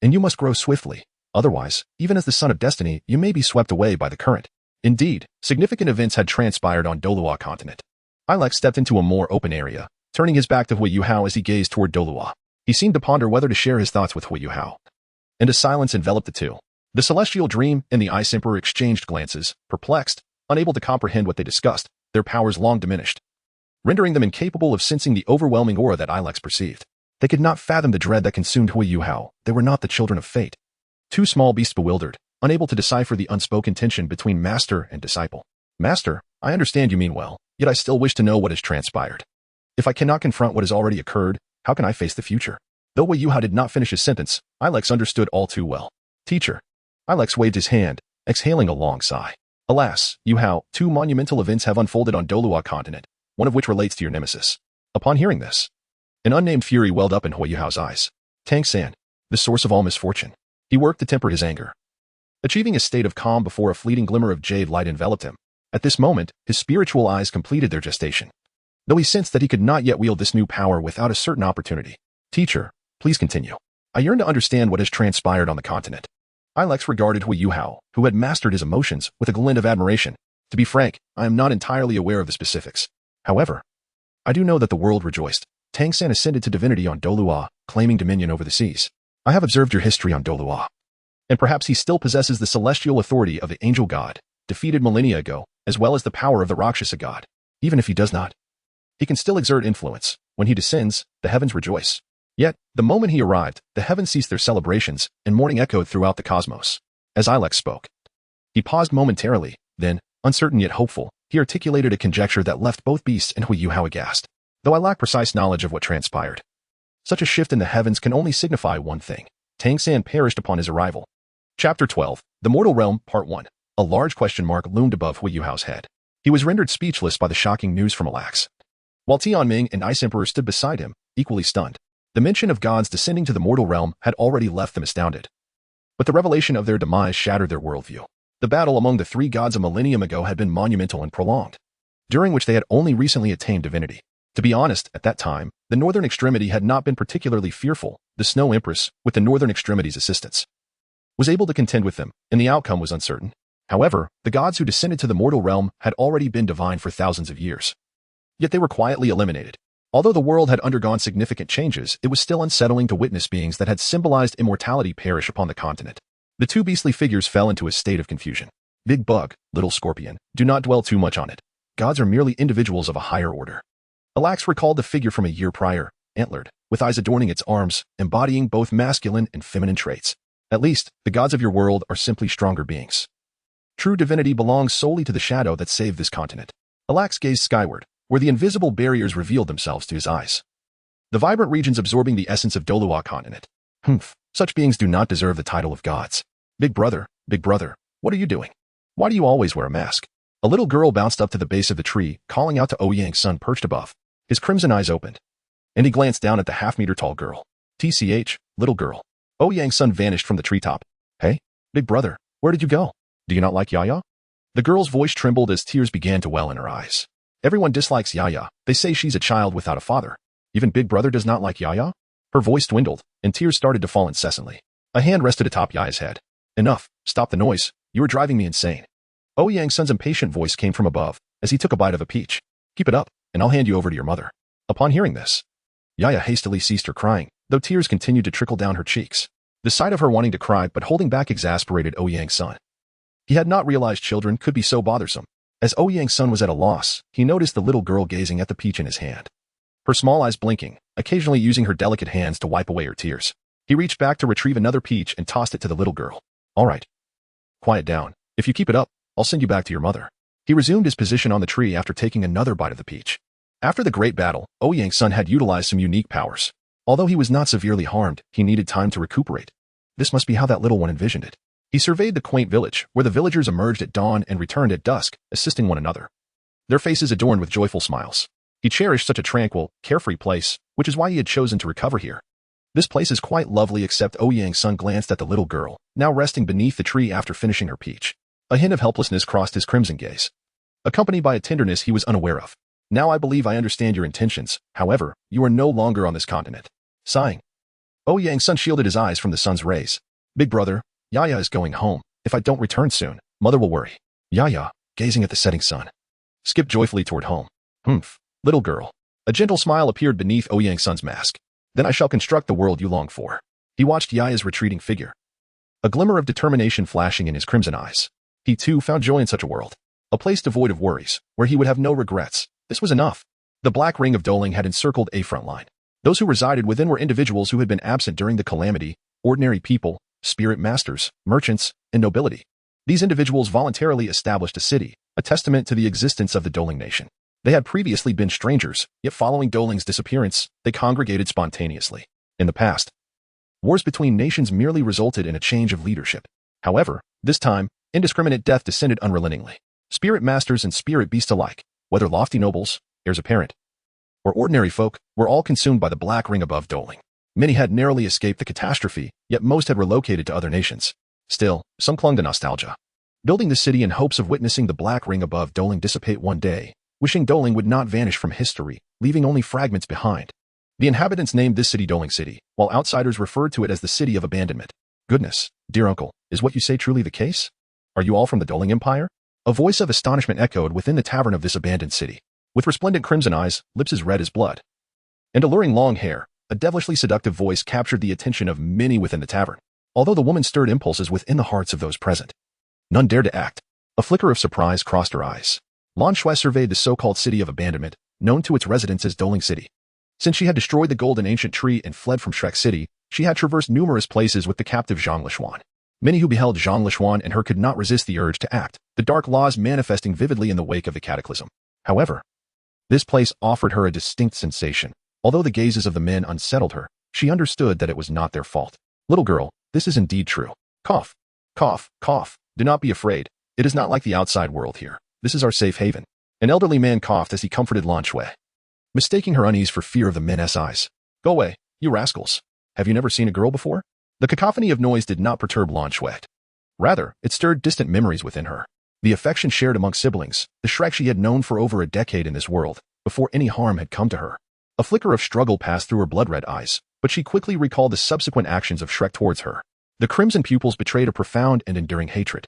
and you must grow swiftly. Otherwise, even as the son of destiny, you may be swept away by the current. Indeed, significant events had transpired on Douluo continent. Ilex stepped into a more open area, turning his back to Huagua as he gazed toward Douluo. He seemed to ponder whether to share his thoughts with Huagua. And a silence enveloped the two. The celestial dream and the Ice Emperor exchanged glances, perplexed, unable to comprehend what they discussed, their powers long diminished, rendering them incapable of sensing the overwhelming aura that Ilex perceived. They could not fathom the dread that consumed Huagua. They were not the children of fate. Two small beasts bewildered, unable to decipher the unspoken tension between master and disciple. Master, I understand you mean well, yet I still wish to know what has transpired. If I cannot confront what has already occurred, how can I face the future? Though Huagua did not finish his sentence, Ilex understood all too well. Teacher. Ilex waved his hand, exhaling a long sigh. Alas, Yuhao, two monumental events have unfolded on Douluo continent, one of which relates to your nemesis. Upon hearing this, an unnamed fury welled up in Huagua's eyes. Tang San, the source of all misfortune. He worked to temper his anger, achieving a state of calm before a fleeting glimmer of jade light enveloped him. At this moment, his spiritual eyes completed their gestation, though he sensed that he could not yet wield this new power without a certain opportunity. Teacher, please continue. I yearn to understand what has transpired on the continent. Ilex regarded Huagua, who had mastered his emotions, with a glint of admiration. To be frank, I am not entirely aware of the specifics. However, I do know that the world rejoiced. Tang San ascended to divinity on Douluo, claiming dominion over the seas. I have observed your history on Douluo, and perhaps he still possesses the celestial authority of the angel god, defeated millennia ago, as well as the power of the Rakshasa god. Even if he does not, he can still exert influence. When he descends, the heavens rejoice. Yet, the moment he arrived, the heavens ceased their celebrations, and mourning echoed throughout the cosmos. As Ilex spoke, he paused momentarily, then, uncertain yet hopeful, he articulated a conjecture that left both beasts and Huagua aghast. Though I lack precise knowledge of what transpired, such a shift in the heavens can only signify one thing. Tang San perished upon his arrival. Chapter 12, The Mortal Realm, Part 1. A large question mark loomed above Huagua's head. He was rendered speechless by the shocking news from Ilex, while Tianming and Ice Emperor stood beside him, equally stunned. The mention of gods descending to the mortal realm had already left them astounded, but the revelation of their demise shattered their worldview. The battle among the three gods a millennium ago had been monumental and prolonged, during which they had only recently attained divinity. To be honest, at that time, the Northern Extremity had not been particularly fearful. The Snow Empress, with the Northern Extremity's assistance, was able to contend with them, and the outcome was uncertain. However, the gods who descended to the mortal realm had already been divine for thousands of years. Yet they were quietly eliminated. Although the world had undergone significant changes, it was still unsettling to witness beings that had symbolized immortality perish upon the continent. The two beastly figures fell into a state of confusion. Big bug, little scorpion, do not dwell too much on it. Gods are merely individuals of a higher order. Ilex recalled the figure from a year prior, antlered, with eyes adorning its arms, embodying both masculine and feminine traits. At least, the gods of your world are simply stronger beings. True divinity belongs solely to the shadow that saved this continent. Alax gazed skyward, where the invisible barriers revealed themselves to his eyes. The vibrant regions absorbing the essence of Douluo continent. Such beings do not deserve the title of gods. Big brother, what are you doing? Why do you always wear a mask? A little girl bounced up to the base of the tree, calling out to Ouyang's son perched above. His crimson eyes opened, and he glanced down at the half-meter-tall girl. TCH, little girl. Ouyang's son vanished from the treetop. Hey, big brother, where did you go? Do you not like Yaya? The girl's voice trembled as tears began to well in her eyes. Everyone dislikes Yaya. They say she's a child without a father. Even big brother does not like Yaya? Her voice dwindled, and tears started to fall incessantly. A hand rested atop Yaya's head. Enough, stop the noise. You are driving me insane. Ouyang's son's impatient voice came from above, as he took a bite of a peach. Keep it up, and I'll hand you over to your mother. Upon hearing this, Yaya hastily ceased her crying, though tears continued to trickle down her cheeks. The sight of her wanting to cry but holding back exasperated Ouyang's son. He had not realized children could be so bothersome. As Ouyang's son was at a loss, he noticed the little girl gazing at the peach in his hand. Her small eyes blinking, occasionally using her delicate hands to wipe away her tears. He reached back to retrieve another peach and tossed it to the little girl. All right. Quiet down. If you keep it up, I'll send you back to your mother. He resumed his position on the tree after taking another bite of the peach. After the great battle, Ouyang's son had utilized some unique powers. Although he was not severely harmed, he needed time to recuperate. This must be how that little one envisioned it. He surveyed the quaint village, where the villagers emerged at dawn and returned at dusk, assisting one another. Their faces adorned with joyful smiles. He cherished such a tranquil, carefree place, which is why he had chosen to recover here. This place is quite lovely, except Ouyang's son glanced at the little girl, now resting beneath the tree after finishing her peach. A hint of helplessness crossed his crimson gaze, accompanied by a tenderness he was unaware of. Now I believe I understand your intentions. However, you are no longer on this continent. Sighing, Ouyang's son shielded his eyes from the sun's rays. Big brother, Yaya is going home. If I don't return soon, mother will worry. Yaya, gazing at the setting sun, skipped joyfully toward home. Little girl. A gentle smile appeared beneath Ouyang's son's mask. Then I shall construct the world you long for. He watched Yaya's retreating figure, a glimmer of determination flashing in his crimson eyes. He too found joy in such a world, a place devoid of worries, where he would have no regrets. This was enough. The black ring of Doling had encircled a front line. Those who resided within were individuals who had been absent during the calamity, ordinary people, spirit masters, merchants, and nobility. These individuals voluntarily established a city, a testament to the existence of the Doling nation. They had previously been strangers, yet following Doling's disappearance, they congregated spontaneously. In the past, wars between nations merely resulted in a change of leadership. However, this time, indiscriminate death descended unrelentingly. Spirit masters and spirit beasts alike, whether lofty nobles, heirs apparent, or ordinary folk, were all consumed by the black ring above Doling. Many had narrowly escaped the catastrophe, yet most had relocated to other nations. Still, some clung to nostalgia, building the city in hopes of witnessing the black ring above Doling dissipate one day, wishing Doling would not vanish from history, leaving only fragments behind. The inhabitants named this city Doling City, while outsiders referred to it as the City of Abandonment. Goodness, dear uncle, is what you say truly the case? Are you all from the Doling Empire? A voice of astonishment echoed within the tavern of this abandoned city. With resplendent crimson eyes, lips as red as blood, and alluring long hair, a devilishly seductive voice captured the attention of many within the tavern. Although the woman stirred impulses within the hearts of those present, none dared to act. A flicker of surprise crossed her eyes. Lan Shui surveyed the so-called City of Abandonment, known to its residents as Doling City. Since she had destroyed the golden ancient tree and fled from Shrek City, she had traversed numerous places with the captive Zhang Lishuan. Many who beheld Zhang Lishuan and her could not resist the urge to act, the dark laws manifesting vividly in the wake of the cataclysm. However, this place offered her a distinct sensation. Although the gazes of the men unsettled her, she understood that it was not their fault. Little girl, this is indeed true. Cough. Cough. Cough. Do not be afraid. It is not like the outside world here. This is our safe haven. An elderly man coughed as he comforted Lan Shui, mistaking her unease for fear of the men's eyes. Go away, you rascals. Have you never seen a girl before? The cacophony of noise did not perturb Lan Shui. Rather, it stirred distant memories within her. The affection shared among siblings, the Shrek she had known for over a decade in this world, before any harm had come to her. A flicker of struggle passed through her blood-red eyes, but she quickly recalled the subsequent actions of Shrek towards her. The crimson pupils betrayed a profound and enduring hatred.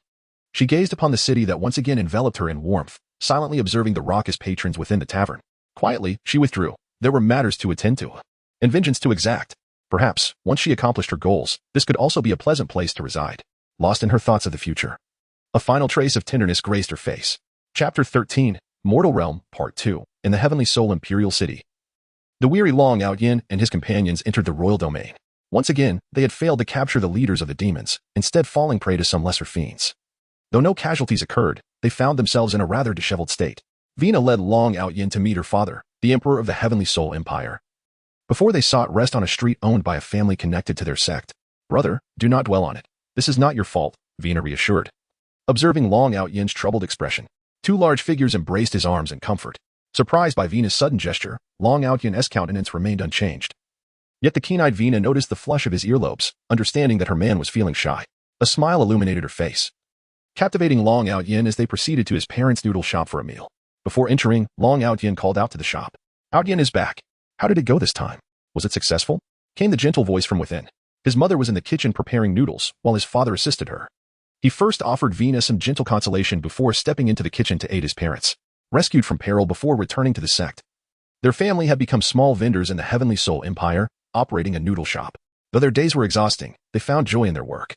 She gazed upon the city that once again enveloped her in warmth, silently observing the raucous patrons within the tavern. Quietly, she withdrew. There were matters to attend to, and vengeance to exact. Perhaps, once she accomplished her goals, this could also be a pleasant place to reside. Lost in her thoughts of the future, a final trace of tenderness graced her face. Chapter 13, Mortal Realm, Part 2, in the Heavenly Soul Imperial City. The weary Long Outyin and his companions entered the royal domain. Once again, they had failed to capture the leaders of the demons, instead falling prey to some lesser fiends. Though no casualties occurred, they found themselves in a rather disheveled state. Vina led Long Outyin to meet her father, the emperor of the Heavenly Soul Empire. Before they sought rest on a street owned by a family connected to their sect. Brother, do not dwell on it. This is not your fault, Vina reassured. Observing Long Outyin's troubled expression, two large figures embraced his arms in comfort. Surprised by Vina's sudden gesture, Long Outyin's countenance remained unchanged. Yet the keen-eyed Vina noticed the flush of his earlobes, understanding that her man was feeling shy. A smile illuminated her face, captivating Long Outyin as they proceeded to his parents' noodle shop for a meal. Before entering, Long Outyin called out to the shop. Outyin is back. How did it go this time? Was it successful? Came the gentle voice from within. His mother was in the kitchen preparing noodles, while his father assisted her. He first offered Vina some gentle consolation before stepping into the kitchen to aid his parents, rescued from peril before returning to the sect. Their family had become small vendors in the Heavenly Soul Empire, operating a noodle shop. Though their days were exhausting, they found joy in their work.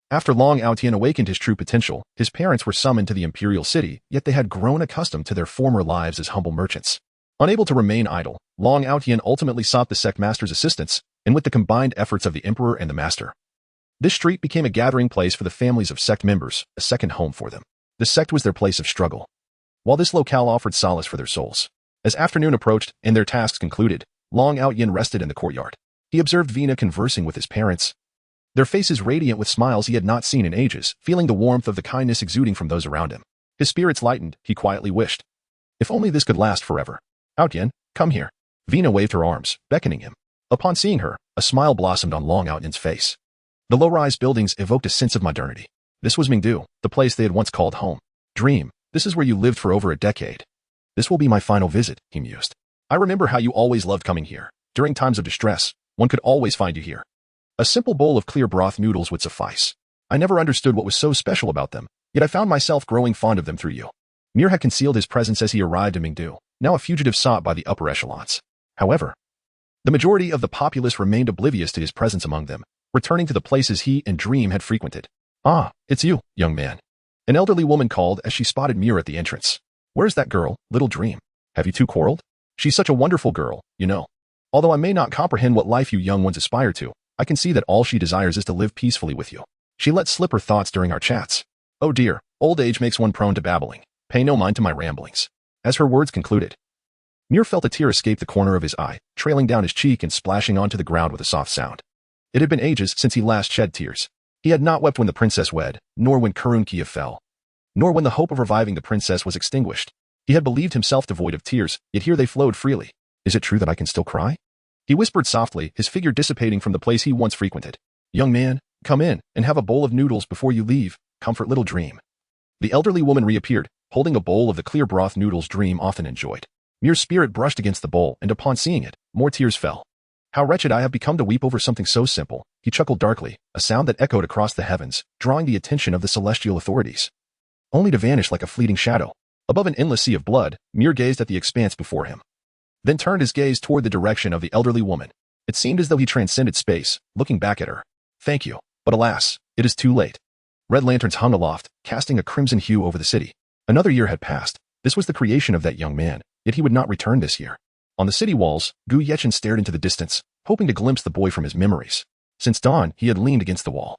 After Long Outyin awakened his true potential, his parents were summoned to the imperial city, yet they had grown accustomed to their former lives as humble merchants. Unable to remain idle, Long Outyin ultimately sought the sect master's assistance, and with the combined efforts of the emperor and the master, this street became a gathering place for the families of sect members, a second home for them. The sect was their place of struggle, while this locale offered solace for their souls. As afternoon approached and their tasks concluded, Long Outyin rested in the courtyard. He observed Vina conversing with his parents, their faces radiant with smiles he had not seen in ages, feeling the warmth of the kindness exuding from those around him. His spirits lightened, he quietly wished, if only this could last forever. Outyin, come here. Vina waved her arms, beckoning him. Upon seeing her, a smile blossomed on Long Outyin's face. The low-rise buildings evoked a sense of modernity. This was Mingdu, the place they had once called home. Dream, this is where you lived for over a decade. This will be my final visit, he mused. I remember how you always loved coming here. During times of distress, one could always find you here. A simple bowl of clear broth noodles would suffice. I never understood what was so special about them, yet I found myself growing fond of them through you. Mir had concealed his presence as he arrived in Mingdu, now a fugitive sought by the upper echelons. However, the majority of the populace remained oblivious to his presence among them, returning to the places he and Dream had frequented. Ah, it's you, young man. An elderly woman called as she spotted Mir at the entrance. Where's that girl, little Dream? Have you two quarreled? She's such a wonderful girl, you know. Although I may not comprehend what life you young ones aspire to, I can see that all she desires is to live peacefully with you. She let slip her thoughts during our chats. Oh dear, old age makes one prone to babbling. Pay no mind to my ramblings. As her words concluded, Mir felt a tear escape the corner of his eye, trailing down his cheek and splashing onto the ground with a soft sound. It had been ages since he last shed tears. He had not wept when the princess wed, nor when Karun Kiev fell, nor when the hope of reviving the princess was extinguished. He had believed himself devoid of tears, yet here they flowed freely. Is it true that I can still cry? He whispered softly, his figure dissipating from the place he once frequented. Young man, come in and have a bowl of noodles before you leave. Comfort little Dream. The elderly woman reappeared, holding a bowl of the clear broth noodles Dream often enjoyed. Mir's spirit brushed against the bowl, and upon seeing it, more tears fell. How wretched I have become to weep over something so simple, he chuckled darkly, a sound that echoed across the heavens, drawing the attention of the celestial authorities, only to vanish like a fleeting shadow. Above an endless sea of blood, Mir gazed at the expanse before him, then turned his gaze toward the direction of the elderly woman. It seemed as though he transcended space, looking back at her. Thank you, but alas, it is too late. Red lanterns hung aloft, casting a crimson hue over the city. Another year had passed. This was the creation of that young man, yet he would not return this year. On the city walls, Gu Yechen stared into the distance, hoping to glimpse the boy from his memories. Since dawn, he had leaned against the wall.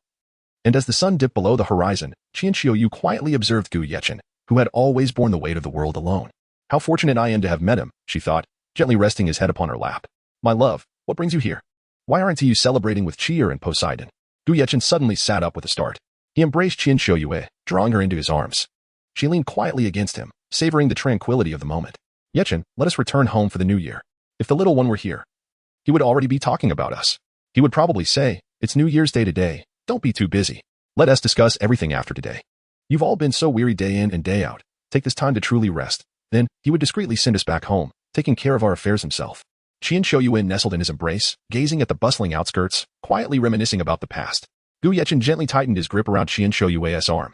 And as the sun dipped below the horizon, Qian Xiaoyu quietly observed Gu Yechen, who had always borne the weight of the world alone. How fortunate I am to have met him, she thought, gently resting his head upon her lap. My love, what brings you here? Why aren't you celebrating with Cheer and Poseidon? Gu Yechen suddenly sat up with a start. He embraced Qian Xiaoyu, drawing her into his arms. She leaned quietly against him, savoring the tranquility of the moment. Yechen, let us return home for the new year. If the little one were here, he would already be talking about us. He would probably say, it's New Year's Day today, don't be too busy. Let us discuss everything after today. You've all been so weary day in and day out. Take this time to truly rest. Then, he would discreetly send us back home, taking care of our affairs himself. Qian Xiaoyu nestled in his embrace, gazing at the bustling outskirts, quietly reminiscing about the past. Gu Yechen gently tightened his grip around Qian Xiaoyu's arm.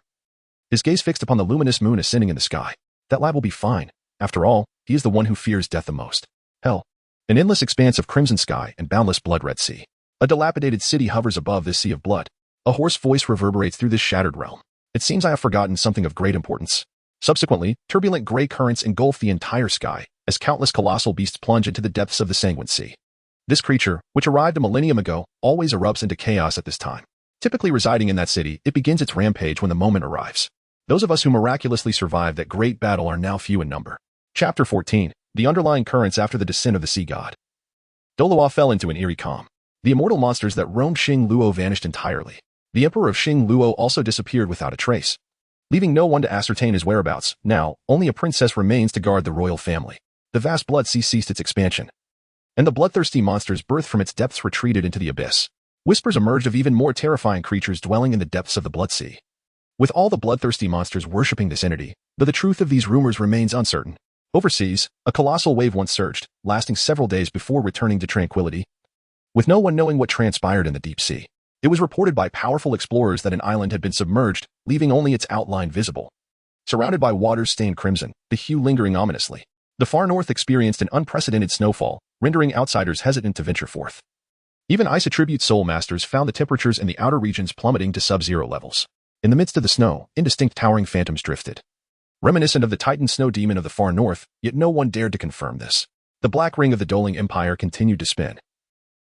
His gaze fixed upon the luminous moon ascending in the sky. That lad will be fine. After all, he is the one who fears death the most. Hell. An endless expanse of crimson sky and boundless blood-red sea. A dilapidated city hovers above this sea of blood. A hoarse voice reverberates through this shattered realm. It seems I have forgotten something of great importance. Subsequently, turbulent gray currents engulf the entire sky, as countless colossal beasts plunge into the depths of the sanguine sea. This creature, which arrived a millennium ago, always erupts into chaos at this time. Typically residing in that city, it begins its rampage when the moment arrives. Those of us who miraculously survived that great battle are now few in number. Chapter 14. The underlying currents after the descent of the sea god. Douluo fell into an eerie calm. The immortal monsters that roamed Luo vanished entirely. The emperor of Luo also disappeared without a trace, leaving no one to ascertain his whereabouts. Now, only a princess remains to guard the royal family. The vast blood sea ceased its expansion, and the bloodthirsty monsters birthed from its depths retreated into the abyss. Whispers emerged of even more terrifying creatures dwelling in the depths of the blood sea, with all the bloodthirsty monsters worshipping this entity, though the truth of these rumors remains uncertain. Overseas, a colossal wave once surged, lasting several days before returning to tranquility, with no one knowing what transpired in the deep sea. It was reported by powerful explorers that an island had been submerged, leaving only its outline visible. Surrounded by waters stained crimson, the hue lingering ominously, the far north experienced an unprecedented snowfall, rendering outsiders hesitant to venture forth. Even ice attribute soul masters found the temperatures in the outer regions plummeting to sub-zero levels. In the midst of the snow, indistinct towering phantoms drifted, reminiscent of the Titan snow demon of the far north, yet no one dared to confirm this. The black ring of the Douluo Empire continued to spin,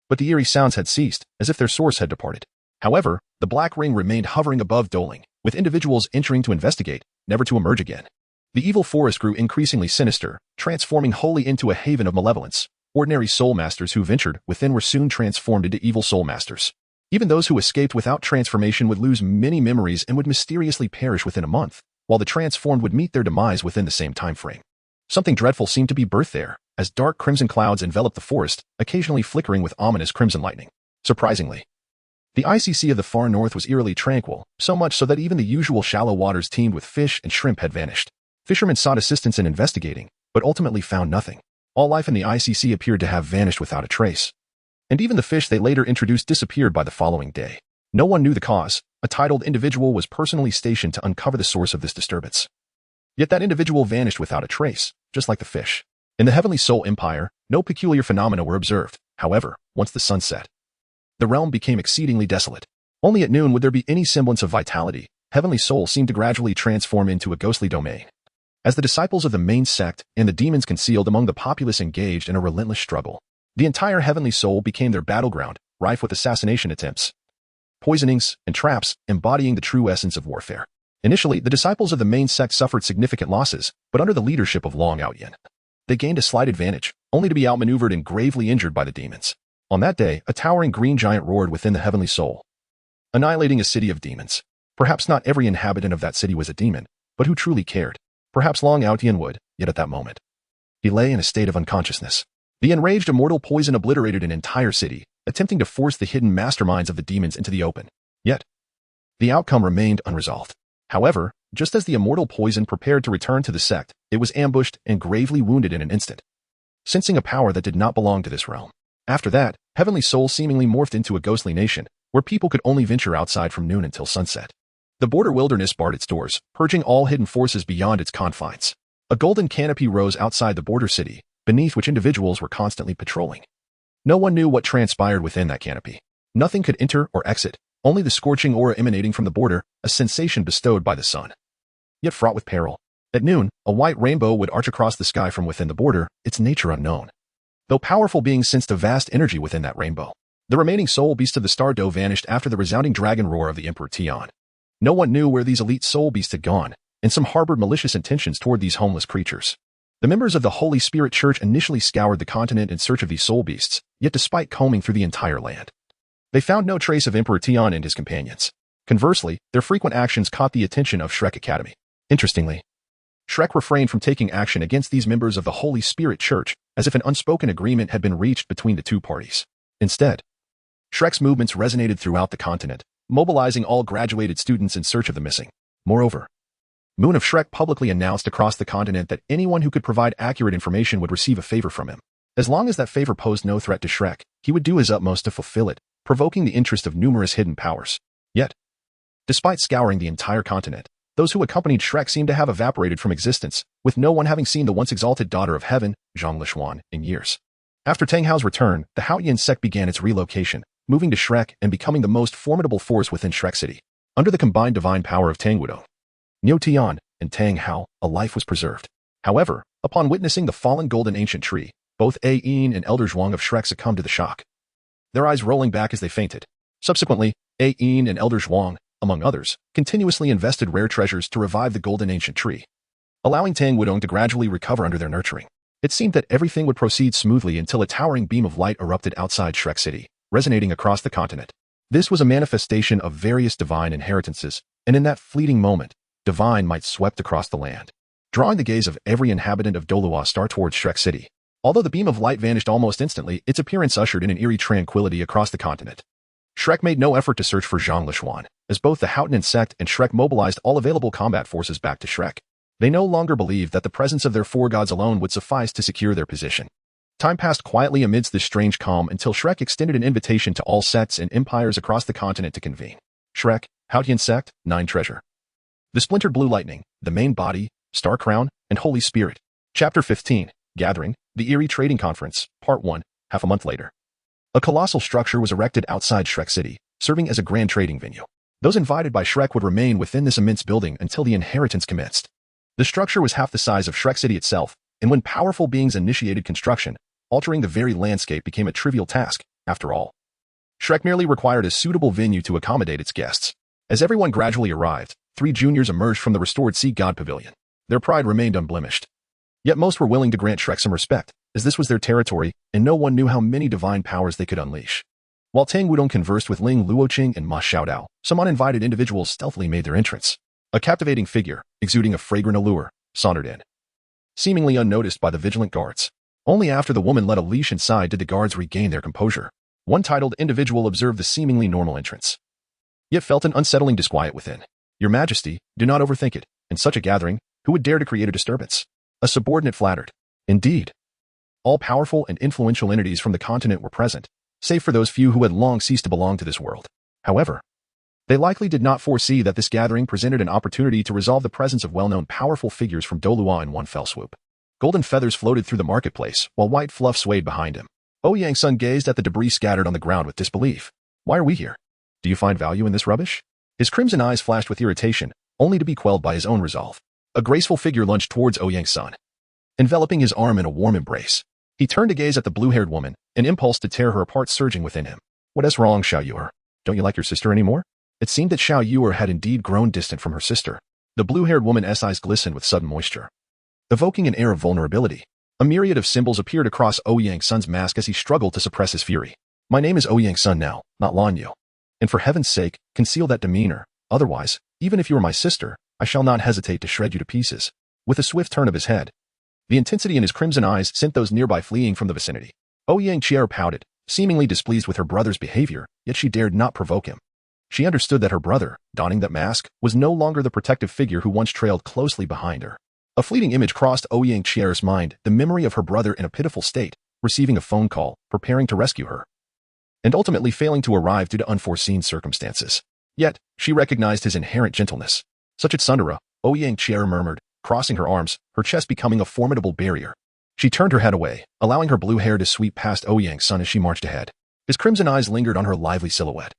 but the eerie sounds had ceased, as if their source had departed. However, the black ring remained hovering above Douluo, with individuals entering to investigate, never to emerge again. The evil forest grew increasingly sinister, transforming wholly into a haven of malevolence. Ordinary soul masters who ventured within were soon transformed into evil soul masters. Even those who escaped without transformation would lose many memories and would mysteriously perish within a month, while the transformed would meet their demise within the same time frame. Something dreadful seemed to be birthed there, as dark crimson clouds enveloped the forest, occasionally flickering with ominous crimson lightning. Surprisingly, the icy sea of the far north was eerily tranquil, so much so that even the usual shallow waters teemed with fish and shrimp had vanished. Fishermen sought assistance in investigating, but ultimately found nothing. All life in the icy sea appeared to have vanished without a trace, and even the fish they later introduced disappeared by the following day. No one knew the cause. A titled individual was personally stationed to uncover the source of this disturbance. Yet that individual vanished without a trace, just like the fish. In the Heavenly Soul Empire, no peculiar phenomena were observed. However, once the sun set, the realm became exceedingly desolate. Only at noon would there be any semblance of vitality. Heavenly Soul seemed to gradually transform into a ghostly domain, as the disciples of the main sect and the demons concealed among the populace engaged in a relentless struggle. The entire Heavenly Soul became their battleground, rife with assassination attempts, poisonings, and traps, embodying the true essence of warfare. Initially, the disciples of the main sect suffered significant losses, but under the leadership of Long Outyin, they gained a slight advantage, only to be outmaneuvered and gravely injured by the demons. On that day, a towering green giant roared within the Heavenly Soul, annihilating a city of demons. Perhaps not every inhabitant of that city was a demon, but who truly cared? Perhaps Long Outyin would, yet at that moment, he lay in a state of unconsciousness. The enraged immortal poison obliterated an entire city, attempting to force the hidden masterminds of the demons into the open. Yet, the outcome remained unresolved. However, just as the immortal poison prepared to return to the sect, it was ambushed and gravely wounded in an instant, sensing a power that did not belong to this realm. After that, Heavenly Soul seemingly morphed into a ghostly nation, where people could only venture outside from noon until sunset. The border wilderness barred its doors, purging all hidden forces beyond its confines. A golden canopy rose outside the border city, beneath which individuals were constantly patrolling. No one knew what transpired within that canopy. Nothing could enter or exit, only the scorching aura emanating from the border, a sensation bestowed by the sun, yet fraught with peril. At noon, a white rainbow would arch across the sky from within the border, its nature unknown, though powerful beings sensed a vast energy within that rainbow. The remaining soul beasts of the Star Doe vanished after the resounding dragon roar of the Emperor Tian. No one knew where these elite soul beasts had gone, and some harbored malicious intentions toward these homeless creatures. The members of the Holy Spirit Church initially scoured the continent in search of these soul beasts, yet despite combing through the entire land, they found no trace of Emperor Tian and his companions. Conversely, their frequent actions caught the attention of Shrek Academy. Interestingly, Shrek refrained from taking action against these members of the Holy Spirit Church, as if an unspoken agreement had been reached between the two parties. Instead, Shrek's movements resonated throughout the continent, mobilizing all graduated students in search of the missing. Moreover, Moon of Shrek publicly announced across the continent that anyone who could provide accurate information would receive a favor from him. As long as that favor posed no threat to Shrek, he would do his utmost to fulfill it, provoking the interest of numerous hidden powers. Yet, despite scouring the entire continent, those who accompanied Shrek seemed to have evaporated from existence, with no one having seen the once exalted daughter of heaven, Zhang Lishuan, in years. After Tang Hao's return, the Haoyin sect began its relocation, moving to Shrek and becoming the most formidable force within Shrek City. Under the combined divine power of Tang Wudong, Niu Tian, and Tang Hao, a life was preserved. However, upon witnessing the fallen golden ancient tree, both Yin and Elder Zhuang of Shrek succumbed to the shock, their eyes rolling back as they fainted. Subsequently, Yin and Elder Zhuang, among others, continuously invested rare treasures to revive the golden ancient tree, allowing Tang Wudong to gradually recover under their nurturing. It seemed that everything would proceed smoothly until a towering beam of light erupted outside Shrek City, resonating across the continent. This was a manifestation of various divine inheritances, and in that fleeting moment, divine might swept across the land, drawing the gaze of every inhabitant of Douluo star towards Shrek City. Although the beam of light vanished almost instantly, its appearance ushered in an eerie tranquility across the continent. Shrek made no effort to search for Zhang Lishuan, as both the Houghton sect and Shrek mobilized all available combat forces back to Shrek. They no longer believed that the presence of their four gods alone would suffice to secure their position. Time passed quietly amidst this strange calm until Shrek extended an invitation to all sects and empires across the continent to convene. Shrek, Houghton sect, 9 treasure. The splintered blue lightning, the main body, star crown, and Holy Spirit. Chapter 15, Gathering, the Eerie Trading Conference, Part 1, half a month later. A colossal structure was erected outside Shrek City, serving as a grand trading venue. Those invited by Shrek would remain within this immense building until the inheritance commenced. The structure was half the size of Shrek City itself, and when powerful beings initiated construction, altering the very landscape became a trivial task, after all. Shrek merely required a suitable venue to accommodate its guests. As everyone gradually arrived, 3 juniors emerged from the restored Sea God Pavilion. Their pride remained unblemished. Yet most were willing to grant Shrek some respect, as this was their territory, and no one knew how many divine powers they could unleash. While Tang Wudong conversed with Ling Luoqing and Ma Xiaodao, some uninvited individuals stealthily made their entrance. A captivating figure, exuding a fragrant allure, sauntered in, seemingly unnoticed by the vigilant guards. Only after the woman led a leash inside did the guards regain their composure. One titled individual observed the seemingly normal entrance, yet felt an unsettling disquiet within. Your Majesty, do not overthink it. In such a gathering, who would dare to create a disturbance? A subordinate flattered. Indeed. All powerful and influential entities from the continent were present, save for those few who had long ceased to belong to this world. However, they likely did not foresee that this gathering presented an opportunity to resolve the presence of well-known powerful figures from Douluo in one fell swoop. Golden feathers floated through the marketplace, while white fluff swayed behind him. Ouyang's son gazed at the debris scattered on the ground with disbelief. Why are we here? Do you find value in this rubbish? His crimson eyes flashed with irritation, only to be quelled by his own resolve. A graceful figure lunged towards Ouyang's son, enveloping his arm in a warm embrace. He turned to gaze at the blue-haired woman, an impulse to tear her apart surging within him. What is wrong, Xiao Yuer? Don't you like your sister anymore? It seemed that Xiao Yuer had indeed grown distant from her sister. The blue-haired woman's eyes glistened with sudden moisture, evoking an air of vulnerability. A myriad of symbols appeared across Ouyang's son's mask as he struggled to suppress his fury. My name is Ouyang's son now, not Lan Yu. And for heaven's sake, conceal that demeanor. Otherwise, even if you are my sister, I shall not hesitate to shred you to pieces. With a swift turn of his head, the intensity in his crimson eyes sent those nearby fleeing from the vicinity. Ouyang Chier pouted, seemingly displeased with her brother's behavior, yet she dared not provoke him. She understood that her brother, donning that mask, was no longer the protective figure who once trailed closely behind her. A fleeting image crossed Ouyang Chier's mind, the memory of her brother in a pitiful state, receiving a phone call, preparing to rescue her, and ultimately failing to arrive due to unforeseen circumstances. Yet, she recognized his inherent gentleness. Such at Sundara, Ouyang Chier murmured, crossing her arms, her chest becoming a formidable barrier. She turned her head away, allowing her blue hair to sweep past Ouyang's son as she marched ahead. His crimson eyes lingered on her lively silhouette.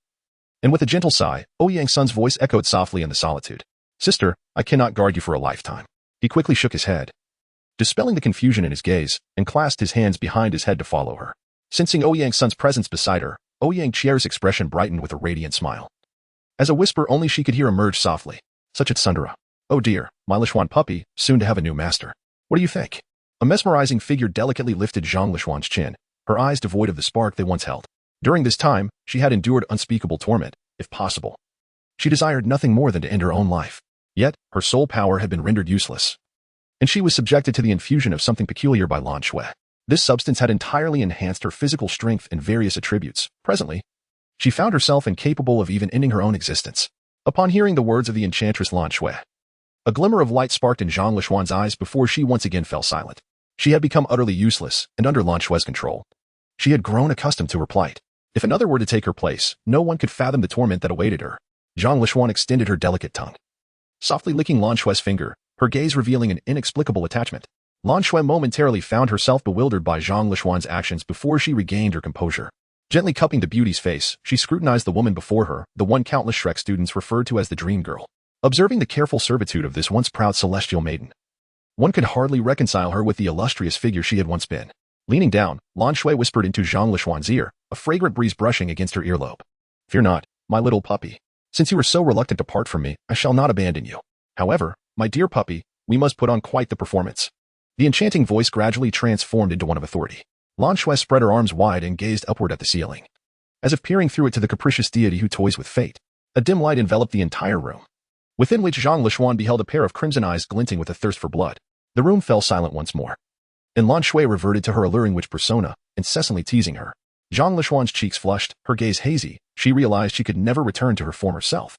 And with a gentle sigh, Ouyang's son's voice echoed softly in the solitude. Sister, I cannot guard you for a lifetime. He quickly shook his head, dispelling the confusion in his gaze, and clasped his hands behind his head to follow her. Sensing Ouyang's son's presence beside her, Ouyang Chier's expression brightened with a radiant smile. As a whisper only she could hear emerged softly. Such at Sundara. Oh dear, my Lishuan puppy, soon to have a new master. What do you think? A mesmerizing figure delicately lifted Zhang Lishuan's chin, her eyes devoid of the spark they once held. During this time, she had endured unspeakable torment, if possible. She desired nothing more than to end her own life. Yet, her soul power had been rendered useless, and she was subjected to the infusion of something peculiar by Lan Shui. This substance had entirely enhanced her physical strength and various attributes. Presently, she found herself incapable of even ending her own existence. Upon hearing the words of the enchantress Lan Shui, a glimmer of light sparked in Zhang Lishuan's eyes before she once again fell silent. She had become utterly useless, and under Lan Shui's control, she had grown accustomed to her plight. If another were to take her place, no one could fathom the torment that awaited her. Zhang Lishuan extended her delicate tongue, softly licking Lan Shui's finger, her gaze revealing an inexplicable attachment. Lan Shui momentarily found herself bewildered by Zhang Lishuan's actions before she regained her composure. Gently cupping the beauty's face, she scrutinized the woman before her, the one countless Shrek students referred to as the Dream Girl. Observing the careful servitude of this once proud celestial maiden, one could hardly reconcile her with the illustrious figure she had once been. Leaning down, Lan Shui whispered into Zhang Lishuan's ear, a fragrant breeze brushing against her earlobe. Fear not, my little puppy. Since you are so reluctant to part from me, I shall not abandon you. However, my dear puppy, we must put on quite the performance. The enchanting voice gradually transformed into one of authority. Lan Shui spread her arms wide and gazed upward at the ceiling, as if peering through it to the capricious deity who toys with fate. A dim light enveloped the entire room, within which Zhang Lishuan beheld a pair of crimson eyes glinting with a thirst for blood. The room fell silent once more, and Lan Shui reverted to her alluring witch persona, incessantly teasing her. Zhang Lishuan's cheeks flushed, her gaze hazy. She realized she could never return to her former self.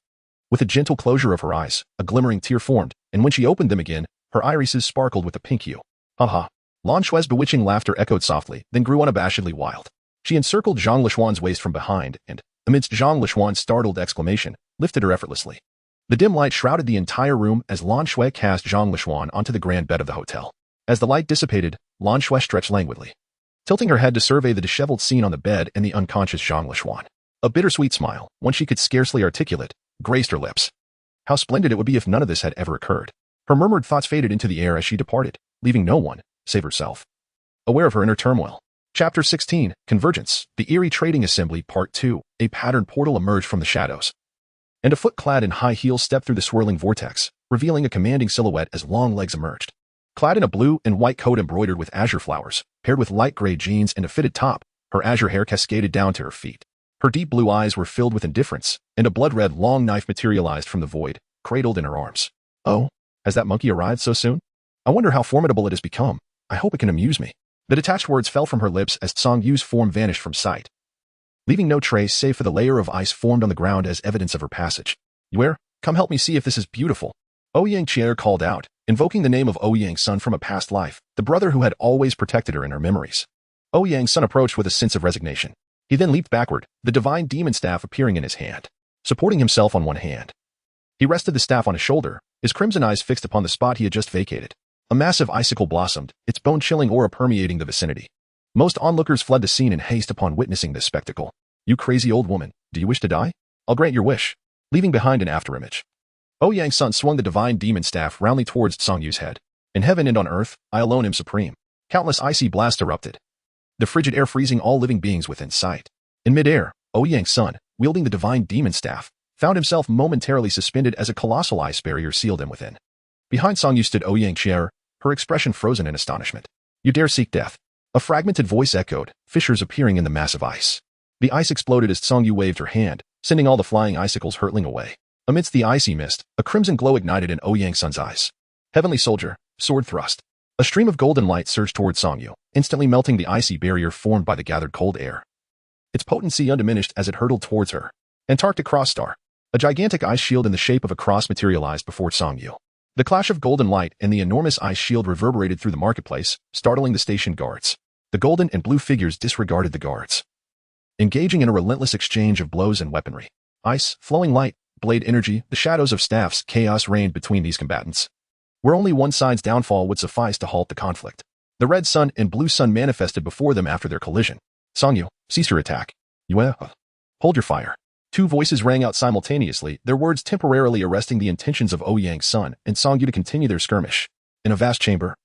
With a gentle closure of her eyes, a glimmering tear formed, and when she opened them again, her irises sparkled with a pink hue. Ha ha. Lan Shui's bewitching laughter echoed softly, then grew unabashedly wild. She encircled Zhang Lishuan's waist from behind and, amidst Zhang Lishuan's startled exclamation, lifted her effortlessly. The dim light shrouded the entire room as Lan Shui cast Zhang Lishuan onto the grand bed of the hotel. As the light dissipated, Lan Shui stretched languidly, tilting her head to survey the disheveled scene on the bed and the unconscious Zhang Lishuan. A bittersweet smile, one she could scarcely articulate, graced her lips. How splendid it would be if none of this had ever occurred. Her murmured thoughts faded into the air as she departed, leaving no one, save herself, aware of her inner turmoil. Chapter 16, Convergence, the Eerie Trading Assembly, Part 2. A patterned portal emerged from the shadows, and a foot clad in high heels stepped through the swirling vortex, revealing a commanding silhouette as long legs emerged. Clad in a blue and white coat embroidered with azure flowers, paired with light gray jeans and a fitted top, her azure hair cascaded down to her feet. Her deep blue eyes were filled with indifference, and a blood-red long knife materialized from the void, cradled in her arms. Oh, has that monkey arrived so soon? I wonder how formidable it has become. I hope it can amuse me. The detached words fell from her lips as Song Yu's form vanished from sight, leaving no trace save for the layer of ice formed on the ground as evidence of her passage. Yuer, come help me see if this is beautiful. Ouyang Qier called out, invoking the name of Ouyang's son from a past life, the brother who had always protected her in her memories. Ouyang's son approached with a sense of resignation. He then leaped backward, the divine demon staff appearing in his hand. Supporting himself on one hand, he rested the staff on his shoulder, his crimson eyes fixed upon the spot he had just vacated. A massive icicle blossomed, its bone-chilling aura permeating the vicinity. Most onlookers fled the scene in haste upon witnessing this spectacle. You crazy old woman, do you wish to die? I'll grant your wish. Leaving behind an afterimage, Ouyang's son swung the divine demon staff roundly towards Song Yu's head. In heaven and on earth, I alone am supreme. Countless icy blasts erupted, the frigid air freezing all living beings within sight. In midair, Ouyang's son, wielding the divine demon staff, found himself momentarily suspended as a colossal ice barrier sealed him within. Behind Song Yu stood Ouyang Qier, her expression frozen in astonishment. You dare seek death? A fragmented voice echoed, fissures appearing in the massive ice. The ice exploded as Song Yu waved her hand, sending all the flying icicles hurtling away. Amidst the icy mist, a crimson glow ignited in Ouyang's son's eyes. Heavenly soldier, sword thrust. A stream of golden light surged towards Song Yu, instantly melting the icy barrier formed by the gathered cold air. Its potency undiminished as it hurtled towards her. Antarctic Cross Star. A gigantic ice shield in the shape of a cross materialized before Song Yu. The clash of golden light and the enormous ice shield reverberated through the marketplace, startling the station guards. The golden and blue figures disregarded the guards, engaging in a relentless exchange of blows and weaponry. Ice, flowing light, blade energy, the shadows of staffs, chaos reigned between these combatants, where only one side's downfall would suffice to halt the conflict. The red sun and blue sun manifested before them after their collision. Song Yu, cease your attack. Yue, hold your fire. Two voices rang out simultaneously, their words temporarily arresting the intentions of Ouyang's son and Song Yu to continue their skirmish. In a vast chamber,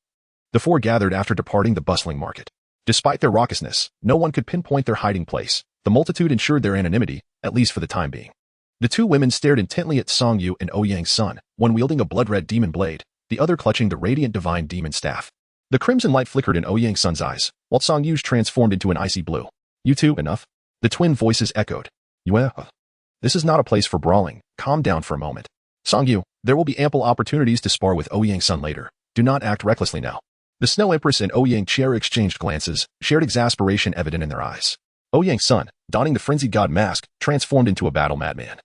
the four gathered after departing the bustling market. Despite their raucousness, no one could pinpoint their hiding place. The multitude ensured their anonymity, at least for the time being. The two women stared intently at Song Yu and Ouyang's son, one wielding a blood-red demon blade, the other clutching the radiant divine demon staff. The crimson light flickered in Ouyang's son's eyes, while Song Yu's transformed into an icy blue. You two, enough? The twin voices echoed. Yue, this is not a place for brawling. Calm down for a moment. Song Yu, there will be ample opportunities to spar with Ouyang's son later. Do not act recklessly now. The Snow Empress and Ouyang Qier exchanged glances, shared exasperation evident in their eyes. Ouyang's son, donning the frenzied god mask, transformed into a battle madman.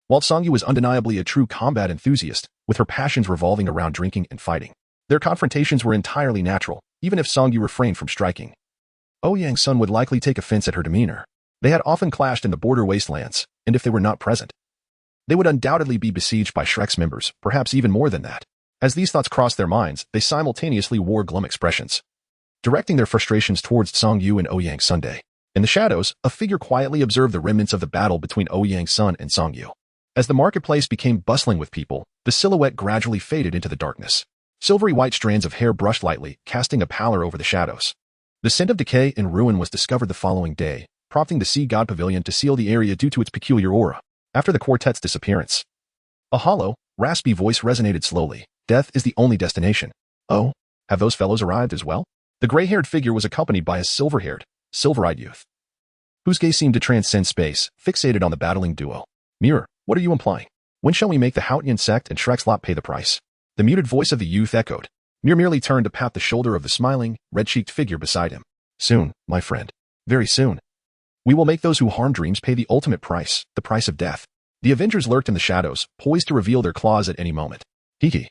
While Song Yu was undeniably a true combat enthusiast, with her passions revolving around drinking and fighting, their confrontations were entirely natural, even if Song Yu refrained from striking. Ouyang's son would likely take offense at her demeanor. They had often clashed in the border wastelands, and if they were not present, they would undoubtedly be besieged by Shrek's members, perhaps even more than that. As these thoughts crossed their minds, they simultaneously wore glum expressions, directing their frustrations towards Song Yu and Ouyang's Sunday. In the shadows, a figure quietly observed the remnants of the battle between Ouyang's son and Song Yu. As the marketplace became bustling with people, the silhouette gradually faded into the darkness. Silvery white strands of hair brushed lightly, casting a pallor over the shadows. The scent of decay and ruin was discovered the following day, prompting the Sea God Pavilion to seal the area due to its peculiar aura. After the quartet's disappearance, a hollow, raspy voice resonated slowly. Death is the only destination. Oh, have those fellows arrived as well? The gray-haired figure was accompanied by a silver-haired, silver-eyed youth, whose gaze seemed to transcend space, fixated on the battling duo. Mirror, what are you implying? When shall we make the Hautian sect and Shrek's lot pay the price? The muted voice of the youth echoed. Mirror merely turned to pat the shoulder of the smiling, red-cheeked figure beside him. Soon, my friend. Very soon. We will make those who harm dreams pay the ultimate price, the price of death. The Avengers lurked in the shadows, poised to reveal their claws at any moment. Hee.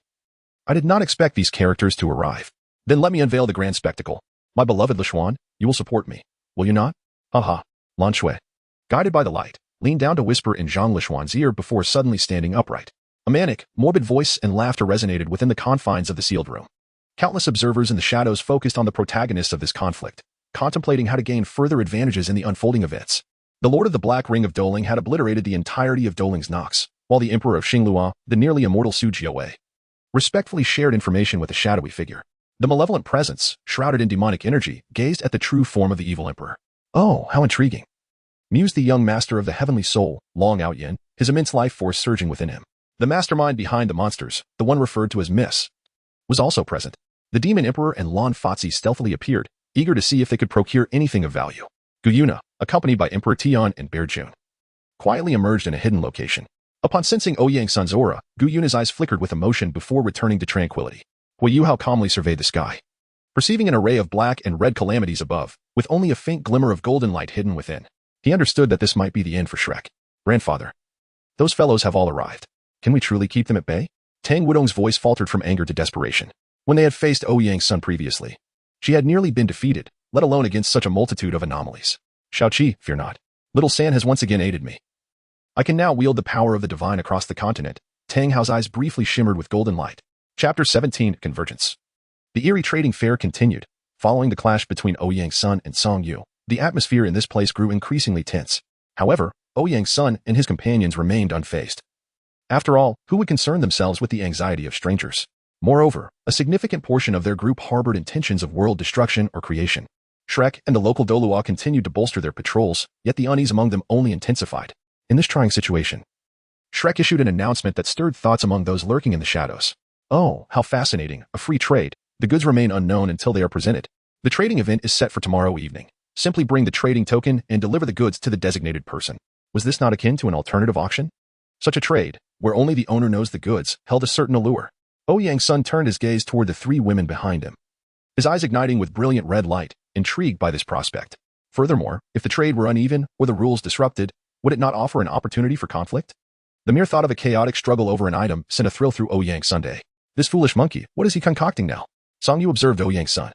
I did not expect these characters to arrive. Then let me unveil the grand spectacle. My beloved Lishuan, you will support me, will you not? Haha. Lan Shui, guided by the light, leaned down to whisper in Zhang Lishuan's ear before suddenly standing upright. A manic, morbid voice and laughter resonated within the confines of the sealed room. Countless observers in the shadows focused on the protagonists of this conflict, contemplating how to gain further advantages in the unfolding events. The Lord of the Black Ring of Doling had obliterated the entirety of Doling's Nox, while the Emperor of Xinglua, the nearly immortal Su Jiawei, respectfully shared information with the shadowy figure. The malevolent presence, shrouded in demonic energy, gazed at the true form of the evil emperor. Oh, how intriguing, mused the young master of the heavenly soul, Long Outyin, his immense life force surging within him. The mastermind behind the monsters, the one referred to as Miss, was also present. The demon emperor and Lan Fatsi stealthily appeared, eager to see if they could procure anything of value. Guyuna, accompanied by Emperor Tian and Bear Jun, quietly emerged in a hidden location. Upon sensing Ouyang Sun's aura, Guyuna's eyes flickered with emotion before returning to tranquility. Hui Hao calmly surveyed the sky, perceiving an array of black and red calamities above, with only a faint glimmer of golden light hidden within. He understood that this might be the end for Shrek. Grandfather, those fellows have all arrived. Can we truly keep them at bay? Tang Wudong's voice faltered from anger to desperation. When they had faced Ouyang Sun previously, she had nearly been defeated, let alone against such a multitude of anomalies. Shao-Chi, fear not. Little San has once again aided me. I can now wield the power of the divine across the continent. Tang Hao's eyes briefly shimmered with golden light. Chapter 17, Convergence. The eerie trading fair continued. Following the clash between Ouyang Sun and Song Yu, the atmosphere in this place grew increasingly tense. However, Ouyang Sun and his companions remained unfazed. After all, who would concern themselves with the anxiety of strangers? Moreover, a significant portion of their group harbored intentions of world destruction or creation. Shrek and the local Douluo continued to bolster their patrols, yet the unease among them only intensified. In this trying situation, Shrek issued an announcement that stirred thoughts among those lurking in the shadows. Oh, how fascinating, a free trade. The goods remain unknown until they are presented. The trading event is set for tomorrow evening. Simply bring the trading token and deliver the goods to the designated person. Was this not akin to an alternative auction? Such a trade, where only the owner knows the goods, held a certain allure. Ouyang Sun turned his gaze toward the three women behind him, his eyes igniting with brilliant red light, intrigued by this prospect. Furthermore, if the trade were uneven or the rules disrupted, would it not offer an opportunity for conflict? The mere thought of a chaotic struggle over an item sent a thrill through Ouyang Sunday. This foolish monkey, what is he concocting now? Song Yu observed Ouyang Sun,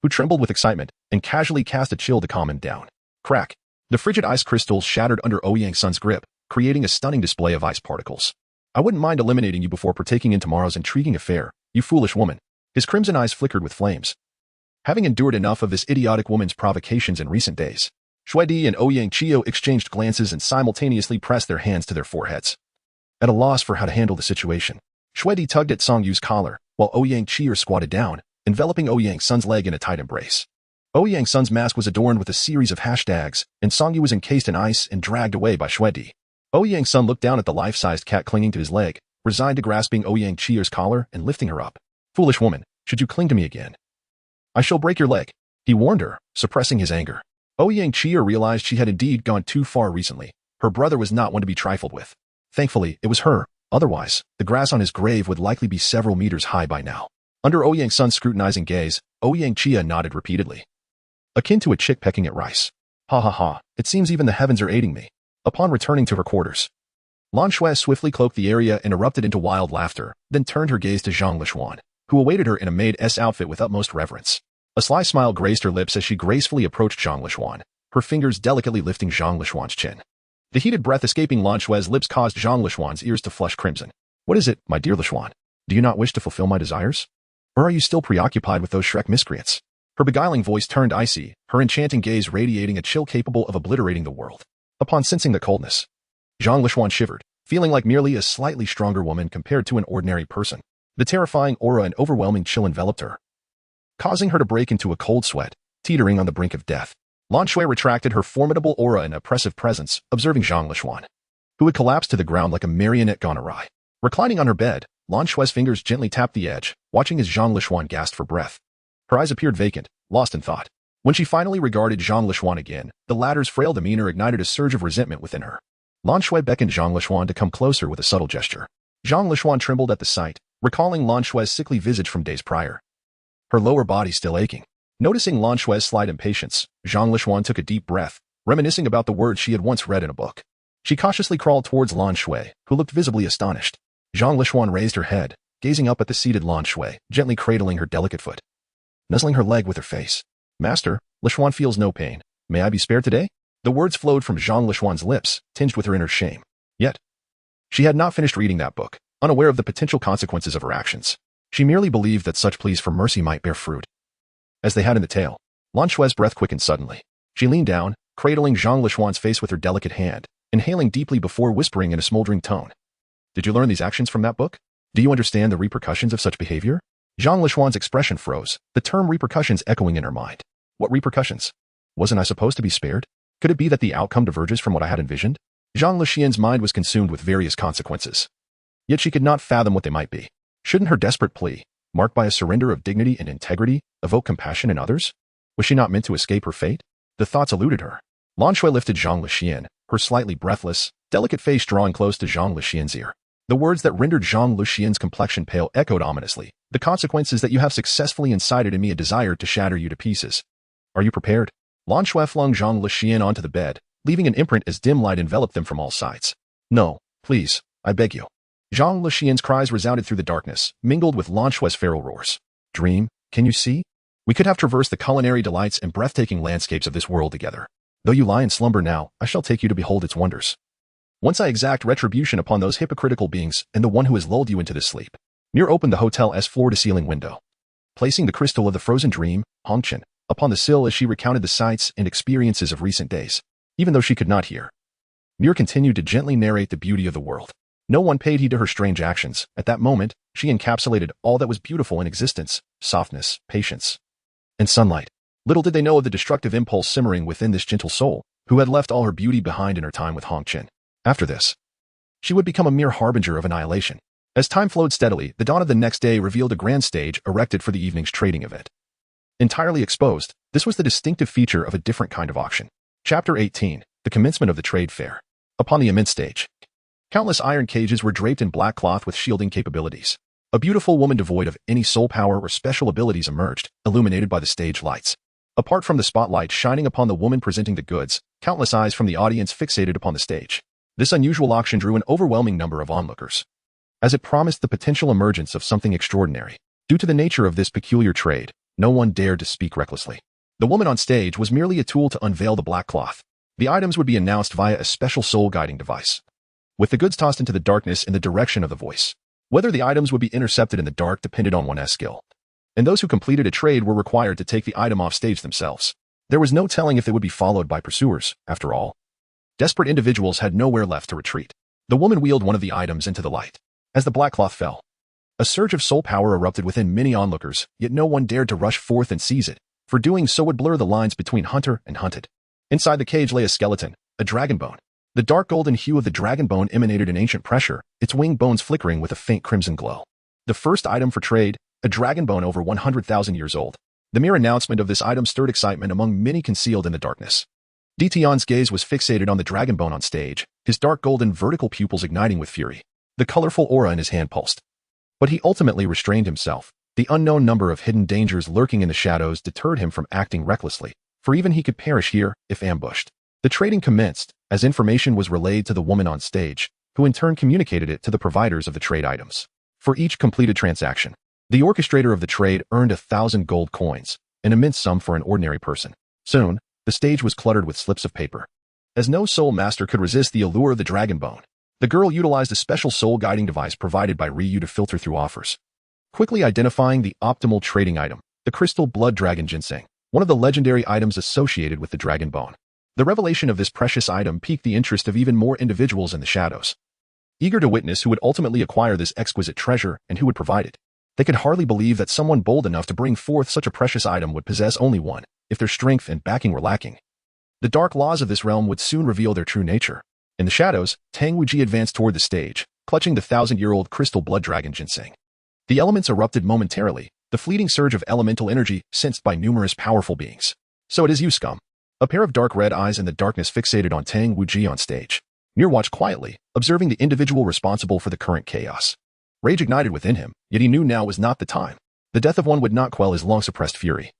who trembled with excitement and casually cast a chill to calm him down. Crack. The frigid ice crystals shattered under Ouyang Sun's grip, creating a stunning display of ice particles. I wouldn't mind eliminating you before partaking in tomorrow's intriguing affair, you foolish woman. His crimson eyes flickered with flames. Having endured enough of this idiotic woman's provocations in recent days, Shuidi and Ouyang Chio exchanged glances and simultaneously pressed their hands to their foreheads. At a loss for how to handle the situation, Shuidi tugged at Song Yu's collar, while Ouyang Chio squatted down, enveloping Ouyang Sun's leg in a tight embrace. Ouyang Sun's mask was adorned with a series of hashtags, and Song Yu was encased in ice and dragged away by Shuidi. Ouyang Sun looked down at the life-sized cat clinging to his leg, resigned to grasping Ouyang Chio's collar and lifting her up. Foolish woman, should you cling to me again, I shall break your leg, he warned her, suppressing his anger. Ouyang Chio realized she had indeed gone too far recently. Her brother was not one to be trifled with. Thankfully, it was her. Otherwise, the grass on his grave would likely be several meters high by now. Under Ouyang Sun's scrutinizing gaze, Ouyang Chia nodded repeatedly, akin to a chick pecking at rice. Ha ha ha, it seems even the heavens are aiding me. Upon returning to her quarters, Lan Shui swiftly cloaked the area and erupted into wild laughter, then turned her gaze to Zhang Lishuan, who awaited her in a maid's outfit with utmost reverence. A sly smile graced her lips as she gracefully approached Zhang Lishuan, her fingers delicately lifting Zhang Lishuan's chin. The heated breath escaping Lan Shui's lips caused Zhang Lishuan's ears to flush crimson. What is it, my dear Lishuan? Do you not wish to fulfill my desires? Or are you still preoccupied with those Shrek miscreants? Her beguiling voice turned icy, her enchanting gaze radiating a chill capable of obliterating the world. Upon sensing the coldness, Zhang Lishuan shivered, feeling like merely a slightly stronger woman compared to an ordinary person. The terrifying aura and overwhelming chill enveloped her, causing her to break into a cold sweat, teetering on the brink of death. Lan Shui retracted her formidable aura and oppressive presence, observing Zhang Lishuan. who had collapsed to the ground like a marionette gone awry. Reclining on her bed, Lan Shui's fingers gently tapped the edge, watching as Zhang Lishuan gasped for breath. Her eyes appeared vacant, lost in thought. When she finally regarded Zhang Lishuan again, the latter's frail demeanor ignited a surge of resentment within her. Lan Shui beckoned Zhang Lishuan to come closer with a subtle gesture. Zhang Lishuan trembled at the sight, recalling Lan Shui's sickly visage from days prior. Her lower body still aching. Noticing Lan Shui's slight impatience, Zhang Lishuan took a deep breath, reminiscing about the words she had once read in a book. She cautiously crawled towards Lan Shui, who looked visibly astonished. Zhang Lishuan raised her head, gazing up at the seated Lan Shui, gently cradling her delicate foot. Nuzzling her leg with her face. Master, Lishuan feels no pain. May I be spared today? The words flowed from Zhang Lishuan's lips, tinged with her inner shame. Yet, she had not finished reading that book, unaware of the potential consequences of her actions. She merely believed that such pleas for mercy might bear fruit. As they had in the tale, Lan Shui's breath quickened suddenly. She leaned down, cradling Zhang Lishuan's face with her delicate hand, inhaling deeply before whispering in a smoldering tone. Did you learn these actions from that book? Do you understand the repercussions of such behavior? Zhang Lishuan's expression froze, the term repercussions echoing in her mind. What repercussions? Wasn't I supposed to be spared? Could it be that the outcome diverges from what I had envisioned? Zhang Lixian's mind was consumed with various consequences. Yet she could not fathom what they might be. Shouldn't her desperate plea, marked by a surrender of dignity and integrity, evoke compassion in others? Was she not meant to escape her fate? The thoughts eluded her. Lan Shui lifted Zhang Lixian, her slightly breathless, delicate face drawing close to Zhang Lixian's ear. The words that rendered Zhang Lixian's complexion pale echoed ominously. The consequence is that you have successfully incited in me a desire to shatter you to pieces. Are you prepared? Lan Shui flung Zhang Lixian onto the bed, leaving an imprint as dim light enveloped them from all sides. No, please, I beg you. Zhang Lixian's cries resounded through the darkness, mingled with Lan Shui's feral roars. Dream, can you see? We could have traversed the culinary delights and breathtaking landscapes of this world together. Though you lie in slumber now, I shall take you to behold its wonders. Once I exact retribution upon those hypocritical beings and the one who has lulled you into this sleep. Mir opened the hotel's floor-to-ceiling window. Placing the crystal of the frozen dream, Hongqian, upon the sill as she recounted the sights and experiences of recent days. Even though she could not hear, Mir continued to gently narrate the beauty of the world. No one paid heed to her strange actions. At that moment, she encapsulated all that was beautiful in existence, softness, patience, and sunlight. Little did they know of the destructive impulse simmering within this gentle soul, who had left all her beauty behind in her time with Hongqian. After this, she would become a mere harbinger of annihilation. As time flowed steadily, the dawn of the next day revealed a grand stage erected for the evening's trading event. Entirely exposed, this was the distinctive feature of a different kind of auction. Chapter 18, the commencement of the trade fair. Upon the immense stage, countless iron cages were draped in black cloth with shielding capabilities. A beautiful woman devoid of any soul power or special abilities emerged, illuminated by the stage lights. Apart from the spotlight shining upon the woman presenting the goods, countless eyes from the audience fixated upon the stage. This unusual auction drew an overwhelming number of onlookers, as it promised the potential emergence of something extraordinary. Due to the nature of this peculiar trade, no one dared to speak recklessly. The woman on stage was merely a tool to unveil the black cloth. The items would be announced via a special soul-guiding device, with the goods tossed into the darkness in the direction of the voice. Whether the items would be intercepted in the dark depended on one's skill, and those who completed a trade were required to take the item off stage themselves. There was no telling if they would be followed by pursuers, after all. Desperate individuals had nowhere left to retreat. The woman wheeled one of the items into the light. As the black cloth fell, a surge of soul power erupted within many onlookers, yet no one dared to rush forth and seize it, for doing so would blur the lines between hunter and hunted. Inside the cage lay a skeleton, a dragon bone. The dark golden hue of the dragon bone emanated an ancient pressure, its wing bones flickering with a faint crimson glow. The first item for trade, a dragon bone over 100,000 years old. The mere announcement of this item stirred excitement among many concealed in the darkness. Dition's gaze was fixated on the dragon bone on stage, his dark golden vertical pupils igniting with fury. The colorful aura in his hand pulsed. But he ultimately restrained himself. The unknown number of hidden dangers lurking in the shadows deterred him from acting recklessly, for even he could perish here if ambushed. The trading commenced, as information was relayed to the woman on stage, who in turn communicated it to the providers of the trade items. For each completed transaction, the orchestrator of the trade earned 1,000 gold coins, an immense sum for an ordinary person. Soon, the stage was cluttered with slips of paper. As no soul master could resist the allure of the dragon bone, the girl utilized a special soul-guiding device provided by Ryu to filter through offers, quickly identifying the optimal trading item, the crystal blood dragon ginseng, one of the legendary items associated with the dragon bone. The revelation of this precious item piqued the interest of even more individuals in the shadows, eager to witness who would ultimately acquire this exquisite treasure and who would provide it. They could hardly believe that someone bold enough to bring forth such a precious item would possess only one, if their strength and backing were lacking. The dark laws of this realm would soon reveal their true nature. In the shadows, Tang Wuji advanced toward the stage, clutching the 1,000-year-old crystal blood dragon ginseng. The elements erupted momentarily, the fleeting surge of elemental energy sensed by numerous powerful beings. So it is you, scum. A pair of dark red eyes in the darkness fixated on Tang Wuji on stage. Mir watched quietly, observing the individual responsible for the current chaos. Rage ignited within him, yet he knew now was not the time. The death of one would not quell his long-suppressed fury.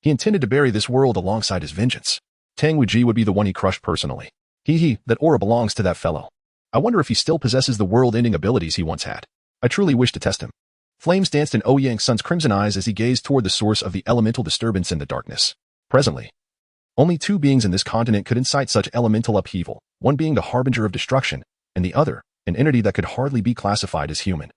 He intended to bury this world alongside his vengeance. Tang Wuji would be the one he crushed personally. That aura belongs to that fellow. I wonder if he still possesses the world-ending abilities he once had. I truly wish to test him. Flames danced in Ouyang Sun's crimson eyes as he gazed toward the source of the elemental disturbance in the darkness. Presently, only two beings in this continent could incite such elemental upheaval, one being the harbinger of destruction, and the other, an entity that could hardly be classified as human.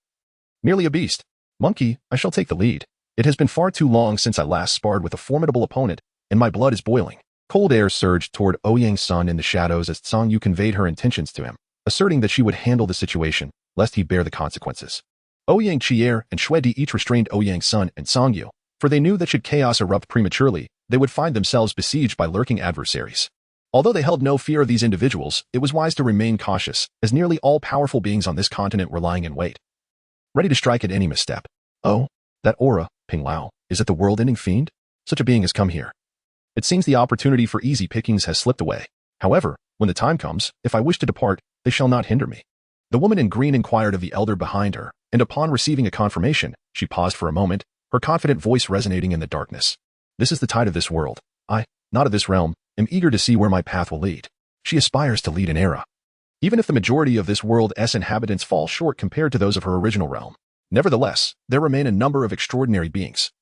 Merely a beast. Monkey, I shall take the lead. It has been far too long since I last sparred with a formidable opponent, and my blood is boiling. Cold air surged toward Ouyang Sun in the shadows as Zhou Yi conveyed her intentions to him, asserting that she would handle the situation, lest he bear the consequences. Ouyang Qier and Xuedi each restrained Ouyang Sun and Zhou Yi, for they knew that should chaos erupt prematurely, they would find themselves besieged by lurking adversaries. Although they held no fear of these individuals, it was wise to remain cautious, as nearly all powerful beings on this continent were lying in wait, ready to strike at any misstep. Oh, that aura, Ping Lao, is it the world-ending fiend? Such a being has come here. It seems the opportunity for easy pickings has slipped away. However, when the time comes, if I wish to depart, they shall not hinder me. The woman in green inquired of the elder behind her, and upon receiving a confirmation, she paused for a moment, her confident voice resonating in the darkness. This is the tide of this world. I, not of this realm, am eager to see where my path will lead. She aspires to lead an era. Even if the majority of this world's inhabitants fall short compared to those of her original realm, nevertheless, there remain a number of extraordinary beings,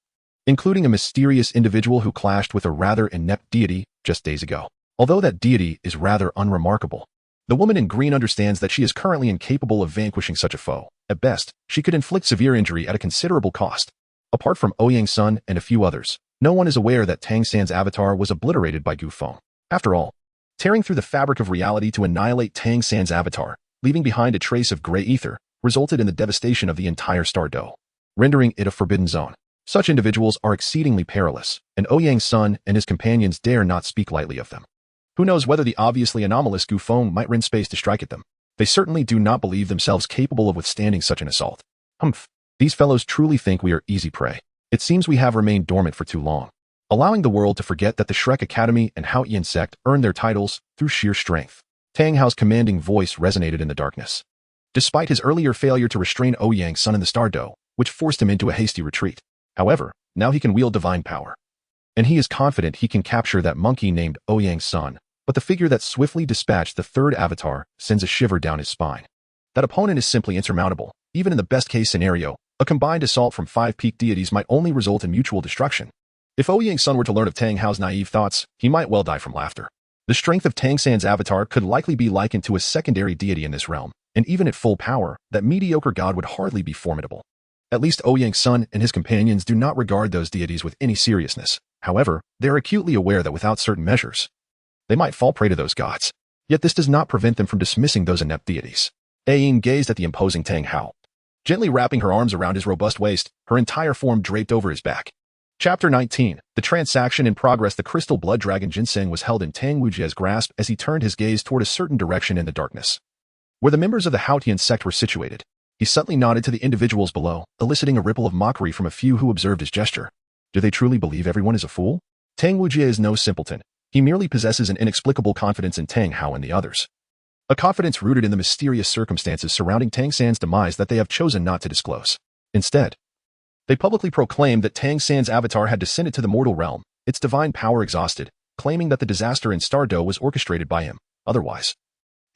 including a mysterious individual who clashed with a rather inept deity just days ago. Although that deity is rather unremarkable, the woman in green understands that she is currently incapable of vanquishing such a foe. At best, she could inflict severe injury at a considerable cost. Apart from Ouyang Sun and a few others, no one is aware that Tang San's avatar was obliterated by Gu Feng. After all, tearing through the fabric of reality to annihilate Tang San's avatar, leaving behind a trace of gray ether, resulted in the devastation of the entire Star Dough, rendering it a forbidden zone. Such individuals are exceedingly perilous, and Ouyang Sun and his companions dare not speak lightly of them. Who knows whether the obviously anomalous Gu Feng might rend space to strike at them? They certainly do not believe themselves capable of withstanding such an assault. Humph. These fellows truly think we are easy prey. It seems we have remained dormant for too long, allowing the world to forget that the Shrek Academy and Hao Yin sect earned their titles through sheer strength. Tang Hao's commanding voice resonated in the darkness. Despite his earlier failure to restrain Ouyang Sun in the Star Dough, which forced him into a hasty retreat. However, now he can wield divine power. And he is confident he can capture that monkey named Ouyang Sun, but the figure that swiftly dispatched the third avatar sends a shiver down his spine. That opponent is simply insurmountable. Even in the best-case scenario, a combined assault from 5 peak deities might only result in mutual destruction. If Ouyang Sun were to learn of Tang Hao's naive thoughts, he might well die from laughter. The strength of Tang San's avatar could likely be likened to a secondary deity in this realm, and even at full power, that mediocre god would hardly be formidable. At least Ouyang Sun and his companions do not regard those deities with any seriousness. However, they are acutely aware that without certain measures, they might fall prey to those gods. Yet this does not prevent them from dismissing those inept deities. Yin gazed at the imposing Tang Hao, gently wrapping her arms around his robust waist, her entire form draped over his back. Chapter 19. The transaction in progress. The crystal blood dragon ginseng was held in Tang Wujia's grasp as he turned his gaze toward a certain direction in the darkness, where the members of the Haotian sect were situated. He subtly nodded to the individuals below, eliciting a ripple of mockery from a few who observed his gesture. Do they truly believe everyone is a fool? Tang Wujia is no simpleton. He merely possesses an inexplicable confidence in Tang Hao and the others. A confidence rooted in the mysterious circumstances surrounding Tang San's demise that they have chosen not to disclose. Instead, they publicly proclaimed that Tang San's avatar had descended to the mortal realm, its divine power exhausted, claiming that the disaster in Star Dough was orchestrated by him. Otherwise,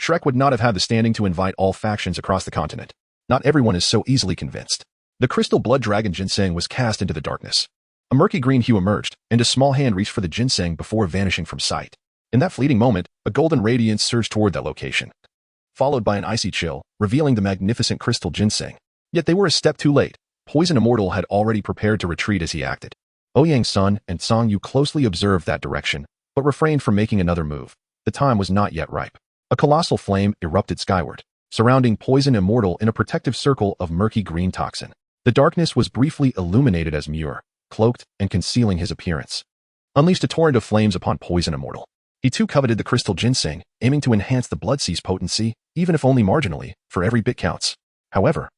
Shrek would not have had the standing to invite all factions across the continent. Not everyone is so easily convinced. The crystal blood dragon ginseng was cast into the darkness. A murky green hue emerged, and a small hand reached for the ginseng before vanishing from sight. In that fleeting moment, a golden radiance surged toward that location, followed by an icy chill, revealing the magnificent crystal ginseng. Yet they were a step too late. Poison Immortal had already prepared to retreat as he acted. Ouyang Sun and Zhou Yi closely observed that direction, but refrained from making another move. The time was not yet ripe. A colossal flame erupted skyward, surrounding Poison Immortal in a protective circle of murky green toxin. The darkness was briefly illuminated as Muir, cloaked and concealing his appearance, unleashed a torrent of flames upon Poison Immortal. He too coveted the crystal ginseng, aiming to enhance the blood sea's potency, even if only marginally, for every bit counts. However,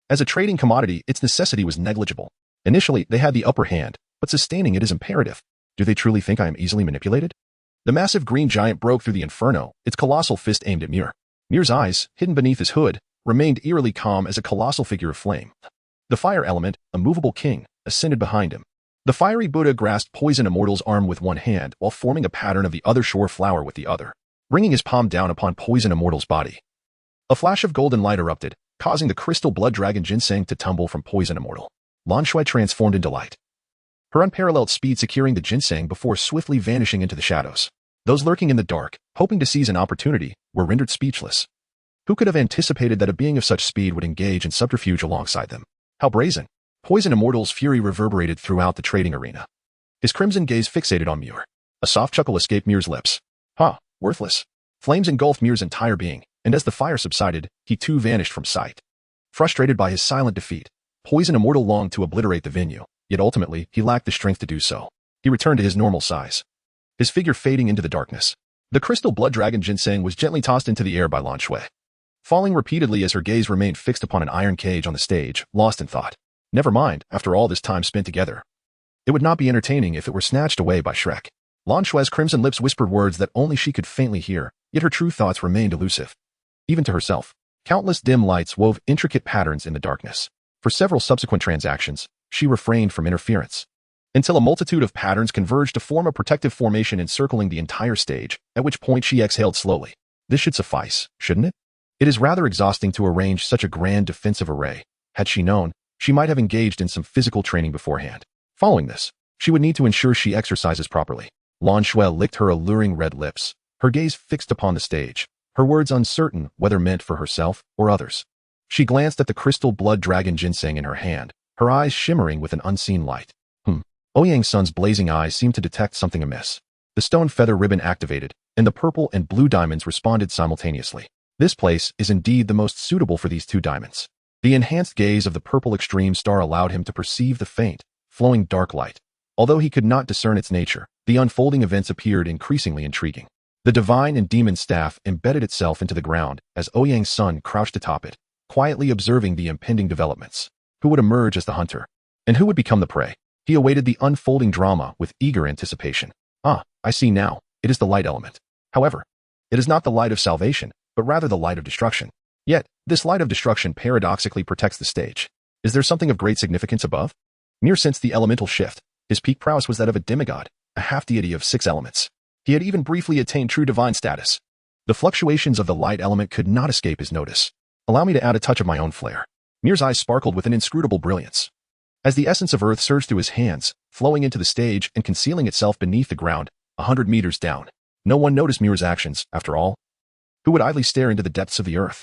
as a trading commodity, its necessity was negligible. Initially, they had the upper hand, but sustaining it is imperative. Do they truly think I am easily manipulated? The massive green giant broke through the inferno, its colossal fist aimed at Muir. Muir's eyes, hidden beneath his hood, remained eerily calm as a colossal figure of flame. The fire element, a movable king, ascended behind him. The fiery Buddha grasped Poison Immortal's arm with one hand while forming a pattern of the other shore flower with the other, bringing his palm down upon Poison Immortal's body. A flash of golden light erupted, causing the crystal blood dragon ginseng to tumble from Poison Immortal. Lan Shui transformed into light, her unparalleled speed securing the ginseng before swiftly vanishing into the shadows. Those lurking in the dark, hoping to seize an opportunity, were rendered speechless. Who could have anticipated that a being of such speed would engage in subterfuge alongside them? How brazen! Poison Immortal's fury reverberated throughout the trading arena. His crimson gaze fixated on Muir. A soft chuckle escaped Muir's lips. Worthless. Flames engulfed Muir's entire being, and as the fire subsided, he too vanished from sight. Frustrated by his silent defeat, Poison Immortal longed to obliterate the venue, yet ultimately he lacked the strength to do so. He returned to his normal size, his figure fading into the darkness. The crystal blood dragon ginseng was gently tossed into the air by Lan Shui, falling repeatedly as her gaze remained fixed upon an iron cage on the stage, lost in thought. Never mind, after all this time spent together. It would not be entertaining if it were snatched away by Shrek. Lan Shui's crimson lips whispered words that only she could faintly hear, yet her true thoughts remained elusive. Even to herself, countless dim lights wove intricate patterns in the darkness. For several subsequent transactions, she refrained from interference, until a multitude of patterns converged to form a protective formation encircling the entire stage, at which point she exhaled slowly. This should suffice, shouldn't it? It is rather exhausting to arrange such a grand defensive array. Had she known, she might have engaged in some physical training beforehand. Following this, she would need to ensure she exercises properly. Lan Shui licked her alluring red lips, her gaze fixed upon the stage, her words uncertain whether meant for herself or others. She glanced at the crystal blood dragon ginseng in her hand, her eyes shimmering with an unseen light. Ouyang Sun's blazing eyes seemed to detect something amiss. The stone feather ribbon activated, and the purple and blue diamonds responded simultaneously. This place is indeed the most suitable for these two diamonds. The enhanced gaze of the purple extreme star allowed him to perceive the faint, flowing dark light. Although he could not discern its nature, the unfolding events appeared increasingly intriguing. The divine and demon staff embedded itself into the ground as Ouyang Sun crouched atop it, quietly observing the impending developments. Who would emerge as the hunter? And who would become the prey? He awaited the unfolding drama with eager anticipation. I see now. It is the light element. However, it is not the light of salvation, but rather the light of destruction. Yet, this light of destruction paradoxically protects the stage. Is there something of great significance above? Muir sensed the elemental shift. His peak prowess was that of a demigod, a half-deity of 6 elements. He had even briefly attained true divine status. The fluctuations of the light element could not escape his notice. Allow me to add a touch of my own flair. Muir's eyes sparkled with an inscrutable brilliance. As the essence of earth surged through his hands, flowing into the stage and concealing itself beneath the ground, 100 meters down. No one noticed Muir's actions, after all. Who would idly stare into the depths of the earth?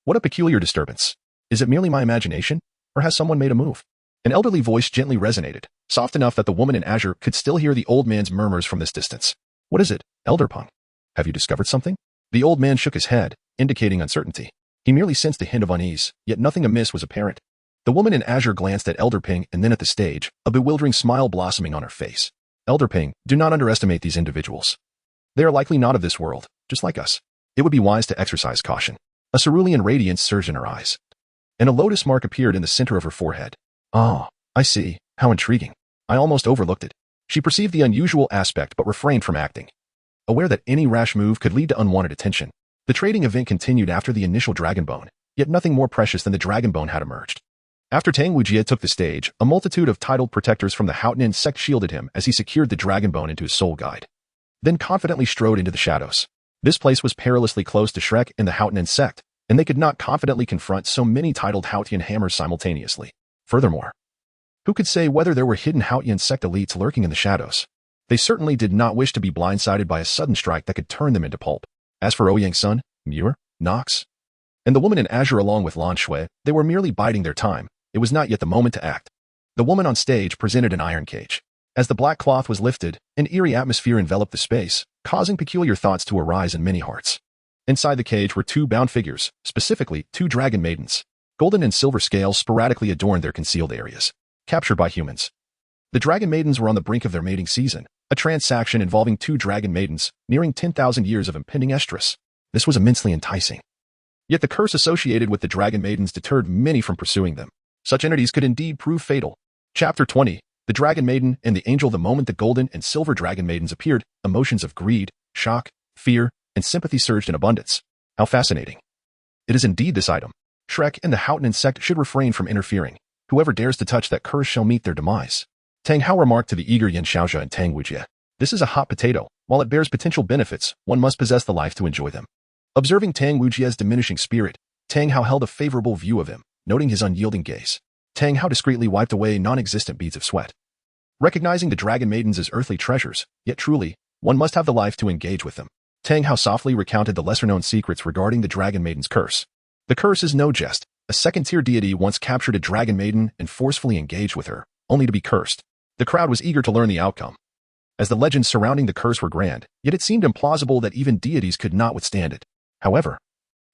What a peculiar disturbance. Is it merely my imagination, or has someone made a move? An elderly voice gently resonated, soft enough that the woman in azure could still hear the old man's murmurs from this distance. What is it, Elder Peng? Have you discovered something? The old man shook his head, indicating uncertainty. He merely sensed a hint of unease, yet nothing amiss was apparent. The woman in azure glanced at Elder Peng and then at the stage, a bewildering smile blossoming on her face. Elder Peng, do not underestimate these individuals. They are likely not of this world, just like us. It would be wise to exercise caution. A cerulean radiance surged in her eyes, and a lotus mark appeared in the center of her forehead. I see. How intriguing. I almost overlooked it. She perceived the unusual aspect but refrained from acting, aware that any rash move could lead to unwanted attention. The trading event continued after the initial dragon bone, yet nothing more precious than the dragon bone had emerged. After Tang Wujie took the stage, a multitude of titled protectors from the Haotian sect shielded him as he secured the dragon bone into his soul guide, then confidently strode into the shadows. This place was perilously close to Shrek and the Haotian sect, and they could not confidently confront so many titled Haotian hammers simultaneously. Furthermore, who could say whether there were hidden Haotian sect elites lurking in the shadows? They certainly did not wish to be blindsided by a sudden strike that could turn them into pulp. As for Ouyang Sun, Muir, Nox, and the woman in azure along with Lan Shui, they were merely biding their time. It was not yet the moment to act. The woman on stage presented an iron cage. As the black cloth was lifted, an eerie atmosphere enveloped the space, causing peculiar thoughts to arise in many hearts. Inside the cage were 2 bound figures, specifically 2 dragon maidens. Golden and silver scales sporadically adorned their concealed areas, captured by humans. The dragon maidens were on the brink of their mating season, a transaction involving two dragon maidens, nearing 10,000 years of impending estrus. This was immensely enticing. Yet the curse associated with the dragon maidens deterred many from pursuing them. Such entities could indeed prove fatal. Chapter 20. The Dragon Maiden and the Angel. The moment the golden and silver dragon maidens appeared, emotions of greed, shock, fear, and sympathy surged in abundance. How fascinating. It is indeed this item. Shrek and the Houghton sect should refrain from interfering. Whoever dares to touch that curse shall meet their demise. Tang Hao remarked to the eager Yan Xiaojia and Tang Wujie. This is a hot potato. While it bears potential benefits, one must possess the life to enjoy them. Observing Tang Wujie's diminishing spirit, Tang Hao held a favorable view of him, noting his unyielding gaze. Tang Hao discreetly wiped away non-existent beads of sweat. Recognizing the dragon maidens as earthly treasures, yet truly, one must have the life to engage with them. Tang Hao softly recounted the lesser-known secrets regarding the dragon maiden's curse. The curse is no jest. A second-tier deity once captured a dragon maiden and forcefully engaged with her, only to be cursed. The crowd was eager to learn the outcome. As the legends surrounding the curse were grand, yet it seemed implausible that even deities could not withstand it. However,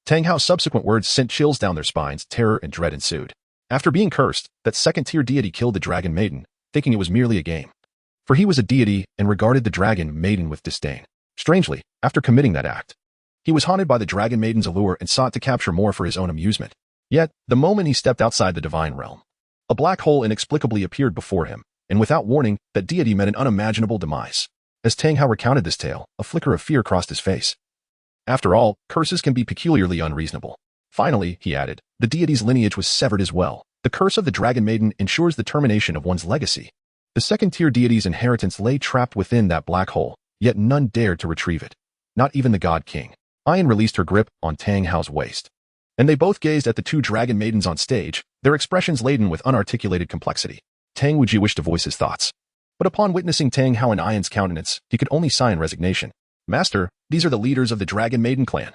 Tang Hao's subsequent words sent chills down their spines. Terror and dread ensued. After being cursed, that second-tier deity killed the dragon maiden, thinking it was merely a game. For he was a deity and regarded the dragon maiden with disdain. Strangely, after committing that act, he was haunted by the dragon maiden's allure and sought to capture more for his own amusement. Yet, the moment he stepped outside the divine realm, a black hole inexplicably appeared before him, and without warning, that deity met an unimaginable demise. As Tang Hao recounted this tale, a flicker of fear crossed his face. After all, curses can be peculiarly unreasonable. Finally, he added, the deity's lineage was severed as well. The curse of the dragon maiden ensures the termination of one's legacy. The second-tier deity's inheritance lay trapped within that black hole, yet none dared to retrieve it. Not even the God King. Ayan released her grip on Tang Hao's waist. And they both gazed at the two dragon maidens on stage, their expressions laden with unarticulated complexity. Tang Wujie wished to voice his thoughts. But upon witnessing Tang Hao and Ayan's countenance, he could only sigh in resignation. Master, these are the leaders of the Dragon Maiden clan.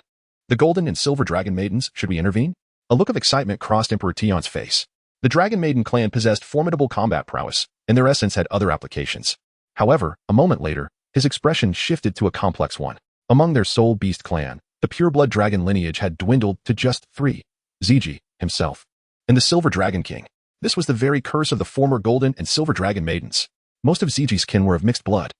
The golden and silver dragon maidens, should we intervene? A look of excitement crossed Emperor Tian's face. The Dragon Maiden clan possessed formidable combat prowess, and their essence had other applications. However, a moment later, his expression shifted to a complex one. Among their soul beast clan, the pureblood dragon lineage had dwindled to just 3. Zhou Yi, himself, and the Silver Dragon King. This was the very curse of the former golden and silver dragon maidens. Most of Zhou Yi's kin were of mixed blood.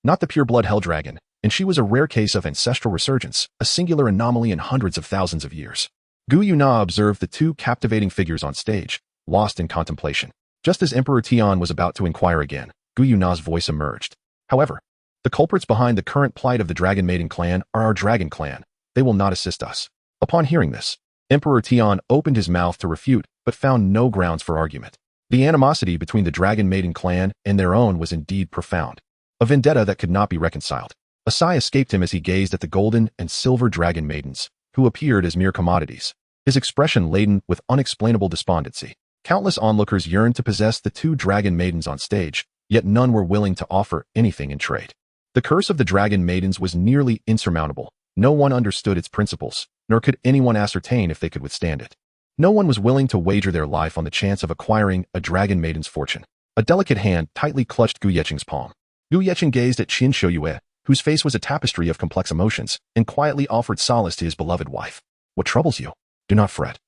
Not the pureblood hell dragon, and she was a rare case of ancestral resurgence, a singular anomaly in hundreds of thousands of years. Gu Yuna observed the two captivating figures on stage, lost in contemplation. Just as Emperor Tian was about to inquire again, Gu Yuna's voice emerged. However, the culprits behind the current plight of the Dragon Maiden clan are our Dragon clan. They will not assist us. Upon hearing this, Emperor Tian opened his mouth to refute, but found no grounds for argument. The animosity between the Dragon Maiden clan and their own was indeed profound. A vendetta that could not be reconciled. A sigh escaped him as he gazed at the golden and silver dragon maidens, who appeared as mere commodities, his expression laden with unexplainable despondency. Countless onlookers yearned to possess the two dragon maidens on stage, yet none were willing to offer anything in trade. The curse of the dragon maidens was nearly insurmountable. No one understood its principles, nor could anyone ascertain if they could withstand it. No one was willing to wager their life on the chance of acquiring a dragon maiden's fortune. A delicate hand tightly clutched Gu Yeqing's palm. Gu Yeqing gazed at Qin Shouyue, whose face was a tapestry of complex emotions, and quietly offered solace to his beloved wife. What troubles you? Do not fret.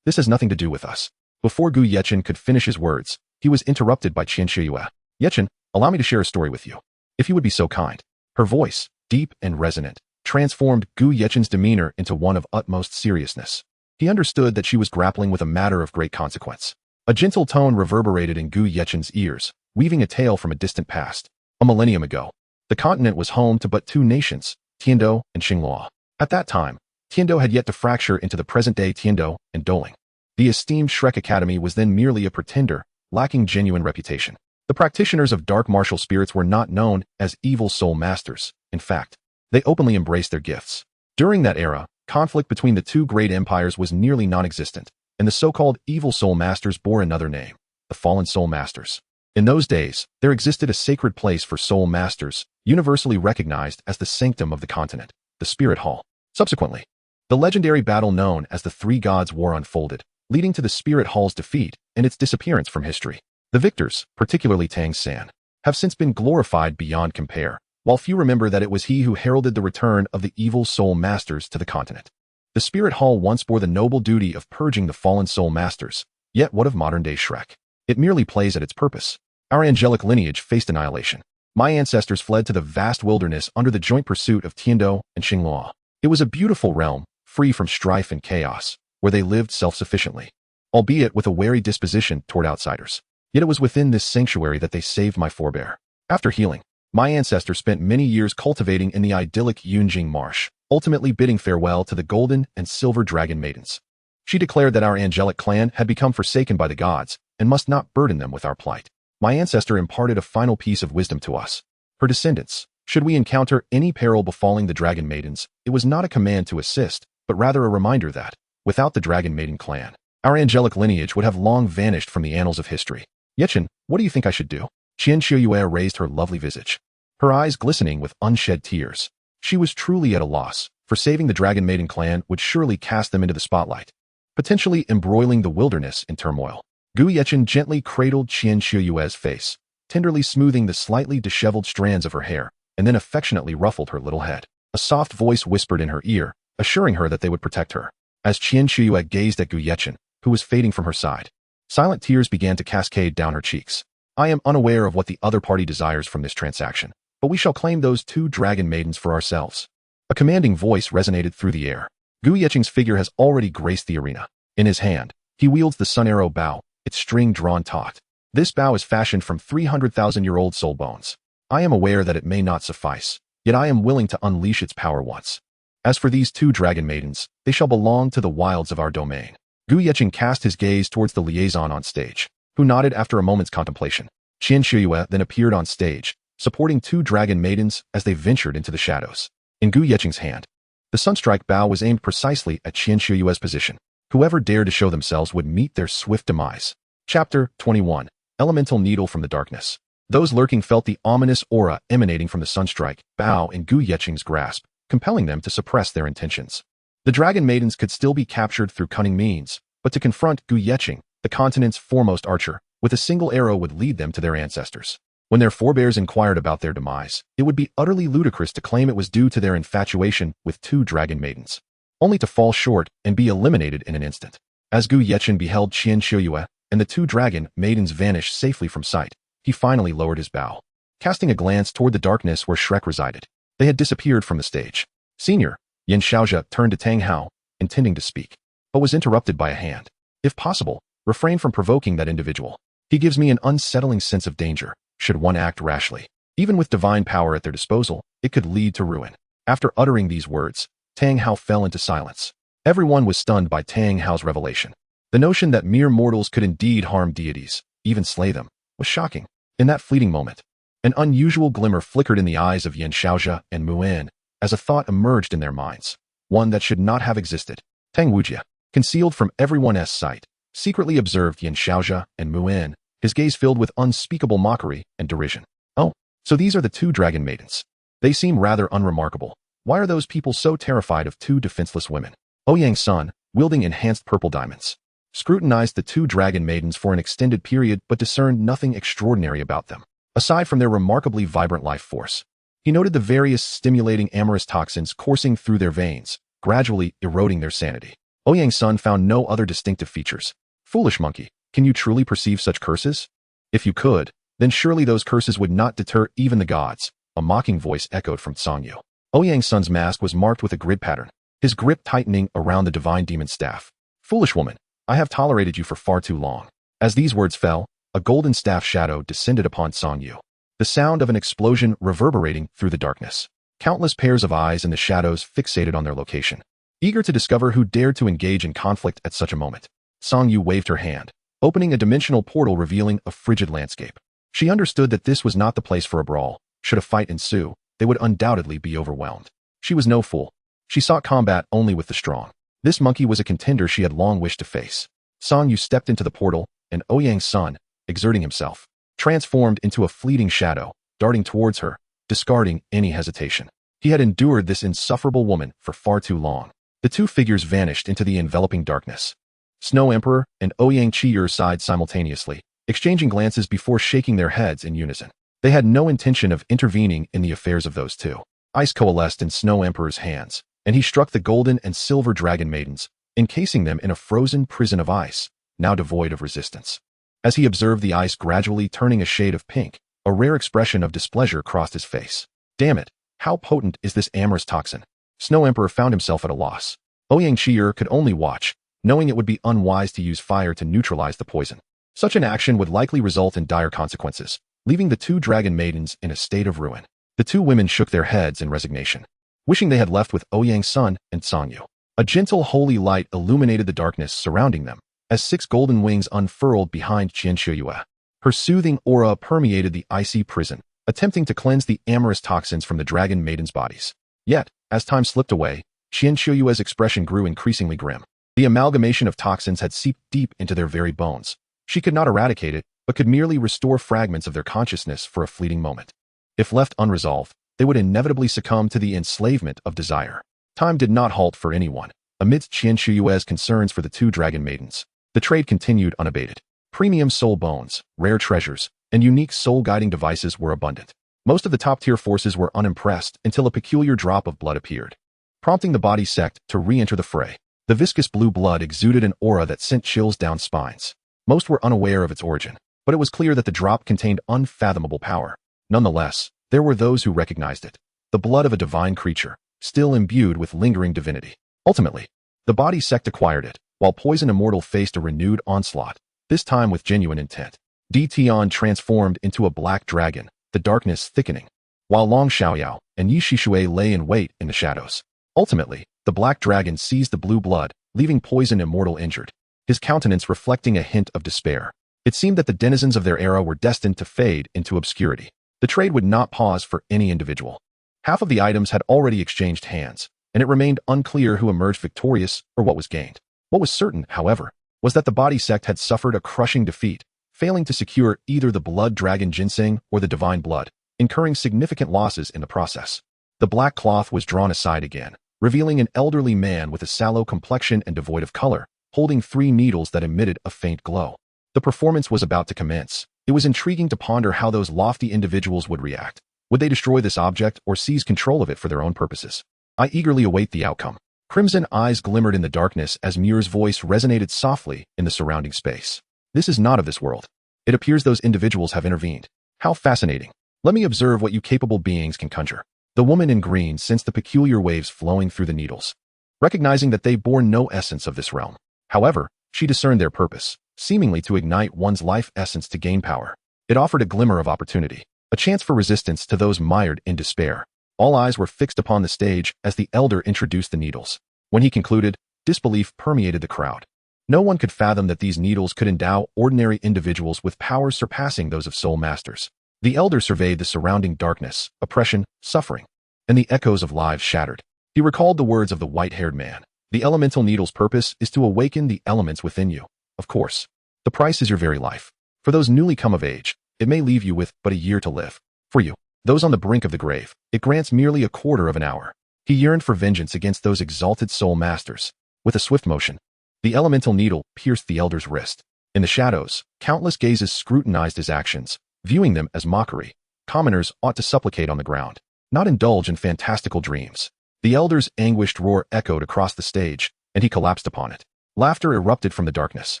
This has nothing to do with us. Before Gu Yeqing could finish his words, he was interrupted by Qin Shouyue. Yeqing, allow me to share a story with you. If you would be so kind. Her voice, deep and resonant, transformed Gu Yeqing's demeanor into one of utmost seriousness. He understood that she was grappling with a matter of great consequence. A gentle tone reverberated in Gu Yeqing's ears, weaving a tale from a distant past. A millennium ago, the continent was home to but two nations, Tiandou and Xingluo. At that time, Tiandou had yet to fracture into the present-day Tiandou and Douluo. The esteemed Shrek Academy was then merely a pretender, lacking genuine reputation. The practitioners of dark martial spirits were not known as evil soul masters. In fact, they openly embraced their gifts. During that era, conflict between the two great empires was nearly non-existent, and the so-called evil soul masters bore another name, the fallen soul masters. In those days, there existed a sacred place for soul masters, universally recognized as the sanctum of the continent, the Spirit Hall. Subsequently, the legendary battle known as the Three Gods War unfolded, leading to the Spirit Hall's defeat and its disappearance from history. The victors, particularly Tang San, have since been glorified beyond compare, while few remember that it was he who heralded the return of the evil soul masters to the continent. The Spirit Hall once bore the noble duty of purging the fallen soul masters, yet what of modern-day Shrek? It merely plays at its purpose. Our angelic lineage faced annihilation. My ancestors fled to the vast wilderness under the joint pursuit of Tiandou and Xingluo. It was a beautiful realm, free from strife and chaos, where they lived self-sufficiently, albeit with a wary disposition toward outsiders. Yet it was within this sanctuary that they saved my forebear. After healing, my ancestor spent many years cultivating in the idyllic Yunjing marsh, ultimately bidding farewell to the golden and silver dragon maidens. She declared that our angelic clan had become forsaken by the gods and must not burden them with our plight. My ancestor imparted a final piece of wisdom to us. Her descendants, should we encounter any peril befalling the dragon maidens, it was not a command to assist, but rather a reminder that, without the dragon maiden clan, our angelic lineage would have long vanished from the annals of history. Yechen, what do you think I should do? Qian Xiuyue raised her lovely visage, her eyes glistening with unshed tears. She was truly at a loss, for saving the dragon maiden clan would surely cast them into the spotlight, potentially embroiling the wilderness in turmoil. Gu Yechen gently cradled Qian Xiuyue's face, tenderly smoothing the slightly disheveled strands of her hair, and then affectionately ruffled her little head. A soft voice whispered in her ear, assuring her that they would protect her. As Qian Xiuyue gazed at Gu Yechen, who was fading from her side, silent tears began to cascade down her cheeks. I am unaware of what the other party desires from this transaction, but we shall claim those 2 dragon maidens for ourselves. A commanding voice resonated through the air. Gu Yechen's figure has already graced the arena. In his hand, he wields the sun arrow bow, its string drawn taut. This bow is fashioned from 300,000-year-old soul bones. I am aware that it may not suffice, yet I am willing to unleash its power once. As for these 2 dragon maidens, they shall belong to the wilds of our domain. Gu Yechen cast his gaze towards the liaison on stage, who nodded after a moment's contemplation. Qian Xiuyue then appeared on stage, supporting 2 dragon maidens as they ventured into the shadows. In Gu Yechen's hand, the sunstrike bow was aimed precisely at Qian Xiuyue's position. Whoever dared to show themselves would meet their swift demise. Chapter 21. Elemental Needle from the Darkness. Those lurking felt the ominous aura emanating from the sunstrike bow in Gu Yechen's grasp, compelling them to suppress their intentions. The dragon maidens could still be captured through cunning means, but to confront Gu Yechen, the continent's foremost archer, with a single arrow would lead them to their ancestors. When their forebears inquired about their demise, it would be utterly ludicrous to claim it was due to their infatuation with 2 dragon maidens, only to fall short and be eliminated in an instant. As Gu Yechen beheld Qian Xiuyue and the 2 dragon maidens vanish safely from sight, he finally lowered his bow, casting a glance toward the darkness where Shrek resided. They had disappeared from the stage. Senior, Yan Xiaozhe turned to Tang Hao, intending to speak, but was interrupted by a hand. If possible, refrain from provoking that individual. He gives me an unsettling sense of danger, should one act rashly. Even with divine power at their disposal, it could lead to ruin. After uttering these words, Tang Hao fell into silence. Everyone was stunned by Tang Hao's revelation. The notion that mere mortals could indeed harm deities, even slay them, was shocking. In that fleeting moment, an unusual glimmer flickered in the eyes of Yan Xiaozhe and Mu'en, as a thought emerged in their minds, one that should not have existed. Tang Wujie, concealed from everyone's sight, secretly observed Yan Xiaozhe and Mu'en, his gaze filled with unspeakable mockery and derision. Oh, so these are the 2 dragon maidens. They seem rather unremarkable. Why are those people so terrified of 2 defenseless women? Ouyang's son, wielding enhanced purple diamonds, scrutinized the 2 dragon maidens for an extended period but discerned nothing extraordinary about them, aside from their remarkably vibrant life force. He noted the various stimulating amorous toxins coursing through their veins, gradually eroding their sanity. Ouyang's son found no other distinctive features. Foolish monkey, can you truly perceive such curses? If you could, then surely those curses would not deter even the gods. A mocking voice echoed from Songyu. Ouyang's son's mask was marked with a grid pattern, his grip tightening around the divine demon staff. Foolish woman, I have tolerated you for far too long. As these words fell, a golden staff shadow descended upon Songyu, the sound of an explosion reverberating through the darkness. Countless pairs of eyes in the shadows fixated on their location, eager to discover who dared to engage in conflict at such a moment. Songyu waved her hand, opening a dimensional portal revealing a frigid landscape. She understood that this was not the place for a brawl. Should a fight ensue, they would undoubtedly be overwhelmed. She was no fool. She sought combat only with the strong. This monkey was a contender she had long wished to face. Songyu stepped into the portal, and Ouyang's son, exerting himself, transformed into a fleeting shadow, darting towards her, discarding any hesitation. He had endured this insufferable woman for far too long. The 2 figures vanished into the enveloping darkness. Snow Emperor and Ouyang Qi'er sighed simultaneously, exchanging glances before shaking their heads in unison. They had no intention of intervening in the affairs of those 2. Ice coalesced in Snow Emperor's hands, and he struck the golden and silver dragon maidens, encasing them in a frozen prison of ice, now devoid of resistance. As he observed the ice gradually turning a shade of pink, A rare expression of displeasure crossed his face. Damn it, how potent is this amorous toxin? Snow Emperor found himself at a loss. Ouyang Qi'er could only watch, knowing it would be unwise to use fire to neutralize the poison. Such an action would likely result in dire consequences, leaving the two dragon maidens in a state of ruin. The two women shook their heads in resignation, wishing they had left with Ouyang's son and Sangyu. A gentle holy light illuminated the darkness surrounding them, as 6 golden wings unfurled behind Qian Shiyue. Her soothing aura permeated the icy prison, attempting to cleanse the amorous toxins from the dragon maidens' bodies. Yet, as time slipped away, Qian Shiyue's expression grew increasingly grim. The amalgamation of toxins had seeped deep into their very bones. She could not eradicate it, but could merely restore fragments of their consciousness for a fleeting moment. If left unresolved, they would inevitably succumb to the enslavement of desire. Time did not halt for anyone. Amidst Qian Shiyue's concerns for the two dragon maidens, the trade continued unabated. Premium soul bones, rare treasures, and unique soul-guiding devices were abundant. Most of the top-tier forces were unimpressed until a peculiar drop of blood appeared, prompting the body sect to re-enter the fray. The viscous blue blood exuded an aura that sent chills down spines. Most were unaware of its origin, but it was clear that the drop contained unfathomable power. Nonetheless, there were those who recognized it. The blood of a divine creature, still imbued with lingering divinity. Ultimately, the body sect acquired it, while Poison Immortal faced a renewed onslaught, this time with genuine intent. Di Tian transformed into a black dragon, the darkness thickening, while Long Xiaoyao and Yi Shishui lay in wait in the shadows. Ultimately, the black dragon seized the blue blood, leaving Poison Immortal injured, his countenance reflecting a hint of despair. It seemed that the denizens of their era were destined to fade into obscurity. The trade would not pause for any individual. Half of the items had already exchanged hands, and it remained unclear who emerged victorious or what was gained. What was certain, however, was that the body sect had suffered a crushing defeat, failing to secure either the blood dragon ginseng or the divine blood, incurring significant losses in the process. The black cloth was drawn aside again, revealing an elderly man with a sallow complexion and devoid of color, holding 3 needles that emitted a faint glow. The performance was about to commence. It was intriguing to ponder how those lofty individuals would react. Would they destroy this object or seize control of it for their own purposes? I eagerly await the outcome. Crimson eyes glimmered in the darkness as Muir's voice resonated softly in the surrounding space. This is not of this world. It appears those individuals have intervened. How fascinating. Let me observe what you capable beings can conjure. The woman in green sensed the peculiar waves flowing through the needles, recognizing that they bore no essence of this realm. However, she discerned their purpose, seemingly to ignite one's life essence to gain power. It offered a glimmer of opportunity, a chance for resistance to those mired in despair. All eyes were fixed upon the stage as the elder introduced the needles. When he concluded, disbelief permeated the crowd. No one could fathom that these needles could endow ordinary individuals with powers surpassing those of soul masters. The elder surveyed the surrounding darkness, oppression, suffering, and the echoes of lives shattered. He recalled the words of the white-haired man. The elemental needle's purpose is to awaken the elements within you. Of course, the price is your very life. For those newly come of age, it may leave you with but a year to live. For you, those on the brink of the grave, it grants merely a quarter of an hour. He yearned for vengeance against those exalted soul masters. With a swift motion, the elemental needle pierced the elder's wrist. In the shadows, countless gazes scrutinized his actions, viewing them as mockery. Commoners ought to supplicate on the ground, not indulge in fantastical dreams. The elder's anguished roar echoed across the stage, and he collapsed upon it. Laughter erupted from the darkness.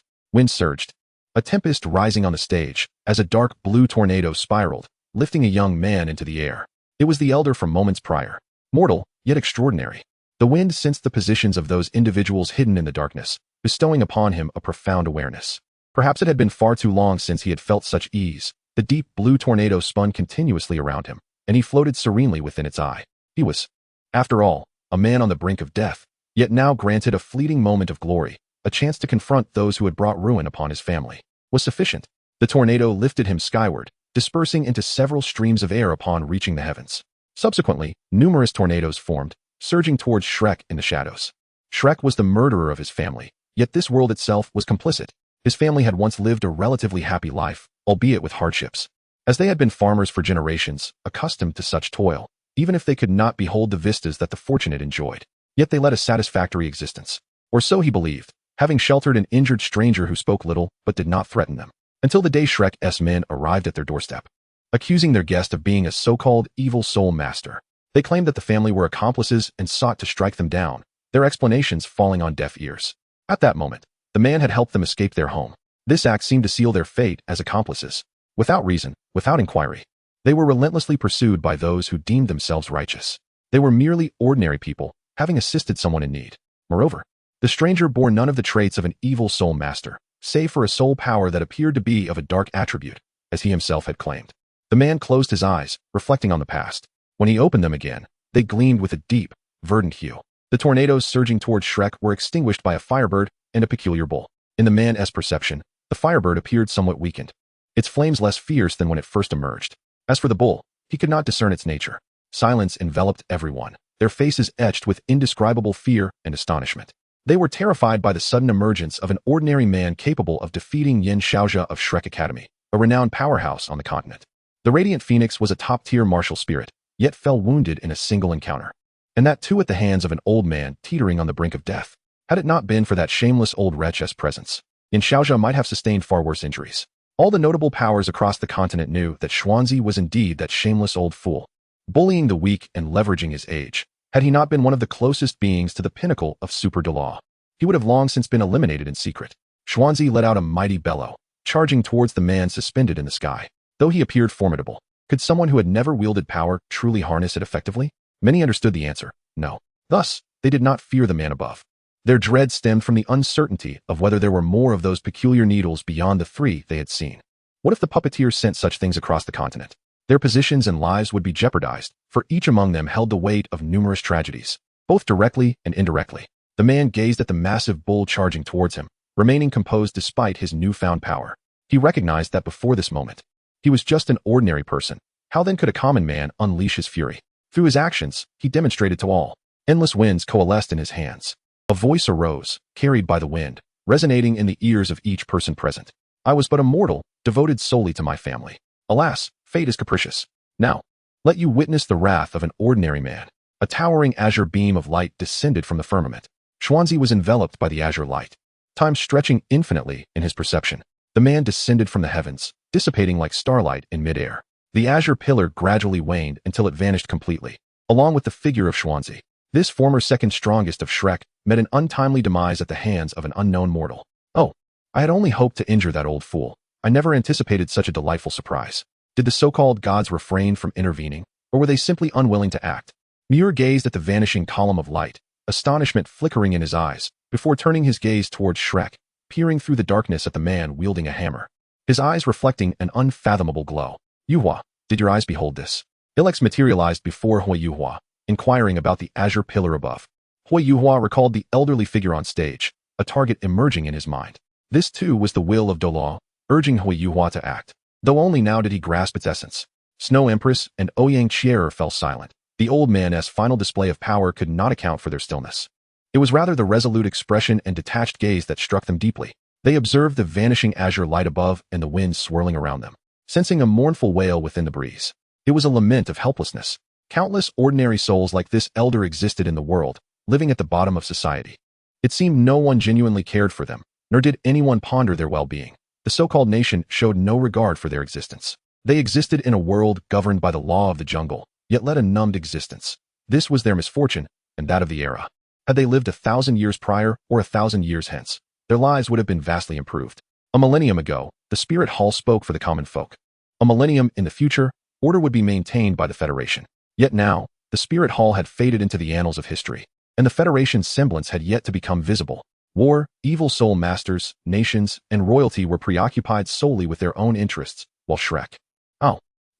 Wind surged, a tempest rising on the stage, as a dark blue tornado spiraled, lifting a young man into the air. It was the elder from moments prior. Mortal, yet extraordinary. The wind sensed the positions of those individuals hidden in the darkness, bestowing upon him a profound awareness. Perhaps it had been far too long since he had felt such ease. The deep blue tornado spun continuously around him, and he floated serenely within its eye. He was, after all, a man on the brink of death, yet now granted a fleeting moment of glory. A chance to confront those who had brought ruin upon his family was sufficient. The tornado lifted him skyward, dispersing into several streams of air upon reaching the heavens. Subsequently, numerous tornadoes formed, surging towards Shrek in the shadows. Shrek was the murderer of his family, yet this world itself was complicit. His family had once lived a relatively happy life, albeit with hardships. As they had been farmers for generations, accustomed to such toil, even if they could not behold the vistas that the fortunate enjoyed, yet they led a satisfactory existence. Or so he believed, having sheltered an injured stranger who spoke little but did not threaten them, until the day Shrek's men arrived at their doorstep, accusing their guest of being a so-called evil soul master. They claimed that the family were accomplices and sought to strike them down, their explanations falling on deaf ears. At that moment, the man had helped them escape their home. This act seemed to seal their fate as accomplices. Without reason, without inquiry, They were relentlessly pursued by those who deemed themselves righteous. They were merely ordinary people, having assisted someone in need. Moreover, the stranger bore none of the traits of an evil soul master, save for a soul power that appeared to be of a dark attribute, as he himself had claimed. The man closed his eyes, reflecting on the past. When he opened them again, they gleamed with a deep, verdant hue. The tornadoes surging towards Shrek were extinguished by a firebird and a peculiar bull. In the man's perception, the firebird appeared somewhat weakened, its flames less fierce than when it first emerged. As for the bull, he could not discern its nature. Silence enveloped everyone, their faces etched with indescribable fear and astonishment. They were terrified by the sudden emergence of an ordinary man capable of defeating Yin Xiaojia of Shrek Academy, a renowned powerhouse on the continent. The Radiant Phoenix was a top-tier martial spirit, yet fell wounded in a single encounter. And that too at the hands of an old man teetering on the brink of death. Had it not been for that shameless old wretch's presence, Yin Xiaojia might have sustained far worse injuries. All the notable powers across the continent knew that Xuanzi was indeed that shameless old fool, bullying the weak and leveraging his age. Had he not been one of the closest beings to the pinnacle of Super Douluo, he would have long since been eliminated in secret. Xuanzi let out a mighty bellow, charging towards the man suspended in the sky. Though he appeared formidable, could someone who had never wielded power truly harness it effectively? Many understood the answer, no. Thus, they did not fear the man above. Their dread stemmed from the uncertainty of whether there were more of those peculiar needles beyond the three they had seen. What if the puppeteers sent such things across the continent? Their positions and lives would be jeopardized, for each among them held the weight of numerous tragedies, both directly and indirectly. The man gazed at the massive bull charging towards him, remaining composed despite his newfound power. He recognized that before this moment, he was just an ordinary person. How then could a common man unleash his fury? Through his actions, he demonstrated to all. Endless winds coalesced in his hands. A voice arose, carried by the wind, resonating in the ears of each person present. I was but a mortal, devoted solely to my family. Alas, fate is capricious. Now, let you witness the wrath of an ordinary man. A towering azure beam of light descended from the firmament. Xuanzi was enveloped by the azure light, time stretching infinitely in his perception. The man descended from the heavens, dissipating like starlight in midair. The azure pillar gradually waned until it vanished completely, along with the figure of Xuanzi. This former second strongest of Shrek met an untimely demise at the hands of an unknown mortal. Oh, I had only hoped to injure that old fool. I never anticipated such a delightful surprise. Did the so-called gods refrain from intervening, or were they simply unwilling to act? Muir gazed at the vanishing column of light, astonishment flickering in his eyes, before turning his gaze towards Shrek, peering through the darkness at the man wielding a hammer, his eyes reflecting an unfathomable glow. Yuhua, did your eyes behold this? Ilex materialized before Huagua, inquiring about the azure pillar above. Huagua recalled the elderly figure on stage, a target emerging in his mind. This too was the will of Douluo, urging Huagua to act, though only now did he grasp its essence. Snow Empress and Ouyang Chierer fell silent. The old man's final display of power could not account for their stillness. It was rather the resolute expression and detached gaze that struck them deeply. They observed the vanishing azure light above and the wind swirling around them, sensing a mournful wail within the breeze. It was a lament of helplessness. Countless ordinary souls like this elder existed in the world, living at the bottom of society. It seemed no one genuinely cared for them, nor did anyone ponder their well-being. The so-called nation showed no regard for their existence. They existed in a world governed by the law of the jungle, yet led a numbed existence. This was their misfortune, and that of the era. Had they lived 1,000 years prior or 1,000 years hence, their lives would have been vastly improved. A millennium ago, the Spirit Hall spoke for the common folk. A millennium in the future, order would be maintained by the Federation. Yet now, the Spirit Hall had faded into the annals of history, and the Federation's semblance had yet to become visible. War, evil soul masters, nations, and royalty were preoccupied solely with their own interests, while Shrek,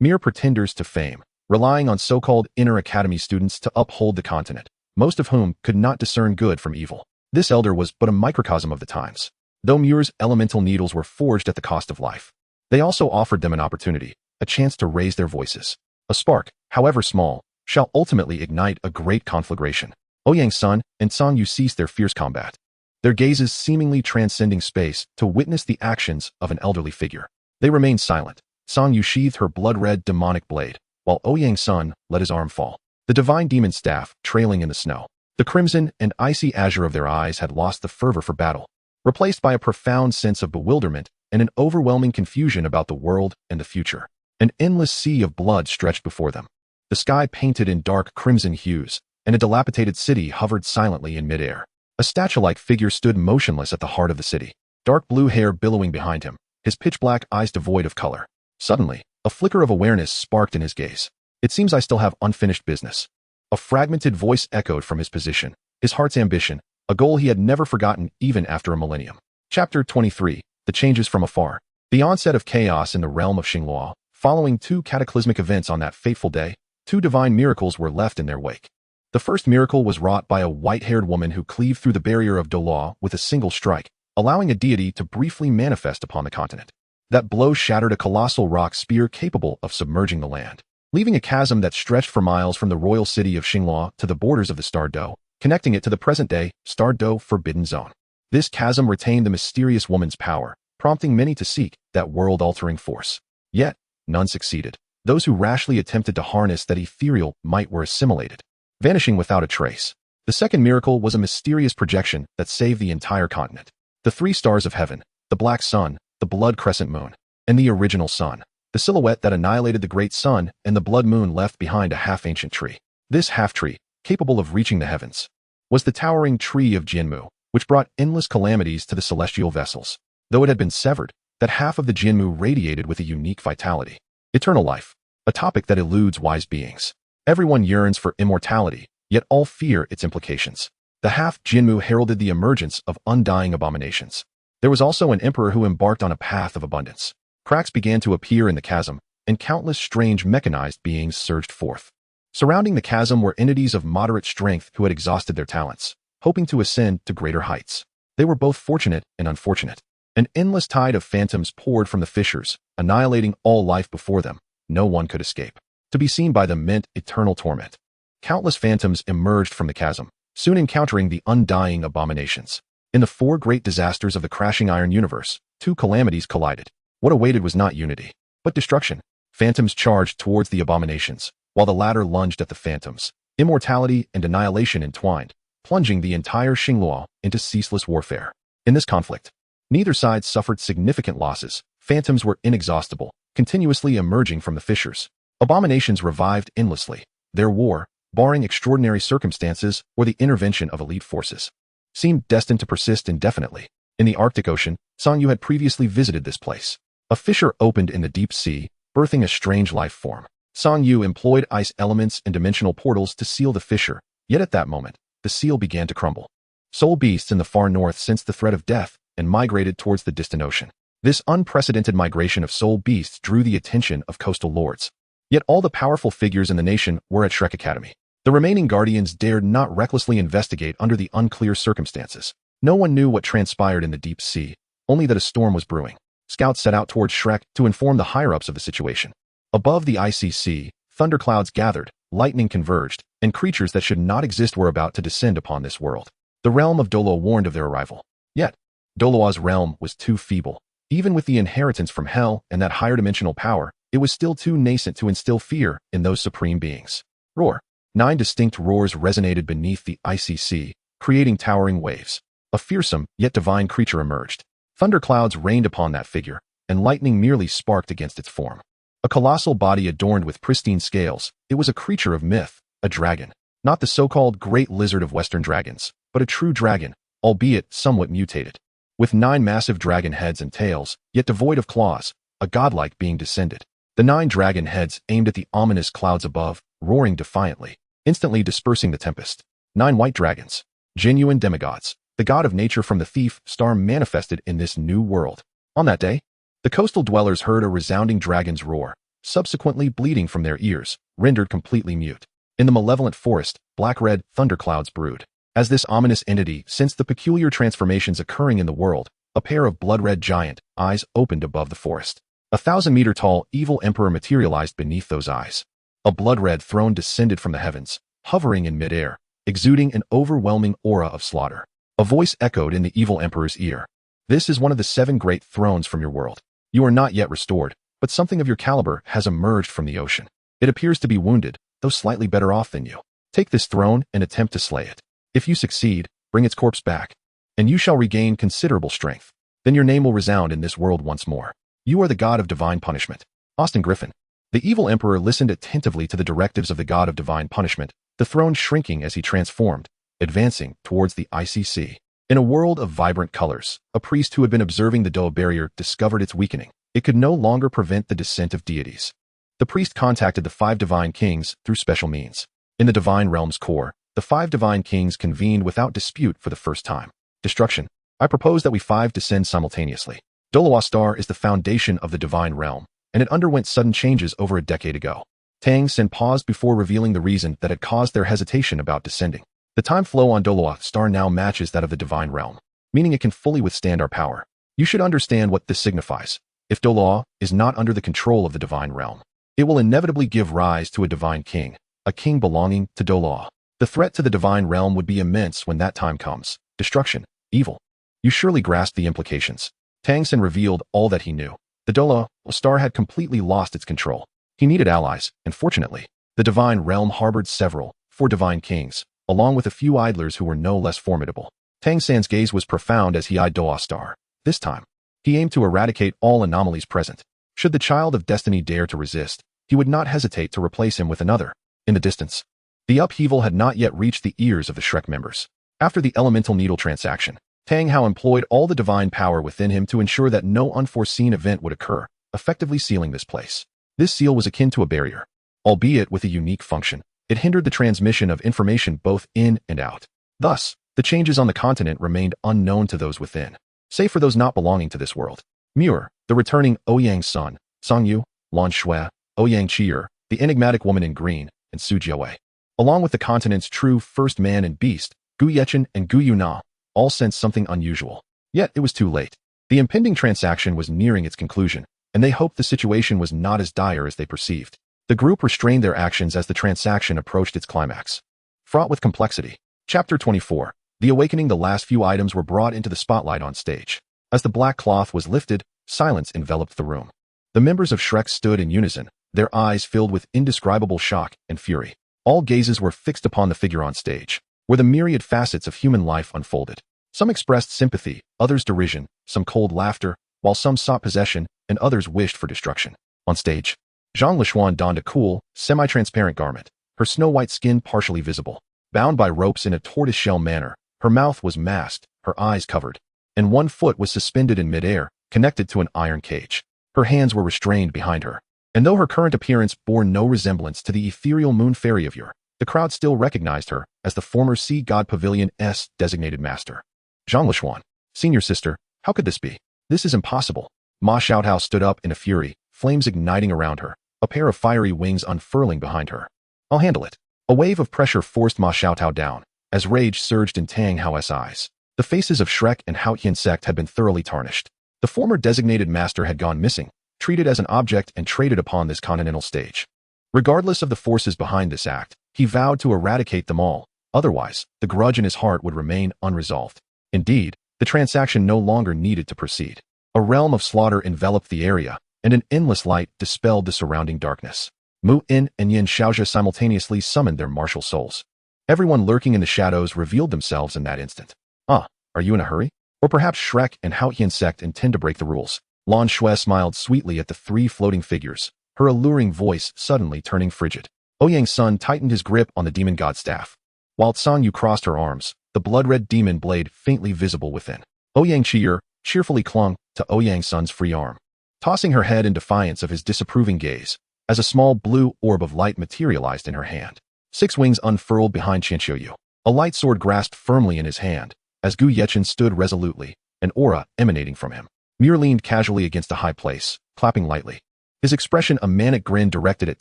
mere pretenders to fame, relying on so-called inner academy students to uphold the continent, most of whom could not discern good from evil. This elder was but a microcosm of the times. Though Muir's elemental needles were forged at the cost of life, they also offered them an opportunity, a chance to raise their voices. A spark, however small, shall ultimately ignite a great conflagration. Ouyang's son and Zhou Yi ceased their fierce combat, their gazes seemingly transcending space to witness the actions of an elderly figure. They remained silent. Zhou Yi sheathed her blood-red demonic blade, while Ouyang's son let his arm fall, the divine demon staff trailing in the snow. The crimson and icy azure of their eyes had lost the fervor for battle, replaced by a profound sense of bewilderment and an overwhelming confusion about the world and the future. An endless sea of blood stretched before them, the sky painted in dark crimson hues, and a dilapidated city hovered silently in midair. A statue-like figure stood motionless at the heart of the city, dark blue hair billowing behind him, his pitch-black eyes devoid of color. Suddenly, A flicker of awareness sparked in his gaze. It seems I still have unfinished business. A fragmented voice echoed from his position, his heart's ambition, a goal he had never forgotten even after a millennium. Chapter 23. The Changes from Afar. The onset of chaos in the realm of Xingluo. Following two cataclysmic events on that fateful day, two divine miracles were left in their wake. The first miracle was wrought by a white-haired woman who cleaved through the barrier of Douluo with a single strike, allowing a deity to briefly manifest upon the continent. That blow shattered a colossal rock spear capable of submerging the land, leaving a chasm that stretched for miles from the royal city of Xingluo to the borders of the Star Dough, connecting it to the present-day Star Dough Forbidden Zone. This chasm retained the mysterious woman's power, prompting many to seek that world-altering force. Yet, none succeeded. Those who rashly attempted to harness that ethereal might were assimilated, vanishing without a trace. The second miracle was a mysterious projection that saved the entire continent. The three stars of heaven, the black sun, the blood crescent moon, and the original sun, the silhouette that annihilated the great sun and the blood moon left behind a half-ancient tree. This half-tree, capable of reaching the heavens, was the towering tree of Jianmu, which brought endless calamities to the celestial vessels. Though it had been severed, that half of the Jianmu radiated with a unique vitality. Eternal life, a topic that eludes wise beings. Everyone yearns for immortality, yet all fear its implications. The half Jianmu heralded the emergence of undying abominations. There was also an emperor who embarked on a path of abundance. Cracks began to appear in the chasm, and countless strange mechanized beings surged forth. Surrounding the chasm were entities of moderate strength who had exhausted their talents, hoping to ascend to greater heights. They were both fortunate and unfortunate. An endless tide of phantoms poured from the fissures, annihilating all life before them. No one could escape. To be seen by them meant eternal torment. Countless phantoms emerged from the chasm, soon encountering the undying abominations. In the four great disasters of the crashing iron universe, two calamities collided. What awaited was not unity, but destruction. Phantoms charged towards the abominations, while the latter lunged at the phantoms. Immortality and annihilation entwined, plunging the entire Xingluo into ceaseless warfare. In this conflict, neither side suffered significant losses. Phantoms were inexhaustible, continuously emerging from the fissures. Abominations revived endlessly. Their war, barring extraordinary circumstances or the intervention of elite forces, seemed destined to persist indefinitely. In the Arctic Ocean, Zhou Yi had previously visited this place. A fissure opened in the deep sea, birthing a strange life form. Zhou Yi employed ice elements and dimensional portals to seal the fissure, yet at that moment, the seal began to crumble. Soul beasts in the far north sensed the threat of death and migrated towards the distant ocean. This unprecedented migration of soul beasts drew the attention of coastal lords. Yet all the powerful figures in the nation were at Shrek Academy. The remaining guardians dared not recklessly investigate under the unclear circumstances. No one knew what transpired in the deep sea, only that a storm was brewing. Scouts set out towards Shrek to inform the higher-ups of the situation. Above the icy sea, thunderclouds gathered, lightning converged, and creatures that should not exist were about to descend upon this world. The realm of Douluo warned of their arrival. Yet, Douluo's realm was too feeble. Even with the inheritance from hell and that higher dimensional power, it was still too nascent to instill fear in those supreme beings. Roar. 9 distinct roars resonated beneath the icy sea, creating towering waves. A fearsome, yet divine creature emerged. Thunderclouds rained upon that figure, and lightning merely sparked against its form. A colossal body adorned with pristine scales, it was a creature of myth, a dragon. Not the so-called great lizard of Western dragons, but a true dragon, albeit somewhat mutated. With 9 massive dragon heads and tails, yet devoid of claws, a godlike being descended. The 9 dragon heads aimed at the ominous clouds above, roaring defiantly, instantly dispersing the tempest. 9 white dragons, genuine demigods, the god of nature from the thief star manifested in this new world. On that day, the coastal dwellers heard a resounding dragon's roar, subsequently bleeding from their ears, rendered completely mute. In the malevolent forest, black-red thunderclouds brewed. As this ominous entity sensed the peculiar transformations occurring in the world, a pair of blood-red giant eyes opened above the forest. A 1,000-meter-tall evil emperor materialized beneath those eyes. A blood-red throne descended from the heavens, hovering in midair, exuding an overwhelming aura of slaughter. A voice echoed in the evil emperor's ear. This is one of the 7 great thrones from your world. You are not yet restored, but something of your caliber has emerged from the ocean. It appears to be wounded, though slightly better off than you. Take this throne and attempt to slay it. If you succeed, bring its corpse back, and you shall regain considerable strength. Then your name will resound in this world once more. You are the god of divine punishment. Austin Griffin. The evil emperor listened attentively to the directives of the god of divine punishment, the throne shrinking as he transformed, advancing towards the icy sea. In a world of vibrant colors, a priest who had been observing the Doa barrier discovered its weakening. It could no longer prevent the descent of deities. The priest contacted the 5 divine kings through special means. In the divine realm's core, the 5 divine kings convened without dispute for the first time. Destruction. I propose that we 5 descend simultaneously. Douluo star is the foundation of the divine realm, and it underwent sudden changes over a decade ago. Tang Xin paused before revealing the reason that had caused their hesitation about descending. The time flow on Douluo star now matches that of the divine realm, meaning it can fully withstand our power. You should understand what this signifies. If Douluo is not under the control of the divine realm, it will inevitably give rise to a divine king, a king belonging to Douluo. The threat to the divine realm would be immense when that time comes. Destruction, evil. You surely grasp the implications. Tang Xin revealed all that he knew. The Douluo star had completely lost its control. He needed allies, and fortunately, the divine realm harbored 4 divine kings, along with a few idlers who were no less formidable. Tang Xin's gaze was profound as he eyed Douluo star. This time, he aimed to eradicate all anomalies present. Should the child of destiny dare to resist, he would not hesitate to replace him with another. In the distance, the upheaval had not yet reached the ears of the Shrek members. After the elemental needle transaction, Tang Hao employed all the divine power within him to ensure that no unforeseen event would occur, effectively sealing this place. This seal was akin to a barrier. Albeit with a unique function, it hindered the transmission of information both in and out. Thus, the changes on the continent remained unknown to those within, save for those not belonging to this world. Muir, the returning Ouyang's son, Song Yu, Lan Shui, Ouyang Qi'er, the enigmatic woman in green, and Su Jiawei, along with the continent's true first man and beast, Gu Yechen and Gu Yuna, all sensed something unusual. Yet it was too late. The impending transaction was nearing its conclusion, and they hoped the situation was not as dire as they perceived. The group restrained their actions as the transaction approached its climax. Fraught with complexity. Chapter 24. The Awakening. The last few items were brought into the spotlight on stage. As the black cloth was lifted, silence enveloped the room. The members of Shrek stood in unison, their eyes filled with indescribable shock and fury. All gazes were fixed upon the figure on stage, where the myriad facets of human life unfolded. Some expressed sympathy, others derision, some cold laughter, while some sought possession, and others wished for destruction. On stage, Zhang Lishuan donned a cool, semi-transparent garment, her snow-white skin partially visible. Bound by ropes in a tortoise-shell manner, her mouth was masked, her eyes covered, and one foot was suspended in midair, connected to an iron cage. Her hands were restrained behind her, and though her current appearance bore no resemblance to the ethereal moon fairy of yore, the crowd still recognized her as the former Sea God Pavilion's designated master. Zhang Lishuan, senior sister, how could this be? This is impossible. Ma Xiaotao stood up in a fury, flames igniting around her, a pair of fiery wings unfurling behind her. I'll handle it. A wave of pressure forced Ma Xiaotao down, as rage surged in Tang Hao's eyes. The faces of Shrek and Hao Qian had been thoroughly tarnished. The former designated master had gone missing, treated as an object and traded upon this continental stage. Regardless of the forces behind this act, he vowed to eradicate them all, otherwise, the grudge in his heart would remain unresolved. Indeed, the transaction no longer needed to proceed. A realm of slaughter enveloped the area, and an endless light dispelled the surrounding darkness. Mu In and Yin Xiaozhe simultaneously summoned their martial souls. Everyone lurking in the shadows revealed themselves in that instant. Are you in a hurry? Or perhaps Shrek and Hao Qian intend to break the rules? Lan Shui smiled sweetly at the 3 floating figures, her alluring voice suddenly turning frigid. Ouyang's son tightened his grip on the demon god staff, while Tsang Yu crossed her arms, the blood-red demon blade faintly visible within. Ouyang Qi'er cheerfully clung to Ouyang's son's free arm, tossing her head in defiance of his disapproving gaze, as a small blue orb of light materialized in her hand. 6 wings unfurled behind Qianqiuyu, a light sword grasped firmly in his hand, as Gu Yechen stood resolutely, an aura emanating from him. Muir leaned casually against a high place, clapping lightly. His expression a manic grin directed at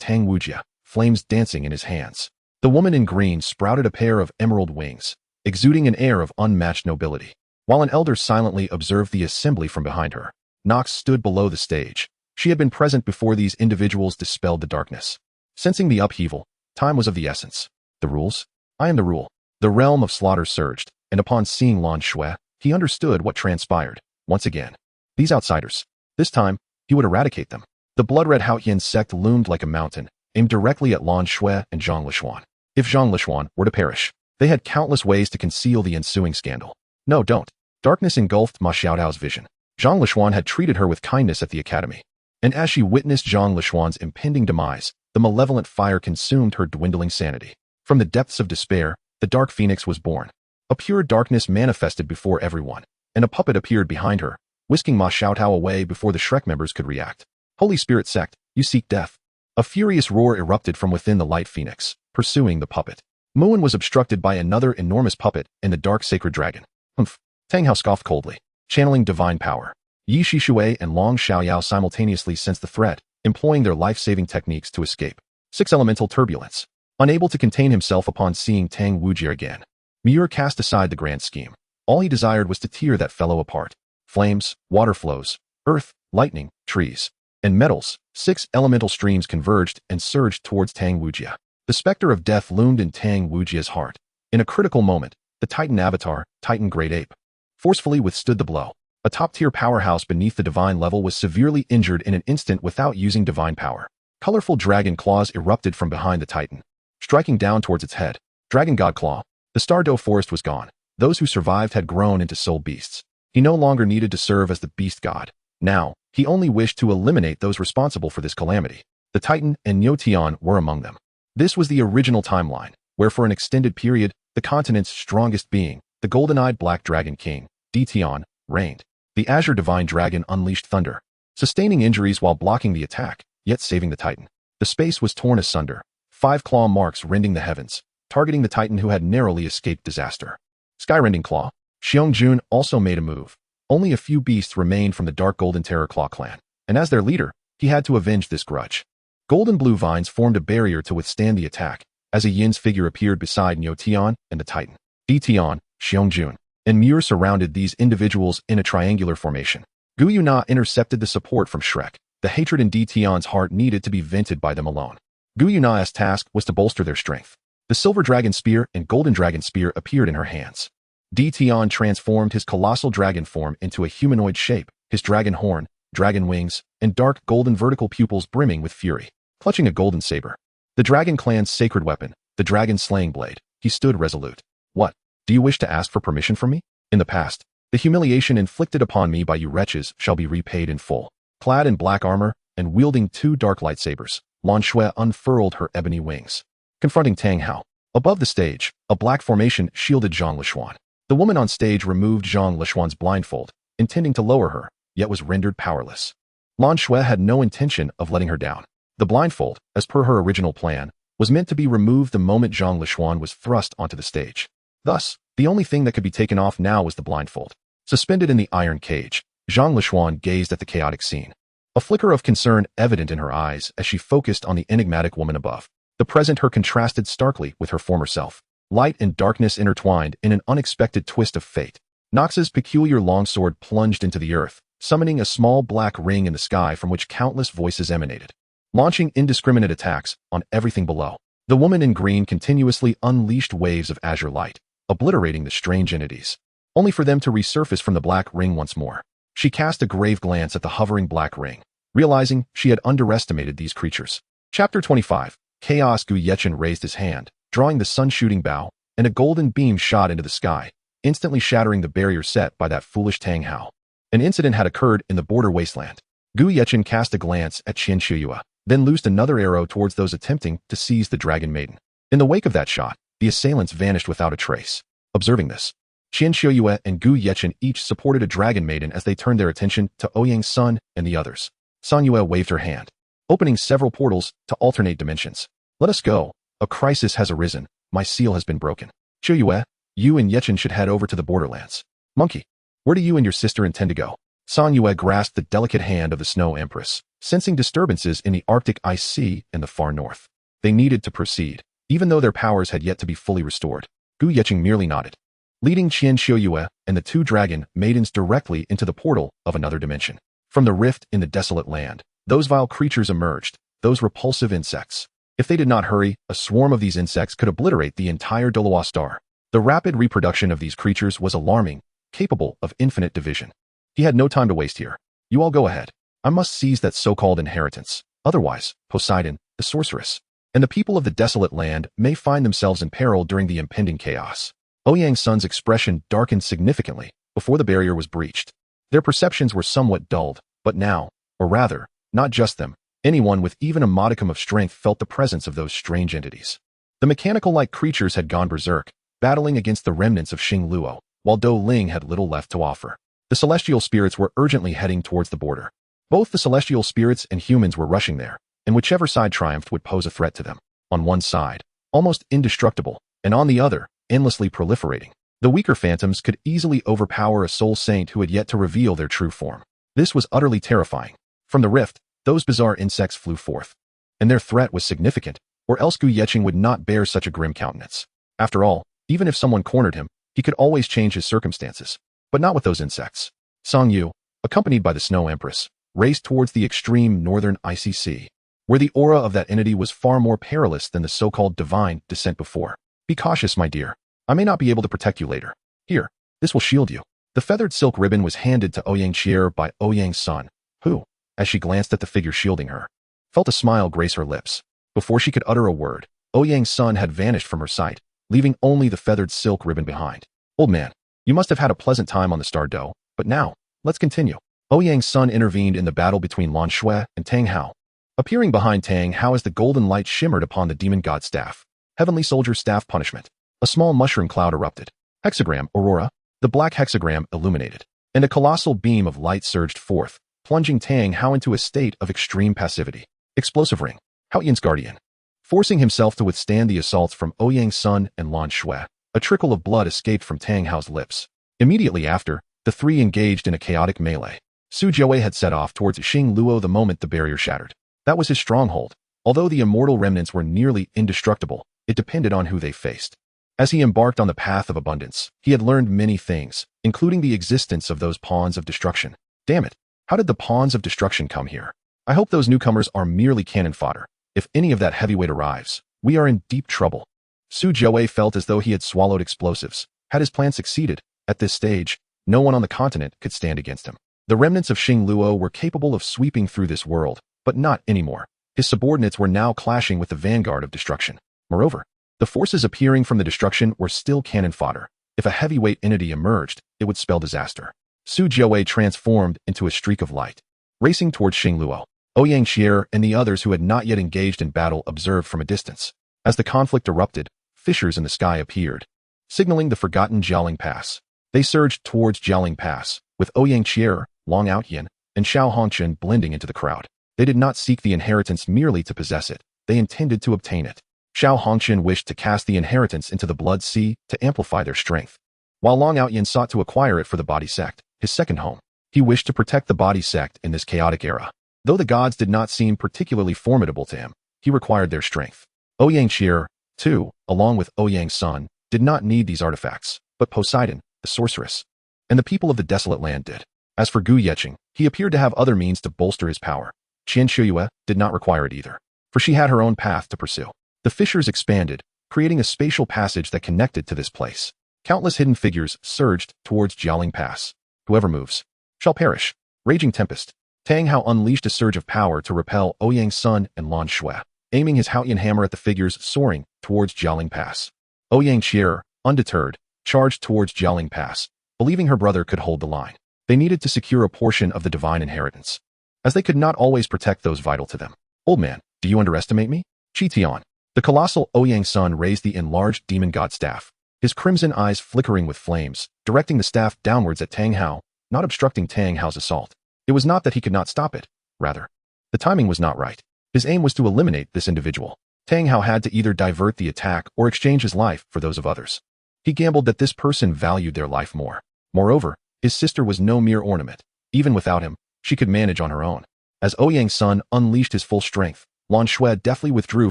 Tang Wujia, flames dancing in his hands. The woman in green sprouted a pair of emerald wings, exuding an air of unmatched nobility. While an elder silently observed the assembly from behind her, Nox stood below the stage. She had been present before these individuals dispelled the darkness. Sensing the upheaval, time was of the essence. The rules? I am the rule. The realm of slaughter surged, and upon seeing Lan Shui, he understood what transpired. Once again, these outsiders. This time, he would eradicate them. The blood-red Hao Qian sect loomed like a mountain, aimed directly at Lan Shui and Zhang Lishuan. If Zhang Lishuan were to perish, they had countless ways to conceal the ensuing scandal. No, don't. Darkness engulfed Ma Xiaotao's vision. Zhang Lishuan had treated her with kindness at the academy, and as she witnessed Zhang Lishuan's impending demise, the malevolent fire consumed her dwindling sanity. From the depths of despair, the Dark Phoenix was born. A pure darkness manifested before everyone, and a puppet appeared behind her, whisking Ma Xiaotao away before the Shrek members could react. Holy Spirit sect, you seek death. A furious roar erupted from within the light phoenix, pursuing the puppet. Muin was obstructed by another enormous puppet and the dark sacred dragon. Humph. Tang Hao scoffed coldly, channeling divine power. Yi Shishui and Long Xiaoyao simultaneously sensed the threat, employing their life-saving techniques to escape. 6 Elemental Turbulence. Unable to contain himself upon seeing Tang Wujie again, Muir cast aside the grand scheme. All he desired was to tear that fellow apart. Flames, water flows, earth, lightning, trees, and metals, 6 elemental streams converged and surged towards Tang Wujie. The specter of death loomed in Tang Wujie's heart. In a critical moment, the Titan Avatar, Titan Great Ape, forcefully withstood the blow. A top-tier powerhouse beneath the divine level was severely injured in an instant without using divine power. Colorful dragon claws erupted from behind the Titan, striking down towards its head. Dragon God Claw. The Stardow forest was gone. Those who survived had grown into soul beasts. He no longer needed to serve as the beast god. Now, he only wished to eliminate those responsible for this calamity. The Titan and Nyotian were among them. This was the original timeline, where for an extended period, the continent's strongest being, the golden-eyed Black Dragon King, Ditian, reigned. The Azure Divine Dragon unleashed thunder, sustaining injuries while blocking the attack, yet saving the Titan. The space was torn asunder, 5 claw marks rending the heavens, targeting the Titan who had narrowly escaped disaster. Skyrending Claw. Xiong-jun also made a move. Only a few beasts remained from the Dark Golden Terror Claw clan, and as their leader, he had to avenge this grudge. Golden blue vines formed a barrier to withstand the attack, as a Yin's figure appeared beside Nyotian and the Titan. Ditian, Xiong-jun, and Muir surrounded these individuals in a triangular formation. Gu Yuna intercepted the support from Shrek. The hatred in Ditian's heart needed to be vented by them alone. Gu Yuna's task was to bolster their strength. The Silver Dragon Spear and Golden Dragon Spear appeared in her hands. Ditian transformed his colossal dragon form into a humanoid shape, his dragon horn, dragon wings, and dark golden vertical pupils brimming with fury. Clutching a golden saber, the dragon clan's sacred weapon, the dragon slaying blade, he stood resolute. What? Do you wish to ask for permission from me? In the past, the humiliation inflicted upon me by you wretches shall be repaid in full. Clad in black armor and wielding 2 dark lightsabers, Lan Shui unfurled her ebony wings. Confronting Tang Hao. Above the stage, a black formation shielded Zhang Lishuan. The woman on stage removed Zhang Lishuan's blindfold, intending to lower her, yet was rendered powerless. Lan Shui had no intention of letting her down. The blindfold, as per her original plan, was meant to be removed the moment Zhang Lishuan was thrust onto the stage. Thus, the only thing that could be taken off now was the blindfold. Suspended in the iron cage, Zhang Lishuan gazed at the chaotic scene. A flicker of concern evident in her eyes as she focused on the enigmatic woman above. The present her contrasted starkly with her former self. Light and darkness intertwined in an unexpected twist of fate. Nox's peculiar longsword plunged into the earth, summoning a small black ring in the sky from which countless voices emanated, launching indiscriminate attacks on everything below. The woman in green continuously unleashed waves of azure light, obliterating the strange entities, only for them to resurface from the black ring once more. She cast a grave glance at the hovering black ring, realizing she had underestimated these creatures. Chapter 25. Chaos. Gu Yechen raised his hand, drawing the sun-shooting bow, and a golden beam shot into the sky, instantly shattering the barrier set by that foolish Tang Hao. An incident had occurred in the border wasteland. Gu Yechen cast a glance at Qian Shiyue, then loosed another arrow towards those attempting to seize the Dragon Maiden. In the wake of that shot, the assailants vanished without a trace. Observing this, Qian Shiyue and Gu Yechen each supported a Dragon Maiden as they turned their attention to Ouyang Sun and the others. San Yue waved her hand, opening several portals to alternate dimensions. Let us go. A crisis has arisen. My seal has been broken. Shiyue, you and Yechen should head over to the Borderlands. Monkey, where do you and your sister intend to go? San Yue grasped the delicate hand of the Snow Empress, sensing disturbances in the Arctic Ice Sea in the far north. They needed to proceed, even though their powers had yet to be fully restored. Gu Yechen merely nodded, leading Qian Shiyue and the 2 dragon maidens directly into the portal of another dimension. From the rift in the desolate land, those vile creatures emerged, those repulsive insects. If they did not hurry, a swarm of these insects could obliterate the entire Douluo star. The rapid reproduction of these creatures was alarming, capable of infinite division. He had no time to waste here. You all go ahead. I must seize that so-called inheritance. Otherwise, Poseidon, the sorceress, and the people of the desolate land may find themselves in peril during the impending chaos. Ouyang Sun's expression darkened significantly before the barrier was breached. Their perceptions were somewhat dulled, but now, or rather, not just them, anyone with even a modicum of strength felt the presence of those strange entities. The mechanical-like creatures had gone berserk, battling against the remnants of Xing Luo, while Dou Ling had little left to offer. The celestial spirits were urgently heading towards the border. Both the celestial spirits and humans were rushing there, and whichever side triumphed would pose a threat to them. On one side, almost indestructible, and on the other, endlessly proliferating. The weaker phantoms could easily overpower a soul saint who had yet to reveal their true form. This was utterly terrifying. From the rift, those bizarre insects flew forth. And their threat was significant, or else Gu Yeqing would not bear such a grim countenance. After all, even if someone cornered him, he could always change his circumstances. But not with those insects. Song Yu, accompanied by the Snow Empress, raced towards the extreme northern icy sea, where the aura of that entity was far more perilous than the so-called divine descent before. Be cautious, my dear. I may not be able to protect you later. Here, this will shield you. The feathered silk ribbon was handed to Ouyang Qier by Ouyang's son, who, as she glanced at the figure shielding her, felt a smile grace her lips. Before she could utter a word, Ouyang's son had vanished from her sight, leaving only the feathered silk ribbon behind. Old man, you must have had a pleasant time on the Star Dough, but now, let's continue. Ouyang's son intervened in the battle between Lan Shui and Tang Hao. Appearing behind Tang Hao as the golden light shimmered upon the demon god staff. Heavenly Soldier Staff Punishment. A small mushroom cloud erupted. Hexagram Aurora, the black hexagram illuminated, and a colossal beam of light surged forth, plunging Tang Hao into a state of extreme passivity. Explosive Ring. Haoyan's Guardian. Forcing himself to withstand the assaults from Ouyang's son and Lan Shui, a trickle of blood escaped from Tang Hao's lips. Immediately after, the three engaged in a chaotic melee. Su Jiawei had set off towards Xing Luo the moment the barrier shattered. That was his stronghold. Although the immortal remnants were nearly indestructible, it depended on who they faced. As he embarked on the path of abundance, he had learned many things, including the existence of those pawns of destruction. Damn it, how did the pawns of destruction come here? I hope those newcomers are merely cannon fodder. If any of that heavyweight arrives, we are in deep trouble. Su Jiawei felt as though he had swallowed explosives. Had his plan succeeded, at this stage, no one on the continent could stand against him. The remnants of Xing Luo were capable of sweeping through this world, but not anymore. His subordinates were now clashing with the vanguard of destruction. Moreover, the forces appearing from the destruction were still cannon fodder. If a heavyweight entity emerged, it would spell disaster. Su Jiawei transformed into a streak of light, racing towards Xing Luo. Ouyang Qier and the others who had not yet engaged in battle observed from a distance. As the conflict erupted, fissures in the sky appeared, signaling the forgotten Jialing Pass. They surged towards Jialing Pass, with Ouyang Qier, Long Outyin, and Xiao Hongqian blending into the crowd. They did not seek the inheritance merely to possess it. They intended to obtain it. Xiao Hongqian wished to cast the inheritance into the blood sea to amplify their strength, while Long Outyin sought to acquire it for the body sect, his second home. He wished to protect the body sect in this chaotic era. Though the gods did not seem particularly formidable to him, he required their strength. Ouyang Qier, too, along with Ouyang's son, did not need these artifacts, but Poseidon, the sorceress, and the people of the desolate land did. As for Gu Yeqing, he appeared to have other means to bolster his power. Qian Shuyue did not require it either, for she had her own path to pursue. The fissures expanded, creating a spatial passage that connected to this place. Countless hidden figures surged towards Jialing Pass. Whoever moves shall perish. Raging Tempest. Tang Hao unleashed a surge of power to repel Ouyang's son and Lan Shui, aiming his Haoyan hammer at the figures soaring towards Jialing Pass. Ouyang Qier, undeterred, charged towards Jialing Pass, believing her brother could hold the line. They needed to secure a portion of the divine inheritance, as they could not always protect those vital to them. Old man, do you underestimate me? Qi Tian. The colossal Ouyang son raised the enlarged demon god staff, his crimson eyes flickering with flames, directing the staff downwards at Tang Hao, not obstructing Tang Hao's assault. It was not that he could not stop it. Rather, the timing was not right. His aim was to eliminate this individual. Tang Hao had to either divert the attack or exchange his life for those of others. He gambled that this person valued their life more. Moreover, his sister was no mere ornament. Even without him, she could manage on her own. As Ouyang's son unleashed his full strength, Lan Shui deftly withdrew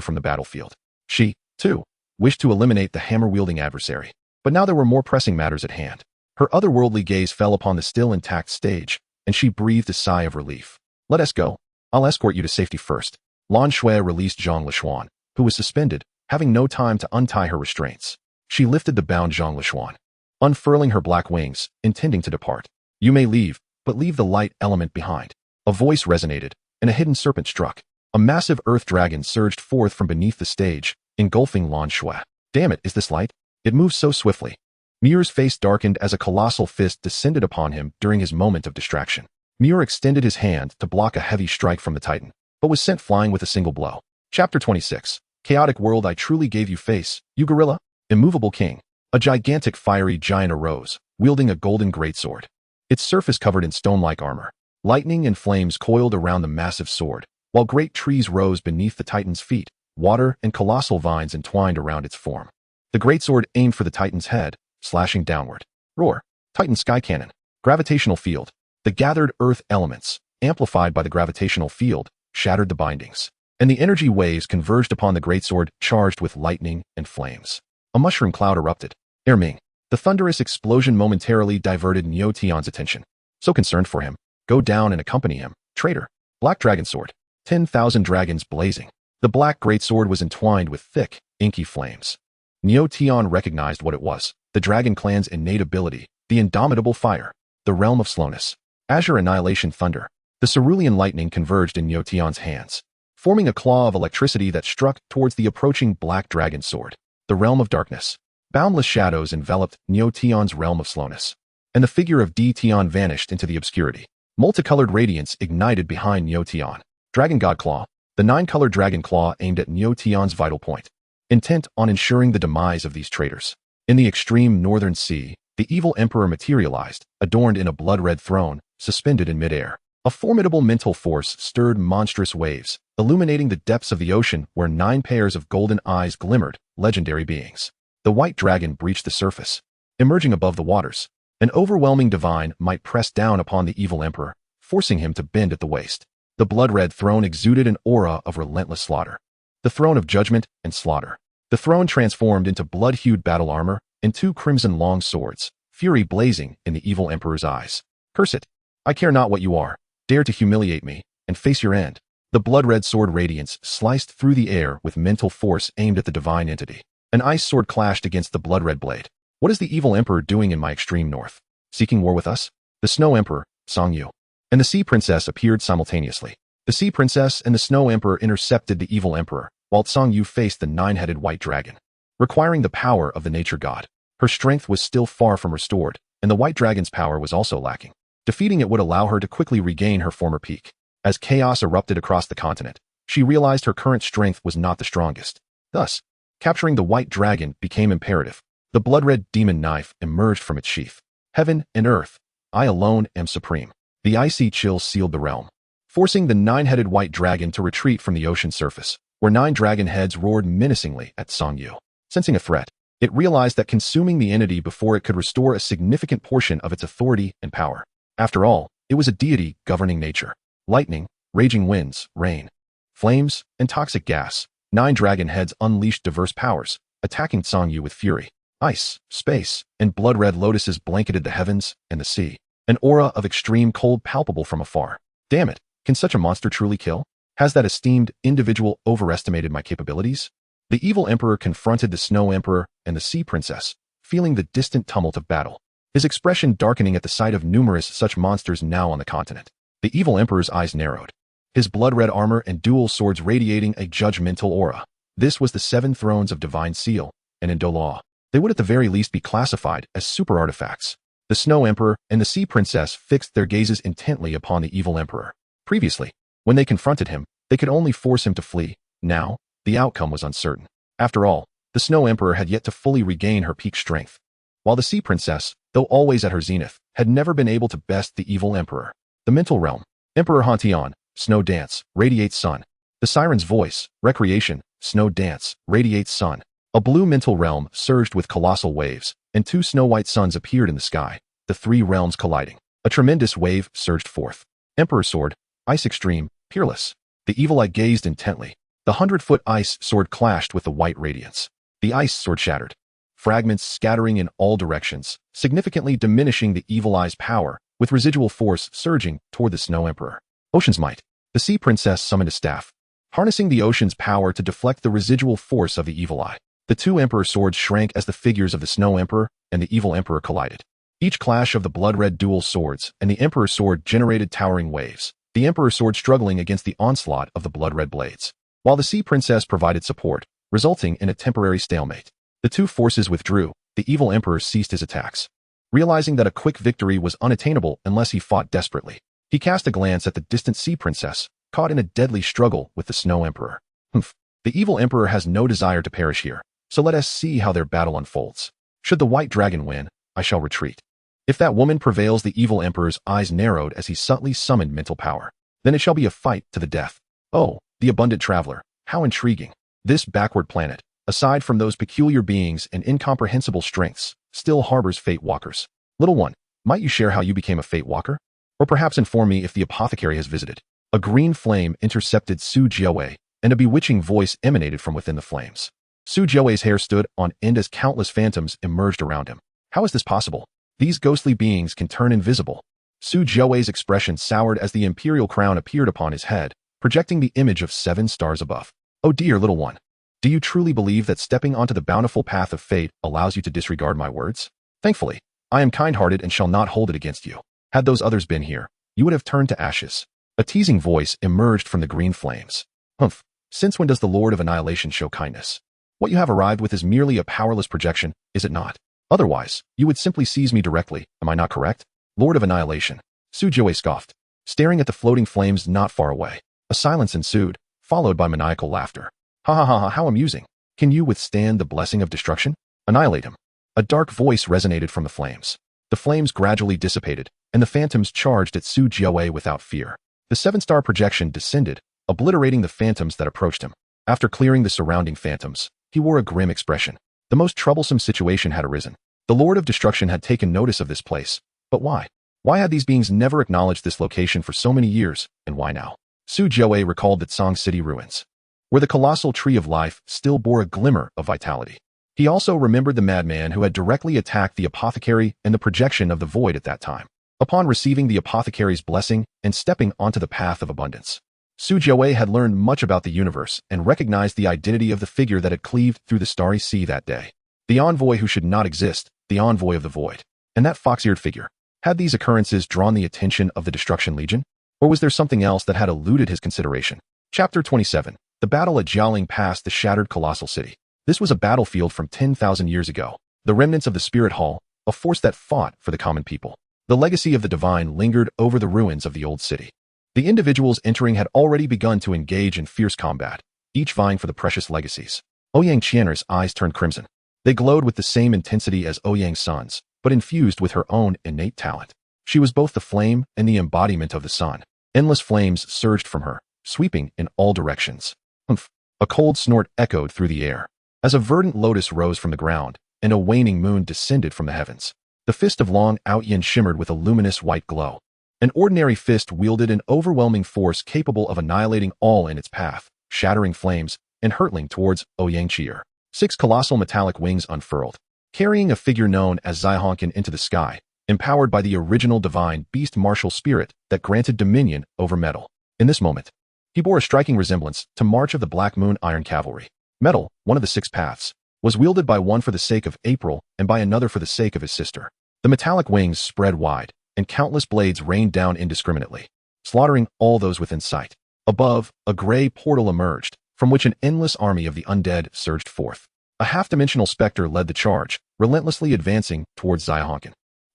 from the battlefield. She, too, wished to eliminate the hammer-wielding adversary. But now there were more pressing matters at hand. Her otherworldly gaze fell upon the still intact stage, and she breathed a sigh of relief. Let us go. I'll escort you to safety first. Lan Shui released Zhang Lishuan, who was suspended, having no time to untie her restraints. She lifted the bound Zhang Lishuan, unfurling her black wings, intending to depart. You may leave, but leave the light element behind. A voice resonated, and a hidden serpent struck. A massive earth dragon surged forth from beneath the stage, engulfing Lan Shui. Damn it, is this light? It moves so swiftly. Muir's face darkened as a colossal fist descended upon him during his moment of distraction. Muir extended his hand to block a heavy strike from the Titan, but was sent flying with a single blow. Chapter 26. Chaotic world, I truly gave you face, you gorilla. Immovable king. A gigantic fiery giant arose, wielding a golden greatsword. its surface covered in stone-like armor. Lightning and flames coiled around the massive sword, while great trees rose beneath the Titan's feet. Water and colossal vines entwined around its form. The greatsword aimed for the Titan's head, slashing downward. Roar. Titan Sky Cannon. Gravitational field. The gathered earth elements, amplified by the gravitational field, shattered the bindings, and the energy waves converged upon the greatsword, charged with lightning and flames. A mushroom cloud erupted. Erming. The thunderous explosion momentarily diverted Niu Tian's attention. So concerned for him. Go down and accompany him, traitor. Black Dragon Sword. 10,000 dragons blazing. The black greatsword was entwined with thick, inky flames. Niu Tian recognized what it was. The Dragon Clan's innate ability, the indomitable fire, the realm of slowness. Azure Annihilation Thunder. The cerulean lightning converged in Niu Tian's hands, forming a claw of electricity that struck towards the approaching black dragon sword. The realm of darkness. Boundless shadows enveloped Niu Tian's realm of slowness, and the figure of Di Tian vanished into the obscurity. Multicolored radiance ignited behind Niu Tian. Dragon God Claw. The 9-colored dragon claw aimed at Niu Tian's vital point, intent on ensuring the demise of these traitors. In the extreme northern sea, the evil emperor materialized, adorned in a blood-red throne, suspended in midair. A formidable mental force stirred monstrous waves, illuminating the depths of the ocean where 9 pairs of golden eyes glimmered, legendary beings. The white dragon breached the surface, emerging above the waters. An overwhelming divine might press down upon the evil emperor, forcing him to bend at the waist. The blood-red throne exuded an aura of relentless slaughter. The throne of judgment and slaughter. The throne transformed into blood-hued battle armor and 2 crimson long swords, fury blazing in the evil emperor's eyes. Curse it! I care not what you are. Dare to humiliate me, and face your end. The blood-red sword radiance sliced through the air with mental force aimed at the divine entity. An ice sword clashed against the blood-red blade. What is the evil emperor doing in my extreme north? Seeking war with us? The Snow Emperor, Zhou Yi, and the Sea Princess appeared simultaneously. The Sea Princess and the Snow Emperor intercepted the evil emperor, while Zhou Yi faced the 9-headed white dragon. Requiring the power of the nature god, her strength was still far from restored, and the white dragon's power was also lacking. Defeating it would allow her to quickly regain her former peak. As chaos erupted across the continent, she realized her current strength was not the strongest. Thus, capturing the white dragon became imperative. The blood-red demon knife emerged from its sheath. Heaven and earth, I alone am supreme. The icy chill sealed the realm, forcing the 9-headed white dragon to retreat from the ocean surface, where 9 dragon heads roared menacingly at Zhou Yi. Sensing a threat, it realized that consuming the entity before it could restore a significant portion of its authority and power. After all, it was a deity governing nature. Lightning, raging winds, rain, flames, and toxic gas. 9 dragon heads unleashed diverse powers, attacking Zhou Yi with fury. Ice, space, and blood-red lotuses blanketed the heavens and the sea. An aura of extreme cold palpable from afar. Damn it, can such a monster truly kill? Has that esteemed individual overestimated my capabilities? The evil emperor confronted the Snow Emperor and the Sea Princess, feeling the distant tumult of battle, his expression darkening at the sight of numerous such monsters now on the continent. The evil emperor's eyes narrowed, his blood-red armor and dual swords radiating a judgmental aura. This was the 7 thrones of divine seal, and in Douluo, they would at the very least be classified as super artifacts. The Snow Emperor and the Sea Princess fixed their gazes intently upon the evil emperor. Previously, when they confronted him, they could only force him to flee. Now, the outcome was uncertain. After all, the Snow Emperor had yet to fully regain her peak strength, while the Sea Princess, though always at her zenith, had never been able to best the evil emperor. The mental realm. Emperor Hantian, Snow Dance, radiates sun. The siren's voice, recreation, Snow Dance, radiates sun. A blue mental realm surged with colossal waves, and 2 snow-white suns appeared in the sky, the 3 realms colliding. A tremendous wave surged forth. Emperor Sword, Ice Extreme, Peerless. The evil eye gazed intently. The 100-foot ice sword clashed with the white radiance. The ice sword shattered, fragments scattering in all directions, significantly diminishing the evil eye's power, with residual force surging toward the Snow Emperor. Ocean's Might. The Sea Princess summoned a staff, harnessing the ocean's power to deflect the residual force of the evil eye. The 2 Emperor swords shrank as the figures of the Snow Emperor and the evil emperor collided. Each clash of the blood-red dual swords and the Emperor sword generated towering waves, the Emperor sword struggling against the onslaught of the blood-red blades, while the Sea Princess provided support, resulting in a temporary stalemate. The 2 forces withdrew. The evil emperor ceased his attacks, realizing that a quick victory was unattainable unless he fought desperately. He cast a glance at the distant Sea Princess, caught in a deadly struggle with the Snow Emperor. Humph. The evil emperor has no desire to perish here, so let us see how their battle unfolds. Should the white dragon win, I shall retreat. If that woman prevails, the evil emperor's eyes narrowed as he subtly summoned mental power. Then it shall be a fight to the death. Oh, the abundant traveler, how intriguing. This backward planet, aside from those peculiar beings and incomprehensible strengths, still harbors fate walkers. Little one, might you share how you became a fate walker? Or perhaps inform me if the apothecary has visited. A green flame intercepted Zhou Yi, and a bewitching voice emanated from within the flames. Zhou Yi's hair stood on end as countless phantoms emerged around him. How is this possible? These ghostly beings can turn invisible. Zhou Yi's expression soured as the imperial crown appeared upon his head, projecting the image of 7 stars above. Oh dear little one, do you truly believe that stepping onto the bountiful path of fate allows you to disregard my words? Thankfully, I am kind-hearted and shall not hold it against you. Had those others been here, you would have turned to ashes. A teasing voice emerged from the green flames. Humph, since when does the Lord of Annihilation show kindness? What you have arrived with is merely a powerless projection, is it not? Otherwise, you would simply seize me directly, am I not correct? Lord of Annihilation. Zhou Yi scoffed, staring at the floating flames not far away. A silence ensued, followed by maniacal laughter. Ha ha ha ha, how amusing. Can you withstand the blessing of destruction? Annihilate him. A dark voice resonated from the flames. The flames gradually dissipated, and the phantoms charged at Zhou Yi without fear. The 7-star projection descended, obliterating the phantoms that approached him. After clearing the surrounding phantoms, he wore a grim expression. The most troublesome situation had arisen. The Lord of Destruction had taken notice of this place. But why? Why had these beings never acknowledged this location for so many years, and why now? Zhou Yi recalled the Song City ruins, where the colossal tree of life still bore a glimmer of vitality. He also remembered the madman who had directly attacked the apothecary and the projection of the void at that time. Upon receiving the apothecary's blessing and stepping onto the path of abundance, Zhou Yi had learned much about the universe and recognized the identity of the figure that had cleaved through the starry sea that day. The envoy who should not exist, the envoy of the void. And that fox-eared figure. Had these occurrences drawn the attention of the Destruction Legion? Or was there something else that had eluded his consideration? Chapter 27. The battle at Jialing past the shattered colossal city. This was a battlefield from 10,000 years ago. The remnants of the Spirit Hall, a force that fought for the common people. The legacy of the divine lingered over the ruins of the old city. The individuals entering had already begun to engage in fierce combat, each vying for the precious legacies. Ouyang Qian'er's eyes turned crimson. They glowed with the same intensity as Ouyang Sun's, but infused with her own innate talent. She was both the flame and the embodiment of the sun. Endless flames surged from her, sweeping in all directions. Humph! A cold snort echoed through the air, as a verdant lotus rose from the ground, and a waning moon descended from the heavens. The fist of Long Outyin shimmered with a luminous white glow. An ordinary fist wielded an overwhelming force capable of annihilating all in its path, shattering flames, and hurtling towards Ouyang Qi'er. 6 colossal metallic wings unfurled, carrying a figure known as Zihonkin into the sky, empowered by the original divine beast martial spirit that granted dominion over metal. In this moment, he bore a striking resemblance to March of the Black Moon Iron Cavalry. Metal, one of the 6 paths, was wielded by one for the sake of April and by another for the sake of his sister. The metallic wings spread wide, and countless blades rained down indiscriminately, slaughtering all those within sight. Above, a gray portal emerged, from which an endless army of the undead surged forth. A half-dimensional specter led the charge, relentlessly advancing towards Zihonkin.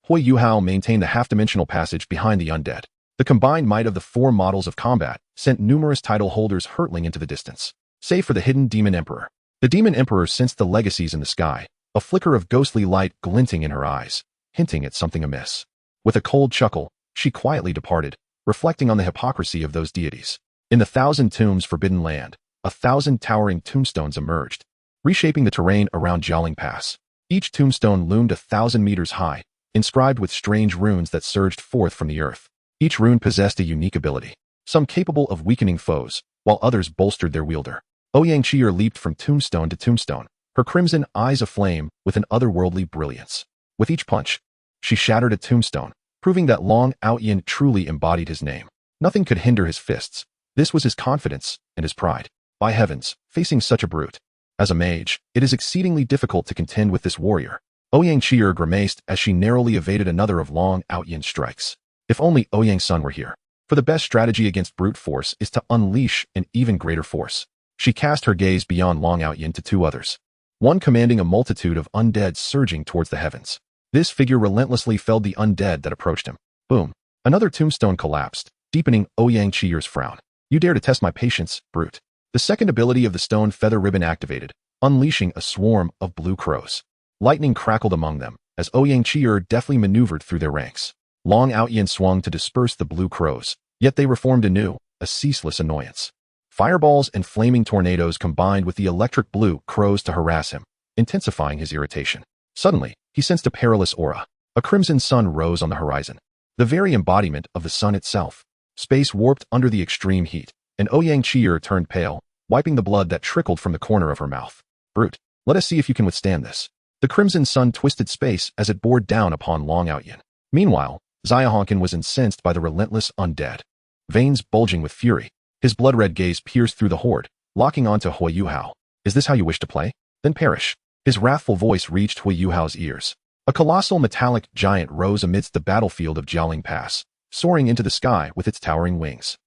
Hui Yuhao maintained the half-dimensional passage behind the undead. The combined might of the 4 models of combat sent numerous title holders hurtling into the distance, save for the hidden Demon Emperor. The Demon Emperor sensed the legacies in the sky, a flicker of ghostly light glinting in her eyes, hinting at something amiss. With a cold chuckle, she quietly departed, reflecting on the hypocrisy of those deities. In the 1,000 Tombs Forbidden Land, 1,000 towering tombstones emerged, reshaping the terrain around Jialing Pass. Each tombstone loomed 1,000 meters high, inscribed with strange runes that surged forth from the earth. Each rune possessed a unique ability, some capable of weakening foes, while others bolstered their wielder. Ouyang Qi'er leaped from tombstone to tombstone, her crimson eyes aflame with an otherworldly brilliance. With each punch, she shattered a tombstone, proving that Long Outyin truly embodied his name. Nothing could hinder his fists. This was his confidence and his pride. By heavens, facing such a brute. As a mage, it is exceedingly difficult to contend with this warrior. Ouyang Qi'er grimaced as she narrowly evaded another of Long Outyin's strikes. If only Ouyang Sun were here. For the best strategy against brute force is to unleash an even greater force. She cast her gaze beyond Long Outyin to 2 others, one commanding a multitude of undead surging towards the heavens. This figure relentlessly felled the undead that approached him. Boom. Another tombstone collapsed, deepening Ouyang Qi'er's frown. You dare to test my patience, brute. The second ability of the stone feather ribbon activated, unleashing a swarm of blue crows. Lightning crackled among them, as Ouyang Qi'er deftly maneuvered through their ranks. Long Outyin swung to disperse the blue crows, yet they reformed anew, a ceaseless annoyance. Fireballs and flaming tornadoes combined with the electric blue crows to harass him, intensifying his irritation. Suddenly, he sensed a perilous aura. A crimson sun rose on the horizon, the very embodiment of the sun itself. Space warped under the extreme heat, and Ouyang Qi'er turned pale, wiping the blood that trickled from the corner of her mouth. Brute, let us see if you can withstand this. The crimson sun twisted space as it bore down upon Long Outyin. Meanwhile, Xiahonqin was incensed by the relentless undead. Veins bulging with fury, his blood-red gaze pierced through the horde, locking onto Hui Yuhao. Is this how you wish to play? Then perish. His wrathful voice reached Hui Yuhao's ears. A colossal metallic giant rose amidst the battlefield of Jialing Pass, soaring into the sky with its towering wings.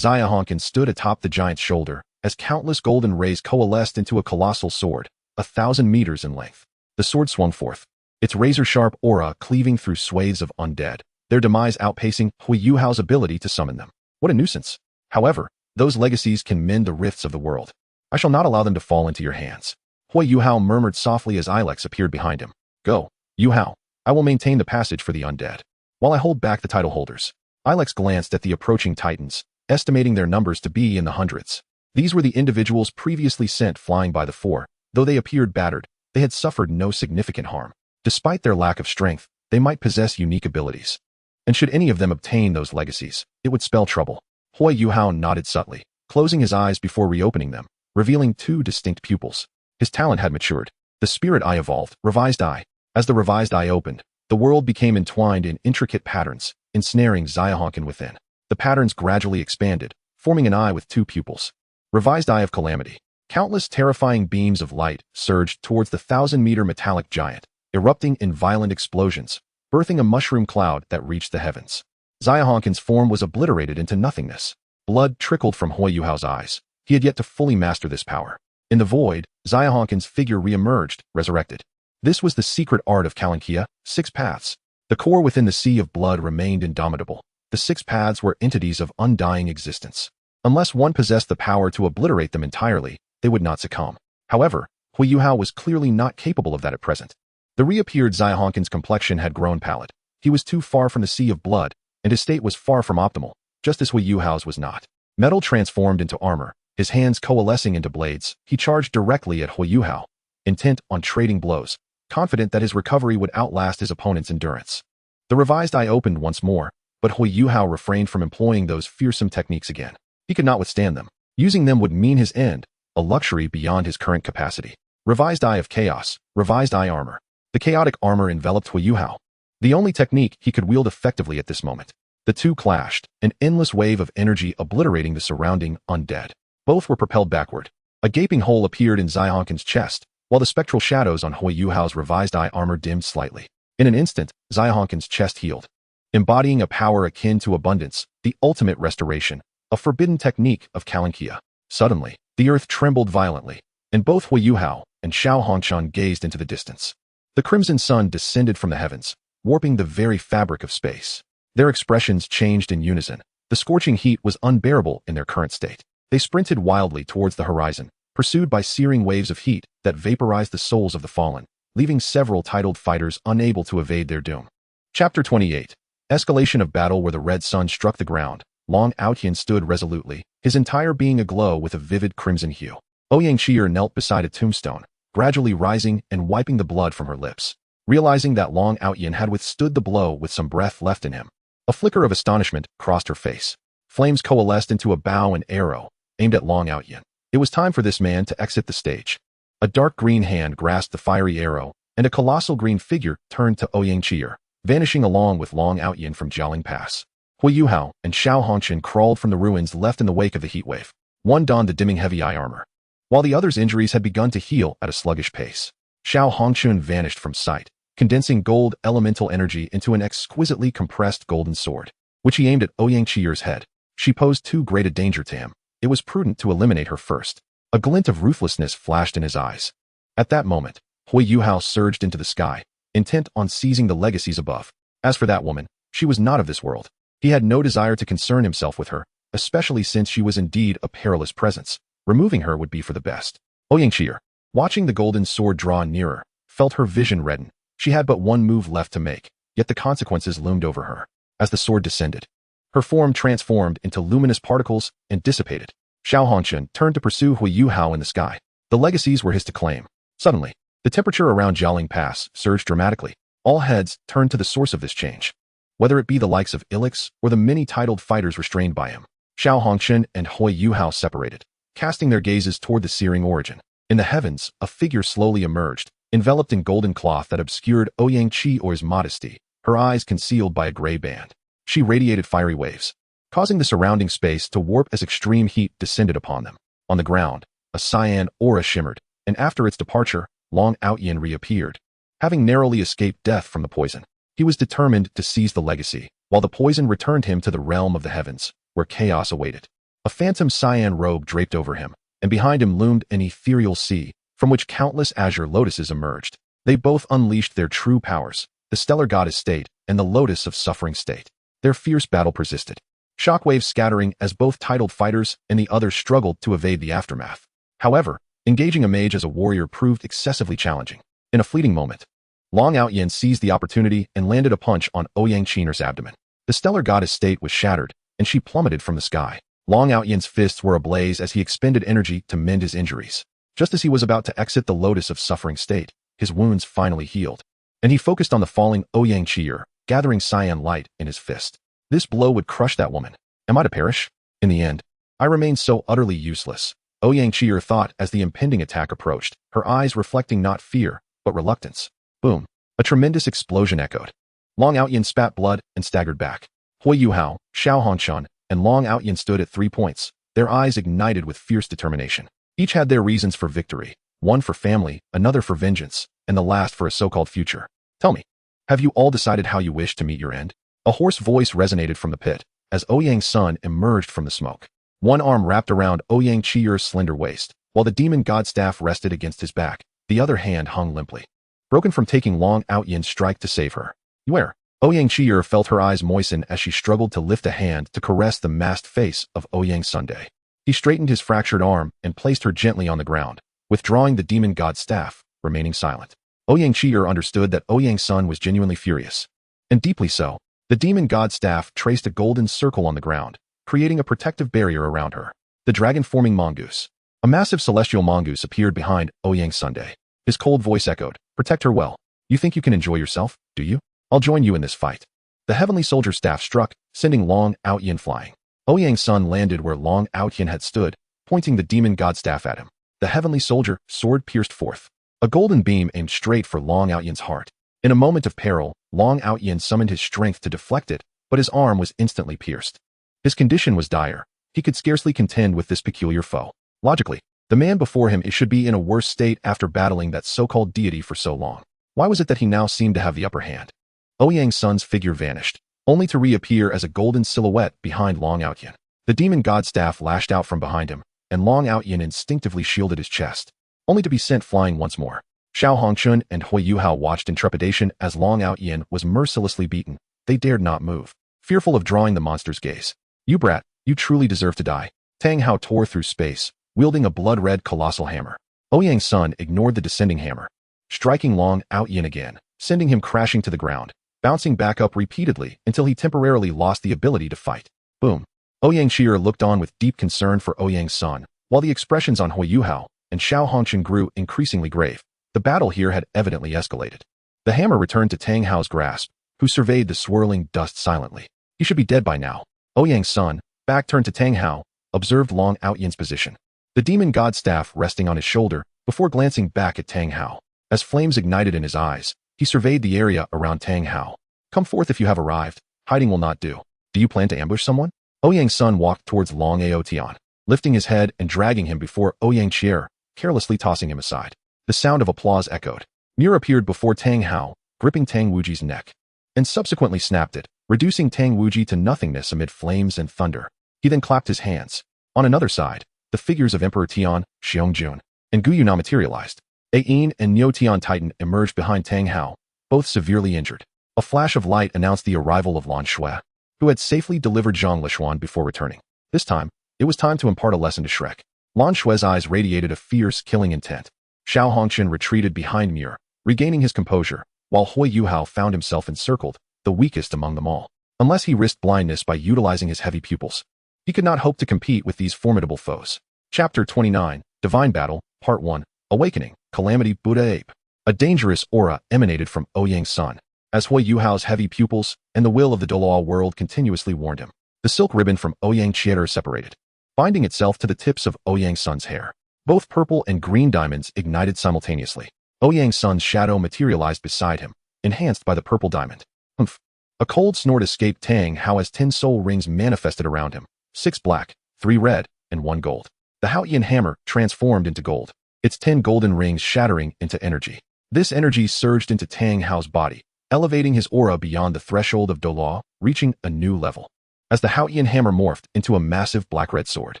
Xiahonqin stood atop the giant's shoulder, as countless golden rays coalesced into a colossal sword, 1,000 meters in length. The sword swung forth, its razor-sharp aura cleaving through swathes of undead, their demise outpacing Hui Yuhao's ability to summon them. What a nuisance. However, those legacies can mend the rifts of the world. I shall not allow them to fall into your hands. Hui Yuhao murmured softly as Ilex appeared behind him. Go, Yuhao. I will maintain the passage for the undead, while I hold back the title holders. Ilex glanced at the approaching titans, estimating their numbers to be in the hundreds. These were the individuals previously sent flying by the four. Though they appeared battered, they had suffered no significant harm. Despite their lack of strength, they might possess unique abilities. And should any of them obtain those legacies, it would spell trouble. Hui Yuhao nodded subtly, closing his eyes before reopening them, revealing two distinct pupils. His talent had matured. The spirit eye evolved, revised eye. As the revised eye opened, the world became entwined in intricate patterns, ensnaring Xiahonqin within. The patterns gradually expanded, forming an eye with two pupils. Revised eye of calamity. Countless terrifying beams of light surged towards the 1,000-meter metallic giant, erupting in violent explosions, birthing a mushroom cloud that reached the heavens. Xiahonqin's form was obliterated into nothingness. Blood trickled from Hui Yuhao's eyes. He had yet to fully master this power. In the void, Xiahonqin's figure re-emerged, resurrected. This was the secret art of Kalankia, 6 paths. The core within the sea of blood remained indomitable. The 6 paths were entities of undying existence. Unless one possessed the power to obliterate them entirely, they would not succumb. However, Hui Yuhao was clearly not capable of that at present. The reappeared Xiahonqin's complexion had grown pallid. He was too far from the sea of blood, and his state was far from optimal, just as Hui Yuhao's was not. Metal transformed into armor, his hands coalescing into blades, he charged directly at Hui Yuhao, intent on trading blows, confident that his recovery would outlast his opponent's endurance. The revised eye opened once more, but Hui Yuhao refrained from employing those fearsome techniques again. He could not withstand them. Using them would mean his end, a luxury beyond his current capacity. Revised eye of chaos, revised eye armor. The chaotic armor enveloped Hui Yuhao, the only technique he could wield effectively at this moment. The two clashed, an endless wave of energy obliterating the surrounding undead. Both were propelled backward. A gaping hole appeared in Xiahonqin's chest, while the spectral shadows on Hui Yuhao's revised eye armor dimmed slightly. In an instant, Xiahonqin's chest healed, embodying a power akin to abundance, the ultimate restoration, a forbidden technique of Kalankia. Suddenly, the earth trembled violently, and both Hui Yuhao and Xiao Hongshan gazed into the distance. The crimson sun descended from the heavens, warping the very fabric of space. Their expressions changed in unison. The scorching heat was unbearable in their current state. They sprinted wildly towards the horizon, pursued by searing waves of heat that vaporized the souls of the fallen, leaving several titled fighters unable to evade their doom. Chapter 28. Escalation of battle. Where the red sun struck the ground, Long Outyin stood resolutely, his entire being aglow with a vivid crimson hue. Ouyang Qi'er knelt beside a tombstone, gradually rising and wiping the blood from her lips. Realizing that Long Outyin had withstood the blow with some breath left in him, a flicker of astonishment crossed her face. Flames coalesced into a bow and arrow, aimed at Long Outyin. It was time for this man to exit the stage. A dark green hand grasped the fiery arrow, and a colossal green figure turned to Ouyang Qi'er, vanishing along with Long Outyin from Jialing Pass. Hui Yuhao and Xiao Hongshan crawled from the ruins left in the wake of the heatwave. One donned the dimming heavy eye armor, while the other's injuries had begun to heal at a sluggish pace. Xiao Hongshan vanished from sight, condensing gold elemental energy into an exquisitely compressed golden sword, which he aimed at Ouyang Qi'er's head. She posed too great a danger to him. It was prudent to eliminate her first. A glint of ruthlessness flashed in his eyes. At that moment, Hui Yuhao surged into the sky, intent on seizing the legacies above. As for that woman, she was not of this world. He had no desire to concern himself with her, especially since she was indeed a perilous presence. Removing her would be for the best. Ouyang Qi'er, watching the golden sword draw nearer, felt her vision redden. She had but one move left to make, yet the consequences loomed over her. As the sword descended, her form transformed into luminous particles and dissipated. Xiao Hongquan turned to pursue Hui Yuhao in the sky. The legacies were his to claim. Suddenly, the temperature around Jialing Pass surged dramatically. All heads turned to the source of this change. Whether it be the likes of Ilix or the many titled fighters restrained by him, Xiao Hongquan and Hui Yuhao separated, casting their gazes toward the searing origin. In the heavens, a figure slowly emerged, enveloped in golden cloth that obscured Ouyang Qi'or's modesty, her eyes concealed by a gray band. She radiated fiery waves, causing the surrounding space to warp as extreme heat descended upon them. On the ground, a cyan aura shimmered, and after its departure, Long Outyin reappeared. Having narrowly escaped death from the poison, he was determined to seize the legacy, while the poison returned him to the realm of the heavens, where chaos awaited. A phantom cyan robe draped over him, and behind him loomed an ethereal sea, from which countless azure lotuses emerged. They both unleashed their true powers, the stellar goddess state and the lotus of suffering state. Their fierce battle persisted, shockwaves scattering as both titled fighters and the others struggled to evade the aftermath. However, engaging a mage as a warrior proved excessively challenging. In a fleeting moment, Long Outyin seized the opportunity and landed a punch on Ouyang Qi'or's abdomen. The stellar goddess state was shattered, and she plummeted from the sky. Long Outyen's fists were ablaze as he expended energy to mend his injuries. Just as he was about to exit the lotus of suffering state, his wounds finally healed, and he focused on the falling Ouyang Qi'or, gathering cyan light in his fist. This blow would crush that woman. Am I to perish? In the end, I remain so utterly useless, Ouyang Qi'or thought as the impending attack approached, her eyes reflecting not fear, but reluctance. Boom. A tremendous explosion echoed. Long Outyin spat blood and staggered back. Hui Yuhao, Xiao Hongquan, and Long Outyin stood at 3 points, their eyes ignited with fierce determination. Each had their reasons for victory, one for family, another for vengeance, and the last for a so-called future. Tell me, have you all decided how you wish to meet your end? A hoarse voice resonated from the pit, as Ouyang's son emerged from the smoke. One arm wrapped around Ouyang Qi'or's slender waist, while the demon god staff rested against his back, the other hand hung limply, broken from taking Long Outyin's strike to save her. Where? Ouyang Qi'or felt her eyes moisten as she struggled to lift a hand to caress the masked face of Ouyang Sunday. He straightened his fractured arm and placed her gently on the ground, withdrawing the demon god's staff, remaining silent. Ouyang Qi'or understood that Ouyang's son was genuinely furious, and deeply so. The demon god's staff traced a golden circle on the ground, creating a protective barrier around her. The dragon-forming mongoose. A massive celestial mongoose appeared behind Ouyang Sunday. His cold voice echoed, "Protect her well. You think you can enjoy yourself, do you? I'll join you in this fight." The heavenly soldier staff struck, sending Long Outyin flying. Ouyang's son landed where Long Outyin had stood, pointing the demon god staff at him. The heavenly soldier sword pierced forth. A golden beam aimed straight for Long Outyen's heart. In a moment of peril, Long Outyin summoned his strength to deflect it, but his arm was instantly pierced. His condition was dire. He could scarcely contend with this peculiar foe. Logically, the man before him should be in a worse state after battling that so-called deity for so long. Why was it that he now seemed to have the upper hand? Ouyang's son's figure vanished, only to reappear as a golden silhouette behind Long Outyin. The demon god staff lashed out from behind him, and Long Outyin instinctively shielded his chest, only to be sent flying once more. Xiao Hongquan and Hui Yuhao watched in trepidation as Long Outyin was mercilessly beaten. They dared not move, fearful of drawing the monster's gaze. "You brat, you truly deserve to die." Tang Hao tore through space, wielding a blood-red colossal hammer. Ouyang's son ignored the descending hammer, striking Long Outyin again, sending him crashing to the ground, bouncing back up repeatedly until he temporarily lost the ability to fight. Boom. Ouyang Qi'or looked on with deep concern for Ouyang's son, while the expressions on Hui Yuhao and Xiao Hongquan grew increasingly grave. The battle here had evidently escalated. The hammer returned to Tang Hao's grasp, who surveyed the swirling dust silently. He should be dead by now. Ouyang's son, back turned to Tang Hao, observed Long Outyin's position, the demon god staff resting on his shoulder, before glancing back at Tang Hao. As flames ignited in his eyes, he surveyed the area around Tang Hao. "Come forth if you have arrived. Hiding will not do. Do you plan to ambush someone?" Ouyang's son walked towards Long Aotian, lifting his head and dragging him before Ouyang Qi'or, carelessly tossing him aside. The sound of applause echoed. Muir appeared before Tang Hao, gripping Tang Wuji's neck, and subsequently snapped it, reducing Tang Wuji to nothingness amid flames and thunder. He then clapped his hands. On another side, the figures of Emperor Tian, Xiong-jun, and Gu Yuna materialized. Ain and Neo Tian Titan emerged behind Tang Hao, both severely injured. A flash of light announced the arrival of Lan Shui, who had safely delivered Zhang Lishuan before returning. This time, it was time to impart a lesson to Shrek. Lan Shui's eyes radiated a fierce, killing intent. Xiao Hongquan retreated behind Muir, regaining his composure, while Hui Yuhao found himself encircled, the weakest among them all. Unless he risked blindness by utilizing his heavy pupils, he could not hope to compete with these formidable foes. Chapter 29, Divine Battle, Part 1, Awakening, Calamity Buddha Ape. A dangerous aura emanated from Ouyang's son, as Hui Yuhao's heavy pupils and the will of the Douluo world continuously warned him. The silk ribbon from Ouyang Chieter separated, binding itself to the tips of Ouyang's son's hair. Both purple and green diamonds ignited simultaneously. Ouyang's son's shadow materialized beside him, enhanced by the purple diamond. Humph! A cold snort escaped Tang Hao as 10 soul rings manifested around him, 6 black, 3 red, and 1 gold. The Haotian hammer transformed into gold, its 10 golden rings shattering into energy. This energy surged into Tang Hao's body, elevating his aura beyond the threshold of Douluo, reaching a new level. As the Haotian hammer morphed into a massive black-red sword,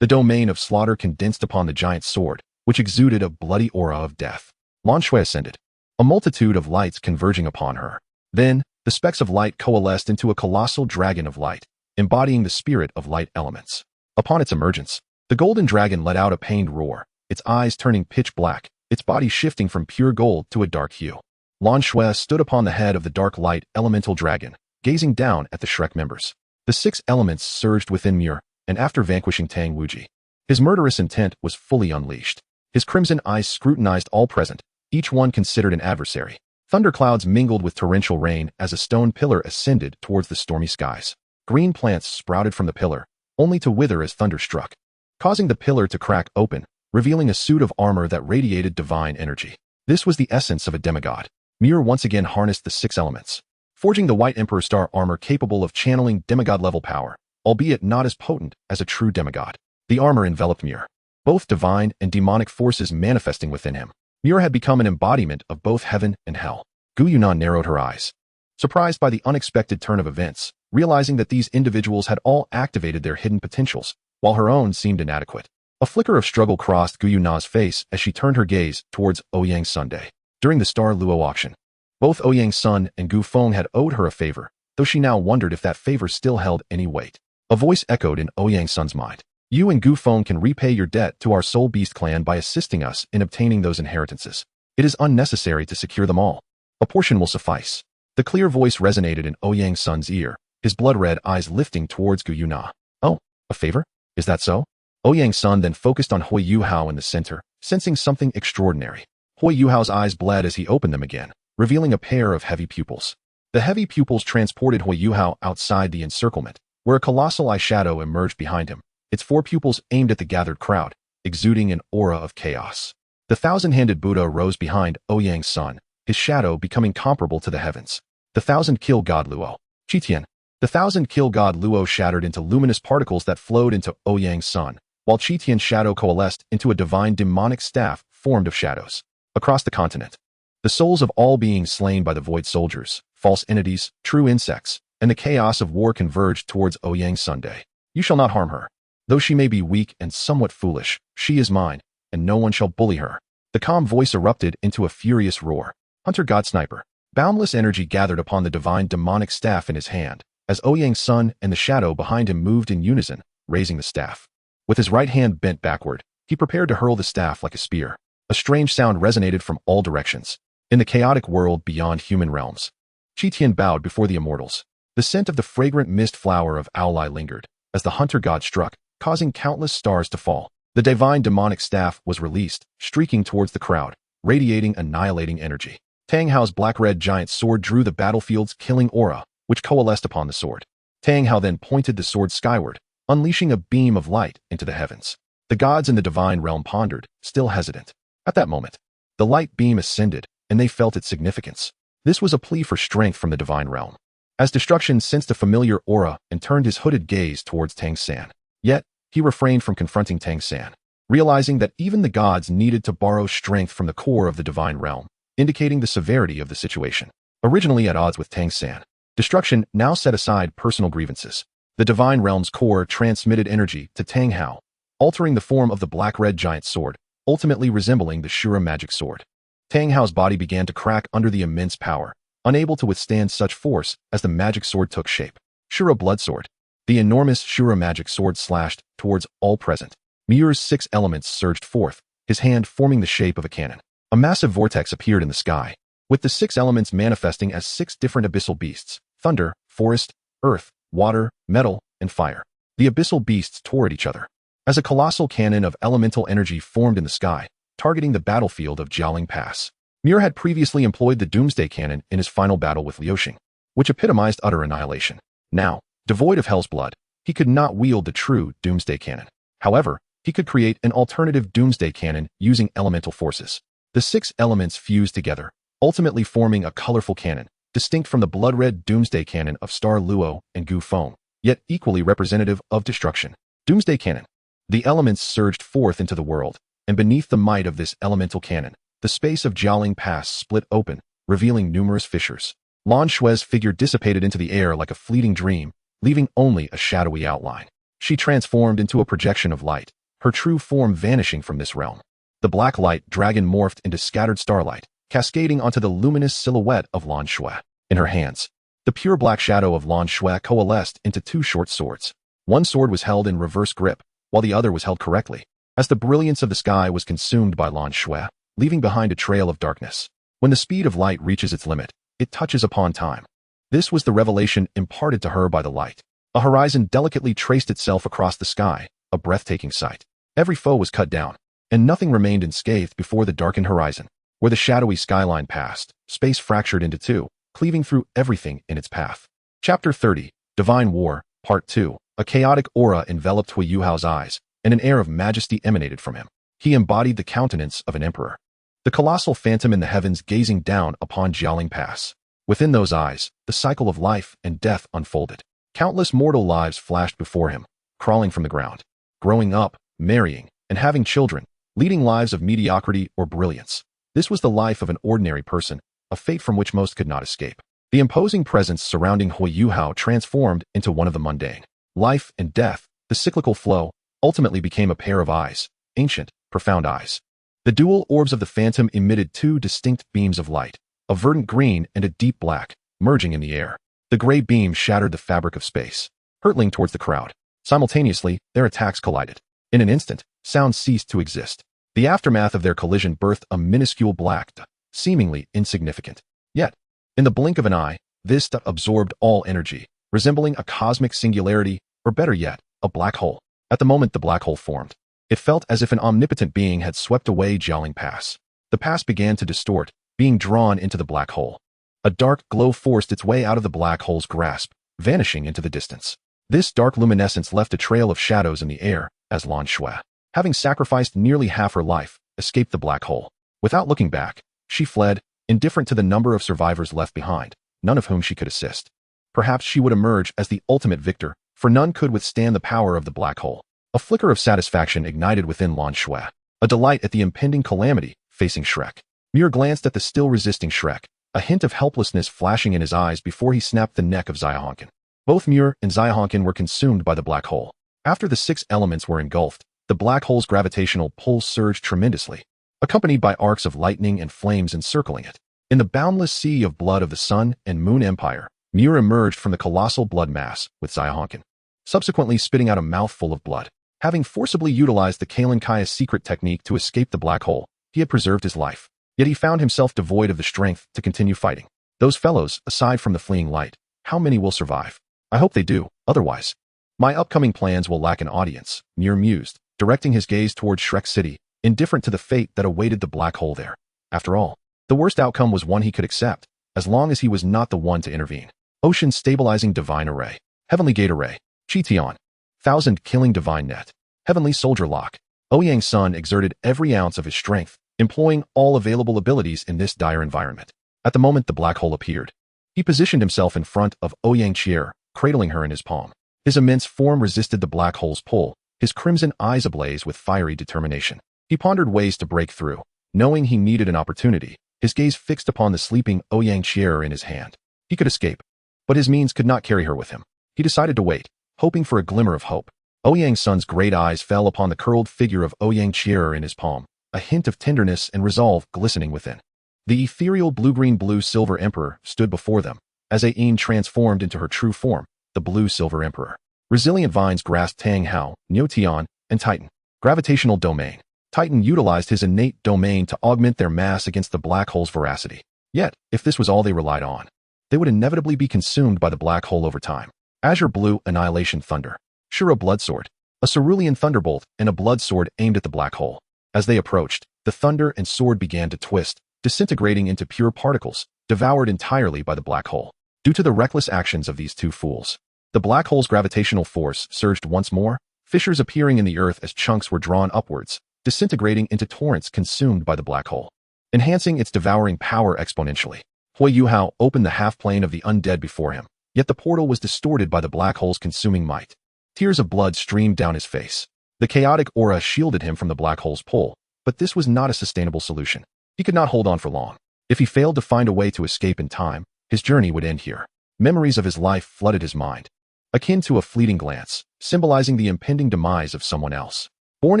the domain of slaughter condensed upon the giant sword, which exuded a bloody aura of death. Lan Shui ascended, a multitude of lights converging upon her. Then, the specks of light coalesced into a colossal dragon of light, embodying the spirit of light elements. Upon its emergence, the golden dragon let out a pained roar, its eyes turning pitch black, its body shifting from pure gold to a dark hue. Lan Shui stood upon the head of the dark light elemental dragon, gazing down at the Shrek members. The 6 elements surged within Muir, and after vanquishing Tang Wuji, his murderous intent was fully unleashed. His crimson eyes scrutinized all present, each one considered an adversary. Thunderclouds mingled with torrential rain as a stone pillar ascended towards the stormy skies. Green plants sprouted from the pillar, only to wither as thunder struck, causing the pillar to crack open, revealing a suit of armor that radiated divine energy. This was the essence of a demigod. Muir once again harnessed the 6 elements, forging the White Emperor Star armor capable of channeling demigod-level power, albeit not as potent as a true demigod. The armor enveloped Muir, both divine and demonic forces manifesting within him. Muir had become an embodiment of both heaven and hell. Gu Yunan narrowed her eyes, surprised by the unexpected turn of events, realizing that these individuals had all activated their hidden potentials, while her own seemed inadequate. A flicker of struggle crossed Gu Yunan's face as she turned her gaze towards Ouyang's Sunday. During the Star Luo auction, both Ouyang's son and Gu Feng had owed her a favor, though she now wondered if that favor still held any weight. A voice echoed in Ouyang's son's mind. You and Gu Feng can repay your debt to our Soul Beast clan by assisting us in obtaining those inheritances. It is unnecessary to secure them all. A portion will suffice. The clear voice resonated in Ouyang's son's ear, his blood-red eyes lifting towards Gu Yuna. Oh, a favor? Is that so? Ouyang's son then focused on Hui Yuhao in the center, sensing something extraordinary. Hui Yuhao's eyes bled as he opened them again, revealing a pair of heavy pupils. The heavy pupils transported Hui Yuhao outside the encirclement, where a colossal eyeshadow emerged behind him, its 4 pupils aimed at the gathered crowd, exuding an aura of chaos. The 1,000-handed Buddha rose behind Ouyang's son, his shadow becoming comparable to the heavens. The 1,000-kill god Luo. Qitian. The 1,000-kill god Luo shattered into luminous particles that flowed into Ouyang's son, while Qitian's shadow coalesced into a divine demonic staff formed of shadows. Across the continent, the souls of all beings slain by the void soldiers, false entities, true insects, and the chaos of war converged towards Ouyang's Sunday. You shall not harm her. Though she may be weak and somewhat foolish, she is mine, and no one shall bully her. The calm voice erupted into a furious roar. Hunter God Sniper. Boundless energy gathered upon the divine demonic staff in his hand, as Ouyang's son and the shadow behind him moved in unison, raising the staff. With his right hand bent backward, he prepared to hurl the staff like a spear. A strange sound resonated from all directions. In the chaotic world beyond human realms, Qitian bowed before the immortals. The scent of the fragrant mist flower of Aolai lingered, as the hunter god struck, causing countless stars to fall. The divine demonic staff was released, streaking towards the crowd, radiating annihilating energy. Tang Hao's black-red giant sword drew the battlefield's killing aura, which coalesced upon the sword. Tang Hao then pointed the sword skyward, unleashing a beam of light into the heavens. The gods in the divine realm pondered, still hesitant. At that moment, the light beam ascended, and they felt its significance. This was a plea for strength from the divine realm. As destruction sensed a familiar aura and turned his hooded gaze towards Tang San. Yet, he refrained from confronting Tang San, realizing that even the gods needed to borrow strength from the core of the divine realm, indicating the severity of the situation. Originally at odds with Tang San, destruction now set aside personal grievances. The divine realm's core transmitted energy to Tang Hao, altering the form of the black-red giant sword, ultimately resembling the Shura magic sword. Tang Hao's body began to crack under the immense power, unable to withstand such force as the magic sword took shape. Shura blood sword. The enormous Shura magic sword slashed towards all present. Muir's 6 elements surged forth, his hand forming the shape of a cannon. A massive vortex appeared in the sky, with the 6 elements manifesting as 6 different abyssal beasts: thunder, forest, earth, water, metal, and fire. The abyssal beasts tore at each other as a colossal cannon of elemental energy formed in the sky, targeting the battlefield of Jialing Pass. Muir had previously employed the Doomsday Cannon in his final battle with Liuxing, which epitomized utter annihilation. Now, devoid of Hell's Blood, he could not wield the true Doomsday Cannon. However, he could create an alternative Doomsday Cannon using elemental forces. The 6 elements fused together, ultimately forming a colorful cannon, distinct from the blood-red Doomsday Cannon of Star Luo and Gu Feng, yet equally representative of destruction. Doomsday Cannon. The elements surged forth into the world, and beneath the might of this elemental cannon, the space of Jialing Pass split open, revealing numerous fissures. Lan Xue's figure dissipated into the air like a fleeting dream, leaving only a shadowy outline. She transformed into a projection of light, her true form vanishing from this realm. The black light dragon morphed into scattered starlight, cascading onto the luminous silhouette of Lan Xue. In her hands, the pure black shadow of Lan Xue coalesced into 2 short swords. One sword was held in reverse grip, while the other was held correctly, as the brilliance of the sky was consumed by Lan Xue, leaving behind a trail of darkness. When the speed of light reaches its limit, it touches upon time. This was the revelation imparted to her by the light. A horizon delicately traced itself across the sky, a breathtaking sight. Every foe was cut down, and nothing remained unscathed before the darkened horizon. Where the shadowy skyline passed, space fractured into 2, cleaving through everything in its path. Chapter 30, Divine War, Part 2. A chaotic aura enveloped Hui Yuhao's eyes, and an air of majesty emanated from him. He embodied the countenance of an emperor. The colossal phantom in the heavens gazing down upon Jialing Pass. Within those eyes, the cycle of life and death unfolded. Countless mortal lives flashed before him, crawling from the ground, growing up, marrying, and having children, leading lives of mediocrity or brilliance. This was the life of an ordinary person, a fate from which most could not escape. The imposing presence surrounding Hui Yuhao transformed into one of the mundane. Life and death, the cyclical flow, ultimately became a pair of eyes, ancient, profound eyes. The dual orbs of the phantom emitted 2 distinct beams of light, a verdant green and a deep black, merging in the air. The gray beam shattered the fabric of space, hurtling towards the crowd. Simultaneously, their attacks collided. In an instant, sound ceased to exist. The aftermath of their collision birthed a minuscule black dot, seemingly insignificant. Yet, in the blink of an eye, this dot absorbed all energy, resembling a cosmic singularity, or better yet, a black hole. At the moment the black hole formed, it felt as if an omnipotent being had swept away Jialing Pass. The pass began to distort, being drawn into the black hole. A dark glow forced its way out of the black hole's grasp, vanishing into the distance. This dark luminescence left a trail of shadows in the air as Lan Xue, having sacrificed nearly half her life, escaped the black hole. Without looking back, she fled, indifferent to the number of survivors left behind, none of whom she could assist. Perhaps she would emerge as the ultimate victor, for none could withstand the power of the black hole. A flicker of satisfaction ignited within Lan Xue, a delight at the impending calamity facing Shrek. Muir glanced at the still resisting Shrek, a hint of helplessness flashing in his eyes before he snapped the neck of Xiahonkin. Both Muir and Xiahonkin were consumed by the black hole. After the 6 elements were engulfed, the black hole's gravitational pull surged tremendously, accompanied by arcs of lightning and flames encircling it. In the boundless sea of blood of the Sun and Moon Empire, Muir emerged from the colossal blood mass with Xiahonkin, subsequently spitting out a mouthful of blood. Having forcibly utilized the Kalenkaya's secret technique to escape the black hole, he had preserved his life. Yet he found himself devoid of the strength to continue fighting. Those fellows, aside from the fleeing light, how many will survive? I hope they do, otherwise my upcoming plans will lack an audience, Muir mused, directing his gaze towards Shrek City, indifferent to the fate that awaited the black hole there. After all, the worst outcome was one he could accept, as long as he was not the one to intervene. Ocean Stabilizing Divine Array, Heavenly Gate Array, Qitian, 1000 Killing Divine Net, Heavenly Soldier Lock. Ouyang Sun exerted every ounce of his strength, employing all available abilities in this dire environment. At the moment the black hole appeared, he positioned himself in front of Ouyang Qier, cradling her in his palm. His immense form resisted the black hole's pull, his crimson eyes ablaze with fiery determination. He pondered ways to break through, knowing he needed an opportunity, his gaze fixed upon the sleeping Ouyang Qier in his hand. He could escape, but his means could not carry her with him. He decided to wait, hoping for a glimmer of hope. Ouyang Sun's great eyes fell upon the curled figure of Ouyang Qier in his palm, a hint of tenderness and resolve glistening within. The ethereal blue-green-blue-silver emperor stood before them, as Ain transformed into her true form, the blue-silver emperor. Resilient vines grasped Tang Hao, Neo-Tian, and Titan. Gravitational domain. Titan utilized his innate domain to augment their mass against the black hole's veracity. Yet, if this was all they relied on, they would inevitably be consumed by the black hole over time. Azure Blue Annihilation Thunder. Shura Blood Sword. A cerulean thunderbolt and a blood sword aimed at the black hole. As they approached, the thunder and sword began to twist, disintegrating into pure particles, devoured entirely by the black hole. Due to the reckless actions of these two fools, the black hole's gravitational force surged once more, fissures appearing in the earth as chunks were drawn upwards, disintegrating into torrents consumed by the black hole, enhancing its devouring power exponentially. Huagua opened the half-plane of the undead before him, yet the portal was distorted by the black hole's consuming might. Tears of blood streamed down his face. The chaotic aura shielded him from the black hole's pull, but this was not a sustainable solution. He could not hold on for long. If he failed to find a way to escape in time, his journey would end here. Memories of his life flooded his mind, akin to a fleeting glance, symbolizing the impending demise of someone else. Born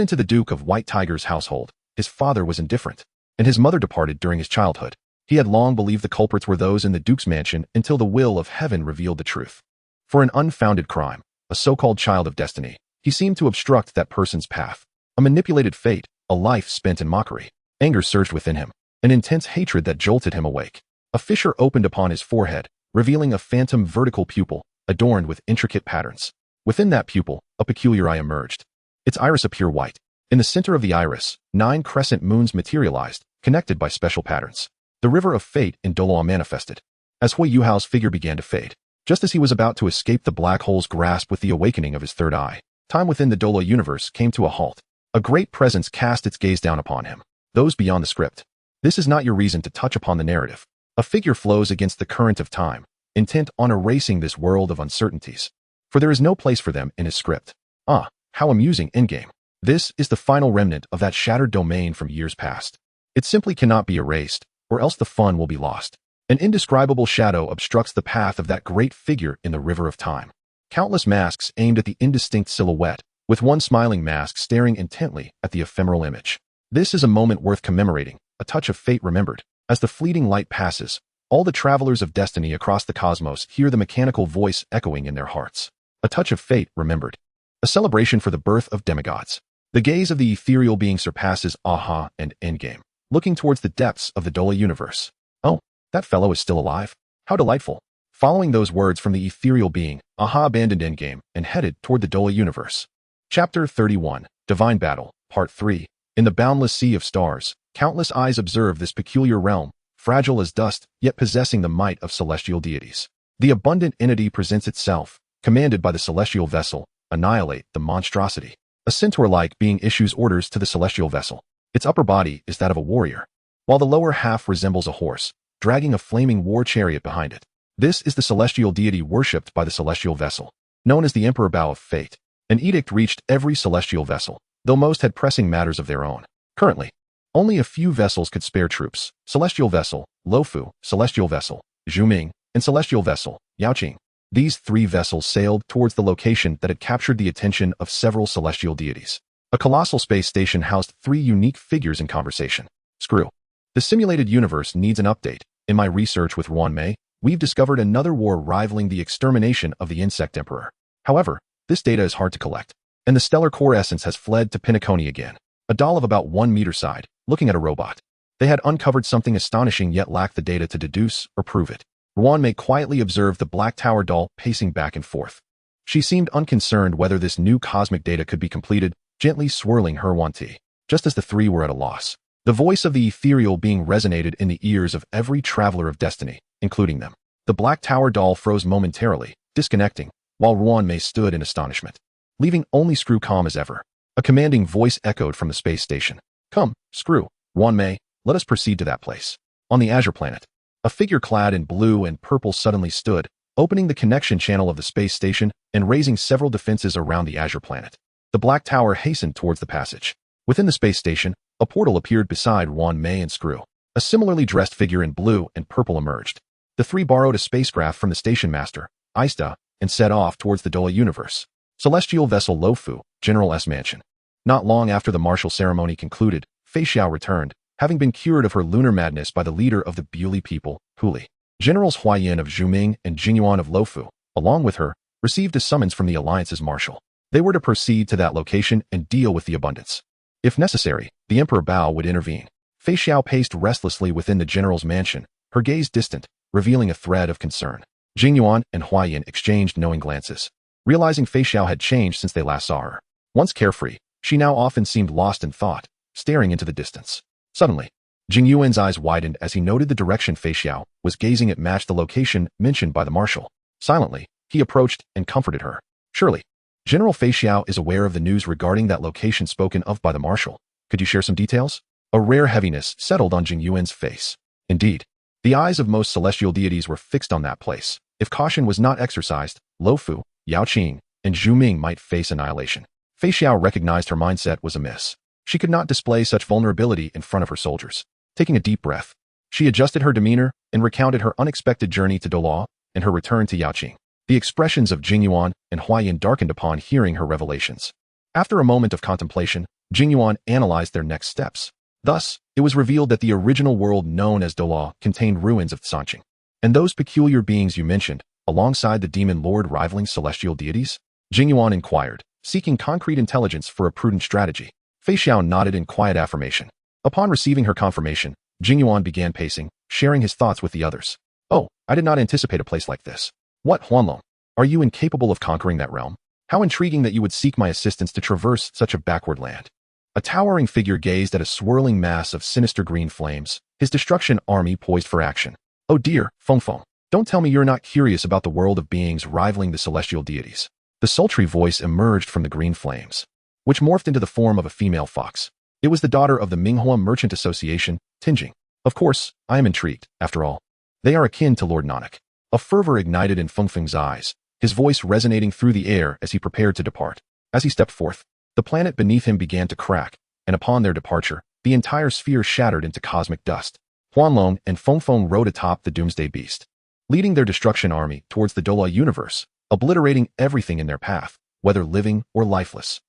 into the Duke of White Tiger's household, his father was indifferent, and his mother departed during his childhood. He had long believed the culprits were those in the Duke's mansion until the will of heaven revealed the truth. For an unfounded crime, a so-called child of destiny, he seemed to obstruct that person's path. A manipulated fate, a life spent in mockery. Anger surged within him, an intense hatred that jolted him awake. A fissure opened upon his forehead, revealing a phantom vertical pupil, adorned with intricate patterns. Within that pupil, a peculiar eye emerged, its iris a pure white. In the center of the iris, 9 crescent moons materialized, connected by special patterns. The river of fate in Douluo manifested. As Huagua's figure began to fade, just as he was about to escape the black hole's grasp with the awakening of his third eye, time within the Douluo universe came to a halt. A great presence cast its gaze down upon him. Those beyond the script. This is not your reason to touch upon the narrative. A figure flows against the current of time, intent on erasing this world of uncertainties. For there is no place for them in his script. Ah, how amusing endgame. This is the final remnant of that shattered domain from years past. It simply cannot be erased, or else the fun will be lost. An indescribable shadow obstructs the path of that great figure in the river of time. Countless masks aimed at the indistinct silhouette, with one smiling mask staring intently at the ephemeral image. This is a moment worth commemorating, a touch of fate remembered. As the fleeting light passes, all the travelers of destiny across the cosmos hear the mechanical voice echoing in their hearts. A touch of fate remembered. A celebration for the birth of demigods. The gaze of the ethereal being surpasses Aha and Endgame, looking towards the depths of the Douluo universe. Oh, that fellow is still alive? How delightful. Following those words from the ethereal being, Aha abandoned Endgame and headed toward the Douluo universe. Chapter 31, Divine Battle, Part 3. In the boundless sea of stars, countless eyes observe this peculiar realm, fragile as dust, yet possessing the might of celestial deities. The abundant entity presents itself, commanded by the celestial vessel, annihilate the monstrosity. A centaur-like being issues orders to the celestial vessel. Its upper body is that of a warrior, while the lower half resembles a horse, dragging a flaming war chariot behind it. This is the celestial deity worshipped by the celestial vessel, known as the Emperor Bow of Fate. An edict reached every celestial vessel, though most had pressing matters of their own. Currently, only a few vessels could spare troops. Celestial Vessel, Luofu, Celestial Vessel, Zhuming, and Celestial Vessel, Yaoqing. These 3 vessels sailed towards the location that had captured the attention of several celestial deities. A colossal space station housed 3 unique figures in conversation. Screw. The simulated universe needs an update. In my research with Ruan, we've discovered another war rivaling the extermination of the Insect Emperor. However, this data is hard to collect, and the stellar core essence has fled to Pinaconi again. A doll of about 1 meter side, looking at a robot. They had uncovered something astonishing yet lacked the data to deduce or prove it. Ruan quietly observed the Black Tower doll pacing back and forth. She seemed unconcerned whether this new cosmic data could be completed, gently swirling her wanty. Just as the 3 were at a loss, the voice of the ethereal being resonated in the ears of every traveler of destiny, including them. The Black Tower doll froze momentarily, disconnecting, while Ruan stood in astonishment, leaving only Screw calm as ever. A commanding voice echoed from the space station. Come, Screw, Ruan, let us proceed to that place. On the Azure planet, a figure clad in blue and purple suddenly stood, opening the connection channel of the space station and raising several defenses around the Azure planet. The Black Tower hastened towards the passage. Within the space station, a portal appeared beside Ruan and Screw. A similarly dressed figure in blue and purple emerged. The 3 borrowed a spacecraft from the station master, Aista, and set off towards the Douluo universe. Celestial Vessel Luofu, General S. Mansion. Not long after the martial ceremony concluded, Fei Xiao returned, having been cured of her lunar madness by the leader of the Buli people, Huli. Generals Huayan of Zhuming and Jingyuan of Luofu, along with her, received a summons from the Alliance's marshal. They were to proceed to that location and deal with the abundance. If necessary, the Emperor Bao would intervene. Fei Xiao paced restlessly within the general's mansion, her gaze distant, revealing a thread of concern. Jingyuan and Huayan exchanged knowing glances, realizing Fei Xiao had changed since they last saw her. Once carefree, she now often seemed lost in thought, staring into the distance. Suddenly, Jingyuan's eyes widened as he noted the direction Fei Xiao was gazing at matched the location mentioned by the marshal. Silently, he approached and comforted her. Surely, General Fei Xiao is aware of the news regarding that location spoken of by the marshal. Could you share some details? A rare heaviness settled on Jingyuan's face. Indeed, the eyes of most celestial deities were fixed on that place. If caution was not exercised, Lo Fu, Yao Qing, and Zhu Ming might face annihilation. Fei Xiao recognized her mindset was amiss. She could not display such vulnerability in front of her soldiers. Taking a deep breath, she adjusted her demeanor and recounted her unexpected journey to Douluo and her return to Yao Qing. The expressions of Jingyuan and Huayan darkened upon hearing her revelations. After a moment of contemplation, Jingyuan analyzed their next steps. Thus, it was revealed that the original world known as Douluo contained ruins of Sanqing. And those peculiar beings you mentioned, alongside the demon lord rivaling celestial deities? Jingyuan inquired, seeking concrete intelligence for a prudent strategy. Fei Xiao nodded in quiet affirmation. Upon receiving her confirmation, Jingyuan began pacing, sharing his thoughts with the others. Oh, I did not anticipate a place like this. What, Huanlong? Are you incapable of conquering that realm? How intriguing that you would seek my assistance to traverse such a backward land. A towering figure gazed at a swirling mass of sinister green flames, his destruction army poised for action. Oh dear, Fengfeng, don't tell me you're not curious about the world of beings rivaling the celestial deities. The sultry voice emerged from the green flames, which morphed into the form of a female fox. It was the daughter of the Minghua Merchant Association, Tinjing. Of course, I am intrigued, after all. They are akin to Lord Nanak. A fervor ignited in Fengfeng's eyes, his voice resonating through the air as he prepared to depart. As he stepped forth, the planet beneath him began to crack, and upon their departure, the entire sphere shattered into cosmic dust. Huanlong and Fengfeng rode atop the Doomsday Beast, leading their destruction army towards the Douluo universe, obliterating everything in their path, whether living or lifeless.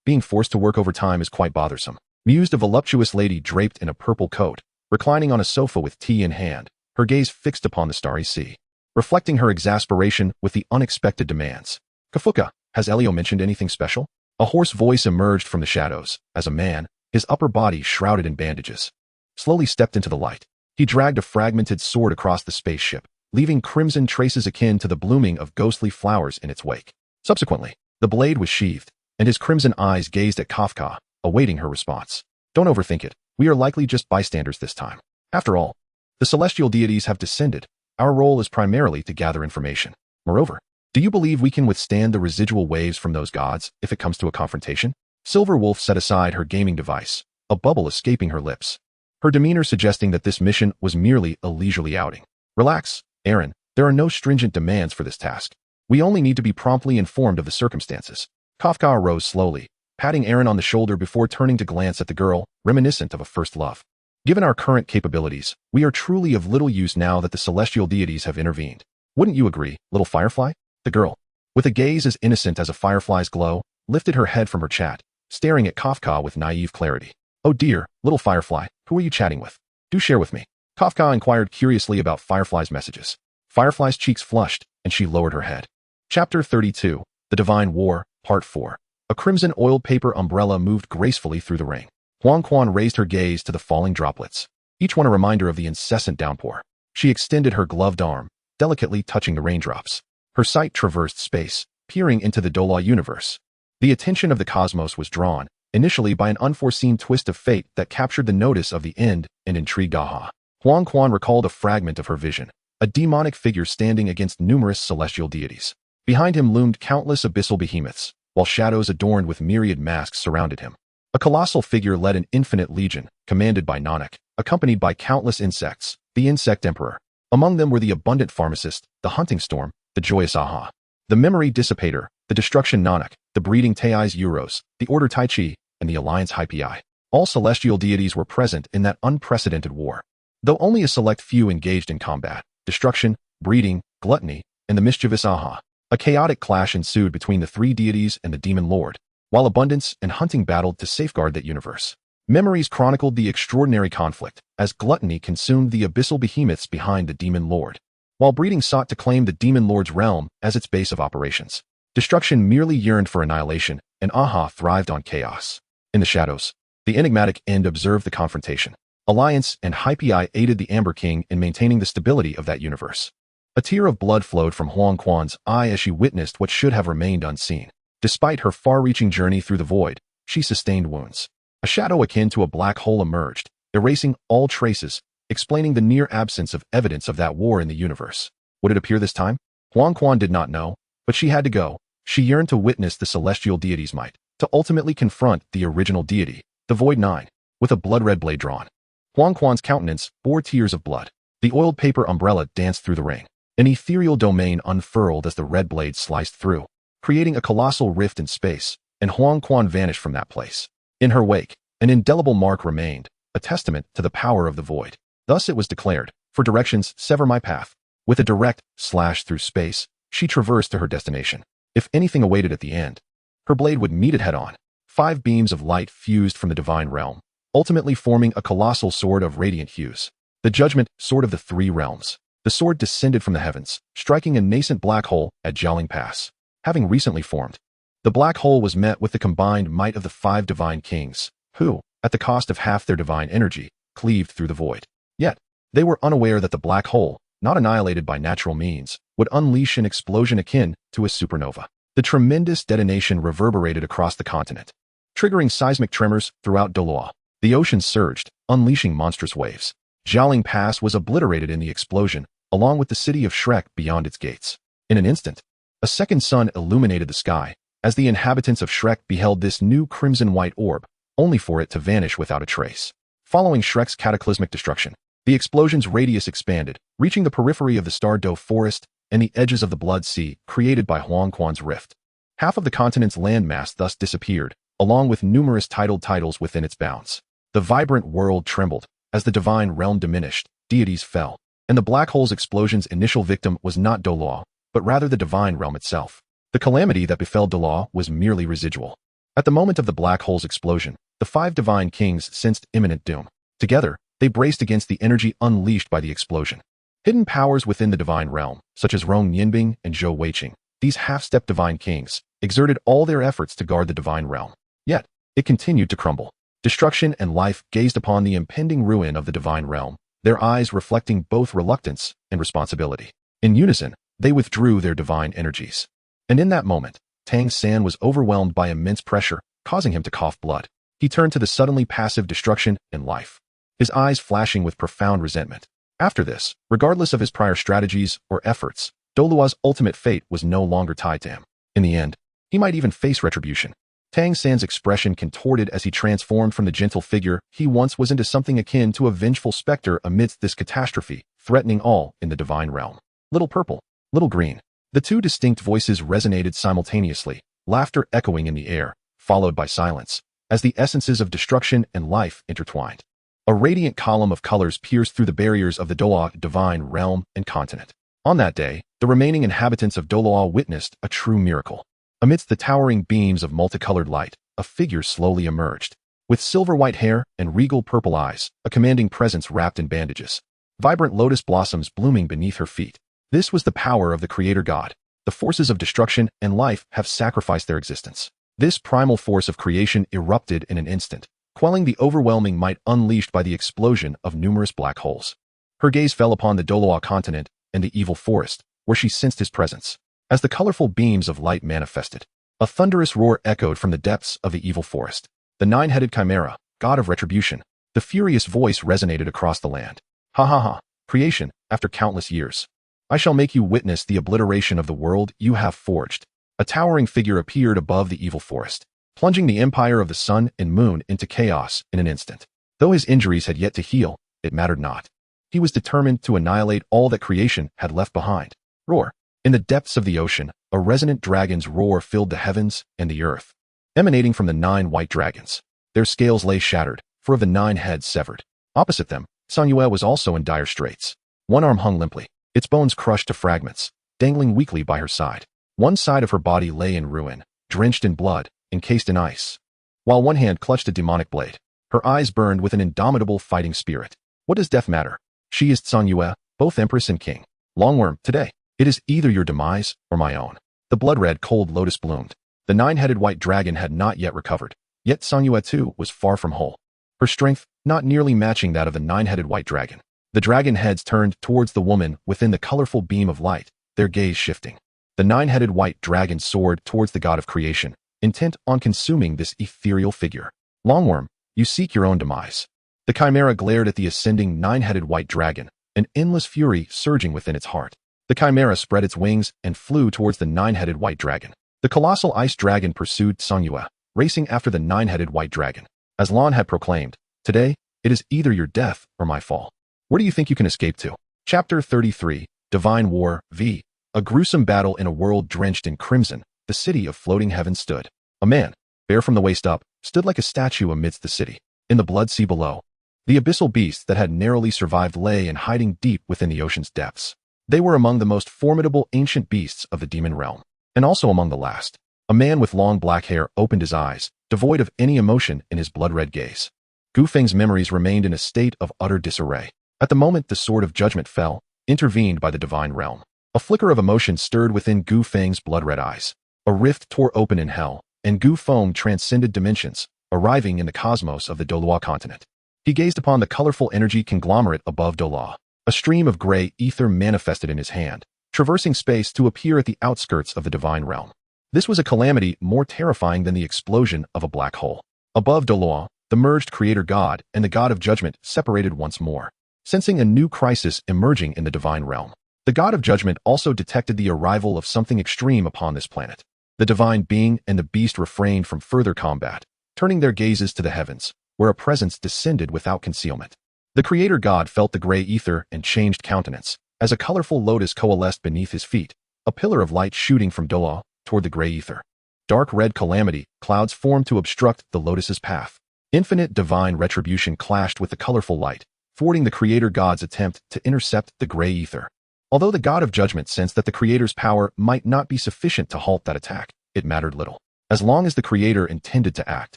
Being forced to work overtime is quite bothersome, mused a voluptuous lady draped in a purple coat, reclining on a sofa with tea in hand, her gaze fixed upon the starry sea, reflecting her exasperation with the unexpected demands. Kafuka, has Elio mentioned anything special? A hoarse voice emerged from the shadows, as a man, his upper body shrouded in bandages, slowly stepped into the light. He dragged a fragmented sword across the spaceship, leaving crimson traces akin to the blooming of ghostly flowers in its wake. Subsequently, the blade was sheathed, and his crimson eyes gazed at Kafka, awaiting her response. Don't overthink it. We are likely just bystanders this time. After all, the celestial deities have descended. Our role is primarily to gather information. Moreover, do you believe we can withstand the residual waves from those gods if it comes to a confrontation? Silver Wolf set aside her gaming device, a bubble escaping her lips, her demeanor suggesting that this mission was merely a leisurely outing. Relax, Aaron. There are no stringent demands for this task. We only need to be promptly informed of the circumstances. Kafka rose slowly, patting Aaron on the shoulder before turning to glance at the girl, reminiscent of a first love. Given our current capabilities, we are truly of little use now that the celestial deities have intervened. Wouldn't you agree, little firefly? The girl, with a gaze as innocent as a firefly's glow, lifted her head from her chat, staring at Kafka with naive clarity. Oh dear, little firefly, who are you chatting with? Do share with me. Kafka inquired curiously about Firefly's messages. Firefly's cheeks flushed, and she lowered her head. Chapter 32, The Divine War, Part 4. A crimson oiled paper umbrella moved gracefully through the rain. Huang Quan raised her gaze to the falling droplets, each one a reminder of the incessant downpour. She extended her gloved arm, delicately touching the raindrops. Her sight traversed space, peering into the Douluo universe. The attention of the cosmos was drawn, initially by an unforeseen twist of fate that captured the notice of the end and intrigued Aha. Huang Quan recalled a fragment of her vision, a demonic figure standing against numerous celestial deities. Behind him loomed countless abyssal behemoths, while shadows adorned with myriad masks surrounded him. A colossal figure led an infinite legion, commanded by Nanak, accompanied by countless insects, the Insect Emperor. Among them were the abundant pharmacist, the hunting storm, the joyous Aha, the memory dissipator, the destruction Nanak, the breeding Tai's Euros, the order Tai Chi, and the alliance Hai Pi. All celestial deities were present in that unprecedented war. Though only a select few engaged in combat, destruction, breeding, gluttony, and the mischievous Aha. A chaotic clash ensued between the three deities and the demon lord, while abundance and hunting battled to safeguard that universe. Memories chronicled the extraordinary conflict, as gluttony consumed the abyssal behemoths behind the demon lord, while breeding sought to claim the demon lord's realm as its base of operations. Destruction merely yearned for annihilation, and Aha thrived on chaos. In the shadows, the enigmatic End observed the confrontation. alliance, and Hypei aided the Amber King in maintaining the stability of that universe. A tear of blood flowed from Huagwa's eye as she witnessed what should have remained unseen. Despite her far-reaching journey through the void, she sustained wounds. A shadow akin to a black hole emerged, erasing all traces, explaining the near absence of evidence of that war in the universe. Would it appear this time? Huagwa did not know, but she had to go. She yearned to witness the celestial deity's might, to ultimately confront the original deity, the Void Nine, with a blood-red blade drawn. Huagwa's countenance bore tears of blood. The oiled paper umbrella danced through the ring. An ethereal domain unfurled as the red blade sliced through, creating a colossal rift in space, and Huagwa vanished from that place. In her wake, an indelible mark remained, a testament to the power of the void. Thus it was declared, "For directions, sever my path." With a direct slash through space, she traversed to her destination. If anything awaited at the end, her blade would meet it head-on. 5 beams of light fused from the divine realm, ultimately forming a colossal sword of radiant hues. The Judgment Sword of the Three Realms. The sword descended from the heavens, striking a nascent black hole at Jialing Pass. Having recently formed, the black hole was met with the combined might of the 5 divine kings, who, at the cost of half their divine energy, cleaved through the void. Yet, they were unaware that the black hole, not annihilated by natural means, would unleash an explosion akin to a supernova. The tremendous detonation reverberated across the continent, triggering seismic tremors throughout Douluo. The ocean surged, unleashing monstrous waves. Jialing Pass was obliterated in the explosion, along with the city of Shrek beyond its gates. In an instant, a second sun illuminated the sky, as the inhabitants of Shrek beheld this new crimson-white orb, only for it to vanish without a trace. Following Shrek's cataclysmic destruction, the explosion's radius expanded, reaching the periphery of the Star-Doe forest and the edges of the Blood Sea created by Huagwa's rift. Half of the continent's landmass thus disappeared, along with numerous tidal titles within its bounds. The vibrant world trembled. As the divine realm diminished, deities fell, and the black hole's explosion's initial victim was not Douluo, but rather the divine realm itself. The calamity that befell Douluo was merely residual. At the moment of the black hole's explosion, the 5 divine kings sensed imminent doom. Together, they braced against the energy unleashed by the explosion. Hidden powers within the divine realm, such as Rong Yinbing and Zhou Yi, these half-step divine kings, exerted all their efforts to guard the divine realm. Yet, it continued to crumble. Destruction and life gazed upon the impending ruin of the divine realm, their eyes reflecting both reluctance and responsibility. In unison, they withdrew their divine energies. And in that moment, Tang San was overwhelmed by immense pressure, causing him to cough blood. He turned to the suddenly passive destruction and life, his eyes flashing with profound resentment. After this, regardless of his prior strategies or efforts, Douluo's ultimate fate was no longer tied to him. In the end, he might even face retribution. Tang San's expression contorted as he transformed from the gentle figure he once was into something akin to a vengeful specter amidst this catastrophe, threatening all in the divine realm. Little purple, little green. The 2 distinct voices resonated simultaneously, laughter echoing in the air, followed by silence, as the essences of destruction and life intertwined. A radiant column of colors pierced through the barriers of the Douluo divine realm and continent. On that day, the remaining inhabitants of Douluo witnessed a true miracle. Amidst the towering beams of multicolored light, a figure slowly emerged. With silver-white hair and regal purple eyes, a commanding presence wrapped in bandages. Vibrant lotus blossoms blooming beneath her feet. This was the power of the Creator God. The forces of destruction and life have sacrificed their existence. This primal force of creation erupted in an instant, quelling the overwhelming might unleashed by the explosion of numerous black holes. Her gaze fell upon the Douluo continent and the evil forest, where she sensed his presence. As the colorful beams of light manifested, a thunderous roar echoed from the depths of the evil forest. The 9-headed chimera, god of retribution, the furious voice resonated across the land. Ha ha ha, creation, after countless years. I shall make you witness the obliteration of the world you have forged. A towering figure appeared above the evil forest, plunging the empire of the sun and moon into chaos in an instant. Though his injuries had yet to heal, it mattered not. He was determined to annihilate all that creation had left behind. Roar. In the depths of the ocean, a resonant dragon's roar filled the heavens and the earth. Emanating from the 9 white dragons, their scales lay shattered, 4 of the 9 heads severed. Opposite them, Sanyue was also in dire straits. One arm hung limply, its bones crushed to fragments, dangling weakly by her side. One side of her body lay in ruin, drenched in blood, encased in ice, while one hand clutched a demonic blade. Her eyes burned with an indomitable fighting spirit. What does death matter? She is Sanyue, both empress and king. Longworm, today. It is either your demise or my own. The blood-red cold lotus bloomed. The 9-headed white dragon had not yet recovered, yet Sanyue too was far from whole. her strength not nearly matching that of the nine-headed white dragon. The dragon heads turned towards the woman within the colorful beam of light, their gaze shifting. The nine-headed white dragon soared towards the god of creation, intent on consuming this ethereal figure. Longworm, you seek your own demise. The chimera glared at the ascending nine-headed white dragon, an endless fury surging within its heart. The chimera spread its wings and flew towards the nine-headed white dragon. The colossal ice dragon pursued Zhou Yi, racing after the nine-headed white dragon. As Lan had proclaimed, today, it is either your death or my fall. Where do you think you can escape to? Chapter 33, Divine War v. A gruesome battle in a world drenched in crimson, the city of floating heaven stood. A man, bare from the waist up, stood like a statue amidst the city. In the blood sea below, the abyssal beasts that had narrowly survived lay in hiding deep within the ocean's depths. They were among the most formidable ancient beasts of the demon realm, and also among the last. A man with long black hair opened his eyes, devoid of any emotion in his blood-red gaze. Gu Feng's memories remained in a state of utter disarray. At the moment the sword of judgment fell, intervened by the divine realm. A flicker of emotion stirred within Gu Feng's blood-red eyes. A rift tore open in hell, and Gu Feng transcended dimensions, arriving in the cosmos of the Douluo continent. He gazed upon the colorful energy conglomerate above Douluo. A stream of gray ether manifested in his hand, traversing space to appear at the outskirts of the divine realm. This was a calamity more terrifying than the explosion of a black hole. Above Douluo, the merged creator god and the god of judgment separated once more, sensing a new crisis emerging in the divine realm. The god of judgment also detected the arrival of something extreme upon this planet. The divine being and the beast refrained from further combat, turning their gazes to the heavens, where a presence descended without concealment. The creator god felt the gray ether and changed countenance, as a colorful lotus coalesced beneath his feet, a pillar of light shooting from Douluo toward the gray ether. Dark red calamity clouds formed to obstruct the lotus's path. Infinite divine retribution clashed with the colorful light, thwarting the creator god's attempt to intercept the gray ether. Although the god of judgment sensed that the creator's power might not be sufficient to halt that attack, it mattered little. As long as the creator intended to act,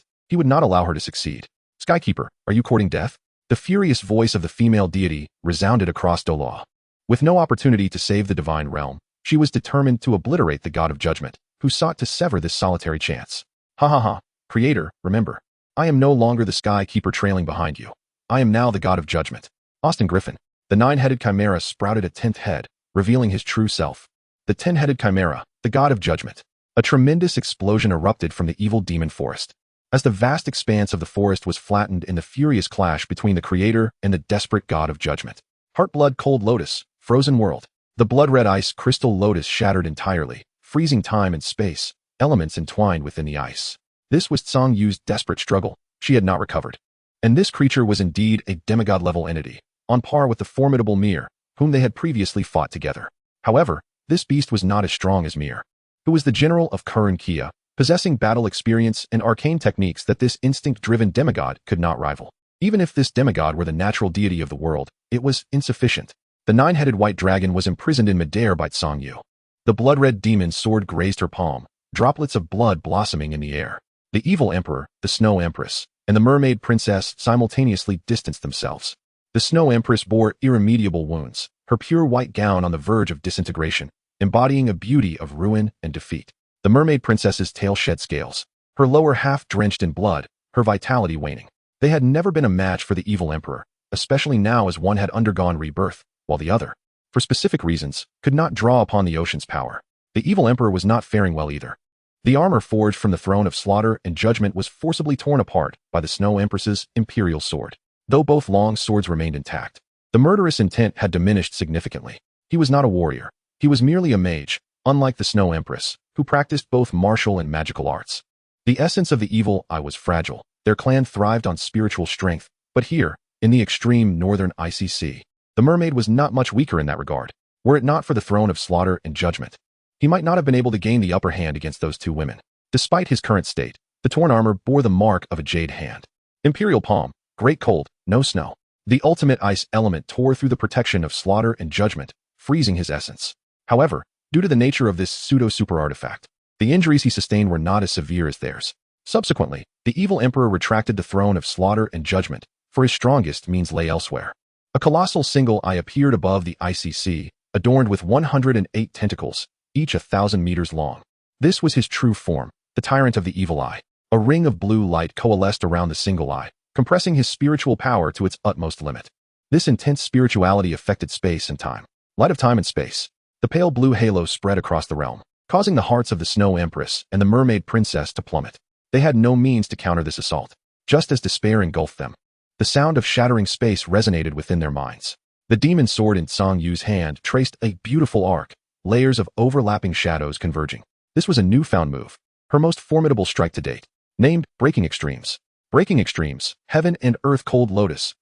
he would not allow her to succeed. Skykeeper, are you courting death? The furious voice of the female deity resounded across Douluo. With no opportunity to save the divine realm, she was determined to obliterate the god of judgment, who sought to sever this solitary chance. Ha ha ha, creator, remember, I am no longer the Skykeeper trailing behind you. I am now the god of judgment. Austin Griffin. The nine-headed chimera sprouted a 10th head, revealing his true self. The 10-headed chimera, the god of judgment. A tremendous explosion erupted from the evil demon forest. As the vast expanse of the forest was flattened in the furious clash between the creator and the desperate god of judgment. Heartblood cold lotus, frozen world. The blood-red ice crystal lotus shattered entirely, freezing time and space, elements entwined within the ice. This was Zhou Yi's desperate struggle. She had not recovered. And this creature was indeed a demigod-level entity, on par with the formidable Mir, whom they had previously fought together. However, this beast was not as strong as Mir, who was the general of Kurun Kia, possessing battle experience and arcane techniques that this instinct-driven demigod could not rival. Even if this demigod were the natural deity of the world, it was insufficient. The nine-headed white dragon was imprisoned in midair by Zhou Yi. The blood-red demon's sword grazed her palm, droplets of blood blossoming in the air. The evil emperor, the Snow Empress, and the mermaid princess simultaneously distanced themselves. The Snow Empress bore irremediable wounds, her pure white gown on the verge of disintegration, embodying a beauty of ruin and defeat. The mermaid princess's tail shed scales, her lower half drenched in blood, her vitality waning. They had never been a match for the evil emperor, especially now as one had undergone rebirth, while the other, for specific reasons, could not draw upon the ocean's power. The evil emperor was not faring well either. The armor forged from the throne of slaughter and judgment was forcibly torn apart by the Snow Empress's imperial sword. Though both long swords remained intact, the murderous intent had diminished significantly. He was not a warrior. He was merely a mage, unlike the Snow Empress, who practiced both martial and magical arts. The essence of the evil eye was fragile. Their clan thrived on spiritual strength, but here, in the extreme northern ICC, the mermaid was not much weaker in that regard. Were it not for the throne of slaughter and judgment, he might not have been able to gain the upper hand against those two women. Despite his current state, the torn armor bore the mark of a jade hand. Imperial palm, great cold, no snow. The ultimate ice element tore through the protection of slaughter and judgment, freezing his essence. However, due to the nature of this pseudo-super artifact, the injuries he sustained were not as severe as theirs. Subsequently, the evil emperor retracted the throne of slaughter and judgment, for his strongest means lay elsewhere. A colossal single eye appeared above the ICC, adorned with 108 tentacles, each 1,000 meters long. This was his true form, the tyrant of the evil eye. A ring of blue light coalesced around the single eye, compressing his spiritual power to its utmost limit. This intense spirituality affected space and time. Light of time and space. The pale blue halo spread across the realm, causing the hearts of the Snow Empress and the Mermaid Princess to plummet. They had no means to counter this assault, just as despair engulfed them. The sound of shattering space resonated within their minds. The demon sword in Zhou Yi's hand traced a beautiful arc, layers of overlapping shadows converging. This was a newfound move, her most formidable strike to date. Named Breaking Extremes. Breaking Extremes, Heaven and Earth Cold Lotus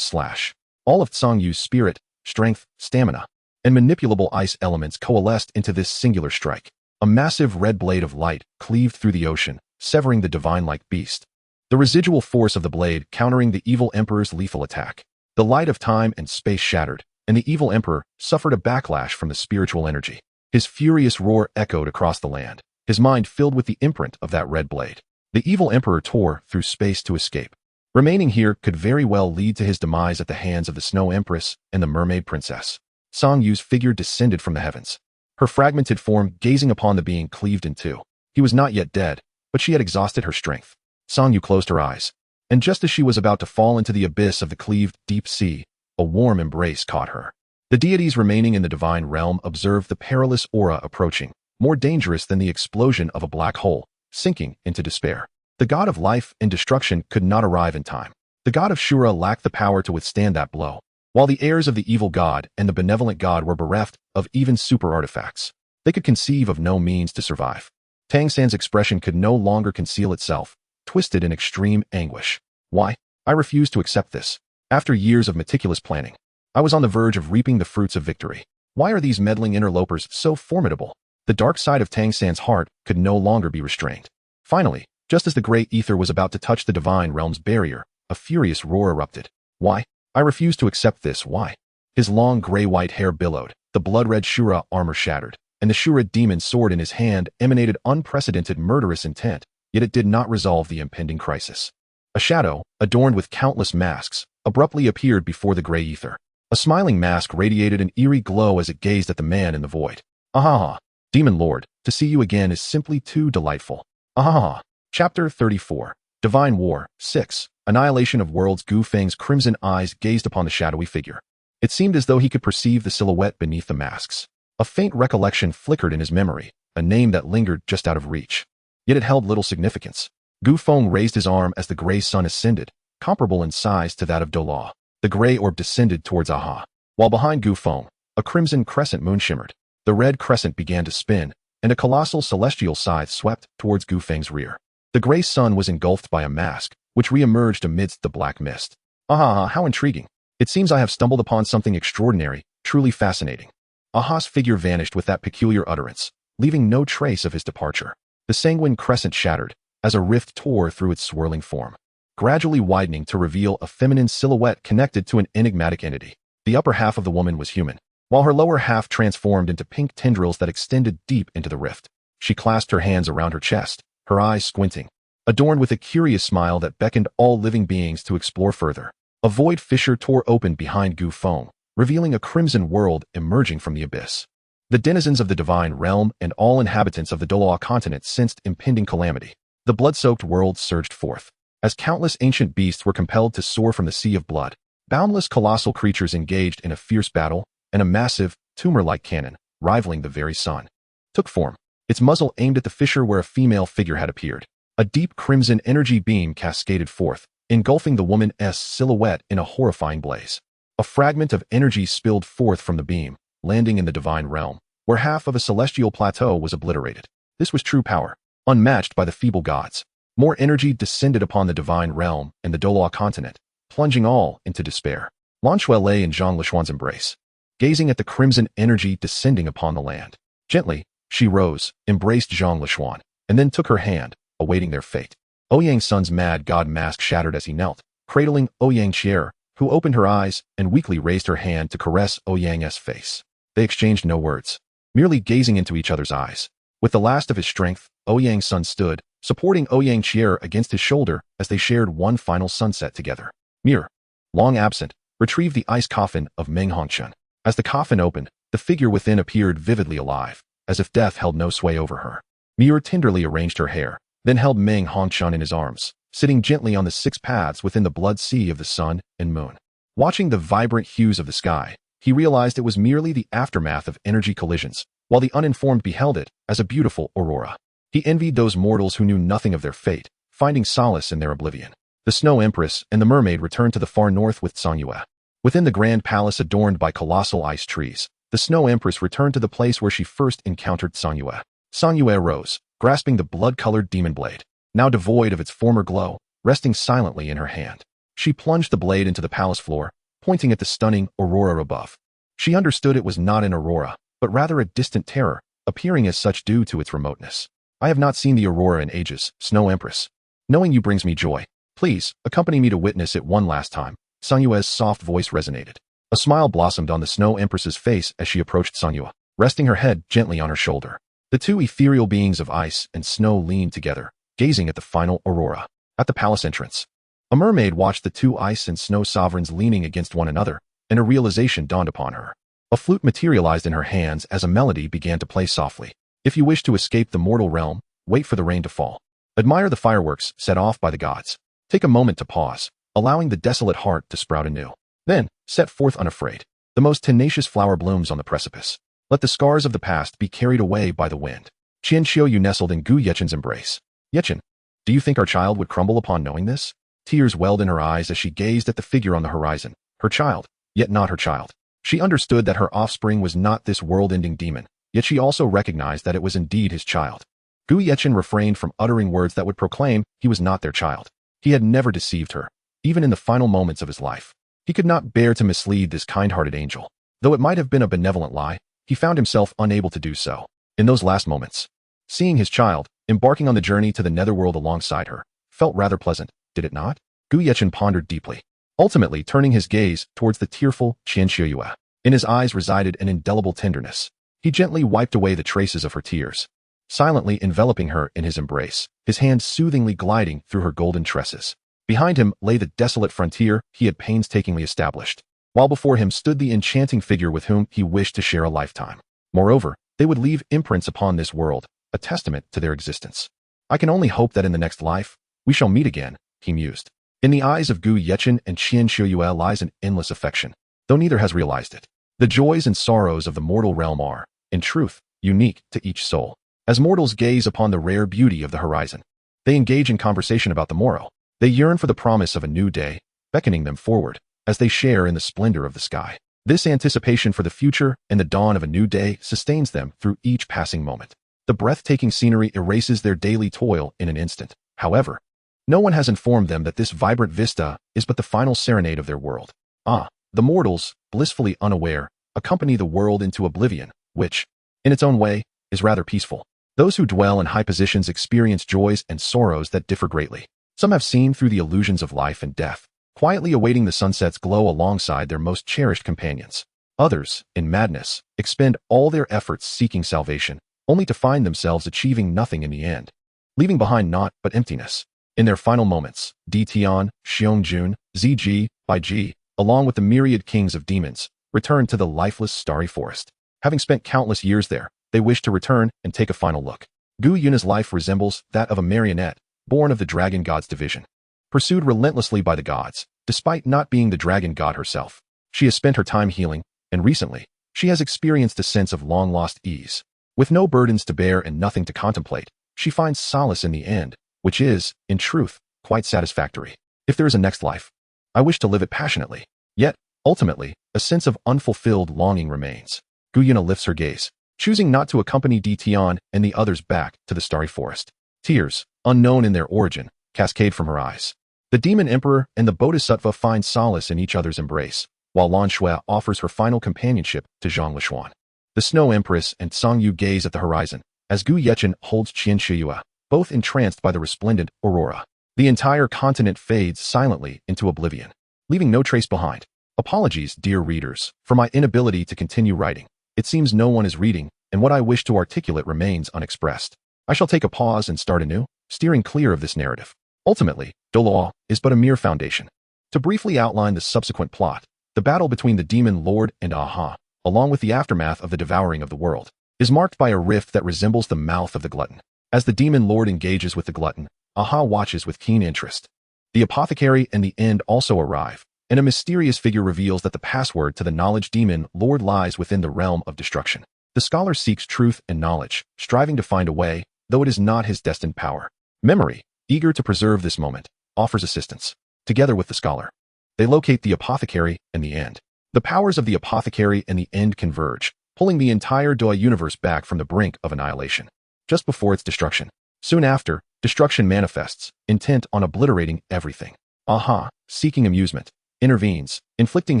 Slash. All of Zhou Yi's spirit, strength, stamina, and manipulable ice elements coalesced into this singular strike. A massive red blade of light cleaved through the ocean, severing the divine-like beast. The residual force of the blade countering the evil emperor's lethal attack. The light of time and space shattered, and the evil emperor suffered a backlash from the spiritual energy. His furious roar echoed across the land, his mind filled with the imprint of that red blade. The evil emperor tore through space to escape. Remaining here could very well lead to his demise at the hands of the Snow Empress and the Mermaid Princess. Zhou Yi's figure descended from the heavens, her fragmented form gazing upon the being cleaved in two. He was not yet dead, but she had exhausted her strength. Zhou Yi closed her eyes, and just as she was about to fall into the abyss of the cleaved deep sea, a warm embrace caught her. The deities remaining in the divine realm observed the perilous aura approaching, more dangerous than the explosion of a black hole, sinking into despair. The god of life and destruction could not arrive in time. The god of Shura lacked the power to withstand that blow, while the heirs of the evil god and the benevolent god were bereft of even super artifacts. They could conceive of no means to survive. Tang San's expression could no longer conceal itself, twisted in extreme anguish. Why? I refuse to accept this. After years of meticulous planning, I was on the verge of reaping the fruits of victory. Why are these meddling interlopers so formidable? The dark side of Tang San's heart could no longer be restrained. Finally, just as the gray ether was about to touch the divine realm's barrier, a furious roar erupted. Why? I refuse to accept this. Why? His long gray-white hair billowed, the blood-red Shura armor shattered, and the Shura demon sword in his hand emanated unprecedented murderous intent, yet it did not resolve the impending crisis. A shadow, adorned with countless masks, abruptly appeared before the gray ether. A smiling mask radiated an eerie glow as it gazed at the man in the void. Ahaha! Demon Lord, to see you again is simply too delightful. Ahaha! Chapter 34. Divine War 6. Annihilation of Worlds. Gu Feng's crimson eyes gazed upon the shadowy figure. It seemed as though he could perceive the silhouette beneath the masks. A faint recollection flickered in his memory, a name that lingered just out of reach. Yet it held little significance. Gu Feng raised his arm as the gray sun ascended, comparable in size to that of Douluo. The gray orb descended towards Aha. While behind Gu Feng, a crimson crescent moon shimmered. The red crescent began to spin, and a colossal celestial scythe swept towards Gu Feng's rear. The gray sun was engulfed by a mask, which re-emerged amidst the black mist. Aha, how intriguing. It seems I have stumbled upon something extraordinary, truly fascinating. Aha's figure vanished with that peculiar utterance, leaving no trace of his departure. The sanguine crescent shattered, as a rift tore through its swirling form, gradually widening to reveal a feminine silhouette connected to an enigmatic entity. The upper half of the woman was human, while her lower half transformed into pink tendrils that extended deep into the rift. She clasped her hands around her chest, her eyes squinting, adorned with a curious smile that beckoned all living beings to explore further. A void fissure tore open behind Gu Feng, revealing a crimson world emerging from the abyss. The denizens of the divine realm and all inhabitants of the Douluo continent sensed impending calamity. The blood-soaked world surged forth, as countless ancient beasts were compelled to soar from the sea of blood. Boundless colossal creatures engaged in a fierce battle, and a massive, tumor-like cannon, rivaling the very sun, took form, its muzzle aimed at the fissure where a female figure had appeared. A deep crimson energy beam cascaded forth, engulfing the woman's silhouette in a horrifying blaze. A fragment of energy spilled forth from the beam, landing in the divine realm, where half of a celestial plateau was obliterated. This was true power, unmatched by the feeble gods. More energy descended upon the divine realm and the Douluo continent, plunging all into despair. Lan Shui lay in Zhang Lishuan's embrace, gazing at the crimson energy descending upon the land. Gently, she rose, embraced Zhang Lishuan, and then took her hand, awaiting their fate. Ouyang Sun's mad god mask shattered as he knelt, cradling Ouyang Qier, who opened her eyes and weakly raised her hand to caress Ouyang's face. They exchanged no words, merely gazing into each other's eyes. With the last of his strength, Ouyang Sun stood, supporting Ouyang Qier against his shoulder as they shared one final sunset together. Mir, long absent, retrieved the ice coffin of Meng Hongchun. As the coffin opened, the figure within appeared vividly alive, as if death held no sway over her. Mir tenderly arranged her hair, then held Meng Hongchun in his arms, sitting gently on the 6 paths within the blood sea of the sun and moon. Watching the vibrant hues of the sky, he realized it was merely the aftermath of energy collisions, while the uninformed beheld it as a beautiful aurora. He envied those mortals who knew nothing of their fate, finding solace in their oblivion. The Snow Empress and the mermaid returned to the far north with Zhou Yi. Within the grand palace adorned by colossal ice trees, the Snow Empress returned to the place where she first encountered Zhou Yi. Zhou Yi rose, grasping the blood-colored demon blade, now devoid of its former glow, resting silently in her hand. She plunged the blade into the palace floor, pointing at the stunning aurora above. She understood it was not an aurora, but rather a distant terror, appearing as such due to its remoteness. I have not seen the aurora in ages, Snow Empress. Knowing you brings me joy. Please, accompany me to witness it one last time. Zhou Yi's soft voice resonated. A smile blossomed on the Snow Empress's face as she approached Zhou Yi, resting her head gently on her shoulder. The two ethereal beings of ice and snow leaned together, gazing at the final aurora. At the palace entrance, a mermaid watched the two ice and snow sovereigns leaning against one another, and a realization dawned upon her. A flute materialized in her hands as a melody began to play softly. If you wish to escape the mortal realm, wait for the rain to fall. Admire the fireworks set off by the gods. Take a moment to pause, allowing the desolate heart to sprout anew. Then, set forth unafraid. The most tenacious flower blooms on the precipice. Let the scars of the past be carried away by the wind. Qianqiu nestled in Gu Yechen's embrace. Yechen, do you think our child would crumble upon knowing this? Tears welled in her eyes as she gazed at the figure on the horizon. Her child, yet not her child. She understood that her offspring was not this world-ending demon, yet she also recognized that it was indeed his child. Gu Yechen refrained from uttering words that would proclaim he was not their child. He had never deceived her, even in the final moments of his life. He could not bear to mislead this kind-hearted angel. Though it might have been a benevolent lie, he found himself unable to do so. In those last moments, seeing his child, embarking on the journey to the netherworld alongside her, felt rather pleasant, did it not? Gu Yechen pondered deeply, ultimately turning his gaze towards the tearful Qianqiu. In his eyes resided an indelible tenderness. He gently wiped away the traces of her tears, silently enveloping her in his embrace, his hand soothingly gliding through her golden tresses. Behind him lay the desolate frontier he had painstakingly established, while before him stood the enchanting figure with whom he wished to share a lifetime. Moreover, they would leave imprints upon this world, a testament to their existence. I can only hope that in the next life, we shall meet again, he mused. In the eyes of Gu Yechen and Qianqiu lies an endless affection, though neither has realized it. The joys and sorrows of the mortal realm are, in truth, unique to each soul. As mortals gaze upon the rare beauty of the horizon, they engage in conversation about the morrow. They yearn for the promise of a new day, beckoning them forward, as they share in the splendor of the sky. This anticipation for the future and the dawn of a new day sustains them through each passing moment. The breathtaking scenery erases their daily toil in an instant. However, no one has informed them that this vibrant vista is but the final serenade of their world. The mortals, blissfully unaware, accompany the world into oblivion, which, in its own way, is rather peaceful. Those who dwell in high positions experience joys and sorrows that differ greatly. Some have seen through the illusions of life and death, quietly awaiting the sunset's glow alongside their most cherished companions. Others, in madness, expend all their efforts seeking salvation, only to find themselves achieving nothing in the end, leaving behind naught but emptiness. In their final moments, Di Tian, Xiong Ziji, Bai Ji, along with the myriad kings of demons, returned to the lifeless starry forest. Having spent countless years there, they wished to return and take a final look. Gu Yun's life resembles that of a marionette, born of the dragon god's division. Pursued relentlessly by the gods, despite not being the dragon god herself. She has spent her time healing, and recently, she has experienced a sense of long-lost ease. With no burdens to bear and nothing to contemplate, she finds solace in the end, which is, in truth, quite satisfactory. If there is a next life, I wish to live it passionately. Yet, ultimately, a sense of unfulfilled longing remains. Gu Yun lifts her gaze, choosing not to accompany Di Tian and the others back to the starry forest. Tears, unknown in their origin, cascade from her eyes. The demon emperor and the bodhisattva find solace in each other's embrace, while Lan Shui offers her final companionship to Zhang Lishuan. The Snow Empress and Zhang Yu gaze at the horizon, as Gu Yechen holds Qianqiu, both entranced by the resplendent aurora. The entire continent fades silently into oblivion, leaving no trace behind. Apologies, dear readers, for my inability to continue writing. It seems no one is reading, and what I wish to articulate remains unexpressed. I shall take a pause and start anew, steering clear of this narrative. Ultimately, Douluo is but a mere foundation. To briefly outline the subsequent plot, the battle between the demon lord and Aha, along with the aftermath of the devouring of the world, is marked by a rift that resembles the mouth of the glutton. As the demon lord engages with the glutton, Aha watches with keen interest. The apothecary and the end also arrive, and a mysterious figure reveals that the password to the knowledge demon lord lies within the realm of destruction. The scholar seeks truth and knowledge, striving to find a way, though it is not his destined power. Memory, eager to preserve this moment, offers assistance. Together with the scholar, they locate the apothecary and the end. The powers of the apothecary and the end converge, pulling the entire Douluo universe back from the brink of annihilation. Just before its destruction. Soon after, destruction manifests, intent on obliterating everything. Aha, seeking amusement, intervenes, inflicting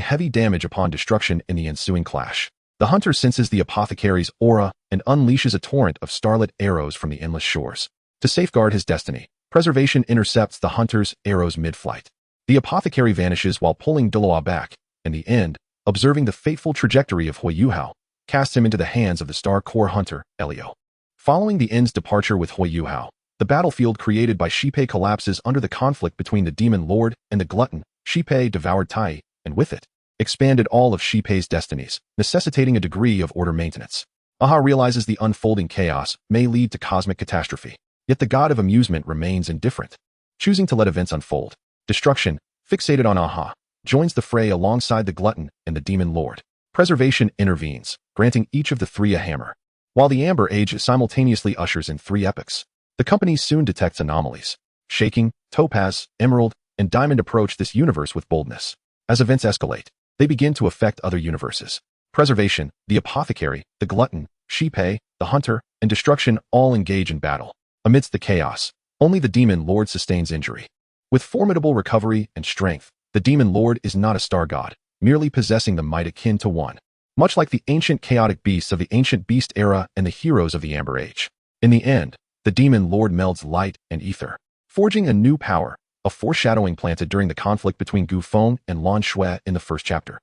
heavy damage upon destruction in the ensuing clash. The hunter senses the apothecary's aura and unleashes a torrent of starlit arrows from the endless shores. To safeguard his destiny, preservation intercepts the hunter's arrows mid-flight. The apothecary vanishes while pulling Douluo back, and the end, observing the fateful trajectory of Huagua, casts him into the hands of the Star Core hunter, Elio. Following the end's departure with Huagua, the battlefield created by Shipei collapses under the conflict between the demon lord and the glutton. Shipei devoured Tai, and with it, expanded all of Shipei's destinies, necessitating a degree of order maintenance. Aha realizes the unfolding chaos may lead to cosmic catastrophe, yet the god of amusement remains indifferent, choosing to let events unfold. Destruction, fixated on Aha, joins the fray alongside the glutton and the demon lord. Preservation intervenes, granting each of the three a hammer. While the Amber Age simultaneously ushers in three epochs, the company soon detects anomalies. Shaking, Topaz, Emerald, and Diamond approach this universe with boldness. As events escalate, they begin to affect other universes. Preservation, the apothecary, the glutton, Shipei, the hunter, and destruction all engage in battle. Amidst the chaos, only the demon lord sustains injury. With formidable recovery and strength, the demon lord is not a star god, merely possessing the might akin to one. Much like the ancient chaotic beasts of the ancient beast era and the heroes of the Amber Age. In the end, the demon lord melds light and ether, forging a new power, a foreshadowing planted during the conflict between Gu Feng and Lan Shui in the first chapter.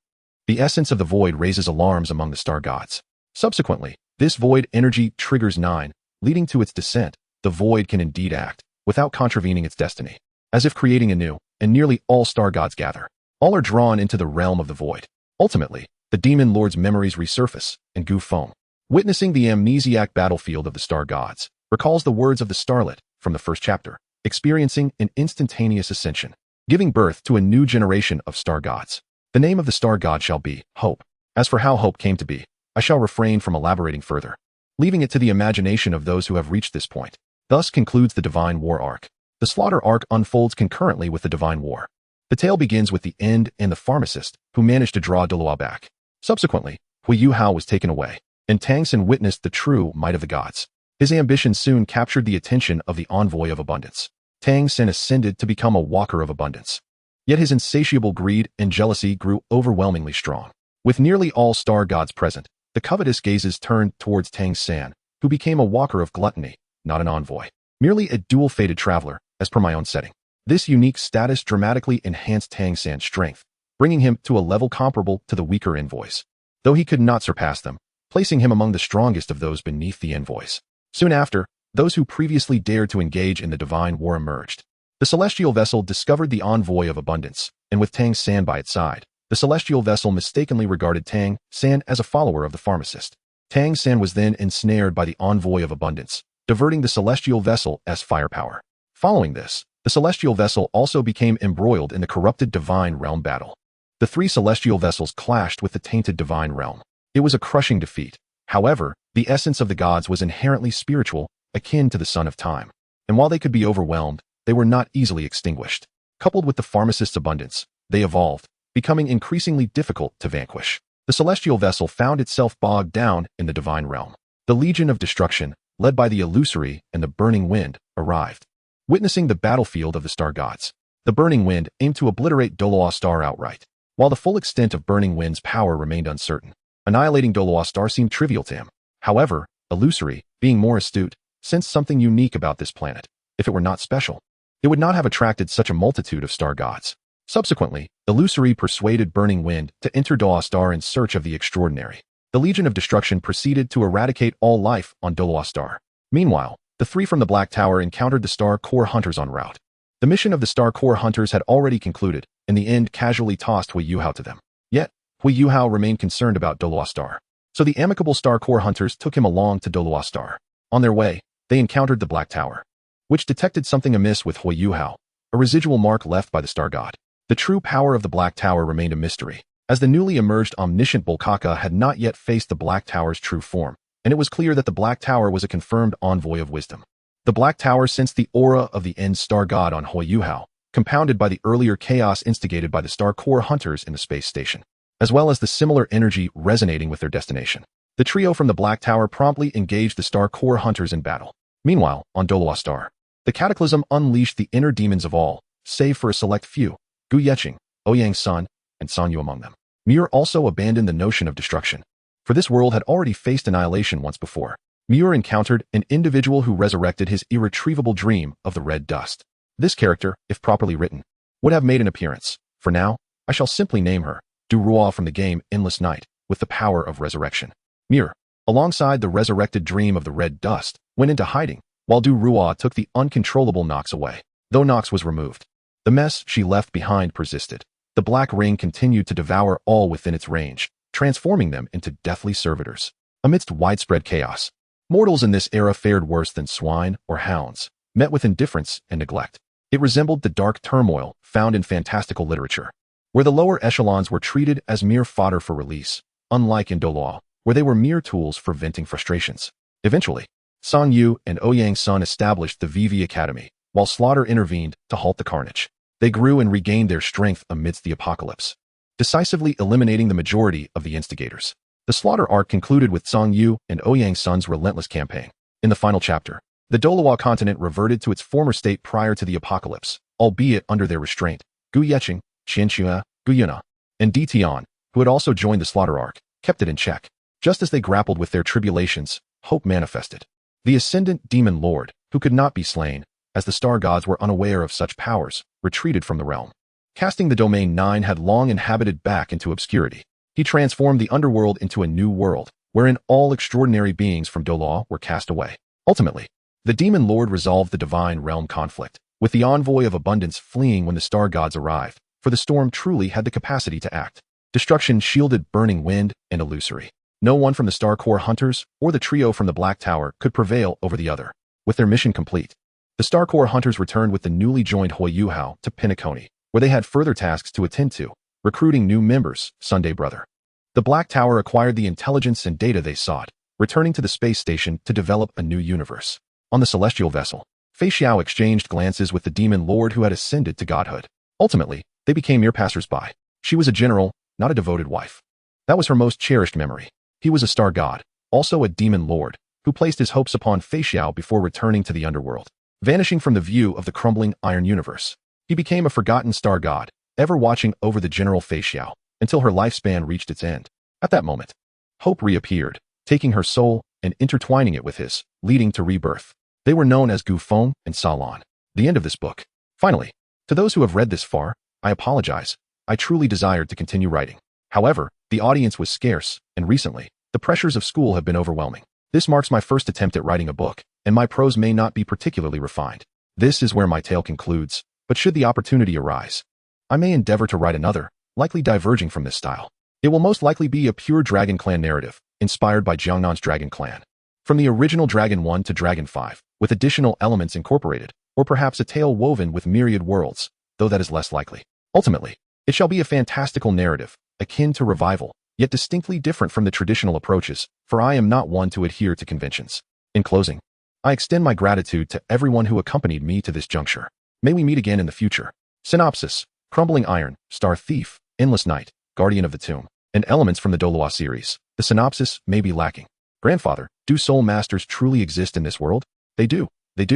The essence of the void raises alarms among the star gods. Subsequently, this void energy triggers 9, leading to its descent. The void can indeed act, without contravening its destiny, as if creating anew, and nearly all star gods gather. All are drawn into the realm of the void. Ultimately, the demon lord's memories resurface, and Gu Feng, witnessing the amnesiac battlefield of the star gods, recalls the words of the starlet from the first chapter, experiencing an instantaneous ascension, giving birth to a new generation of star gods. The name of the star god shall be Hope. As for how Hope came to be, I shall refrain from elaborating further, leaving it to the imagination of those who have reached this point. Thus concludes the Divine War arc. The Slaughter arc unfolds concurrently with the Divine War. The tale begins with the end and the pharmacist, who managed to draw Douluo back. Subsequently, Huagua was taken away, and Tang Sen witnessed the true might of the gods. His ambition soon captured the attention of the Envoy of Abundance. Tang Sen ascended to become a Walker of Abundance. Yet his insatiable greed and jealousy grew overwhelmingly strong. With nearly all star gods present, the covetous gazes turned towards Tang Sen, who became a Walker of Gluttony, not an envoy. Merely a dual-fated traveler, as per my own setting. This unique status dramatically enhanced Tang Sen's strength, bringing him to a level comparable to the weaker envoys, though he could not surpass them, placing him among the strongest of those beneath the envoys. Soon after, those who previously dared to engage in the Divine War emerged. The celestial vessel discovered the Envoy of Abundance, and with Tang Sen by its side, the celestial vessel mistakenly regarded Tang Sen as a follower of the pharmacist. Tang Sen was then ensnared by the Envoy of Abundance, diverting the celestial vessel as firepower. Following this, the celestial vessel also became embroiled in the corrupted divine realm battle. The three celestial vessels clashed with the tainted divine realm. It was a crushing defeat. However, the essence of the gods was inherently spiritual, akin to the sun of time. And while they could be overwhelmed, they were not easily extinguished. Coupled with the pharmacist's abundance, they evolved, becoming increasingly difficult to vanquish. The celestial vessel found itself bogged down in the divine realm. The Legion of Destruction, led by the Illusory and the Burning Wind, arrived. Witnessing the battlefield of the star gods, the Burning Wind aimed to obliterate Douluo Star outright. While the full extent of Burning Wind's power remained uncertain, annihilating Douluo Star seemed trivial to him. However, Illusory, being more astute, sensed something unique about this planet. If it were not special, it would not have attracted such a multitude of star gods. Subsequently, Illusory persuaded Burning Wind to enter Douluo Star in search of the extraordinary. The Legion of Destruction proceeded to eradicate all life on Douluo Star. Meanwhile, the three from the Black Tower encountered the Star Core Hunters en route. The mission of the Star Core Hunters had already concluded, and the end casually tossed Huagua to them. Yet, Huagua remained concerned about Douluo Star. So the amicable Star Core Hunters took him along to Douluo Star. On their way, they encountered the Black Tower. which detected something amiss with Huagua, a residual mark left by the star god. The true power of the Black Tower remained a mystery, as the newly emerged omniscient Bolkaka had not yet faced the Black Tower's true form, and it was clear that the Black Tower was a confirmed envoy of wisdom. The Black Tower sensed the aura of the end star god on Huagua, compounded by the earlier chaos instigated by the Star Core hunters in the space station, as well as the similar energy resonating with their destination. The trio from the Black Tower promptly engaged the Star Core hunters in battle. Meanwhile, on Douluo Star, the Cataclysm unleashed the inner demons of all, save for a select few, Gu Yeqing, Ouyang's son, and San Yu among them. Muir also abandoned the notion of destruction, for this world had already faced annihilation once before. Muir encountered an individual who resurrected his irretrievable dream of the red dust. This character, if properly written, would have made an appearance. For now, I shall simply name her Douluo from the game Endless Night, with the power of resurrection. Muir, alongside the resurrected dream of the red dust, went into hiding, while Douluo took the uncontrollable Nox away. Though Nox was removed, the mess she left behind persisted. The black ring continued to devour all within its range, transforming them into deathly servitors. Amidst widespread chaos, mortals in this era fared worse than swine or hounds, met with indifference and neglect. It resembled the dark turmoil found in fantastical literature, where the lower echelons were treated as mere fodder for release, unlike in Douluo, where they were mere tools for venting frustrations. Eventually, San Yu and Ouyang's son established the VV Academy, while Slaughter intervened to halt the carnage. They grew and regained their strength amidst the apocalypse, decisively eliminating the majority of the instigators. The Slaughter arc concluded with San Yu and Ouyang's son's relentless campaign. In the final chapter, the Douluo continent reverted to its former state prior to the apocalypse, albeit under their restraint. Gu Yeqing, Qianxue, Gu Yuna, and Di Tian, who had also joined the Slaughter arc, kept it in check. Just as they grappled with their tribulations, hope manifested. The ascendant demon lord, who could not be slain, as the star gods were unaware of such powers, retreated from the realm. Casting the Domain 9 had long inhabited back into obscurity. He transformed the underworld into a new world, wherein all extraordinary beings from Douluo were cast away. Ultimately, the demon lord resolved the divine realm conflict, with the envoy of abundance fleeing when the star gods arrived, for the storm truly had the capacity to act. Destruction shielded burning wind and illusory. No one from the Star Core hunters or the trio from the Black Tower could prevail over the other. With their mission complete, the Star Core hunters returned with the newly joined Huagua to Pinacone, where they had further tasks to attend to, recruiting new members, Sunday Brother. The Black Tower acquired the intelligence and data they sought, returning to the space station to develop a new universe. On the celestial vessel, Fei Xiao exchanged glances with the demon lord who had ascended to godhood. Ultimately, they became mere passers-by. She was a general, not a devoted wife. That was her most cherished memory. He was a star god, also a demon lord, who placed his hopes upon Fei Xiao before returning to the underworld. Vanishing from the view of the crumbling iron universe, he became a forgotten star god, ever watching over the general Fei Xiao, until her lifespan reached its end. At that moment, hope reappeared, taking her soul and intertwining it with his, leading to rebirth. They were known as Gu Feng and Salon. The end of this book. Finally, to those who have read this far, I apologize. I truly desired to continue writing. However, the audience was scarce, and recently, the pressures of school have been overwhelming. This marks my first attempt at writing a book, and my prose may not be particularly refined. This is where my tale concludes, but should the opportunity arise, I may endeavor to write another, likely diverging from this style. It will most likely be a pure Dragon Clan narrative, inspired by Jiangnan's Dragon Clan. From the original Dragon 1 to Dragon 5, with additional elements incorporated, or perhaps a tale woven with myriad worlds, though that is less likely. Ultimately, it shall be a fantastical narrative, akin to revival, yet distinctly different from the traditional approaches, for I am not one to adhere to conventions. In closing, I extend my gratitude to everyone who accompanied me to this juncture. May we meet again in the future. Synopsis: Crumbling Iron, Star Thief, Endless Night, Guardian of the Tomb, and elements from the Douluo series. The synopsis may be lacking. Grandfather, do soul masters truly exist in this world? They do,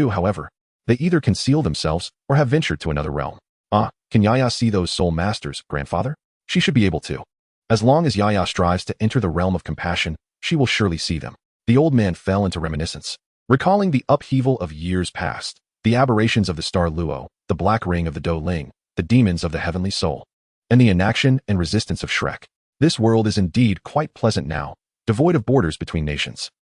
however. They either conceal themselves or have ventured to another realm. Can Yaya see those soul masters, grandfather? She should be able to. As long as Yaya strives to enter the realm of compassion, she will surely see them. The old man fell into reminiscence, recalling the upheaval of years past, the aberrations of the star Luo, the black ring of the Do Ling, the demons of the heavenly soul, and the inaction and resistance of Shrek. This world is indeed quite pleasant now, devoid of borders between nations.